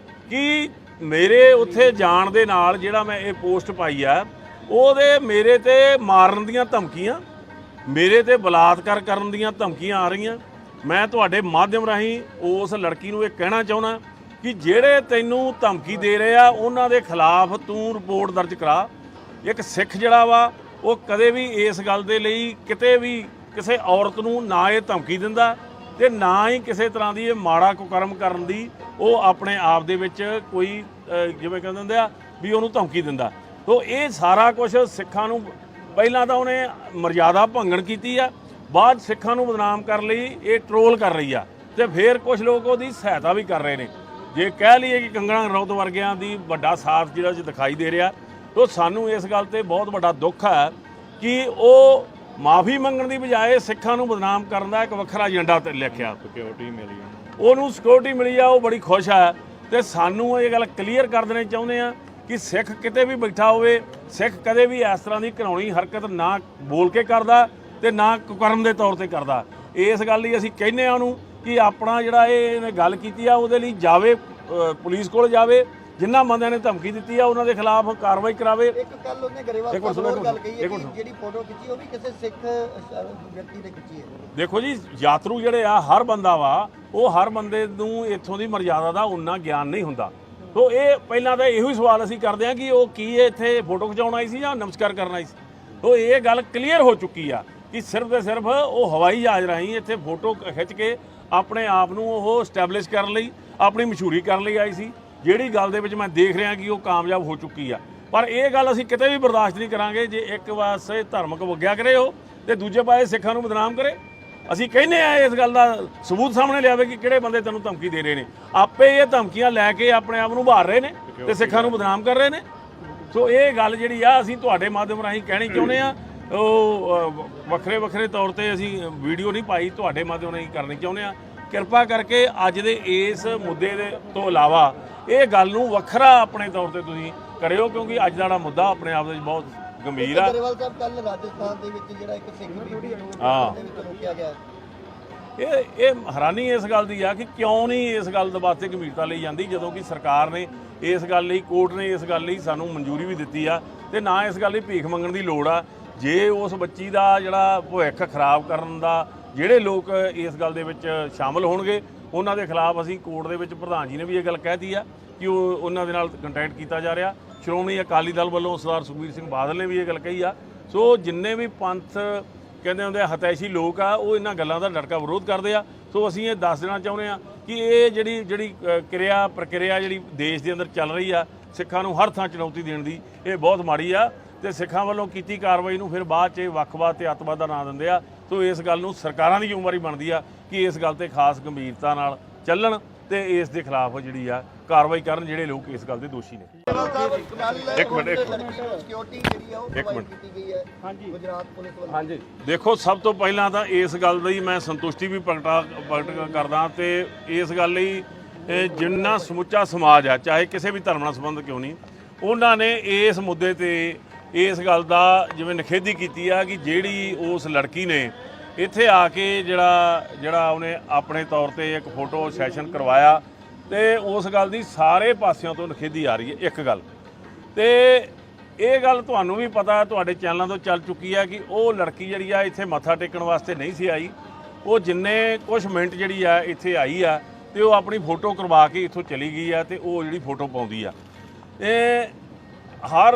ਕਿ ਮੇਰੇ ਉੱਥੇ ਜਾਣ ਦੇ ਨਾਲ ਜਿਹੜਾ ਮੈਂ ਇਹ ਪੋਸਟ ਪਾਈ ਆ, ਉਹਦੇ ਮੇਰੇ ਤੇ ਮਾਰਨ ਦੀਆਂ ਧਮਕੀਆਂ, ਮੇਰੇ ਤੇ ਬਲਾਤਕਾਰ ਕਰਨ ਦੀਆਂ ਧਮਕੀਆਂ ਆ ਰਹੀਆਂ। ਮੈਂ ਤੁਹਾਡੇ ਮਾਧਿਅਮ ਰਾਹੀਂ ਉਸ ਲੜਕੀ ਨੂੰ ਇਹ ਕਹਿਣਾ ਚਾਹੁੰਦਾ ਕਿ ਜਿਹੜੇ ਤੈਨੂੰ ਧਮਕੀ ਦੇ ਰਹੇ ਆ ਉਹਨਾਂ ਦੇ ਖਿਲਾਫ ਤੂੰ ਰਿਪੋਰਟ ਦਰਜ ਕਰਾ। ਇੱਕ ਸਿੱਖ ਜਿਹੜਾ ਵਾ ਉਹ ਕਦੇ ਵੀ ਇਸ ਗੱਲ ਦੇ ਲਈ ਕਿਤੇ ਵੀ ਕਿਸੇ ਔਰਤ ਨੂੰ ਨਾ ਇਹ ਧਮਕੀ ਦਿੰਦਾ ਤੇ ਨਾ ਹੀ ਕਿਸੇ ਤਰ੍ਹਾਂ ਦੀ ਇਹ ਮਾੜਾ ਕੁਕਰਮ ਕਰਨ ਦੀ ਉਹ ਆਪਣੇ ਆਪ ਦੇ ਵਿੱਚ ਕੋਈ ਜਿਵੇਂ ਕਹਿੰਦੇ ਹੁੰਦੇ ਆ ਵੀ ਉਹਨੂੰ ਧਮਕੀ ਦਿੰਦਾ। ਤੋ ਇਹ ਸਾਰਾ ਕੁਝ ਸਿੱਖਾਂ ਨੂੰ ਪਹਿਲਾਂ ਤਾਂ ਉਹਨੇ ਮਰਜ਼ਾਦਾ ਭੰਗਣ ਕੀਤੀ ਆ, ਬਾਅਦ ਸਿੱਖਾਂ ਨੂੰ ਬਦਨਾਮ ਕਰਨ ਲਈ ਇਹ ਟਰੋਲ ਕਰ ਰਹੀ ਆ ਤੇ ਫਿਰ ਕੁਝ ਲੋਕ ਉਹਦੀ ਸਹਾਇਤਾ ਵੀ ਕਰ ਰਹੇ ਨੇ। ਜੇ ਕਹਿ ਲਈਏ ਕਿ ਕੰਗਣਾ ਰਣੌਤ ਵਰਗਿਆਂ ਦੀ ਵੱਡਾ ਸਾਥ ਜਿਹੜਾ ਦਿਖਾਈ ਦੇ ਰਿਹਾ, ਤੋ ਸਾਨੂੰ ਇਸ ਗੱਲ ਤੇ ਬਹੁਤ ਵੱਡਾ ਦੁੱਖ ਹੈ ਕਿ ਉਹ ਮਾਫੀ ਮੰਗਣ ਦੀ ਬਜਾਏ ਸਿੱਖਾਂ ਨੂੰ ਬਦਨਾਮ ਕਰਨ ਦਾ ਇੱਕ ਵੱਖਰਾ ਏਜੰਡਾ ਤੇ ਲਿਖਿਆ। ਸਿਕਿਉਰਿਟੀ ਮਿਲੀ ਉਹਨੂੰ, ਸਿਕਿਉਰਿਟੀ ਮਿਲੀ ਆ, ਉਹ ਬੜੀ ਖੁਸ਼ ਆ। ਤੇ ਸਾਨੂੰ ਇਹ ਗੱਲ ਕਲੀਅਰ ਕਰ ਦੇਣੀ ਚਾਹੁੰਦੇ ਆ ਕਿ ਸਿੱਖ ਕਿਤੇ ਵੀ ਬੈਠਾ ਹੋਵੇ, ਸਿੱਖ ਕਦੇ ਵੀ ਇਸ ਤਰ੍ਹਾਂ ਦੀ ਘਿਨਾਉਣੀ ਹਰਕਤ ਨਾ ਬੋਲ ਕੇ ਕਰਦਾ ਤੇ ਨਾ ਕੁਕਰਮ ਦੇ ਤੌਰ ਤੇ ਕਰਦਾ। ਇਸ ਗੱਲ ਲਈ ਅਸੀਂ ਕਹਿੰਦੇ ਆ ਉਹਨੂੰ ਕਿ ਆਪਣਾ ਜਿਹੜਾ ਇਹਨੇ ਗੱਲ ਕੀਤੀ ਆ ਉਹਦੇ ਲਈ ਜਾਵੇ, ਪੁਲਿਸ ਕੋਲ ਜਾਵੇ, ਜਿਨ੍ਹਾਂ ਬੰਦਿਆਂ ਨੇ ਧਮਕੀ ਦਿੱਤੀ ਆ ਉਹਨਾਂ ਦੇ ਖਿਲਾਫ ਕਾਰਵਾਈ ਕਰਾਵੇ। ਇੱਕ ਗੱਲ ਉਹਨੇ ਗਰੇਵਾਲ ਸਾਹਿਬ ਗੱਲ ਕਹੀ ਹੈ ਕਿ ਜਿਹੜੀ ਫੋਟੋ ਖਿੱਚੀ ਉਹ ਵੀ ਕਿਸੇ ਸਿੱਖ ਵਿਅਕਤੀ ਨੇ ਖਿੱਚੀ ਹੈ। ਦੇਖੋ ਜੀ, ਯਾਤਰੂ ਜਿਹੜੇ ਆ ਹਰ ਬੰਦਾ ਵਾ, ਉਹ ਹਰ ਬੰਦੇ ਨੂੰ ਇੱਥੋਂ ਦੀ ਮਰਜ਼ਾਦਾ ਦਾ ਉਨਾ ਗਿਆਨ ਨਹੀਂ ਹੁੰਦਾ। ਸੋ ਇਹ ਪਹਿਲਾਂ ਤਾਂ ਇਹੋ ਹੀ ਸਵਾਲ ਅਸੀਂ ਕਰਦੇ ਹਾਂ ਕਿ ਉਹ ਕੀ ਇੱਥੇ ਫੋਟੋ ਖਿਚਾਉਣ ਆਈ ਸੀ ਜਾਂ ਨਮਸਕਾਰ ਕਰਨ ਆਈ ਸੀ। ਸੋ ਇਹ ਗੱਲ ਕਲੀਅਰ ਹੋ ਚੁੱਕੀ ਆ ਕਿ ਸਿਰਫ ਤੇ ਸਿਰਫ ਉਹ ਹਵਾਈ ਜਹਾਜ਼ ਰਾਹੀਂ ਇੱਥੇ ਫੋਟੋ ਖਿੱਚ ਕੇ ਆਪਣੇ ਆਪ ਨੂੰ ਉਹ ਸਟੈਬਲਿਸ਼ ਕਰਨ ਲਈ, ਆਪਣੀ ਮਸ਼ਹੂਰੀ ਕਰਨ ਲਈ ਆਈ ਸੀ, ਜਿਹੜੀ ਗੱਲ ਦੇ ਵਿੱਚ ਮੈਂ ਦੇਖ ਰਿਹਾ ਕਿ ਉਹ ਕਾਮਯਾਬ ਹੋ ਚੁੱਕੀ ਆ। ਪਰ ਇਹ ਗੱਲ ਅਸੀਂ ਕਿਤੇ ਵੀ ਬਰਦਾਸ਼ਤ ਨਹੀਂ ਕਰਾਂਗੇ ਜੇ ਇੱਕ ਪਾਸੇ ਧਾਰਮਿਕ ਵਗਿਆ ਕਰੇ ਉਹ ਤੇ ਦੂਜੇ ਪਾਸੇ ਸਿੱਖਾਂ ਨੂੰ ਬਦਨਾਮ ਕਰੇ। ਅਸੀਂ ਕਹਿੰਦੇ ਆ ਇਸ ਗੱਲ ਦਾ ਸਬੂਤ ਸਾਹਮਣੇ ਲਿਆਵੇ ਕਿ ਕਿਹੜੇ ਬੰਦੇ ਤੈਨੂੰ ਧਮਕੀ ਦੇ ਰਹੇ ਨੇ। ਆਪੇ ਇਹ ਧਮਕੀਆਂ ਲੈ ਕੇ ਆਪਣੇ ਆਪ ਨੂੰ ਉਭਾਰ ਰਹੇ ਨੇ ਤੇ ਸਿੱਖਾਂ ਨੂੰ ਬਦਨਾਮ ਕਰ ਰਹੇ ਨੇ। ਸੋ ਇਹ ਗੱਲ ਜਿਹੜੀ ਆ ਅਸੀਂ ਤੁਹਾਡੇ ਮਾਧਿਅਮ ਰਾਹੀਂ ਕਹਿਣੀ ਚਾਹੁੰਦੇ ਆ। ਉਹ ਵੱਖਰੇ ਵੱਖਰੇ ਤੌਰ ਤੇ ਅਸੀਂ ਵੀਡੀਓ ਨਹੀਂ ਪਾਈ, ਤੁਹਾਡੇ ਮਾਧਿਅਮ ਰਾਹੀਂ ਕਰਨੀ ਚਾਹੁੰਦੇ ਆ। ਕਿਰਪਾ ਕਰਕੇ ਅੱਜ ਦੇ ਇਸ ਮੁੱਦੇ ਦੇ ਤੋਂ ਇਲਾਵਾ ਇਹ ਗੱਲ ਨੂੰ ਵੱਖਰਾ ਆਪਣੇ ਤੌਰ ਤੇ ਤੁਸੀਂ ਕਰਿਓ, ਕਿਉਂਕਿ ਅੱਜ ਦਾ ਜਿਹੜਾ ਮੁੱਦਾ ਆਪਣੇ ਆਪ ਵਿੱਚ ਬਹੁਤ ਗੰਭੀਰ ਆ। ਗਰੇਵਾਲ ਸਾਹਿਬ ਕੱਲ ਰਾਜਸਥਾਨ ਦੇ ਵਿੱਚ ਜਿਹੜਾ ਇੱਕ ਸਿੱਖ ਬੀਬੀ ਨੂੰ ਰੋਕਿਆ ਗਿਆ, ਇਹ ਹੈਰਾਨੀ ਇਸ ਗੱਲ ਦੀ ਆ ਕਿ ਕਿਉਂ ਨਹੀਂ ਇਸ ਗੱਲ ਦੇ ਵਾਸਤੇ ਗੰਭੀਰਤਾ ਲਈ ਜਾਂਦੀ, ਜਦੋਂ ਕਿ ਸਰਕਾਰ ਨੇ ਇਸ ਗੱਲ ਲਈ, ਕੋਰਟ ਨੇ ਇਸ ਗੱਲ ਲਈ ਸਾਨੂੰ ਮਨਜ਼ੂਰੀ ਵੀ ਦਿੱਤੀ ਆ ਤੇ ਨਾ ਇਸ ਗੱਲ ਲਈ ਭੀਖ ਮੰਗਣ ਦੀ ਲੋੜ ਆ। ਜੇ ਉਸ ਬੱਚੀ ਦਾ ਜਿਹੜਾ ਭਵਿੱਖ ਖਰਾਬ ਕਰਨ ਦਾ ਜਿਹੜੇ ਲੋਕ ਇਸ ਗੱਲ ਦੇ ਵਿੱਚ ਸ਼ਾਮਲ ਹੋਣਗੇ ਉਹਨਾਂ ਦੇ ਖਿਲਾਫ ਅਸੀਂ ਕੋਰਟ ਦੇ ਵਿੱਚ, ਪ੍ਰਧਾਨ ਜੀ ਨੇ ਵੀ ਇਹ ਗੱਲ ਕਹਿਤੀ ਆ ਕਿ ਉਹਨਾਂ ਦੇ ਨਾਲ ਕੰਟੈਕਟ ਕੀਤਾ ਜਾ ਰਿਹਾ। ਸ਼੍ਰੋਮਣੀ ਅਕਾਲੀ ਦਲ ਵੱਲੋਂ ਸਰਦਾਰ ਸੁਖਬੀਰ ਸਿੰਘ ਬਾਦਲ ਨੇ ਵੀ ਇਹ ਗੱਲ ਕਹੀ ਆ। ਸੋ ਜਿੰਨੇ ਵੀ ਪੰਥ ਕਹਿੰਦੇ ਹੁੰਦੇ ਆ ਹਤੈਸ਼ੀ ਲੋਕ ਆ, ਉਹ ਇਹਨਾਂ ਗੱਲਾਂ ਦਾ ਡਟਕਾ ਵਿਰੋਧ ਕਰਦੇ ਆ। ਸੋ ਅਸੀਂ ਇਹ ਦੱਸ ਦੇਣਾ ਚਾਹੁੰਦੇ ਆ ਕਿ ਇਹ ਜਿਹੜੀ ਪ੍ਰਕਿਰਿਆ ਜਿਹੜੀ ਦੇਸ਼ ਦੇ ਅੰਦਰ ਚੱਲ ਰਹੀ ਆ, ਸਿੱਖਾਂ ਨੂੰ ਹਰ ਥਾਂ ਚੁਣੌਤੀ ਦੇਣ ਦੀ, ਇਹ ਬਹੁਤ ਮਾੜੀ ਆ ਤੇ ਸਿੱਖਾਂ ਵੱਲੋਂ ਕੀਤੀ ਕਾਰਵਾਈ ਨੂੰ ਫਿਰ ਬਾਅਦ 'ਚ ਵੱਖਵਾਦ ਤੇ ਅੱਤਵਾਦ ਦਾ ਨਾਂ ਦਿੰਦੇ ਆ। ਸੋ ਇਸ ਗੱਲ ਨੂੰ ਸਰਕਾਰਾਂ ਦੀ ਜ਼ਿੰਮੇਵਾਰੀ ਬਣਦੀ ਆ ਕਿ ਇਸ ਗੱਲ ਤੇ ਖਾਸ ਗੰਭੀਰਤਾ ਨਾਲ ਚੱਲਣ ਤੇ ਇਸ ਦੇ ਖਿਲਾਫ ਜਿਹੜੀ ਆ ਕਾਰਵਾਈ ਕਰਨ ਜਿਹੜੇ ਲੋਕ ਇਸ ਗੱਲ ਦੇ ਦੋਸ਼ੀ ਨੇ। ਇੱਕ ਮਿੰਟ ਸਿਕਿਉਰਿਟੀ ਜਿਹੜੀ ਆ ਉਹ ਪ੍ਰੋਵਾਈਡ ਕੀਤੀ ਗਈ ਹੈ ਗੁਜਰਾਤ ਪੁਲਿਸ ਵੱਲੋਂ। ਹਾਂਜੀ, ਦੇਖੋ ਸਭ ਤੋਂ ਪਹਿਲਾਂ ਤਾਂ ਇਸ ਗੱਲ ਦੀ ਮੈਂ ਸੰਤੁਸ਼ਟੀ ਵੀ ਪ੍ਰਗਟ ਕਰਦਾ ਤੇ ਇਸ ਗੱਲ ਲਈ ਜਿੰਨਾ ਸਮੁੱਚਾ ਸਮਾਜ ਆ, ਚਾਹੇ ਕਿਸੇ ਵੀ ਧਰਮ ਨਾਲ ਸੰਬੰਧ ਕਿਉਂ ਨਹੀਂ, ਉਹਨਾਂ ਨੇ ਇਸ ਮੁੱਦੇ ਤੇ ਇਸ ਗੱਲ ਦਾ ਜਿਵੇਂ ਨਿਖੇਧੀ ਕੀਤੀ ਆ ਕਿ ਜਿਹੜੀ ਉਸ ਲੜਕੀ ਨੇ ਇੱਥੇ ਆ ਕੇ ਜਿਹੜਾ ਉਹਨੇ ਆਪਣੇ ਤੌਰ ਤੇ ਇੱਕ ਫੋਟੋ ਸੈਸ਼ਨ ਕਰਵਾਇਆ ਤੇ ਉਸ ਗੱਲ ਦੀ ਸਾਰੇ ਪਾਸਿਆਂ ਤੋਂ ਨਿਖੇਧੀ ਆ ਰਹੀ ਹੈ। ਇੱਕ ਗੱਲ ਤੇ ਇਹ ਗੱਲ ਤੁਹਾਨੂੰ ਵੀ ਪਤਾ, ਤੁਹਾਡੇ ਚੈਨਲਾਂ ਤੋਂ ਚੱਲ ਚੁੱਕੀ ਹੈ ਕਿ ਉਹ ਲੜਕੀ ਜਿਹੜੀ ਆ ਇੱਥੇ ਮੱਥਾ ਟੇਕਣ ਵਾਸਤੇ ਨਹੀਂ ਸੀ ਆਈ। ਉਹ ਜਿੰਨੇ ਕੁਝ ਮਿੰਟ ਜਿਹੜੀ ਆ ਇੱਥੇ ਆਈ ਆ ਤੇ ਉਹ ਆਪਣੀ ਫੋਟੋ ਕਰਵਾ ਕੇ ਇੱਥੋਂ ਚਲੀ ਗਈ ਆ ਤੇ ਉਹ ਜਿਹੜੀ ਫੋਟੋ ਪਾਉਂਦੀ ਆ। ਇਹ ਹਰ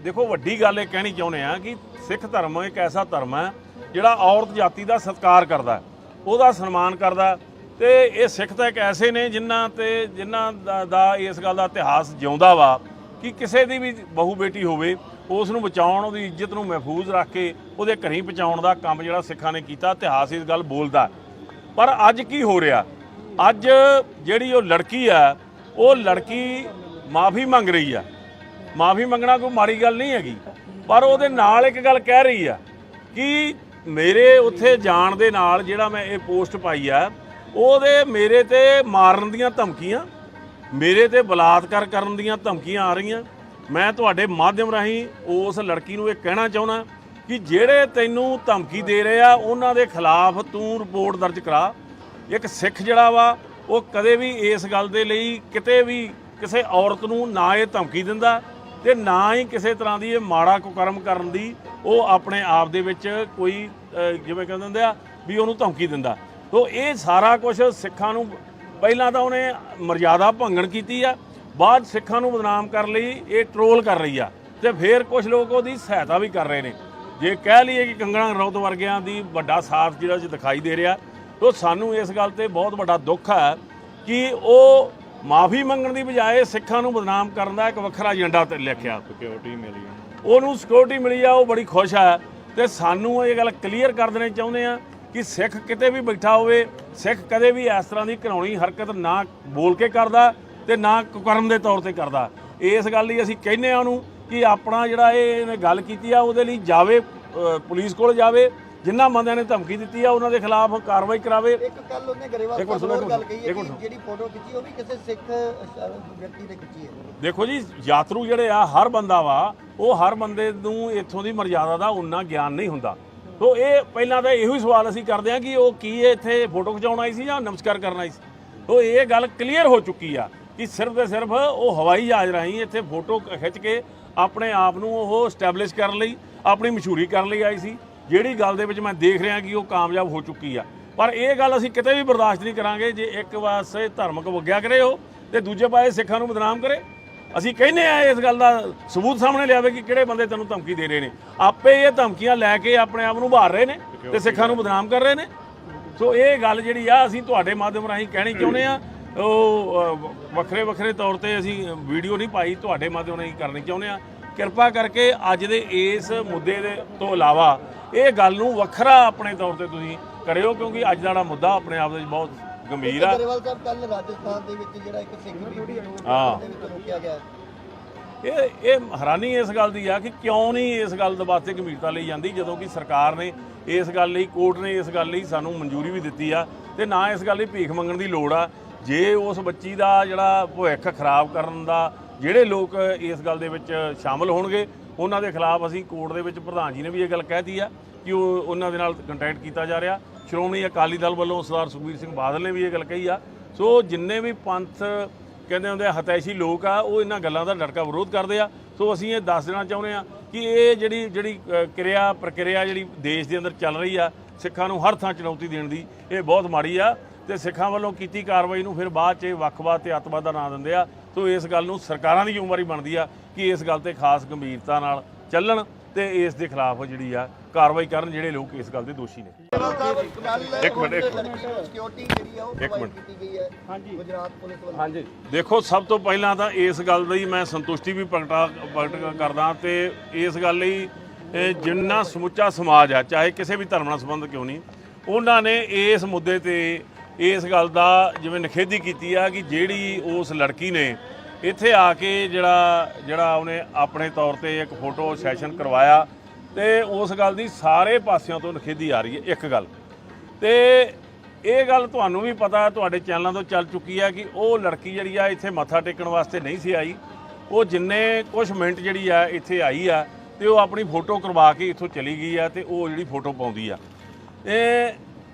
ਦੇਖੋ ਵੱਡੀ ਗੱਲ ਇਹ ਕਹਿਣੀ ਚਾਹੁੰਦੇ ਆ ਕਿ ਸਿੱਖ ਧਰਮ ਇੱਕ ਐਸਾ ਧਰਮ ਹੈ ਜਿਹੜਾ ਔਰਤ ਜਾਤੀ ਦਾ ਸਤਿਕਾਰ ਕਰਦਾ, ਉਹਦਾ ਸਨਮਾਨ ਕਰਦਾ। ਤੇ ਇਹ ਸਿੱਖ ਤਾਂ ਇੱਕ ਐਸੇ ਨੇ ਜਿਨ੍ਹਾਂ ਦਾ ਇਸ ਗੱਲ ਦਾ ਇਤਿਹਾਸ ਜਿਉਂਦਾ ਵਾ ਕਿ ਕਿਸੇ ਦੀ ਵੀ ਬਹੂ ਬੇਟੀ ਹੋਵੇ ਉਸ ਨੂੰ ਬਚਾਉਣ, ਉਹਦੀ ਇੱਜ਼ਤ ਨੂੰ ਮਹਿਫੂਜ਼ ਰੱਖ ਕੇ ਉਹਦੇ ਘਰੀਂ ਪਹੁੰਚਾਉਣ ਦਾ ਕੰਮ ਜਿਹੜਾ ਸਿੱਖਾਂ ਨੇ ਕੀਤਾ। ਇਤਿਹਾਸ ਇਸ ਗੱਲ ਬੋਲਦਾ। ਪਰ ਅੱਜ ਕੀ ਹੋ ਰਿਹਾ? ਅੱਜ ਜਿਹੜੀ ਉਹ ਲੜਕੀ ਆ, ਉਹ ਲੜਕੀ ਮਾਫੀ ਮੰਗ ਰਹੀ ਆ। ਮਾਫੀ ਮੰਗਣਾ ਕੋਈ ਮਾੜੀ ਗੱਲ ਨਹੀਂ ਹੈਗੀ, ਪਰ ਉਹਦੇ ਨਾਲ ਇੱਕ ਗੱਲ ਕਹਿ ਰਹੀ ਆ ਕਿ ਮੇਰੇ ਉੱਥੇ ਜਾਣ ਦੇ ਨਾਲ ਜਿਹੜਾ ਮੈਂ ਇਹ ਪੋਸਟ ਪਾਈ ਆ, ਉਹਦੇ ਮੇਰੇ ਤੇ ਮਾਰਨ ਦੀਆਂ ਧਮਕੀਆਂ, ਮੇਰੇ ਤੇ ਬਲਾਤਕਾਰ ਕਰਨ ਦੀਆਂ ਧਮਕੀਆਂ ਆ ਰਹੀਆਂ। ਮੈਂ ਤੁਹਾਡੇ ਮਾਧਿਅਮ ਰਾਹੀਂ ਉਸ ਲੜਕੀ ਨੂੰ ਇਹ ਕਹਿਣਾ ਚਾਹੁੰਦਾ ਕਿ ਜਿਹੜੇ ਤੈਨੂੰ ਧਮਕੀ ਦੇ ਰਹੇ ਆ ਉਹਨਾਂ ਦੇ ਖਿਲਾਫ ਤੂੰ ਰਿਪੋਰਟ ਦਰਜ ਕਰਾ। ਇੱਕ ਸਿੱਖ ਜਿਹੜਾ ਵਾ ਉਹ ਕਦੇ ਵੀ ਇਸ ਗੱਲ ਦੇ ਲਈ ਕਿਤੇ ਵੀ ਕਿਸੇ ਔਰਤ ਨੂੰ ਨਾ ਇਹ ਧਮਕੀ ਦਿੰਦਾ ਤੇ ਨਾ ਹੀ ਕਿਸੇ ਤਰ੍ਹਾਂ ਦੀ ਇਹ ਮਾੜਾ ਕੁਕਰਮ ਕਰਨ ਦੀ ਉਹ ਆਪਣੇ ਆਪ ਦੇ ਵਿੱਚ ਕੋਈ ਜਿਵੇਂ ਕਹਿੰਦੇ ਹੁੰਦੇ ਆ ਵੀ ਉਹਨੂੰ ਧਮਕੀ ਦਿੰਦਾ। ਤੋ ਇਹ ਸਾਰਾ ਕੁਝ ਸਿੱਖਾਂ ਨੂੰ ਪਹਿਲਾਂ ਤਾਂ ਉਹਨੇ ਮਰਜ਼ਾਦਾ ਭੰਗਣ ਕੀਤੀ ਆ, ਬਾਅਦ ਸਿੱਖਾਂ ਨੂੰ ਬਦਨਾਮ ਕਰਨ ਲਈ ਇਹ ਟਰੋਲ ਕਰ ਰਹੀ ਆ ਤੇ ਫਿਰ ਕੁਝ ਲੋਕ ਉਹਦੀ ਸਹਾਇਤਾ ਵੀ ਕਰ ਰਹੇ ਨੇ। ਜੇ ਕਹਿ ਲਈਏ ਕਿ ਕੰਗਣਾ ਰਣੌਤ ਵਰਗਿਆਂ ਦੀ ਵੱਡਾ ਸਾਥ ਜਿਹੜਾ ਦਿਖਾਈ ਦੇ ਰਿਹਾ, ਤੋ ਸਾਨੂੰ ਇਸ ਗੱਲ ਤੇ ਬਹੁਤ ਵੱਡਾ ਦੁੱਖ ਹੈ ਕਿ ਉਹ ਮਾਫੀ ਮੰਗਣ ਦੀ ਬਜਾਏ ਸਿੱਖਾਂ ਨੂੰ ਬਦਨਾਮ ਕਰਨ ਦਾ ਇੱਕ ਵੱਖਰਾ ਏਜੰਡਾ ਤੇ ਲਿਖਿਆ। ਸਿਕਿਉਰਿਟੀ ਮਿਲੀ, ਉਹਨੂੰ ਸਿਕਿਉਰਿਟੀ ਮਿਲੀ ਆ, ਉਹ ਬੜੀ ਖੁਸ਼ ਹੈ। ਤੇ ਸਾਨੂੰ ਇਹ ਗੱਲ ਕਲੀਅਰ ਕਰ ਦੇਣੀ ਚਾਹੁੰਦੇ ਆ ਕਿ ਸਿੱਖ ਕਿਤੇ ਵੀ ਬੈਠਾ ਹੋਵੇ, ਸਿੱਖ ਕਦੇ ਵੀ ਇਸ ਤਰ੍ਹਾਂ ਦੀ ਘਿਨਾਉਣੀ ਹਰਕਤ ਨਾ ਬੋਲ ਕੇ ਕਰਦਾ ਤੇ ਨਾ ਕੁਕਰਮ ਦੇ ਤੌਰ ਤੇ ਕਰਦਾ। ਇਸ ਗੱਲ ਲਈ ਅਸੀਂ ਕਹਿੰਦੇ ਆ ਉਹਨੂੰ ਕਿ ਆਪਣਾ ਜਿਹੜਾ ਇਹਨੇ ਗੱਲ ਕੀਤੀ ਆ ਉਹਦੇ ਲਈ ਜਾਵੇ, ਪੁਲਿਸ ਕੋਲ ਜਾਵੇ, ਜਿਨ੍ਹਾਂ ਬੰਦਿਆਂ ਨੇ ਧਮਕੀ ਦਿੱਤੀ ਆ ਉਹਨਾਂ ਦੇ ਖਿਲਾਫ ਕਾਰਵਾਈ ਕਰਾਵੇ। ਇੱਕ ਕੱਲ ਉਹਨੇ ਗਰੇਵਾਲ ਸਾਹਿਬ ਗੱਲ ਕਹੀ ਹੈ ਕਿ ਜਿਹੜੀ ਫੋਟੋ ਖਿੱਚੀ ਉਹ ਵੀ ਕਿਸੇ ਸਿੱਖ ਵਿਅਕਤੀ ਨੇ ਖਿੱਚੀ ਹੈ। ਦੇਖੋ ਜੀ, ਯਾਤਰੂ ਜਿਹੜੇ ਆ, ਹਰ ਬੰਦਾ ਵਾ, ਉਹ ਹਰ ਬੰਦੇ ਨੂੰ ਇੱਥੋਂ ਦੀ ਮਰਜ਼ਾਦਾ ਦਾ ਉਨਾ ਗਿਆਨ ਨਹੀਂ ਹੁੰਦਾ। ਤੋ ਇਹ ਪਹਿਲਾਂ ਤਾਂ ਇਹੋ ਹੀ ਸਵਾਲ ਅਸੀਂ ਕਰਦੇ ਹਾਂ ਕਿ ਉਹ ਕੀ ਇੱਥੇ ਫੋਟੋ ਖਿਚਾਉਣ ਆਈ ਸੀ ਜਾਂ ਨਮਸਕਾਰ ਕਰਨ ਆਈ ਸੀ। ਤੋ ਇਹ ਗੱਲ ਕਲੀਅਰ ਹੋ ਚੁੱਕੀ ਆ ਕਿ ਸਿਰਫ ਤੇ ਸਿਰਫ ਉਹ ਹਵਾਈ ਜਹਾਜ਼ ਰਾਹੀਂ ਇੱਥੇ ਫੋਟੋ ਖਿੱਚ ਕੇ ਆਪਣੇ ਆਪ ਨੂੰ ਉਹ ਸਟੈਬਲਿਸ਼ ਕਰਨ ਲਈ, ਆਪਣੀ ਮਸ਼ਹੂਰੀ ਕਰਨ ਲਈ ਆਈ ਸੀ, ਜਿਹੜੀ ਗੱਲ ਦੇ ਵਿੱਚ ਮੈਂ ਦੇਖ ਰਿਹਾ ਕਿ ਉਹ ਕਾਮਯਾਬ ਹੋ ਚੁੱਕੀ ਆ। ਪਰ ਇਹ ਗੱਲ ਅਸੀਂ ਕਿਤੇ ਵੀ ਬਰਦਾਸ਼ਤ ਨਹੀਂ ਕਰਾਂਗੇ ਜੇ ਇੱਕ ਪਾਸੇ ਧਾਰਮਿਕ ਵਗਿਆ ਕਰੇ ਉਹ ਤੇ ਦੂਜੇ ਪਾਸੇ ਸਿੱਖਾਂ ਨੂੰ ਬਦਨਾਮ ਕਰੇ। ਅਸੀਂ ਕਹਿੰਦੇ ਆ ਇਸ ਗੱਲ ਦਾ ਸਬੂਤ ਸਾਹਮਣੇ ਲਿਆਵੇ ਕਿ ਕਿਹੜੇ ਬੰਦੇ ਤੈਨੂੰ ਧਮਕੀ ਦੇ ਰਹੇ ਨੇ। ਆਪੇ ਇਹ ਧਮਕੀਆਂ ਲੈ ਕੇ ਆਪਣੇ ਆਪ ਨੂੰ ਉਭਾਰ ਰਹੇ ਨੇ ਤੇ ਸਿੱਖਾਂ ਨੂੰ ਬਦਨਾਮ ਕਰ ਰਹੇ ਨੇ। ਸੋ ਇਹ ਗੱਲ ਜਿਹੜੀ ਆ ਅਸੀਂ ਤੁਹਾਡੇ ਮਾਧਿਅਮ ਰਾਹੀਂ ਕਹਿਣੀ ਚਾਹੁੰਦੇ ਆ। ਉਹ ਵੱਖਰੇ ਵੱਖਰੇ ਤੌਰ ਤੇ ਅਸੀਂ ਵੀਡੀਓ ਨਹੀਂ ਪਾਈ, ਤੁਹਾਡੇ ਮਾਧਿਅਮ ਰਾਹੀਂ ਕਰਨੀ ਚਾਹੁੰਦੇ ਆ। ਕਿਰਪਾ ਕਰਕੇ ਅੱਜ ਦੇ ਇਸ ਮੁੱਦੇ ਦੇ ਤੋਂ ਇਲਾਵਾ ਇਹ ਗੱਲ ਨੂੰ ਵੱਖਰਾ ਆਪਣੇ ਤੌਰ ਤੇ ਤੁਸੀਂ ਕਰਿਓ, ਕਿਉਂਕਿ ਅੱਜ ਦਾ ਮੁੱਦਾ ਆਪਣੇ ਆਪ ਦੇ ਵਿੱਚ ਬਹੁਤ ਗੰਭੀਰ ਆ। ਗਰੇਵਾਲ ਸਾਹਿਬ, ਕੱਲ ਰਾਜਸਥਾਨ ਦੇ ਵਿੱਚ ਜਿਹੜਾ ਇੱਕ ਸਿੱਖ ਬੀਬੀ ਨੂੰ ਰੋਕਿਆ ਗਿਆ, ਇਹ ਹੈਰਾਨੀ ਇਸ ਗੱਲ ਦੀ ਆ ਕਿ ਕਿਉਂ ਨਹੀਂ ਇਸ ਗੱਲ ਦੇ ਵਾਸਤੇ ਗੰਭੀਰਤਾ ਲਈ ਜਾਂਦੀ, ਜਦੋਂ ਕਿ ਸਰਕਾਰ ਨੇ ਇਸ ਗੱਲ ਲਈ, ਕੋਰਟ ਨੇ ਇਸ ਗੱਲ ਲਈ ਸਾਨੂੰ ਮਨਜ਼ੂਰੀ ਵੀ ਦਿੱਤੀ ਆ ਤੇ ਨਾ ਇਸ ਗੱਲ ਲਈ ਭੀਖ ਮੰਗਣ ਦੀ ਲੋੜ ਆ। ਜੇ ਉਸ ਬੱਚੀ ਦਾ ਜਿਹੜਾ ਭਵਿੱਖ ਖਰਾਬ ਕਰਨ ਦਾ ਜਿਹੜੇ ਲੋਕ ਇਸ ਗੱਲ ਦੇ ਵਿੱਚ ਸ਼ਾਮਲ ਹੋਣਗੇ ਉਹਨਾਂ ਦੇ ਖਿਲਾਫ ਅਸੀਂ ਕੋਰਟ ਦੇ ਵਿੱਚ, ਪ੍ਰਧਾਨ ਜੀ ਨੇ ਵੀ ਇਹ ਗੱਲ ਕਹਿਤੀ ਆ ਕਿ ਉਹਨਾਂ ਦੇ ਨਾਲ ਕੰਟੈਕਟ ਕੀਤਾ ਜਾ ਰਿਹਾ। ਸ਼੍ਰੋਮਣੀ ਅਕਾਲੀ ਦਲ ਵੱਲੋਂ ਸਰਦਾਰ ਸੁਖਬੀਰ ਸਿੰਘ ਬਾਦਲ ਨੇ ਵੀ ਇਹ ਗੱਲ ਕਹੀ ਆ। ਸੋ ਜਿੰਨੇ ਵੀ ਪੰਥ ਕਹਿੰਦੇ ਹੁੰਦੇ ਹਤੈਸ਼ੀ ਲੋਕ ਆ, ਉਹ ਇਹਨਾਂ ਗੱਲਾਂ ਦਾ ਡਟਕਾ ਵਿਰੋਧ ਕਰਦੇ ਆ। ਸੋ ਅਸੀਂ ਇਹ ਦੱਸ ਦੇਣਾ ਚਾਹੁੰਦੇ ਆ ਕਿ ਇਹ ਜਿਹੜੀ ਪ੍ਰਕਿਰਿਆ ਜਿਹੜੀ ਦੇਸ਼ ਦੇ ਅੰਦਰ ਚੱਲ ਰਹੀ ਆ, ਸਿੱਖਾਂ ਨੂੰ ਹਰ ਥਾਂ ਚੁਣੌਤੀ ਦੇਣ ਦੀ, ਇਹ ਬਹੁਤ ਮਾੜੀ ਆ ਤੇ ਸਿੱਖਾਂ ਵੱਲੋਂ ਕੀਤੀ ਕਾਰਵਾਈ ਨੂੰ ਫਿਰ ਬਾਅਦ 'ਚ ਵੱਖਵਾਦ ਤੇ ਅੱਤਵਾਦ ਦਾ ਨਾਂ ਦਿੰਦੇ ਆ। ਸੋ ਇਸ ਗੱਲ ਨੂੰ ਸਰਕਾਰਾਂ ਦੀ ਜ਼ਿੰਮੇਵਾਰੀ ਬਣਦੀ ਆ ਕਿ ਇਸ ਗੱਲ ਤੇ ਖਾਸ ਗੰਭੀਰਤਾ ਨਾਲ ਚੱਲਣ ਤੇ ਇਸ ਦੇ ਖਿਲਾਫ ਜਿਹੜੀ ਆ ਕਾਰਵਾਈ ਕਰਨ ਜਿਹੜੇ ਲੋਕ ਇਸ ਗੱਲ ਦੇ ਦੋਸ਼ੀ ਨੇ। ਇੱਕ ਮਿੰਟ ਸਿਕਿਉਰਿਟੀ ਜਿਹੜੀ ਆ ਉਹ ਪ੍ਰੋਵਾਈਡ ਕੀਤੀ ਗਈ ਹੈ ਗੁਜਰਾਤ ਪੁਲਿਸ ਵੱਲੋਂ। ਹਾਂਜੀ, ਦੇਖੋ, ਸਭ ਤੋਂ ਪਹਿਲਾਂ ਤਾਂ ਇਸ ਗੱਲ ਦੀ ਮੈਂ ਸੰਤੁਸ਼ਟੀ ਵੀ ਪ੍ਰਗਟ ਕਰਦਾ ਤੇ ਇਸ ਗੱਲ ਲਈ ਜਿੰਨਾ ਸਮੁੱਚਾ ਸਮਾਜ ਆ, ਚਾਹੇ ਕਿਸੇ ਵੀ ਧਰਮ ਨਾਲ ਸੰਬੰਧ ਕਿਉਂ ਨਹੀਂ, ਉਹਨਾਂ ਨੇ ਇਸ ਮੁੱਦੇ ਤੇ ਇਸ ਗੱਲ ਦਾ ਜਿਵੇਂ ਨਿਖੇਧੀ ਕੀਤੀ ਆ ਕਿ ਜਿਹੜੀ ਉਸ ਲੜਕੀ ਨੇ ਇੱਥੇ ਆ ਕੇ ਜਿਹੜਾ ਉਹਨੇ ਆਪਣੇ ਤੌਰ ਤੇ ਇੱਕ ਫੋਟੋ ਸੈਸ਼ਨ ਕਰਵਾਇਆ ਤੇ ਉਸ ਗੱਲ ਦੀ ਸਾਰੇ ਪਾਸਿਆਂ ਤੋਂ ਨਿਖੇਧੀ ਆ ਰਹੀ ਹੈ। ਇੱਕ ਗੱਲ ਤੇ ਇਹ ਗੱਲ ਤੁਹਾਨੂੰ ਵੀ ਪਤਾ, ਤੁਹਾਡੇ ਚੈਨਲਾਂ ਤੋਂ ਚੱਲ ਚੁੱਕੀ ਹੈ ਕਿ ਉਹ ਲੜਕੀ ਜਿਹੜੀ ਆ ਇੱਥੇ ਮੱਥਾ ਟੇਕਣ ਵਾਸਤੇ ਨਹੀਂ ਸੀ ਆਈ। ਉਹ ਜਿੰਨੇ ਕੁਝ ਮਿੰਟ ਜਿਹੜੀ ਆ ਇੱਥੇ ਆਈ ਆ ਤੇ ਉਹ ਆਪਣੀ ਫੋਟੋ ਕਰਵਾ ਕੇ ਇੱਥੋਂ ਚਲੀ ਗਈ ਆ ਤੇ ਉਹ ਜਿਹੜੀ ਫੋਟੋ ਪਾਉਂਦੀ ਆ।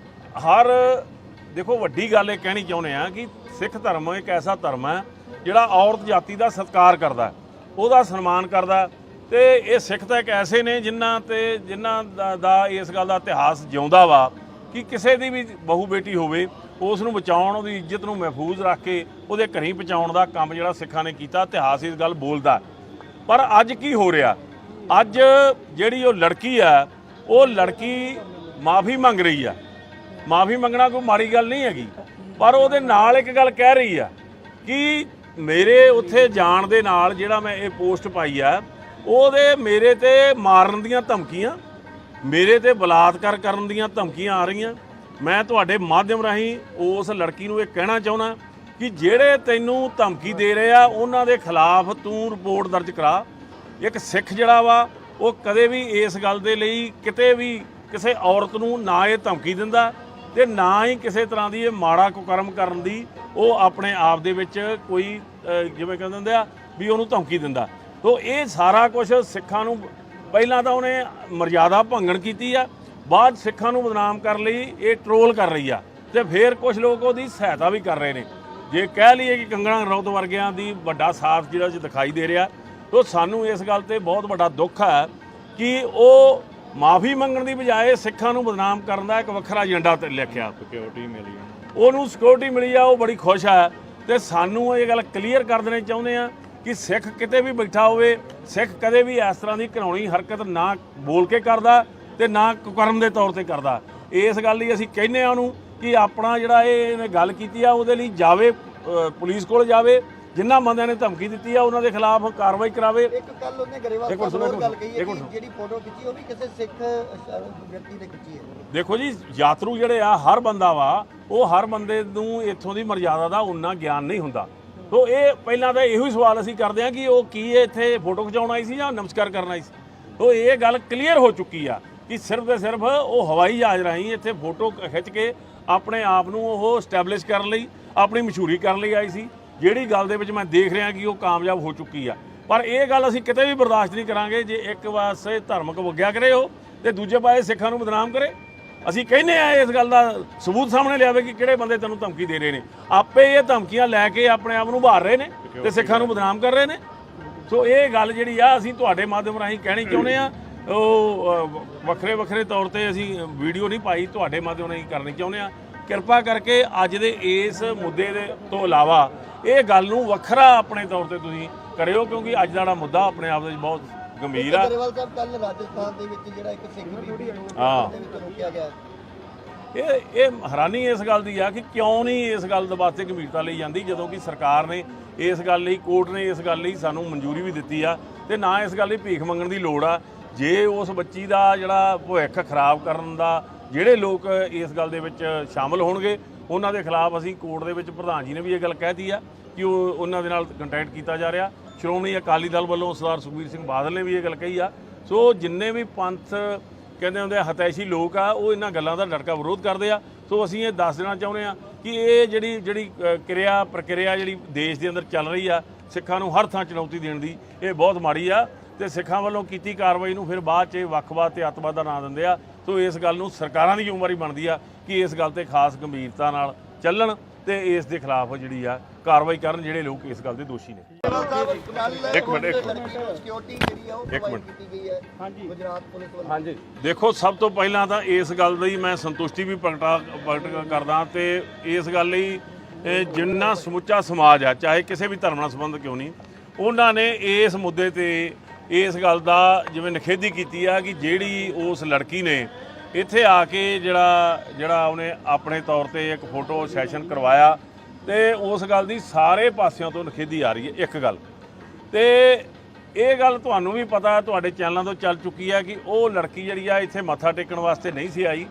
ਦੇਖੋ, ਵੱਡੀ ਗੱਲ ਇਹ ਕਹਿਣੀ ਚਾਹੁੰਦੇ ਆ ਕਿ ਸਿੱਖ ਧਰਮ ਇੱਕ ਐਸਾ ਧਰਮ ਹੈ ਜਿਹੜਾ ਔਰਤ ਜਾਤੀ ਦਾ ਸਤਿਕਾਰ ਕਰਦਾ, ਉਹਦਾ ਸਨਮਾਨ ਕਰਦਾ ਤੇ ਇਹ ਸਿੱਖ ਤਾਂ ਇੱਕ ਐਸੇ ਨੇ ਜਿਨ੍ਹਾਂ ਦਾ ਇਸ ਗੱਲ ਦਾ ਇਤਿਹਾਸ ਜਿਉਂਦਾ ਵਾ ਕਿ ਕਿਸੇ ਦੀ ਵੀ ਬਹੂ ਬੇਟੀ ਹੋਵੇ ਉਸ ਨੂੰ ਬਚਾਉਣ, ਉਹਦੀ ਇੱਜ਼ਤ ਨੂੰ ਮਹਿਫੂਜ਼ ਰੱਖ ਕੇ ਉਹਦੇ ਘਰੀਂ ਪਹੁੰਚਾਉਣ ਦਾ ਕੰਮ ਜਿਹੜਾ ਸਿੱਖਾਂ ਨੇ ਕੀਤਾ। ਇਤਿਹਾਸ ਇਸ ਗੱਲ ਬੋਲਦਾ। ਪਰ ਅੱਜ ਕੀ ਹੋ ਰਿਹਾ? ਅੱਜ ਜਿਹੜੀ ਉਹ ਲੜਕੀ ਆ, ਉਹ ਲੜਕੀ ਮਾਫੀ ਮੰਗ ਰਹੀ ਆ। ਮਾਫੀ ਮੰਗਣਾ ਕੋਈ ਮਾੜੀ ਗੱਲ ਨਹੀਂ ਹੈਗੀ, ਪਰ ਉਹਦੇ ਨਾਲ ਇੱਕ ਗੱਲ ਕਹਿ ਰਹੀ ਆ ਕਿ ਮੇਰੇ ਉੱਥੇ ਜਾਣ ਦੇ ਨਾਲ ਜਿਹੜਾ ਮੈਂ ਇਹ ਪੋਸਟ ਪਾਈ ਆ, ਉਹਦੇ ਮੇਰੇ ਤੇ ਮਾਰਨ ਦੀਆਂ ਧਮਕੀਆਂ, ਮੇਰੇ ਤੇ ਬਲਾਤਕਾਰ ਕਰਨ ਦੀਆਂ ਧਮਕੀਆਂ ਆ ਰਹੀਆਂ। ਮੈਂ ਤੁਹਾਡੇ ਮਾਧਿਅਮ ਰਾਹੀਂ ਉਸ ਲੜਕੀ ਨੂੰ ਇਹ ਕਹਿਣਾ ਚਾਹੁੰਦਾ ਕਿ ਜਿਹੜੇ ਤੈਨੂੰ ਧਮਕੀ ਦੇ ਰਹੇ ਆ ਉਹਨਾਂ ਦੇ ਖਿਲਾਫ ਤੂੰ ਰਿਪੋਰਟ ਦਰਜ ਕਰਾ। ਇੱਕ ਸਿੱਖ ਜਿਹੜਾ ਵਾ ਉਹ ਕਦੇ ਵੀ ਇਸ ਗੱਲ ਦੇ ਲਈ ਕਿਤੇ ਵੀ ਕਿਸੇ ਔਰਤ ਨੂੰ ਨਾ ਇਹ ਧਮਕੀ ਦਿੰਦਾ ਤੇ ਨਾ ਹੀ ਕਿਸੇ ਤਰ੍ਹਾਂ ਦੀ ਇਹ ਮਾੜਾ ਕੁਕਰਮ ਕਰਨ ਦੀ ਉਹ ਆਪਣੇ ਆਪ ਦੇ ਵਿੱਚ ਕੋਈ ਜਿਵੇਂ ਕਹਿੰਦੇ ਹੁੰਦੇ ਆ ਵੀ ਉਹਨੂੰ ਧਮਕੀ ਦਿੰਦਾ। ਤੋ ਇਹ ਸਾਰਾ ਕੁਝ ਸਿੱਖਾਂ ਨੂੰ ਪਹਿਲਾਂ ਤਾਂ ਉਹਨੇ ਮਰਜ਼ਾਦਾ ਭੰਗਣ ਕੀਤੀ ਆ, ਬਾਅਦ ਸਿੱਖਾਂ ਨੂੰ ਬਦਨਾਮ ਕਰਨ ਲਈ ਇਹ ਟਰੋਲ ਕਰ ਰਹੀ ਆ ਤੇ ਫਿਰ ਕੁਝ ਲੋਕ ਉਹਦੀ ਸਹਾਇਤਾ ਵੀ ਕਰ ਰਹੇ ਨੇ। ਜੇ ਕਹਿ ਲਈਏ ਕਿ ਕੰਗਣਾ ਰਣੌਤ ਵਰਗਿਆਂ ਦੀ ਵੱਡਾ ਸਾਥ ਜਿਹੜਾ ਦਿਖਾਈ ਦੇ ਰਿਹਾ, ਤੋ ਸਾਨੂੰ ਇਸ ਗੱਲ ਤੇ ਬਹੁਤ ਵੱਡਾ ਦੁੱਖ ਹੈ ਕਿ ਉਹ ਮਾਫੀ ਮੰਗਣ ਦੀ ਬਜਾਏ ਸਿੱਖਾਂ ਨੂੰ ਬਦਨਾਮ ਕਰਨ ਦਾ ਇੱਕ ਵੱਖਰਾ ਏਜੰਡਾ ਤੇ ਲਿਖਿਆ। ਸਿਕਿਉਰਿਟੀ ਮਿਲੀ ਉਹਨੂੰ, ਸਿਕਿਉਰਿਟੀ ਮਿਲੀ ਆ, ਉਹ ਬੜੀ ਖੁਸ਼ ਹੈ। ਤੇ ਸਾਨੂੰ ਇਹ ਗੱਲ ਕਲੀਅਰ ਕਰ ਦੇਣੀ ਚਾਹੁੰਦੇ ਆ ਕਿ ਸਿੱਖ ਕਿਤੇ ਵੀ ਬੈਠਾ ਹੋਵੇ, ਸਿੱਖ ਕਦੇ ਵੀ ਇਸ ਤਰ੍ਹਾਂ ਦੀ ਘਿਨਾਉਣੀ ਹਰਕਤ ਨਾ ਬੋਲ ਕੇ ਕਰਦਾ ਤੇ ਨਾ ਕੁਕਰਮ ਦੇ ਤੌਰ ਤੇ ਕਰਦਾ। ਇਸ ਗੱਲ ਲਈ ਅਸੀਂ ਕਹਿੰਦੇ ਆ ਉਹਨੂੰ ਕਿ ਆਪਣਾ ਜਿਹੜਾ ਇਹਨੇ ਗੱਲ ਕੀਤੀ ਆ ਉਹਦੇ ਲਈ ਜਾਵੇ, ਪੁਲਿਸ ਕੋਲ ਜਾਵੇ, ਜਿਨ੍ਹਾਂ ਬੰਦਿਆਂ ਨੇ ਧਮਕੀ ਦਿੱਤੀ ਆ ਉਹਨਾਂ ਦੇ ਖਿਲਾਫ ਕਾਰਵਾਈ ਕਰਾਵੇ। ਇੱਕ ਕੱਲ ਉਹਨੇ ਗਰੇਵਾਲ ਸਾਹਿਬ ਨਾਲ ਗੱਲ ਕਹੀ ਹੈ ਕਿ ਜਿਹੜੀ ਫੋਟੋ ਖਿੱਚੀ ਉਹ ਵੀ ਕਿਸੇ ਸਿੱਖ ਵਿਅਕਤੀ ਨੇ ਖਿੱਚੀ ਹੈ। ਦੇਖੋ ਜੀ, ਯਾਤਰੂ ਜਿਹੜੇ ਆ ਹਰ ਬੰਦਾ ਵਾ, ਉਹ ਹਰ ਬੰਦੇ ਨੂੰ ਇੱਥੋਂ ਦੀ ਮਰਜ਼ਾਦਾ ਦਾ ਉਨਾ ਗਿਆਨ ਨਹੀਂ ਹੁੰਦਾ। ਤੋ ਇਹ ਪਹਿਲਾਂ ਤਾਂ ਇਹੋ ਹੀ ਸਵਾਲ ਅਸੀਂ ਕਰਦੇ ਹਾਂ ਕਿ ਉਹ ਕੀ ਇੱਥੇ ਫੋਟੋ ਖਿਚਾਉਣ ਆਈ ਸੀ ਜਾਂ ਨਮਸਕਾਰ ਕਰਨ ਆਈ ਸੀ। ਤੋ ਇਹ ਗੱਲ ਕਲੀਅਰ ਹੋ ਚੁੱਕੀ ਆ ਕਿ ਸਿਰਫ ਤੇ ਸਿਰਫ ਉਹ ਹਵਾਈ ਜਹਾਜ਼ ਰਾਹੀਂ ਇੱਥੇ ਫੋਟੋ ਖਿੱਚ ਕੇ ਆਪਣੇ ਆਪ ਨੂੰ ਉਹ ਸਟੈਬਲਿਸ਼ ਕਰਨ ਲਈ, ਆਪਣੀ ਮਸ਼ਹੂਰੀ ਕਰਨ ਲਈ ਆਈ ਸੀ, ਜਿਹੜੀ ਗੱਲ ਦੇ ਵਿੱਚ ਮੈਂ ਦੇਖ ਰਿਹਾ ਕਿ ਉਹ ਕਾਮਯਾਬ ਹੋ ਚੁੱਕੀ ਆ। ਪਰ ਇਹ ਗੱਲ ਅਸੀਂ ਕਿਤੇ ਵੀ ਬਰਦਾਸ਼ਤ ਨਹੀਂ ਕਰਾਂਗੇ ਜੇ ਇੱਕ ਪਾਸੇ ਧਾਰਮਿਕ ਵਗਿਆ ਕਰੇ ਉਹ ਤੇ ਦੂਜੇ ਪਾਸੇ ਸਿੱਖਾਂ ਨੂੰ ਬਦਨਾਮ ਕਰੇ। ਅਸੀਂ ਕਹਿੰਦੇ ਆ ਇਸ ਗੱਲ ਦਾ ਸਬੂਤ ਸਾਹਮਣੇ ਲਿਆਵੇ ਕਿ ਕਿਹੜੇ ਬੰਦੇ ਤੈਨੂੰ ਧਮਕੀ ਦੇ ਰਹੇ ਨੇ। ਆਪੇ ਇਹ ਧਮਕੀਆਂ ਲੈ ਕੇ ਆਪਣੇ ਆਪ ਨੂੰ ਉਭਾਰ ਰਹੇ ਨੇ ਤੇ ਸਿੱਖਾਂ ਨੂੰ ਬਦਨਾਮ ਕਰ ਰਹੇ ਨੇ। ਸੋ ਇਹ ਗੱਲ ਜਿਹੜੀ ਆ ਅਸੀਂ ਤੁਹਾਡੇ ਮਾਧਿਅਮ ਰਾਹੀਂ ਕਹਿਣੀ ਚਾਹੁੰਦੇ ਆ। ਉਹ ਵੱਖਰੇ ਤੌਰ ਤੇ ਅਸੀਂ ਵੀਡੀਓ ਨਹੀਂ ਪਾਈ, ਤੁਹਾਡੇ ਮਾਧਿਅਮ ਰਾਹੀਂ ਕਰਨੀ ਚਾਹੁੰਦੇ ਆ। ਕਿਰਪਾ ਕਰਕੇ ਅੱਜ ਦੇ ਇਸ ਮੁੱਦੇ ਦੇ ਤੋਂ ਇਲਾਵਾ ਇਹ ਗੱਲ ਨੂੰ ਵੱਖਰਾ ਆਪਣੇ ਤੌਰ ਤੇ ਤੁਸੀਂ ਕਰਿਓ, ਕਿਉਂਕਿ ਅੱਜ ਦਾ ਜਿਹੜਾ ਮੁੱਦਾ ਆਪਣੇ ਆਪ ਦੇ ਵਿੱਚ ਬਹੁਤ ਗੰਭੀਰ ਆ। ਗਰੇਵਾਲ ਸਾਹਿਬ ਕੱਲ ਰਾਜਸਥਾਨ ਦੇ ਵਿੱਚ ਜਿਹੜਾ ਇੱਕ ਸਿੱਖ ਬੀਬੀ ਨੂੰ ਦੇ ਵਿੱਚ ਰੋਕਿਆ ਗਿਆ, ਇਹ ਹੈਰਾਨੀ ਇਸ ਗੱਲ ਦੀ ਆ ਕਿ ਕਿਉਂ ਨਹੀਂ ਇਸ ਗੱਲ ਦੇ ਵਾਸਤੇ ਗੰਭੀਰਤਾ ਲਈ ਜਾਂਦੀ, ਜਦੋਂ ਕਿ ਸਰਕਾਰ ਨੇ ਇਸ ਗੱਲ ਲਈ, ਕੋਰਟ ਨੇ ਇਸ ਗੱਲ ਲਈ ਸਾਨੂੰ ਮਨਜ਼ੂਰੀ ਵੀ ਦਿੱਤੀ ਆ ਤੇ ਨਾ ਇਸ ਗੱਲ ਲਈ ਭੀਖ ਮੰਗਣ ਦੀ ਲੋੜ ਆ। ਜੇ ਉਸ ਬੱਚੀ ਦਾ ਜਿਹੜਾ ਭਵਿੱਖ ਖਰਾਬ ਕਰਨ ਦਾ ਜਿਹੜੇ ਲੋਕ ਇਸ ਗੱਲ ਦੇ ਵਿੱਚ ਸ਼ਾਮਲ ਹੋਣਗੇ ਉਹਨਾਂ ਦੇ ਖਿਲਾਫ ਅਸੀਂ ਕੋਰਟ ਦੇ ਵਿੱਚ, ਪ੍ਰਧਾਨ ਜੀ ਨੇ ਵੀ ਇਹ ਗੱਲ ਕਹਿਤੀ ਆ ਕਿ ਉਹਨਾਂ ਦੇ ਨਾਲ ਕੰਟੈਕਟ ਕੀਤਾ ਜਾ ਰਿਹਾ। ਸ਼੍ਰੋਮਣੀ ਅਕਾਲੀ ਦਲ ਵੱਲੋਂ ਸਰਦਾਰ ਸੁਖਬੀਰ ਸਿੰਘ ਬਾਦਲ ਨੇ ਵੀ ਇਹ ਗੱਲ ਕਹੀ ਆ। ਸੋ ਜਿੰਨੇ ਵੀ ਪੰਥ ਕਹਿੰਦੇ ਹੁੰਦੇ ਹਤੈਸ਼ੀ ਲੋਕ ਆ, ਉਹ ਇਹਨਾਂ ਗੱਲਾਂ ਦਾ ਡਟਕਾ ਵਿਰੋਧ ਕਰਦੇ ਆ। ਸੋ ਅਸੀਂ ਇਹ ਦੱਸ ਦੇਣਾ ਚਾਹੁੰਦੇ ਆ ਕਿ ਇਹ ਜਿਹੜੀ ਪ੍ਰਕਿਰਿਆ ਜਿਹੜੀ ਦੇਸ਼ ਦੇ ਅੰਦਰ ਚੱਲ ਰਹੀ ਆ, ਸਿੱਖਾਂ ਨੂੰ ਹਰ ਥਾਂ ਚੁਣੌਤੀ ਦੇਣ ਦੀ, ਇਹ ਬਹੁਤ ਮਾੜੀ ਆ ਤੇ ਸਿੱਖਾਂ ਵੱਲੋਂ ਕੀਤੀ ਕਾਰਵਾਈ ਨੂੰ ਫਿਰ ਬਾਅਦ 'ਚ ਵੱਖਵਾਦ ਤੇ ਅੱਤਵਾਦ ਦਾ ਨਾਂ ਦਿੰਦੇ ਆ। ਸੋ ਇਸ ਗੱਲ ਨੂੰ ਸਰਕਾਰਾਂ ਦੀ ਜ਼ਿੰਮੇਵਾਰੀ ਬਣਦੀ ਆ ਕਿ ਇਸ ਗੱਲ ਤੇ ਖਾਸ ਗੰਭੀਰਤਾ ਨਾਲ ਚੱਲਣ ਤੇ ਇਸ ਦੇ ਖਿਲਾਫ ਜਿਹੜੀ ਆ ਕਾਰਵਾਈ ਕਰਨ ਜਿਹੜੇ ਲੋਕ ਇਸ ਗੱਲ ਦੇ ਦੋਸ਼ੀ ਨੇ। ਇੱਕ ਮਿੰਟ ਸਿਕਿਉਰਿਟੀ ਜਿਹੜੀ ਆ ਉਹ ਪ੍ਰੋਵਾਈਡ ਕੀਤੀ ਗਈ ਹੈ ਗੁਜਰਾਤ ਪੁਲਿਸ ਵੱਲੋਂ। ਹਾਂਜੀ, ਦੇਖੋ ਸਭ ਤੋਂ ਪਹਿਲਾਂ ਤਾਂ ਇਸ ਗੱਲ ਦੀ ਮੈਂ ਸੰਤੁਸ਼ਟੀ ਵੀ ਪ੍ਰਗਟ ਕਰਦਾ ਤੇ ਇਸ ਗੱਲ ਲਈ ਜਿੰਨਾ ਸਮੁੱਚਾ ਸਮਾਜ ਆ, ਚਾਹੇ ਕਿਸੇ ਵੀ ਧਰਮ ਨਾਲ ਸੰਬੰਧ ਕਿਉਂ ਨਹੀਂ, ਉਹਨਾਂ ਨੇ ਇਸ ਮੁੱਦੇ ਤੇ ਇਸ ਗੱਲ ਦਾ ਜਿਵੇਂ ਨਿਖੇਧੀ ਕੀਤੀ ਆ ਕਿ ਜਿਹੜੀ ਉਸ ਲੜਕੀ ਨੇ ਇੱਥੇ ਆ ਕੇ ਜਿਹੜਾ ਉਹਨੇ ਆਪਣੇ ਤੌਰ ਤੇ ਇੱਕ ਫੋਟੋ ਸੈਸ਼ਨ ਕਰਵਾਇਆ ਤੇ ਉਸ ਗੱਲ ਦੀ ਸਾਰੇ ਪਾਸਿਆਂ ਤੋਂ ਨਿਖੇਧੀ ਆ ਰਹੀ ਹੈ। ਇੱਕ ਗੱਲ ਤੇ ਇਹ ਗੱਲ ਤੁਹਾਨੂੰ ਵੀ ਪਤਾ, ਤੁਹਾਡੇ ਚੈਨਲਾਂ ਤੋਂ ਚੱਲ ਚੁੱਕੀ ਹੈ ਕਿ ਉਹ ਲੜਕੀ ਜਿਹੜੀ ਆ ਇੱਥੇ ਮੱਥਾ ਟੇਕਣ ਵਾਸਤੇ ਨਹੀਂ ਸੀ ਆਈ।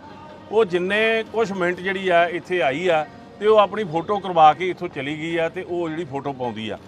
ਉਹ ਜਿੰਨੇ ਕੁਛ ਮਿੰਟ ਜਿਹੜੀ ਆ ਇੱਥੇ ਆਈ ਆ ਤੇ ਉਹ ਆਪਣੀ ਫੋਟੋ ਕਰਵਾ ਕੇ ਇੱਥੋਂ ਚਲੀ ਗਈ ਆ ਤੇ ਉਹ ਜਿਹੜੀ ਫੋਟੋ ਪਾਉਂਦੀ ਆ।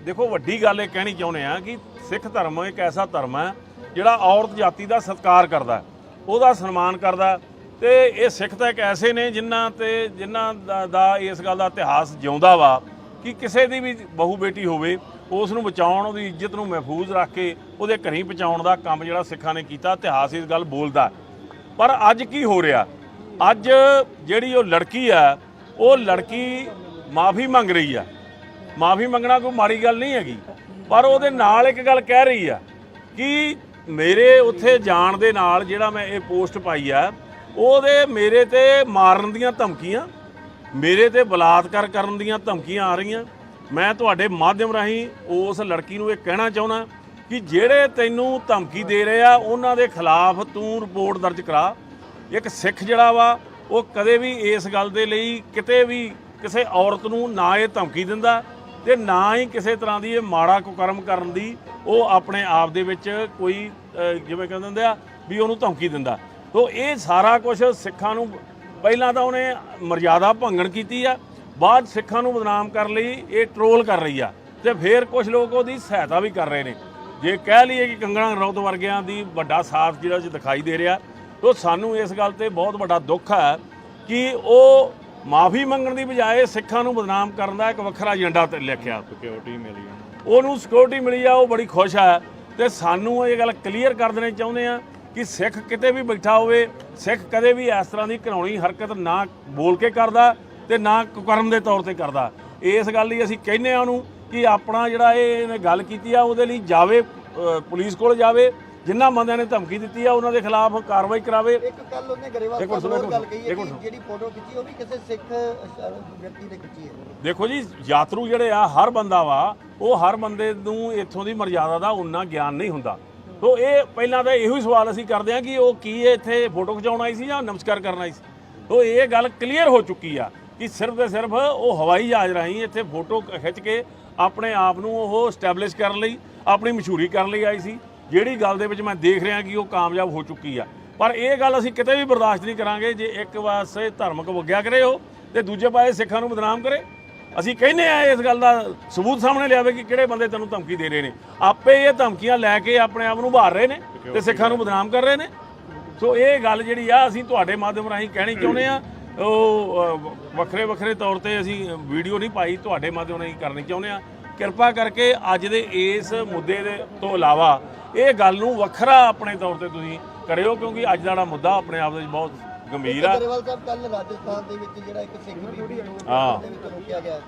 ਦੇਖੋ ਵੱਡੀ ਗੱਲ ਇਹ ਕਹਿਣੀ ਚਾਹੁੰਦੇ ਆ ਕਿ ਸਿੱਖ ਧਰਮ ਇੱਕ ਐਸਾ ਧਰਮ ਹੈ ਜਿਹੜਾ ਔਰਤ ਜਾਤੀ ਦਾ ਸਤਿਕਾਰ ਕਰਦਾ, ਉਹਦਾ ਸਨਮਾਨ ਕਰਦਾ ਤੇ ਇਹ ਸਿੱਖ ਤਾਂ ਇੱਕ ਐਸੇ ਨੇ ਜਿਨ੍ਹਾਂ ਦਾ ਇਸ ਗੱਲ ਦਾ ਇਤਿਹਾਸ ਜਿਉਂਦਾ ਵਾ ਕਿ ਕਿਸੇ ਦੀ ਵੀ ਬਹੂ ਬੇਟੀ ਹੋਵੇ ਉਸ ਨੂੰ ਬਚਾਉਣ, ਉਹਦੀ ਇੱਜ਼ਤ ਨੂੰ ਮਹਿਫੂਜ਼ ਰੱਖ ਕੇ ਉਹਦੇ ਘਰੀਂ ਪਹੁੰਚਾਉਣ ਦਾ ਕੰਮ ਜਿਹੜਾ ਸਿੱਖਾਂ ਨੇ ਕੀਤਾ, ਇਤਿਹਾਸ ਇਸ ਗੱਲ ਬੋਲਦਾ। ਪਰ ਅੱਜ ਕੀ ਹੋ ਰਿਹਾ, ਅੱਜ ਜਿਹੜੀ ਉਹ ਲੜਕੀ ਆ, ਉਹ ਲੜਕੀ ਮਾਫੀ ਮੰਗ ਰਹੀ ਆ। ਮਾਫੀ ਮੰਗਣਾ ਕੋਈ ਮਾੜੀ ਗੱਲ ਨਹੀਂ ਹੈਗੀ, ਪਰ ਉਹਦੇ ਨਾਲ ਇੱਕ ਗੱਲ ਕਹਿ ਰਹੀ ਆ ਕਿ ਮੇਰੇ ਉੱਥੇ ਜਾਣ ਦੇ ਨਾਲ ਜਿਹੜਾ ਮੈਂ ਇਹ ਪੋਸਟ ਪਾਈ ਆ, ਉਹਦੇ ਮੇਰੇ ਤੇ ਮਾਰਨ ਦੀਆਂ ਧਮਕੀਆਂ, ਮੇਰੇ ਤੇ ਬਲਾਤਕਾਰ ਕਰਨ ਦੀਆਂ ਧਮਕੀਆਂ ਆ ਰਹੀਆਂ। ਮੈਂ ਤੁਹਾਡੇ ਮਾਧਿਅਮ ਰਾਹੀਂ ਉਸ ਲੜਕੀ ਨੂੰ ਇਹ ਕਹਿਣਾ ਚਾਹੁੰਦਾ ਕਿ ਜਿਹੜੇ ਤੈਨੂੰ ਧਮਕੀ ਦੇ ਰਹੇ ਆ ਉਹਨਾਂ ਦੇ ਖਿਲਾਫ ਤੂੰ ਰਿਪੋਰਟ ਦਰਜ ਕਰਾ। ਇੱਕ ਸਿੱਖ ਜਿਹੜਾ ਵਾ ਉਹ ਕਦੇ ਵੀ ਇਸ ਗੱਲ ਦੇ ਲਈ ਕਿਤੇ ਵੀ ਕਿਸੇ ਔਰਤ ਨੂੰ ਨਾ ਇਹ ਧਮਕੀ ਦਿੰਦਾ ਤੇ ਨਾ ਹੀ ਕਿਸੇ ਤਰ੍ਹਾਂ ਦੀ ਇਹ ਮਾੜਾ ਕੁਕਰਮ ਕਰਨ ਦੀ ਉਹ ਆਪਣੇ ਆਪ ਦੇ ਵਿੱਚ ਕੋਈ ਜਿਵੇਂ ਕਹਿੰਦੇ ਹੁੰਦੇ ਆ ਵੀ ਉਹਨੂੰ ਧਮਕੀ ਦਿੰਦਾ। ਤੋ ਇਹ ਸਾਰਾ ਕੁਝ ਸਿੱਖਾਂ ਨੂੰ ਪਹਿਲਾਂ ਤਾਂ ਉਹਨੇ ਮਰਜ਼ਾਦਾ ਭੰਗਣ ਕੀਤੀ ਆ, ਬਾਅਦ ਸਿੱਖਾਂ ਨੂੰ ਬਦਨਾਮ ਕਰਨ ਲਈ ਇਹ ਟਰੋਲ ਕਰ ਰਹੀ ਆ ਤੇ ਫਿਰ ਕੁਝ ਲੋਕ ਉਹਦੀ ਸਹਾਇਤਾ ਵੀ ਕਰ ਰਹੇ ਨੇ। ਜੇ ਕਹਿ ਲਈਏ ਕਿ ਕੰਗਣਾ ਰਣੌਤ ਵਰਗਿਆਂ ਦੀ ਵੱਡਾ ਸਾਥ ਜਿਹੜਾ ਦਿਖਾਈ ਦੇ ਰਿਹਾ, ਤੋ ਸਾਨੂੰ ਇਸ ਗੱਲ ਤੇ ਬਹੁਤ ਵੱਡਾ ਦੁੱਖ ਹੈ ਕਿ ਉਹ ਮਾਫੀ ਮੰਗਣ ਦੀ ਬਜਾਏ ਸਿੱਖਾਂ ਨੂੰ ਬਦਨਾਮ ਕਰਨ ਦਾ ਇੱਕ ਵੱਖਰਾ ਏਜੰਡਾ ਤੇ ਲਿਖਿਆ। ਸਿਕਿਉਰਿਟੀ ਮਿਲੀ ਉਹਨੂੰ ਸਿਕਿਉਰਿਟੀ ਮਿਲੀ ਆ, ਉਹ ਬੜੀ ਖੁਸ਼ ਆ ਤੇ ਸਾਨੂੰ ਇਹ ਗੱਲ ਕਲੀਅਰ ਕਰ ਦੇਣੀ ਚਾਹੁੰਦੇ ਆ ਕਿ ਸਿੱਖ ਕਿਤੇ ਵੀ ਬੈਠਾ ਹੋਵੇ, ਸਿੱਖ ਕਦੇ ਵੀ ਇਸ ਤਰ੍ਹਾਂ ਦੀ ਘਿਨਾਉਣੀ ਹਰਕਤ ਨਾ ਬੋਲ ਕੇ ਕਰਦਾ ਤੇ ਨਾ ਕੁਕਰਮ ਦੇ ਤੌਰ ਤੇ ਕਰਦਾ। ਇਸ ਗੱਲ ਲਈ ਅਸੀਂ ਕਹਿੰਦੇ ਆ ਉਹਨੂੰ ਕਿ ਆਪਣਾ ਜਿਹੜਾ ਇਹਨੇ ਗੱਲ ਕੀਤੀ ਆ ਉਹਦੇ ਲਈ ਜਾਵੇ, ਪੁਲਿਸ ਕੋਲ ਜਾਵੇ, ਜਿਨ੍ਹਾਂ ਬੰਦਿਆਂ ਨੇ ਧਮਕੀ ਦਿੱਤੀ ਆ ਉਹਨਾਂ ਦੇ ਖਿਲਾਫ ਕਾਰਵਾਈ ਕਰਾਵੇ। ਇੱਕ ਕੱਲ ਉਹਨੇ ਗਰੇਵਾਲ ਸਾਹਿਬ ਹੋਰ ਗੱਲ ਕਹੀ ਹੈ ਕਿ ਜਿਹੜੀ ਫੋਟੋ ਖਿੱਚੀ ਉਹ ਵੀ ਕਿਸੇ ਸਿੱਖ ਵਿਅਕਤੀ ਨੇ ਖਿੱਚੀ ਹੈ। ਦੇਖੋ ਜੀ, ਯਾਤਰੂ ਜਿਹੜੇ ਆ ਹਰ ਬੰਦਾ ਵਾ, ਉਹ ਹਰ ਬੰਦੇ ਨੂੰ ਇੱਥੋਂ ਦੀ ਮਰਜ਼ਾਦਾ ਦਾ ਉਨਾ ਗਿਆਨ ਨਹੀਂ ਹੁੰਦਾ। ਤੋ ਇਹ ਪਹਿਲਾਂ ਤਾਂ ਇਹੋ ਹੀ ਸਵਾਲ ਅਸੀਂ ਕਰਦੇ ਹਾਂ ਕਿ ਉਹ ਕੀ ਇੱਥੇ ਫੋਟੋ ਖਿਚਾਉਣ ਆਈ ਸੀ ਜਾਂ ਨਮਸਕਾਰ ਕਰਨ ਆਈ ਸੀ। ਤੋ ਇਹ ਗੱਲ ਕਲੀਅਰ ਹੋ ਚੁੱਕੀ ਆ ਕਿ ਸਿਰਫ ਤੇ ਸਿਰਫ ਉਹ ਹਵਾਈ ਜਹਾਜ਼ ਰਾਹੀਂ ਇੱਥੇ ਫੋਟੋ ਖਿੱਚ ਕੇ ਆਪਣੇ ਆਪ ਨੂੰ ਉਹ ਸਟੈਬਲਿਸ਼ ਕਰਨ ਲਈ, ਆਪਣੀ ਮਸ਼ਹੂਰੀ ਕਰਨ ਲਈ ਆਈ ਸੀ, ਜਿਹੜੀ ਗੱਲ ਦੇ ਵਿੱਚ ਮੈਂ ਦੇਖ ਰਿਹਾ ਕਿ ਉਹ ਕਾਮਯਾਬ ਹੋ ਚੁੱਕੀ ਆ। ਪਰ ਇਹ ਗੱਲ ਅਸੀਂ ਕਿਤੇ ਵੀ ਬਰਦਾਸ਼ਤ ਨਹੀਂ ਕਰਾਂਗੇ ਜੇ ਇੱਕ ਪਾਸੇ ਧਰਮਕ ਵਗਿਆ ਕਰੇ ਉਹ ਤੇ ਦੂਜੇ ਪਾਸੇ ਸਿੱਖਾਂ ਨੂੰ ਬਦਨਾਮ ਕਰੇ। ਅਸੀਂ ਕਹਿੰਦੇ ਆ ਇਸ ਗੱਲ ਦਾ ਸਬੂਤ ਸਾਹਮਣੇ ਲਿਆਵੇ ਕਿ ਕਿਹੜੇ ਬੰਦੇ ਤੈਨੂੰ ਧਮਕੀ ਦੇ ਰਹੇ ਨੇ। ਆਪੇ ਇਹ ਧਮਕੀਆਂ ਲੈ ਕੇ ਆਪਣੇ ਆਪ ਨੂੰ ਉਭਾਰ ਰਹੇ ਨੇ ਤੇ ਸਿੱਖਾਂ ਨੂੰ ਬਦਨਾਮ ਕਰ ਰਹੇ ਨੇ। ਸੋ ਇਹ ਗੱਲ ਜਿਹੜੀ ਆ ਅਸੀਂ ਤੁਹਾਡੇ ਮਾਧਿਅਮ ਰਾਹੀਂ ਕਹਿਣੀ ਚਾਹੁੰਦੇ ਆ। ਉਹ ਵੱਖਰੇ ਵੱਖਰੇ ਤੌਰ ਤੇ ਅਸੀਂ ਵੀਡੀਓ ਨਹੀਂ ਪਾਈ, ਤੁਹਾਡੇ ਮਾਧਿਅਮ ਰਾਹੀਂ ਕਰਨੀ ਚਾਹੁੰਦੇ ਆ। ਕਿਰਪਾ ਕਰਕੇ ਅੱਜ ਦੇ ਇਸ ਮੁੱਦੇ ਦੇ ਤੋਂ ਇਲਾਵਾ ਇਹ ਗੱਲ ਨੂੰ ਵੱਖਰਾ ਆਪਣੇ ਤੌਰ ਤੇ ਤੁਸੀਂ ਕਰਿਓ, ਕਿਉਂਕਿ ਅੱਜ ਦਾ ਜਿਹੜਾ ਮੁੱਦਾ ਆਪਣੇ ਆਪ ਦੇ ਵਿੱਚ ਬਹੁਤ ਗੰਭੀਰ ਆ। ਗਰੇਵਾਲ ਸਾਹਿਬ ਕੱਲ ਰਾਜਸਥਾਨ ਦੇ ਵਿੱਚ ਜਿਹੜਾ ਇੱਕ ਸਿੱਖ ਬੀਬੀ ਨੂੰ ਰੋਕਿਆ ਗਿਆ,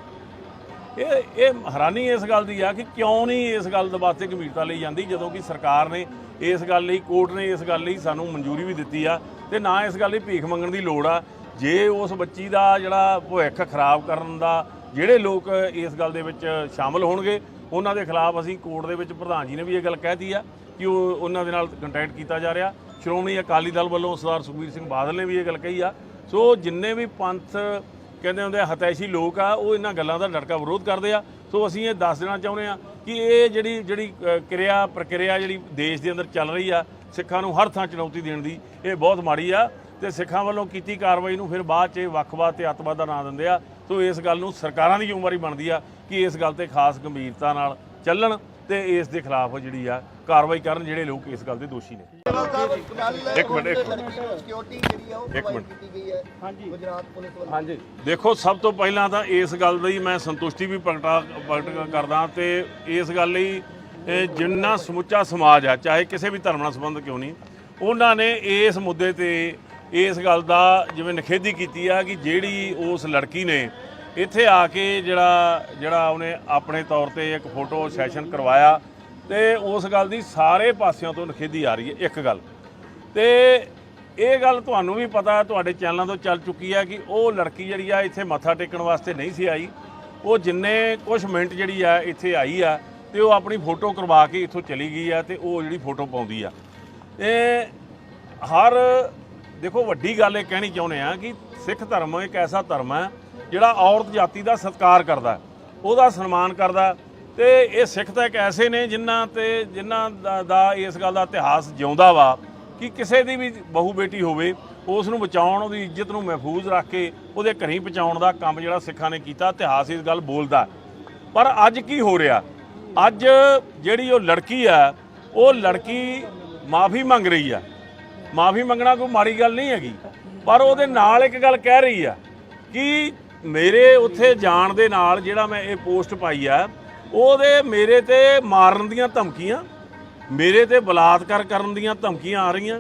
ਇਹ ਹੈਰਾਨੀ ਇਸ ਗੱਲ ਦੀ ਆ ਕਿ ਕਿਉਂ ਨਹੀਂ ਇਸ ਗੱਲ ਦੇ ਵਾਸਤੇ ਗੰਭੀਰਤਾ ਲਈ ਜਾਂਦੀ, ਜਦੋਂ ਕਿ ਸਰਕਾਰ ਨੇ ਇਸ ਗੱਲ ਲਈ, ਕੋਰਟ ਨੇ ਇਸ ਗੱਲ ਲਈ ਸਾਨੂੰ ਮਨਜ਼ੂਰੀ ਵੀ ਦਿੱਤੀ ਆ ਤੇ ਨਾ ਇਸ ਗੱਲ ਲਈ ਭੀਖ ਮੰਗਣ ਦੀ ਲੋੜ ਆ। ਜੇ ਉਸ ਬੱਚੀ ਦਾ ਜਿਹੜਾ ਭਵਿੱਖ ਖਰਾਬ ਕਰਨ ਦਾ ਜਿਹੜੇ ਲੋਕ ਇਸ ਗੱਲ ਦੇ ਵਿੱਚ ਸ਼ਾਮਲ ਹੋਣਗੇ ਉਹਨਾਂ ਦੇ ਖਿਲਾਫ ਅਸੀਂ ਕੋਰਟ ਦੇ ਵਿੱਚ ਪ੍ਰਧਾਨ ਜੀ ਨੇ ਵੀ ਇਹ ਗੱਲ ਕਹਿਤੀ ਆ ਕਿ ਉਹ ਉਹਨਾਂ ਦੇ ਨਾਲ ਕੰਟੈਕਟ ਕੀਤਾ ਜਾ ਰਿਹਾ। ਸ਼੍ਰੋਮਣੀ ਅਕਾਲੀ ਦਲ ਵੱਲੋਂ ਸਰਦਾਰ ਸੁਖਬੀਰ ਸਿੰਘ ਬਾਦਲ ਨੇ ਵੀ ਇਹ ਗੱਲ ਕਹੀ ਆ। ਸੋ ਜਿੰਨੇ ਵੀ ਪੰਥ ਕਹਿੰਦੇ ਹੁੰਦੇ ਆ ਹਤੈਸ਼ੀ ਲੋਕ ਆ, ਉਹ ਇਹਨਾਂ ਗੱਲਾਂ ਦਾ ਡਟਕਾ ਵਿਰੋਧ ਕਰਦੇ ਆ। ਸੋ ਅਸੀਂ ਇਹ ਦੱਸ ਦੇਣਾ ਚਾਹੁੰਦੇ ਆ ਕਿ ਇਹ ਜਿਹੜੀ ਪ੍ਰਕਿਰਿਆ ਜਿਹੜੀ ਦੇਸ਼ ਦੇ ਅੰਦਰ ਚੱਲ ਰਹੀ ਆ, ਸਿੱਖਾਂ ਨੂੰ ਹਰ ਥਾਂ ਚੁਣੌਤੀ ਦੇਣ ਦੀ, ਇਹ ਬਹੁਤ ਮਾੜੀ ਆ ਤੇ ਸਿੱਖਾਂ ਵੱਲੋਂ ਕੀਤੀ ਕਾਰਵਾਈ ਨੂੰ ਫਿਰ ਬਾਅਦ 'ਚ ਵੱਖਵਾਦ ਤੇ ਅੱਤਵਾਦ ਦਾ ਨਾਂ ਦਿੰਦੇ ਆ। ਸੋ ਇਸ ਗੱਲ ਨੂੰ ਸਰਕਾਰਾਂ ਦੀ ਜ਼ਿੰਮੇਵਾਰੀ ਬਣਦੀ ਆ ਕਿ ਇਸ ਗੱਲ ਤੇ ਖਾਸ ਗੰਭੀਰਤਾ ਨਾਲ ਚੱਲਣ ਤੇ ਇਸ ਦੇ ਖਿਲਾਫ ਜਿਹੜੀ ਆ ਕਾਰਵਾਈ ਕਰਨ ਜਿਹੜੇ ਲੋਕ ਇਸ ਗੱਲ ਦੇ ਦੋਸ਼ੀ ਨੇ। ਇੱਕ ਮਿੰਟ ਸਿਕਿਉਰਿਟੀ ਜਿਹੜੀ ਆ ਉਹ ਪ੍ਰੋਵਾਈਡ ਕੀਤੀ ਗਈ ਹੈ ਗੁਜਰਾਤ ਪੁਲਿਸ ਵੱਲੋਂ। ਹਾਂਜੀ, ਦੇਖੋ ਸਭ ਤੋਂ ਪਹਿਲਾਂ ਤਾਂ ਇਸ ਗੱਲ ਦੀ ਮੈਂ ਸੰਤੁਸ਼ਟੀ ਵੀ ਪ੍ਰਗਟ ਕਰਦਾ ਤੇ ਇਸ ਗੱਲ ਲਈ ਜਿੰਨਾ ਸਮੁੱਚਾ ਸਮਾਜ ਆ, ਚਾਹੇ ਕਿਸੇ ਵੀ ਧਰਮ ਨਾਲ ਸੰਬੰਧ ਕਿਉਂ ਨਹੀਂ, ਉਹਨਾਂ ਨੇ ਇਸ ਮੁੱਦੇ ਤੇ ਇਸ ਗੱਲ ਦਾ ਜਿਵੇਂ ਨਿਖੇਧੀ ਕੀਤੀ ਆ ਕਿ ਜਿਹੜੀ ਉਸ ਲੜਕੀ ਨੇ ਇੱਥੇ ਆ ਕੇ ਜਿਹੜਾ ਉਹਨੇ ਆਪਣੇ ਤੌਰ ਤੇ ਇੱਕ ਫੋਟੋ ਸੈਸ਼ਨ ਕਰਵਾਇਆ ਤੇ ਉਸ ਗੱਲ ਦੀ ਸਾਰੇ ਪਾਸਿਆਂ ਤੋਂ ਨਿਖੇਧੀ ਆ ਰਹੀ ਹੈ। ਇੱਕ ਗੱਲ ਤੇ ਇਹ ਗੱਲ ਤੁਹਾਨੂੰ ਵੀ ਪਤਾ, ਤੁਹਾਡੇ ਚੈਨਲਾਂ ਤੋਂ ਚੱਲ ਚੁੱਕੀ ਹੈ ਕਿ ਉਹ ਲੜਕੀ ਜਿਹੜੀ ਆ ਇੱਥੇ ਮੱਥਾ ਟੇਕਣ ਵਾਸਤੇ ਨਹੀਂ ਸੀ ਆਈ। ਉਹ ਜਿੰਨੇ ਕੁਝ ਮਿੰਟ ਜਿਹੜੀ ਆ ਇੱਥੇ ਆਈ ਆ ਤੇ ਉਹ ਆਪਣੀ ਫੋਟੋ ਕਰਵਾ ਕੇ ਇੱਥੋਂ ਚਲੀ ਗਈ ਆ ਤੇ ਉਹ ਜਿਹੜੀ ਫੋਟੋ ਪਾਉਂਦੀ ਆ। ਹਰ ਦੇਖੋ ਵੱਡੀ ਗੱਲ ਇਹ ਕਹਿਣੀ ਚਾਹੁੰਦੇ ਆ ਕਿ ਸਿੱਖ ਧਰਮ ਇੱਕ ਐਸਾ ਧਰਮ ਹੈ ਜਿਹੜਾ ਔਰਤ ਜਾਤੀ ਦਾ ਸਤਿਕਾਰ ਕਰਦਾ, ਉਹਦਾ ਸਨਮਾਨ ਕਰਦਾ ਤੇ ਇਹ ਸਿੱਖ ਤਾਂ ਇੱਕ ਐਸੇ ਨੇ ਜਿਨ੍ਹਾਂ ਦਾ ਇਸ ਗੱਲ ਦਾ ਇਤਿਹਾਸ ਜਿਉਂਦਾ ਵਾ ਕਿ ਕਿਸੇ ਦੀ ਵੀ ਬਹੂ ਬੇਟੀ ਹੋਵੇ ਉਸ ਨੂੰ ਬਚਾਉਣ, ਉਹਦੀ ਇੱਜ਼ਤ ਨੂੰ ਮਹਿਫੂਜ਼ ਰੱਖ ਕੇ ਉਹਦੇ ਘਰੀਂ ਪਹੁੰਚਾਉਣ ਦਾ ਕੰਮ ਜਿਹੜਾ ਸਿੱਖਾਂ ਨੇ ਕੀਤਾ, ਇਤਿਹਾਸ ਇਸ ਗੱਲ ਬੋਲਦਾ। ਪਰ ਅੱਜ ਕੀ ਹੋ ਰਿਹਾ, ਅੱਜ ਜਿਹੜੀ ਉਹ ਲੜਕੀ ਆ, ਉਹ ਲੜਕੀ ਮਾਫੀ ਮੰਗ ਰਹੀ ਆ। ਮਾਫੀ ਮੰਗਣਾ ਕੋਈ ਮਾੜੀ ਗੱਲ ਨਹੀਂ ਹੈਗੀ, ਪਰ ਉਹਦੇ ਨਾਲ ਇੱਕ ਗੱਲ ਕਹਿ ਰਹੀ ਆ ਕਿ ਮੇਰੇ ਉੱਥੇ ਜਾਣ ਦੇ ਨਾਲ ਜਿਹੜਾ ਮੈਂ ਇਹ ਪੋਸਟ ਪਾਈ ਆ, ਉਹਦੇ ਮੇਰੇ ਤੇ ਮਾਰਨ ਦੀਆਂ ਧਮਕੀਆਂ, ਮੇਰੇ ਤੇ ਬਲਾਤਕਾਰ ਕਰਨ ਦੀਆਂ ਧਮਕੀਆਂ ਆ ਰਹੀਆਂ।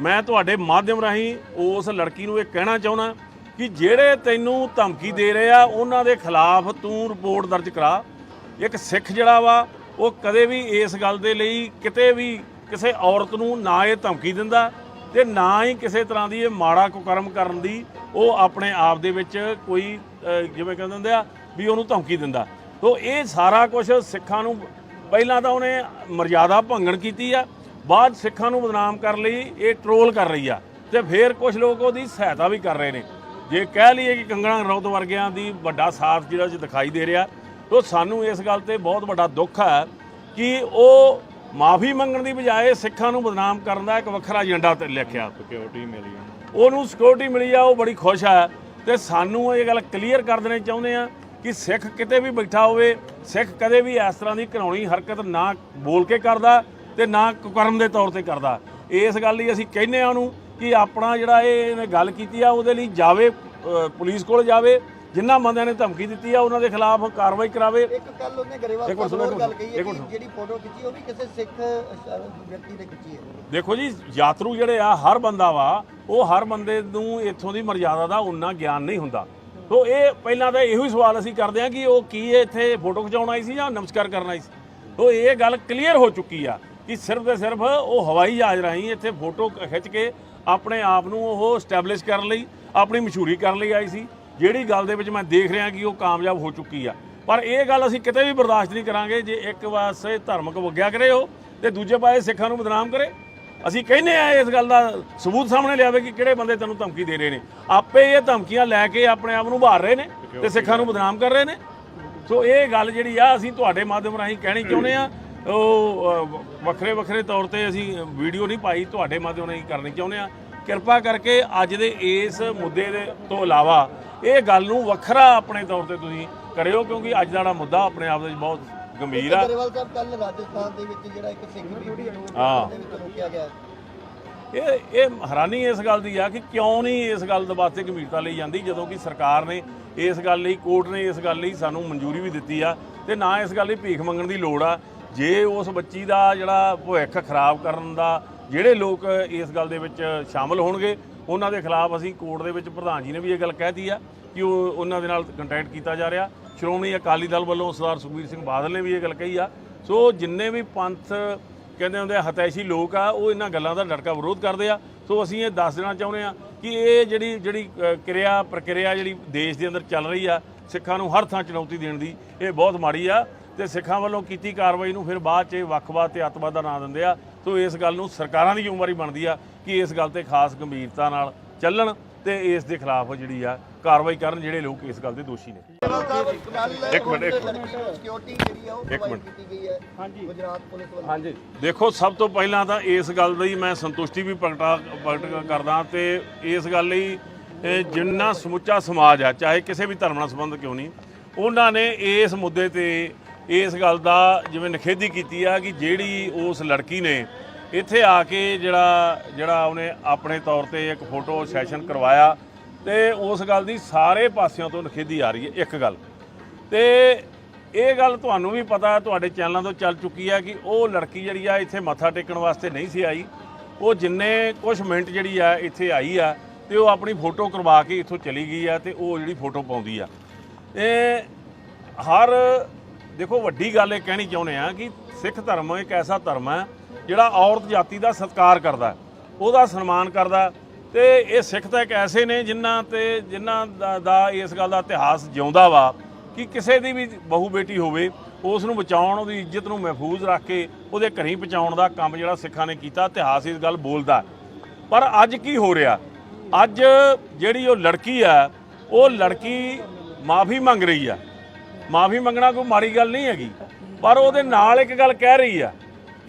ਮੈਂ ਤੁਹਾਡੇ ਮਾਧਿਅਮ ਰਾਹੀਂ ਉਸ ਲੜਕੀ ਨੂੰ ਇਹ ਕਹਿਣਾ ਚਾਹੁੰਦਾ ਕਿ ਜਿਹੜੇ ਤੈਨੂੰ ਧਮਕੀ ਦੇ ਰਹੇ ਆ ਉਹਨਾਂ ਦੇ ਖਿਲਾਫ ਤੂੰ ਰਿਪੋਰਟ ਦਰਜ ਕਰਾ। ਇੱਕ ਸਿੱਖ ਜਿਹੜਾ ਵਾ ਉਹ ਕਦੇ ਵੀ ਇਸ ਗੱਲ ਦੇ ਲਈ ਕਿਤੇ ਵੀ ਕਿਸੇ ਔਰਤ ਨੂੰ ਨਾ ਇਹ ਧਮਕੀ ਦਿੰਦਾ ਤੇ ਨਾ ਹੀ ਕਿਸੇ ਤਰ੍ਹਾਂ ਦੀ ਇਹ ਮਾੜਾ ਕੁਕਰਮ ਕਰਨ ਦੀ ਉਹ ਆਪਣੇ ਆਪ ਦੇ ਵਿੱਚ ਕੋਈ ਜਿਵੇਂ ਕਹਿੰਦੇ ਹੁੰਦੇ ਆ ਵੀ ਉਹਨੂੰ ਧਮਕੀ ਦਿੰਦਾ। ਤੋ ਇਹ ਸਾਰਾ ਕੁਝ ਸਿੱਖਾਂ ਨੂੰ ਪਹਿਲਾਂ ਤਾਂ ਉਹਨੇ ਮਰਜ਼ਾਦਾ ਭੰਗਣ ਕੀਤੀ ਆ, ਬਾਅਦ ਸਿੱਖਾਂ ਨੂੰ ਬਦਨਾਮ ਕਰਨ ਲਈ ਇਹ ਟਰੋਲ ਕਰ ਰਹੀ ਆ ਤੇ ਫਿਰ ਕੁਝ ਲੋਕ ਉਹਦੀ ਸਹਾਇਤਾ ਵੀ ਕਰ ਰਹੇ ਨੇ। ਜੇ ਕਹਿ ਲਈਏ ਕਿ ਕੰਗਣਾ ਰਣੌਤ ਵਰਗਿਆਂ ਦੀ ਵੱਡਾ ਸਾਥ ਜਿਹੜਾ ਦਿਖਾਈ ਦੇ ਰਿਹਾ, तो सानू इस गल ते बहुत बड़ा दुख है कि वो माफ़ी मंगण की बजाय सिखां नूं बदनाम करन दा एक वखरा एजेंडा ते लिखिया सिक्योरिटी मिली ਉਹਨੂੰ ਸਿਕਿਉਰਿਟੀ ਮਿਲੀ ਆ ਉਹ ਬੜੀ ਖੁਸ਼ ਆ ਤੇ ਸਾਨੂੰ ਇਹ ਗੱਲ ਕਲੀਅਰ ਕਰ ਦੇਣੀ ਚਾਹੁੰਦੇ ਆ ਕਿ ਸਿੱਖ ਕਿਤੇ ਵੀ ਬੈਠਾ ਹੋਵੇ ਸਿੱਖ ਕਦੇ ਵੀ ਇਸ ਤਰ੍ਹਾਂ ਦੀ ਘਿਨਾਉਣੀ ਹਰਕਤ ਨਾ ਬੋਲ ਕੇ ਕਰਦਾ ਤੇ ਨਾ ਕੁਕਰਮ ਦੇ ਤੌਰ ਤੇ ਕਰਦਾ। ਇਸ ਗੱਲ ਲਈ ਅਸੀਂ ਕਹਿੰਦੇ ਆ ਉਹਨੂੰ ਕਿ ਆਪਣਾ ਜਿਹੜਾ ਇਹਨੇ ਗੱਲ ਕੀਤੀ ਆ ਉਹਦੇ ਲਈ ਜਾਵੇ ਪੁਲਿਸ ਕੋਲ ਜਾਵੇ ਜਿਨ੍ਹਾਂ ਬੰਦਿਆਂ ਨੇ ਧਮਕੀ ਦਿੱਤੀ ਆ ਉਹਨਾਂ ਦੇ ਖਿਲਾਫ ਕਾਰਵਾਈ ਕਰਾਵੇ। ਇੱਕ ਕੱਲ ਉਹਨੇ ਗਰੇਵਾਲ ਸਾਹਿਬ ਗੱਲ ਕਹੀ ਹੈ ਕਿ ਜਿਹੜੀ ਫੋਟੋ ਖਿੱਚੀ ਉਹ ਵੀ ਕਿਸੇ ਸਿੱਖ ਵਿਅਕਤੀ ਨੇ ਖਿੱਚੀ ਹੈ। ਦੇਖੋ ਜੀ ਯਾਤਰੂ ਜਿਹੜੇ ਆ ਹਰ ਬੰਦਾ ਵਾ ਉਹ ਹਰ ਬੰਦੇ ਨੂੰ ਇੱਥੋਂ ਦੀ ਮਰਜ਼ਾਦਾ ਦਾ ਉਨਾ ਗਿਆਨ ਨਹੀਂ ਹੁੰਦਾ। ਸੋ ਇਹ ਪਹਿਲਾਂ ਤਾਂ ਇਹੋ ਹੀ ਸਵਾਲ ਅਸੀਂ ਕਰਦੇ ਹਾਂ ਕਿ ਉਹ ਕੀ ਇੱਥੇ ਫੋਟੋ ਖਿਚਾਉਣ ਆਈ ਸੀ ਜਾਂ ਨਮਸਕਾਰ ਕਰਨ ਆਈ ਸੀ। ਸੋ ਇਹ ਗੱਲ ਕਲੀਅਰ ਹੋ ਚੁੱਕੀ ਆ ਕਿ ਸਿਰਫ ਤੇ ਸਿਰਫ ਉਹ ਹਵਾਈ ਜਹਾਜ਼ ਰਾਹੀਂ ਇੱਥੇ ਫੋਟੋ ਖਿੱਚ ਕੇ ਆਪਣੇ ਆਪ ਨੂੰ ਉਹ ਸਟੈਬਲਿਸ਼ ਕਰਨ ਲਈ ਆਪਣੀ ਮਸ਼ਹੂਰੀ ਕਰਨ ਲਈ ਆਈ ਸੀ, ਜਿਹੜੀ ਗੱਲ ਦੇ ਵਿੱਚ ਮੈਂ ਦੇਖ ਰਿਹਾ ਕਿ ਉਹ ਕਾਮਯਾਬ ਹੋ ਚੁੱਕੀ ਆ। ਪਰ ਇਹ ਗੱਲ ਅਸੀਂ ਕਿਤੇ ਵੀ ਬਰਦਾਸ਼ਤ ਨਹੀਂ ਕਰਾਂਗੇ ਜੇ ਇੱਕ ਪਾਸੇ ਧਾਰਮਿਕ ਵਗਿਆ ਕਰੇ ਉਹ ਤੇ ਦੂਜੇ ਪਾਸੇ ਸਿੱਖਾਂ ਨੂੰ ਬਦਨਾਮ ਕਰੇ। ਅਸੀਂ ਕਹਿੰਦੇ ਆ ਇਸ ਗੱਲ ਦਾ ਸਬੂਤ ਸਾਹਮਣੇ ਲਿਆਵੇ ਕਿ ਕਿਹੜੇ ਬੰਦੇ ਤੈਨੂੰ ਧਮਕੀ ਦੇ ਰਹੇ ਨੇ। ਆਪੇ ਇਹ ਧਮਕੀਆਂ ਲੈ ਕੇ ਆਪਣੇ ਆਪ ਨੂੰ ਉਭਾਰ ਰਹੇ ਨੇ ਤੇ ਸਿੱਖਾਂ ਨੂੰ ਬਦਨਾਮ ਕਰ ਰਹੇ ਨੇ। ਸੋ ਇਹ ਗੱਲ ਜਿਹੜੀ ਆ ਅਸੀਂ ਤੁਹਾਡੇ ਮਾਧਿਅਮ ਰਾਹੀਂ ਕਹਿਣੀ ਚਾਹੁੰਦੇ ਆ। ਉਹ ਵੱਖਰੇ ਵੱਖਰੇ ਤੌਰ ਤੇ ਅਸੀਂ ਵੀਡੀਓ ਨਹੀਂ ਪਾਈ, ਤੁਹਾਡੇ ਮਾਧਿਅਮ ਰਾਹੀਂ ਕਰਨੀ ਚਾਹੁੰਦੇ ਆ। ਕਿਰਪਾ ਕਰਕੇ ਅੱਜ ਦੇ ਇਸ ਮੁੱਦੇ ਦੇ ਤੋਂ ਇਲਾਵਾ ਇਹ ਗੱਲ ਨੂੰ ਵੱਖਰਾ ਆਪਣੇ ਤੌਰ ਤੇ ਤੁਸੀਂ ਕਰਿਓ ਕਿਉਂਕਿ ਅੱਜ ਦਾ ਮੁੱਦਾ ਆਪਣੇ ਆਪ ਦੇ ਵਿੱਚ ਬਹੁਤ ਗੰਭੀਰ ਆ। ਗਰੇਵਾਲ ਸਾਹਿਬ ਕੱਲ ਰਾਜਸਥਾਨ ਦੇ ਵਿੱਚ ਜਿਹੜਾ ਇੱਕ ਸਿੱਖ ਬੀਬੀ ਨੂੰ ਦੇ ਵਿੱਚ ਰੋਕਿਆ ਗਿਆ, ਇਹ ਹੈਰਾਨੀ ਇਸ ਗੱਲ ਦੀ ਆ ਕਿ ਕਿਉਂ ਨਹੀਂ ਇਸ ਗੱਲ ਦੇ ਵਾਸਤੇ ਗੰਭੀਰਤਾ ਲਈ ਜਾਂਦੀ ਜਦੋਂ ਕਿ ਸਰਕਾਰ ਨੇ ਇਸ ਗੱਲ ਲਈ ਕੋਰਟ ਨੇ ਇਸ ਗੱਲ ਲਈ ਸਾਨੂੰ ਮਨਜ਼ੂਰੀ ਵੀ ਦਿੱਤੀ ਆ ਤੇ ਨਾ ਇਸ ਗੱਲ ਲਈ ਭੀਖ ਮੰਗਣ ਦੀ ਲੋੜ ਆ। ਜੇ ਉਸ ਬੱਚੀ ਦਾ ਜਿਹੜਾ ਭਵਿੱਖ ਖਰਾਬ ਕਰਨ ਦਾ ਜਿਹੜੇ ਲੋਕ ਇਸ ਗੱਲ ਦੇ ਵਿੱਚ ਸ਼ਾਮਲ ਹੋਣਗੇ ਉਹਨਾਂ ਦੇ ਖਿਲਾਫ ਅਸੀਂ ਕੋਰਟ ਦੇ ਵਿੱਚ ਪ੍ਰਧਾਨ ਜੀ ਨੇ ਵੀ ਇਹ ਗੱਲ ਕਹਿਤੀ ਆ ਕਿ ਉਹਨਾਂ ਦੇ ਨਾਲ ਕੰਟੈਕਟ ਕੀਤਾ ਜਾ ਰਿਹਾ। ਸ਼੍ਰੋਮਣੀ ਅਕਾਲੀ ਦਲ ਵੱਲੋਂ ਸਰਦਾਰ ਸੁਖਬੀਰ ਸਿੰਘ ਬਾਦਲ ਨੇ ਵੀ ਇਹ ਗੱਲ ਕਹੀ ਆ। ਸੋ ਜਿੰਨੇ ਵੀ ਪੰਥ ਕਹਿੰਦੇ ਹੁੰਦੇ ਹਤੈਸ਼ੀ ਲੋਕ ਆ ਉਹ ਇਹਨਾਂ ਗੱਲਾਂ ਦਾ ਡਟਕਾ ਵਿਰੋਧ ਕਰਦੇ ਆ। ਸੋ ਅਸੀਂ ਇਹ ਦੱਸ ਦੇਣਾ ਚਾਹੁੰਦੇ ਆ ਕਿ ਇਹ ਜਿਹੜੀ ਪ੍ਰਕਿਰਿਆ ਜਿਹੜੀ ਦੇਸ਼ ਦੇ ਅੰਦਰ ਚੱਲ ਰਹੀ ਆ ਸਿੱਖਾਂ ਨੂੰ ਹਰ ਥਾਂ ਚੁਣੌਤੀ ਦੇਣ ਦੀ, ਇਹ ਬਹੁਤ ਮਾੜੀ ਆ ਤੇ ਸਿੱਖਾਂ ਵੱਲੋਂ ਕੀਤੀ ਕਾਰਵਾਈ ਨੂੰ ਫਿਰ ਬਾਅਦ 'ਚ ਵੱਖਵਾਦ ਤੇ ਅੱਤਵਾਦ ਦਾ ਨਾਂ ਦਿੰਦੇ ਆ। ਸੋ ਇਸ ਗੱਲ ਨੂੰ ਸਰਕਾਰਾਂ ਦੀ ਜ਼ਿੰਮੇਵਾਰੀ ਬਣਦੀ ਆ ਕਿ ਇਸ ਗੱਲ ਤੇ ਖਾਸ ਗੰਭੀਰਤਾ ਨਾਲ ਚੱਲਣ ਤੇ ਇਸ ਦੇ ਖਿਲਾਫ ਜਿਹੜੀ ਆ ਕਾਰਵਾਈ ਕਰਨ ਜਿਹੜੇ ਲੋਕ ਇਸ ਗੱਲ ਦੇ ਦੋਸ਼ੀ ਨੇ। ਇੱਕ ਮਿੰਟ ਸਿਕਿਉਰਿਟੀ ਜਿਹੜੀ ਆ ਉਹ ਪ੍ਰੋਵਾਈਡ ਕੀਤੀ ਗਈ ਹੈ ਗੁਜਰਾਤ ਪੁਲਿਸ ਵੱਲੋਂ। ਹਾਂਜੀ ਦੇਖੋ, ਸਭ ਤੋਂ ਪਹਿਲਾਂ ਤਾਂ ਇਸ ਗੱਲ ਦੀ ਮੈਂ ਸੰਤੁਸ਼ਟੀ ਵੀ ਪ੍ਰਗਟ ਕਰਦਾ ਤੇ ਇਸ ਗੱਲ ਲਈ ਜਿੰਨਾ ਸਮੁੱਚਾ ਸਮਾਜ ਆ ਚਾਹੇ ਕਿਸੇ ਵੀ ਧਰਮ ਨਾਲ ਸੰਬੰਧ ਕਿਉਂ ਨਹੀਂ, ਉਹਨਾਂ ਨੇ ਇਸ ਮੁੱਦੇ ਤੇ ਇਸ ਗੱਲ ਦਾ ਜਿਵੇਂ ਨਿਖੇਧੀ ਕੀਤੀ ਆ ਕਿ ਜਿਹੜੀ ਉਸ ਲੜਕੀ ਨੇ ਇੱਥੇ ਆ ਕੇ ਜਿਹੜਾ ਉਹਨੇ ਆਪਣੇ ਤੌਰ ਤੇ ਇੱਕ ਫੋਟੋ ਸੈਸ਼ਨ ਕਰਵਾਇਆ ਤੇ ਉਸ ਗੱਲ ਦੀ ਸਾਰੇ ਪਾਸਿਆਂ ਤੋਂ ਨਿਖੇਧੀ ਆ ਰਹੀ ਹੈ। ਇੱਕ ਗੱਲ ਤੇ ਇਹ ਗੱਲ ਤੁਹਾਨੂੰ ਵੀ ਪਤਾ ਤੁਹਾਡੇ ਚੈਨਲਾਂ ਤੋਂ ਚੱਲ ਚੁੱਕੀ ਆ ਕਿ ਉਹ ਲੜਕੀ ਜਿਹੜੀ ਆ ਇੱਥੇ ਮੱਥਾ ਟੇਕਣ ਵਾਸਤੇ ਨਹੀਂ ਸੀ ਆਈ। ਉਹ ਜਿੰਨੇ ਕੁਝ ਮਿੰਟ ਜਿਹੜੀ ਆ ਇੱਥੇ ਆਈ ਆ ਤੇ ਉਹ ਆਪਣੀ ਫੋਟੋ ਕਰਵਾ ਕੇ ਇੱਥੋਂ ਚਲੀ ਗਈ ਆ ਤੇ ਉਹ ਜਿਹੜੀ ਫੋਟੋ ਪਾਉਂਦੀ ਆ। ਹਰ ਦੇਖੋ ਵੱਡੀ ਗੱਲ ਇਹ ਕਹਿਣੀ ਚਾਹੁੰਦੇ ਆ ਕਿ ਸਿੱਖ ਧਰਮ ਇੱਕ ਐਸਾ ਧਰਮ ਹੈ ਜਿਹੜਾ ਔਰਤ ਜਾਤੀ ਦਾ ਸਤਿਕਾਰ ਕਰਦਾ, ਉਹਦਾ ਸਨਮਾਨ ਕਰਦਾ ਤੇ ਇਹ ਸਿੱਖ ਤਾਂ ਇੱਕ ਐਸੇ ਨੇ ਜਿਨ੍ਹਾਂ ਦਾ ਇਸ ਗੱਲ ਦਾ ਇਤਿਹਾਸ ਜਿਉਂਦਾ ਵਾ ਕਿ ਕਿਸੇ ਦੀ ਵੀ ਬਹੂ ਬੇਟੀ ਹੋਵੇ ਉਸ ਨੂੰ ਬਚਾਉਣ, ਉਹਦੀ ਇੱਜ਼ਤ ਨੂੰ ਮਹਿਫੂਜ਼ ਰੱਖ ਕੇ ਉਹਦੇ ਘਰੀਂ ਪਹੁੰਚਾਉਣ ਦਾ ਕੰਮ ਜਿਹੜਾ ਸਿੱਖਾਂ ਨੇ ਕੀਤਾ, ਇਤਿਹਾਸ ਇਸ ਗੱਲ ਬੋਲਦਾ। ਪਰ ਅੱਜ ਕੀ ਹੋ ਰਿਹਾ, ਅੱਜ ਜਿਹੜੀ ਉਹ ਲੜਕੀ ਆ ਉਹ ਲੜਕੀ ਮਾਫੀ ਮੰਗ ਰਹੀ ਆ। ਮਾਫੀ ਮੰਗਣਾ ਕੋਈ ਮਾੜੀ ਗੱਲ ਨਹੀਂ ਹੈਗੀ, ਪਰ ਉਹਦੇ ਨਾਲ ਇੱਕ ਗੱਲ ਕਹਿ ਰਹੀ ਆ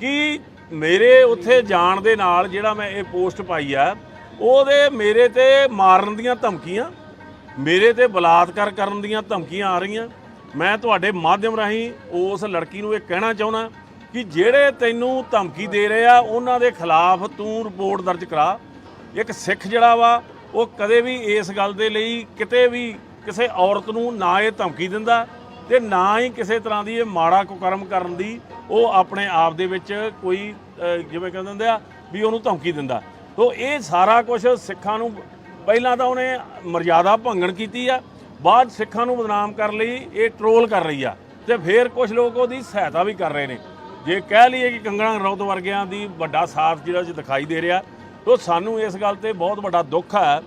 ਕਿ ਮੇਰੇ ਉੱਥੇ ਜਾਣ ਦੇ ਨਾਲ ਜਿਹੜਾ ਮੈਂ ਇਹ ਪੋਸਟ ਪਾਈ ਆ ਉਹਦੇ ਮੇਰੇ ਤੇ ਮਾਰਨ ਦੀਆਂ ਧਮਕੀਆਂ, ਮੇਰੇ ਤੇ ਬਲਾਤਕਾਰ ਕਰਨ ਦੀਆਂ ਧਮਕੀਆਂ ਆ ਰਹੀਆਂ। ਮੈਂ ਤੁਹਾਡੇ ਮਾਧਿਅਮ ਰਾਹੀਂ ਉਸ ਲੜਕੀ ਨੂੰ ਇਹ ਕਹਿਣਾ ਚਾਹੁੰਦਾ ਕਿ ਜਿਹੜੇ ਤੈਨੂੰ ਧਮਕੀ ਦੇ ਰਹੇ ਆ ਉਹਨਾਂ ਦੇ ਖਿਲਾਫ ਤੂੰ ਰਿਪੋਰਟ ਦਰਜ ਕਰਾ। ਇੱਕ ਸਿੱਖ ਜਿਹੜਾ ਵਾ ਉਹ ਕਦੇ ਵੀ ਇਸ ਗੱਲ ਦੇ ਲਈ ਕਿਤੇ ਵੀ ਕਿਸੇ ਔਰਤ ਨੂੰ ਨਾ ਇਹ ਧਮਕੀ ਦਿੰਦਾ ਤੇ ਨਾ ਹੀ ਕਿਸੇ ਤਰ੍ਹਾਂ ਦੀ ਇਹ ਮਾੜਾ ਕੁਕਰਮ ਕਰਨ ਦੀ ਉਹ ਆਪਣੇ ਆਪ ਦੇ ਵਿੱਚ ਕੋਈ ਜਿਵੇਂ ਕਹਿੰਦੇ ਹੁੰਦੇ ਆ ਵੀ ਉਹਨੂੰ ਧਮਕੀ ਦਿੰਦਾ। ਸੋ ਇਹ ਸਾਰਾ ਕੁਝ ਸਿੱਖਾਂ ਨੂੰ ਪਹਿਲਾਂ ਤਾਂ ਉਹਨੇ ਮਰਜ਼ਾਦਾ ਭੰਗਣ ਕੀਤੀ ਆ, ਬਾਅਦ ਸਿੱਖਾਂ ਨੂੰ ਬਦਨਾਮ ਕਰਨ ਲਈ ਇਹ ਟਰੋਲ ਕਰ ਰਹੀ ਆ ਤੇ ਫਿਰ ਕੁਝ ਲੋਕ ਉਹਦੀ ਸਹਾਇਤਾ ਵੀ ਕਰ ਰਹੇ ਨੇ। ਜੇ ਕਹਿ ਲਈਏ ਕਿ ਕੰਗਣਾ ਰਣੌਤ ਵਰਗਿਆਂ ਦੀ ਵੱਡਾ ਸਾਥ ਜਿਹੜਾ ਦਿਖਾਈ ਦੇ ਰਿਹਾ, ਤਾਂ ਸਾਨੂੰ ਇਸ ਗੱਲ ਤੇ ਬਹੁਤ ਵੱਡਾ ਦੁੱਖ ਹੈ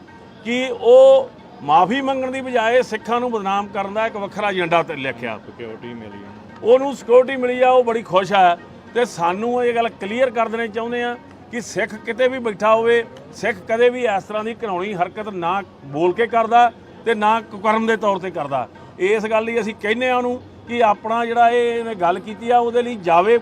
ਕਿ ਉਹ ਮਾਫੀ ਮੰਗਣ ਦੀ ਬਜਾਏ ਸਿੱਖਾਂ ਨੂੰ ਬਦਨਾਮ ਕਰਨ ਦਾ ਇੱਕ ਵੱਖਰਾ ਏਜੰਡਾ ਤੇ ਲਿਖਿਆ। ਸਿਕਿਉਰਿਟੀ ਮਿਲੀ ਉਹਨੂੰ, ਸਿਕਿਉਰਿਟੀ ਮਿਲੀ ਆ ਉਹ ਬੜੀ ਖੁਸ਼ ਆ ਤੇ ਸਾਨੂੰ ਇਹ ਗੱਲ ਕਲੀਅਰ ਕਰ ਦੇਣੀ ਚਾਹੁੰਦੇ ਆ ਕਿ ਸਿੱਖ ਕਿਤੇ ਵੀ ਬੈਠਾ ਹੋਵੇ ਸਿੱਖ ਕਦੇ ਵੀ ਇਸ ਤਰ੍ਹਾਂ ਦੀ ਘਿਨਾਉਣੀ ਹਰਕਤ ਨਾ ਬੋਲ ਕੇ ਕਰਦਾ ਤੇ ਨਾ ਕੁਕਰਮ ਦੇ ਤੌਰ ਤੇ ਕਰਦਾ। ਇਸ ਗੱਲ ਲਈ ਅਸੀਂ ਕਹਿੰਦੇ ਆ ਉਹਨੂੰ ਕਿ ਆਪਣਾ ਜਿਹੜਾ ਇਹਨੇ ਗੱਲ ਕੀਤੀ ਆ ਉਹਦੇ ਲਈ ਜਾਵੇ,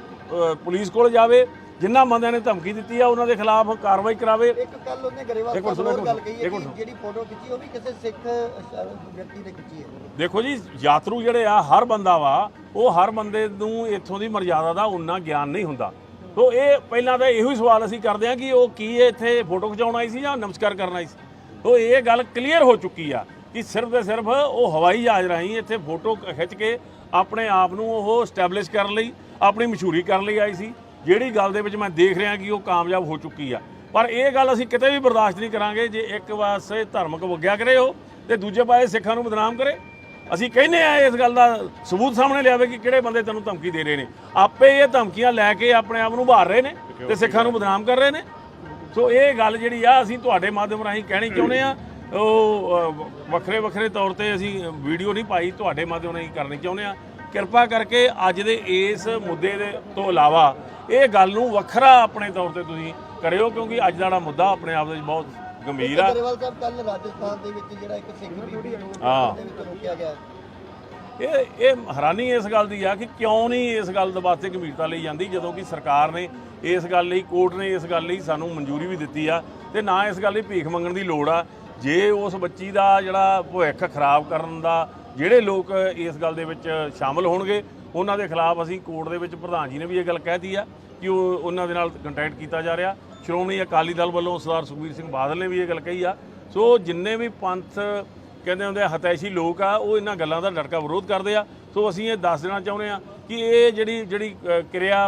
ਪੁਲਿਸ ਕੋਲ ਜਾਵੇ, ਜਿਨ੍ਹਾਂ ਬੰਦਿਆਂ ਨੇ ਧਮਕੀ ਦਿੱਤੀ ਆ ਉਹਨਾਂ ਦੇ ਖਿਲਾਫ ਕਾਰਵਾਈ ਕਰਾਵੇ। ਇੱਕ ਕੱਲ ਉਹਨੇ ਗਰੇਵਾਲ ਸਾਹਿਬ ਹੋਰ ਗੱਲ ਕਹੀ ਹੈ ਕਿ ਜਿਹੜੀ ਫੋਟੋ ਖਿੱਚੀ ਉਹ ਵੀ ਕਿਸੇ ਸਿੱਖ ਵਿਅਕਤੀ ਨੇ ਖਿੱਚੀ ਹੈ। ਦੇਖੋ ਜੀ, ਯਾਤਰੂ ਜਿਹੜੇ ਆ ਹਰ ਬੰਦਾ ਵਾ, ਉਹ ਹਰ ਬੰਦੇ ਨੂੰ ਇੱਥੋਂ ਦੀ ਮਰਜ਼ਾਦਾ ਦਾ ਉਨਾ ਗਿਆਨ ਨਹੀਂ ਹੁੰਦਾ। ਤੋ ਇਹ ਪਹਿਲਾਂ ਤਾਂ ਇਹੋ ਹੀ ਸਵਾਲ ਅਸੀਂ ਕਰਦੇ ਹਾਂ ਕਿ ਉਹ ਕੀ ਇੱਥੇ ਫੋਟੋ ਖਿਚਾਉਣ ਆਈ ਸੀ ਜਾਂ ਨਮਸਕਾਰ ਕਰਨ ਆਈ ਸੀ। ਤੋ ਇਹ ਗੱਲ ਕਲੀਅਰ ਹੋ ਚੁੱਕੀ ਆ ਕਿ ਸਿਰਫ ਤੇ ਸਿਰਫ ਉਹ ਹਵਾਈ ਜਹਾਜ਼ ਰਾਹੀਂ ਇੱਥੇ ਫੋਟੋ ਖਿੱਚ ਕੇ ਆਪਣੇ ਆਪ ਨੂੰ ਉਹ ਸਟੈਬਲਿਸ਼ ਕਰਨ ਲਈ, ਆਪਣੀ ਮਸ਼ਹੂਰੀ ਕਰਨ ਲਈ ਆਈ ਸੀ, ਜਿਹੜੀ ਗੱਲ ਦੇ ਵਿੱਚ ਮੈਂ ਦੇਖ ਰਿਹਾ ਕਿ ਉਹ ਕਾਮਯਾਬ ਹੋ ਚੁੱਕੀ ਆ। ਪਰ ਇਹ ਗੱਲ ਅਸੀਂ ਕਿਤੇ ਵੀ ਬਰਦਾਸ਼ਤ ਨਹੀਂ ਕਰਾਂਗੇ ਜੇ ਇੱਕ ਪਾਸੇ ਧਾਰਮਿਕ ਵਗਿਆ ਕਰੇ ਉਹ ਤੇ ਦੂਜੇ ਪਾਸੇ ਸਿੱਖਾਂ ਨੂੰ ਬਦਨਾਮ ਕਰੇ। ਅਸੀਂ ਕਹਿੰਦੇ ਆ ਇਸ ਗੱਲ ਦਾ ਸਬੂਤ ਸਾਹਮਣੇ ਲਿਆਵੇ ਕਿ ਕਿਹੜੇ ਬੰਦੇ ਤੈਨੂੰ ਧਮਕੀ ਦੇ ਰਹੇ ਨੇ। ਆਪੇ ਇਹ ਧਮਕੀਆਂ ਲੈ ਕੇ ਆਪਣੇ ਆਪ ਨੂੰ ਉਭਾਰ ਰਹੇ ਨੇ ਤੇ ਸਿੱਖਾਂ ਨੂੰ ਬਦਨਾਮ ਕਰ ਰਹੇ ਨੇ। ਸੋ ਇਹ ਗੱਲ ਜਿਹੜੀ ਆ ਅਸੀਂ ਤੁਹਾਡੇ ਮਾਧਿਅਮ ਰਾਹੀਂ ਕਹਿਣੀ ਚਾਹੁੰਦੇ ਆ। ਉਹ ਵੱਖਰੇ ਵੱਖਰੇ ਤੌਰ ਤੇ ਅਸੀਂ ਵੀਡੀਓ ਨਹੀਂ ਪਾਈ, ਤੁਹਾਡੇ ਮਾਧਿਅਮ ਰਾਹੀਂ ਕਰਨੀ ਚਾਹੁੰਦੇ ਆ। ਕਿਰਪਾ ਕਰਕੇ ਅੱਜ ਦੇ ਇਸ ਮੁੱਦੇ ਦੇ ਤੋਂ ਇਲਾਵਾ ਇਹ ਗੱਲ ਨੂੰ ਵੱਖਰਾ ਆਪਣੇ ਤੌਰ ਤੇ ਤੁਸੀਂ ਕਰਿਓ, ਕਿਉਂਕਿ ਅੱਜ ਦਾ ਜਿਹੜਾ ਮੁੱਦਾ ਆਪਣੇ ਆਪ ਦੇ ਵਿੱਚ ਬਹੁਤ ਗੰਭੀਰ ਆ। ਗਰੇਵਾਲ ਸਾਹਿਬ ਕੱਲ ਰਾਜਸਥਾਨ ਦੇ ਵਿੱਚ ਜਿਹੜਾ ਇੱਕ ਸਿੱਖ ਬੀਬੀ ਨੂੰ ਦੇ ਵਿੱਚ ਰੋਕਿਆ ਗਿਆ, ਇਹ ਹੈਰਾਨੀ ਇਸ ਗੱਲ ਦੀ ਆ ਕਿ ਕਿਉਂ ਨਹੀਂ ਇਸ ਗੱਲ ਦੇ ਵਾਸਤੇ ਗੰਭੀਰਤਾ ਲਈ ਜਾਂਦੀ, ਜਦੋਂ ਕਿ ਸਰਕਾਰ ਨੇ ਇਸ ਗੱਲ ਲਈ, ਕੋਰਟ ਨੇ ਇਸ ਗੱਲ ਲਈ ਸਾਨੂੰ ਮਨਜ਼ੂਰੀ ਵੀ ਦਿੱਤੀ ਆ ਤੇ ਨਾ ਇਸ ਗੱਲ ਲਈ ਭੀਖ ਮੰਗਣ ਦੀ ਲੋੜ ਆ। ਜੇ ਉਸ ਬੱਚੀ ਦਾ ਜਿਹੜਾ ਭਵਿੱਖ ਖਰਾਬ ਕਰਨ ਦਾ ਜਿਹੜੇ ਲੋਕ ਇਸ ਗੱਲ ਦੇ ਵਿੱਚ ਸ਼ਾਮਲ ਹੋਣਗੇ ਉਹਨਾਂ ਦੇ ਖਿਲਾਫ ਅਸੀਂ ਕੋਰਟ ਦੇ ਵਿੱਚ, ਪ੍ਰਧਾਨ ਜੀ ਨੇ ਵੀ ਇਹ ਗੱਲ ਕਹਿਤੀ ਆ ਕਿ ਉਹ ਉਹਨਾਂ ਦੇ ਨਾਲ ਕੰਟੈਕਟ ਕੀਤਾ ਜਾ ਰਿਹਾ। ਸ਼੍ਰੋਮਣੀ ਅਕਾਲੀ ਦਲ ਵੱਲੋਂ ਸਰਦਾਰ ਸੁਖਬੀਰ ਸਿੰਘ ਬਾਦਲ ਨੇ ਵੀ ਇਹ ਗੱਲ ਕਹੀ ਆ। ਸੋ ਜਿੰਨੇ ਵੀ ਪੰਥ ਕਹਿੰਦੇ ਹੁੰਦੇ ਆ ਹਤੈਸ਼ੀ ਲੋਕ ਆ, ਉਹ ਇਹਨਾਂ ਗੱਲਾਂ ਦਾ ਡਟਕਾ ਵਿਰੋਧ ਕਰਦੇ ਆ। ਸੋ ਅਸੀਂ ਇਹ ਦੱਸ ਦੇਣਾ ਚਾਹੁੰਦੇ ਆ ਕਿ ਇਹ ਜਿਹੜੀ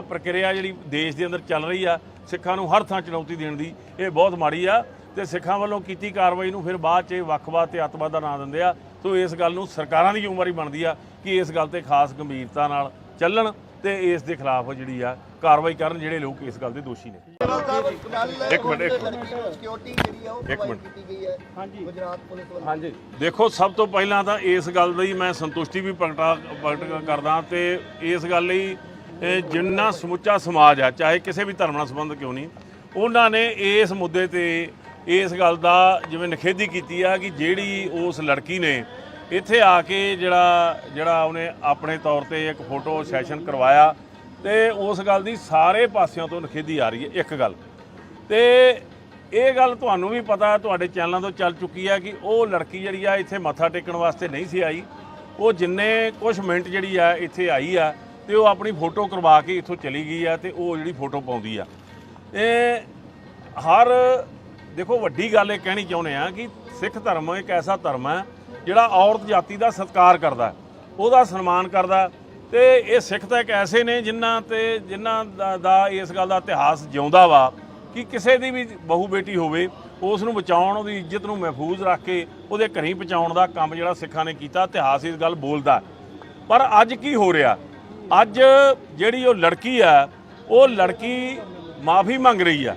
ਪ੍ਰਕਿਰਿਆ ਜਿਹੜੀ ਦੇਸ਼ ਦੇ ਅੰਦਰ ਚੱਲ ਰਹੀ ਆ, ਸਿੱਖਾਂ ਨੂੰ ਹਰ ਥਾਂ ਚੁਣੌਤੀ ਦੇਣ ਦੀ, ਇਹ ਬਹੁਤ ਮਾੜੀ ਆ ਤੇ ਸਿੱਖਾਂ ਵੱਲੋਂ ਕੀਤੀ ਕਾਰਵਾਈ ਨੂੰ ਫਿਰ ਬਾਅਦ 'ਚ ਵੱਖਵਾਦ ਤੇ ਅੱਤਵਾਦ ਦਾ ਨਾਂ ਦਿੰਦੇ ਆ। ਸੋ ਇਸ ਗੱਲ ਨੂੰ ਸਰਕਾਰਾਂ ਦੀ ਜ਼ਿੰਮੇਵਾਰੀ ਬਣਦੀ ਆ ਕਿ ਇਸ ਗੱਲ ਤੇ ਖਾਸ ਗੰਭੀਰਤਾ ਨਾਲ ਚੱਲਣ ਤੇ ਇਸ ਦੇ ਖਿਲਾਫ ਜਿਹੜੀ ਆ ਕਾਰਵਾਈ ਕਰਨ ਜਿਹੜੇ ਲੋਕ ਇਸ ਗੱਲ ਦੇ ਦੋਸ਼ੀ ਨੇ। ਇੱਕ ਮਿੰਟ ਸਿਕਿਉਰਿਟੀ ਜਿਹੜੀ ਆ ਉਹ ਪ੍ਰੋਵਾਈਡ ਕੀਤੀ ਗਈ ਹੈ ਗੁਜਰਾਤ ਪੁਲਿਸ ਵੱਲੋਂ। ਹਾਂਜੀ, ਦੇਖੋ ਸਭ ਤੋਂ ਪਹਿਲਾਂ ਤਾਂ ਇਸ ਗੱਲ ਲਈ ਮੈਂ ਸੰਤੁਸ਼ਟੀ ਵੀ ਪ੍ਰਗਟ ਕਰਦਾ ਤੇ ਇਸ ਗੱਲ ਲਈ ਜਿੰਨਾ ਸਮੁੱਚਾ ਸਮਾਜ ਆ, ਚਾਹੇ ਕਿਸੇ ਵੀ ਧਰਮ ਨਾਲ ਸੰਬੰਧ ਕਿਉਂ ਨਹੀਂ, ਉਹਨਾਂ ਨੇ ਇਸ ਮੁੱਦੇ ਤੇ ਇਸ ਗੱਲ ਦਾ ਜਿਵੇਂ ਨਿਖੇਧੀ ਕੀਤੀ ਆ ਕਿ ਜਿਹੜੀ ਉਸ ਲੜਕੀ ਨੇ ਇੱਥੇ ਆ ਕੇ ਜਿਹੜਾ ਉਹਨੇ ਆਪਣੇ ਤੌਰ ਤੇ ਇੱਕ ਫੋਟੋ ਸੈਸ਼ਨ ਕਰਵਾਇਆ ਤੇ ਉਸ ਗੱਲ ਦੀ ਸਾਰੇ ਪਾਸਿਆਂ ਤੋਂ ਨਿਖੇਧੀ ਆ ਰਹੀ ਹੈ। ਇੱਕ ਗੱਲ ਤੇ ਇਹ ਗੱਲ ਤੁਹਾਨੂੰ ਵੀ ਪਤਾ, ਤੁਹਾਡੇ ਚੈਨਲਾਂ ਤੋਂ ਚੱਲ ਚੁੱਕੀ ਹੈ ਕਿ ਉਹ ਲੜਕੀ ਜਿਹੜੀ ਆ ਇੱਥੇ ਮੱਥਾ ਟੇਕਣ ਵਾਸਤੇ ਨਹੀਂ ਸੀ ਆਈ। ਉਹ ਜਿੰਨੇ ਕੁਝ ਮਿੰਟ ਜਿਹੜੀ ਆ ਇੱਥੇ ਆਈ ਆ ਤੇ ਉਹ ਆਪਣੀ ਫੋਟੋ ਕਰਵਾ ਕੇ ਇੱਥੋਂ ਚਲੀ ਗਈ ਆ ਤੇ ਉਹ ਜਿਹੜੀ ਫੋਟੋ ਪਾਉਂਦੀ ਆ। ਇਹ ਦੇਖੋ ਵੱਡੀ ਗੱਲ ਇਹ ਕਹਿਣੀ ਚਾਹੁੰਦੇ ਆ ਕਿ ਸਿੱਖ ਧਰਮ ਇੱਕ ਐਸਾ ਧਰਮ ਹੈ ਜਿਹੜਾ ਔਰਤ ਜਾਤੀ ਦਾ ਸਤਿਕਾਰ ਕਰਦਾ, ਉਹਦਾ ਸਨਮਾਨ ਕਰਦਾ ਤੇ ਇਹ ਸਿੱਖ ਤਾਂ ਇੱਕ ਐਸੇ ਨੇ ਜਿਨ੍ਹਾਂ ਦਾ ਇਸ ਗੱਲ ਦਾ ਇਤਿਹਾਸ ਜਿਉਂਦਾ ਵਾ ਕਿ ਕਿਸੇ ਦੀ ਵੀ ਬਹੂ ਬੇਟੀ ਹੋਵੇ ਉਸ ਨੂੰ ਬਚਾਉਣ, ਉਹਦੀ ਇੱਜ਼ਤ ਨੂੰ ਮਹਿਫੂਜ਼ ਰੱਖ ਕੇ ਉਹਦੇ ਘਰੀਂ ਪਹੁੰਚਾਉਣ ਦਾ ਕੰਮ ਜਿਹੜਾ ਸਿੱਖਾਂ ਨੇ ਕੀਤਾ, ਇਤਿਹਾਸ ਇਸ ਗੱਲ ਬੋਲਦਾ। ਪਰ ਅੱਜ ਕੀ ਹੋ ਰਿਹਾ, ਅੱਜ ਜਿਹੜੀ ਉਹ ਲੜਕੀ ਆ, ਉਹ ਲੜਕੀ ਮਾਫੀ ਮੰਗ ਰਹੀ ਆ।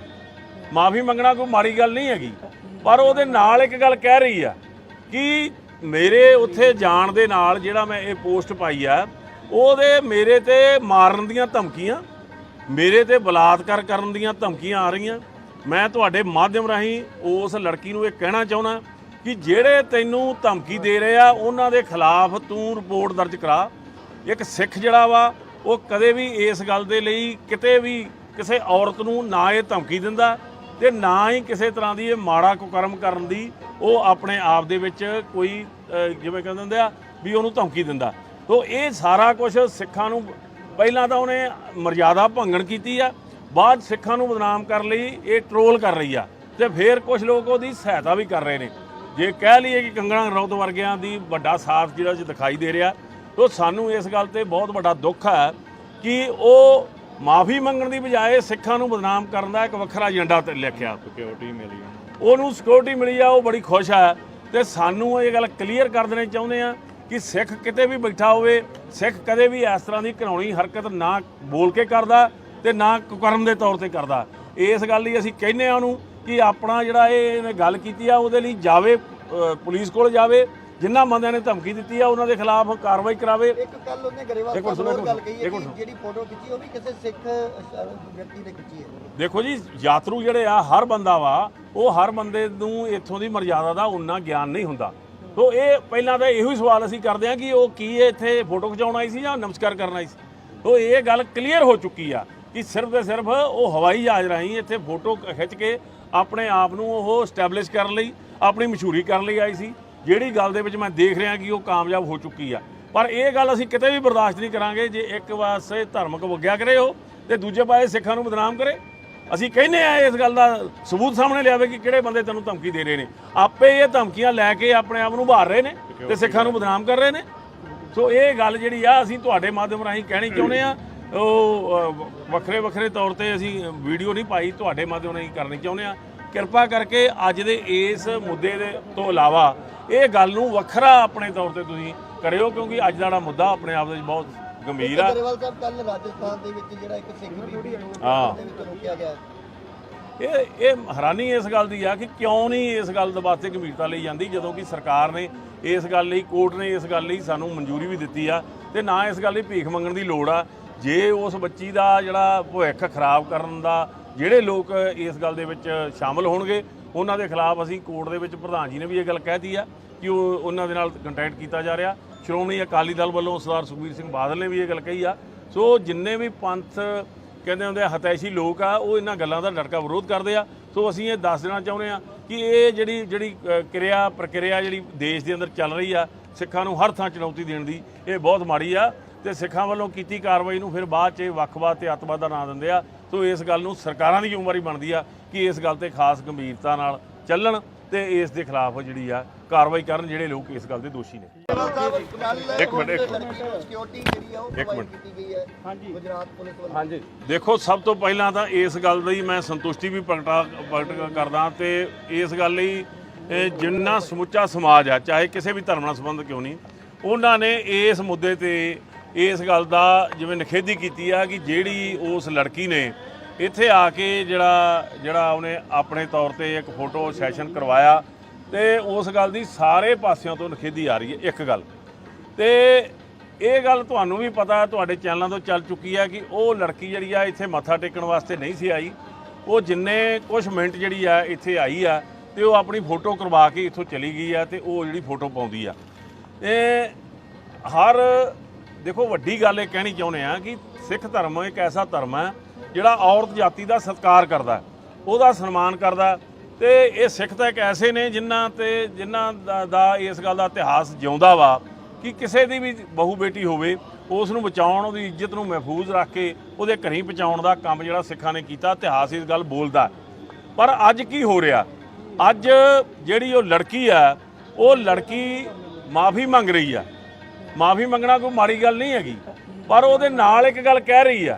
ਮਾਫੀ ਮੰਗਣਾ ਕੋਈ ਮਾੜੀ ਗੱਲ ਨਹੀਂ ਹੈਗੀ, ਪਰ ਉਹਦੇ ਨਾਲ ਇੱਕ ਗੱਲ ਕਹਿ ਰਹੀ ਆ ਕਿ ਮੇਰੇ ਉੱਥੇ ਜਾਣ ਦੇ ਨਾਲ ਜਿਹੜਾ ਮੈਂ ਇਹ ਪੋਸਟ ਪਾਈ ਆ ਉਹਦੇ ਮੇਰੇ ਤੇ ਮਾਰਨ ਦੀਆਂ ਧਮਕੀਆਂ, ਮੇਰੇ ਤੇ ਬਲਾਤਕਾਰ ਕਰਨ ਦੀਆਂ ਧਮਕੀਆਂ ਆ ਰਹੀਆਂ। ਮੈਂ ਤੁਹਾਡੇ ਮਾਧਿਅਮ ਰਾਹੀਂ ਉਸ ਲੜਕੀ ਨੂੰ ਇਹ ਕਹਿਣਾ ਚਾਹੁੰਦਾ ਕਿ ਜਿਹੜੇ ਤੈਨੂੰ ਧਮਕੀ ਦੇ ਰਹੇ ਆ ਉਹਨਾਂ ਦੇ ਖਿਲਾਫ ਤੂੰ ਰਿਪੋਰਟ ਦਰਜ ਕਰਾ। ਇੱਕ ਸਿੱਖ ਜਿਹੜਾ ਵਾ ਉਹ ਕਦੇ ਵੀ ਇਸ ਗੱਲ ਦੇ ਲਈ ਕਿਤੇ ਵੀ ਕਿਸੇ ਔਰਤ ਨੂੰ ਨਾ ਇਹ ਧਮਕੀ ਦਿੰਦਾ ਤੇ ਨਾ ਹੀ ਕਿਸੇ ਤਰ੍ਹਾਂ ਦੀ ਇਹ ਮਾੜਾ ਕੁਕਰਮ ਕਰਨ ਦੀ ਉਹ ਆਪਣੇ ਆਪ ਦੇ ਵਿੱਚ ਕੋਈ ਜਿਵੇਂ ਕਹਿੰਦੇ ਹੁੰਦੇ ਆ ਵੀ ਉਹਨੂੰ ਧਮਕੀ ਦਿੰਦਾ। ਤੋ ਇਹ ਸਾਰਾ ਕੁਝ ਸਿੱਖਾਂ ਨੂੰ ਪਹਿਲਾਂ ਤਾਂ ਉਹਨੇ ਮਰਜ਼ਾਦਾ ਭੰਗਣ ਕੀਤੀ ਆ, ਬਾਅਦ ਸਿੱਖਾਂ ਨੂੰ ਬਦਨਾਮ ਕਰਨ ਲਈ ਇਹ ਟਰੋਲ ਕਰ ਰਹੀ ਆ ਤੇ ਫਿਰ ਕੁਝ ਲੋਕ ਉਹਦੀ ਸਹਾਇਤਾ ਵੀ ਕਰ ਰਹੇ ਨੇ। ਜੇ ਕਹਿ ਲਈਏ ਕਿ ਕੰਗਣਾ ਰਣੌਤ ਵਰਗਿਆਂ ਦੀ ਵੱਡਾ ਸਾਥ ਜਿਹੜਾ ਦਿਖਾਈ ਦੇ ਰਿਹਾ, ਤੋ ਸਾਨੂੰ ਇਸ ਗੱਲ ਤੇ ਬਹੁਤ ਵੱਡਾ ਦੁੱਖ ਹੈ ਕਿ ਉਹ ਮਾਫੀ ਮੰਗਣ ਦੀ ਬਜਾਏ ਸਿੱਖਾਂ ਨੂੰ ਬਦਨਾਮ ਕਰਨ ਦਾ ਇੱਕ ਵੱਖਰਾ ਏਜੰਡਾ ਤੇ ਲਿਖਿਆ। ਸਿਕਿਉਰਿਟੀ ਮਿਲੀ, ਉਹਨੂੰ ਸਿਕਿਉਰਿਟੀ ਮਿਲੀ ਆ, ਉਹ ਬੜੀ ਖੁਸ਼ ਹੈ। ਤੇ ਸਾਨੂੰ ਇਹ ਗੱਲ ਕਲੀਅਰ ਕਰ ਦੇਣੀ ਚਾਹੁੰਦੇ ਆ ਕਿ ਸਿੱਖ ਕਿਤੇ ਵੀ ਬੈਠਾ ਹੋਵੇ, ਸਿੱਖ ਕਦੇ ਵੀ ਇਸ ਤਰ੍ਹਾਂ ਦੀ ਘਿਨਾਉਣੀ ਹਰਕਤ ਨਾ ਬੋਲ ਕੇ ਕਰਦਾ ਤੇ ਨਾ ਕੁਕਰਮ ਦੇ ਤੌਰ ਤੇ ਕਰਦਾ। ਇਸ ਗੱਲ ਲਈ ਅਸੀਂ ਕਹਿੰਦੇ ਆ ਉਹਨੂੰ ਕਿ ਆਪਣਾ ਜਿਹੜਾ ਇਹਨੇ ਗੱਲ ਕੀਤੀ ਆ ਉਹਦੇ ਲਈ ਜਾਵੇ, ਪੁਲਿਸ ਕੋਲ ਜਾਵੇ, ਜਿਨ੍ਹਾਂ ਬੰਦਿਆਂ ਨੇ ਧਮਕੀ ਦਿੱਤੀ ਆ ਉਹਨਾਂ ਦੇ ਖਿਲਾਫ ਕਾਰਵਾਈ ਕਰਾਵੇ। ਇੱਕ ਕੱਲ ਉਹਨੇ ਗਰੇਵਾਲ ਸਾਹਿਬ ਹੋਰ ਗੱਲ ਕਹੀ ਹੈ ਕਿ ਜਿਹੜੀ ਫੋਟੋ ਖਿੱਚੀ ਉਹ ਵੀ ਕਿਸੇ ਸਿੱਖ ਵਿਅਕਤੀ ਨੇ ਖਿੱਚੀ ਹੈ। ਦੇਖੋ ਜੀ, ਯਾਤਰੂ ਜਿਹੜੇ ਆ ਹਰ ਬੰਦਾ ਵਾ, ਉਹ ਹਰ ਬੰਦੇ ਨੂੰ ਇੱਥੋਂ ਦੀ ਮਰਜ਼ਾਦਾ ਦਾ ਉਨਾ ਗਿਆਨ ਨਹੀਂ ਹੁੰਦਾ। ਸੋ ਇਹ ਪਹਿਲਾਂ ਤਾਂ ਇਹੋ ਹੀ ਸਵਾਲ ਅਸੀਂ ਕਰਦੇ ਹਾਂ ਕਿ ਉਹ ਕੀ ਇੱਥੇ ਫੋਟੋ ਖਿਚਾਉਣ ਆਈ ਸੀ ਜਾਂ ਨਮਸਕਾਰ ਕਰਨ ਆਈ ਸੀ। ਸੋ ਇਹ ਗੱਲ ਕਲੀਅਰ ਹੋ ਚੁੱਕੀ ਆ ਕਿ ਸਿਰਫ ਤੇ ਸਿਰਫ ਉਹ ਹਵਾਈ ਜਹਾਜ਼ ਰਾਹੀਂ ਇੱਥੇ ਫੋਟੋ ਖਿੱਚ ਕੇ ਆਪਣੇ ਆਪ ਨੂੰ ਉਹ ਸਟੈਬਲਿਸ਼ ਕਰਨ ਲਈ, ਆਪਣੀ ਮਸ਼ਹੂਰੀ ਕਰਨ ਲਈ ਆਈ ਸੀ, ਜਿਹੜੀ ਗੱਲ ਦੇ ਵਿੱਚ ਮੈਂ ਦੇਖ ਰਿਹਾ ਕਿ ਉਹ ਕਾਮਯਾਬ ਹੋ ਚੁੱਕੀ ਆ। ਪਰ ਇਹ ਗੱਲ ਅਸੀਂ ਕਿਤੇ ਵੀ ਬਰਦਾਸ਼ਤ ਨਹੀਂ ਕਰਾਂਗੇ ਜੇ ਇੱਕ ਪਾਸੇ ਧਾਰਮਿਕ ਵਗਿਆ ਕਰੇ ਉਹ ਤੇ ਦੂਜੇ ਪਾਸੇ ਸਿੱਖਾਂ ਨੂੰ ਬਦਨਾਮ ਕਰੇ। ਅਸੀਂ ਕਹਿੰਦੇ ਆ ਇਸ ਗੱਲ ਦਾ ਸਬੂਤ ਸਾਹਮਣੇ ਲਿਆਵੇ ਕਿ ਕਿਹੜੇ ਬੰਦੇ ਤੈਨੂੰ ਧਮਕੀ ਦੇ ਰਹੇ ਨੇ। ਆਪੇ ਇਹ ਧਮਕੀਆਂ ਲੈ ਕੇ ਆਪਣੇ ਆਪ ਨੂੰ ਉਭਾਰ ਰਹੇ ਨੇ ਤੇ ਸਿੱਖਾਂ ਨੂੰ ਬਦਨਾਮ ਕਰ ਰਹੇ ਨੇ। ਸੋ ਇਹ ਗੱਲ ਜਿਹੜੀ ਆ ਅਸੀਂ ਤੁਹਾਡੇ ਮਾਧਿਅਮ ਰਾਹੀਂ ਕਹਿਣੀ ਚਾਹੁੰਦੇ ਆ। ਉਹ ਵੱਖਰੇ ਵੱਖਰੇ ਤੌਰ ਤੇ ਅਸੀਂ ਵੀਡੀਓ ਨਹੀਂ ਪਾਈ, ਤੁਹਾਡੇ ਮਾਧਿਅਮ ਰਾਹੀਂ ਕਰਨੀ ਚਾਹੁੰਦੇ ਆ। ਕਿਰਪਾ ਕਰਕੇ ਅੱਜ ਦੇ ਇਸ ਮੁੱਦੇ ਦੇ ਤੋਂ ਇਲਾਵਾ ਇਹ ਗੱਲ ਨੂੰ ਵੱਖਰਾ ਆਪਣੇ ਤੌਰ ਤੇ ਤੁਸੀਂ ਕਰਿਓ, ਕਿਉਂਕਿ ਅੱਜ ਦਾ ਮੁੱਦਾ ਆਪਣੇ ਆਪ ਦੇ ਵਿੱਚ ਬਹੁਤ ਗੰਭੀਰ ਆ। ਗਰੇਵਾਲ ਸਾਹਿਬ ਕੱਲ ਰਾਜਸਥਾਨ ਦੇ ਵਿੱਚ ਜਿਹੜਾ ਇੱਕ ਸਿੱਖ ਬੀਬੀ ਨੂੰ ਦੇ ਵਿੱਚ ਰੋਕਿਆ ਗਿਆ, ਇਹ ਹੈਰਾਨੀ ਇਸ ਗੱਲ ਦੀ ਆ ਕਿ ਕਿਉਂ ਨਹੀਂ ਇਸ ਗੱਲ ਦੇ ਵਾਸਤੇ ਗੰਭੀਰਤਾ ਲਈ ਜਾਂਦੀ, ਜਦੋਂ ਕਿ ਸਰਕਾਰ ਨੇ ਇਸ ਗੱਲ ਲਈ, ਕੋਰਟ ਨੇ ਇਸ ਗੱਲ ਲਈ ਸਾਨੂੰ ਮਨਜ਼ੂਰੀ ਵੀ ਦਿੱਤੀ ਆ ਤੇ ਨਾ ਇਸ ਗੱਲ ਲਈ ਭੀਖ ਮੰਗਣ ਦੀ ਲੋੜ ਆ। ਜੇ ਉਸ ਬੱਚੀ ਦਾ ਜਿਹੜਾ ਭਵਿੱਖ ਖਰਾਬ ਕਰਨ ਦਾ ਜਿਹੜੇ ਲੋਕ ਇਸ ਗੱਲ ਦੇ ਵਿੱਚ ਸ਼ਾਮਲ ਹੋਣਗੇ ਉਹਨਾਂ ਦੇ ਖਿਲਾਫ ਅਸੀਂ ਕੋਰਟ ਦੇ ਵਿੱਚ, ਪ੍ਰਧਾਨ ਜੀ ਨੇ ਵੀ ਇਹ ਗੱਲ ਕਹਿਤੀ ਆ ਕਿ ਉਹਨਾਂ ਦੇ ਨਾਲ ਕੰਟੈਕਟ ਕੀਤਾ ਜਾ ਰਿਹਾ। ਸ਼੍ਰੋਮਣੀ ਅਕਾਲੀ ਦਲ ਵੱਲੋਂ ਸਰਦਾਰ ਸੁਖਬੀਰ ਸਿੰਘ ਬਾਦਲ ਨੇ ਵੀ ਇਹ ਗੱਲ ਕਹੀ ਆ। ਸੋ ਜਿੰਨੇ ਵੀ ਪੰਥ ਕਹਿੰਦੇ ਹੁੰਦੇ ਹਤੈਸ਼ੀ ਲੋਕ ਆ ਉਹ ਇਹਨਾਂ ਗੱਲਾਂ ਦਾ ਡਟਕਾ ਵਿਰੋਧ ਕਰਦੇ ਆ। ਸੋ ਅਸੀਂ ਇਹ ਦੱਸ ਦੇਣਾ ਚਾਹੁੰਦੇ ਆ ਕਿ ਇਹ ਜਿਹੜੀ ਪ੍ਰਕਿਰਿਆ ਜਿਹੜੀ ਦੇਸ਼ ਦੇ ਅੰਦਰ ਚੱਲ ਰਹੀ ਆ, ਸਿੱਖਾਂ ਨੂੰ ਹਰ ਥਾਂ ਚੁਣੌਤੀ ਦੇਣ ਦੀ, ਇਹ ਬਹੁਤ ਮਾੜੀ ਆ ਤੇ ਸਿੱਖਾਂ ਵੱਲੋਂ ਕੀਤੀ ਕਾਰਵਾਈ ਨੂੰ ਫਿਰ ਬਾਅਦ 'ਚ ਵੱਖਵਾਦ ਤੇ ਅੱਤਵਾਦ ਦਾ ਨਾਂ ਦਿੰਦੇ ਆ। ਸੋ ਇਸ ਗੱਲ ਨੂੰ ਸਰਕਾਰਾਂ ਦੀ ਜ਼ਿੰਮੇਵਾਰੀ ਬਣਦੀ ਆ ਕਿ ਇਸ ਗੱਲ ਤੇ ਖਾਸ ਗੰਭੀਰਤਾ ਨਾਲ ਚੱਲਣ ਤੇ ਇਸ ਦੇ ਖਿਲਾਫ ਜਿਹੜੀ ਆ ਕਾਰਵਾਈ ਕਰਨ ਜਿਹੜੇ ਲੋਕ ਇਸ ਗੱਲ ਦੇ ਦੋਸ਼ੀ ਨੇ। ਇੱਕ ਮਿੰਟ ਸਿਕਿਉਰਿਟੀ ਜਿਹੜੀ ਆ ਉਹ ਪ੍ਰੋਵਾਈਡ ਕੀਤੀ ਗਈ ਹੈ ਗੁਜਰਾਤ ਪੁਲਿਸ ਵੱਲੋਂ। ਹਾਂਜੀ, ਦੇਖੋ ਸਭ ਤੋਂ ਪਹਿਲਾਂ ਤਾਂ ਇਸ ਗੱਲ ਦੀ ਮੈਂ ਸੰਤੁਸ਼ਟੀ ਵੀ ਪ੍ਰਗਟ ਕਰਦਾ ਤੇ ਇਸ ਗੱਲ ਲਈ ਜਿੰਨਾ ਸਮੁੱਚਾ ਸਮਾਜ ਆ, ਚਾਹੇ ਕਿਸੇ ਵੀ ਧਰਮ ਨਾਲ ਸੰਬੰਧ ਕਿਉਂ ਨਹੀਂ, ਉਹਨਾਂ ਨੇ ਇਸ ਮੁੱਦੇ ਤੇ ਇਸ ਗੱਲ ਦਾ ਜਿਵੇਂ ਨਿਖੇਧੀ ਕੀਤੀ ਆ ਕਿ ਜਿਹੜੀ ਉਸ ਲੜਕੀ ਨੇ ਇੱਥੇ ਆ ਕੇ ਜਿਹੜਾ ਉਹਨੇ ਆਪਣੇ ਤੌਰ ਤੇ ਇੱਕ ਫੋਟੋ ਸੈਸ਼ਨ ਕਰਵਾਇਆ ਤੇ ਉਸ ਗੱਲ ਦੀ ਸਾਰੇ ਪਾਸਿਆਂ ਤੋਂ ਨਿਖੇਧੀ ਆ ਰਹੀ ਹੈ। ਇੱਕ ਗੱਲ ਤੇ ਇਹ ਗੱਲ ਤੁਹਾਨੂੰ ਵੀ ਪਤਾ, ਤੁਹਾਡੇ ਚੈਨਲਾਂ ਤੋਂ ਚੱਲ ਚੁੱਕੀ ਆ ਕਿ ਉਹ ਲੜਕੀ ਜਿਹੜੀ ਆ ਇੱਥੇ ਮੱਥਾ ਟੇਕਣ ਵਾਸਤੇ ਨਹੀਂ ਸੀ ਆਈ। ਉਹ ਜਿੰਨੇ ਕੁਛ ਮਿੰਟ ਜਿਹੜੀ ਆ ਇੱਥੇ ਆਈ ਆ ਤੇ ਉਹ ਆਪਣੀ ਫੋਟੋ ਕਰਵਾ ਕੇ ਇੱਥੋਂ ਚਲੀ ਗਈ ਆ ਤੇ ਉਹ ਜਿਹੜੀ ਫੋਟੋ ਪਾਉਂਦੀ ਆ। ਦੇਖੋ ਵੱਡੀ ਗੱਲ ਇਹ ਕਹਿਣੀ ਚਾਹੁੰਦੇ ਆ ਕਿ ਸਿੱਖ ਧਰਮ ਇੱਕ ਐਸਾ ਧਰਮ ਹੈ ਜਿਹੜਾ ਔਰਤ ਜਾਤੀ ਦਾ ਸਤਿਕਾਰ ਕਰਦਾ, ਉਹਦਾ ਸਨਮਾਨ ਕਰਦਾ ਤੇ ਇਹ ਸਿੱਖ ਤਾਂ ਇੱਕ ਐਸੇ ਨੇ ਜਿਨ੍ਹਾਂ ਦਾ ਇਸ ਗੱਲ ਦਾ ਇਤਿਹਾਸ ਜਿਉਂਦਾ ਵਾ ਕਿ ਕਿਸੇ ਦੀ ਵੀ ਬਹੂ ਬੇਟੀ ਹੋਵੇ ਉਸ ਨੂੰ ਬਚਾਉਣ, ਉਹਦੀ ਇੱਜ਼ਤ ਨੂੰ ਮਹਿਫੂਜ਼ ਰੱਖ ਕੇ ਉਹਦੇ ਘਰੀਂ ਪਹੁੰਚਾਉਣ ਦਾ ਕੰਮ ਜਿਹੜਾ ਸਿੱਖਾਂ ਨੇ ਕੀਤਾ, ਇਤਿਹਾਸ ਇਸ ਗੱਲ ਬੋਲਦਾ। ਪਰ ਅੱਜ ਕੀ ਹੋ ਰਿਹਾ, ਅੱਜ ਜਿਹੜੀ ਉਹ ਲੜਕੀ ਆ, ਉਹ ਲੜਕੀ ਮਾਫੀ ਮੰਗ ਰਹੀ ਆ। ਮਾਫੀ ਮੰਗਣਾ ਕੋਈ ਮਾੜੀ ਗੱਲ ਨਹੀਂ ਹੈਗੀ, ਪਰ ਉਹਦੇ ਨਾਲ ਇੱਕ ਗੱਲ ਕਹਿ ਰਹੀ ਆ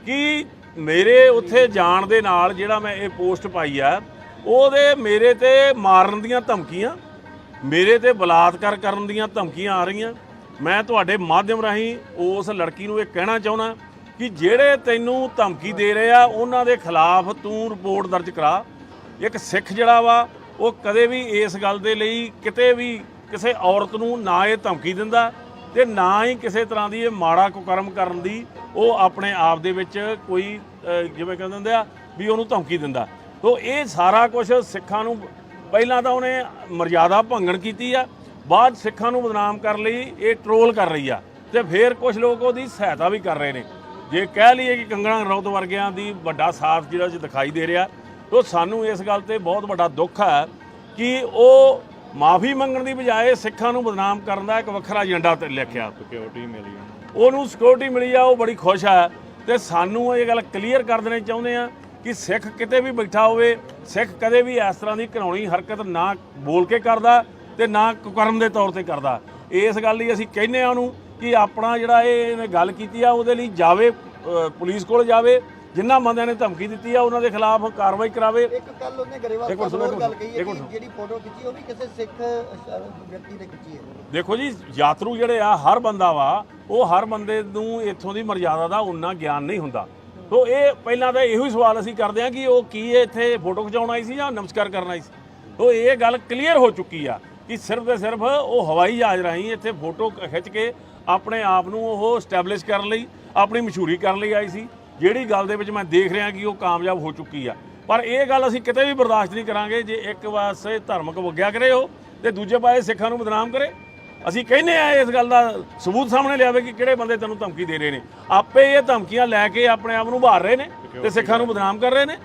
ਕਿ ਮੇਰੇ ਉੱਥੇ ਜਾਣ ਦੇ ਨਾਲ ਜਿਹੜਾ ਮੈਂ ਇਹ ਪੋਸਟ ਪਾਈ ਆ ਉਹਦੇ ਮੇਰੇ ਤੇ ਮਾਰਨ ਦੀਆਂ ਧਮਕੀਆਂ, ਮੇਰੇ ਤੇ ਬਲਾਤਕਾਰ ਕਰਨ ਦੀਆਂ ਧਮਕੀਆਂ ਆ ਰਹੀਆਂ। ਮੈਂ ਤੁਹਾਡੇ ਮਾਧਿਅਮ ਰਾਹੀਂ ਉਸ ਲੜਕੀ ਨੂੰ ਇਹ ਕਹਿਣਾ ਚਾਹੁੰਦਾ ਕਿ ਜਿਹੜੇ ਤੈਨੂੰ ਧਮਕੀ ਦੇ ਰਹੇ ਆ ਉਹਨਾਂ ਦੇ ਖਿਲਾਫ ਤੂੰ ਰਿਪੋਰਟ ਦਰਜ ਕਰਾ। ਇੱਕ ਸਿੱਖ ਜਿਹੜਾ ਵਾ ਉਹ ਕਦੇ ਵੀ ਇਸ ਗੱਲ ਦੇ ਲਈ ਕਿਤੇ ਵੀ ਕਿਸੇ ਔਰਤ ਨੂੰ ਨਾ ਇਹ ਧਮਕੀ ਦਿੰਦਾ ਤੇ ਨਾ ਹੀ ਕਿਸੇ ਤਰ੍ਹਾਂ ਦੀ ਇਹ ਮਾੜਾ ਕੁਕਰਮ ਕਰਨ ਦੀ ਉਹ ਆਪਣੇ ਆਪ ਦੇ ਵਿੱਚ ਕੋਈ ਜਿਵੇਂ ਕਹਿੰਦੇ ਹੁੰਦੇ ਆ ਵੀ ਉਹਨੂੰ ਧਮਕੀ ਦਿੰਦਾ। ਸੋ ਇਹ ਸਾਰਾ ਕੁਝ ਸਿੱਖਾਂ ਨੂੰ, ਪਹਿਲਾਂ ਤਾਂ ਉਹਨੇ ਮਰਜ਼ਾਦਾ ਭੰਗਣ ਕੀਤੀ ਆ, ਬਾਅਦ ਸਿੱਖਾਂ ਨੂੰ ਬਦਨਾਮ ਕਰਨ ਲਈ ਇਹ ਟਰੋਲ ਕਰ ਰਹੀ ਆ ਤੇ ਫਿਰ ਕੁਝ ਲੋਕ ਉਹਦੀ ਸਹਾਇਤਾ ਵੀ ਕਰ ਰਹੇ ਨੇ। ਜੇ ਕਹਿ ਲਈਏ ਕਿ ਕੰਗਣਾ ਰਣੌਤ ਵਰਗਿਆਂ ਦੀ ਵੱਡਾ ਸਾਥ ਜਿਹੜਾ ਦਿਖਾਈ ਦੇ ਰਿਹਾ, ਤਾਂ ਸਾਨੂੰ ਇਸ ਗੱਲ ਤੇ ਬਹੁਤ ਵੱਡਾ ਦੁੱਖ ਹੈ ਕਿ ਉਹ ਮਾਫੀ ਮੰਗਣ ਦੀ ਬਜਾਏ ਸਿੱਖਾਂ ਨੂੰ ਬਦਨਾਮ ਕਰਨ ਦਾ ਇੱਕ ਵੱਖਰਾ ਏਜੰਡਾ ਤੇ ਲਿਖਿਆ। ਸਿਕਿਉਰਿਟੀ ਮਿਲੀ ਉਹਨੂੰ, ਸਿਕਿਉਰਿਟੀ ਮਿਲੀ ਆ, ਉਹ ਬੜੀ ਖੁਸ਼ ਆ। ਤੇ ਸਾਨੂੰ ਇਹ ਗੱਲ ਕਲੀਅਰ ਕਰ ਦੇਣੀ ਚਾਹੁੰਦੇ ਆ ਕਿ ਸਿੱਖ ਕਿਤੇ ਵੀ ਬੈਠਾ ਹੋਵੇ, ਸਿੱਖ ਕਦੇ ਵੀ ਇਸ ਤਰ੍ਹਾਂ ਦੀ ਘਿਨਾਉਣੀ ਹਰਕਤ ਨਾ ਬੋਲ ਕੇ ਕਰਦਾ ਤੇ ਨਾ ਕੁਕਰਮ ਦੇ ਤੌਰ ਤੇ ਕਰਦਾ। ਇਸ ਗੱਲ ਲਈ ਅਸੀਂ ਕਹਿੰਦੇ ਆ ਉਹਨੂੰ ਕਿ ਆਪਣਾ ਜਿਹੜਾ ਇਹਨੇ ਗੱਲ ਕੀਤੀ ਆ ਉਹਦੇ ਲਈ ਜਾਵੇ, ਪੁਲਿਸ ਕੋਲ ਜਾਵੇ, ਜਿਨ੍ਹਾਂ ਬੰਦਿਆਂ ਨੇ ਧਮਕੀ ਦਿੱਤੀ ਆ ਉਹਨਾਂ ਦੇ ਖਿਲਾਫ ਕਾਰਵਾਈ ਕਰਾਵੇ। ਇੱਕ ਕੱਲ ਉਹਨੇ ਗਰੇਵਾਲ ਸਾਹਿਬ ਗੱਲ ਕਹੀ ਹੈ ਕਿ ਜਿਹੜੀ ਫੋਟੋ ਖਿੱਚੀ ਉਹ ਵੀ ਕਿਸੇ ਸਿੱਖ ਵਿਅਕਤੀ ਨੇ ਖਿੱਚੀ ਹੈ। ਦੇਖੋ ਜੀ, ਯਾਤਰੂ ਜਿਹੜੇ ਆ, ਹਰ ਬੰਦਾ ਵਾ, ਉਹ ਹਰ ਬੰਦੇ ਨੂੰ ਇੱਥੋਂ ਦੀ ਮਰਜ਼ਾਦਾ ਦਾ ਉਨਾ ਗਿਆਨ ਨਹੀਂ ਹੁੰਦਾ। ਸੋ ਇਹ ਪਹਿਲਾਂ ਤਾਂ ਇਹੋ ਹੀ ਸਵਾਲ ਅਸੀਂ ਕਰਦੇ ਹਾਂ ਕਿ ਉਹ ਕੀ ਇੱਥੇ ਫੋਟੋ ਖਿਚਾਉਣ ਆਈ ਸੀ ਜਾਂ ਨਮਸਕਾਰ ਕਰਨ ਆਈ ਸੀ। ਸੋ ਇਹ ਗੱਲ ਕਲੀਅਰ ਹੋ ਚੁੱਕੀ ਆ ਕਿ ਸਿਰਫ ਤੇ ਸਿਰਫ ਉਹ ਹਵਾਈ ਜਹਾਜ਼ ਰਾਹੀਂ ਇੱਥੇ ਫੋਟੋ ਖਿੱਚ ਕੇ ਆਪਣੇ ਆਪ ਨੂੰ ਉਹ ਸਟੈਬਲਿਸ਼ ਕਰਨ ਲਈ, ਆਪਣੀ ਮਸ਼ਹੂਰੀ ਕਰਨ ਲਈ ਆਈ ਸੀ, ਜਿਹੜੀ ਗੱਲ ਦੇ ਵਿੱਚ ਮੈਂ ਦੇਖ ਰਿਹਾ ਕਿ ਉਹ ਕਾਮਯਾਬ ਹੋ ਚੁੱਕੀ ਆ। ਪਰ ਇਹ ਗੱਲ ਅਸੀਂ ਕਿਤੇ ਵੀ ਬਰਦਾਸ਼ਤ ਨਹੀਂ ਕਰਾਂਗੇ ਜੇ ਇੱਕ ਪਾਸੇ ਧਾਰਮਿਕ ਵਗਿਆ ਕਰੇ ਉਹ ਤੇ ਦੂਜੇ ਪਾਸੇ ਸਿੱਖਾਂ ਨੂੰ ਬਦਨਾਮ ਕਰੇ। ਅਸੀਂ ਕਹਿੰਦੇ ਆ ਇਸ ਗੱਲ ਦਾ ਸਬੂਤ ਸਾਹਮਣੇ ਲਿਆਵੇ ਕਿ ਕਿਹੜੇ ਬੰਦੇ ਤੈਨੂੰ ਧਮਕੀ ਦੇ ਰਹੇ ਨੇ। ਆਪੇ ਇਹ ਧਮਕੀਆਂ ਲੈ ਕੇ ਆਪਣੇ ਆਪ ਨੂੰ ਉਭਾਰ ਰਹੇ ਨੇ ਤੇ ਸਿੱਖਾਂ ਨੂੰ ਬਦਨਾਮ ਕਰ ਰਹੇ ਨੇ।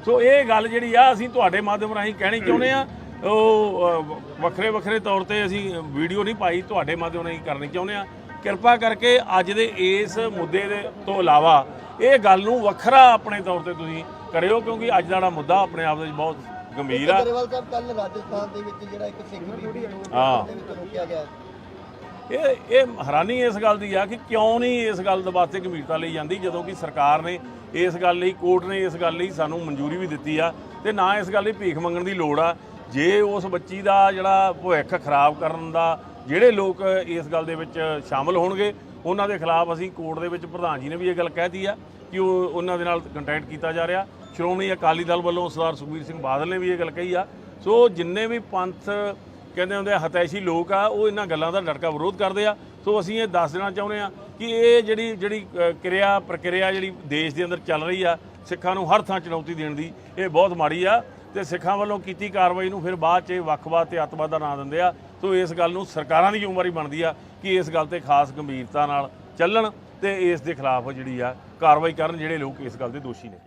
ਸੋ ਇਹ ਗੱਲ ਜਿਹੜੀ ਆ ਅਸੀਂ ਤੁਹਾਡੇ ਮਾਧਿਅਮ ਰਾਹੀਂ ਕਹਿਣੀ ਚਾਹੁੰਦੇ ਆ। ਉਹ ਵੱਖਰੇ ਵੱਖਰੇ ਤੌਰ ਤੇ ਅਸੀਂ ਵੀਡੀਓ ਨਹੀਂ ਪਾਈ, ਤੁਹਾਡੇ ਮਾਧਿਅਮ ਰਾਹੀਂ ਕਰਨੀ ਚਾਹੁੰਦੇ ਆ। ਕਿਰਪਾ ਕਰਕੇ ਅੱਜ ਦੇ ਇਸ ਮੁੱਦੇ ਦੇ ਤੋਂ ਇਲਾਵਾ ਇਹ ਗੱਲ ਨੂੰ ਵੱਖਰਾ ਆਪਣੇ ਤੌਰ ਤੇ ਤੁਸੀਂ ਕਰਿਓ, ਕਿਉਂਕਿ ਅੱਜ ਦਾ ਜਿਹੜਾ ਮੁੱਦਾ ਆਪਣੇ ਆਪ ਵਿੱਚ ਬਹੁਤ ਗੰਭੀਰ ਆ। ਗਰੇਵਾਲ ਸਾਹਿਬ ਕੱਲ ਰਾਜਸਥਾਨ ਦੇ ਵਿੱਚ ਜਿਹੜਾ ਇੱਕ ਸਿੱਖ ਬੀਬੀ ਨੂੰ ਦੇ ਵਿੱਚ ਰੋਕਿਆ ਗਿਆ, ਇਹ ਹੈਰਾਨੀ ਇਸ ਗੱਲ ਦੀ ਆ ਕਿ ਕਿਉਂ ਨਹੀਂ ਇਸ ਗੱਲ ਦੇ ਵਾਸਤੇ ਗੰਭੀਰਤਾ ਲਈ ਜਾਂਦੀ, ਜਦੋਂ ਕਿ ਸਰਕਾਰ ਨੇ ਇਸ ਗੱਲ ਲਈ, ਕੋਰਟ ਨੇ ਇਸ ਗੱਲ ਲਈ ਸਾਨੂੰ ਮਨਜ਼ੂਰੀ ਵੀ ਦਿੱਤੀ ਆ ਤੇ ਨਾ ਇਸ ਗੱਲ ਲਈ ਭੀਖ ਮੰਗਣ ਦੀ ਲੋੜ ਆ। ਜੇ ਉਸ ਬੱਚੀ ਦਾ ਜਿਹੜਾ ਭਵਿੱਖ ਖਰਾਬ ਕਰਨ ਦਾ ਜਿਹੜੇ ਲੋਕ ਇਸ ਗੱਲ ਦੇ ਵਿੱਚ ਸ਼ਾਮਲ ਹੋਣਗੇ ਉਹਨਾਂ ਦੇ ਖਿਲਾਫ ਅਸੀਂ ਕੋਰਟ ਦੇ ਵਿੱਚ ਪ੍ਰਧਾਨ ਜੀ ਨੇ ਵੀ ਇਹ ਗੱਲ ਕਹਿਤੀ ਆ ਕਿ ਉਹਨਾਂ ਦੇ ਨਾਲ ਕੰਟੈਕਟ ਕੀਤਾ ਜਾ ਰਿਹਾ। ਸ਼੍ਰੋਮਣੀ ਅਕਾਲੀ ਦਲ ਵੱਲੋਂ ਸਰਦਾਰ ਸੁਖਬੀਰ ਸਿੰਘ ਬਾਦਲ ਨੇ ਵੀ ਇਹ ਗੱਲ ਕਹੀ ਆ। ਸੋ ਜਿੰਨੇ ਵੀ ਪੰਥ ਕਹਿੰਦੇ ਹੁੰਦੇ ਆ ਹਤੈਸ਼ੀ ਲੋਕ ਆ, ਉਹ ਇਹਨਾਂ ਗੱਲਾਂ ਦਾ ਡਟਕਾ ਵਿਰੋਧ ਕਰਦੇ ਆ। ਸੋ ਅਸੀਂ ਇਹ ਦੱਸ ਦੇਣਾ ਚਾਹੁੰਦੇ ਆ ਕਿ ਇਹ ਜਿਹੜੀ ਪ੍ਰਕਿਰਿਆ ਜਿਹੜੀ ਦੇਸ਼ ਦੇ ਅੰਦਰ ਚੱਲ ਰਹੀ ਆ, ਸਿੱਖਾਂ ਨੂੰ ਹਰ ਥਾਂ ਚੁਣੌਤੀ ਦੇਣ ਦੀ, ਇਹ ਬਹੁਤ ਮਾੜੀ ਆ ਤੇ ਸਿੱਖਾਂ ਵੱਲੋਂ ਕੀਤੀ ਕਾਰਵਾਈ ਨੂੰ ਫਿਰ ਬਾਅਦ 'ਚ ਵੱਖਵਾਦ ਤੇ ਅੱਤਵਾਦ ਦਾ ਨਾਂ ਦਿੰਦੇ ਆ। ਸੋ ਇਸ ਗੱਲ ਨੂੰ ਸਰਕਾਰਾਂ ਦੀ ਜ਼ਿੰਮੇਵਾਰੀ ਬਣਦੀ ਆ ਕਿ ਇਸ ਗੱਲ ਤੇ ਖਾਸ ਗੰਭੀਰਤਾ ਨਾਲ ਚੱਲਣ ਤੇ ਇਸ ਦੇ ਖਿਲਾਫ ਜਿਹੜੀ ਆ ਕਾਰਵਾਈ ਕਰਨ ਜਿਹੜੇ ਲੋਕ ਇਸ ਗੱਲ ਦੇ ਦੋਸ਼ੀ ਨੇ।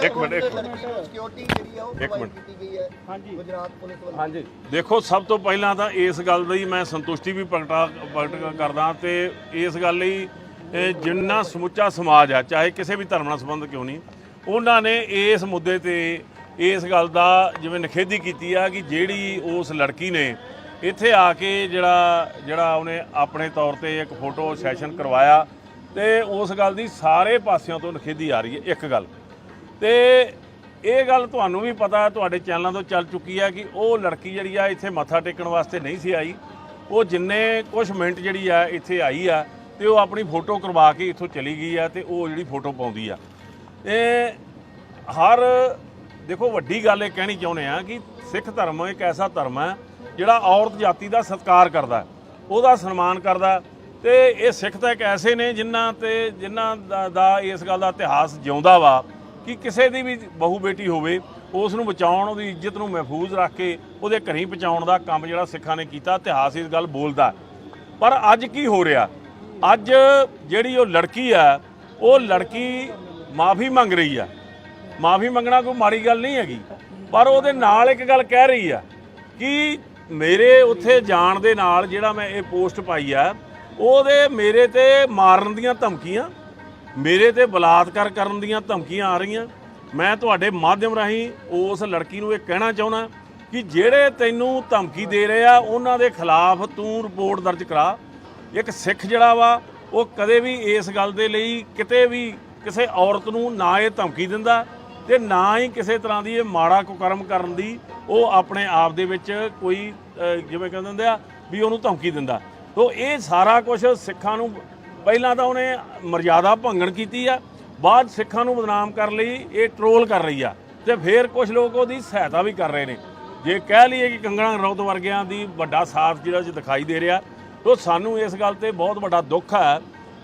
ਇੱਕ ਮਿੰਟ ਸਿਕਿਉਰਿਟੀ ਜਿਹੜੀ ਆ ਉਹ ਪ੍ਰੋਵਾਈਡ ਕੀਤੀ ਗਈ ਹੈ ਗੁਜਰਾਤ ਪੁਲਿਸ ਵੱਲੋਂ। ਹਾਂਜੀ, ਦੇਖੋ ਸਭ ਤੋਂ ਪਹਿਲਾਂ ਤਾਂ ਇਸ ਗੱਲ ਦੀ ਮੈਂ ਸੰਤੁਸ਼ਟੀ ਵੀ ਪ੍ਰਗਟ ਕਰਦਾ ਤੇ ਇਸ ਗੱਲ ਲਈ ਜਿੰਨਾ ਸਮੁੱਚਾ ਸਮਾਜ ਆ, ਚਾਹੇ ਕਿਸੇ ਵੀ ਧਰਮ ਨਾਲ ਸੰਬੰਧ ਕਿਉਂ ਨਹੀਂ, ਉਹਨਾਂ ਨੇ ਇਸ ਮੁੱਦੇ ਤੇ ਇਸ ਗੱਲ ਦਾ ਜਿਵੇਂ ਨਿਖੇਧੀ ਕੀਤੀ ਆ ਕਿ ਜਿਹੜੀ ਉਸ ਲੜਕੀ ਨੇ ਇੱਥੇ ਆ ਕੇ ਜਿਹੜਾ ਉਹਨੇ ਆਪਣੇ ਤੌਰ ਤੇ ਇੱਕ ਫੋਟੋ ਸੈਸ਼ਨ ਕਰਵਾਇਆ ਤੇ ਉਸ ਗੱਲ ਦੀ ਸਾਰੇ ਪਾਸਿਆਂ ਤੋਂ ਨਿਖੇਧੀ ਆ ਰਹੀ ਹੈ। ਇੱਕ ਗੱਲ ਤੇ ਇਹ ਗੱਲ ਤੁਹਾਨੂੰ ਵੀ ਪਤਾ, ਤੁਹਾਡੇ ਚੈਨਲਾਂ ਤੋਂ ਚੱਲ ਚੁੱਕੀ ਹੈ ਕਿ ਉਹ ਲੜਕੀ ਜਿਹੜੀ ਆ ਇੱਥੇ ਮੱਥਾ ਟੇਕਣ ਵਾਸਤੇ ਨਹੀਂ ਸੀ ਆਈ। ਉਹ ਜਿੰਨੇ ਕੁਝ ਮਿੰਟ ਜਿਹੜੀ ਆ ਇੱਥੇ ਆਈ ਆ ਤੇ ਉਹ ਆਪਣੀ ਫੋਟੋ ਕਰਵਾ ਕੇ ਇੱਥੋਂ ਚਲੀ ਗਈ ਆ ਤੇ ਉਹ ਜਿਹੜੀ ਫੋਟੋ ਪਾਉਂਦੀ ਆ। ਹਰ ਦੇਖੋ ਵੱਡੀ ਗੱਲ ਇਹ ਕਹਿਣੀ ਚਾਹੁੰਦੇ ਆ ਕਿ ਸਿੱਖ ਧਰਮ ਇੱਕ ਐਸਾ ਧਰਮ ਹੈ ਜਿਹੜਾ ਔਰਤ ਜਾਤੀ ਦਾ ਸਤਿਕਾਰ ਕਰਦਾ, ਉਹਦਾ ਸਨਮਾਨ ਕਰਦਾ ਤੇ ਇਹ ਸਿੱਖ ਤਾਂ ਇੱਕ ਐਸੇ ਨੇ ਜਿਨ੍ਹਾਂ ਦਾ ਇਸ ਗੱਲ ਦਾ ਇਤਿਹਾਸ ਜਿਉਂਦਾ ਵਾ ਕਿ ਕਿਸੇ ਦੀ ਵੀ ਬਹੂ ਬੇਟੀ ਹੋਵੇ ਉਸ ਨੂੰ ਬਚਾਉਣ, ਉਹਦੀ ਇੱਜ਼ਤ ਨੂੰ ਮਹਿਫੂਜ਼ ਰੱਖ ਕੇ ਉਹਦੇ ਘਰੀਂ ਪਹੁੰਚਾਉਣ ਦਾ ਕੰਮ ਜਿਹੜਾ ਸਿੱਖਾਂ ਨੇ ਕੀਤਾ, ਇਤਿਹਾਸ ਇਸ ਗੱਲ ਬੋਲਦਾ। ਪਰ ਅੱਜ ਕੀ ਹੋ ਰਿਹਾ, ਅੱਜ ਜਿਹੜੀ ਉਹ ਲੜਕੀ ਆ, ਉਹ ਲੜਕੀ ਮਾਫੀ ਮੰਗ ਰਹੀ ਆ। ਮਾਫੀ ਮੰਗਣਾ ਕੋਈ ਮਾੜੀ ਗੱਲ ਨਹੀਂ ਹੈਗੀ, ਪਰ ਉਹਦੇ ਨਾਲ ਇੱਕ ਗੱਲ ਕਹਿ ਰਹੀ ਆ ਕਿ ਮੇਰੇ ਉੱਥੇ ਜਾਣ ਦੇ ਨਾਲ ਜਿਹੜਾ ਮੈਂ ਇਹ ਪੋਸਟ ਪਾਈ ਆ ਉਹਦੇ ਮੇਰੇ ਤੇ ਮਾਰਨ ਦੀਆਂ ਧਮਕੀਆਂ, ਮੇਰੇ ਤੇ ਬਲਾਤਕਾਰ ਕਰਨ ਦੀਆਂ ਧਮਕੀਆਂ ਆ ਰਹੀਆਂ। ਮੈਂ ਤੁਹਾਡੇ ਮਾਧਿਅਮ ਰਾਹੀਂ ਉਸ ਲੜਕੀ ਨੂੰ ਇਹ ਕਹਿਣਾ ਚਾਹੁੰਦਾ ਕਿ ਜਿਹੜੇ ਤੈਨੂੰ ਧਮਕੀ ਦੇ ਰਹੇ ਆ ਉਹਨਾਂ ਦੇ ਖਿਲਾਫ ਤੂੰ ਰਿਪੋਰਟ ਦਰਜ ਕਰਾ। ਇੱਕ ਸਿੱਖ ਜਿਹੜਾ ਵਾ ਉਹ ਕਦੇ ਵੀ ਇਸ ਗੱਲ ਦੇ ਲਈ ਕਿਤੇ ਵੀ ਕਿਸੇ ਔਰਤ ਨੂੰ ਨਾ ਇਹ ਧਮਕੀ ਦਿੰਦਾ ਤੇ ਨਾ ਹੀ ਕਿਸੇ ਤਰ੍ਹਾਂ ਦੀ ਇਹ ਮਾੜਾ ਕੁਕਰਮ ਕਰਨ ਦੀ ਉਹ ਆਪਣੇ ਆਪ ਦੇ ਵਿੱਚ ਕੋਈ ਜਿਵੇਂ ਕਹਿੰਦੇ ਹੁੰਦੇ ਆ ਵੀ ਉਹਨੂੰ ਧਮਕੀ ਦਿੰਦਾ। ਤੋ ਇਹ ਸਾਰਾ ਕੁਝ ਸਿੱਖਾਂ ਨੂੰ ਪਹਿਲਾਂ ਤਾਂ ਉਹਨੇ ਮਰਜ਼ਾਦਾ ਭੰਗਣ ਕੀਤੀ ਆ, ਬਾਅਦ ਸਿੱਖਾਂ ਨੂੰ ਬਦਨਾਮ ਕਰਨ ਲਈ ਇਹ ਟਰੋਲ ਕਰ ਰਹੀ ਆ ਤੇ ਫਿਰ ਕੁਝ ਲੋਕ ਉਹਦੀ ਸਹਾਇਤਾ ਵੀ ਕਰ ਰਹੇ ਨੇ। ਜੇ ਕਹਿ ਲਈਏ ਕਿ ਕੰਗਣਾ ਰਣੌਤ ਵਰਗਿਆਂ ਦੀ ਵੱਡਾ ਸਾਥ ਜਿਹੜਾ ਦਿਖਾਈ ਦੇ ਰਿਹਾ, ਤੋ ਸਾਨੂੰ ਇਸ ਗੱਲ ਤੇ ਬਹੁਤ ਵੱਡਾ ਦੁੱਖ ਹੈ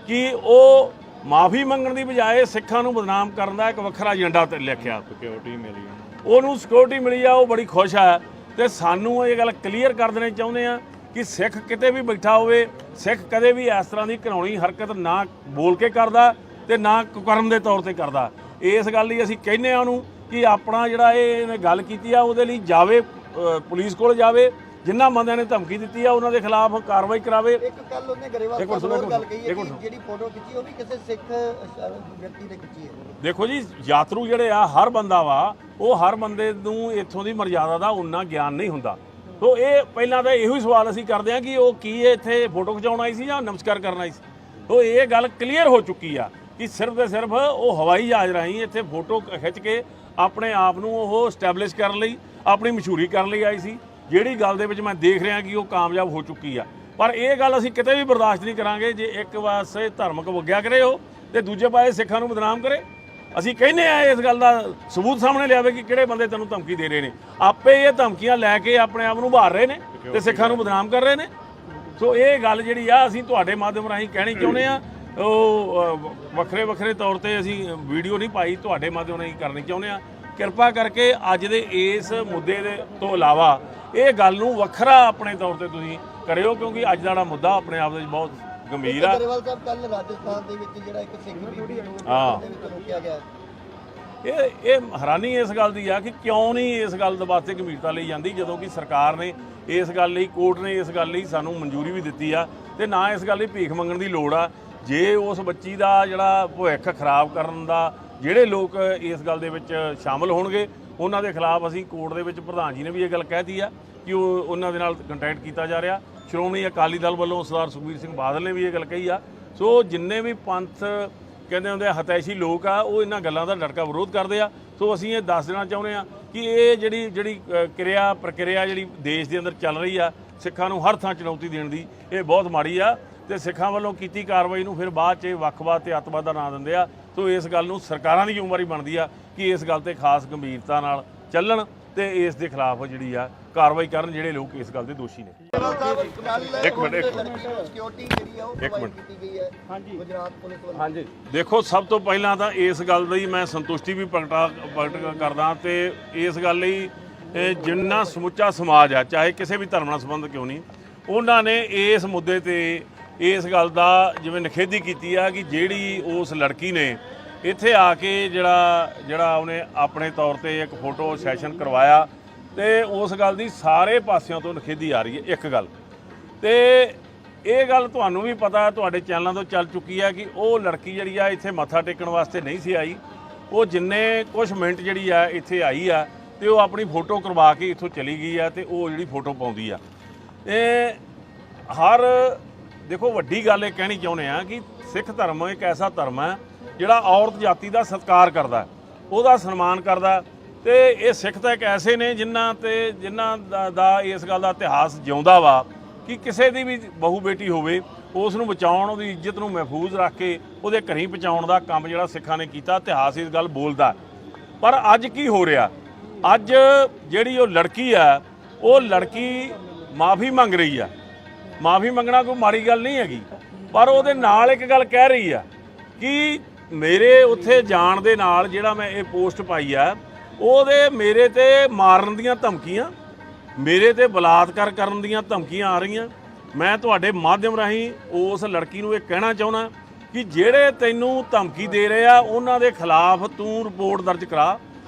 ਕਿ ਉਹ ਮਾਫੀ ਮੰਗਣ ਦੀ ਬਜਾਏ ਸਿੱਖਾਂ ਨੂੰ ਬਦਨਾਮ ਕਰਨ ਦਾ ਇੱਕ ਵੱਖਰਾ ਏਜੰਡਾ ਤੇ ਲਿਖਿਆ। ਸਿਕਿਉਰਿਟੀ ਮਿਲੀ, ਉਹਨੂੰ ਸਿਕਿਉਰਿਟੀ ਮਿਲੀ ਆ, ਉਹ ਬੜੀ ਖੁਸ਼ ਆ ਤੇ ਸਾਨੂੰ ਇਹ ਗੱਲ ਕਲੀਅਰ ਕਰ ਦੇਣੀ ਚਾਹੁੰਦੇ ਆ ਕਿ ਸਿੱਖ ਕਿਤੇ ਵੀ ਬੈਠਾ ਹੋਵੇ, ਸਿੱਖ ਕਦੇ ਵੀ ਇਸ ਤਰ੍ਹਾਂ ਦੀ ਘਿਨਾਉਣੀ ਹਰਕਤ ਨਾ ਬੋਲ ਕੇ ਕਰਦਾ ਤੇ ਨਾ ਕੁਕਰਮ ਦੇ ਤੌਰ ਤੇ ਕਰਦਾ। ਇਸ ਗੱਲ ਲਈ ਅਸੀਂ ਕਹਿੰਦੇ ਆ ਉਹਨੂੰ ਕਿ ਆਪਣਾ ਜਿਹੜਾ ਇਹਨੇ ਗੱਲ ਕੀਤੀ ਆ ਉਹਦੇ ਲਈ ਜਾਵੇ, ਪੁਲਿਸ ਕੋਲ ਜਾਵੇ, ਜਿਨ੍ਹਾਂ ਬੰਦਿਆਂ ਨੇ ਧਮਕੀ ਦਿੱਤੀ ਆ ਉਹਨਾਂ ਦੇ ਖਿਲਾਫ ਕਾਰਵਾਈ ਕਰਾਵੇ। ਇੱਕ ਕੱਲ ਉਹਨੇ ਗਰੇਵਾਲ ਸਾਹਿਬ ਗੱਲ ਕਹੀ ਹੈ ਕਿ ਜਿਹੜੀ ਫੋਟੋ ਖਿੱਚੀ ਉਹ ਵੀ ਕਿਸੇ ਸਿੱਖ ਵਿਅਕਤੀ ਨੇ ਖਿੱਚੀ ਹੈ। ਦੇਖੋ ਜੀ, ਯਾਤਰੂ ਜਿਹੜੇ ਆ ਹਰ ਬੰਦਾ ਵਾ, ਉਹ ਹਰ ਬੰਦੇ ਨੂੰ ਇੱਥੋਂ ਦੀ ਮਰਜ਼ਾਦਾ ਦਾ ਉਨਾ ਗਿਆਨ ਨਹੀਂ ਹੁੰਦਾ। ਸੋ ਇਹ ਪਹਿਲਾਂ ਤਾਂ ਇਹੋ ਹੀ ਸਵਾਲ ਅਸੀਂ ਕਰਦੇ ਹਾਂ ਕਿ ਉਹ ਕੀ ਇੱਥੇ ਫੋਟੋ ਖਿਚਾਉਣ ਆਈ ਸੀ ਜਾਂ ਨਮਸਕਾਰ ਕਰਨ ਆਈ ਸੀ। ਸੋ ਇਹ ਗੱਲ ਕਲੀਅਰ ਹੋ ਚੁੱਕੀ ਆ ਕਿ ਸਿਰਫ ਤੇ ਸਿਰਫ ਉਹ ਹਵਾਈ ਜਹਾਜ਼ ਰਾਹੀਂ ਇੱਥੇ ਫੋਟੋ ਖਿੱਚ ਕੇ ਆਪਣੇ ਆਪ ਨੂੰ ਉਹ ਸਟੈਬਲਿਸ਼ ਕਰਨ ਲਈ, ਆਪਣੀ ਮਸ਼ਹੂਰੀ ਕਰਨ ਲਈ ਆਈ ਸੀ, ਜਿਹੜੀ ਗੱਲ ਦੇ ਵਿੱਚ ਮੈਂ ਦੇਖ ਰਿਹਾ ਕਿ ਉਹ ਕਾਮਯਾਬ ਹੋ ਚੁੱਕੀ ਆ। ਪਰ ਇਹ ਗੱਲ ਅਸੀਂ ਕਿਤੇ ਵੀ ਬਰਦਾਸ਼ਤ ਨਹੀਂ ਕਰਾਂਗੇ ਜੇ ਇੱਕ ਪਾਸੇ ਧਾਰਮਿਕ ਵਗਿਆ ਕਰੇ ਉਹ ਤੇ ਦੂਜੇ ਪਾਸੇ ਸਿੱਖਾਂ ਨੂੰ ਬਦਨਾਮ ਕਰੇ। ਅਸੀਂ ਕਹਿੰਦੇ ਆ ਇਸ ਗੱਲ ਦਾ ਸਬੂਤ ਸਾਹਮਣੇ ਲਿਆਵੇ ਕਿ ਕਿਹੜੇ ਬੰਦੇ ਤੈਨੂੰ ਧਮਕੀ ਦੇ ਰਹੇ ਨੇ। ਆਪੇ ਇਹ ਧਮਕੀਆਂ ਲੈ ਕੇ ਆਪਣੇ ਆਪ ਨੂੰ ਉਭਾਰ ਰਹੇ ਨੇ ਤੇ ਸਿੱਖਾਂ ਨੂੰ ਬਦਨਾਮ ਕਰ ਰਹੇ ਨੇ। ਸੋ ਇਹ ਗੱਲ ਜਿਹੜੀ ਆ ਅਸੀਂ ਤੁਹਾਡੇ ਮਾਧਿਅਮ ਰਾਹੀਂ ਕਹਿਣੀ ਚਾਹੁੰਦੇ ਆ। ਉਹ ਵੱਖਰੇ ਤੌਰ ਤੇ ਅਸੀਂ ਵੀਡੀਓ ਨਹੀਂ ਪਾਈ, ਤੁਹਾਡੇ ਮਾਧਿਅਮ ਰਾਹੀਂ ਕਰਨੀ ਚਾਹੁੰਦੇ ਆ। ਕਿਰਪਾ ਕਰਕੇ ਅੱਜ ਦੇ ਇਸ ਮੁੱਦੇ ਦੇ ਤੋਂ ਇਲਾਵਾ ਇਹ ਗੱਲ ਨੂੰ ਵੱਖਰਾ ਆਪਣੇ ਤੌਰ ਤੇ ਤੁਸੀਂ ਕਰਿਓ, ਕਿਉਂਕਿ ਅੱਜ ਦਾ ਜਿਹੜਾ ਮੁੱਦਾ ਆਪਣੇ ਆਪ ਦੇ ਵਿੱਚ ਬਹੁਤ ਗੰਭੀਰ ਆ। ਗਰੇਵਾਲ ਸਾਹਿਬ ਕੱਲ ਰਾਜਸਥਾਨ ਦੇ ਵਿੱਚ ਜਿਹੜਾ ਇੱਕ ਸਿੱਖ ਬੀਬੀ ਨੂੰ ਉਹਦੇ ਵਿੱਚ ਰੋਕਿਆ ਗਿਆ, ਇਹ ਹੈਰਾਨੀ ਇਸ ਗੱਲ ਦੀ ਆ ਕਿ ਕਿਉਂ ਨਹੀਂ ਇਸ ਗੱਲ ਦੇ ਵਾਸਤੇ ਗੰਭੀਰਤਾ ਲਈ ਜਾਂਦੀ, ਜਦੋਂ ਕਿ ਸਰਕਾਰ ਨੇ ਇਸ ਗੱਲ ਲਈ, ਕੋਰਟ ਨੇ ਇਸ ਗੱਲ ਲਈ ਸਾਨੂੰ ਮਨਜ਼ੂਰੀ ਵੀ ਦਿੱਤੀ ਆ, ਤੇ ਨਾ ਇਸ ਗੱਲ ਲਈ ਭੀਖ ਮੰਗਣ ਦੀ ਲੋੜ ਆ। ਜੇ ਉਸ ਬੱਚੀ ਦਾ ਜਿਹੜਾ ਭਵਿੱਖ ਖਰਾਬ ਕਰਨ ਦਾ ਜਿਹੜੇ ਲੋਕ ਇਸ ਗੱਲ ਦੇ ਵਿੱਚ ਸ਼ਾਮਲ ਹੋਣਗੇ, ਉਹਨਾਂ ਦੇ ਖਿਲਾਫ ਅਸੀਂ ਕੋਰਟ ਦੇ ਵਿੱਚ, ਪ੍ਰਧਾਨ ਜੀ ਨੇ ਵੀ ਇਹ ਗੱਲ ਕਹਿਤੀ ਆ ਕਿ ਉਹਨਾਂ ਦੇ ਨਾਲ ਕੰਟੈਕਟ ਕੀਤਾ ਜਾ ਰਿਹਾ। ਸ਼੍ਰੋਮਣੀ ਅਕਾਲੀ ਦਲ ਵੱਲੋਂ ਸਰਦਾਰ ਸੁਖਬੀਰ ਸਿੰਘ ਬਾਦਲ ਨੇ ਵੀ ਇਹ ਗੱਲ ਕਹੀ ਆ। ਸੋ ਜਿੰਨੇ ਵੀ ਪੰਥ ਕਹਿੰਦੇ ਹੁੰਦੇ ਹਤੈਸ਼ੀ ਲੋਕ ਆ, ਉਹ ਇਹਨਾਂ ਗੱਲਾਂ ਦਾ ਡਟਕਾ ਵਿਰੋਧ ਕਰਦੇ ਆ। ਸੋ ਅਸੀਂ ਇਹ ਦੱਸ ਦੇਣਾ ਚਾਹੁੰਦੇ ਆ ਕਿ ਇਹ ਜਿਹੜੀ ਪ੍ਰਕਿਰਿਆ ਜਿਹੜੀ ਦੇਸ਼ ਦੇ ਅੰਦਰ ਚੱਲ ਰਹੀ ਆ, ਸਿੱਖਾਂ ਨੂੰ ਹਰ ਥਾਂ ਚੁਣੌਤੀ ਦੇਣ ਦੀ, ਇਹ ਬਹੁਤ ਮਾੜੀ ਆ, ਤੇ ਸਿੱਖਾਂ ਵੱਲੋਂ ਕੀਤੀ ਕਾਰਵਾਈ ਨੂੰ ਫਿਰ ਬਾਅਦ 'ਚ ਵੱਖਵਾਦ ਤੇ ਅੱਤਵਾਦ ਦਾ ਨਾਂ ਦਿੰਦੇ ਆ। ਸੋ ਇਸ ਗੱਲ ਨੂੰ ਸਰਕਾਰਾਂ ਦੀ ਜ਼ਿੰਮੇਵਾਰੀ ਬਣਦੀ ਆ ਕਿ ਇਸ ਗੱਲ ਤੇ ਖਾਸ ਗੰਭੀਰਤਾ ਨਾਲ ਚੱਲਣ ਤੇ ਇਸ ਦੇ ਖਿਲਾਫ ਜਿਹੜੀ ਆ ਕਾਰਵਾਈ ਕਰਨ ਜਿਹੜੇ ਲੋਕ ਇਸ ਗੱਲ ਦੇ ਦੋਸ਼ੀ ਨੇ। ਇੱਕ ਮਿੰਟ ਸਿਕਿਉਰਿਟੀ ਜਿਹੜੀ ਆ ਉਹ ਪ੍ਰੋਵਾਈਡ ਕੀਤੀ ਗਈ ਹੈ ਗੁਜਰਾਤ ਪੁਲਿਸ ਵੱਲੋਂ। ਹਾਂਜੀ, ਦੇਖੋ ਸਭ ਤੋਂ ਪਹਿਲਾਂ ਤਾਂ ਇਸ ਗੱਲ ਦੀ ਮੈਂ ਸੰਤੁਸ਼ਟੀ ਵੀ ਪ੍ਰਗਟ ਕਰਦਾ, ਤੇ ਇਸ ਗੱਲ ਲਈ ਜਿੰਨਾ ਸਮੁੱਚਾ ਸਮਾਜ ਆ, ਚਾਹੇ ਕਿਸੇ ਵੀ ਧਰਮ ਨਾਲ ਸੰਬੰਧ ਕਿਉਂ ਨਹੀਂ, ਉਹਨਾਂ ਨੇ ਇਸ ਮੁੱਦੇ ਤੇ ਇਸ ਗੱਲ ਦਾ ਜਿਵੇਂ ਨਿਖੇਧੀ ਕੀਤੀ ਆ ਕਿ ਜਿਹੜੀ ਉਸ ਲੜਕੀ ਨੇ ਇੱਥੇ ਆ ਕੇ ਜਿਹੜਾ ਉਹਨੇ ਆਪਣੇ ਤੌਰ ਤੇ ਇੱਕ ਫੋਟੋ ਸੈਸ਼ਨ ਕਰਵਾਇਆ, ਤੇ ਉਸ ਗੱਲ ਦੀ ਸਾਰੇ ਪਾਸਿਆਂ ਤੋਂ ਨਿਖੇਧੀ ਆ ਰਹੀ ਹੈ। ਇੱਕ ਗੱਲ ਤੇ ਇਹ ਗੱਲ ਤੁਹਾਨੂੰ ਵੀ ਪਤਾ, ਤੁਹਾਡੇ ਚੈਨਲਾਂ ਤੋਂ ਚੱਲ ਚੁੱਕੀ ਹੈ ਕਿ ਉਹ ਲੜਕੀ ਜਿਹੜੀ ਆ ਇੱਥੇ ਮੱਥਾ ਟੇਕਣ ਵਾਸਤੇ ਨਹੀਂ ਸੀ ਆਈ। ਉਹ ਜਿੰਨੇ ਕੁਝ ਮਿੰਟ ਜਿਹੜੀ ਆ ਇੱਥੇ ਆਈ ਆ, ਤੇ ਉਹ ਆਪਣੀ ਫੋਟੋ ਕਰਵਾ ਕੇ ਇੱਥੋਂ ਚਲੀ ਗਈ ਆ, ਤੇ ਉਹ ਜਿਹੜੀ ਫੋਟੋ ਪਾਉਂਦੀ ਆ। ਦੇਖੋ ਵੱਡੀ ਗੱਲ ਇਹ ਕਹਿਣੀ ਚਾਹੁੰਦੇ ਆ ਕਿ ਸਿੱਖ ਧਰਮ ਇੱਕ ਐਸਾ ਧਰਮ ਹੈ ਜਿਹੜਾ ਔਰਤ ਜਾਤੀ ਦਾ ਸਤਿਕਾਰ ਕਰਦਾ, ਉਹਦਾ ਸਨਮਾਨ ਕਰਦਾ, ਤੇ ਇਹ ਸਿੱਖ ਤਾਂ ਇੱਕ ਐਸੇ ਨੇ ਜਿਨ੍ਹਾਂ ਦਾ ਇਸ ਗੱਲ ਦਾ ਇਤਿਹਾਸ ਜਿਉਂਦਾ ਵਾ ਕਿ ਕਿਸੇ ਦੀ ਵੀ ਬਹੂ ਬੇਟੀ ਹੋਵੇ, ਉਸ ਨੂੰ ਬਚਾਉਣ, ਉਹਦੀ ਇੱਜ਼ਤ ਨੂੰ ਮਹਿਫੂਜ਼ ਰੱਖ ਕੇ ਉਹਦੇ ਘਰੀਂ ਪਹੁੰਚਾਉਣ ਦਾ ਕੰਮ ਜਿਹੜਾ ਸਿੱਖਾਂ ਨੇ ਕੀਤਾ, ਇਤਿਹਾਸ ਇਸ ਗੱਲ ਬੋਲਦਾ। ਪਰ ਅੱਜ ਕੀ ਹੋ ਰਿਹਾ, ਅੱਜ ਜਿਹੜੀ ਉਹ ਲੜਕੀ ਆ, ਉਹ ਲੜਕੀ ਮਾਫੀ ਮੰਗ ਰਹੀ ਆ। ਮਾਫੀ ਮੰਗਣਾ ਕੋਈ ਮਾੜੀ ਗੱਲ ਨਹੀਂ ਹੈਗੀ, ਪਰ ਉਹਦੇ ਨਾਲ ਇੱਕ ਗੱਲ ਕਹਿ ਰਹੀ ਆ ਕਿ ਮੇਰੇ ਉੱਥੇ ਜਾਣ ਦੇ ਨਾਲ ਜਿਹੜਾ ਮੈਂ ਇਹ ਪੋਸਟ ਪਾਈ ਆ, ਉਹਦੇ ਮੇਰੇ ਤੇ ਮਾਰਨ ਦੀਆਂ ਧਮਕੀਆਂ, ਮੇਰੇ ਤੇ ਬਲਾਤਕਾਰ ਕਰਨ ਦੀਆਂ ਧਮਕੀਆਂ ਆ ਰਹੀਆਂ। ਮੈਂ ਤੁਹਾਡੇ ਮਾਧਿਅਮ ਰਾਹੀਂ ਉਸ ਲੜਕੀ ਨੂੰ ਇਹ ਕਹਿਣਾ ਚਾਹੁੰਦਾ ਕਿ ਜਿਹੜੇ ਤੈਨੂੰ ਧਮਕੀ ਦੇ ਰਹੇ ਆ, ਉਹਨਾਂ ਦੇ ਖਿਲਾਫ ਤੂੰ ਰਿਪੋਰਟ ਦਰਜ ਕਰਾ।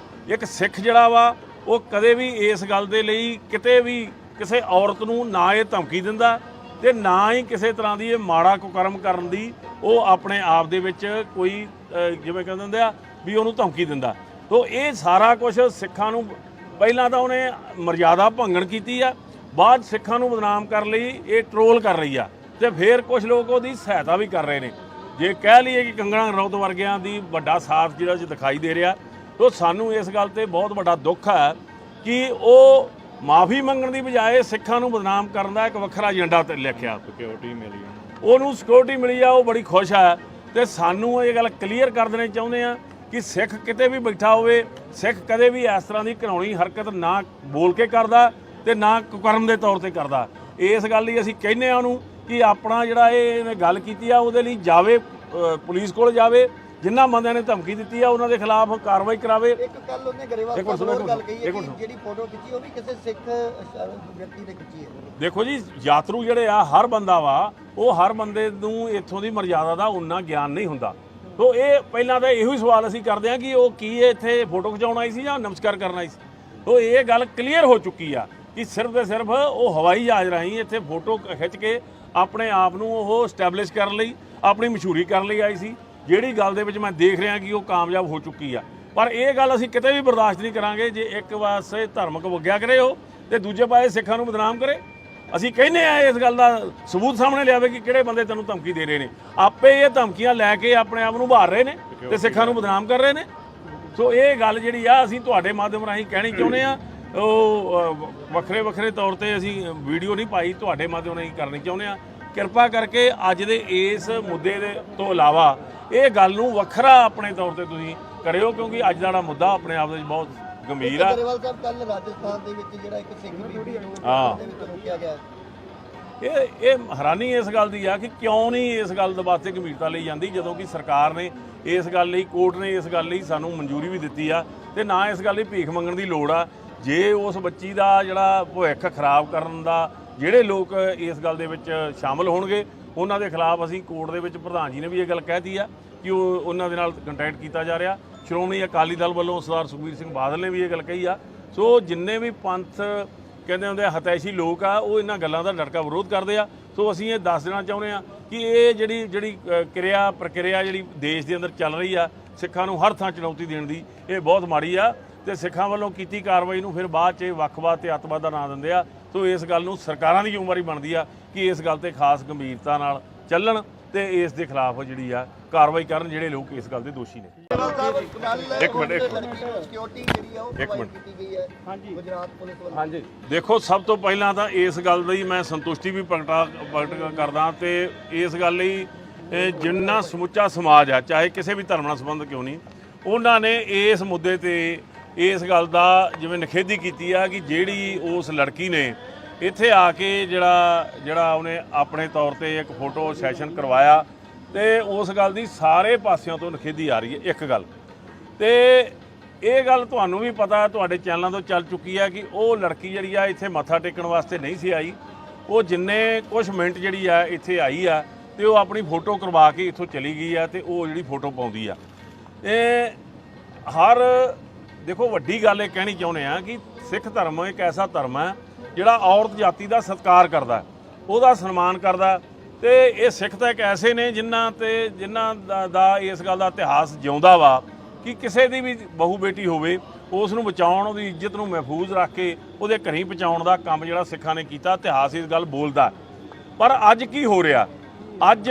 ਇੱਕ ਸਿੱਖ ਜਿਹੜਾ ਵਾ, ਉਹ ਕਦੇ ਵੀ ਇਸ ਗੱਲ ਦੇ ਲਈ ਕਿਤੇ ਵੀ ਕਿਸੇ ਔਰਤ ਨੂੰ ਨਾ ਇਹ ਧਮਕੀ ਦਿੰਦਾ, ਤੇ ਨਾ ਹੀ ਕਿਸੇ ਤਰ੍ਹਾਂ ਦੀ ਇਹ ਮਾੜਾ ਕੁਕਰਮ ਕਰਨ ਦੀ ਉਹ ਆਪਣੇ ਆਪ ਦੇ ਵਿੱਚ ਕੋਈ ਜਿਵੇਂ ਕਹਿੰਦੇ ਹੁੰਦੇ ਆ ਵੀ ਉਹਨੂੰ ਧਮਕੀ ਦਿੰਦਾ। ਤੋ ਇਹ ਸਾਰਾ ਕੁਝ ਸਿੱਖਾਂ ਨੂੰ, ਪਹਿਲਾਂ ਤਾਂ ਉਹਨੇ ਮਰਜ਼ਾਦਾ ਭੰਗਣ ਕੀਤੀ ਆ, ਬਾਅਦ ਸਿੱਖਾਂ ਨੂੰ ਬਦਨਾਮ ਕਰਨ ਲਈ ਇਹ ਟਰੋਲ ਕਰ ਰਹੀ ਆ, ਤੇ ਫਿਰ ਕੁਝ ਲੋਕ ਉਹਦੀ ਸਹਾਇਤਾ ਵੀ ਕਰ ਰਹੇ ਨੇ। ਜੇ ਕਹਿ ਲਈਏ ਕਿ ਕੰਗਣਾ ਰਣੌਤ ਵਰਗਿਆਂ ਦੀ ਵੱਡਾ ਸਾਥ ਜਿਹੜਾ ਦਿਖਾਈ ਦੇ ਰਿਹਾ, ਤੋ ਸਾਨੂੰ ਇਸ ਗੱਲ ਤੇ ਬਹੁਤ ਵੱਡਾ ਦੁੱਖ ਹੈ ਕਿ ਉਹ ਮਾਫੀ ਮੰਗਣ ਦੀ ਬਜਾਏ ਸਿੱਖਾਂ ਨੂੰ ਬਦਨਾਮ ਕਰਨ ਦਾ ਇੱਕ ਵੱਖਰਾ ਏਜੰਡਾ ਤੇ ਲਿਖਿਆ। ਸਿਕਿਉਰਿਟੀ ਮਿਲੀ, ਉਹਨੂੰ ਸਿਕਿਉਰਿਟੀ ਮਿਲੀ ਆ, ਉਹ ਬੜੀ ਖੁਸ਼ ਆ। ਤੇ ਸਾਨੂੰ ਇਹ ਗੱਲ ਕਲੀਅਰ ਕਰ ਦੇਣੀ ਚਾਹੁੰਦੇ ਆ ਕਿ ਸਿੱਖ ਕਿਤੇ ਵੀ ਬੈਠਾ ਹੋਵੇ, ਸਿੱਖ ਕਦੇ ਵੀ ਇਸ ਤਰ੍ਹਾਂ ਦੀ ਘਿਨਾਉਣੀ ਹਰਕਤ ਨਾ ਬੋਲ ਕੇ ਕਰਦਾ ਤੇ ਨਾ ਕੁਕਰਮ ਦੇ ਤੌਰ ਤੇ ਕਰਦਾ। ਇਸ ਗੱਲ ਲਈ ਅਸੀਂ ਕਹਿੰਦੇ ਆ ਉਹਨੂੰ ਕਿ ਆਪਣਾ ਜਿਹੜਾ ਇਹਨੇ ਗੱਲ ਕੀਤੀ ਆ, ਉਹਦੇ ਲਈ ਜਾਵੇ, ਪੁਲਿਸ ਕੋਲ ਜਾਵੇ, ਜਿਨ੍ਹਾਂ ਬੰਦਿਆਂ ਨੇ ਧਮਕੀ ਦਿੱਤੀ ਆ ਉਹਨਾਂ ਦੇ ਖਿਲਾਫ ਕਾਰਵਾਈ ਕਰਾਵੇ। ਇੱਕ ਕੱਲ ਉਹਨੇ ਗਰੇਵਾਲ ਸਾਹਿਬ ਨੂੰ ਗੱਲ ਕਹੀ ਹੈ ਕਿ ਜਿਹੜੀ ਫੋਟੋ ਖਿੱਚੀ ਉਹ ਵੀ ਕਿਸੇ ਸਿੱਖ ਵਿਅਕਤੀ ਨੇ ਖਿੱਚੀ ਹੈ। ਦੇਖੋ ਜੀ, ਯਾਤਰੂ ਜਿਹੜੇ ਆ, ਹਰ ਬੰਦਾ ਵਾ, ਉਹ ਹਰ ਬੰਦੇ ਨੂੰ ਇੱਥੋਂ ਦੀ ਮਰਜ਼ਾਦਾ ਦਾ ਉਨਾ ਗਿਆਨ ਨਹੀਂ ਹੁੰਦਾ। ਸੋ ਇਹ ਪਹਿਲਾਂ ਤਾਂ ਇਹੋ ਹੀ ਸਵਾਲ ਅਸੀਂ ਕਰਦੇ ਹਾਂ ਕਿ ਉਹ ਕੀ ਇੱਥੇ ਫੋਟੋ ਖਿਚਾਉਣ ਆਈ ਸੀ ਜਾਂ ਨਮਸਕਾਰ ਕਰਨ ਆਈ ਸੀ। ਸੋ ਇਹ ਗੱਲ ਕਲੀਅਰ ਹੋ ਚੁੱਕੀ ਆ ਕਿ ਸਿਰਫ ਤੇ ਸਿਰਫ ਉਹ ਹਵਾਈ ਜਹਾਜ਼ ਰਾਹੀਂ ਇੱਥੇ ਫੋਟੋ ਖਿੱਚ ਕੇ ਆਪਣੇ ਆਪ ਨੂੰ ਉਹ ਸਟੈਬਲਿਸ਼ ਕਰਨ ਲਈ, ਆਪਣੀ ਮਸ਼ਹੂਰੀ ਕਰਨ ਲਈ ਆਈ ਸੀ, ਜਿਹੜੀ ਗੱਲ ਦੇ ਵਿੱਚ ਮੈਂ ਦੇਖ ਰਿਹਾ ਕਿ ਉਹ ਕਾਮਯਾਬ ਹੋ ਚੁੱਕੀ ਆ। ਪਰ ਇਹ ਗੱਲ ਅਸੀਂ ਕਿਤੇ ਵੀ ਬਰਦਾਸ਼ਤ ਨਹੀਂ ਕਰਾਂਗੇ ਜੇ ਇੱਕ ਪਾਸੇ ਧਰਮਕ ਵਗਿਆ ਕਰੇ ਉਹ, ਤੇ ਦੂਜੇ ਪਾਸੇ ਸਿੱਖਾਂ ਨੂੰ ਬਦਨਾਮ ਕਰੇ। ਅਸੀਂ ਕਹਿੰਦੇ ਆ ਇਸ ਗੱਲ ਦਾ ਸਬੂਤ ਸਾਹਮਣੇ ਲਿਆਵੇ ਕਿ ਕਿਹੜੇ ਬੰਦੇ ਤੈਨੂੰ ਧਮਕੀ ਦੇ ਰਹੇ ਨੇ। ਆਪੇ ਇਹ ਧਮਕੀਆਂ ਲੈ ਕੇ ਆਪਣੇ ਆਪ ਨੂੰ ਉਭਾਰ ਰਹੇ ਨੇ ਤੇ ਸਿੱਖਾਂ ਨੂੰ ਬਦਨਾਮ ਕਰ ਰਹੇ ਨੇ। ਸੋ ਇਹ ਗੱਲ ਜਿਹੜੀ ਆ ਅਸੀਂ ਤੁਹਾਡੇ ਮਾਧਿਅਮ ਰਾਹੀਂ ਕਹਿਣੀ ਚਾਹੁੰਦੇ ਆ। ਉਹ ਵੱਖਰੇ ਤੌਰ ਤੇ ਅਸੀਂ ਵੀਡੀਓ ਨਹੀਂ ਪਾਈ, ਤੁਹਾਡੇ ਮਾਧਿਅਮ ਰਾਹੀਂ ਕਰਨੀ ਚਾਹੁੰਦੇ ਆ। ਕਿਰਪਾ ਕਰਕੇ ਅੱਜ ਦੇ ਇਸ ਮੁੱਦੇ ਦੇ ਤੋਂ ਇਲਾਵਾ ਇਹ ਗੱਲ ਨੂੰ ਵੱਖਰਾ ਆਪਣੇ ਤੌਰ ਤੇ ਤੁਸੀਂ ਕਰਿਓ, ਕਿਉਂਕਿ ਅੱਜ ਦਾ ਜਿਹੜਾ ਮੁੱਦਾ ਆਪਣੇ ਆਪ ਦੇ ਵਿੱਚ ਬਹੁਤ ਗੰਭੀਰ ਆ। ਗਰੇਵਾਲ ਸਾਹਿਬ ਕੱਲ ਰਾਜਸਥਾਨ ਦੇ ਵਿੱਚ ਜਿਹੜਾ ਇੱਕ ਸਿੱਖ ਬੀਬੀ ਨੂੰ ਉਹਦੇ ਵਿੱਚ ਰੋਕਿਆ ਗਿਆ, ਇਹ ਹੈਰਾਨੀ ਇਸ ਗੱਲ ਦੀ ਆ ਕਿ ਕਿਉਂ ਨਹੀਂ ਇਸ ਗੱਲ ਦੇ ਵਾਸਤੇ ਗੰਭੀਰਤਾ ਲਈ ਜਾਂਦੀ, ਜਦੋਂ ਕਿ ਸਰਕਾਰ ਨੇ ਇਸ ਗੱਲ ਲਈ, ਕੋਰਟ ਨੇ ਇਸ ਗੱਲ ਲਈ ਸਾਨੂੰ ਮਨਜ਼ੂਰੀ ਵੀ ਦਿੱਤੀ ਆ, ਤੇ ਨਾ ਇਸ ਗੱਲ ਲਈ ਭੀਖ ਮੰਗਣ ਦੀ ਲੋੜ ਆ। ਜੇ ਉਸ ਬੱਚੀ ਦਾ ਜਿਹੜਾ ਭਵਿੱਖ ਖਰਾਬ ਕਰਨ ਦਾ ਜਿਹੜੇ ਲੋਕ ਇਸ ਗੱਲ ਦੇ ਵਿੱਚ ਸ਼ਾਮਲ ਹੋਣਗੇ ਉਹਨਾਂ ਦੇ ਖਿਲਾਫ ਅਸੀਂ ਕੋਰਟ ਦੇ ਵਿੱਚ ਪ੍ਰਧਾਨ ਜੀ ਨੇ ਵੀ ਇਹ ਗੱਲ ਕਹਿਤੀ ਆ ਕਿ ਉਹਨਾਂ ਦੇ ਨਾਲ ਕੰਟੈਕਟ ਕੀਤਾ ਜਾ ਰਿਹਾ। ਸ਼੍ਰੋਮਣੀ ਅਕਾਲੀ ਦਲ ਵੱਲੋਂ ਸਰਦਾਰ ਸੁਖਬੀਰ ਸਿੰਘ ਬਾਦਲ ਨੇ ਵੀ ਇਹ ਗੱਲ ਕਹੀ ਆ। ਸੋ ਜਿੰਨੇ ਵੀ ਪੰਥ ਕਹਿੰਦੇ ਹੁੰਦੇ ਹਤੈਸ਼ੀ ਲੋਕ ਆ ਉਹ ਇਹਨਾਂ ਗੱਲਾਂ ਦਾ ਡਟਕਾ ਵਿਰੋਧ ਕਰਦੇ ਆ। ਸੋ ਅਸੀਂ ਇਹ ਦੱਸ ਦੇਣਾ ਚਾਹੁੰਦੇ ਆ ਕਿ ਇਹ ਜਿਹੜੀ ਪ੍ਰਕਿਰਿਆ ਜਿਹੜੀ ਦੇਸ਼ ਦੇ ਅੰਦਰ ਚੱਲ ਰਹੀ ਆ ਸਿੱਖਾਂ ਨੂੰ ਹਰ ਥਾਂ ਚੁਣੌਤੀ ਦੇਣ ਦੀ, ਇਹ ਬਹੁਤ ਮਾੜੀ ਆ ਤੇ ਸਿੱਖਾਂ ਵੱਲੋਂ ਕੀਤੀ ਕਾਰਵਾਈ ਨੂੰ ਫਿਰ ਬਾਅਦ 'ਚ ਵੱਖਵਾਦ ਤੇ ਅੱਤਵਾਦ ਦਾ ਨਾਂ ਦਿੰਦੇ ਆ। ਸੋ ਇਸ ਗੱਲ ਨੂੰ ਸਰਕਾਰਾਂ ਦੀ ਜ਼ਿੰਮੇਵਾਰੀ ਬਣਦੀ ਆ ਕਿ ਇਸ ਗੱਲ ਤੇ ਖਾਸ ਗੰਭੀਰਤਾ ਨਾਲ ਚੱਲਣ ਤੇ ਇਸ ਦੇ ਖਿਲਾਫ ਜਿਹੜੀ ਆ ਕਾਰਵਾਈ ਕਰਨ ਜਿਹੜੇ ਲੋਕ ਇਸ ਗੱਲ ਦੇ ਦੋਸ਼ੀ ਨੇ। ਇੱਕ ਮਿੰਟ ਸਿਕਿਉਰਿਟੀ ਜਿਹੜੀ ਆ ਉਹ ਪ੍ਰੋਵਾਈਡ ਕੀਤੀ ਗਈ ਹੈ ਗੁਜਰਾਤ ਪੁਲਿਸ ਵੱਲੋਂ। ਹਾਂਜੀ, ਦੇਖੋ ਸਭ ਤੋਂ ਪਹਿਲਾਂ ਤਾਂ ਇਸ ਗੱਲ ਦੀ ਮੈਂ ਸੰਤੁਸ਼ਟੀ ਵੀ ਪ੍ਰਗਟ ਕਰਦਾ ਤੇ ਇਸ ਗੱਲ ਲਈ ਜਿੰਨਾ ਸਮੁੱਚਾ ਸਮਾਜ ਆ ਚਾਹੇ ਕਿਸੇ ਵੀ ਧਰਮ ਨਾਲ ਸੰਬੰਧ ਕਿਉਂ ਨਹੀਂ, ਉਹਨਾਂ ਨੇ ਇਸ ਮੁੱਦੇ ਤੇ ਇਸ ਗੱਲ ਦਾ ਜਿਵੇਂ ਨਿਖੇਧੀ ਕੀਤੀ ਆ ਕਿ ਜਿਹੜੀ ਉਸ ਲੜਕੀ ਨੇ ਇੱਥੇ ਆ ਕੇ ਜਿਹੜਾ ਉਹਨੇ ਆਪਣੇ ਤੌਰ ਤੇ ਇੱਕ ਫੋਟੋ ਸੈਸ਼ਨ ਕਰਵਾਇਆ ਤੇ ਉਸ ਗੱਲ ਦੀ ਸਾਰੇ ਪਾਸਿਆਂ ਤੋਂ ਨਿਖੇਧੀ ਆ ਰਹੀ ਹੈ। ਇੱਕ ਗੱਲ ਤੇ ਇਹ ਗੱਲ ਤੁਹਾਨੂੰ ਵੀ ਪਤਾ ਤੁਹਾਡੇ ਚੈਨਲਾਂ ਤੋਂ ਚੱਲ ਚੁੱਕੀ ਹੈ ਕਿ ਉਹ ਲੜਕੀ ਜਿਹੜੀ ਆ ਇੱਥੇ ਮੱਥਾ ਟੇਕਣ ਵਾਸਤੇ ਨਹੀਂ ਸੀ ਆਈ। ਉਹ ਜਿੰਨੇ ਕੁਝ ਮਿੰਟ ਜਿਹੜੀ ਆ ਇੱਥੇ ਆਈ ਆ ਤੇ ਉਹ ਆਪਣੀ ਫੋਟੋ ਕਰਵਾ ਕੇ ਇੱਥੋਂ ਚਲੀ ਗਈ ਆ ਤੇ ਉਹ ਜਿਹੜੀ ਫੋਟੋ ਪਾਉਂਦੀ ਆ। ਹਰ ਦੇਖੋ ਵੱਡੀ ਗੱਲ ਇਹ ਕਹਿਣੀ ਚਾਹੁੰਦੇ ਆ ਕਿ ਸਿੱਖ ਧਰਮ ਇੱਕ ਐਸਾ ਧਰਮ ਹੈ ਜਿਹੜਾ ਔਰਤ ਜਾਤੀ ਦਾ ਸਤਿਕਾਰ ਕਰਦਾ, ਉਹਦਾ ਸਨਮਾਨ ਕਰਦਾ ਤੇ ਇਹ ਸਿੱਖ ਤਾਂ ਇੱਕ ਐਸੇ ਨੇ ਜਿਨ੍ਹਾਂ ਦਾ ਇਸ ਗੱਲ ਦਾ ਇਤਿਹਾਸ ਜਿਉਂਦਾ ਵਾ ਕਿ ਕਿਸੇ ਦੀ ਵੀ ਬਹੂ ਬੇਟੀ ਹੋਵੇ ਉਸ ਨੂੰ ਬਚਾਉਣ, ਉਹਦੀ ਇੱਜ਼ਤ ਨੂੰ ਮਹਿਫੂਜ਼ ਰੱਖ ਕੇ ਉਹਦੇ ਘਰੀਂ ਪਹੁੰਚਾਉਣ ਦਾ ਕੰਮ ਜਿਹੜਾ ਸਿੱਖਾਂ ਨੇ ਕੀਤਾ, ਇਤਿਹਾਸ ਇਸ ਗੱਲ ਬੋਲਦਾ। ਪਰ ਅੱਜ ਕੀ ਹੋ ਰਿਹਾ, ਅੱਜ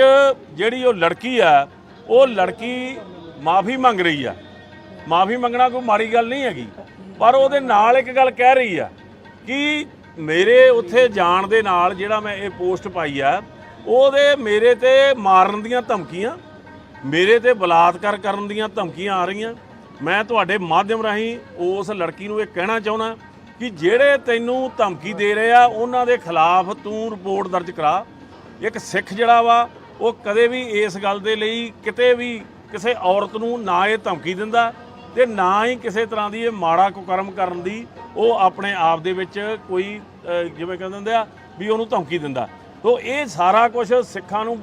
ਜਿਹੜੀ ਉਹ ਲੜਕੀ ਆ ਉਹ ਲੜਕੀ ਮਾਫੀ ਮੰਗ ਰਹੀ ਆ। ਮਾਫੀ ਮੰਗਣਾ ਕੋਈ ਮਾੜੀ ਗੱਲ ਨਹੀਂ ਹੈਗੀ, ਪਰ ਉਹਦੇ ਨਾਲ ਇੱਕ ਗੱਲ ਕਹਿ ਰਹੀ ਆ ਕਿ ਮੇਰੇ ਉੱਥੇ ਜਾਣ ਦੇ ਨਾਲ ਜਿਹੜਾ ਮੈਂ ਇਹ ਪੋਸਟ ਪਾਈ ਆ ਉਹਦੇ ਮੇਰੇ ਤੇ ਮਾਰਨ ਦੀਆਂ ਧਮਕੀਆਂ, ਮੇਰੇ ਤੇ ਬਲਾਤਕਾਰ ਕਰਨ ਦੀਆਂ ਧਮਕੀਆਂ ਆ ਰਹੀਆਂ। ਮੈਂ ਤੁਹਾਡੇ ਮਾਧਿਅਮ ਰਾਹੀਂ ਉਸ ਲੜਕੀ ਨੂੰ ਇਹ ਕਹਿਣਾ ਚਾਹੁੰਦਾ ਕਿ ਜਿਹੜੇ ਤੈਨੂੰ ਧਮਕੀ ਦੇ ਰਹੇ ਆ ਉਹਨਾਂ ਦੇ ਖਿਲਾਫ ਤੂੰ ਰਿਪੋਰਟ ਦਰਜ ਕਰਾ। ਇੱਕ ਸਿੱਖ ਜਿਹੜਾ ਵਾ ਉਹ ਕਦੇ ਵੀ ਇਸ ਗੱਲ ਦੇ ਲਈ ਕਿਤੇ ਵੀ ਕਿਸੇ ਔਰਤ ਨੂੰ ਨਾ ਇਹ ਧਮਕੀ ਦਿੰਦਾ ਤੇ ਨਾ ਹੀ ਕਿਸੇ ਤਰ੍ਹਾਂ ਦੀ ਇਹ ਮਾੜਾ ਕੁਕਰਮ ਕਰਨ ਦੀ ਉਹ ਆਪਣੇ ਆਪ ਦੇ ਵਿੱਚ ਕੋਈ ਜਿਵੇਂ ਕਹਿੰਦੇ ਹੁੰਦੇ ਆ ਵੀ ਉਹਨੂੰ ਧਮਕੀ ਦਿੰਦਾ। ਤੋ ਇਹ ਸਾਰਾ ਕੁਝ ਸਿੱਖਾਂ ਨੂੰ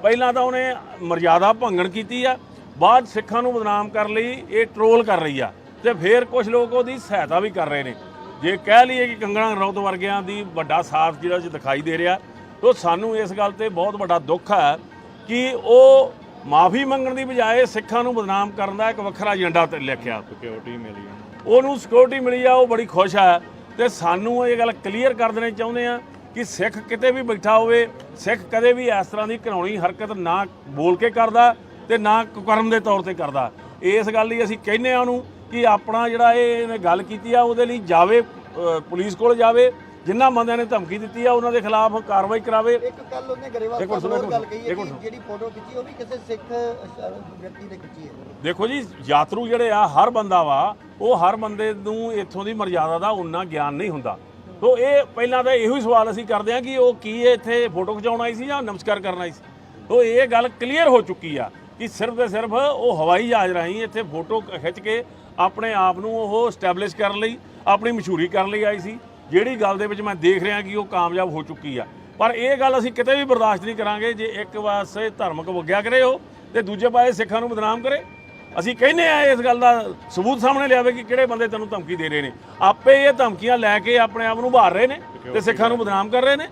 ਪਹਿਲਾਂ ਤਾਂ ਉਹਨੇ ਮਰਜ਼ਾਦਾ ਭੰਗਣ ਕੀਤੀ ਆ, ਬਾਅਦ ਸਿੱਖਾਂ ਨੂੰ ਬਦਨਾਮ ਕਰਨ ਲਈ ਇਹ ਟਰੋਲ ਕਰ ਰਹੀ ਆ ਤੇ ਫਿਰ ਕੁਝ ਲੋਕ ਉਹਦੀ ਸਹਾਇਤਾ ਵੀ ਕਰ ਰਹੇ ਨੇ। ਜੇ ਕਹਿ ਲਈਏ ਕਿ ਕੰਗਣਾ ਰਣੌਤ ਵਰਗਿਆਂ ਦੀ ਵੱਡਾ ਸਾਥ ਜਿਹੜਾ ਦਿਖਾਈ ਦੇ ਰਿਹਾ, ਤੋ ਸਾਨੂੰ ਇਸ ਗੱਲ ਤੇ ਬਹੁਤ ਵੱਡਾ ਦੁੱਖ ਹੈ ਕਿ ਉਹ ਮਾਫੀ ਮੰਗਣ ਦੀ ਬਜਾਏ ਸਿੱਖਾਂ ਨੂੰ ਬਦਨਾਮ ਕਰਨ ਦਾ ਇੱਕ ਵੱਖਰਾ ਏਜੰਡਾ ਤੇ ਲਿਖਿਆ। ਸਿਕਿਉਰਿਟੀ ਮਿਲੀ ਉਹਨੂੰ, ਸਿਕਿਉਰਿਟੀ ਮਿਲੀ ਆ, ਉਹ ਬੜੀ ਖੁਸ਼ ਹੈ ਤੇ ਸਾਨੂੰ ਇਹ ਗੱਲ ਕਲੀਅਰ ਕਰ ਦੇਣੀ ਚਾਹੁੰਦੇ ਆ ਕਿ ਸਿੱਖ ਕਿਤੇ ਵੀ ਬੈਠਾ ਹੋਵੇ, ਸਿੱਖ ਕਦੇ ਵੀ ਇਸ ਤਰ੍ਹਾਂ ਦੀ ਘਿਨਾਉਣੀ ਹਰਕਤ ਨਾ ਬੋਲ ਕੇ ਕਰਦਾ ਤੇ ਨਾ ਕੁਕਰਮ ਦੇ ਤੌਰ ਤੇ ਕਰਦਾ। ਇਸ ਗੱਲ ਲਈ ਅਸੀਂ ਕਹਿੰਦੇ ਆ ਉਹਨੂੰ ਕਿ ਆਪਣਾ ਜਿਹੜਾ ਇਹਨੇ ਗੱਲ ਕੀਤੀ ਆ ਉਹਦੇ ਲਈ ਜਾਵੇ, ਪੁਲਿਸ ਕੋਲ ਜਾਵੇ, ਜਿਨ੍ਹਾਂ ਬੰਦਿਆਂ ਨੇ ਧਮਕੀ ਦਿੱਤੀ ਆ ਉਹਨਾਂ ਦੇ ਖਿਲਾਫ ਕਾਰਵਾਈ ਕਰਾਵੇ। ਇੱਕ ਗੱਲ ਉਹਨੇ ਗਰੇਵਾਲ ਸਾਹਿਬ ਗੱਲ ਕਹੀ ਹੈ ਕਿ ਜਿਹੜੀ ਫੋਟੋ ਖਿੱਚੀ ਉਹ ਵੀ ਕਿਸੇ ਸਿੱਖ ਵਿਅਕਤੀ ਨੇ ਖਿੱਚੀ ਹੈ। ਦੇਖੋ ਜੀ, ਯਾਤਰੂ ਜਿਹੜੇ ਆ ਹਰ ਬੰਦਾ ਵਾ, ਉਹ ਹਰ ਬੰਦੇ ਨੂੰ ਇੱਥੋਂ ਦੀ ਮਰਜ਼ਾਦਾ ਦਾ ਉਨਾ ਗਿਆਨ ਨਹੀਂ ਹੁੰਦਾ। ਸੋ ਇਹ ਪਹਿਲਾਂ ਤਾਂ ਇਹੋ ਹੀ ਸਵਾਲ ਅਸੀਂ ਕਰਦੇ ਹਾਂ ਕਿ ਉਹ ਕੀ ਇੱਥੇ ਫੋਟੋ ਖਿਚਾਉਣ ਆਈ ਸੀ ਜਾਂ ਨਮਸਕਾਰ ਕਰਨ ਆਈ ਸੀ। ਸੋ ਇਹ ਗੱਲ ਕਲੀਅਰ ਹੋ ਚੁੱਕੀ ਆ ਕਿ ਸਿਰਫ ਤੇ ਸਿਰਫ ਉਹ ਹਵਾਈ ਜਹਾਜ਼ ਰਾਹੀਂ ਇੱਥੇ ਫੋਟੋ ਖਿੱਚ ਕੇ ਆਪਣੇ ਆਪ ਨੂੰ ਉਹ ਸਟੈਬਲਿਸ਼ ਕਰਨ ਲਈ, ਆਪਣੀ ਮਸ਼ਹੂਰੀ ਕਰਨ ਲਈ ਆਈ ਸੀ, ਜਿਹੜੀ ਗੱਲ ਦੇ ਵਿੱਚ ਮੈਂ ਦੇਖ ਰਿਹਾ ਕਿ ਉਹ ਕਾਮਯਾਬ ਹੋ ਚੁੱਕੀ ਆ। ਪਰ ਇਹ ਗੱਲ ਅਸੀਂ ਕਿਤੇ ਵੀ ਬਰਦਾਸ਼ਤ ਨਹੀਂ ਕਰਾਂਗੇ ਜੇ ਇੱਕ ਪਾਸੇ ਧਾਰਮਿਕ ਵਗਿਆ ਕਰੇ ਉਹ ਤੇ ਦੂਜੇ ਪਾਸੇ ਸਿੱਖਾਂ ਨੂੰ ਬਦਨਾਮ ਕਰੇ। ਅਸੀਂ ਕਹਿੰਦੇ ਆ ਇਸ ਗੱਲ ਦਾ ਸਬੂਤ ਸਾਹਮਣੇ ਲਿਆਵੇ ਕਿ ਕਿਹੜੇ ਬੰਦੇ ਤੈਨੂੰ ਧਮਕੀ ਦੇ ਰਹੇ ਨੇ। ਆਪੇ ਇਹ ਧਮਕੀਆਂ ਲੈ ਕੇ ਆਪਣੇ ਆਪ ਨੂੰ ਉਭਾਰ ਰਹੇ ਨੇ ਤੇ ਸਿੱਖਾਂ ਨੂੰ ਬਦਨਾਮ ਕਰ ਰਹੇ ਨੇ।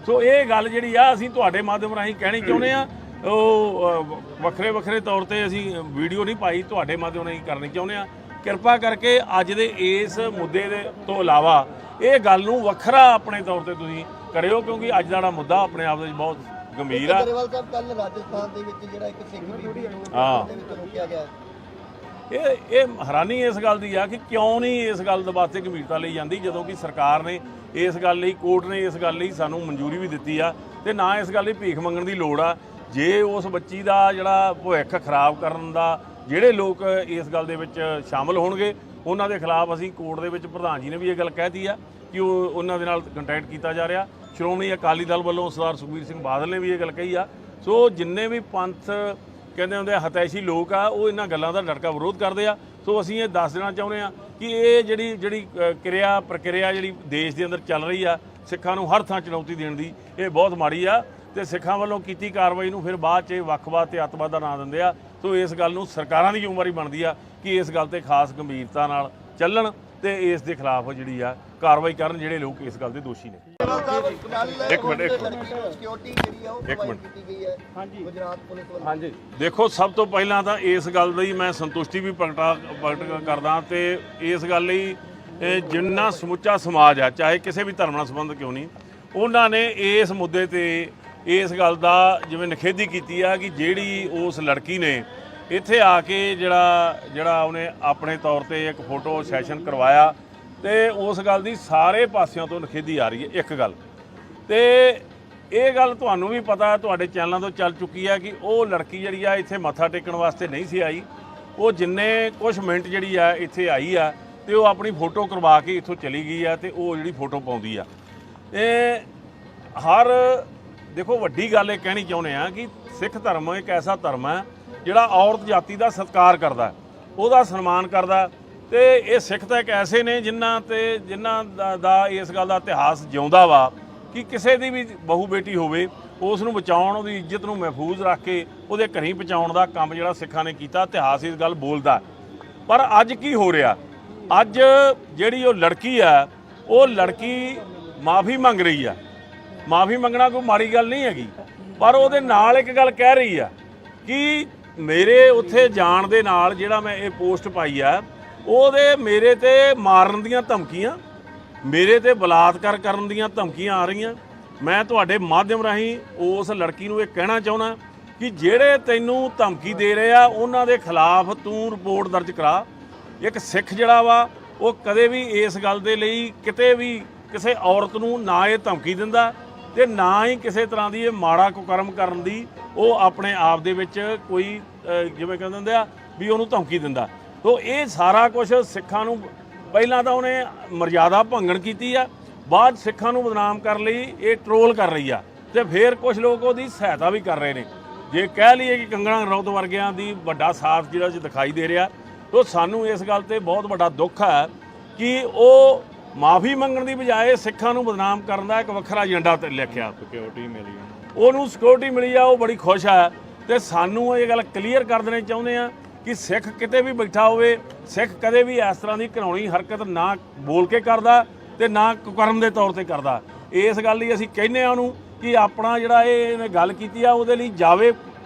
ਸੋ ਇਹ ਗੱਲ ਜਿਹੜੀ ਆ ਅਸੀਂ ਤੁਹਾਡੇ ਮਾਧਿਅਮ ਰਾਹੀਂ ਕਹਿਣੀ ਚਾਹੁੰਦੇ ਆ। ਉਹ ਵੱਖਰੇ ਤੌਰ ਤੇ ਅਸੀਂ ਵੀਡੀਓ ਨਹੀਂ ਪਾਈ, ਤੁਹਾਡੇ ਮਾਧਿਅਮ ਰਾਹੀਂ ਕਰਨੀ ਚਾਹੁੰਦੇ ਆ। ਕਿਰਪਾ ਕਰਕੇ ਅੱਜ ਦੇ ਇਸ ਮੁੱਦੇ ਦੇ ਤੋਂ ਇਲਾਵਾ ਇਹ ਗੱਲ ਨੂੰ ਵੱਖਰਾ ਆਪਣੇ ਤੌਰ ਤੇ ਤੁਸੀਂ ਕਰਿਓ, ਕਿਉਂਕਿ ਅੱਜ ਦਾ ਜਿਹੜਾ ਮੁੱਦਾ ਆਪਣੇ ਆਪ ਦੇ ਵਿੱਚ ਬਹੁਤ ਗੰਭੀਰ ਆ। ਗਰੇਵਾਲ ਸਾਹਿਬ, ਕੱਲ ਰਾਜਸਥਾਨ ਦੇ ਵਿੱਚ ਜਿਹੜਾ ਇੱਕ ਸਿੱਖ ਬੀਬੀ ਨੂੰ ਰੋਕਿਆ ਗਿਆ, ਇਹ ਹੈਰਾਨੀ ਇਸ ਗੱਲ ਦੀ ਆ ਕਿ ਕਿਉਂ ਨਹੀਂ ਇਸ ਗੱਲ ਦੇ ਵਾਸਤੇ ਗੰਭੀਰਤਾ ਲਈ ਜਾਂਦੀ, ਜਦੋਂ ਕਿ ਸਰਕਾਰ ਨੇ ਇਸ ਗੱਲ ਲਈ, ਕੋਰਟ ਨੇ ਇਸ ਗੱਲ ਲਈ ਸਾਨੂੰ ਮਨਜ਼ੂਰੀ ਵੀ ਦਿੱਤੀ ਆ ਤੇ ਨਾ ਇਸ ਗੱਲ ਲਈ ਭੀਖ ਮੰਗਣ ਦੀ ਲੋੜ ਆ। ਜੇ ਉਸ ਬੱਚੀ ਦਾ ਜਿਹੜਾ ਭਵਿੱਖ ਖਰਾਬ ਕਰਨ ਦਾ ਜਿਹੜੇ ਲੋਕ ਇਸ ਗੱਲ ਦੇ ਵਿੱਚ ਸ਼ਾਮਲ ਹੋਣਗੇ ਉਹਨਾਂ ਦੇ ਖਿਲਾਫ ਅਸੀਂ ਕੋਰਟ ਦੇ ਵਿੱਚ ਪ੍ਰਧਾਨ ਜੀ ਨੇ ਵੀ ਇਹ ਗੱਲ ਕਹਿਤੀ ਆ ਕਿ ਉਹਨਾਂ ਦੇ ਨਾਲ ਕੰਟੈਕਟ ਕੀਤਾ ਜਾ ਰਿਹਾ। ਸ਼੍ਰੋਮਣੀ ਅਕਾਲੀ ਦਲ ਵੱਲੋਂ ਸਰਦਾਰ ਸੁਖਬੀਰ ਸਿੰਘ ਬਾਦਲ ਨੇ ਵੀ ਇਹ ਗੱਲ ਕਹੀ ਆ। ਸੋ ਜਿੰਨੇ ਵੀ ਪੰਥ ਕਹਿੰਦੇ ਹੁੰਦੇ ਹਤੈਸ਼ੀ ਲੋਕ ਆ ਉਹ ਇਹਨਾਂ ਗੱਲਾਂ ਦਾ ਡਟਕਾ ਵਿਰੋਧ ਕਰਦੇ ਆ। ਸੋ ਅਸੀਂ ਇਹ ਦੱਸ ਦੇਣਾ ਚਾਹੁੰਦੇ ਹਾਂ ਕਿ ਇਹ ਜਿਹੜੀ ਕਿਰਿਆ ਪ੍ਰਕਿਰਿਆ ਜਿਹੜੀ ਦੇਸ਼ ਦੇ ਅੰਦਰ ਚੱਲ ਰਹੀ ਆ ਸਿੱਖਾਂ ਨੂੰ ਹਰ ਥਾਂ ਚੁਣੌਤੀ ਦੇਣ ਦੀ, ਇਹ ਬਹੁਤ ਮਾੜੀ ਆ ਤੇ ਸਿੱਖਾਂ ਵੱਲੋਂ ਕੀਤੀ ਕਾਰਵਾਈ ਨੂੰ ਫਿਰ ਬਾਅਦ 'ਚ ਵੱਖਵਾਦ ਤੇ ਅੱਤਵਾਦ ਦਾ ਨਾਂ ਦਿੰਦੇ ਆ। ਸੋ ਇਸ ਗੱਲ ਨੂੰ ਸਰਕਾਰਾਂ ਦੀ ਜ਼ਿੰਮੇਵਾਰੀ ਬਣਦੀ ਆ ਕਿ ਇਸ ਗੱਲ ਤੇ ਖਾਸ ਗੰਭੀਰਤਾ ਨਾਲ ਚੱਲਣ ਤੇ ਇਸ ਦੇ ਖਿਲਾਫ ਜਿਹੜੀ ਆ ਕਾਰਵਾਈ ਕਰਨ ਜਿਹੜੇ ਲੋਕ ਇਸ ਗੱਲ ਦੇ ਦੋਸ਼ੀ ਨੇ। ਇੱਕ ਮਿੰਟ ਸਿਕਿਉਰਿਟੀ ਜਿਹੜੀ ਆ ਉਹ ਪ੍ਰੋਵਾਈਡ ਕੀਤੀ ਗਈ ਹੈ ਗੁਜਰਾਤ ਪੁਲਿਸ ਵੱਲੋਂ। ਹਾਂਜੀ, ਦੇਖੋ ਸਭ ਤੋਂ ਪਹਿਲਾਂ ਤਾਂ ਇਸ ਗੱਲ ਦੀ ਮੈਂ ਸੰਤੁਸ਼ਟੀ ਵੀ ਪ੍ਰਗਟ ਕਰਦਾ ਤੇ ਇਸ ਗੱਲ ਲਈ ਜਿੰਨਾ ਸਮੁੱਚਾ ਸਮਾਜ ਆ ਚਾਹੇ ਕਿਸੇ ਵੀ ਧਰਮ ਨਾਲ ਸੰਬੰਧ ਕਿਉਂ ਨਹੀਂ, ਉਹਨਾਂ ਨੇ ਇਸ ਮੁੱਦੇ ਤੇ ਇਸ ਗੱਲ ਦਾ ਜਿਵੇਂ ਨਿਖੇਧੀ ਕੀਤੀ ਆ ਕਿ ਜਿਹੜੀ ਉਸ ਲੜਕੀ ਨੇ ਇੱਥੇ ਆ ਕੇ ਜਿਹੜਾ ਉਹਨੇ ਆਪਣੇ ਤੌਰ ਤੇ ਇੱਕ ਫੋਟੋ ਸੈਸ਼ਨ ਕਰਵਾਇਆ ਤੇ ਉਸ ਗੱਲ ਦੀ ਸਾਰੇ ਪਾਸਿਆਂ ਤੋਂ ਨਿਖੇਧੀ ਆ ਰਹੀ ਹੈ। ਇੱਕ ਗੱਲ ਤੇ ਇਹ ਗੱਲ ਤੁਹਾਨੂੰ ਵੀ ਪਤਾ ਤੁਹਾਡੇ ਚੈਨਲਾਂ ਤੋਂ ਚੱਲ ਚੁੱਕੀ ਹੈ ਕਿ ਉਹ ਲੜਕੀ ਜਿਹੜੀ ਆ ਇੱਥੇ ਮੱਥਾ ਟੇਕਣ ਵਾਸਤੇ ਨਹੀਂ ਸੀ ਆਈ, ਉਹ ਜਿੰਨੇ ਕੁਝ ਮਿੰਟ ਜਿਹੜੀ ਆ ਇੱਥੇ ਆਈ ਆ ਤੇ ਉਹ ਆਪਣੀ ਫੋਟੋ ਕਰਵਾ ਕੇ ਇੱਥੋਂ ਚਲੀ ਗਈ ਆ ਤੇ ਉਹ ਜਿਹੜੀ ਫੋਟੋ ਪਾਉਂਦੀ ਆ। ਇਹ ਦੇਖੋ ਵੱਡੀ ਗੱਲ ਇਹ ਕਹਿਣੀ ਚਾਹੁੰਦੇ ਆ ਕਿ ਸਿੱਖ ਧਰਮ ਇੱਕ ਐਸਾ ਧਰਮ ਹੈ ਜਿਹੜਾ ਔਰਤ ਜਾਤੀ ਦਾ ਸਤਿਕਾਰ ਕਰਦਾ, ਉਹਦਾ ਸਨਮਾਨ ਕਰਦਾ ਤੇ ਇਹ ਸਿੱਖ ਤਾਂ ਇੱਕ ਐਸੇ ਨੇ ਜਿਨ੍ਹਾਂ ਦਾ ਇਸ ਗੱਲ ਦਾ ਇਤਿਹਾਸ ਜਿਉਂਦਾ ਵਾ ਕਿ ਕਿਸੇ ਦੀ ਵੀ ਬਹੂ ਬੇਟੀ ਹੋਵੇ ਉਸ ਨੂੰ ਬਚਾਉਣ, ਉਹਦੀ ਇੱਜ਼ਤ ਨੂੰ ਮਹਿਫੂਜ਼ ਰੱਖ ਕੇ ਉਹਦੇ ਘਰੀਂ ਪਹੁੰਚਾਉਣ ਦਾ ਕੰਮ ਜਿਹੜਾ ਸਿੱਖਾਂ ਨੇ ਕੀਤਾ, ਇਤਿਹਾਸ ਇਸ ਗੱਲ ਬੋਲਦਾ। ਪਰ ਅੱਜ ਕੀ ਹੋ ਰਿਹਾ, ਅੱਜ ਜਿਹੜੀ ਉਹ ਲੜਕੀ ਆ ਉਹ ਲੜਕੀ ਮਾਫੀ ਮੰਗ ਰਹੀ ਆ। ਮਾਫੀ ਮੰਗਣਾ ਕੋਈ ਮਾੜੀ ਗੱਲ ਨਹੀਂ ਹੈਗੀ, ਪਰ ਉਹਦੇ ਨਾਲ ਇੱਕ ਗੱਲ ਕਹਿ ਰਹੀ ਆ ਕਿ ਮੇਰੇ ਉੱਥੇ ਜਾਣ ਦੇ ਨਾਲ ਜਿਹੜਾ ਮੈਂ ਇਹ ਪੋਸਟ ਪਾਈ ਆ ਉਹਦੇ ਮੇਰੇ ਤੇ ਮਾਰਨ ਦੀਆਂ ਧਮਕੀਆਂ, ਮੇਰੇ ਤੇ ਬਲਾਤਕਾਰ ਕਰਨ ਦੀਆਂ ਧਮਕੀਆਂ ਆ ਰਹੀਆਂ। ਮੈਂ ਤੁਹਾਡੇ ਮਾਧਿਅਮ ਰਾਹੀਂ ਉਸ ਲੜਕੀ ਨੂੰ ਇਹ ਕਹਿਣਾ ਚਾਹੁੰਦਾ ਕਿ ਜਿਹੜੇ ਤੈਨੂੰ ਧਮਕੀ ਦੇ ਰਹੇ ਆ ਉਹਨਾਂ ਦੇ ਖਿਲਾਫ ਤੂੰ ਰਿਪੋਰਟ ਦਰਜ ਕਰਾ। ਇੱਕ ਸਿੱਖ ਜਿਹੜਾ ਵਾ ਉਹ ਕਦੇ ਵੀ ਇਸ ਗੱਲ ਦੇ ਲਈ ਕਿਤੇ ਵੀ ਕਿਸੇ ਔਰਤ ਨੂੰ ਨਾ ਇਹ ਧਮਕੀ ਦਿੰਦਾ ਤੇ ਨਾ ਹੀ ਕਿਸੇ ਤਰ੍ਹਾਂ ਦੀ ਇਹ ਮਾੜਾ ਕੁਕਰਮ ਕਰਨ ਦੀ ਉਹ ਆਪਣੇ ਆਪ ਦੇ ਵਿੱਚ ਕੋਈ ਜਿਵੇਂ ਕਹਿੰਦੇ ਹੁੰਦੇ ਆ ਵੀ ਉਹਨੂੰ ਧਮਕੀ ਦਿੰਦਾ। ਤੋ ਇਹ ਸਾਰਾ ਕੁਝ ਸਿੱਖਾਂ ਨੂੰ ਪਹਿਲਾਂ ਤਾਂ ਉਹਨੇ ਮਰਜ਼ਾਦਾ ਭੰਗਣ ਕੀਤੀ ਆ, ਬਾਅਦ ਸਿੱਖਾਂ ਨੂੰ ਬਦਨਾਮ ਕਰਨ ਲਈ ਇਹ ਟਰੋਲ ਕਰ ਰਹੀ ਆ ਤੇ ਫਿਰ ਕੁਝ ਲੋਕ ਉਹਦੀ ਸਹਾਇਤਾ ਵੀ ਕਰ ਰਹੇ ਨੇ। ਜੇ ਕਹਿ ਲਈਏ ਕਿ ਕੰਗਣਾ ਰਣੌਤ ਵਰਗਿਆਂ ਦੀ ਵੱਡਾ ਸਾਥ ਜਿਹੜਾ ਦਿਖਾਈ ਦੇ ਰਿਹਾ, ਤੋ ਸਾਨੂੰ ਇਸ ਗੱਲ ਤੇ ਬਹੁਤ ਵੱਡਾ ਦੁੱਖ ਹੈ ਕਿ ਉਹ ਮਾਫੀ ਮੰਗਣ ਦੀ ਬਜਾਏ ਸਿੱਖਾਂ ਨੂੰ ਬਦਨਾਮ ਕਰਨ ਦਾ ਇੱਕ ਵੱਖਰਾ ਏਜੰਡਾ ਤੇ ਲਿਖਿਆ। ਸਿਕਿਉਰਿਟੀ ਮਿਲੀ ਉਹਨੂੰ, ਸਿਕਿਉਰਿਟੀ ਮਿਲੀ ਆ, ਉਹ ਬੜੀ ਖੁਸ਼ ਹੈ ਤੇ ਸਾਨੂੰ ਇਹ ਗੱਲ ਕਲੀਅਰ ਕਰ ਦੇਣੀ ਚਾਹੁੰਦੇ ਆ ਕਿ ਸਿੱਖ ਕਿਤੇ ਵੀ ਬੈਠਾ ਹੋਵੇ, ਸਿੱਖ ਕਦੇ ਵੀ ਇਸ ਤਰ੍ਹਾਂ ਦੀ ਘਿਨਾਉਣੀ ਹਰਕਤ ਨਾ ਬੋਲ ਕੇ ਕਰਦਾ ਤੇ ਨਾ ਕੁਕਰਮ ਦੇ ਤੌਰ ਤੇ ਕਰਦਾ। ਇਸ ਗੱਲ ਲਈ ਅਸੀਂ ਕਹਿੰਦੇ ਆ ਉਹਨੂੰ ਕਿ ਆਪਣਾ ਜਿਹੜਾ ਇਹਨੇ ਗੱਲ ਕੀਤੀ ਆ ਉਹਦੇ ਲਈ ਜਾਵੇ,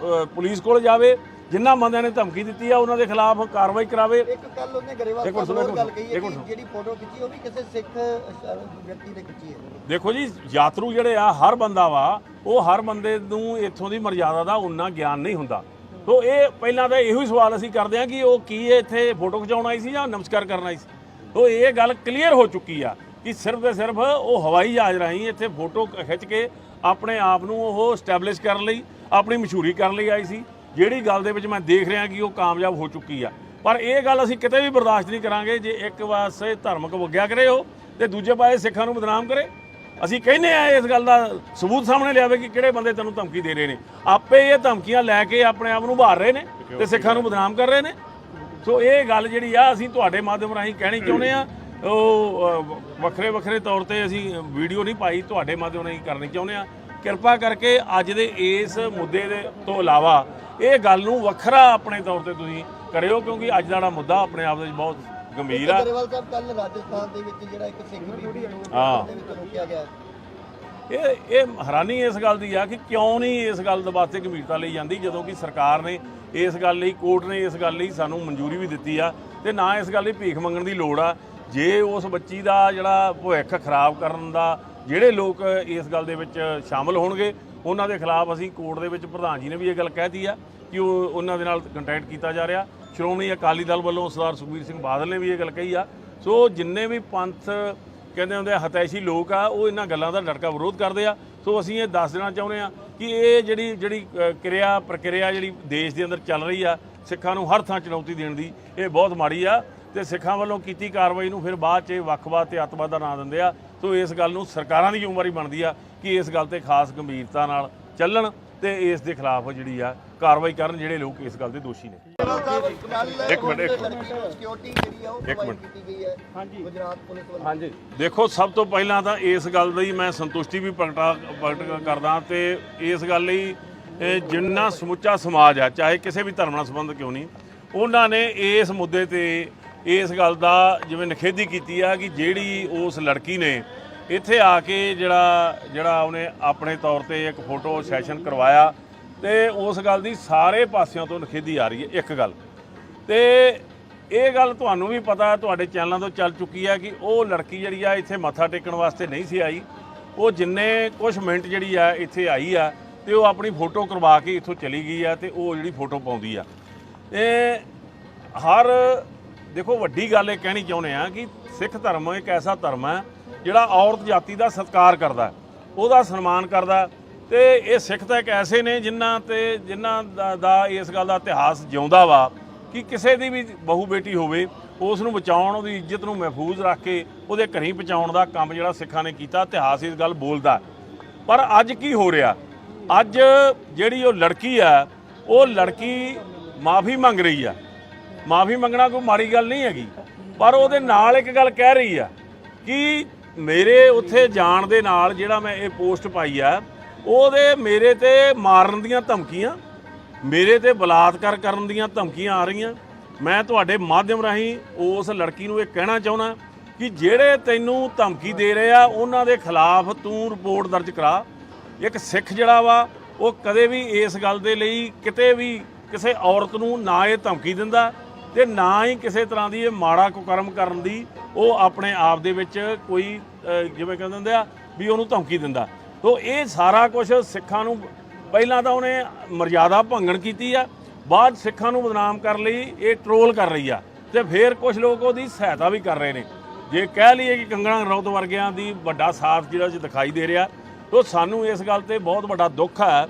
ਪੁਲਿਸ ਕੋਲ ਜਾਵੇ, ਜਿਨ੍ਹਾਂ ਬੰਦਿਆਂ ਨੇ ਧਮਕੀ ਦਿੱਤੀ ਆ ਉਹਨਾਂ ਦੇ ਖਿਲਾਫ ਕਾਰਵਾਈ ਕਰਾਵੇ। ਇੱਕ ਕੱਲ ਉਹਨੇ ਗਰੇਵਾਲ ਸਾਹਿਬ ਗੱਲ ਕਹੀ ਹੈ ਕਿ ਜਿਹੜੀ ਫੋਟੋ ਖਿੱਚੀ ਉਹ ਵੀ ਕਿਸੇ ਸਿੱਖ ਵਿਅਕਤੀ ਨੇ ਖਿੱਚੀ ਹੈ। ਦੇਖੋ ਜੀ, ਯਾਤਰੂ ਜਿਹੜੇ ਆ ਹਰ ਬੰਦਾ ਵਾ, ਉਹ ਹਰ ਬੰਦੇ ਨੂੰ ਇੱਥੋਂ ਦੀ ਮਰਜ਼ਾਦਾ ਦਾ ਉਨਾ ਗਿਆਨ ਨਹੀਂ ਹੁੰਦਾ। ਸੋ ਇਹ ਪਹਿਲਾਂ ਤਾਂ ਇਹੋ ਹੀ ਸਵਾਲ ਅਸੀਂ ਕਰਦੇ ਹਾਂ ਕਿ ਉਹ ਕੀ ਇੱਥੇ ਫੋਟੋ ਖਿਚਾਉਣ ਆਈ ਸੀ ਜਾਂ ਨਮਸਕਾਰ ਕਰਨ ਆਈ ਸੀ। ਸੋ ਇਹ ਗੱਲ ਕਲੀਅਰ ਹੋ ਚੁੱਕੀ ਆ ਕਿ ਸਿਰਫ ਤੇ ਸਿਰਫ ਉਹ ਹਵਾਈ ਜਹਾਜ਼ ਰਾਹੀਂ ਇੱਥੇ ਫੋਟੋ ਖਿੱਚ ਕੇ ਆਪਣੇ ਆਪ ਨੂੰ ਉਹ ਸਟੈਬਲਿਸ਼ ਕਰਨ ਲਈ, ਆਪਣੀ ਮਸ਼ਹੂਰੀ ਕਰਨ ਲਈ ਆਈ ਸੀ, ਜਿਹੜੀ ਗੱਲ ਦੇ ਵਿੱਚ ਮੈਂ ਦੇਖ ਰਿਹਾ ਕਿ ਉਹ ਕਾਮਯਾਬ ਹੋ ਚੁੱਕੀ ਆ। ਪਰ ਇਹ ਗੱਲ ਅਸੀਂ ਕਿਤੇ ਵੀ ਬਰਦਾਸ਼ਤ ਨਹੀਂ ਕਰਾਂਗੇ ਜੇ ਇੱਕ ਪਾਸੇ ਧਾਰਮਿਕ ਵਗਿਆ ਕਰੇ ਉਹ ਤੇ ਦੂਜੇ ਪਾਸੇ ਸਿੱਖਾਂ ਨੂੰ ਬਦਨਾਮ ਕਰੇ। ਅਸੀਂ ਕਹਿੰਦੇ ਆ ਇਸ ਗੱਲ ਦਾ ਸਬੂਤ ਸਾਹਮਣੇ ਲਿਆਵੇ ਕਿ ਕਿਹੜੇ ਬੰਦੇ ਤੈਨੂੰ ਧਮਕੀ ਦੇ ਰਹੇ ਨੇ। ਆਪੇ ਇਹ ਧਮਕੀਆਂ ਲੈ ਕੇ ਆਪਣੇ ਆਪ ਨੂੰ ਉਭਾਰ ਰਹੇ ਨੇ ਤੇ ਸਿੱਖਾਂ ਨੂੰ ਬਦਨਾਮ ਕਰ ਰਹੇ ਨੇ। ਸੋ ਇਹ ਗੱਲ ਜਿਹੜੀ ਆ ਅਸੀਂ ਤੁਹਾਡੇ ਮਾਧਿਅਮ ਰਾਹੀਂ ਕਹਿਣੀ ਚਾਹੁੰਦੇ ਆ। ਉਹ ਵੱਖਰੇ ਤੌਰ ਤੇ ਅਸੀਂ ਵੀਡੀਓ ਨਹੀਂ ਪਾਈ, ਤੁਹਾਡੇ ਮਾਧਿਅਮ ਰਾਹੀਂ ਕਰਨੀ ਚਾਹੁੰਦੇ ਆ। ਕਿਰਪਾ ਕਰਕੇ ਅੱਜ ਦੇ ਇਸ ਮੁੱਦੇ ਦੇ ਤੋਂ ਇਲਾਵਾ ਇਹ ਗੱਲ ਨੂੰ ਵੱਖਰਾ ਆਪਣੇ ਤੌਰ ਤੇ ਤੁਸੀਂ ਕਰਿਓ, ਕਿਉਂਕਿ ਅੱਜ ਦਾ ਮੁੱਦਾ ਆਪਣੇ ਆਪ ਦੇ ਵਿੱਚ ਬਹੁਤ ਗੰਭੀਰ ਆ। ਗਰੇਵਾਲ ਸਾਹਿਬ ਕੱਲ ਰਾਜਸਥਾਨ ਦੇ ਵਿੱਚ ਜਿਹੜਾ ਇੱਕ ਸਿੱਖ ਬੀਬੀ ਨੂੰ ਦੇ ਵਿੱਚ ਰੋਕਿਆ ਗਿਆ, ਇਹ ਹੈਰਾਨੀ ਇਸ ਗੱਲ ਦੀ ਆ ਕਿ ਕਿਉਂ ਨਹੀਂ ਇਸ ਗੱਲ ਦੇ ਵਾਸਤੇ ਗੰਭੀਰਤਾ ਲਈ ਜਾਂਦੀ, ਜਦੋਂ ਕਿ ਸਰਕਾਰ ਨੇ ਇਸ ਗੱਲ ਲਈ, ਕੋਰਟ ਨੇ ਇਸ ਗੱਲ ਲਈ ਸਾਨੂੰ ਮਨਜ਼ੂਰੀ ਵੀ ਦਿੱਤੀ ਆ ਤੇ ਨਾ ਇਸ ਗੱਲ ਲਈ ਭੀਖ ਮੰਗਣ ਦੀ ਲੋੜ ਆ। ਜੇ ਉਸ ਬੱਚੀ ਦਾ ਜਿਹੜਾ ਭਵਿੱਖ ਖਰਾਬ ਕਰਨ ਦਾ ਜਿਹੜੇ ਲੋਕ ਇਸ ਗੱਲ ਦੇ ਵਿੱਚ ਸ਼ਾਮਲ ਹੋਣਗੇ ਉਹਨਾਂ ਦੇ ਖਿਲਾਫ ਅਸੀਂ ਕੋਰਟ ਦੇ ਵਿੱਚ ਪ੍ਰਧਾਨ ਜੀ ਨੇ ਵੀ ਇਹ ਗੱਲ ਕਹਿਤੀ ਆ ਕਿ ਉਹਨਾਂ ਦੇ ਨਾਲ ਕੰਟੈਕਟ ਕੀਤਾ ਜਾ ਰਿਹਾ। ਸ਼੍ਰੋਮਣੀ ਅਕਾਲੀ ਦਲ ਵੱਲੋਂ ਸਰਦਾਰ ਸੁਖਬੀਰ ਸਿੰਘ ਬਾਦਲ ਨੇ ਵੀ ਇਹ ਗੱਲ ਕਹੀ ਆ। ਸੋ ਜਿੰਨੇ ਵੀ ਪੰਥ ਕਹਿੰਦੇ ਹੁੰਦੇ ਹਤੈਸ਼ੀ ਲੋਕ ਆ ਉਹ ਇਹਨਾਂ ਗੱਲਾਂ ਦਾ ਡਟਕਾ ਵਿਰੋਧ ਕਰਦੇ ਆ। ਸੋ ਅਸੀਂ ਇਹ ਦੱਸ ਦੇਣਾ ਚਾਹੁੰਦੇ ਆ ਕਿ ਇਹ ਜਿਹੜੀ ਕਿਰਿਆ ਪ੍ਰਕਿਰਿਆ ਜਿਹੜੀ ਦੇਸ਼ ਦੇ ਅੰਦਰ ਚੱਲ ਰਹੀ ਆ ਸਿੱਖਾਂ ਨੂੰ ਹਰ ਥਾਂ ਚੁਣੌਤੀ ਦੇਣ ਦੀ, ਇਹ ਬਹੁਤ ਮਾੜੀ ਆ ਤੇ ਸਿੱਖਾਂ ਵੱਲੋਂ ਕੀਤੀ ਕਾਰਵਾਈ ਨੂੰ ਫਿਰ ਬਾਅਦ 'ਚ ਵੱਖਵਾਦ ਤੇ ਅੱਤਵਾਦ ਦਾ ਨਾਂ ਦਿੰਦੇ ਆ। ਸੋ ਇਸ ਗੱਲ ਨੂੰ ਸਰਕਾਰਾਂ ਦੀ ਜ਼ਿੰਮੇਵਾਰੀ ਬਣਦੀ ਆ ਕਿ ਇਸ ਗੱਲ ਤੇ ਖਾਸ ਗੰਭੀਰਤਾ ਨਾਲ ਚੱਲਣ ਤੇ ਇਸ ਦੇ ਖਿਲਾਫ ਜਿਹੜੀ ਆ ਕਾਰਵਾਈ ਕਰਨ ਜਿਹੜੇ ਲੋਕ ਇਸ ਗੱਲ ਦੇ ਦੋਸ਼ੀ ਨੇ। ਇੱਕ ਮਿੰਟ ਸਿਕਿਉਰਿਟੀ ਜਿਹੜੀ ਆ ਉਹ ਪ੍ਰੋਵਾਈਡ ਕੀਤੀ ਗਈ ਹੈ ਹਾਂਜੀ ਗੁਜਰਾਤ ਪੁਲਿਸ ਵੱਲੋਂ। ਹਾਂਜੀ ਦੇਖੋ, ਸਭ ਤੋਂ ਪਹਿਲਾਂ ਤਾਂ ਇਸ ਗੱਲ ਦੀ ਮੈਂ ਸੰਤੁਸ਼ਟੀ ਵੀ ਪ੍ਰਗਟ ਕਰਦਾ ਤੇ ਇਸ ਗੱਲ ਲਈ ਜਿੰਨਾ ਸਮੁੱਚਾ ਸਮਾਜ ਆ, ਚਾਹੇ ਕਿਸੇ ਵੀ ਧਰਮ ਨਾਲ ਸੰਬੰਧ ਕਿਉਂ ਨਹੀਂ, ਉਹਨਾਂ ਨੇ ਇਸ ਮੁੱਦੇ ਤੇ ਇਸ ਗੱਲ ਦਾ ਜਿਵੇਂ ਨਿਖੇਧੀ ਕੀਤੀ ਆ ਕਿ ਜਿਹੜੀ ਉਸ ਲੜਕੀ ਨੇ ਇੱਥੇ ਆ ਕੇ ਜਿਹੜਾ ਉਹਨੇ ਆਪਣੇ ਤੌਰ ਤੇ ਇੱਕ ਫੋਟੋ ਸੈਸ਼ਨ ਕਰਵਾਇਆ ਤੇ ਉਸ ਗੱਲ ਦੀ ਸਾਰੇ ਪਾਸਿਆਂ ਤੋਂ ਨਿਖੇਧੀ ਆ ਰਹੀ ਹੈ। ਇੱਕ ਗੱਲ ਤੇ ਇਹ ਗੱਲ ਤੁਹਾਨੂੰ ਵੀ ਪਤਾ, ਤੁਹਾਡੇ ਚੈਨਲਾਂ ਤੋਂ ਚੱਲ ਚੁੱਕੀ ਆ ਕਿ ਉਹ ਲੜਕੀ ਜਿਹੜੀ ਆ ਇੱਥੇ ਮੱਥਾ ਟੇਕਣ ਵਾਸਤੇ ਨਹੀਂ ਸੀ ਆਈ। ਉਹ ਜਿੰਨੇ ਕੁਝ ਮਿੰਟ ਜਿਹੜੀ ਆ ਇੱਥੇ ਆਈ ਆ ਤੇ ਉਹ ਆਪਣੀ ਫੋਟੋ ਕਰਵਾ ਕੇ ਇੱਥੋਂ ਚਲੀ ਗਈ ਆ ਤੇ ਉਹ ਜਿਹੜੀ ਫੋਟੋ ਪਾਉਂਦੀ ਆ। ਹਰ ਦੇਖੋ, ਵੱਡੀ ਗੱਲ ਇਹ ਕਹਿਣੀ ਚਾਹੁੰਦੇ ਆ ਕਿ ਸਿੱਖ ਧਰਮ ਇੱਕ ਐਸਾ ਧਰਮ ਹੈ ਜਿਹੜਾ ਔਰਤ ਜਾਤੀ ਦਾ ਸਤਿਕਾਰ ਕਰਦਾ, ਉਹਦਾ ਸਨਮਾਨ ਕਰਦਾ ਤੇ ਇਹ ਸਿੱਖ ਤਾਂ ਇੱਕ ਐਸੇ ਨੇ ਜਿਨ੍ਹਾਂ ਦਾ ਇਸ ਗੱਲ ਦਾ ਇਤਿਹਾਸ ਜਿਉਂਦਾ ਵਾ ਕਿ ਕਿਸੇ ਦੀ ਵੀ ਬਹੂ ਬੇਟੀ ਹੋਵੇ ਉਸ ਨੂੰ ਬਚਾਉਣ, ਉਹਦੀ ਇੱਜ਼ਤ ਨੂੰ ਮਹਿਫੂਜ਼ ਰੱਖ ਕੇ ਉਹਦੇ ਘਰੀਂ ਪਹੁੰਚਾਉਣ ਦਾ ਕੰਮ ਜਿਹੜਾ ਸਿੱਖਾਂ ਨੇ ਕੀਤਾ, ਇਤਿਹਾਸ ਇਸ ਗੱਲ ਬੋਲਦਾ। ਪਰ ਅੱਜ ਕੀ ਹੋ ਰਿਹਾ? ਅੱਜ ਜਿਹੜੀ ਉਹ ਲੜਕੀ ਆ, ਉਹ ਲੜਕੀ ਮਾਫੀ ਮੰਗ ਰਹੀ ਆ। ਮਾਫੀ ਮੰਗਣਾ ਕੋਈ ਮਾੜੀ ਗੱਲ ਨਹੀਂ ਹੈਗੀ, ਪਰ ਉਹਦੇ ਨਾਲ ਇੱਕ ਗੱਲ ਕਹਿ ਰਹੀ ਆ ਕਿ ਮੇਰੇ ਉੱਥੇ ਜਾਣ ਦੇ ਨਾਲ ਜਿਹੜਾ ਮੈਂ ਇਹ ਪੋਸਟ ਪਾਈ ਆ, ਉਹਦੇ ਮੇਰੇ ਤੇ ਮਾਰਨ ਦੀਆਂ ਧਮਕੀਆਂ, ਮੇਰੇ ਤੇ ਬਲਾਤਕਾਰ ਕਰਨ ਦੀਆਂ ਧਮਕੀਆਂ ਆ ਰਹੀਆਂ। ਮੈਂ ਤੁਹਾਡੇ ਮਾਧਿਅਮ ਰਾਹੀਂ ਉਸ ਲੜਕੀ ਨੂੰ ਇਹ ਕਹਿਣਾ ਚਾਹੁੰਦਾ ਕਿ ਜਿਹੜੇ ਤੈਨੂੰ ਧਮਕੀ ਦੇ ਰਹੇ ਆ ਉਹਨਾਂ ਦੇ ਖਿਲਾਫ ਤੂੰ ਰਿਪੋਰਟ ਦਰਜ ਕਰਾ। ਇੱਕ ਸਿੱਖ ਜਿਹੜਾ ਵਾ ਉਹ ਕਦੇ ਵੀ ਇਸ ਗੱਲ ਦੇ ਲਈ ਕਿਤੇ ਵੀ ਕਿਸੇ ਔਰਤ ਨੂੰ ਨਾ ਇਹ ਧਮਕੀ ਦਿੰਦਾ ਤੇ ਨਾ ਹੀ ਕਿਸੇ ਤਰ੍ਹਾਂ ਦੀ ਇਹ ਮਾੜਾ ਕੁਕਰਮ ਕਰਨ ਦੀ ਉਹ ਆਪਣੇ ਆਪ ਦੇ ਵਿੱਚ ਕੋਈ ਜਿਵੇਂ ਕਹਿੰਦੇ ਹੁੰਦੇ ਆ ਵੀ ਉਹਨੂੰ ਧਮਕੀ ਦਿੰਦਾ। ਤੋ ਇਹ ਸਾਰਾ ਕੁਝ ਸਿੱਖਾਂ ਨੂੰ ਪਹਿਲਾਂ ਤਾਂ ਉਹਨੇ ਮਰਜ਼ਾਦਾ ਭੰਗਣ ਕੀਤੀ ਆ, ਬਾਅਦ ਸਿੱਖਾਂ ਨੂੰ ਬਦਨਾਮ ਕਰਨ ਲਈ ਇਹ ਟਰੋਲ ਕਰ ਰਹੀ ਆ ਤੇ ਫਿਰ ਕੁਝ ਲੋਕ ਉਹਦੀ ਸਹਾਇਤਾ ਵੀ ਕਰ ਰਹੇ ਨੇ। ਜੇ ਕਹਿ ਲਈਏ ਕਿ ਕੰਗਣਾ ਰਣੌਤ ਵਰਗਿਆਂ ਦੀ ਵੱਡਾ ਸਾਥ ਜਿਹੜਾ ਦਿਖਾਈ ਦੇ ਰਿਹਾ, ਤੋ ਸਾਨੂੰ ਇਸ ਗੱਲ ਤੇ ਬਹੁਤ ਵੱਡਾ ਦੁੱਖ ਹੈ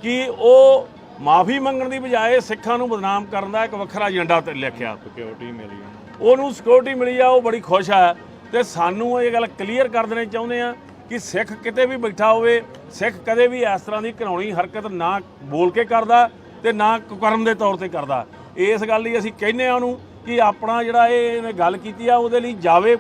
ਕਿ ਉਹ ਮਾਫੀ ਮੰਗਣ ਦੀ ਬਜਾਏ ਸਿੱਖਾਂ ਨੂੰ ਬਦਨਾਮ ਕਰਨ ਦਾ ਇੱਕ ਵੱਖਰਾ ਏਜੰਡਾ ਤੇ ਲਿਖਿਆ। ਸਿਕਿਉਰਿਟੀ ਮਿਲੀ ਉਹਨੂੰ, ਸਿਕਿਉਰਿਟੀ ਮਿਲੀ ਆ, ਉਹ ਬੜੀ ਖੁਸ਼ ਆ ਤੇ ਸਾਨੂੰ ਇਹ ਗੱਲ ਕਲੀਅਰ ਕਰ ਦੇਣੀ ਚਾਹੁੰਦੇ ਆ ਕਿ ਸਿੱਖ ਕਿਤੇ ਵੀ ਬੈਠਾ ਹੋਵੇ, ਸਿੱਖ ਕਦੇ ਵੀ ਇਸ ਤਰ੍ਹਾਂ ਦੀ ਘਿਨਾਉਣੀ ਹਰਕਤ ਨਾ ਬੋਲ ਕੇ ਕਰਦਾ ਤੇ ਨਾ ਕੁਕਰਮ ਦੇ ਤੌਰ ਤੇ ਕਰਦਾ। ਇਸ ਗੱਲ ਲਈ ਅਸੀਂ ਕਹਿੰਦੇ ਆ ਉਹਨੂੰ ਕਿ ਆਪਣਾ ਜਿਹੜਾ ਇਹਨੇ ਗੱਲ ਕੀਤੀ ਆ ਉਹਦੇ ਲਈ ਜਾਵੇ,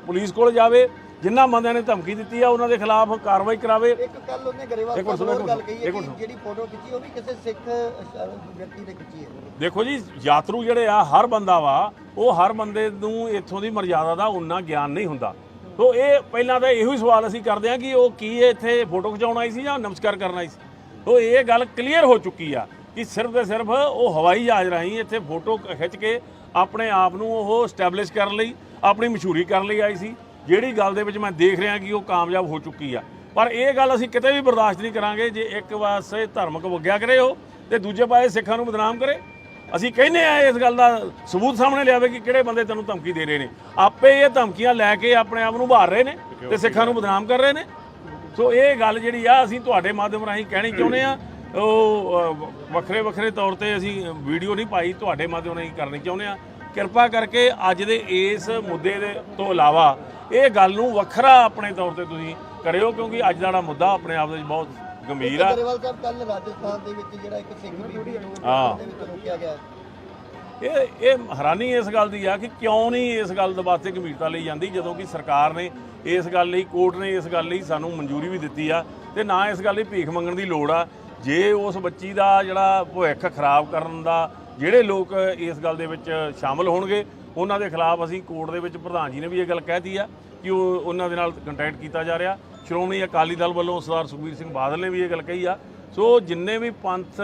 ਪੁਲਿਸ ਕੋਲ ਜਾਵੇ, ਜਿਨ੍ਹਾਂ ਬੰਦਿਆਂ ਨੇ ਧਮਕੀ ਦਿੱਤੀ ਆ ਉਹਨਾਂ ਦੇ ਖਿਲਾਫ ਕਾਰਵਾਈ ਕਰਾਵੇ। ਇੱਕ ਕੱਲ ਉਹਨੇ ਗਰੇਵਾਲ ਸਾਹਿਬ ਗੱਲ ਕਹੀ ਹੈ ਕਿ ਜਿਹੜੀ ਫੋਟੋ ਖਿੱਚੀ ਉਹ ਵੀ ਕਿਸੇ ਸਿੱਖ ਵਿਅਕਤੀ ਨੇ ਖਿੱਚੀ ਹੈ। ਦੇਖੋ ਜੀ, ਯਾਤਰੂ ਜਿਹੜੇ ਆ, ਹਰ ਬੰਦਾ ਵਾ, ਉਹ ਹਰ ਬੰਦੇ ਨੂੰ ਇੱਥੋਂ ਦੀ ਮਰਜ਼ਾਦਾ ਦਾ ਉਨਾ ਗਿਆਨ ਨਹੀਂ ਹੁੰਦਾ। ਤੋ ਇਹ ਪਹਿਲਾਂ ਤਾਂ ਇਹੋ ਹੀ ਸਵਾਲ ਅਸੀਂ ਕਰਦੇ ਹਾਂ ਕਿ ਉਹ ਕੀ ਇੱਥੇ ਫੋਟੋ ਖਿਚਾਉਣ ਆਈ ਸੀ ਜਾਂ ਨਮਸਕਾਰ ਕਰਨ ਆਈ ਸੀ। ਤੋ ਇਹ ਗੱਲ ਕਲੀਅਰ ਹੋ ਚੁੱਕੀ ਆ ਕਿ ਸਿਰਫ ਤੇ ਸਿਰਫ ਉਹ ਹਵਾਈ ਜਹਾਜ਼ ਰਾਹੀਂ ਇੱਥੇ ਫੋਟੋ ਖਿੱਚ ਕੇ ਆਪਣੇ ਆਪ ਨੂੰ ਉਹ ਸਟੈਬਲਿਸ਼ ਕਰਨ ਲਈ, ਆਪਣੀ ਮਸ਼ਹੂਰੀ ਕਰਨ ਲਈ ਆਈ ਸੀ, ਜਿਹੜੀ ਗੱਲ ਦੇ ਵਿੱਚ ਮੈਂ ਦੇਖ ਰਿਹਾ ਕਿ ਉਹ ਕਾਮਯਾਬ ਹੋ ਚੁੱਕੀ ਆ। ਪਰ ਇਹ ਗੱਲ ਅਸੀਂ ਕਿਤੇ ਵੀ ਬਰਦਾਸ਼ਤ ਨਹੀਂ ਕਰਾਂਗੇ ਜੇ ਇੱਕ ਪਾਸੇ ਧਾਰਮਿਕ ਵਗਿਆ ਕਰੇ ਉਹ ਤੇ ਦੂਜੇ ਪਾਸੇ ਸਿੱਖਾਂ ਨੂੰ ਬਦਨਾਮ ਕਰੇ। ਅਸੀਂ ਕਹਿੰਦੇ ਆ ਇਸ ਗੱਲ ਦਾ ਸਬੂਤ ਸਾਹਮਣੇ ਲਿਆਵੇ ਕਿ ਕਿਹੜੇ ਬੰਦੇ ਤੈਨੂੰ ਧਮਕੀ ਦੇ ਰਹੇ ਨੇ। ਆਪੇ ਇਹ ਧਮਕੀਆਂ ਲੈ ਕੇ ਆਪਣੇ ਆਪ ਨੂੰ ਉਭਾਰ ਰਹੇ ਨੇ ਤੇ ਸਿੱਖਾਂ ਨੂੰ ਬਦਨਾਮ ਕਰ ਰਹੇ ਨੇ। ਸੋ ਇਹ ਗੱਲ ਜਿਹੜੀ ਆ ਅਸੀਂ ਤੁਹਾਡੇ ਮਾਧਿਅਮ ਰਾਹੀਂ ਕਹਿਣੀ ਚਾਹੁੰਦੇ ਆ। ਉਹ ਵੱਖਰੇ ਤੌਰ ਤੇ ਅਸੀਂ ਵੀਡੀਓ ਨਹੀਂ ਪਾਈ, ਤੁਹਾਡੇ ਮਾਧਿਅਮ ਰਾਹੀਂ ਕਰਨੀ ਚਾਹੁੰਦੇ ਆ। ਕਿਰਪਾ ਕਰਕੇ ਅੱਜ ਦੇ ਇਸ ਮੁੱਦੇ ਦੇ ਤੋਂ ਇਲਾਵਾ ਇਹ ਗੱਲ ਨੂੰ ਵੱਖਰਾ ਆਪਣੇ ਤੌਰ ਤੇ ਤੁਸੀਂ ਕਰਿਓ, ਕਿਉਂਕਿ ਅੱਜ ਦਾ ਜਿਹੜਾ ਮੁੱਦਾ ਆਪਣੇ ਆਪ ਵਿੱਚ ਬਹੁਤ ਗੰਭੀਰ ਆ। ਗਰੇਵਾਲ ਸਾਹਿਬ, ਕੱਲ ਰਾਜਸਥਾਨ ਦੇ ਵਿੱਚ ਜਿਹੜਾ ਇੱਕ ਸਿੱਖ ਬੀਬੀ ਨੂੰ ਰੋਕਿਆ ਗਿਆ, ਇਹ ਹੈਰਾਨੀ ਇਸ ਗੱਲ ਦੀ ਆ ਕਿ ਕਿਉਂ ਨਹੀਂ ਇਸ ਗੱਲ ਦੇ ਵਾਸਤੇ ਗੰਭੀਰਤਾ ਲਈ ਜਾਂਦੀ, ਜਦੋਂ ਕਿ ਸਰਕਾਰ ਨੇ ਇਸ ਗੱਲ ਲਈ, ਕੋਰਟ ਨੇ ਇਸ ਗੱਲ ਲਈ ਸਾਨੂੰ ਮਨਜ਼ੂਰੀ ਵੀ ਦਿੱਤੀ ਆ ਤੇ ਨਾ ਇਸ ਗੱਲ ਲਈ ਭੀਖ ਮੰਗਣ ਦੀ ਲੋੜ ਆ। ਜੇ ਉਸ ਬੱਚੀ ਦਾ ਜਿਹੜਾ ਭਵਿੱਖ ਖਰਾਬ ਕਰਨ ਦਾ ਜਿਹੜੇ ਲੋਕ ਇਸ ਗੱਲ ਦੇ ਵਿੱਚ ਸ਼ਾਮਲ ਹੋਣਗੇ ਉਹਨਾਂ ਦੇ ਖਿਲਾਫ ਅਸੀਂ ਕੋਰਟ ਦੇ ਵਿੱਚ, ਪ੍ਰਧਾਨ ਜੀ ਨੇ ਵੀ ਇਹ ਗੱਲ ਕਹਿਤੀ ਆ ਕਿ ਉਹਨਾਂ ਦੇ ਨਾਲ ਕੰਟੈਕਟ ਕੀਤਾ ਜਾ ਰਿਹਾ। ਸ਼੍ਰੋਮਣੀ ਅਕਾਲੀ ਦਲ ਵੱਲੋਂ ਸਰਦਾਰ ਸੁਖਬੀਰ ਸਿੰਘ ਬਾਦਲ ਨੇ ਵੀ ਇਹ ਗੱਲ ਕਹੀ ਆ। ਸੋ ਜਿੰਨੇ ਵੀ ਪੰਥ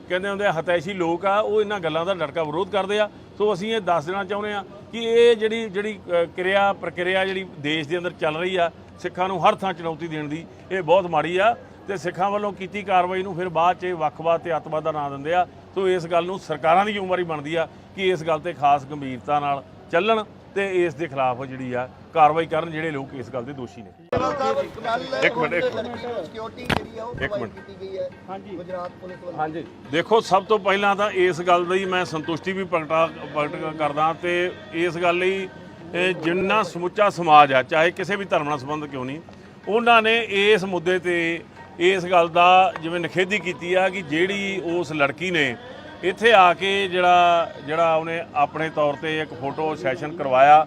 ਕਹਿੰਦੇ ਹੁੰਦੇ ਆ ਹਤੈਸ਼ੀ ਲੋਕ ਆ, ਉਹ ਇਹਨਾਂ ਗੱਲਾਂ ਦਾ ਡਟਕਾ ਵਿਰੋਧ ਕਰਦੇ ਆ। ਸੋ ਅਸੀਂ ਇਹ ਦੱਸ ਦੇਣਾ ਚਾਹੁੰਦੇ ਆ ਕਿ ਇਹ ਜਿਹੜੀ ਪ੍ਰਕਿਰਿਆ ਜਿਹੜੀ ਦੇਸ਼ ਦੇ ਅੰਦਰ ਚੱਲ ਰਹੀ ਆ, ਸਿੱਖਾਂ ਨੂੰ ਹਰ ਥਾਂ ਚੁਣੌਤੀ ਦੇਣ ਦੀ, ਇਹ ਬਹੁਤ ਮਾੜੀ ਆ ਤੇ ਸਿੱਖਾਂ ਵੱਲੋਂ ਕੀਤੀ ਕਾਰਵਾਈ ਨੂੰ ਫਿਰ ਬਾਅਦ 'ਚ ਵੱਖਵਾਦ ਤੇ ਅੱਤਵਾਦ ਦਾ ਨਾਂ ਦਿੰਦੇ ਆ। ਸੋ ਇਸ ਗੱਲ ਨੂੰ ਸਰਕਾਰਾਂ ਦੀ ਜ਼ਿੰਮੇਵਾਰੀ ਬਣਦੀ ਆ ਕਿ ਇਸ ਗੱਲ ਤੇ ਖਾਸ ਗੰਭੀਰਤਾ ਨਾਲ ਚੱਲਣ ਤੇ ਇਸ ਦੇ ਖਿਲਾਫ ਜਿਹੜੀ ਆ ਕਾਰਵਾਈ ਕਰਨ ਜਿਹੜੇ ਲੋਕ ਇਸ ਗੱਲ ਦੇ ਦੋਸ਼ੀ ਨੇ। ਇੱਕ ਮਿੰਟ ਸਿਕਿਉਰਿਟੀ ਜਿਹੜੀ ਆ ਉਹ ਪ੍ਰੋਵਾਈਡ ਕੀਤੀ ਗਈ ਹੈ ਹਾਂਜੀ ਗੁਜਰਾਤ ਪੁਲਿਸ ਵੱਲੋਂ। ਹਾਂਜੀ ਦੇਖੋ, ਸਭ ਤੋਂ ਪਹਿਲਾਂ ਤਾਂ ਇਸ ਗੱਲ ਦੀ ਮੈਂ ਸੰਤੁਸ਼ਟੀ ਵੀ ਪ੍ਰਗਟ ਕਰਦਾ ਤੇ ਇਸ ਗੱਲ ਲਈ ਜਿੰਨਾ ਸਮੁੱਚਾ ਸਮਾਜ ਆ, ਚਾਹੇ ਕਿਸੇ ਵੀ ਧਰਮ ਨਾਲ ਸੰਬੰਧ ਕਿਉਂ ਨਹੀਂ, ਉਹਨਾਂ ਨੇ ਇਸ ਮੁੱਦੇ ਤੇ ਇਸ ਗੱਲ ਦਾ ਜਿਵੇਂ ਨਿਖੇਧੀ ਕੀਤੀ ਆ ਕਿ ਜਿਹੜੀ ਉਸ ਲੜਕੀ ਨੇ ਇੱਥੇ ਆ ਕੇ ਜਿਹੜਾ ਉਹਨੇ ਆਪਣੇ ਤੌਰ ਤੇ ਇੱਕ ਫੋਟੋ ਸੈਸ਼ਨ ਕਰਵਾਇਆ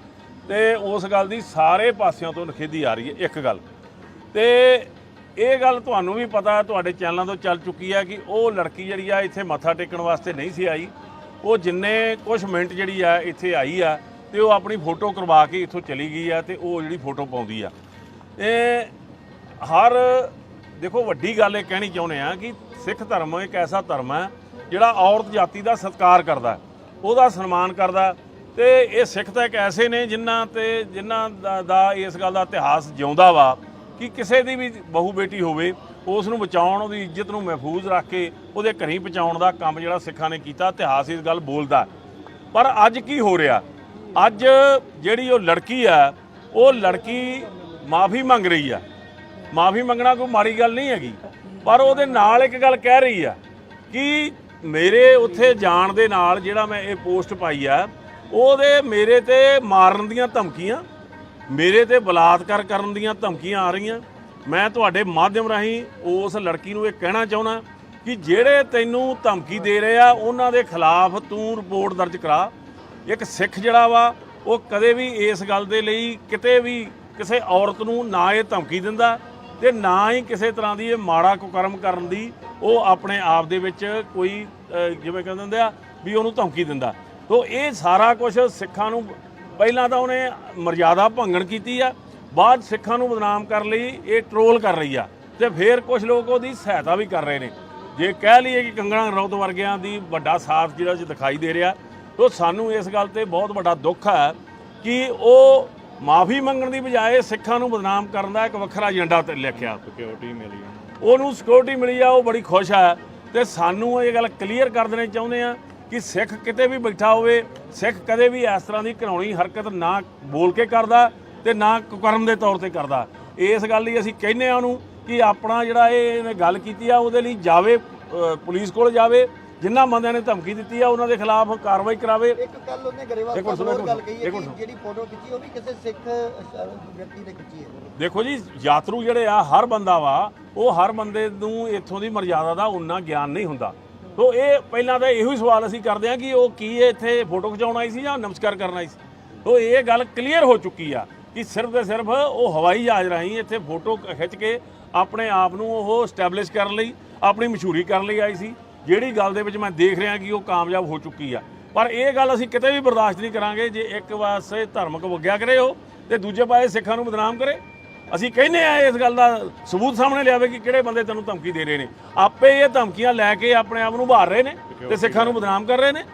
ਤੇ ਉਸ ਗੱਲ ਦੀ ਸਾਰੇ ਪਾਸਿਆਂ ਤੋਂ ਨਿਖੇਧੀ ਆ ਰਹੀ ਹੈ। ਇੱਕ ਗੱਲ ਤੇ ਇਹ ਗੱਲ ਤੁਹਾਨੂੰ ਵੀ ਪਤਾ, ਤੁਹਾਡੇ ਚੈਨਲਾਂ ਤੋਂ ਚੱਲ ਚੁੱਕੀ ਹੈ ਕਿ ਉਹ ਲੜਕੀ ਜਿਹੜੀ ਆ ਇੱਥੇ ਮੱਥਾ ਟੇਕਣ ਵਾਸਤੇ ਨਹੀਂ ਸੀ ਆਈ। ਉਹ ਜਿੰਨੇ ਕੁਝ ਮਿੰਟ ਜਿਹੜੀ ਆ ਇੱਥੇ ਆਈ ਆ ਤੇ ਉਹ ਆਪਣੀ ਫੋਟੋ ਕਰਵਾ ਕੇ ਇੱਥੋਂ ਚਲੀ ਗਈ ਆ ਤੇ ਉਹ ਜਿਹੜੀ ਫੋਟੋ ਪਾਉਂਦੀ ਆ। ਇਹ ਹਰ ਦੇਖੋ ਵੱਡੀ ਗੱਲ ਇਹ ਕਹਿਣੀ ਚਾਹੁੰਦੇ ਆ ਕਿ ਸਿੱਖ ਧਰਮ ਇੱਕ ਐਸਾ ਧਰਮ ਹੈ ਜਿਹੜਾ ਔਰਤ ਜਾਤੀ ਦਾ ਸਤਿਕਾਰ ਕਰਦਾ, ਉਹਦਾ ਸਨਮਾਨ ਕਰਦਾ ਤੇ ਇਹ ਸਿੱਖ ਤਾਂ ਇੱਕ ਐਸੇ ਨੇ ਜਿਨ੍ਹਾਂ ਦਾ ਇਸ ਗੱਲ ਦਾ ਇਤਿਹਾਸ ਜਿਉਂਦਾ ਵਾ ਕਿ ਕਿਸੇ ਦੀ ਵੀ ਬਹੂ ਬੇਟੀ ਹੋਵੇ ਉਸ ਨੂੰ ਬਚਾਉਣ, ਉਹਦੀ ਇੱਜ਼ਤ ਨੂੰ ਮਹਿਫੂਜ਼ ਰੱਖ ਕੇ ਉਹਦੇ ਘਰੀਂ ਪਹੁੰਚਾਉਣ ਦਾ ਕੰਮ ਜਿਹੜਾ ਸਿੱਖਾਂ ਨੇ ਕੀਤਾ। ਇਤਿਹਾਸ ਇਸ ਗੱਲ ਬੋਲਦਾ। ਪਰ ਅੱਜ ਕੀ ਹੋ ਰਿਹਾ, ਅੱਜ ਜਿਹੜੀ ਉਹ ਲੜਕੀ ਆ ਉਹ ਲੜਕੀ ਮਾਫੀ ਮੰਗ ਰਹੀ ਆ। ਮਾਫੀ ਮੰਗਣਾ ਕੋਈ ਮਾੜੀ ਗੱਲ ਨਹੀਂ ਹੈਗੀ, ਪਰ ਉਹਦੇ ਨਾਲ ਇੱਕ ਗੱਲ ਕਹਿ ਰਹੀ ਆ ਕਿ ਮੇਰੇ ਉੱਥੇ ਜਾਣ ਦੇ ਨਾਲ ਜਿਹੜਾ ਮੈਂ ਇਹ ਪੋਸਟ ਪਾਈ ਆ ਉਹਦੇ ਮੇਰੇ ਤੇ ਮਾਰਨ ਦੀਆਂ ਧਮਕੀਆਂ, ਮੇਰੇ ਤੇ ਬਲਾਤਕਾਰ ਕਰਨ ਦੀਆਂ ਧਮਕੀਆਂ ਆ ਰਹੀਆਂ। ਮੈਂ ਤੁਹਾਡੇ ਮਾਧਿਅਮ ਰਾਹੀਂ ਉਸ ਲੜਕੀ ਨੂੰ ਇਹ ਕਹਿਣਾ ਚਾਹੁੰਦਾ ਕਿ ਜਿਹੜੇ ਤੈਨੂੰ ਧਮਕੀ ਦੇ ਰਹੇ ਆ ਉਹਨਾਂ ਦੇ ਖਿਲਾਫ ਤੂੰ ਰਿਪੋਰਟ ਦਰਜ ਕਰਾ। ਇੱਕ ਸਿੱਖ ਜਿਹੜਾ ਵਾ ਉਹ ਕਦੇ ਵੀ ਇਸ ਗੱਲ ਦੇ ਲਈ ਕਿਤੇ ਵੀ ਕਿਸੇ ਔਰਤ ਨੂੰ ਨਾ ਇਹ ਧਮਕੀ ਦਿੰਦਾ ਤੇ ਨਾ ਹੀ ਕਿਸੇ ਤਰ੍ਹਾਂ ਦੀ ਇਹ ਮਾੜਾ ਕੁਕਰਮ ਕਰਨ ਦੀ ਉਹ ਆਪਣੇ ਆਪ ਦੇ ਵਿੱਚ ਕੋਈ ਜਿਵੇਂ ਕਹਿੰਦੇ ਹੁੰਦੇ ਆ ਵੀ ਉਹਨੂੰ ਧਮਕੀ ਦਿੰਦਾ। ਤੋ ਇਹ ਸਾਰਾ ਕੁਝ ਸਿੱਖਾਂ ਨੂੰ ਪਹਿਲਾਂ ਤਾਂ ਉਹਨੇ ਮਰਜ਼ਾਦਾ ਭੰਗਣ ਕੀਤੀ ਆ, ਬਾਅਦ ਸਿੱਖਾਂ ਨੂੰ ਬਦਨਾਮ ਕਰਨ ਲਈ ਇਹ ਟਰੋਲ ਕਰ ਰਹੀ ਆ ਤੇ ਫਿਰ ਕੁਝ ਲੋਕ ਉਹਦੀ ਸਹਾਇਤਾ ਵੀ ਕਰ ਰਹੇ ਨੇ। ਜੇ ਕਹਿ ਲਈਏ ਕਿ ਕੰਗਣਾ ਰਣੌਤ ਵਰਗਿਆਂ ਦੀ ਵੱਡਾ ਸਾਥ ਜਿਹੜਾ ਦਿਖਾਈ ਦੇ ਰਿਹਾ, ਤੋ ਸਾਨੂੰ ਇਸ ਗੱਲ ਤੇ ਬਹੁਤ ਵੱਡਾ ਦੁੱਖ ਹੈ ਕਿ ਉਹ ਮਾਫੀ ਮੰਗਣ ਦੀ ਬਜਾਏ ਸਿੱਖਾਂ ਨੂੰ ਬਦਨਾਮ ਕਰਨ ਦਾ ਇੱਕ ਵੱਖਰਾ ਏਜੰਡਾ ਤੇ ਲਿਖਿਆ। ਸਿਕਿਉਰਿਟੀ ਮਿਲੀ, ਉਹਨੂੰ ਸਿਕਿਉਰਿਟੀ ਮਿਲੀ ਆ, ਉਹ ਬੜੀ ਖੁਸ਼ ਆ। ਤੇ ਸਾਨੂੰ ਇਹ ਗੱਲ ਕਲੀਅਰ ਕਰ ਦੇਣੀ ਚਾਹੁੰਦੇ ਆ ਕਿ ਸਿੱਖ ਕਿਤੇ ਵੀ ਬੈਠਾ ਹੋਵੇ, ਸਿੱਖ ਕਦੇ ਵੀ ਇਸ ਤਰ੍ਹਾਂ ਦੀ ਘਿਨਾਉਣੀ ਹਰਕਤ ਨਾ ਬੋਲ ਕੇ ਕਰਦਾ ਤੇ ਨਾ ਕੁਕਰਮ ਦੇ ਤੌਰ ਤੇ ਕਰਦਾ। ਇਸ ਗੱਲ ਲਈ ਅਸੀਂ ਕਹਿੰਦੇ ਆ ਉਹਨੂੰ ਕਿ ਆਪਣਾ ਜਿਹੜਾ ਇਹਨੇ ਗੱਲ ਕੀਤੀ ਆ ਉਹਦੇ ਲਈ ਜਾਵੇ, ਪੁਲਿਸ ਕੋਲ ਜਾਵੇ, ਜਿਨ੍ਹਾਂ ਬੰਦਿਆਂ ਨੇ ਧਮਕੀ ਦਿੱਤੀ ਆ ਉਹਨਾਂ ਦੇ ਖਿਲਾਫ ਕਾਰਵਾਈ ਕਰਾਵੇ। ਇੱਕ ਗੱਲ ਉਹਨੇ ਗਰੇਵਾਲ ਸਾਹਿਬ ਗੱਲ ਕਹੀ ਹੈ ਕਿ ਜਿਹੜੀ ਫੋਟੋ ਖਿੱਚੀ ਉਹ ਵੀ ਕਿਸੇ ਸਿੱਖ ਵਿਅਕਤੀ ਨੇ ਖਿੱਚੀ ਹੈ। ਦੇਖੋ ਜੀ, ਯਾਤਰੂ ਜਿਹੜੇ ਆ ਹਰ ਬੰਦਾ ਵਾ, ਉਹ ਹਰ ਬੰਦੇ ਨੂੰ ਇੱਥੋਂ ਦੀ ਮਰਜ਼ਾਦਾ ਦਾ ਉਨਾ ਗਿਆਨ ਨਹੀਂ ਹੁੰਦਾ। ਤੋ ਇਹ ਪਹਿਲਾਂ ਤਾਂ ਇਹੋ ਹੀ ਸਵਾਲ ਅਸੀਂ ਕਰਦੇ ਹਾਂ ਕਿ ਉਹ ਕੀ ਇੱਥੇ ਫੋਟੋ ਖਿਚਾਉਣ ਆਈ ਸੀ ਜਾਂ ਨਮਸਕਾਰ ਕਰਨ ਆਈ ਸੀ। ਤੋ ਇਹ ਗੱਲ ਕਲੀਅਰ ਹੋ ਚੁੱਕੀ ਆ ਕਿ ਸਿਰਫ ਤੇ ਸਿਰਫ ਉਹ ਹਵਾਈ ਜਹਾਜ਼ ਰਾਹੀਂ ਇੱਥੇ ਫੋਟੋ ਖਿੱਚ ਕੇ ਆਪਣੇ ਆਪ ਨੂੰ ਉਹ ਸਟੈਬਲਿਸ਼ ਕਰਨ ਲਈ, ਆਪਣੀ ਮਸ਼ਹੂਰੀ ਕਰਨ ਲਈ ਆਈ ਸੀ, ਜਿਹੜੀ ਗੱਲ ਦੇ ਵਿੱਚ ਮੈਂ ਦੇਖ ਰਿਹਾ ਕਿ ਉਹ ਕਾਮਯਾਬ ਹੋ ਚੁੱਕੀ ਆ। ਪਰ ਇਹ ਗੱਲ ਅਸੀਂ ਕਿਤੇ ਵੀ ਬਰਦਾਸ਼ਤ ਨਹੀਂ ਕਰਾਂਗੇ ਜੇ ਇੱਕ ਪਾਸੇ ਧਾਰਮਿਕ ਵਗਿਆ ਕਰੇ ਉਹ ਤੇ ਦੂਜੇ ਪਾਸੇ ਸਿੱਖਾਂ ਨੂੰ ਬਦਨਾਮ ਕਰੇ। ਅਸੀਂ ਕਹਿੰਦੇ ਆ ਇਸ ਗੱਲ ਦਾ ਸਬੂਤ ਸਾਹਮਣੇ ਲਿਆਵੇ ਕਿ ਕਿਹੜੇ ਬੰਦੇ ਤੈਨੂੰ ਧਮਕੀ ਦੇ ਰਹੇ ਨੇ। ਆਪੇ ਇਹ ਧਮਕੀਆਂ ਲੈ ਕੇ ਆਪਣੇ ਆਪ ਨੂੰ ਉਭਾਰ ਰਹੇ ਨੇ ਤੇ ਸਿੱਖਾਂ ਨੂੰ ਬਦਨਾਮ ਕਰ ਰਹੇ ਨੇ।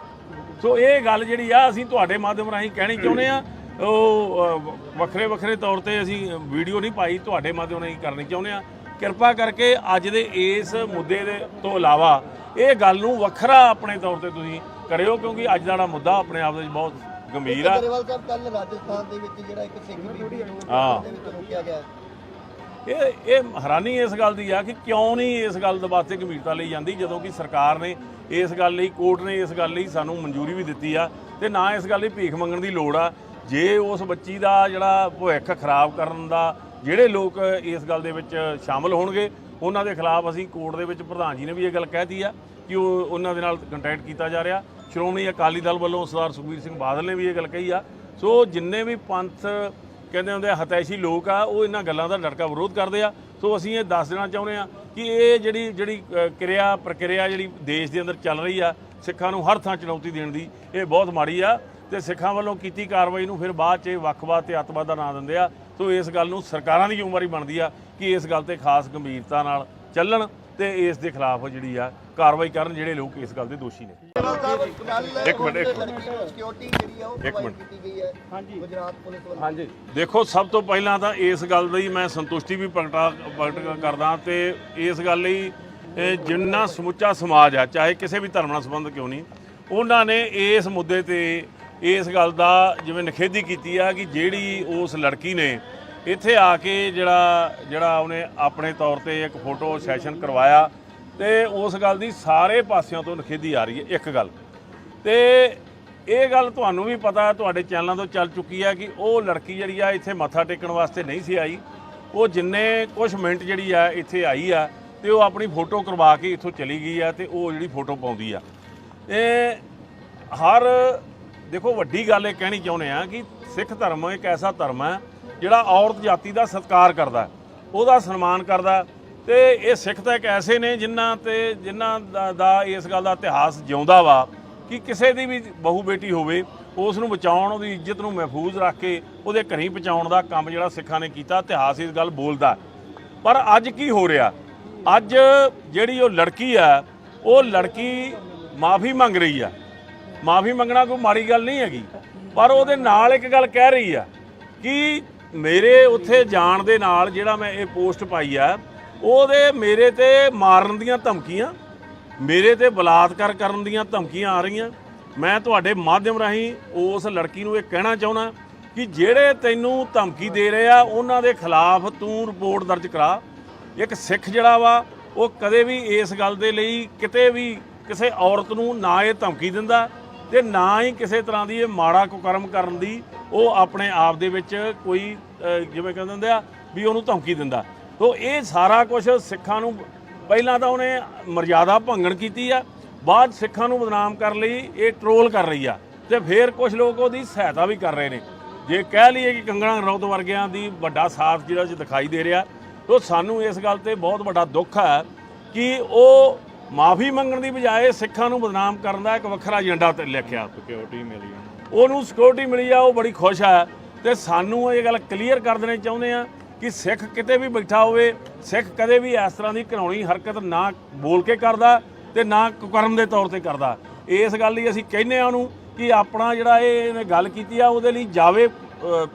ਸੋ ਇਹ ਗੱਲ ਜਿਹੜੀ ਆ ਅਸੀਂ ਤੁਹਾਡੇ ਮਾਧਿਅਮ ਰਾਹੀਂ ਕਹਿਣੀ ਚਾਹੁੰਦੇ ਆ। ਉਹ ਵੱਖਰੇ ਤੌਰ ਤੇ ਅਸੀਂ ਵੀਡੀਓ ਨਹੀਂ ਪਾਈ, ਤੁਹਾਡੇ ਮਾਧਿਅਮ ਰਾਹੀਂ ਕਰਨੀ ਚਾਹੁੰਦੇ ਆ। ਕਿਰਪਾ ਕਰਕੇ ਅੱਜ ਦੇ ਇਸ ਮੁੱਦੇ ਦੇ ਤੋਂ ਇਲਾਵਾ ਇਹ ਗੱਲ ਨੂੰ ਵੱਖਰਾ ਆਪਣੇ ਤੌਰ ਤੇ ਤੁਸੀਂ ਕਰਿਓ, ਕਿਉਂਕਿ ਅੱਜ ਦਾ ਮੁੱਦਾ ਆਪਣੇ ਆਪ ਦੇ ਵਿੱਚ ਬਹੁਤ ਗੰਭੀਰ ਆ। ਗਰੇਵਾਲ ਸਾਹਿਬ, ਕੱਲ ਰਾਜਸਥਾਨ ਦੇ ਵਿੱਚ ਜਿਹੜਾ ਇੱਕ ਸਿੱਖ ਬੀਬੀ ਨੂੰ ਦੇ ਵਿੱਚ ਰੋਕਿਆ ਗਿਆ, ਇਹ ਹੈਰਾਨੀ ਇਸ ਗੱਲ ਦੀ ਆ ਕਿ ਕਿਉਂ ਨਹੀਂ ਇਸ ਗੱਲ ਦੇ ਵਾਸਤੇ ਗੰਭੀਰਤਾ ਲਈ ਜਾਂਦੀ, ਜਦੋਂ ਕਿ ਸਰਕਾਰ ਨੇ ਇਸ ਗੱਲ ਲਈ, ਕੋਰਟ ਨੇ ਇਸ ਗੱਲ ਲਈ ਸਾਨੂੰ ਮਨਜ਼ੂਰੀ ਵੀ ਦਿੱਤੀ ਆ ਤੇ ਨਾ ਇਸ ਗੱਲ ਲਈ ਭੀਖ ਮੰਗਣ ਦੀ ਲੋੜ ਆ। ਜੇ ਉਸ ਬੱਚੀ ਦਾ ਜਿਹੜਾ ਭਵਿੱਖ ਖਰਾਬ ਕਰਨ ਦਾ ਜਿਹੜੇ ਲੋਕ ਇਸ ਗੱਲ ਦੇ ਵਿੱਚ ਸ਼ਾਮਲ ਹੋਣਗੇ ਉਹਨਾਂ ਦੇ ਖਿਲਾਫ ਅਸੀਂ ਕੋਰਟ ਦੇ ਵਿੱਚ, ਪ੍ਰਧਾਨ ਜੀ ਨੇ ਵੀ ਇਹ ਗੱਲ ਕਹਿਤੀ ਆ ਕਿ ਉਹਨਾਂ ਦੇ ਨਾਲ ਕੰਟੈਕਟ ਕੀਤਾ ਜਾ ਰਿਹਾ। ਸ਼੍ਰੋਮਣੀ ਅਕਾਲੀ ਦਲ ਵੱਲੋਂ ਸਰਦਾਰ ਸੁਖਬੀਰ ਸਿੰਘ ਬਾਦਲ ਨੇ ਵੀ ਇਹ ਗੱਲ ਕਹੀ ਆ। ਸੋ ਜਿੰਨੇ ਵੀ ਪੰਥ ਕਹਿੰਦੇ ਹੁੰਦੇ ਹਤੈਸ਼ੀ ਲੋਕ ਆ, ਉਹ ਇਹਨਾਂ ਗੱਲਾਂ ਦਾ ਡਟਕਾ ਵਿਰੋਧ ਕਰਦੇ ਆ। ਸੋ ਅਸੀਂ ਇਹ ਦੱਸ ਦੇਣਾ ਚਾਹੁੰਦੇ ਆ ਕਿ ਇਹ ਜਿਹੜੀ ਪ੍ਰਕਿਰਿਆ ਜਿਹੜੀ ਦੇਸ਼ ਦੇ ਅੰਦਰ ਚੱਲ ਰਹੀ ਆ, ਸਿੱਖਾਂ ਨੂੰ ਹਰ ਥਾਂ ਚੁਣੌਤੀ ਦੇਣ ਦੀ, ਇਹ ਬਹੁਤ ਮਾੜੀ ਆ ਤੇ ਸਿੱਖਾਂ ਵੱਲੋਂ ਕੀਤੀ ਕਾਰਵਾਈ ਨੂੰ ਫਿਰ ਬਾਅਦ 'ਚ ਵੱਖਵਾਦ ਤੇ ਅੱਤਵਾਦ ਦਾ ਨਾਂ ਦਿੰਦੇ ਆ। ਸੋ ਇਸ ਗੱਲ ਨੂੰ ਸਰਕਾਰਾਂ ਦੀ ਜ਼ਿੰਮੇਵਾਰੀ ਬਣਦੀ ਆ ਕਿ ਇਸ ਗੱਲ ਤੇ ਖਾਸ ਗੰਭੀਰਤਾ ਨਾਲ ਚੱਲਣ ਤੇ ਇਸ ਦੇ ਖਿਲਾਫ ਜਿਹੜੀ ਆ ਕਾਰਵਾਈ ਕਰਨ ਜਿਹੜੇ ਲੋਕ ਇਸ ਗੱਲ ਦੇ ਦੋਸ਼ੀ ਨੇ। ਇੱਕ ਮਿੰਟ ਸਿਕਿਉਰਿਟੀ ਜਿਹੜੀ ਆ ਉਹ ਪ੍ਰੋਵਾਈਡ ਕੀਤੀ ਗਈ ਹੈ ਗੁਜਰਾਤ ਪੁਲਿਸ ਵੱਲੋਂ। ਹਾਂਜੀ, ਦੇਖੋ ਸਭ ਤੋਂ ਪਹਿਲਾਂ ਤਾਂ ਇਸ ਗੱਲ ਦੀ ਮੈਂ ਸੰਤੁਸ਼ਟੀ ਵੀ ਪ੍ਰਗਟ ਕਰਦਾ ਤੇ ਇਸ ਗੱਲ ਲਈ ਜਿੰਨਾ ਸਮੁੱਚਾ ਸਮਾਜ ਆ, ਚਾਹੇ ਕਿਸੇ ਵੀ ਧਰਮ ਨਾਲ ਸੰਬੰਧ ਕਿਉਂ ਨਹੀਂ, ਉਹਨਾਂ ਨੇ ਇਸ ਮੁੱਦੇ ਤੇ ਇਸ ਗੱਲ ਦਾ ਜਿਵੇਂ ਨਿਖੇਧੀ ਕੀਤੀ ਆ ਕਿ ਜਿਹੜੀ ਉਸ ਲੜਕੀ ਨੇ ਇੱਥੇ ਆ ਕੇ ਜਿਹੜਾ ਉਹਨੇ ਆਪਣੇ ਤੌਰ ਤੇ ਇੱਕ ਫੋਟੋ ਸੈਸ਼ਨ ਕਰਵਾਇਆ ਤੇ ਉਸ ਗੱਲ ਦੀ ਸਾਰੇ ਪਾਸਿਆਂ ਤੋਂ ਨਿਖੇਧੀ ਆ ਰਹੀ ਹੈ। ਇੱਕ ਗੱਲ ਤੇ ਇਹ ਗੱਲ ਤੁਹਾਨੂੰ ਵੀ ਪਤਾ, ਤੁਹਾਡੇ ਚੈਨਲਾਂ ਤੋਂ ਚੱਲ ਚੁੱਕੀ ਆ ਕਿ ਉਹ ਲੜਕੀ ਜਿਹੜੀ ਆ ਇੱਥੇ ਮੱਥਾ ਟੇਕਣ ਵਾਸਤੇ ਨਹੀਂ ਸੀ ਆਈ। ਉਹ ਜਿੰਨੇ ਕੁਝ ਮਿੰਟ ਜਿਹੜੀ ਆ ਇੱਥੇ ਆਈ ਆ ਤੇ ਉਹ ਆਪਣੀ ਫੋਟੋ ਕਰਵਾ ਕੇ ਇੱਥੋਂ ਚਲੀ ਗਈ ਆ ਤੇ ਉਹ ਜਿਹੜੀ ਫੋਟੋ ਪਾਉਂਦੀ ਆ। ਇਹ ਹਰ ਦੇਖੋ ਵੱਡੀ ਗੱਲ ਇਹ ਕਹਿਣੀ ਚਾਹੁੰਦੇ ਆ ਕਿ ਸਿੱਖ ਧਰਮ ਇੱਕ ਐਸਾ ਧਰਮ ਹੈ ਜਿਹੜਾ ਔਰਤ ਜਾਤੀ ਦਾ ਸਤਿਕਾਰ ਕਰਦਾ, ਉਹਦਾ ਸਨਮਾਨ ਕਰਦਾ। ਤੇ ਇਹ ਸਿੱਖ ਤਾਂ ਇੱਕ ਐਸੇ ਨੇ ਜਿਨ੍ਹਾਂ ਦਾ ਇਸ ਗੱਲ ਦਾ ਇਤਿਹਾਸ ਜਿਉਂਦਾ ਵਾ ਕਿ ਕਿਸੇ ਦੀ ਵੀ ਬਹੂ ਬੇਟੀ ਹੋਵੇ ਉਸ ਨੂੰ ਬਚਾਉਣ, ਉਹਦੀ ਇੱਜ਼ਤ ਨੂੰ ਮਹਿਫੂਜ਼ ਰੱਖ ਕੇ ਉਹਦੇ ਘਰੀਂ ਪਹੁੰਚਾਉਣ ਦਾ ਕੰਮ ਜਿਹੜਾ ਸਿੱਖਾਂ ਨੇ ਕੀਤਾ, ਇਤਿਹਾਸ ਇਸ ਗੱਲ ਬੋਲਦਾ। ਪਰ ਅੱਜ ਕੀ ਹੋ ਰਿਹਾ, ਅੱਜ ਜਿਹੜੀ ਉਹ ਲੜਕੀ ਆ, ਉਹ ਲੜਕੀ ਮਾਫੀ ਮੰਗ ਰਹੀ ਆ। ਮਾਫੀ ਮੰਗਣਾ ਕੋਈ ਮਾੜੀ ਗੱਲ ਨਹੀਂ ਹੈਗੀ, ਪਰ ਉਹਦੇ ਨਾਲ ਇੱਕ ਗੱਲ ਕਹਿ ਰਹੀ ਆ ਕਿ ਮੇਰੇ ਉੱਥੇ ਜਾਣ ਦੇ ਨਾਲ ਜਿਹੜਾ ਮੈਂ ਇਹ ਪੋਸਟ ਪਾਈ ਆ, ਉਹਦੇ ਮੇਰੇ ਤੇ ਮਾਰਨ ਦੀਆਂ ਧਮਕੀਆਂ, ਮੇਰੇ ਤੇ ਬਲਾਤਕਾਰ ਕਰਨ ਦੀਆਂ ਧਮਕੀਆਂ ਆ ਰਹੀਆਂ। ਮੈਂ ਤੁਹਾਡੇ ਮਾਧਿਅਮ ਰਾਹੀਂ ਉਸ ਲੜਕੀ ਨੂੰ ਇਹ ਕਹਿਣਾ ਚਾਹੁੰਦਾ ਕਿ ਜਿਹੜੇ ਤੈਨੂੰ ਧਮਕੀ ਦੇ ਰਹੇ ਆ ਉਹਨਾਂ ਦੇ ਖਿਲਾਫ ਤੂੰ ਰਿਪੋਰਟ ਦਰਜ ਕਰਾ। ਇੱਕ ਸਿੱਖ ਜਿਹੜਾ ਵਾ ਉਹ ਕਦੇ ਵੀ ਇਸ ਗੱਲ ਦੇ ਲਈ ਕਿਤੇ ਵੀ ਕਿਸੇ ਔਰਤ ਨੂੰ ਨਾ ਇਹ ਧਮਕੀ ਦਿੰਦਾ ਤੇ ਨਾ ਹੀ ਕਿਸੇ ਤਰ੍ਹਾਂ ਦੀ ਇਹ ਮਾੜਾ ਕੁਕਰਮ ਕਰਨ ਦੀ ਉਹ ਆਪਣੇ ਆਪ ਦੇ ਵਿੱਚ ਕੋਈ ਜਿਵੇਂ ਕਹਿੰਦੇ ਹੁੰਦੇ ਆ ਵੀ ਉਹਨੂੰ ਧਮਕੀ ਦਿੰਦਾ। ਤੋ ਇਹ ਸਾਰਾ ਕੁਝ ਸਿੱਖਾਂ ਨੂੰ ਪਹਿਲਾਂ ਤਾਂ ਉਹਨੇ ਮਰਜ਼ਾਦਾ ਭੰਗਣ ਕੀਤੀ ਆ, ਬਾਅਦ ਸਿੱਖਾਂ ਨੂੰ ਬਦਨਾਮ ਕਰਨ ਲਈ ਇਹ ਟਰੋਲ ਕਰ ਰਹੀ ਆ ਤੇ ਫਿਰ ਕੁਝ ਲੋਕ ਉਹਦੀ ਸਹਾਇਤਾ ਵੀ ਕਰ ਰਹੇ ਨੇ। ਜੇ ਕਹਿ ਲਈਏ ਕਿ ਕੰਗਣਾ ਰਣੌਤ ਵਰਗਿਆਂ ਦੀ ਵੱਡਾ ਸਾਥ ਜਿਹੜਾ ਦਿਖਾਈ ਦੇ ਰਿਹਾ, ਤੋ ਸਾਨੂੰ ਇਸ ਗੱਲ ਤੇ ਬਹੁਤ ਵੱਡਾ ਦੁੱਖ ਹੈ ਕਿ ਉਹ ਮਾਫੀ ਮੰਗਣ ਦੀ ਬਜਾਏ ਸਿੱਖਾਂ ਨੂੰ ਬਦਨਾਮ ਕਰਨ ਦਾ ਇੱਕ ਵੱਖਰਾ ਏਜੰਡਾ ਤੇ ਲਿਖਿਆ। ਸਿਕਿਉਰਿਟੀ ਮਿਲੀ ਉਹਨੂੰ, ਸਿਕਿਉਰਿਟੀ ਮਿਲੀ ਆ, ਉਹ ਬੜੀ ਖੁਸ਼ ਹੈ। ਤੇ ਸਾਨੂੰ ਇਹ ਗੱਲ ਕਲੀਅਰ ਕਰ ਦੇਣੀ ਚਾਹੁੰਦੇ ਆ ਕਿ ਸਿੱਖ ਕਿਤੇ ਵੀ ਬੈਠਾ ਹੋਵੇ, ਸਿੱਖ ਕਦੇ ਵੀ ਇਸ ਤਰ੍ਹਾਂ ਦੀ ਘਿਨਾਉਣੀ ਹਰਕਤ ਨਾ ਬੋਲ ਕੇ ਕਰਦਾ ਤੇ ਨਾ ਕੁਕਰਮ ਦੇ ਤੌਰ ਤੇ ਕਰਦਾ। ਇਸ ਗੱਲ ਲਈ ਅਸੀਂ ਕਹਿੰਦੇ ਆ ਉਹਨੂੰ ਕਿ ਆਪਣਾ ਜਿਹੜਾ ਇਹਨੇ ਗੱਲ ਕੀਤੀ ਆ ਉਹਦੇ ਲਈ ਜਾਵੇ,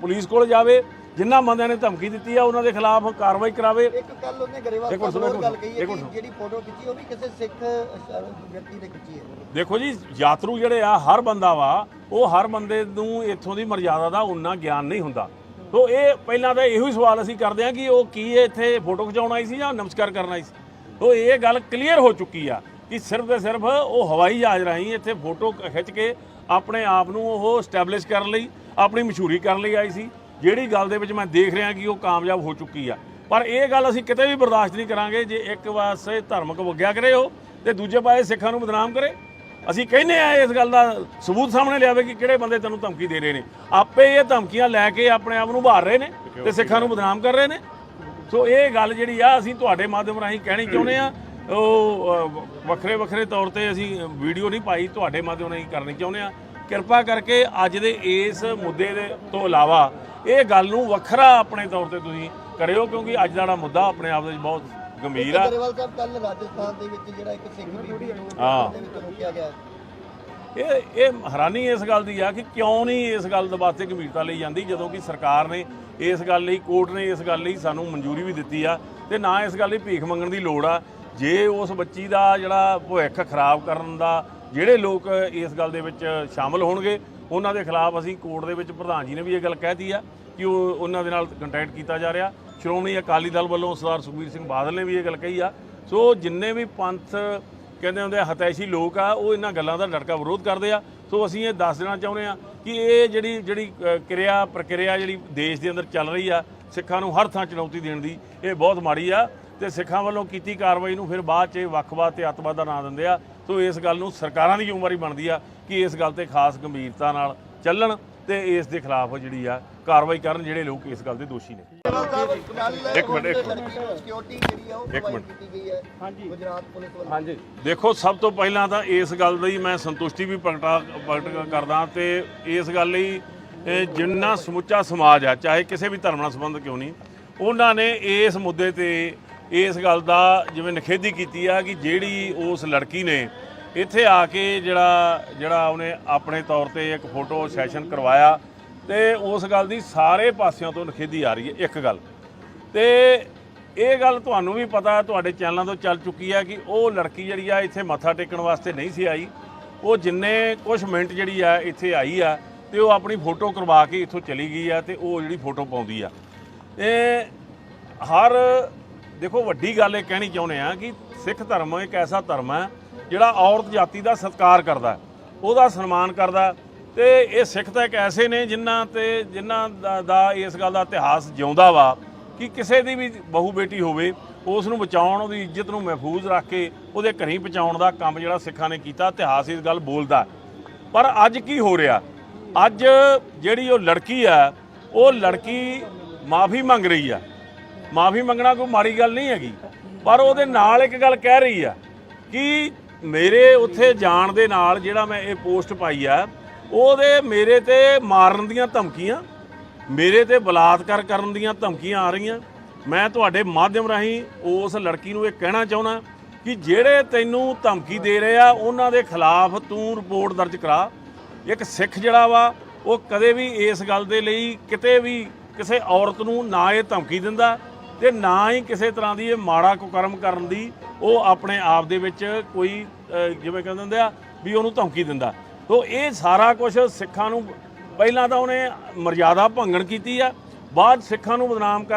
ਪੁਲਿਸ ਕੋਲ ਜਾਵੇ, ਜਿਨ੍ਹਾਂ ਬੰਦਿਆਂ ਨੇ ਧਮਕੀ ਦਿੱਤੀ ਆ ਉਹਨਾਂ ਦੇ ਖਿਲਾਫ ਕਾਰਵਾਈ ਕਰਾਵੇ। ਇੱਕ ਗੱਲ ਉਹਨੇ ਗਰੇਵਾਲ ਸਾਹਿਬ ਗੱਲ ਕਹੀ ਹੈ ਕਿ ਜਿਹੜੀ ਫੋਟੋ ਖਿੱਚੀ ਉਹ ਵੀ ਕਿਸੇ ਸਿੱਖ ਵਿਅਕਤੀ ਨੇ ਖਿੱਚੀ ਹੈ। ਦੇਖੋ ਜੀ, ਯਾਤਰੂ ਜਿਹੜੇ ਆ ਹਰ ਬੰਦਾ ਵਾ, ਉਹ ਹਰ ਬੰਦੇ ਨੂੰ ਇੱਥੋਂ ਦੀ ਮਰਜ਼ਾਦਾ ਦਾ ਉਨਾ ਗਿਆਨ ਨਹੀਂ ਹੁੰਦਾ। ਸੋ ਇਹ ਪਹਿਲਾਂ ਤਾਂ ਇਹੋ ਹੀ ਸਵਾਲ ਅਸੀਂ ਕਰਦੇ ਹਾਂ ਕਿ ਉਹ ਕੀ ਇੱਥੇ ਫੋਟੋ ਖਿਚਾਉਣ ਆਈ ਸੀ ਜਾਂ ਨਮਸਕਾਰ ਕਰਨ ਆਈ ਸੀ। ਸੋ ਇਹ ਗੱਲ ਕਲੀਅਰ ਹੋ ਚੁੱਕੀ ਆ ਕਿ ਸਿਰਫ ਤੇ ਸਿਰਫ ਉਹ ਹਵਾਈ ਜਹਾਜ਼ ਰਾਹੀਂ ਇੱਥੇ ਫੋਟੋ ਖਿੱਚ ਕੇ ਆਪਣੇ ਆਪ ਨੂੰ ਉਹ ਸਟੈਬਲਿਸ਼ ਕਰਨ ਲਈ, ਆਪਣੀ ਮਸ਼ਹੂਰੀ ਕਰਨ ਲਈ ਆਈ ਸੀ, ਜਿਹੜੀ ਗੱਲ ਦੇ ਵਿੱਚ ਮੈਂ ਦੇਖ ਰਿਹਾ ਕਿ ਉਹ ਕਾਮਯਾਬ ਹੋ ਚੁੱਕੀ ਆ। ਪਰ ਇਹ ਗੱਲ ਅਸੀਂ ਕਿਤੇ ਵੀ ਬਰਦਾਸ਼ਤ ਨਹੀਂ ਕਰਾਂਗੇ ਜੇ ਇੱਕ ਪਾਸੇ ਧਾਰਮਿਕ ਵਗਿਆ ਕਰੇ ਉਹ ਤੇ ਦੂਜੇ ਪਾਸੇ ਸਿੱਖਾਂ ਨੂੰ ਬਦਨਾਮ ਕਰੇ। ਅਸੀਂ ਕਹਿੰਦੇ ਆ ਇਸ ਗੱਲ ਦਾ ਸਬੂਤ ਸਾਹਮਣੇ ਲਿਆਵੇ ਕਿ ਕਿਹੜੇ ਬੰਦੇ ਤੈਨੂੰ ਧਮਕੀ ਦੇ ਰਹੇ ਨੇ। ਆਪੇ ਇਹ ਧਮਕੀਆਂ ਲੈ ਕੇ ਆਪਣੇ ਆਪ ਨੂੰ ਉਭਾਰ ਰਹੇ ਨੇ ਤੇ ਸਿੱਖਾਂ ਨੂੰ ਬਦਨਾਮ ਕਰ ਰਹੇ ਨੇ। ਸੋ ਇਹ ਗੱਲ ਜਿਹੜੀ ਆ ਅਸੀਂ ਤੁਹਾਡੇ ਮਾਧਿਅਮ ਰਾਹੀਂ ਕਹਿਣੀ ਚਾਹੁੰਦੇ ਆ। ਉਹ ਵੱਖਰੇ ਵੱਖਰੇ ਤੌਰ ਤੇ ਅਸੀਂ ਵੀਡੀਓ ਨਹੀਂ ਪਾਈ, ਤੁਹਾਡੇ ਮਾਧਿਅਮ ਰਾਹੀਂ ਕਰਨੀ ਚਾਹੁੰਦੇ ਆ। ਕਿਰਪਾ ਕਰਕੇ ਅੱਜ ਦੇ ਇਸ ਮੁੱਦੇ ਦੇ ਤੋਂ ਇਲਾਵਾ ਇਹ ਗੱਲ ਨੂੰ ਵੱਖਰਾ ਆਪਣੇ ਤੌਰ ਤੇ ਤੁਸੀਂ ਕਰਿਓ, ਕਿਉਂਕਿ ਅੱਜ ਦਾ ਜਿਹੜਾ ਮੁੱਦਾ ਆਪਣੇ ਆਪ ਦੇ ਵਿੱਚ ਬਹੁਤ ਗੰਭੀਰ ਆ। ਗਰੇਵਾਲ ਸਾਹਿਬ, ਕੱਲ ਰਾਜਸਥਾਨ ਦੇ ਵਿੱਚ ਜਿਹੜਾ ਇੱਕ ਸਿੱਖ ਬੀਬੀ ਨੂੰ ਦੇ ਵਿੱਚ ਰੋਕਿਆ ਗਿਆ, ਇਹ ਹੈਰਾਨੀ ਇਸ ਗੱਲ ਦੀ ਆ ਕਿ ਕਿਉਂ ਨਹੀਂ ਇਸ ਗੱਲ ਦੇ ਵਾਸਤੇ ਗੰਭੀਰਤਾ ਲਈ ਜਾਂਦੀ, ਜਦੋਂ ਕਿ ਸਰਕਾਰ ਨੇ ਇਸ ਗੱਲ ਲਈ, ਕੋਰਟ ਨੇ ਇਸ ਗੱਲ ਲਈ ਸਾਨੂੰ ਮਨਜ਼ੂਰੀ ਵੀ ਦਿੱਤੀ ਆ ਤੇ ਨਾ ਇਸ ਗੱਲ ਲਈ ਭੀਖ ਮੰਗਣ ਦੀ ਲੋੜ ਆ। ਜੇ ਉਸ ਬੱਚੀ ਦਾ ਜਿਹੜਾ ਭਵਿੱਖ ਖਰਾਬ ਕਰਨ ਦਾ ਜਿਹੜੇ ਲੋਕ ਇਸ ਗੱਲ ਦੇ ਵਿੱਚ ਸ਼ਾਮਲ ਹੋਣਗੇ ਉਹਨਾਂ ਦੇ ਖਿਲਾਫ ਅਸੀਂ ਕੋਰਟ ਦੇ ਵਿੱਚ, ਪ੍ਰਧਾਨ ਜੀ ਨੇ ਵੀ ਇਹ ਗੱਲ ਕਹਿਤੀ ਆ ਕਿ ਉਹਨਾਂ ਦੇ ਨਾਲ ਕੰਟੈਕਟ ਕੀਤਾ ਜਾ ਰਿਹਾ। ਸ਼੍ਰੋਮਣੀ ਅਕਾਲੀ ਦਲ ਵੱਲੋਂ ਸਰਦਾਰ ਸੁਖਬੀਰ ਸਿੰਘ ਬਾਦਲ ਨੇ ਵੀ ਇਹ ਗੱਲ ਕਹੀ ਆ। ਸੋ ਜਿੰਨੇ ਵੀ ਪੰਥ ਕਹਿੰਦੇ ਹੁੰਦੇ ਹਤੈਸ਼ੀ ਲੋਕ ਆ, ਉਹ ਇਹਨਾਂ ਗੱਲਾਂ ਦਾ ਡਟਕਾ ਵਿਰੋਧ ਕਰਦੇ ਆ। ਸੋ ਅਸੀਂ ਇਹ ਦੱਸ ਦੇਣਾ ਚਾਹੁੰਦੇ ਆ ਕਿ ਇਹ ਜਿਹੜੀ ਪ੍ਰਕਿਰਿਆ ਜਿਹੜੀ ਦੇਸ਼ ਦੇ ਅੰਦਰ ਚੱਲ ਰਹੀ ਆ, ਸਿੱਖਾਂ ਨੂੰ ਹਰ ਥਾਂ ਚੁਣੌਤੀ ਦੇਣ ਦੀ, ਇਹ ਬਹੁਤ ਮਾੜੀ ਆ ਤੇ ਸਿੱਖਾਂ ਵੱਲੋਂ ਕੀਤੀ ਕਾਰਵਾਈ ਨੂੰ ਫਿਰ ਬਾਅਦ 'ਚ ਵੱਖਵਾਦ ਤੇ ਅੱਤਵਾਦ ਦਾ ਨਾਂ ਦਿੰਦੇ ਆ। ਸੋ ਇਸ ਗੱਲ ਨੂੰ ਸਰਕਾਰਾਂ ਦੀ ਜ਼ਿੰਮੇਵਾਰੀ ਬਣਦੀ ਆ ਕਿ ਇਸ ਗੱਲ ਤੇ ਖਾਸ ਗੰਭੀਰਤਾ ਨਾਲ ਚੱਲਣ ਤੇ ਇਸ ਦੇ ਖਿਲਾਫ ਜਿਹੜੀ ਆ ਕਾਰਵਾਈ ਕਰਨ ਜਿਹੜੇ ਲੋਕ ਇਸ ਗੱਲ ਦੇ ਦੋਸ਼ੀ ਨੇ। ਇੱਕ ਮਿੰਟ ਸਿਕਿਉਰਿਟੀ ਜਿਹੜੀ ਆ ਉਹ ਪ੍ਰੋਵਾਈਡ ਕੀਤੀ ਗਈ ਹੈ ਗੁਜਰਾਤ ਪੁਲਿਸ ਵੱਲੋਂ। ਹਾਂਜੀ, ਦੇਖੋ ਸਭ ਤੋਂ ਪਹਿਲਾਂ ਤਾਂ ਇਸ ਗੱਲ ਦੀ ਮੈਂ ਸੰਤੁਸ਼ਟੀ ਵੀ ਪ੍ਰਗਟ ਕਰਦਾ ਤੇ ਇਸ ਗੱਲ ਲਈ ਜਿੰਨਾ ਸਮੁੱਚਾ ਸਮਾਜ ਆ, ਚਾਹੇ ਕਿਸੇ ਵੀ ਧਰਮ ਨਾਲ ਸੰਬੰਧ ਕਿਉਂ ਨਹੀਂ, ਉਹਨਾਂ ਨੇ ਇਸ ਮੁੱਦੇ ਤੇ ਇਸ ਗੱਲ ਦਾ ਜਿਵੇਂ ਨਿਖੇਧੀ ਕੀਤੀ ਆ ਕਿ ਜਿਹੜੀ ਉਸ ਲੜਕੀ ਨੇ ਇੱਥੇ ਆ ਕੇ ਜਿਹੜਾ ਉਹਨੇ ਆਪਣੇ ਤੌਰ ਤੇ ਇੱਕ ਫੋਟੋ ਸੈਸ਼ਨ ਕਰਵਾਇਆ ਤੇ ਉਸ ਗੱਲ ਦੀ ਸਾਰੇ ਪਾਸਿਆਂ ਤੋਂ ਨਿਖੇਧੀ ਆ ਰਹੀ ਹੈ। ਇੱਕ ਗੱਲ ਤੇ ਇਹ ਗੱਲ ਤੁਹਾਨੂੰ ਵੀ ਪਤਾ, ਤੁਹਾਡੇ ਚੈਨਲਾਂ ਤੋਂ ਚੱਲ ਚੁੱਕੀ ਹੈ ਕਿ ਉਹ ਲੜਕੀ ਜਿਹੜੀ ਆ ਇੱਥੇ ਮੱਥਾ ਟੇਕਣ ਵਾਸਤੇ ਨਹੀਂ ਸੀ ਆਈ। ਉਹ ਜਿੰਨੇ ਕੁਛ ਮਿੰਟ ਜਿਹੜੀ ਆ ਇੱਥੇ ਆਈ ਆ ਤੇ ਉਹ ਆਪਣੀ ਫੋਟੋ ਕਰਵਾ ਕੇ ਇੱਥੋਂ ਚਲੀ ਗਈ ਆ ਤੇ ਉਹ ਜਿਹੜੀ ਫੋਟੋ ਪਾਉਂਦੀ ਆ। ਇਹ ਹਰ ਦੇਖੋ ਵੱਡੀ ਗੱਲ ਇਹ ਕਹਿਣੀ ਚਾਹੁੰਦੇ ਆ ਕਿ ਸਿੱਖ ਧਰਮ ਇੱਕ ਐਸਾ ਧਰਮ ਹੈ ਜਿਹੜਾ ਔਰਤ ਜਾਤੀ ਦਾ ਸਤਿਕਾਰ ਕਰਦਾ, ਉਹਦਾ ਸਨਮਾਨ ਕਰਦਾ। ਤੇ ਇਹ ਸਿੱਖ ਤਾਂ ਇੱਕ ਐਸੇ ਨੇ ਜਿਨ੍ਹਾਂ ਦਾ ਇਸ ਗੱਲ ਦਾ ਇਤਿਹਾਸ ਜਿਉਂਦਾ ਵਾ ਕਿ ਕਿਸੇ ਦੀ ਵੀ ਬਹੂ ਬੇਟੀ ਹੋਵੇ ਉਸ ਨੂੰ ਬਚਾਉਣ, ਉਹਦੀ ਇੱਜ਼ਤ ਨੂੰ ਮਹਿਫੂਜ਼ ਰੱਖ ਕੇ ਉਹਦੇ ਘਰੀਂ ਪਹੁੰਚਾਉਣ ਦਾ ਕੰਮ ਜਿਹੜਾ ਸਿੱਖਾਂ ਨੇ ਕੀਤਾ। ਇਤਿਹਾਸ ਇਸ ਗੱਲ ਬੋਲਦਾ। ਪਰ ਅੱਜ ਕੀ ਹੋ ਰਿਹਾ? ਅੱਜ ਜਿਹੜੀ ਉਹ ਲੜਕੀ ਆ, ਉਹ ਲੜਕੀ ਮਾਫੀ ਮੰਗ ਰਹੀ ਆ। ਮਾਫੀ ਮੰਗਣਾ ਕੋਈ ਮਾੜੀ ਗੱਲ ਨਹੀਂ ਹੈਗੀ, ਪਰ ਉਹਦੇ ਨਾਲ ਇੱਕ ਗੱਲ ਕਹਿ ਰਹੀ ਆ ਕਿ ਮੇਰੇ ਉੱਥੇ ਜਾਣ ਦੇ ਨਾਲ ਜਿਹੜਾ ਮੈਂ ਇਹ ਪੋਸਟ ਪਾਈ ਆ, ਉਹਦੇ ਮੇਰੇ ਤੇ ਮਾਰਨ ਦੀਆਂ ਧਮਕੀਆਂ, ਮੇਰੇ ਤੇ ਬਲਾਤਕਾਰ ਕਰਨ ਦੀਆਂ ਧਮਕੀਆਂ ਆ ਰਹੀਆਂ। ਮੈਂ ਤੁਹਾਡੇ ਮਾਧਿਅਮ ਰਾਹੀਂ ਉਸ ਲੜਕੀ ਨੂੰ ਇਹ ਕਹਿਣਾ ਚਾਹੁੰਦਾ ਕਿ ਜਿਹੜੇ ਤੈਨੂੰ ਧਮਕੀ ਦੇ ਰਹੇ ਆ ਉਹਨਾਂ ਦੇ ਖਿਲਾਫ ਤੂੰ ਰਿਪੋਰਟ ਦਰਜ ਕਰਾ। ਇੱਕ ਸਿੱਖ ਜਿਹੜਾ ਵਾ ਉਹ ਕਦੇ ਵੀ ਇਸ ਗੱਲ ਦੇ ਲਈ ਕਿਤੇ ਵੀ ਕਿਸੇ ਔਰਤ ਨੂੰ ਨਾ ਇਹ ਧਮਕੀ ਦਿੰਦਾ ਤੇ ਨਾ ਹੀ ਕਿਸੇ ਤਰ੍ਹਾਂ ਦੀ ਇਹ ਮਾੜਾ ਕੁਕਰਮ ਕਰਨ ਦੀ ਉਹ ਆਪਣੇ ਆਪ ਦੇ ਵਿੱਚ ਕੋਈ ਜਿਵੇਂ ਕਹਿੰਦੇ ਹੁੰਦੇ ਆ ਵੀ ਉਹਨੂੰ ਧਮਕੀ ਦਿੰਦਾ। ਤੋ ਇਹ ਸਾਰਾ ਕੁਝ ਸਿੱਖਾਂ ਨੂੰ ਪਹਿਲਾਂ ਤਾਂ ਉਹਨੇ ਮਰਜ਼ਾਦਾ ਭੰਗਣ ਕੀਤੀ ਆ, ਬਾਅਦ ਸਿੱਖਾਂ ਨੂੰ ਬਦਨਾਮ ਕਰ